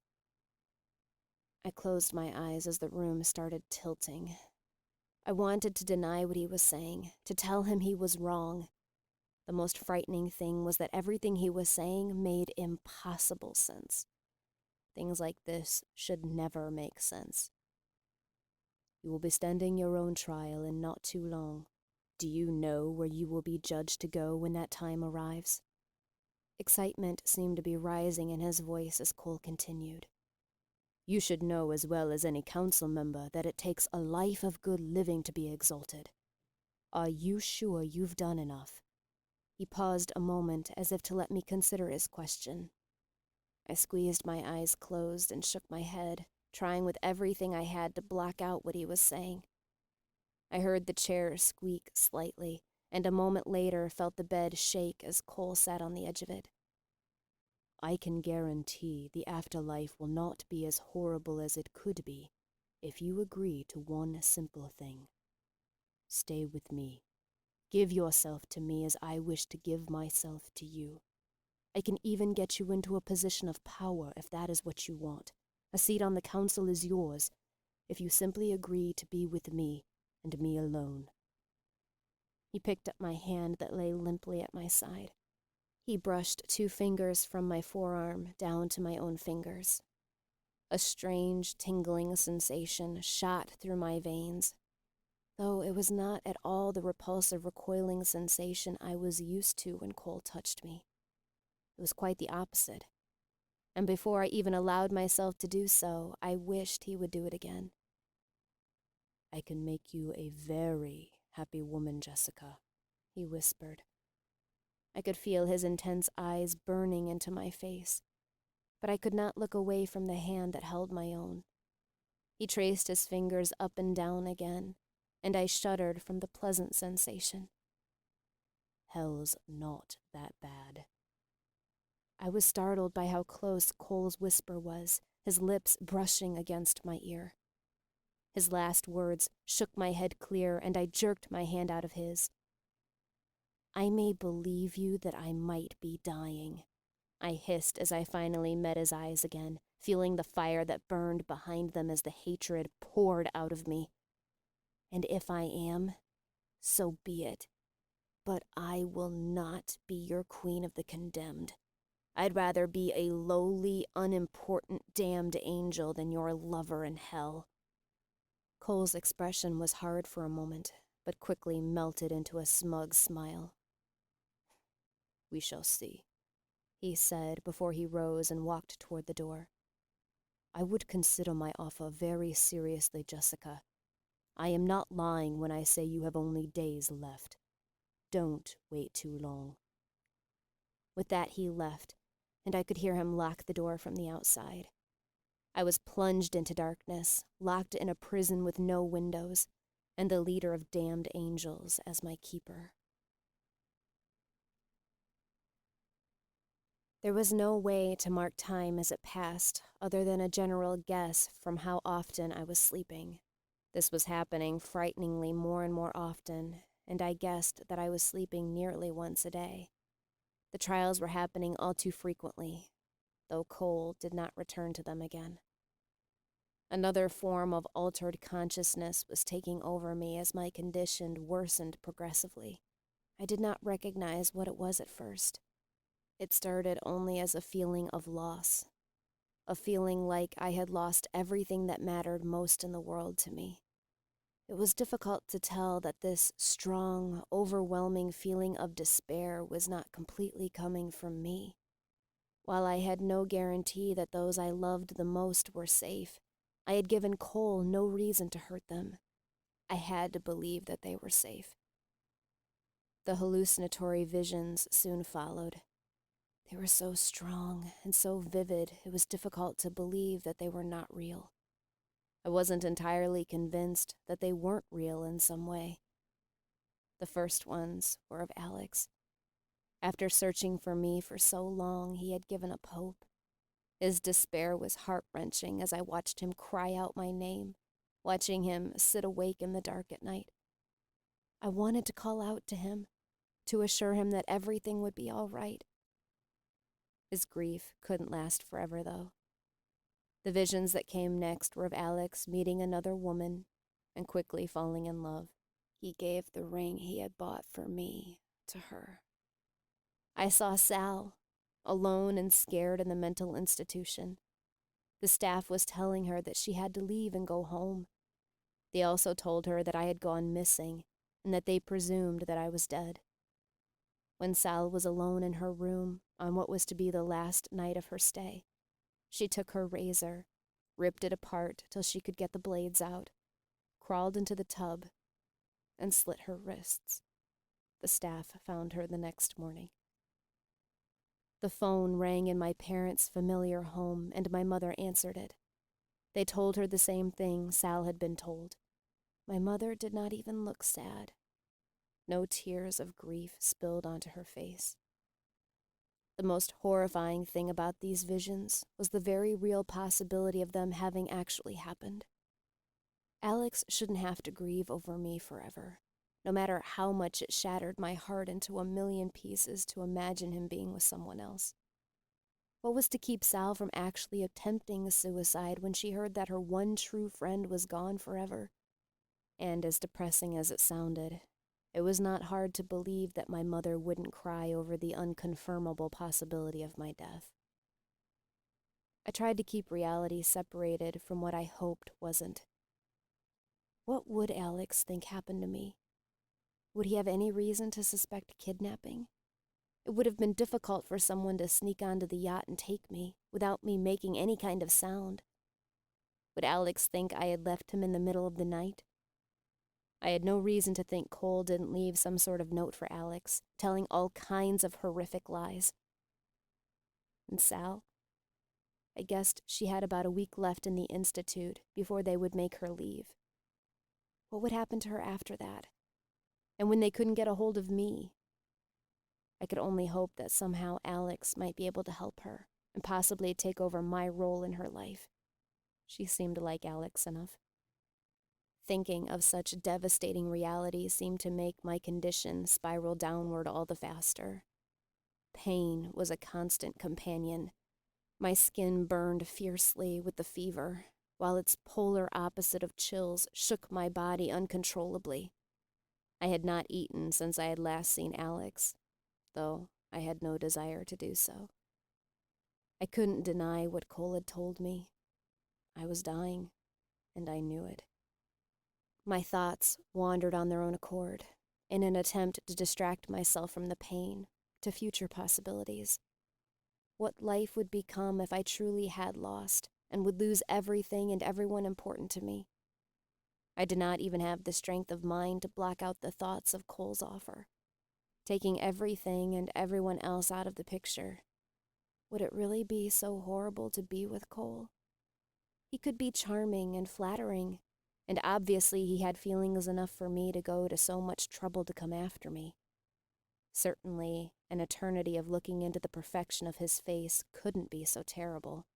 I closed my eyes as the room started tilting. I wanted to deny what he was saying, to tell him he was wrong. The most frightening thing was that everything he was saying made impossible sense. Things like this should never make sense. You will be standing your own trial in not too long. Do you know where you will be judged to go when that time arrives?" Excitement seemed to be rising in his voice as Cole continued. "You should know as well as any council member that it takes a life of good living to be exalted. Are you sure you've done enough?" He paused a moment as if to let me consider his question. I squeezed my eyes closed and shook my head, trying with everything I had to block out what he was saying. I heard the chair squeak slightly, and a moment later felt the bed shake as Cole sat on the edge of it. "I can guarantee the afterlife will not be as horrible as it could be if you agree to one simple thing. Stay with me. Give yourself to me as I wish to give myself to you. I can even get you into a position of power if that is what you want. A seat on the council is yours if you simply agree to be with me and me alone." He picked up my hand that lay limply at my side. He brushed 2 fingers from my forearm down to my own fingers. A strange, tingling sensation shot through my veins, though it was not at all the repulsive, recoiling sensation I was used to when Cole touched me. It was quite the opposite, and before I even allowed myself to do so, I wished he would do it again. "I can make you a very happy woman, Jessica," he whispered. I could feel his intense eyes burning into my face, but I could not look away from the hand that held my own. He traced his fingers up and down again, and I shuddered from the pleasant sensation. "Hell's not that bad." I was startled by how close Cole's whisper was, his lips brushing against my ear. His last words shook my head clear, and I jerked my hand out of his. "I may believe you that I might be dying," I hissed as I finally met his eyes again, feeling the fire that burned behind them as the hatred poured out of me. "And if I am, so be it. But I will not be your queen of the condemned. I'd rather be a lowly, unimportant, damned angel than your lover in hell." Cole's expression was hard for a moment, but quickly melted into a smug smile. "We shall see," he said before he rose and walked toward the door. "I would consider my offer very seriously, Jessica. I am not lying when I say you have only days left. Don't wait too long." With that he left, and I could hear him lock the door from the outside. I was plunged into darkness, locked in a prison with no windows, and the leader of damned angels as my keeper. There was no way to mark time as it passed, other than a general guess from how often I was sleeping. This was happening frighteningly more and more often, and I guessed that I was sleeping nearly once a day. The trials were happening all too frequently, though Cole did not return to them again. Another form of altered consciousness was taking over me as my condition worsened progressively. I did not recognize what it was at first. It started only as a feeling of loss, a feeling like I had lost everything that mattered most in the world to me. It was difficult to tell that this strong, overwhelming feeling of despair was not completely coming from me. While I had no guarantee that those I loved the most were safe, I had given Cole no reason to hurt them. I had to believe that they were safe. The hallucinatory visions soon followed. They were so strong and so vivid, it was difficult to believe that they were not real. I wasn't entirely convinced that they weren't real in some way. The first ones were of Alex. After searching for me for so long, he had given up hope. His despair was heart-wrenching as I watched him cry out my name, watching him sit awake in the dark at night. I wanted to call out to him, to assure him that everything would be all right. His grief couldn't last forever, though. The visions that came next were of Alex meeting another woman and quickly falling in love. He gave the ring he had bought for me to her. I saw Sal, alone and scared in the mental institution. The staff was telling her that she had to leave and go home. They also told her that I had gone missing and that they presumed that I was dead. When Sal was alone in her room on what was to be the last night of her stay, she took her razor, ripped it apart till she could get the blades out, crawled into the tub, and slit her wrists. The staff found her the next morning. The phone rang in my parents' familiar home, and my mother answered it. They told her the same thing Sal had been told. My mother did not even look sad. No tears of grief spilled onto her face. The most horrifying thing about these visions was the very real possibility of them having actually happened. Alex shouldn't have to grieve over me forever, no matter how much it shattered my heart into a million pieces to imagine him being with someone else. What was to keep Sal from actually attempting suicide when she heard that her one true friend was gone forever? And as depressing as it sounded, it was not hard to believe that my mother wouldn't cry over the unconfirmable possibility of my death. I tried to keep reality separated from what I hoped wasn't. What would Alex think happened to me? Would he have any reason to suspect kidnapping? It would have been difficult for someone to sneak onto the yacht and take me without me making any kind of sound. Would Alex think I had left him in the middle of the night? I had no reason to think Cole didn't leave some sort of note for Alex, telling all kinds of horrific lies. And Sal? I guessed she had about a week left in the institute before they would make her leave. What would happen to her after that? And when they couldn't get a hold of me? I could only hope that somehow Alex might be able to help her and possibly take over my role in her life. She seemed like Alex enough. Thinking of such devastating reality seemed to make my condition spiral downward all the faster. Pain was a constant companion. My skin burned fiercely with the fever, while its polar opposite of chills shook my body uncontrollably. I had not eaten since I had last seen Alex, though I had no desire to do so. I couldn't deny what Cole had told me. I was dying, and I knew it. My thoughts wandered on their own accord, in an attempt to distract myself from the pain, to future possibilities. What life would become if I truly had lost, and would lose everything and everyone important to me. I did not even have the strength of mind to block out the thoughts of Cole's offer. Taking everything and everyone else out of the picture, would it really be so horrible to be with Cole? He could be charming and flattering, and obviously he had feelings enough for me to go to so much trouble to come after me. Certainly, an eternity of looking into the perfection of his face couldn't be so terrible.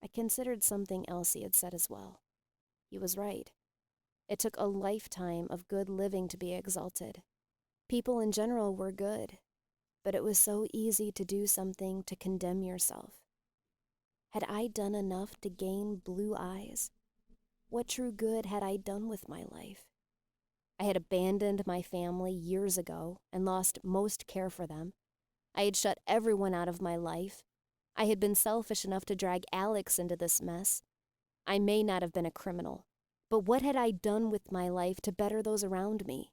I considered something else he had said as well. He was right. It took a lifetime of good living to be exalted. People in general were good, but it was so easy to do something to condemn yourself. Had I done enough to gain blue eyes? What true good had I done with my life? I had abandoned my family years ago and lost most care for them. I had shut everyone out of my life. I had been selfish enough to drag Alex into this mess. I may not have been a criminal, but what had I done with my life to better those around me?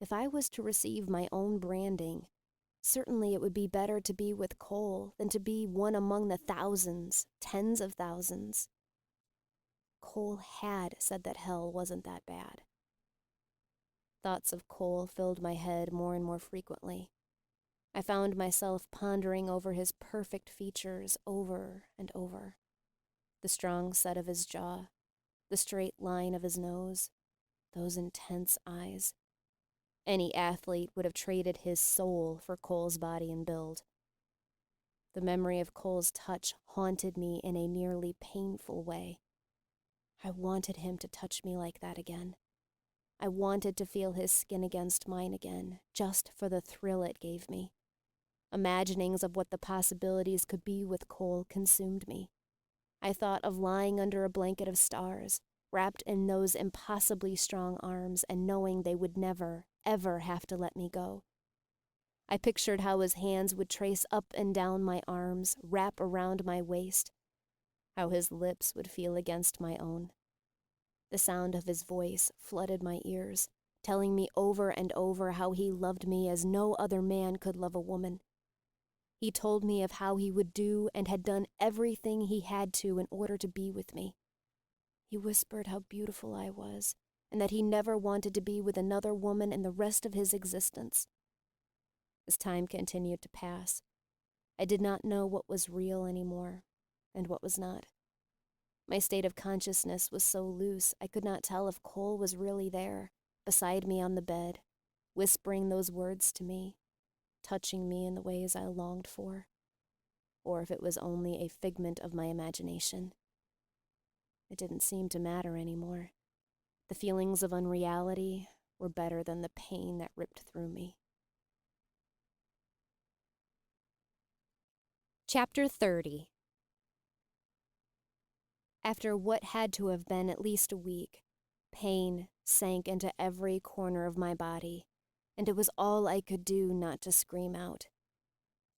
If I was to receive my own branding, certainly it would be better to be with Cole than to be one among the thousands, tens of thousands. Cole had said that hell wasn't that bad. Thoughts of Cole filled my head more and more frequently. I found myself pondering over his perfect features over and over. The strong set of his jaw, the straight line of his nose, those intense eyes. Any athlete would have traded his soul for Cole's body and build. The memory of Cole's touch haunted me in a nearly painful way. I wanted him to touch me like that again. I wanted to feel his skin against mine again, just for the thrill it gave me. Imaginings of what the possibilities could be with Cole consumed me. I thought of lying under a blanket of stars, wrapped in those impossibly strong arms and knowing they would never, ever have to let me go. I pictured how his hands would trace up and down my arms, wrap around my waist, how his lips would feel against my own. The sound of his voice flooded my ears, telling me over and over how he loved me as no other man could love a woman. He told me of how he would do and had done everything he had to in order to be with me. He whispered how beautiful I was, and that he never wanted to be with another woman in the rest of his existence. As time continued to pass, I did not know what was real anymore, and what was not. My state of consciousness was so loose I could not tell if Cole was really there, beside me on the bed, whispering those words to me, touching me in the ways I longed for, or if it was only a figment of my imagination. It didn't seem to matter anymore. The feelings of unreality were better than the pain that ripped through me. Chapter 30. After what had to have been at least a week, pain sank into every corner of my body, and it was all I could do not to scream out.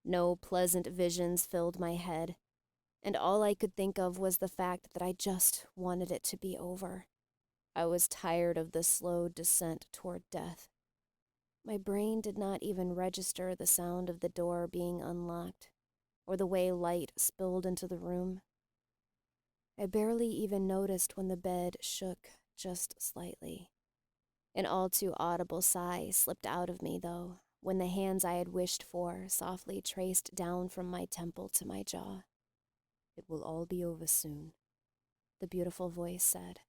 No pleasant visions filled my head, and all I could think of was the fact that I just wanted it to be over. I was tired of the slow descent toward death. My brain did not even register the sound of the door being unlocked, or the way light spilled into the room. I barely even noticed when the bed shook just slightly. An all too audible sigh slipped out of me, though, when the hands I had wished for softly traced down from my temple to my jaw. "It will all be over soon," the beautiful voice said.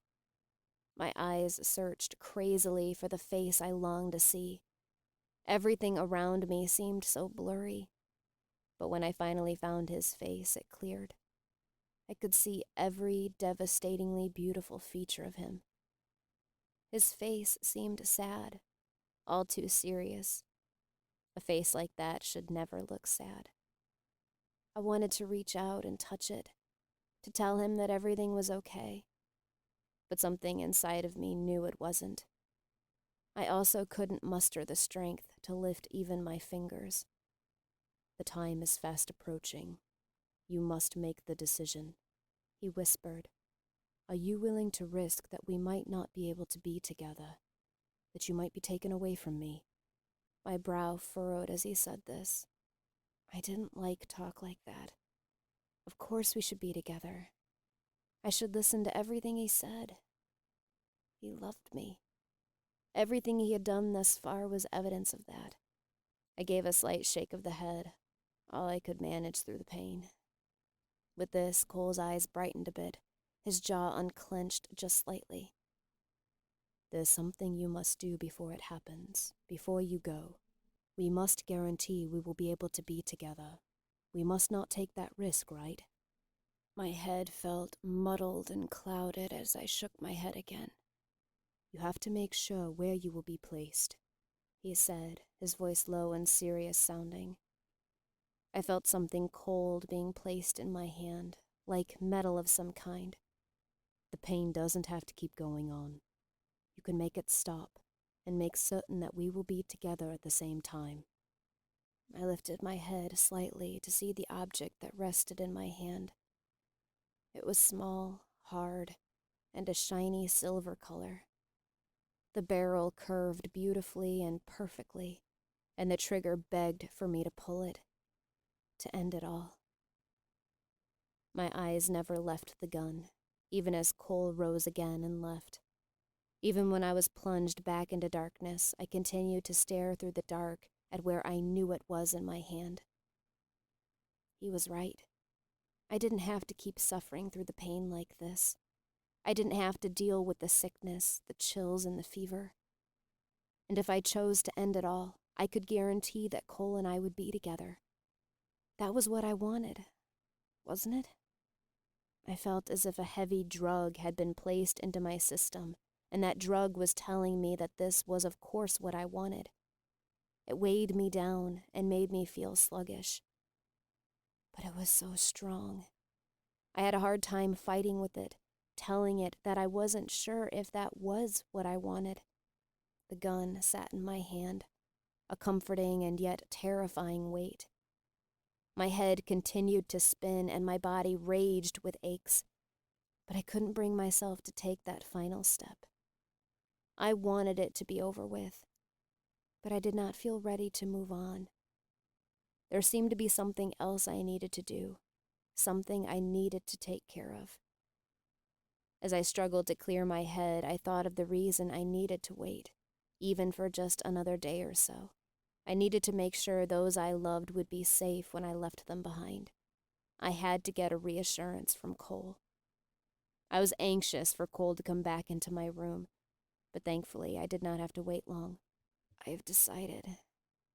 My eyes searched crazily for the face I longed to see. Everything around me seemed so blurry, but when I finally found his face, it cleared. I could see every devastatingly beautiful feature of him. His face seemed sad, all too serious. A face like that should never look sad. I wanted to reach out and touch it, to tell him that everything was okay. But something inside of me knew it wasn't. I also couldn't muster the strength to lift even my fingers. "The time is fast approaching. You must make the decision," he whispered. "Are you willing to risk that we might not be able to be together? That you might be taken away from me?" My brow furrowed as he said this. I didn't like talk like that. Of course we should be together. I should listen to everything he said. He loved me. Everything he had done thus far was evidence of that. I gave a slight shake of the head, all I could manage through the pain. With this, Cole's eyes brightened a bit, his jaw unclenched just slightly. "There's something you must do before it happens, before you go. We must guarantee we will be able to be together. We must not take that risk, right?" My head felt muddled and clouded as I shook my head again. "You have to make sure where you will be placed," he said, his voice low and serious sounding. I felt something cold being placed in my hand, like metal of some kind. "The pain doesn't have to keep going on. You can make it stop, and make certain that we will be together at the same time." I lifted my head slightly to see the object that rested in my hand. It was small, hard, and a shiny silver color. The barrel curved beautifully and perfectly, and the trigger begged for me to pull it, to end it all. My eyes never left the gun, even as Cole rose again and left. Even when I was plunged back into darkness, I continued to stare through the dark at where I knew it was in my hand. He was right. I didn't have to keep suffering through the pain like this. I didn't have to deal with the sickness, the chills, and the fever. And if I chose to end it all, I could guarantee that Cole and I would be together. That was what I wanted, wasn't it? I felt as if a heavy drug had been placed into my system, and that drug was telling me that this was of course what I wanted. It weighed me down and made me feel sluggish. But it was so strong. I had a hard time fighting with it, telling it that I wasn't sure if that was what I wanted. The gun sat in my hand, a comforting and yet terrifying weight. My head continued to spin and my body raged with aches, but I couldn't bring myself to take that final step. I wanted it to be over with, but I did not feel ready to move on. There seemed to be something else I needed to do, something I needed to take care of. As I struggled to clear my head, I thought of the reason I needed to wait, even for just another day or so. I needed to make sure those I loved would be safe when I left them behind. I had to get a reassurance from Cole. I was anxious for Cole to come back into my room, but thankfully I did not have to wait long. I have decided,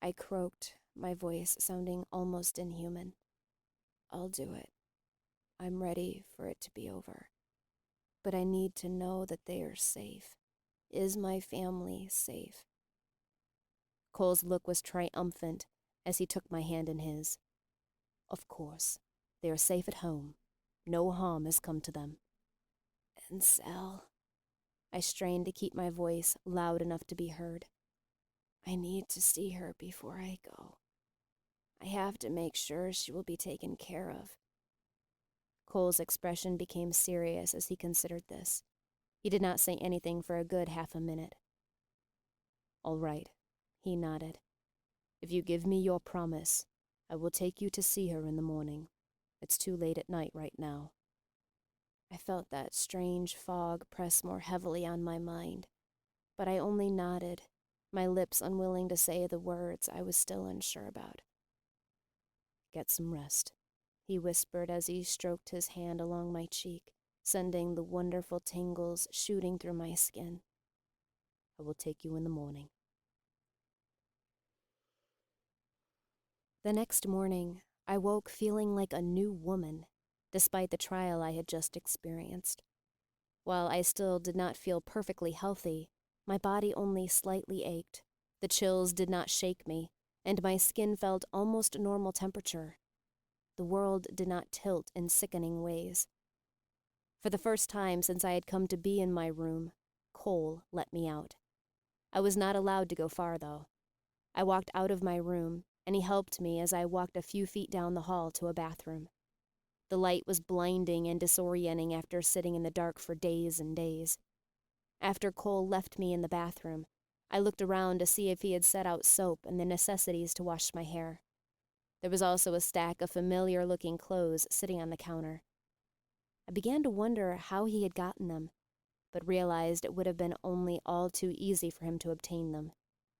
I croaked, my voice sounding almost inhuman. I'll do it. I'm ready for it to be over. But I need to know that they are safe. Is my family safe? Cole's look was triumphant as he took my hand in his. Of course. They are safe at home. No harm has come to them. And Sal, I strained to keep my voice loud enough to be heard. I need to see her before I go. I have to make sure she will be taken care of. Cole's expression became serious as he considered this. He did not say anything for a good half a minute. All right, he nodded. If you give me your promise, I will take you to see her in the morning. It's too late at night right now. I felt that strange fog press more heavily on my mind, but I only nodded, my lips unwilling to say the words I was still unsure about. Get some rest, he whispered as he stroked his hand along my cheek, sending the wonderful tingles shooting through my skin. I will take you in the morning. The next morning, I woke feeling like a new woman, despite the trial I had just experienced. While I still did not feel perfectly healthy, my body only slightly ached. The chills did not shake me, and my skin felt almost normal temperature. The world did not tilt in sickening ways. For the first time since I had come to be in my room, Cole let me out. I was not allowed to go far, though. I walked out of my room, and he helped me as I walked a few feet down the hall to a bathroom. The light was blinding and disorienting after sitting in the dark for days and days. After Cole left me in the bathroom, I looked around to see if he had set out soap and the necessities to wash my hair. There was also a stack of familiar-looking clothes sitting on the counter. I began to wonder how he had gotten them, but realized it would have been only all too easy for him to obtain them.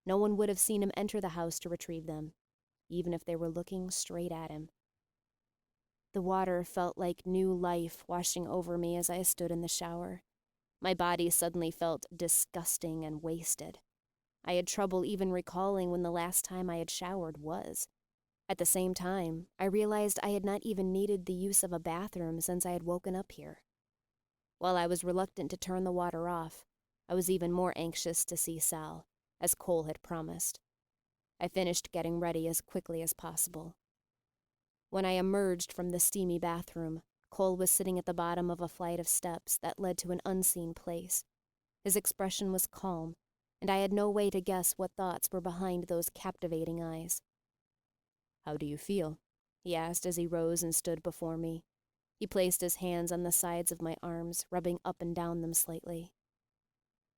No one would have seen him enter the house to retrieve them, even if they were looking straight at him. The water felt like new life washing over me as I stood in the shower. My body suddenly felt disgusting and wasted. I had trouble even recalling when the last time I had showered was. At the same time, I realized I had not even needed the use of a bathroom since I had woken up here. While I was reluctant to turn the water off, I was even more anxious to see Sal, as Cole had promised. I finished getting ready as quickly as possible. When I emerged from the steamy bathroom, Cole was sitting at the bottom of a flight of steps that led to an unseen place. His expression was calm, and I had no way to guess what thoughts were behind those captivating eyes. How do you feel? He asked as he rose and stood before me. He placed his hands on the sides of my arms, rubbing up and down them slightly.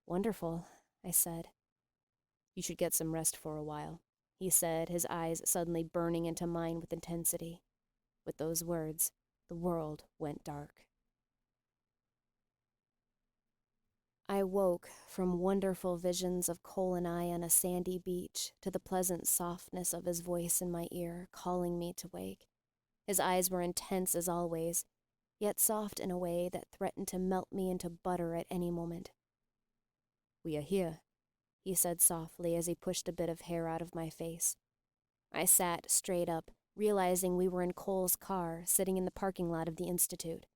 Wonderful, I said. You should get some rest for a while, he said, his eyes suddenly burning into mine with intensity. With those words, the world went dark. I woke from wonderful visions of Cole and I on a sandy beach to the pleasant softness of his voice in my ear, calling me to wake. His eyes were intense as always, yet soft in a way that threatened to melt me into butter at any moment. We are here, he said softly as he pushed a bit of hair out of my face. I sat straight up, realizing we were in Cole's car, sitting in the parking lot of the Institute.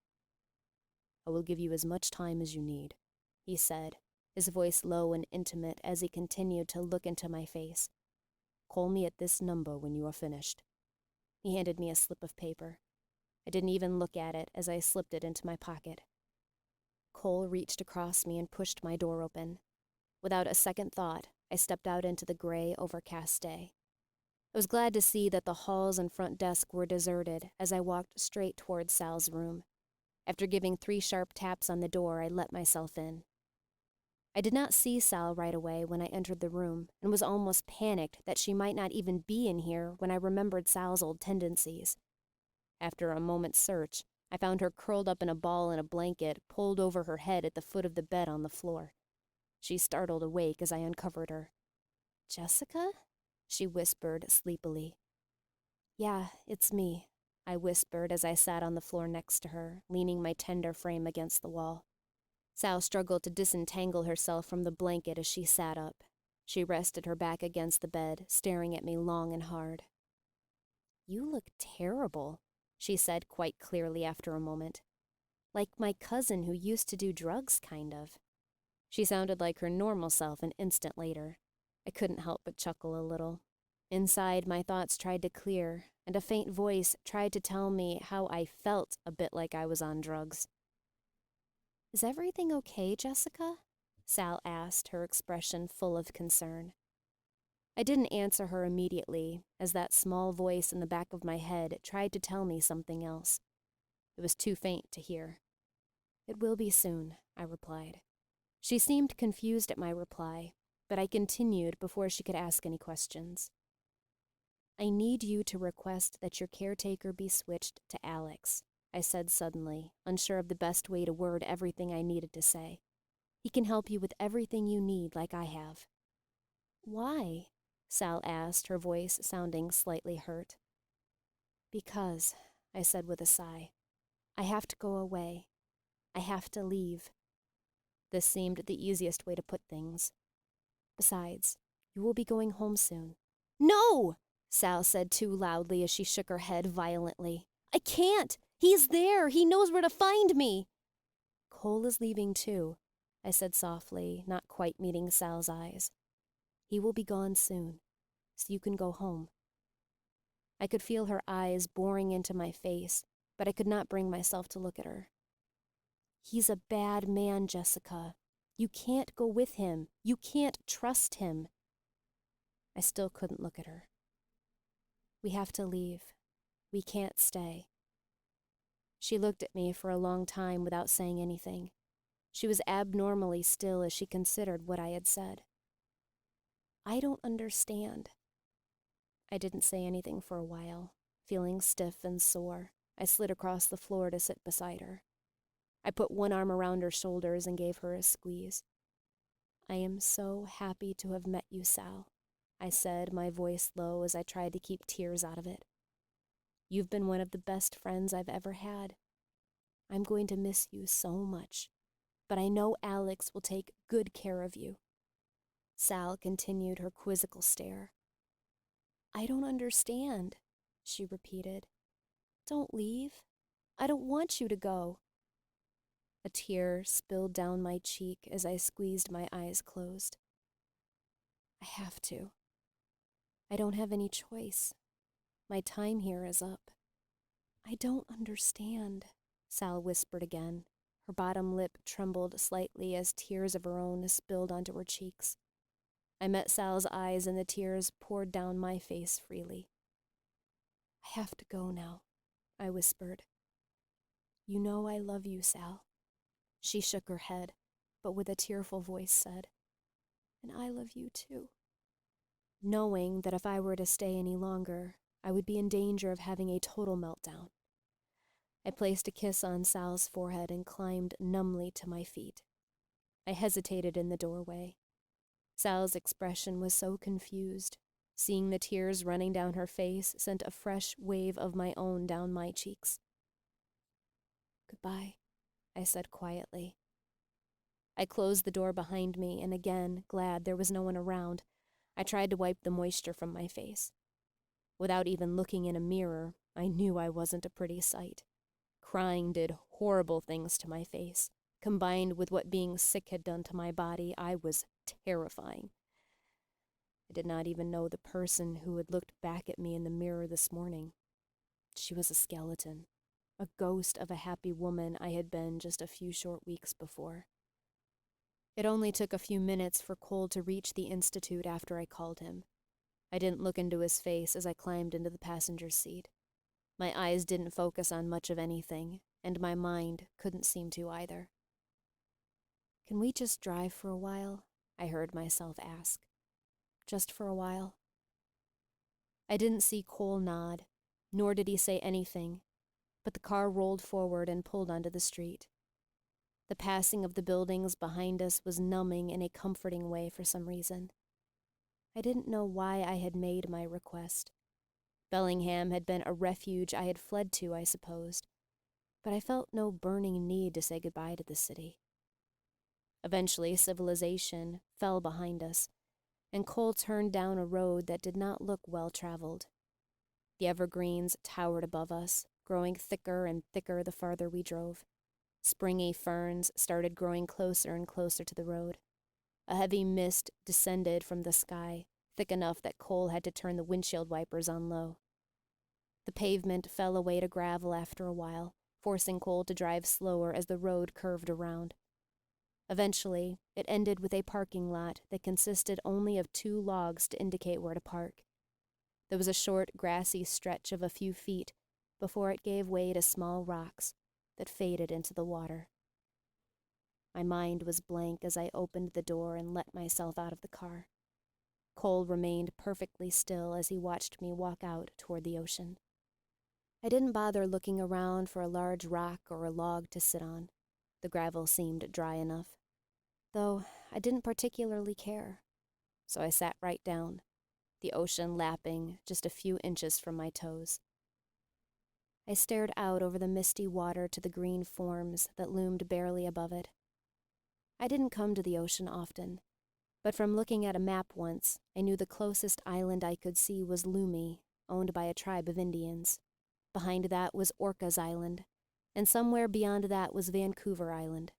I will give you as much time as you need, he said, his voice low and intimate as he continued to look into my face. Call me at this number when you are finished. He handed me a slip of paper. I didn't even look at it as I slipped it into my pocket. Cole reached across me and pushed my door open. Without a second thought, I stepped out into the gray, overcast day. I was glad to see that the halls and front desk were deserted as I walked straight toward Sal's room. After giving 3 sharp taps on the door, I let myself in. I did not see Sal right away when I entered the room, and was almost panicked that she might not even be in here when I remembered Sal's old tendencies. After a moment's search, I found her curled up in a ball in a blanket, pulled over her head at the foot of the bed on the floor. She startled awake as I uncovered her. "Jessica?" she whispered sleepily. "Yeah, it's me," I whispered as I sat on the floor next to her, leaning my tender frame against the wall. Sal struggled to disentangle herself from the blanket as she sat up. She rested her back against the bed, staring at me long and hard. "You look terrible," she said quite clearly after a moment. "Like my cousin who used to do drugs, kind of." She sounded like her normal self an instant later. I couldn't help but chuckle a little. Inside, my thoughts tried to clear, and a faint voice tried to tell me how I felt a bit like I was on drugs. "Is everything okay, Jessica?" Sal asked, her expression full of concern. I didn't answer her immediately, as that small voice in the back of my head tried to tell me something else. It was too faint to hear. "It will be soon," I replied. She seemed confused at my reply, but I continued before she could ask any questions. "I need you to request that your caretaker be switched to Alex," I said suddenly, unsure of the best way to word everything I needed to say. "He can help you with everything you need, like I have." "Why?" Sal asked, her voice sounding slightly hurt. "Because," I said with a sigh, "I have to go away. I have to leave." This seemed the easiest way to put things. "Besides, you will be going home soon." "No!" Sal said too loudly as she shook her head violently. "I can't! He's there! He knows where to find me!" "Cole is leaving too," I said softly, not quite meeting Sal's eyes. "He will be gone soon, so you can go home." I could feel her eyes boring into my face, but I could not bring myself to look at her. "He's a bad man, Jessica. You can't go with him. You can't trust him." I still couldn't look at her. "We have to leave. We can't stay." She looked at me for a long time without saying anything. She was abnormally still as she considered what I had said. "I don't understand." I didn't say anything for a while. Feeling stiff and sore, I slid across the floor to sit beside her. I put one arm around her shoulders and gave her a squeeze. "I am so happy to have met you, Sal," I said, my voice low as I tried to keep tears out of it. "You've been one of the best friends I've ever had. I'm going to miss you so much, but I know Alex will take good care of you." Sal continued her quizzical stare. "I don't understand," she repeated. "Don't leave. I don't want you to go." A tear spilled down my cheek as I squeezed my eyes closed. "I have to. I don't have any choice. My time here is up." "I don't understand," Sal whispered again. Her bottom lip trembled slightly as tears of her own spilled onto her cheeks. I met Sal's eyes and the tears poured down my face freely. "I have to go now," I whispered. "You know I love you, Sal." She shook her head, but with a tearful voice said, "And I love you too." Knowing that if I were to stay any longer, I would be in danger of having a total meltdown. I placed a kiss on Sal's forehead and climbed numbly to my feet. I hesitated in the doorway. Sal's expression was so confused. Seeing the tears running down her face sent a fresh wave of my own down my cheeks. "Goodbye," I said quietly. I closed the door behind me, and again, glad there was no one around, I tried to wipe the moisture from my face. Without even looking in a mirror, I knew I wasn't a pretty sight. Crying did horrible things to my face. Combined with what being sick had done to my body, I was terrifying. I did not even know the person who had looked back at me in the mirror this morning. She was a skeleton, a ghost of a happy woman I had been just a few short weeks before. It only took a few minutes for Cole to reach the Institute after I called him. I didn't look into his face as I climbed into the passenger seat. My eyes didn't focus on much of anything, and my mind couldn't seem to either. "Can we just drive for a while?" I heard myself ask. "Just for a while?" I didn't see Cole nod, nor did he say anything, but the car rolled forward and pulled onto the street. The passing of the buildings behind us was numbing in a comforting way for some reason. I didn't know why I had made my request. Bellingham had been a refuge I had fled to, I supposed, but I felt no burning need to say goodbye to the city. Eventually, civilization fell behind us, and Cole turned down a road that did not look well-traveled. The evergreens towered above us, growing thicker and thicker the farther we drove. Springy ferns started growing closer and closer to the road. A heavy mist descended from the sky, thick enough that Cole had to turn the windshield wipers on low. The pavement fell away to gravel after a while, forcing Cole to drive slower as the road curved around. Eventually, it ended with a parking lot that consisted only of 2 logs to indicate where to park. There was a short, grassy stretch of a few feet before it gave way to small rocks that faded into the water. My mind was blank as I opened the door and let myself out of the car. Cole remained perfectly still as he watched me walk out toward the ocean. I didn't bother looking around for a large rock or a log to sit on. The gravel seemed dry enough, though I didn't particularly care. So I sat right down, the ocean lapping just a few inches from my toes. I stared out over the misty water to the green forms that loomed barely above it. I didn't come to the ocean often, but from looking at a map once, I knew the closest island I could see was Lumi, owned by a tribe of Indians. Behind that was Orcas Island, and somewhere beyond that was Vancouver Island.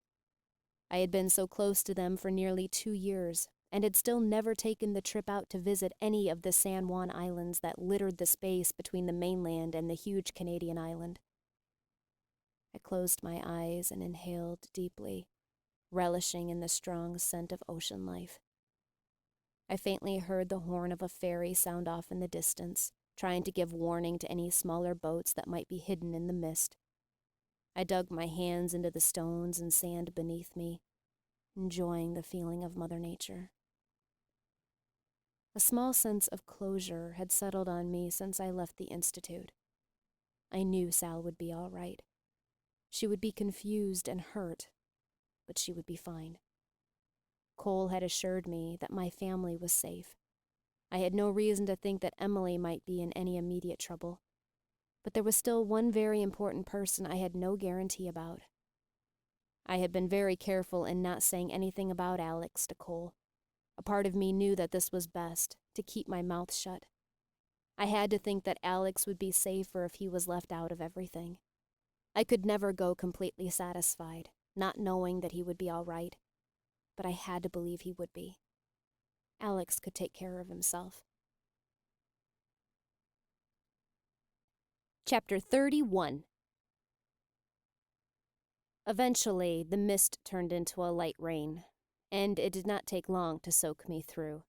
I had been so close to them for nearly 2 years, and had still never taken the trip out to visit any of the San Juan Islands that littered the space between the mainland and the huge Canadian island. I closed my eyes and inhaled deeply, relishing in the strong scent of ocean life. I faintly heard the horn of a ferry sound off in the distance, trying to give warning to any smaller boats that might be hidden in the mist. I dug my hands into the stones and sand beneath me, enjoying the feeling of Mother Nature. A small sense of closure had settled on me since I left the Institute. I knew Sal would be all right. She would be confused and hurt, but she would be fine. Cole had assured me that my family was safe. I had no reason to think that Emily might be in any immediate trouble, but there was still one very important person I had no guarantee about. I had been very careful in not saying anything about Alex to Cole. A part of me knew that this was best, to keep my mouth shut. I had to think that Alex would be safer if he was left out of everything. I could never go completely satisfied, not knowing that he would be all right, but I had to believe he would be. Alex could take care of himself. Chapter 31. Eventually, the mist turned into a light rain, and it did not take long to soak me through.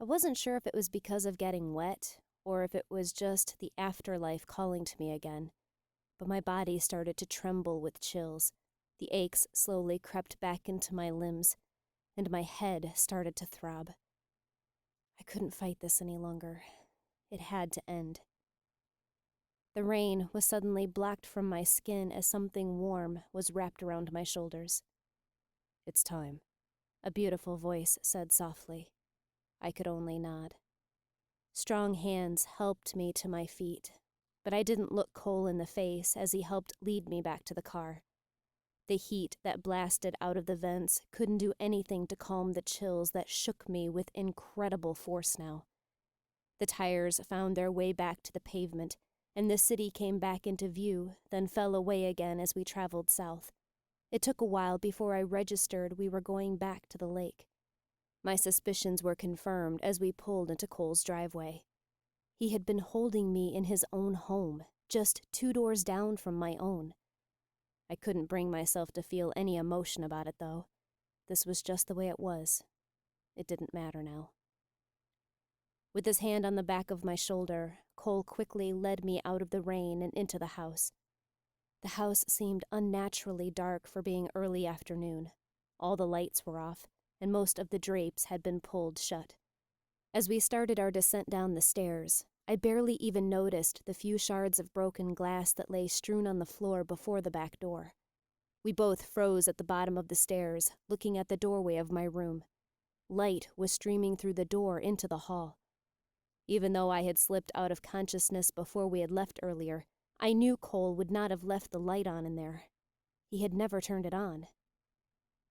I wasn't sure if it was because of getting wet, or if it was just the afterlife calling to me again, but my body started to tremble with chills. The aches slowly crept back into my limbs, and my head started to throb. I couldn't fight this any longer. It had to end. The rain was suddenly blocked from my skin as something warm was wrapped around my shoulders. "It's time," a beautiful voice said softly. I could only nod. Strong hands helped me to my feet, but I didn't look Cole in the face as he helped lead me back to the car. The heat that blasted out of the vents couldn't do anything to calm the chills that shook me with incredible force now. The tires found their way back to the pavement, and the city came back into view, then fell away again as we traveled south. It took a while before I registered we were going back to the lake. My suspicions were confirmed as we pulled into Cole's driveway. He had been holding me in his own home, just 2 doors down from my own. I couldn't bring myself to feel any emotion about it, though. This was just the way it was. It didn't matter now. With his hand on the back of my shoulder, Cole quickly led me out of the rain and into the house. The house seemed unnaturally dark for being early afternoon. All the lights were off, and most of the drapes had been pulled shut. As we started our descent down the stairs, I barely even noticed the few shards of broken glass that lay strewn on the floor before the back door. We both froze at the bottom of the stairs, looking at the doorway of my room. Light was streaming through the door into the hall. Even though I had slipped out of consciousness before we had left earlier, I knew Cole would not have left the light on in there. He had never turned it on.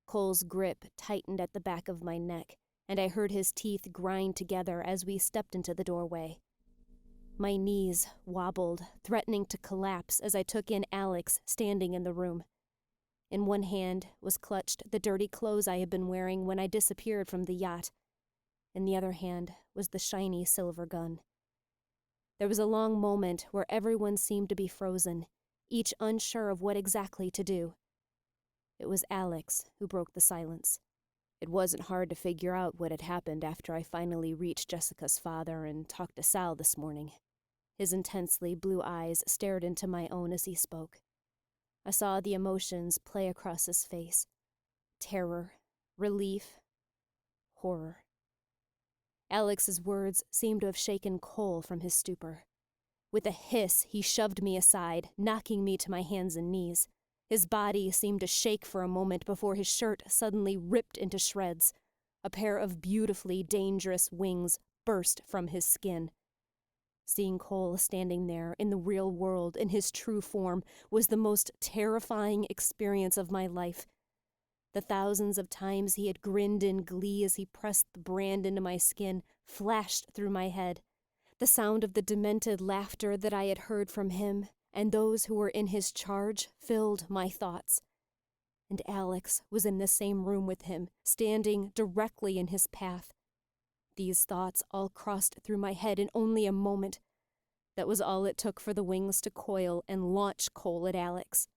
Cole's grip tightened at the back of my neck, and I heard his teeth grind together as we stepped into the doorway. My knees wobbled, threatening to collapse as I took in Alex standing in the room. In one hand was clutched the dirty clothes I had been wearing when I disappeared from the yacht. In the other hand was the shiny silver gun. There was a long moment where everyone seemed to be frozen, each unsure of what exactly to do. It was Alex who broke the silence. It wasn't hard to figure out what had happened after I finally reached Jessica's father and talked to Sal this morning. His intensely blue eyes stared into my own as he spoke. I saw the emotions play across his face. Terror, relief, horror. Alex's words seemed to have shaken Cole from his stupor. With a hiss, he shoved me aside, knocking me to my hands and knees. His body seemed to shake for a moment before his shirt suddenly ripped into shreds. A pair of beautifully dangerous wings burst from his skin. Seeing Cole standing there in the real world in his true form was the most terrifying experience of my life. The thousands of times he had grinned in glee as he pressed the brand into my skin flashed through my head. The sound of the demented laughter that I had heard from him and those who were in his charge filled my thoughts. And Alex was in the same room with him, standing directly in his path. These thoughts all crossed through my head in only a moment. That was all it took for the wings to coil and launch Cole at Alex.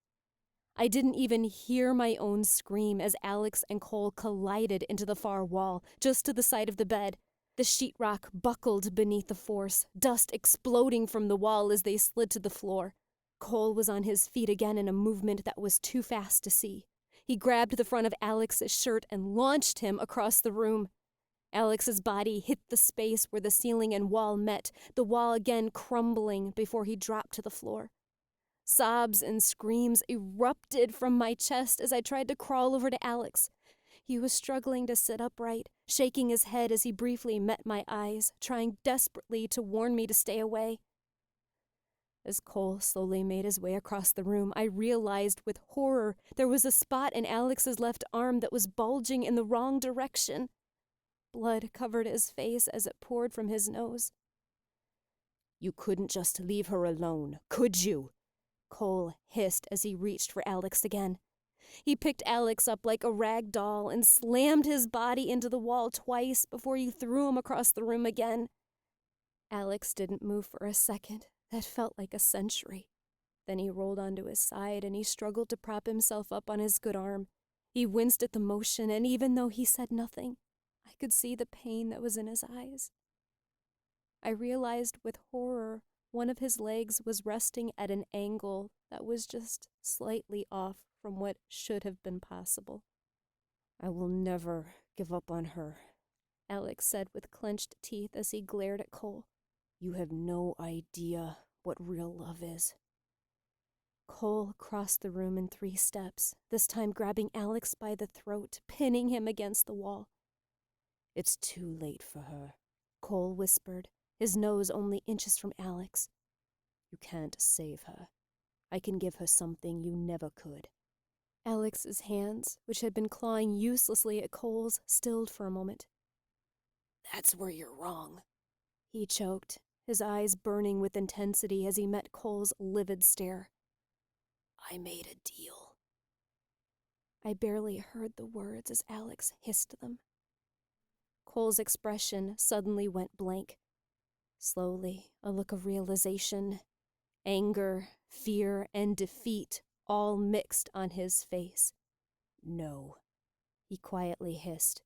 I didn't even hear my own scream as Alex and Cole collided into the far wall, just to the side of the bed. The sheetrock buckled beneath the force, dust exploding from the wall as they slid to the floor. Cole was on his feet again in a movement that was too fast to see. He grabbed the front of Alex's shirt and launched him across the room. Alex's body hit the space where the ceiling and wall met, the wall again crumbling before he dropped to the floor. Sobs and screams erupted from my chest as I tried to crawl over to Alex. He was struggling to sit upright, shaking his head as he briefly met my eyes, trying desperately to warn me to stay away. As Cole slowly made his way across the room, I realized with horror there was a spot in Alex's left arm that was bulging in the wrong direction. Blood covered his face as it poured from his nose. "You couldn't just leave her alone, could you?" Cole hissed as he reached for Alex again. He picked Alex up like a rag doll and slammed his body into the wall twice before he threw him across the room again. Alex didn't move for a second. That felt like a century. Then he rolled onto his side and he struggled to prop himself up on his good arm. He winced at the motion, and even though he said nothing, I could see the pain that was in his eyes. I realized with horror one of his legs was resting at an angle that was just slightly off from what should have been possible. "I will never give up on her," Alex said with clenched teeth as he glared at Cole. "You have no idea what real love is." Cole crossed the room in 3 steps, this time grabbing Alex by the throat, pinning him against the wall. "It's too late for her," Cole whispered, his nose only inches from Alex. "You can't save her. I can give her something you never could." Alex's hands, which had been clawing uselessly at Cole's, stilled for a moment. "That's where you're wrong," he choked, his eyes burning with intensity as he met Cole's livid stare. "I made a deal." I barely heard the words as Alex hissed them. Cole's expression suddenly went blank. Slowly, a look of realization, anger, fear, and defeat all mixed on his face. "No," he quietly hissed.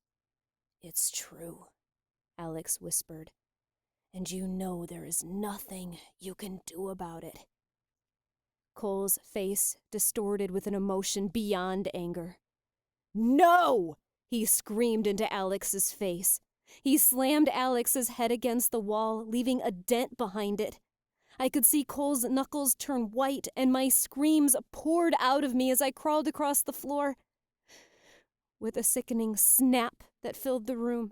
"It's true," Alex whispered. "And you know there is nothing you can do about it." Cole's face distorted with an emotion beyond anger. "No!" he screamed into Alex's face. He slammed Alex's head against the wall, leaving a dent behind it. I could see Cole's knuckles turn white, and my screams poured out of me as I crawled across the floor. With a sickening snap that filled the room,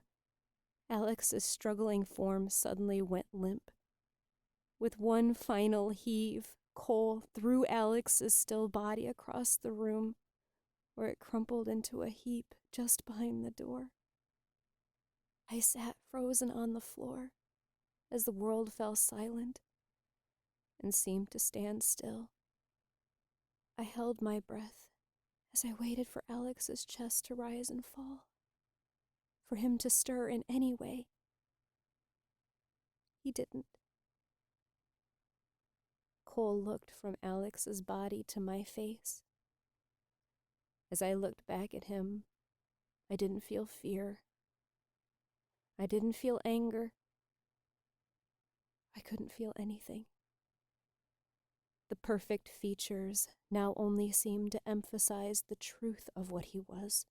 Alex's struggling form suddenly went limp. With one final heave, Cole threw Alex's still body across the room, where it crumpled into a heap just behind the door. I sat frozen on the floor as the world fell silent and seemed to stand still. I held my breath as I waited for Alex's chest to rise and fall, for him to stir in any way. He didn't. Cole looked from Alex's body to my face. As I looked back at him, I didn't feel fear. I didn't feel anger. I couldn't feel anything. The perfect features now only seemed to emphasize the truth of what he was.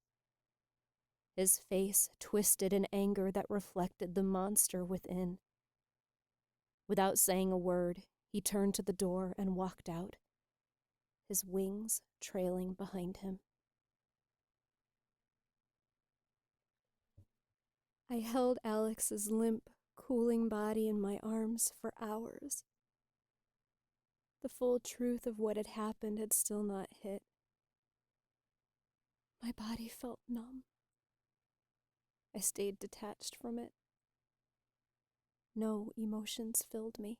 His face twisted in anger that reflected the monster within. Without saying a word, he turned to the door and walked out, his wings trailing behind him. I held Alex's limp, cooling body in my arms for hours. The full truth of what had happened had still not hit. My body felt numb. I stayed detached from it. No emotions filled me.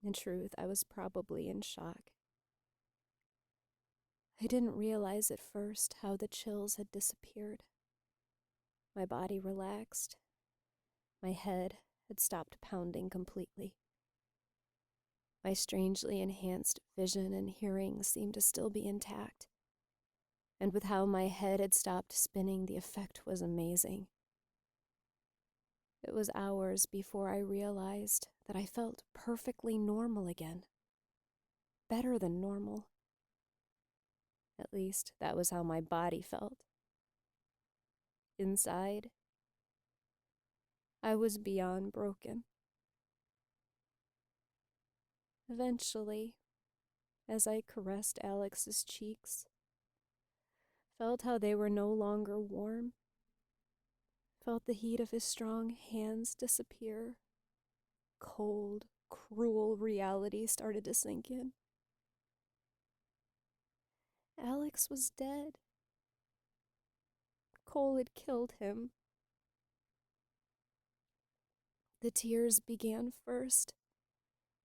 In truth, I was probably in shock. I didn't realize at first how the chills had disappeared. My body relaxed. My head had stopped pounding completely. My strangely enhanced vision and hearing seemed to still be intact. And with how my head had stopped spinning, the effect was amazing. It was hours before I realized that I felt perfectly normal again. Better than normal. At least, that was how my body felt. Inside, I was beyond broken. Eventually, as I caressed Alex's cheeks, felt how they were no longer warm, felt the heat of his strong hands disappear, cold, cruel reality started to sink in. Alex was dead. Cole had killed him. The tears began first,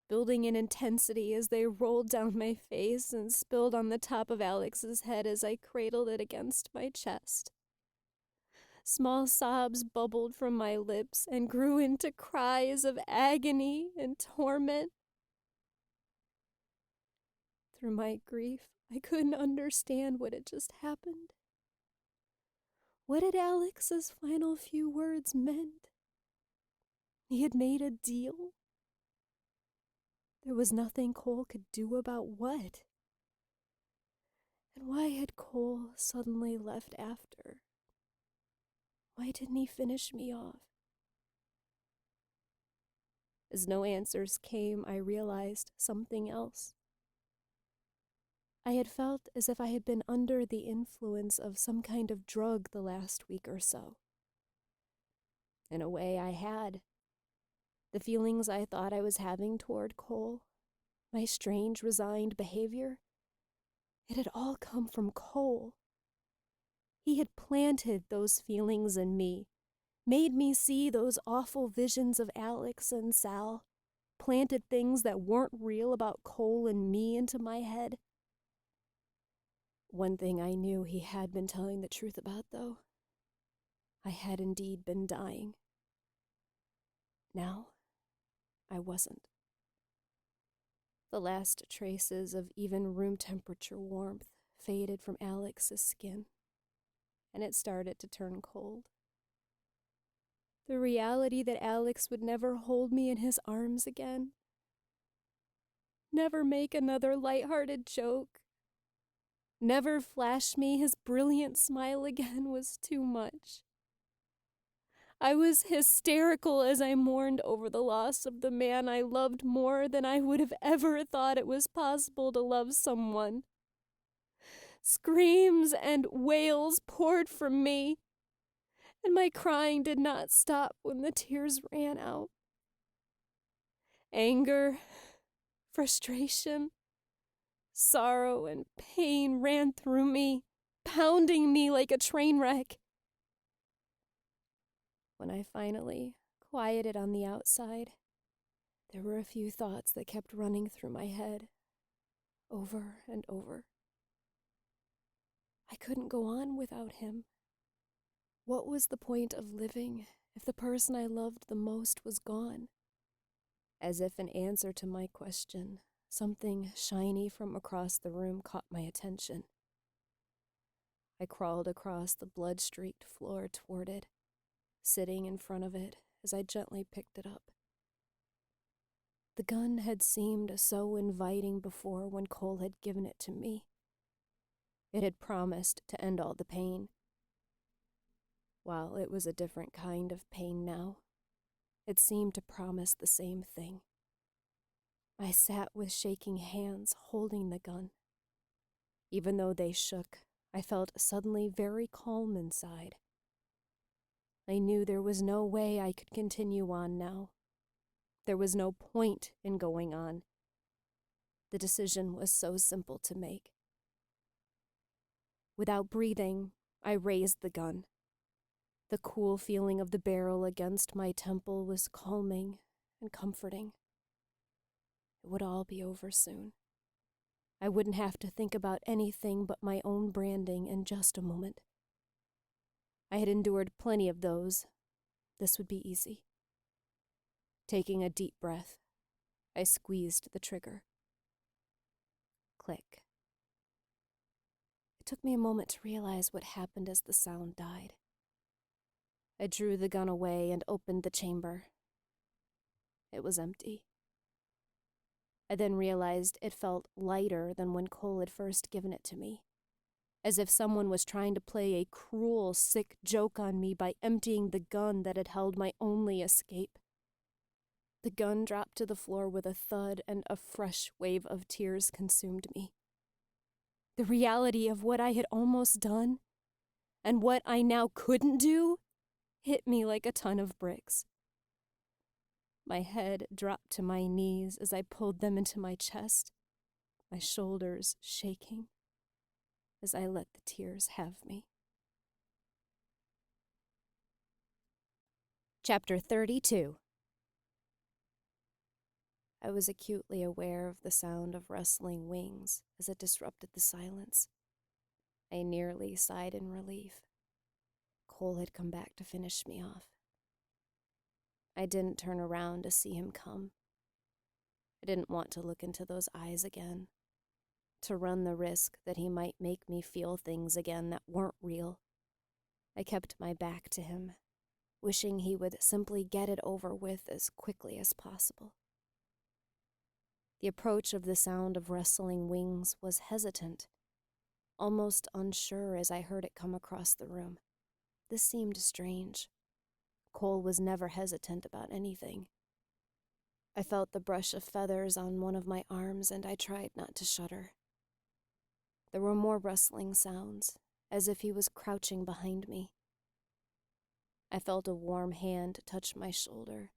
building in intensity as they rolled down my face and spilled on the top of Alex's head as I cradled it against my chest. Small sobs bubbled from my lips and grew into cries of agony and torment. Through my grief, I couldn't understand what had just happened. What had Alex's final few words meant? He had made a deal? There was nothing Cole could do about what? And why had Cole suddenly left after? Why didn't he finish me off? As no answers came, I realized something else. I had felt as if I had been under the influence of some kind of drug the last week or so. In a way, I had. The feelings I thought I was having toward Cole, my strange, resigned behavior, it had all come from Cole. He had planted those feelings in me, made me see those awful visions of Alex and Sal, planted things that weren't real about Cole and me into my head. One thing I knew he had been telling the truth about, though. I had indeed been dying. Now, I wasn't. The last traces of even room temperature warmth faded from Alex's skin, and it started to turn cold. The reality that Alex would never hold me in his arms again, never make another light-hearted joke, never flash me his brilliant smile again was too much. I was hysterical as I mourned over the loss of the man I loved more than I would have ever thought it was possible to love someone. Screams and wails poured from me, and my crying did not stop when the tears ran out. Anger, frustration, sorrow, and pain ran through me, pounding me like a train wreck. When I finally quieted on the outside, there were a few thoughts that kept running through my head, over and over. I couldn't go on without him. What was the point of living if the person I loved the most was gone? As if in answer to my question, something shiny from across the room caught my attention. I crawled across the blood-streaked floor toward it, sitting in front of it as I gently picked it up. The gun had seemed so inviting before when Cole had given it to me. It had promised to end all the pain. While it was a different kind of pain now, it seemed to promise the same thing. I sat with shaking hands holding the gun. Even though they shook, I felt suddenly very calm inside. I knew there was no way I could continue on now. There was no point in going on. The decision was so simple to make. Without breathing, I raised the gun. The cool feeling of the barrel against my temple was calming and comforting. It would all be over soon. I wouldn't have to think about anything but my own branding in just a moment. I had endured plenty of those. This would be easy. Taking a deep breath, I squeezed the trigger. Click. It took me a moment to realize what happened as the sound died. I drew the gun away and opened the chamber. It was empty. I then realized it felt lighter than when Cole had first given it to me, as if someone was trying to play a cruel, sick joke on me by emptying the gun that had held my only escape. The gun dropped to the floor with a thud, and a fresh wave of tears consumed me. The reality of what I had almost done, and what I now couldn't do, hit me like a ton of bricks. My head dropped to my knees as I pulled them into my chest, my shoulders shaking as I let the tears have me. Chapter 32. I was acutely aware of the sound of rustling wings as it disrupted the silence. I nearly sighed in relief. Cole had come back to finish me off. I didn't turn around to see him come. I didn't want to look into those eyes again, to run the risk that he might make me feel things again that weren't real. I kept my back to him, wishing he would simply get it over with as quickly as possible. The approach of the sound of rustling wings was hesitant, almost unsure as I heard it come across the room. This seemed strange. Cole was never hesitant about anything. I felt the brush of feathers on one of my arms, and I tried not to shudder. There were more rustling sounds, as if he was crouching behind me. I felt a warm hand touch my shoulder,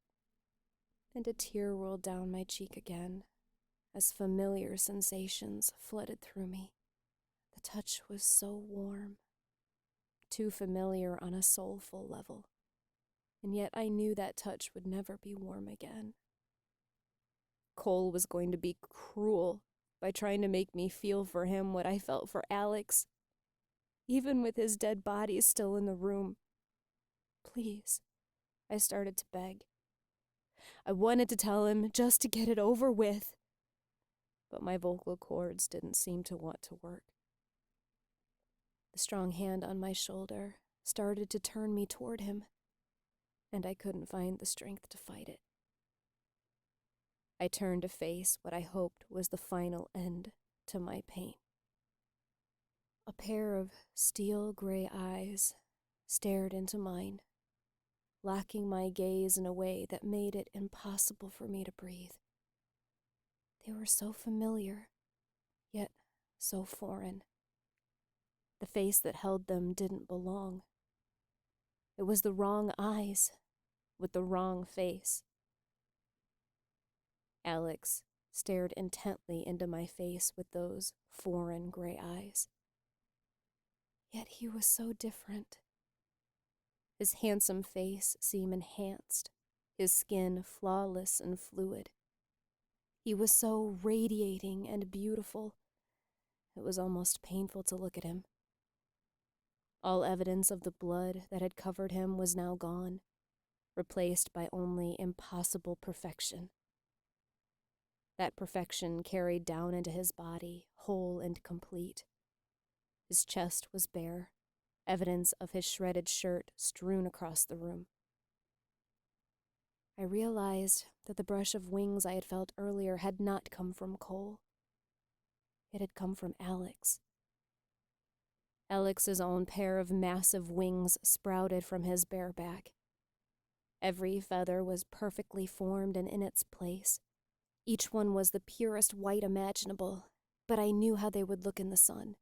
and a tear rolled down my cheek again, as familiar sensations flooded through me. The touch was so warm, too familiar on a soulful level, and yet I knew that touch would never be warm again. Cole was going to be cruel by trying to make me feel for him what I felt for Alex, even with his dead body still in the room. Please, I started to beg. I wanted to tell him just to get it over with, but my vocal cords didn't seem to want to work. The strong hand on my shoulder started to turn me toward him, and I couldn't find the strength to fight it. I turned to face what I hoped was the final end to my pain. A pair of steel gray eyes stared into mine, locking my gaze in a way that made it impossible for me to breathe. They were so familiar, yet so foreign. The face that held them didn't belong. It was the wrong eyes, with the wrong face. Alex stared intently into my face with those foreign gray eyes. Yet he was so different. His handsome face seemed enhanced, his skin flawless and fluid. He was so radiating and beautiful, it was almost painful to look at him. All evidence of the blood that had covered him was now gone, replaced by only impossible perfection. That perfection carried down into his body, whole and complete. His chest was bare, evidence of his shredded shirt strewn across the room. I realized that the brush of wings I had felt earlier had not come from Cole. It had come from Alex. Alex's own pair of massive wings sprouted from his bare back. Every feather was perfectly formed and in its place. Each one was the purest white imaginable, but I knew how they would look in the sun,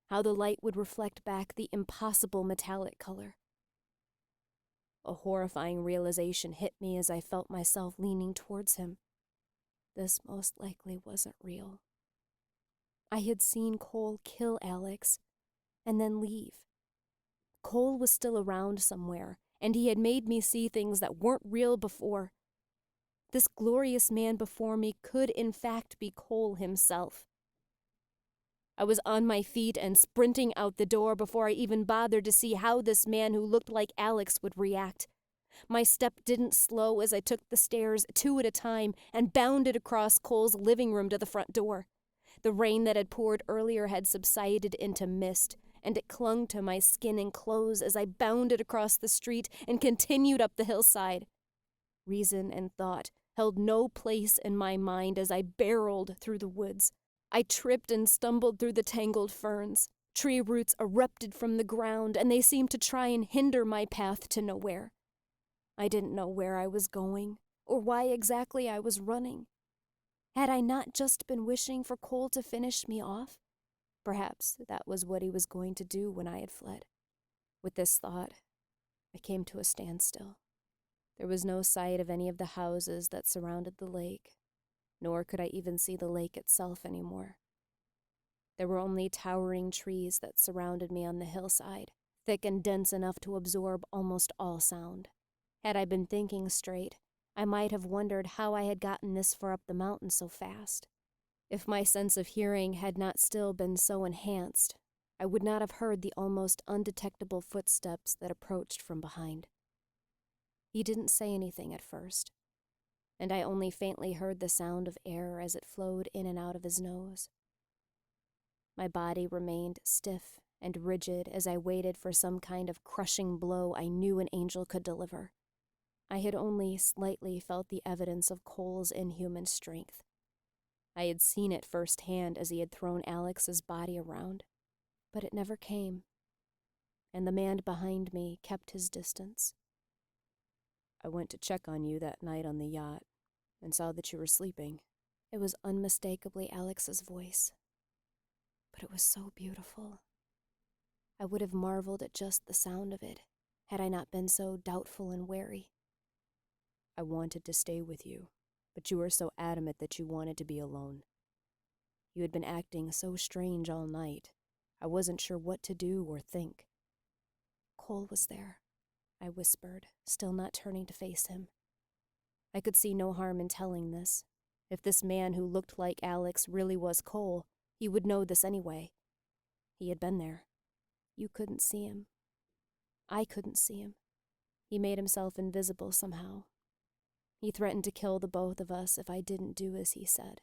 how the light would reflect back the impossible metallic color. A horrifying realization hit me as I felt myself leaning towards him. This most likely wasn't real. I had seen Cole kill Alex and then leave. Cole was still around somewhere, and he had made me see things that weren't real before. This glorious man before me could in fact be Cole himself. I was on my feet and sprinting out the door before I even bothered to see how this man who looked like Alex would react. My step didn't slow as I took the stairs 2 at a time and bounded across Cole's living room to the front door. The rain that had poured earlier had subsided into mist, and it clung to my skin and clothes as I bounded across the street and continued up the hillside. Reason and thought held no place in my mind as I barreled through the woods. I tripped and stumbled through the tangled ferns. Tree roots erupted from the ground, and they seemed to try and hinder my path to nowhere. I didn't know where I was going, or why exactly I was running. Had I not just been wishing for Cole to finish me off? Perhaps that was what he was going to do when I had fled. With this thought, I came to a standstill. There was no sight of any of the houses that surrounded the lake, nor could I even see the lake itself anymore. There were only towering trees that surrounded me on the hillside, thick and dense enough to absorb almost all sound. Had I been thinking straight, I might have wondered how I had gotten this far up the mountain so fast. If my sense of hearing had not still been so enhanced, I would not have heard the almost undetectable footsteps that approached from behind. He didn't say anything at first, and I only faintly heard the sound of air as it flowed in and out of his nose. My body remained stiff and rigid as I waited for some kind of crushing blow I knew an angel could deliver. I had only slightly felt the evidence of Cole's inhuman strength. I had seen it firsthand as he had thrown Alex's body around, but it never came, and the man behind me kept his distance. I went to check on you that night on the yacht and saw that you were sleeping. It was unmistakably Alex's voice, but it was so beautiful. I would have marveled at just the sound of it, had I not been so doubtful and wary. I wanted to stay with you, but you were so adamant that you wanted to be alone. You had been acting so strange all night. I wasn't sure what to do or think. Cole was there, I whispered, still not turning to face him. I could see no harm in telling this. If this man who looked like Alex really was Cole, he would know this anyway. He had been there. You couldn't see him. I couldn't see him. He made himself invisible somehow. He threatened to kill the both of us if I didn't do as he said.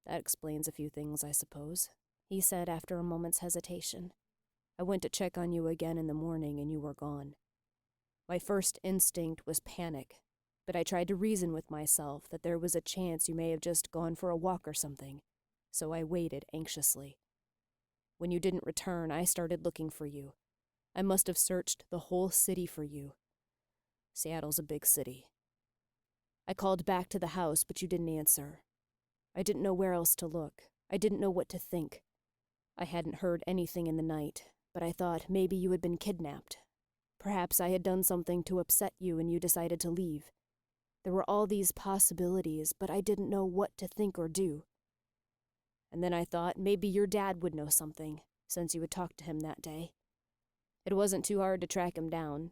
That explains a few things, I suppose, he said after a moment's hesitation. I went to check on you again in the morning and you were gone. My first instinct was panic, But I tried to reason with myself that there was a chance you may have just gone for a walk or something, so I waited anxiously. When you didn't return, I started looking for you. I must have searched the whole city for you. Seattle's a big city. I called back to the house, but you didn't answer. I didn't know where else to look. I didn't know what to think. I hadn't heard anything in the night, but I thought maybe you had been kidnapped. Perhaps I had done something to upset you and you decided to leave. There were all these possibilities, but I didn't know what to think or do. And then I thought maybe your dad would know something, since you had talked to him that day. It wasn't too hard to track him down.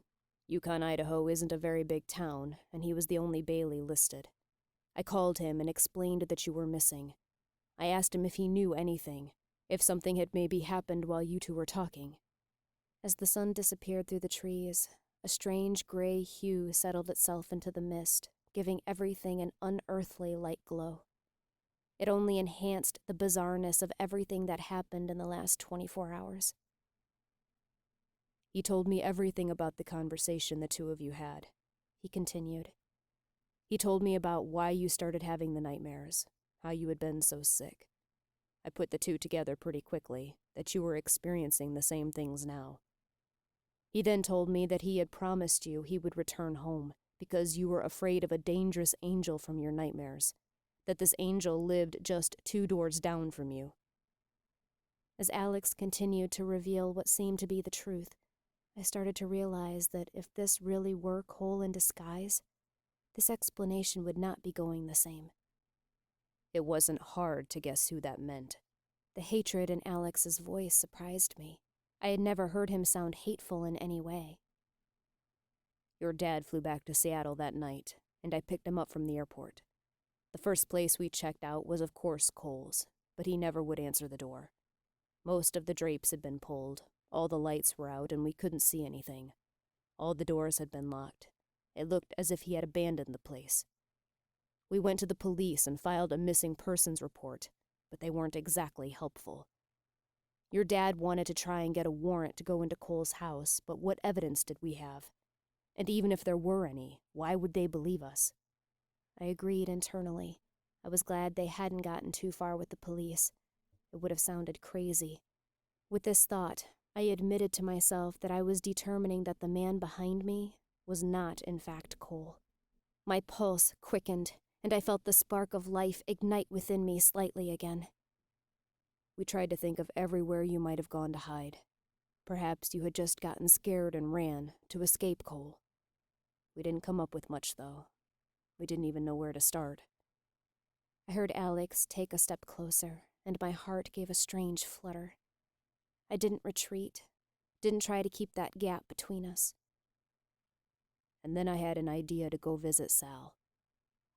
Yukon, Idaho isn't a very big town, and he was the only Bailey listed. I called him and explained that you were missing. I asked him if he knew anything, if something had maybe happened while you two were talking. As the sun disappeared through the trees, a strange gray hue settled itself into the mist, giving everything an unearthly light glow. It only enhanced the bizarreness of everything that happened in the last 24 hours. He told me everything about the conversation the two of you had, he continued. He told me about why you started having the nightmares, how you had been so sick. I put the two together pretty quickly, that you were experiencing the same things now. He then told me that he had promised you he would return home because you were afraid of a dangerous angel from your nightmares, that this angel lived just 2 doors down from you. As Alex continued to reveal what seemed to be the truth, I started to realize that if this really were Cole in disguise, this explanation would not be going the same. It wasn't hard to guess who that meant. The hatred in Alex's voice surprised me. I had never heard him sound hateful in any way. Your dad flew back to Seattle that night, and I picked him up from the airport. The first place we checked out was of course Cole's, but he never would answer the door. Most of the drapes had been pulled, all the lights were out, and we couldn't see anything. All the doors had been locked. It looked as if he had abandoned the place. We went to the police and filed a missing persons report, but they weren't exactly helpful. Your dad wanted to try and get a warrant to go into Cole's house, but what evidence did we have? And even if there were any, why would they believe us? I agreed internally. I was glad they hadn't gotten too far with the police. It would have sounded crazy. With this thought, I admitted to myself that I was determining that the man behind me was not, in fact, Cole. My pulse quickened, and I felt the spark of life ignite within me slightly again. We tried to think of everywhere you might have gone to hide. Perhaps you had just gotten scared and ran to escape Cole. We didn't come up with much, though. We didn't even know where to start. I heard Alex take a step closer, and my heart gave a strange flutter. I didn't retreat, didn't try to keep that gap between us. And then I had an idea to go visit Sal.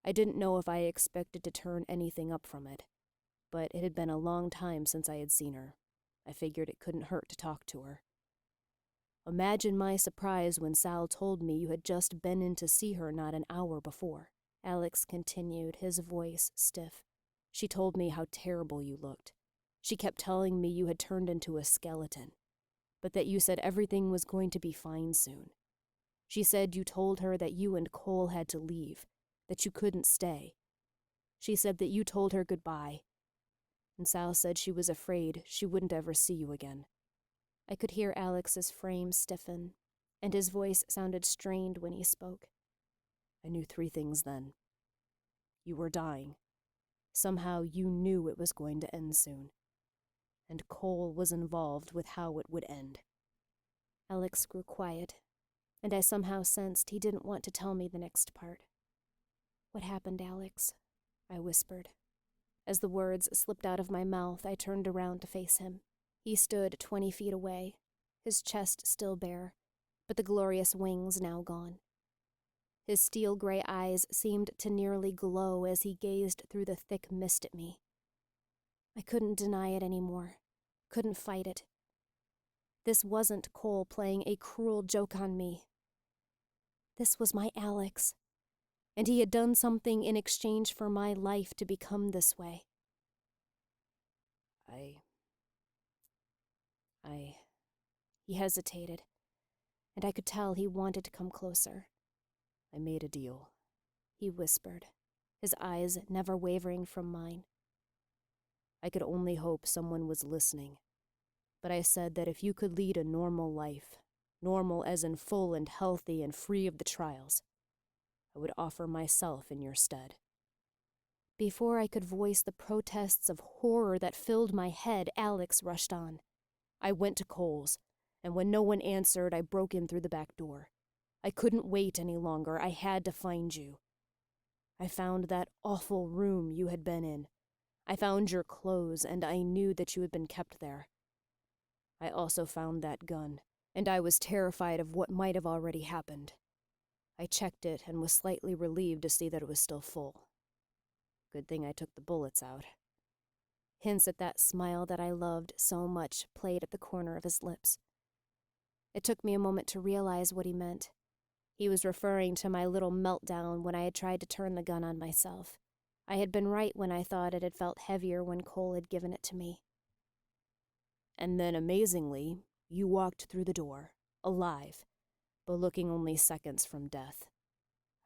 I didn't know if I expected to turn anything up from it, but it had been a long time since I had seen her. I figured it couldn't hurt to talk to her. Imagine my surprise when Sal told me you had just been in to see her not an hour before. Alex continued, his voice stiff. She told me how terrible you looked. She kept telling me you had turned into a skeleton, but that you said everything was going to be fine soon. She said you told her that you and Cole had to leave, that you couldn't stay. She said that you told her goodbye, and Sal said she was afraid she wouldn't ever see you again. I could hear Alex's frame stiffen, and his voice sounded strained when he spoke. I knew 3 things then. You were dying. Somehow you knew it was going to end soon. And Cole was involved with how it would end. Alex grew quiet, and I somehow sensed he didn't want to tell me the next part. "What happened, Alex?" I whispered. As the words slipped out of my mouth, I turned around to face him. He stood 20 feet away, his chest still bare, but the glorious wings now gone. His steel-gray eyes seemed to nearly glow as he gazed through the thick mist at me. I couldn't deny it anymore, couldn't fight it. This wasn't Cole playing a cruel joke on me. This was my Alex, and he had done something in exchange for my life to become this way. He hesitated, and I could tell he wanted to come closer. I made a deal. he whispered, his eyes never wavering from mine. I could only hope someone was listening, but I said that if you could lead a normal life, normal as in full and healthy and free of the trials, I would offer myself in your stead. Before I could voice the protests of horror that filled my head, Alex rushed on. I went to Cole's, and when no one answered, I broke in through the back door. I couldn't wait any longer. I had to find you. I found that awful room you had been in. I found your clothes, and I knew that you had been kept there. I also found that gun, and I was terrified of what might have already happened. I checked it and was slightly relieved to see that it was still full. Good thing I took the bullets out. Hints at that smile that I loved so much played at the corner of his lips. It took me a moment to realize what he meant. He was referring to my little meltdown when I had tried to turn the gun on myself. I had been right when I thought it had felt heavier when Cole had given it to me. And then, amazingly, you walked through the door, alive, but looking only seconds from death.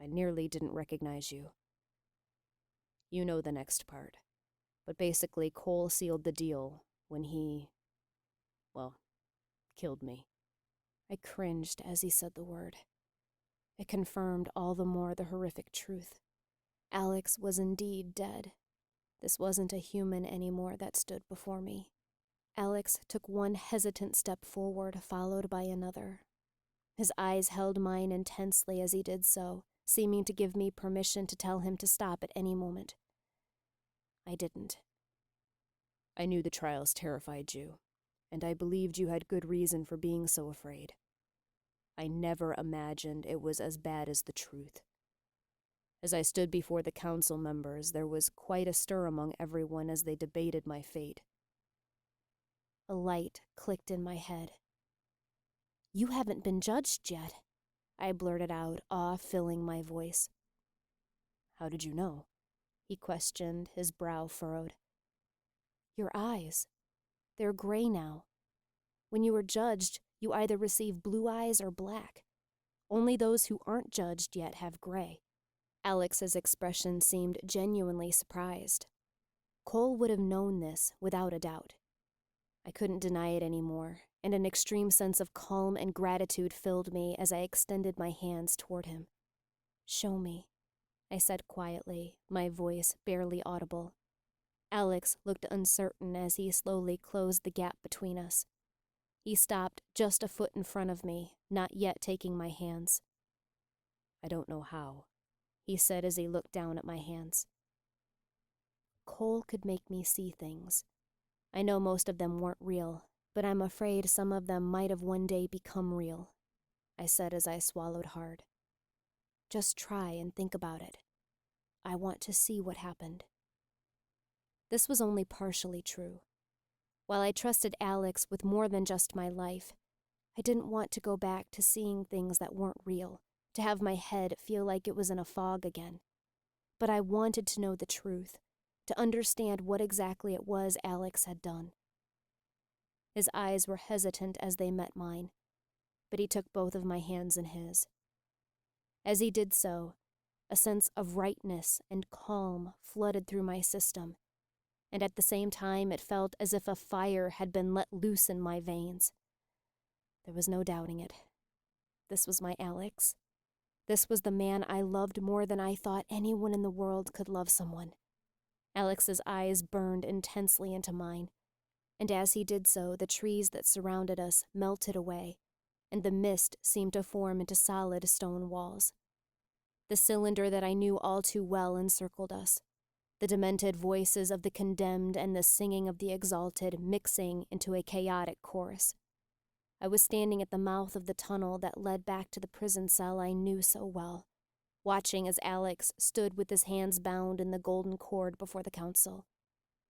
I nearly didn't recognize you. You know the next part. But basically, Cole sealed the deal when he, killed me. I cringed as he said the word. It confirmed all the more the horrific truth. Alex was indeed dead. This wasn't a human anymore that stood before me. Alex took one hesitant step forward, followed by another. His eyes held mine intensely as he did so, seeming to give me permission to tell him to stop at any moment. I didn't. I knew the trials terrified you, and I believed you had good reason for being so afraid. I never imagined it was as bad as the truth. As I stood before the council members, there was quite a stir among everyone as they debated my fate. A light clicked in my head. "You haven't been judged yet," I blurted out, awe filling my voice. "How did you know?" he questioned, his brow furrowed. "Your eyes. They're gray now. When you are judged, you either receive blue eyes or black. Only those who aren't judged yet have gray." Alex's expression seemed genuinely surprised. Cole would have known this, without a doubt. I couldn't deny it anymore, and an extreme sense of calm and gratitude filled me as I extended my hands toward him. "Show me," I said quietly, my voice barely audible. Alex looked uncertain as he slowly closed the gap between us. He stopped just a foot in front of me, not yet taking my hands. "I don't know how," he said as he looked down at my hands. Cole could make me see things. I know most of them weren't real, but I'm afraid some of them might have one day become real, I said as I swallowed hard. "Just try and think about it. I want to see what happened." This was only partially true. While I trusted Alex with more than just my life, I didn't want to go back to seeing things that weren't real, to have my head feel like it was in a fog again. But I wanted to know the truth, to understand what exactly it was Alex had done. His eyes were hesitant as they met mine, but he took both of my hands in his. As he did so, a sense of rightness and calm flooded through my system, and at the same time it felt as if a fire had been let loose in my veins. There was no doubting it. This was my Alex. This was the man I loved more than I thought anyone in the world could love someone. Alex's eyes burned intensely into mine, and as he did so, the trees that surrounded us melted away, and the mist seemed to form into solid stone walls. The cylinder that I knew all too well encircled us, the demented voices of the condemned and the singing of the exalted mixing into a chaotic chorus. I was standing at the mouth of the tunnel that led back to the prison cell I knew so well, watching as Alex stood with his hands bound in the golden cord before the council.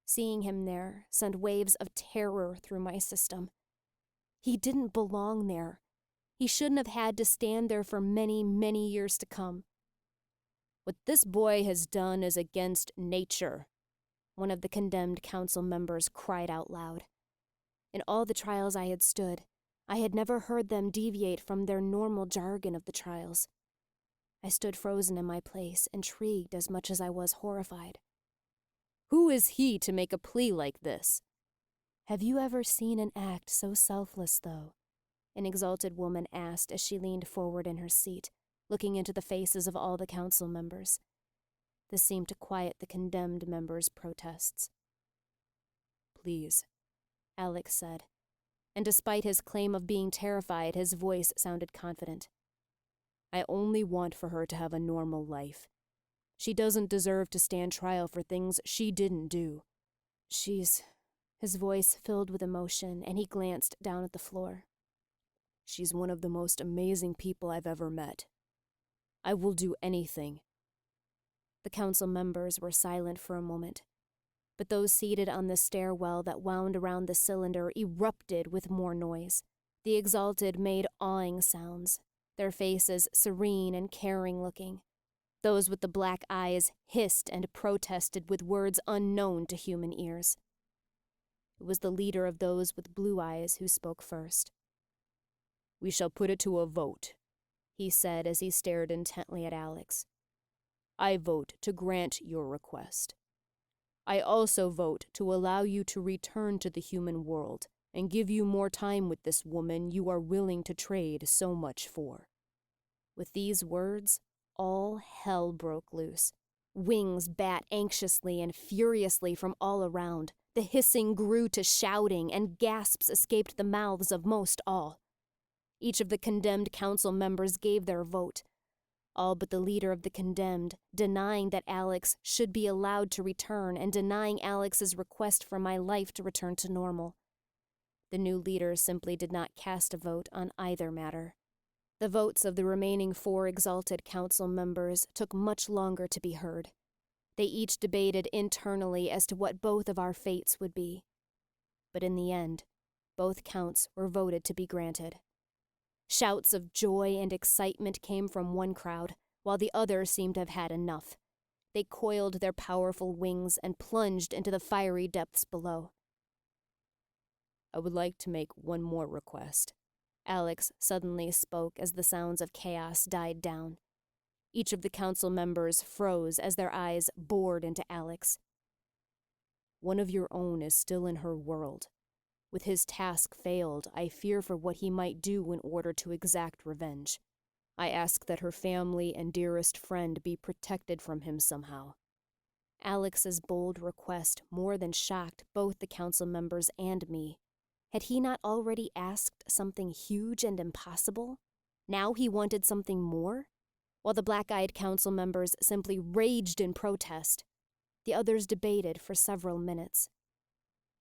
Seeing him there sent waves of terror through my system. He didn't belong there. He shouldn't have had to stand there for many, many years to come. "What this boy has done is against nature," one of the condemned council members cried out loud. In all the trials I had stood, I had never heard them deviate from their normal jargon of the trials. I stood frozen in my place, intrigued as much as I was horrified. Who is he to make a plea like this? Have you ever seen an act so selfless, though? An exalted woman asked as she leaned forward in her seat, looking into the faces of all the council members. This seemed to quiet the condemned members' protests. Please, Alex said, and despite his claim of being terrified, his voice sounded confident. I only want for her to have a normal life. She doesn't deserve to stand trial for things she didn't do. His voice filled with emotion, and he glanced down at the floor. She's one of the most amazing people I've ever met. I will do anything. The council members were silent for a moment, but those seated on the stairwell that wound around the cylinder erupted with more noise. The exalted made awing sounds, their faces serene and caring-looking. Those with the black eyes hissed and protested with words unknown to human ears. It was the leader of those with blue eyes who spoke first. We shall put it to a vote, he said as he stared intently at Alex. I vote to grant your request. I also vote to allow you to return to the human world and give you more time with this woman you are willing to trade so much for. With these words, all hell broke loose. Wings bat anxiously and furiously from all around. The hissing grew to shouting, and gasps escaped the mouths of most all. Each of the condemned council members gave their vote, all but the leader of the condemned, denying that Alex should be allowed to return and denying Alex's request for my life to return to normal. The new leader simply did not cast a vote on either matter. The votes of the remaining 4 exalted council members took much longer to be heard. They each debated internally as to what both of our fates would be. But in the end, both counts were voted to be granted. Shouts of joy and excitement came from one crowd, while the other seemed to have had enough. They coiled their powerful wings and plunged into the fiery depths below. I would like to make one more request. Alex suddenly spoke as the sounds of chaos died down. Each of the council members froze as their eyes bored into Alex. One of your own is still in her world. With his task failed, I fear for what he might do in order to exact revenge. I ask that her family and dearest friend be protected from him somehow. Alex's bold request more than shocked both the council members and me. Had he not already asked something huge and impossible? Now he wanted something more? While the black-eyed council members simply raged in protest, the others debated for several minutes.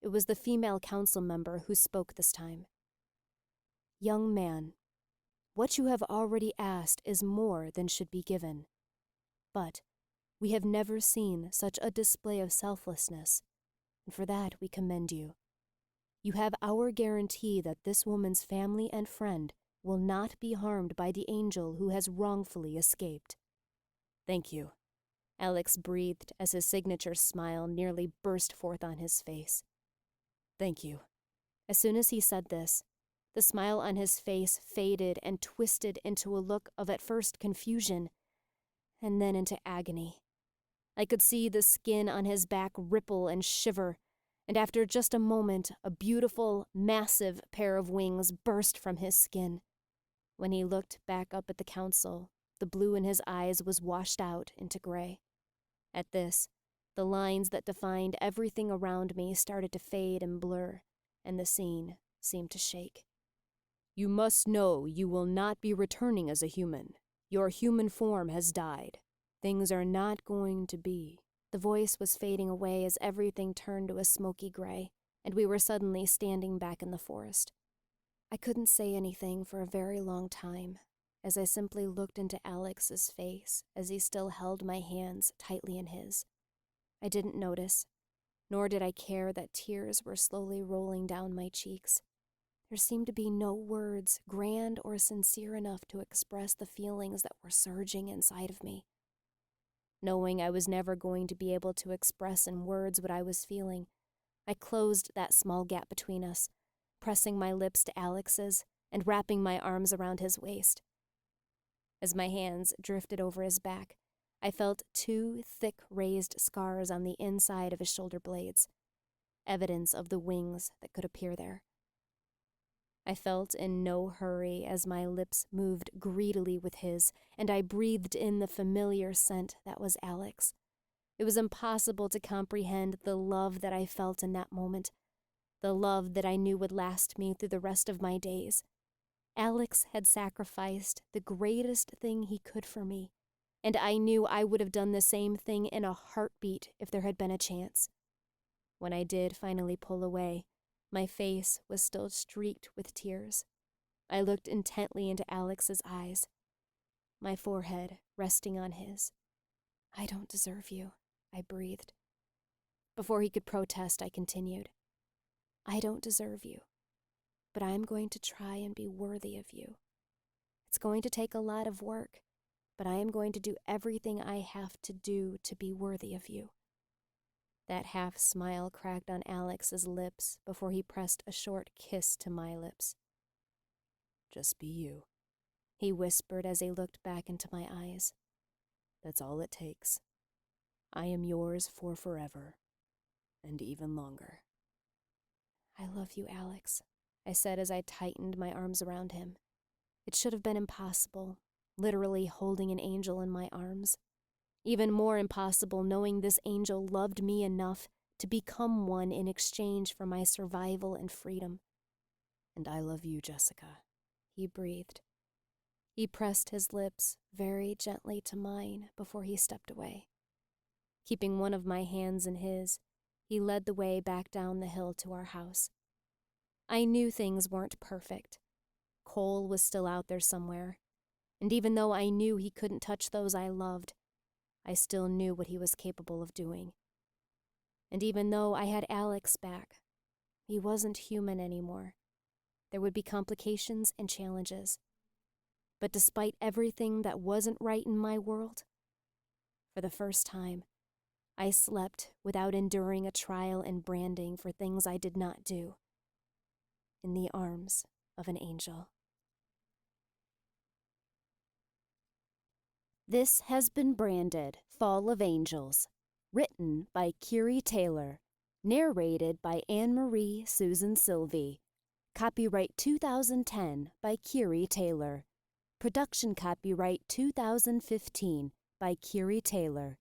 It was the female council member who spoke this time. Young man, what you have already asked is more than should be given. But we have never seen such a display of selflessness, and for that we commend you. You have our guarantee that this woman's family and friend will not be harmed by the angel who has wrongfully escaped. Thank you, Alex breathed as his signature smile nearly burst forth on his face. Thank you. As soon as he said this, the smile on his face faded and twisted into a look of at first confusion, and then into agony. I could see the skin on his back ripple and shiver, and after just a moment, a beautiful, massive pair of wings burst from his skin. When he looked back up at the council, the blue in his eyes was washed out into gray. At this, the lines that defined everything around me started to fade and blur, and the scene seemed to shake. You must know you will not be returning as a human. Your human form has died. Things are not going to be. The voice was fading away as everything turned to a smoky gray, and we were suddenly standing back in the forest. I couldn't say anything for a very long time, as I simply looked into Alex's face as he still held my hands tightly in his. I didn't notice, nor did I care that tears were slowly rolling down my cheeks. There seemed to be no words grand or sincere enough to express the feelings that were surging inside of me. Knowing I was never going to be able to express in words what I was feeling, I closed that small gap between us, pressing my lips to Alex's and wrapping my arms around his waist. As my hands drifted over his back, I felt 2 thick raised scars on the inside of his shoulder blades, evidence of the wings that could appear there. I felt in no hurry as my lips moved greedily with his, and I breathed in the familiar scent that was Alex. It was impossible to comprehend the love that I felt in that moment, the love that I knew would last me through the rest of my days. Alex had sacrificed the greatest thing he could for me, and I knew I would have done the same thing in a heartbeat if there had been a chance. When I did finally pull away, my face was still streaked with tears. I looked intently into Alex's eyes, my forehead resting on his. "I don't deserve you," I breathed. Before he could protest, I continued. "I don't deserve you, but I'm going to try and be worthy of you. It's going to take a lot of work, but I am going to do everything I have to do to be worthy of you." That half smile cracked on Alex's lips before he pressed a short kiss to my lips. "Just be you," he whispered as he looked back into my eyes. "That's all it takes. I am yours for forever, and even longer." "I love you, Alex," I said as I tightened my arms around him. It should have been impossible, literally holding an angel in my arms. Even more impossible knowing this angel loved me enough to become one in exchange for my survival and freedom. "And I love you, Jessica," he breathed. He pressed his lips very gently to mine before he stepped away. Keeping one of my hands in his, he led the way back down the hill to our house. I knew things weren't perfect. Cole was still out there somewhere, and even though I knew he couldn't touch those I loved, I still knew what he was capable of doing. And even though I had Alex back, he wasn't human anymore. There would be complications and challenges. But despite everything that wasn't right in my world, for the first time, I slept without enduring a trial and branding for things I did not do, in the arms of an angel. This has been branded Fall of Angels, written by Keary Taylor, narrated by Anne-Marie Susan Sylvie. Copyright 2010 by Keary Taylor. Production copyright 2015 by Keary Taylor.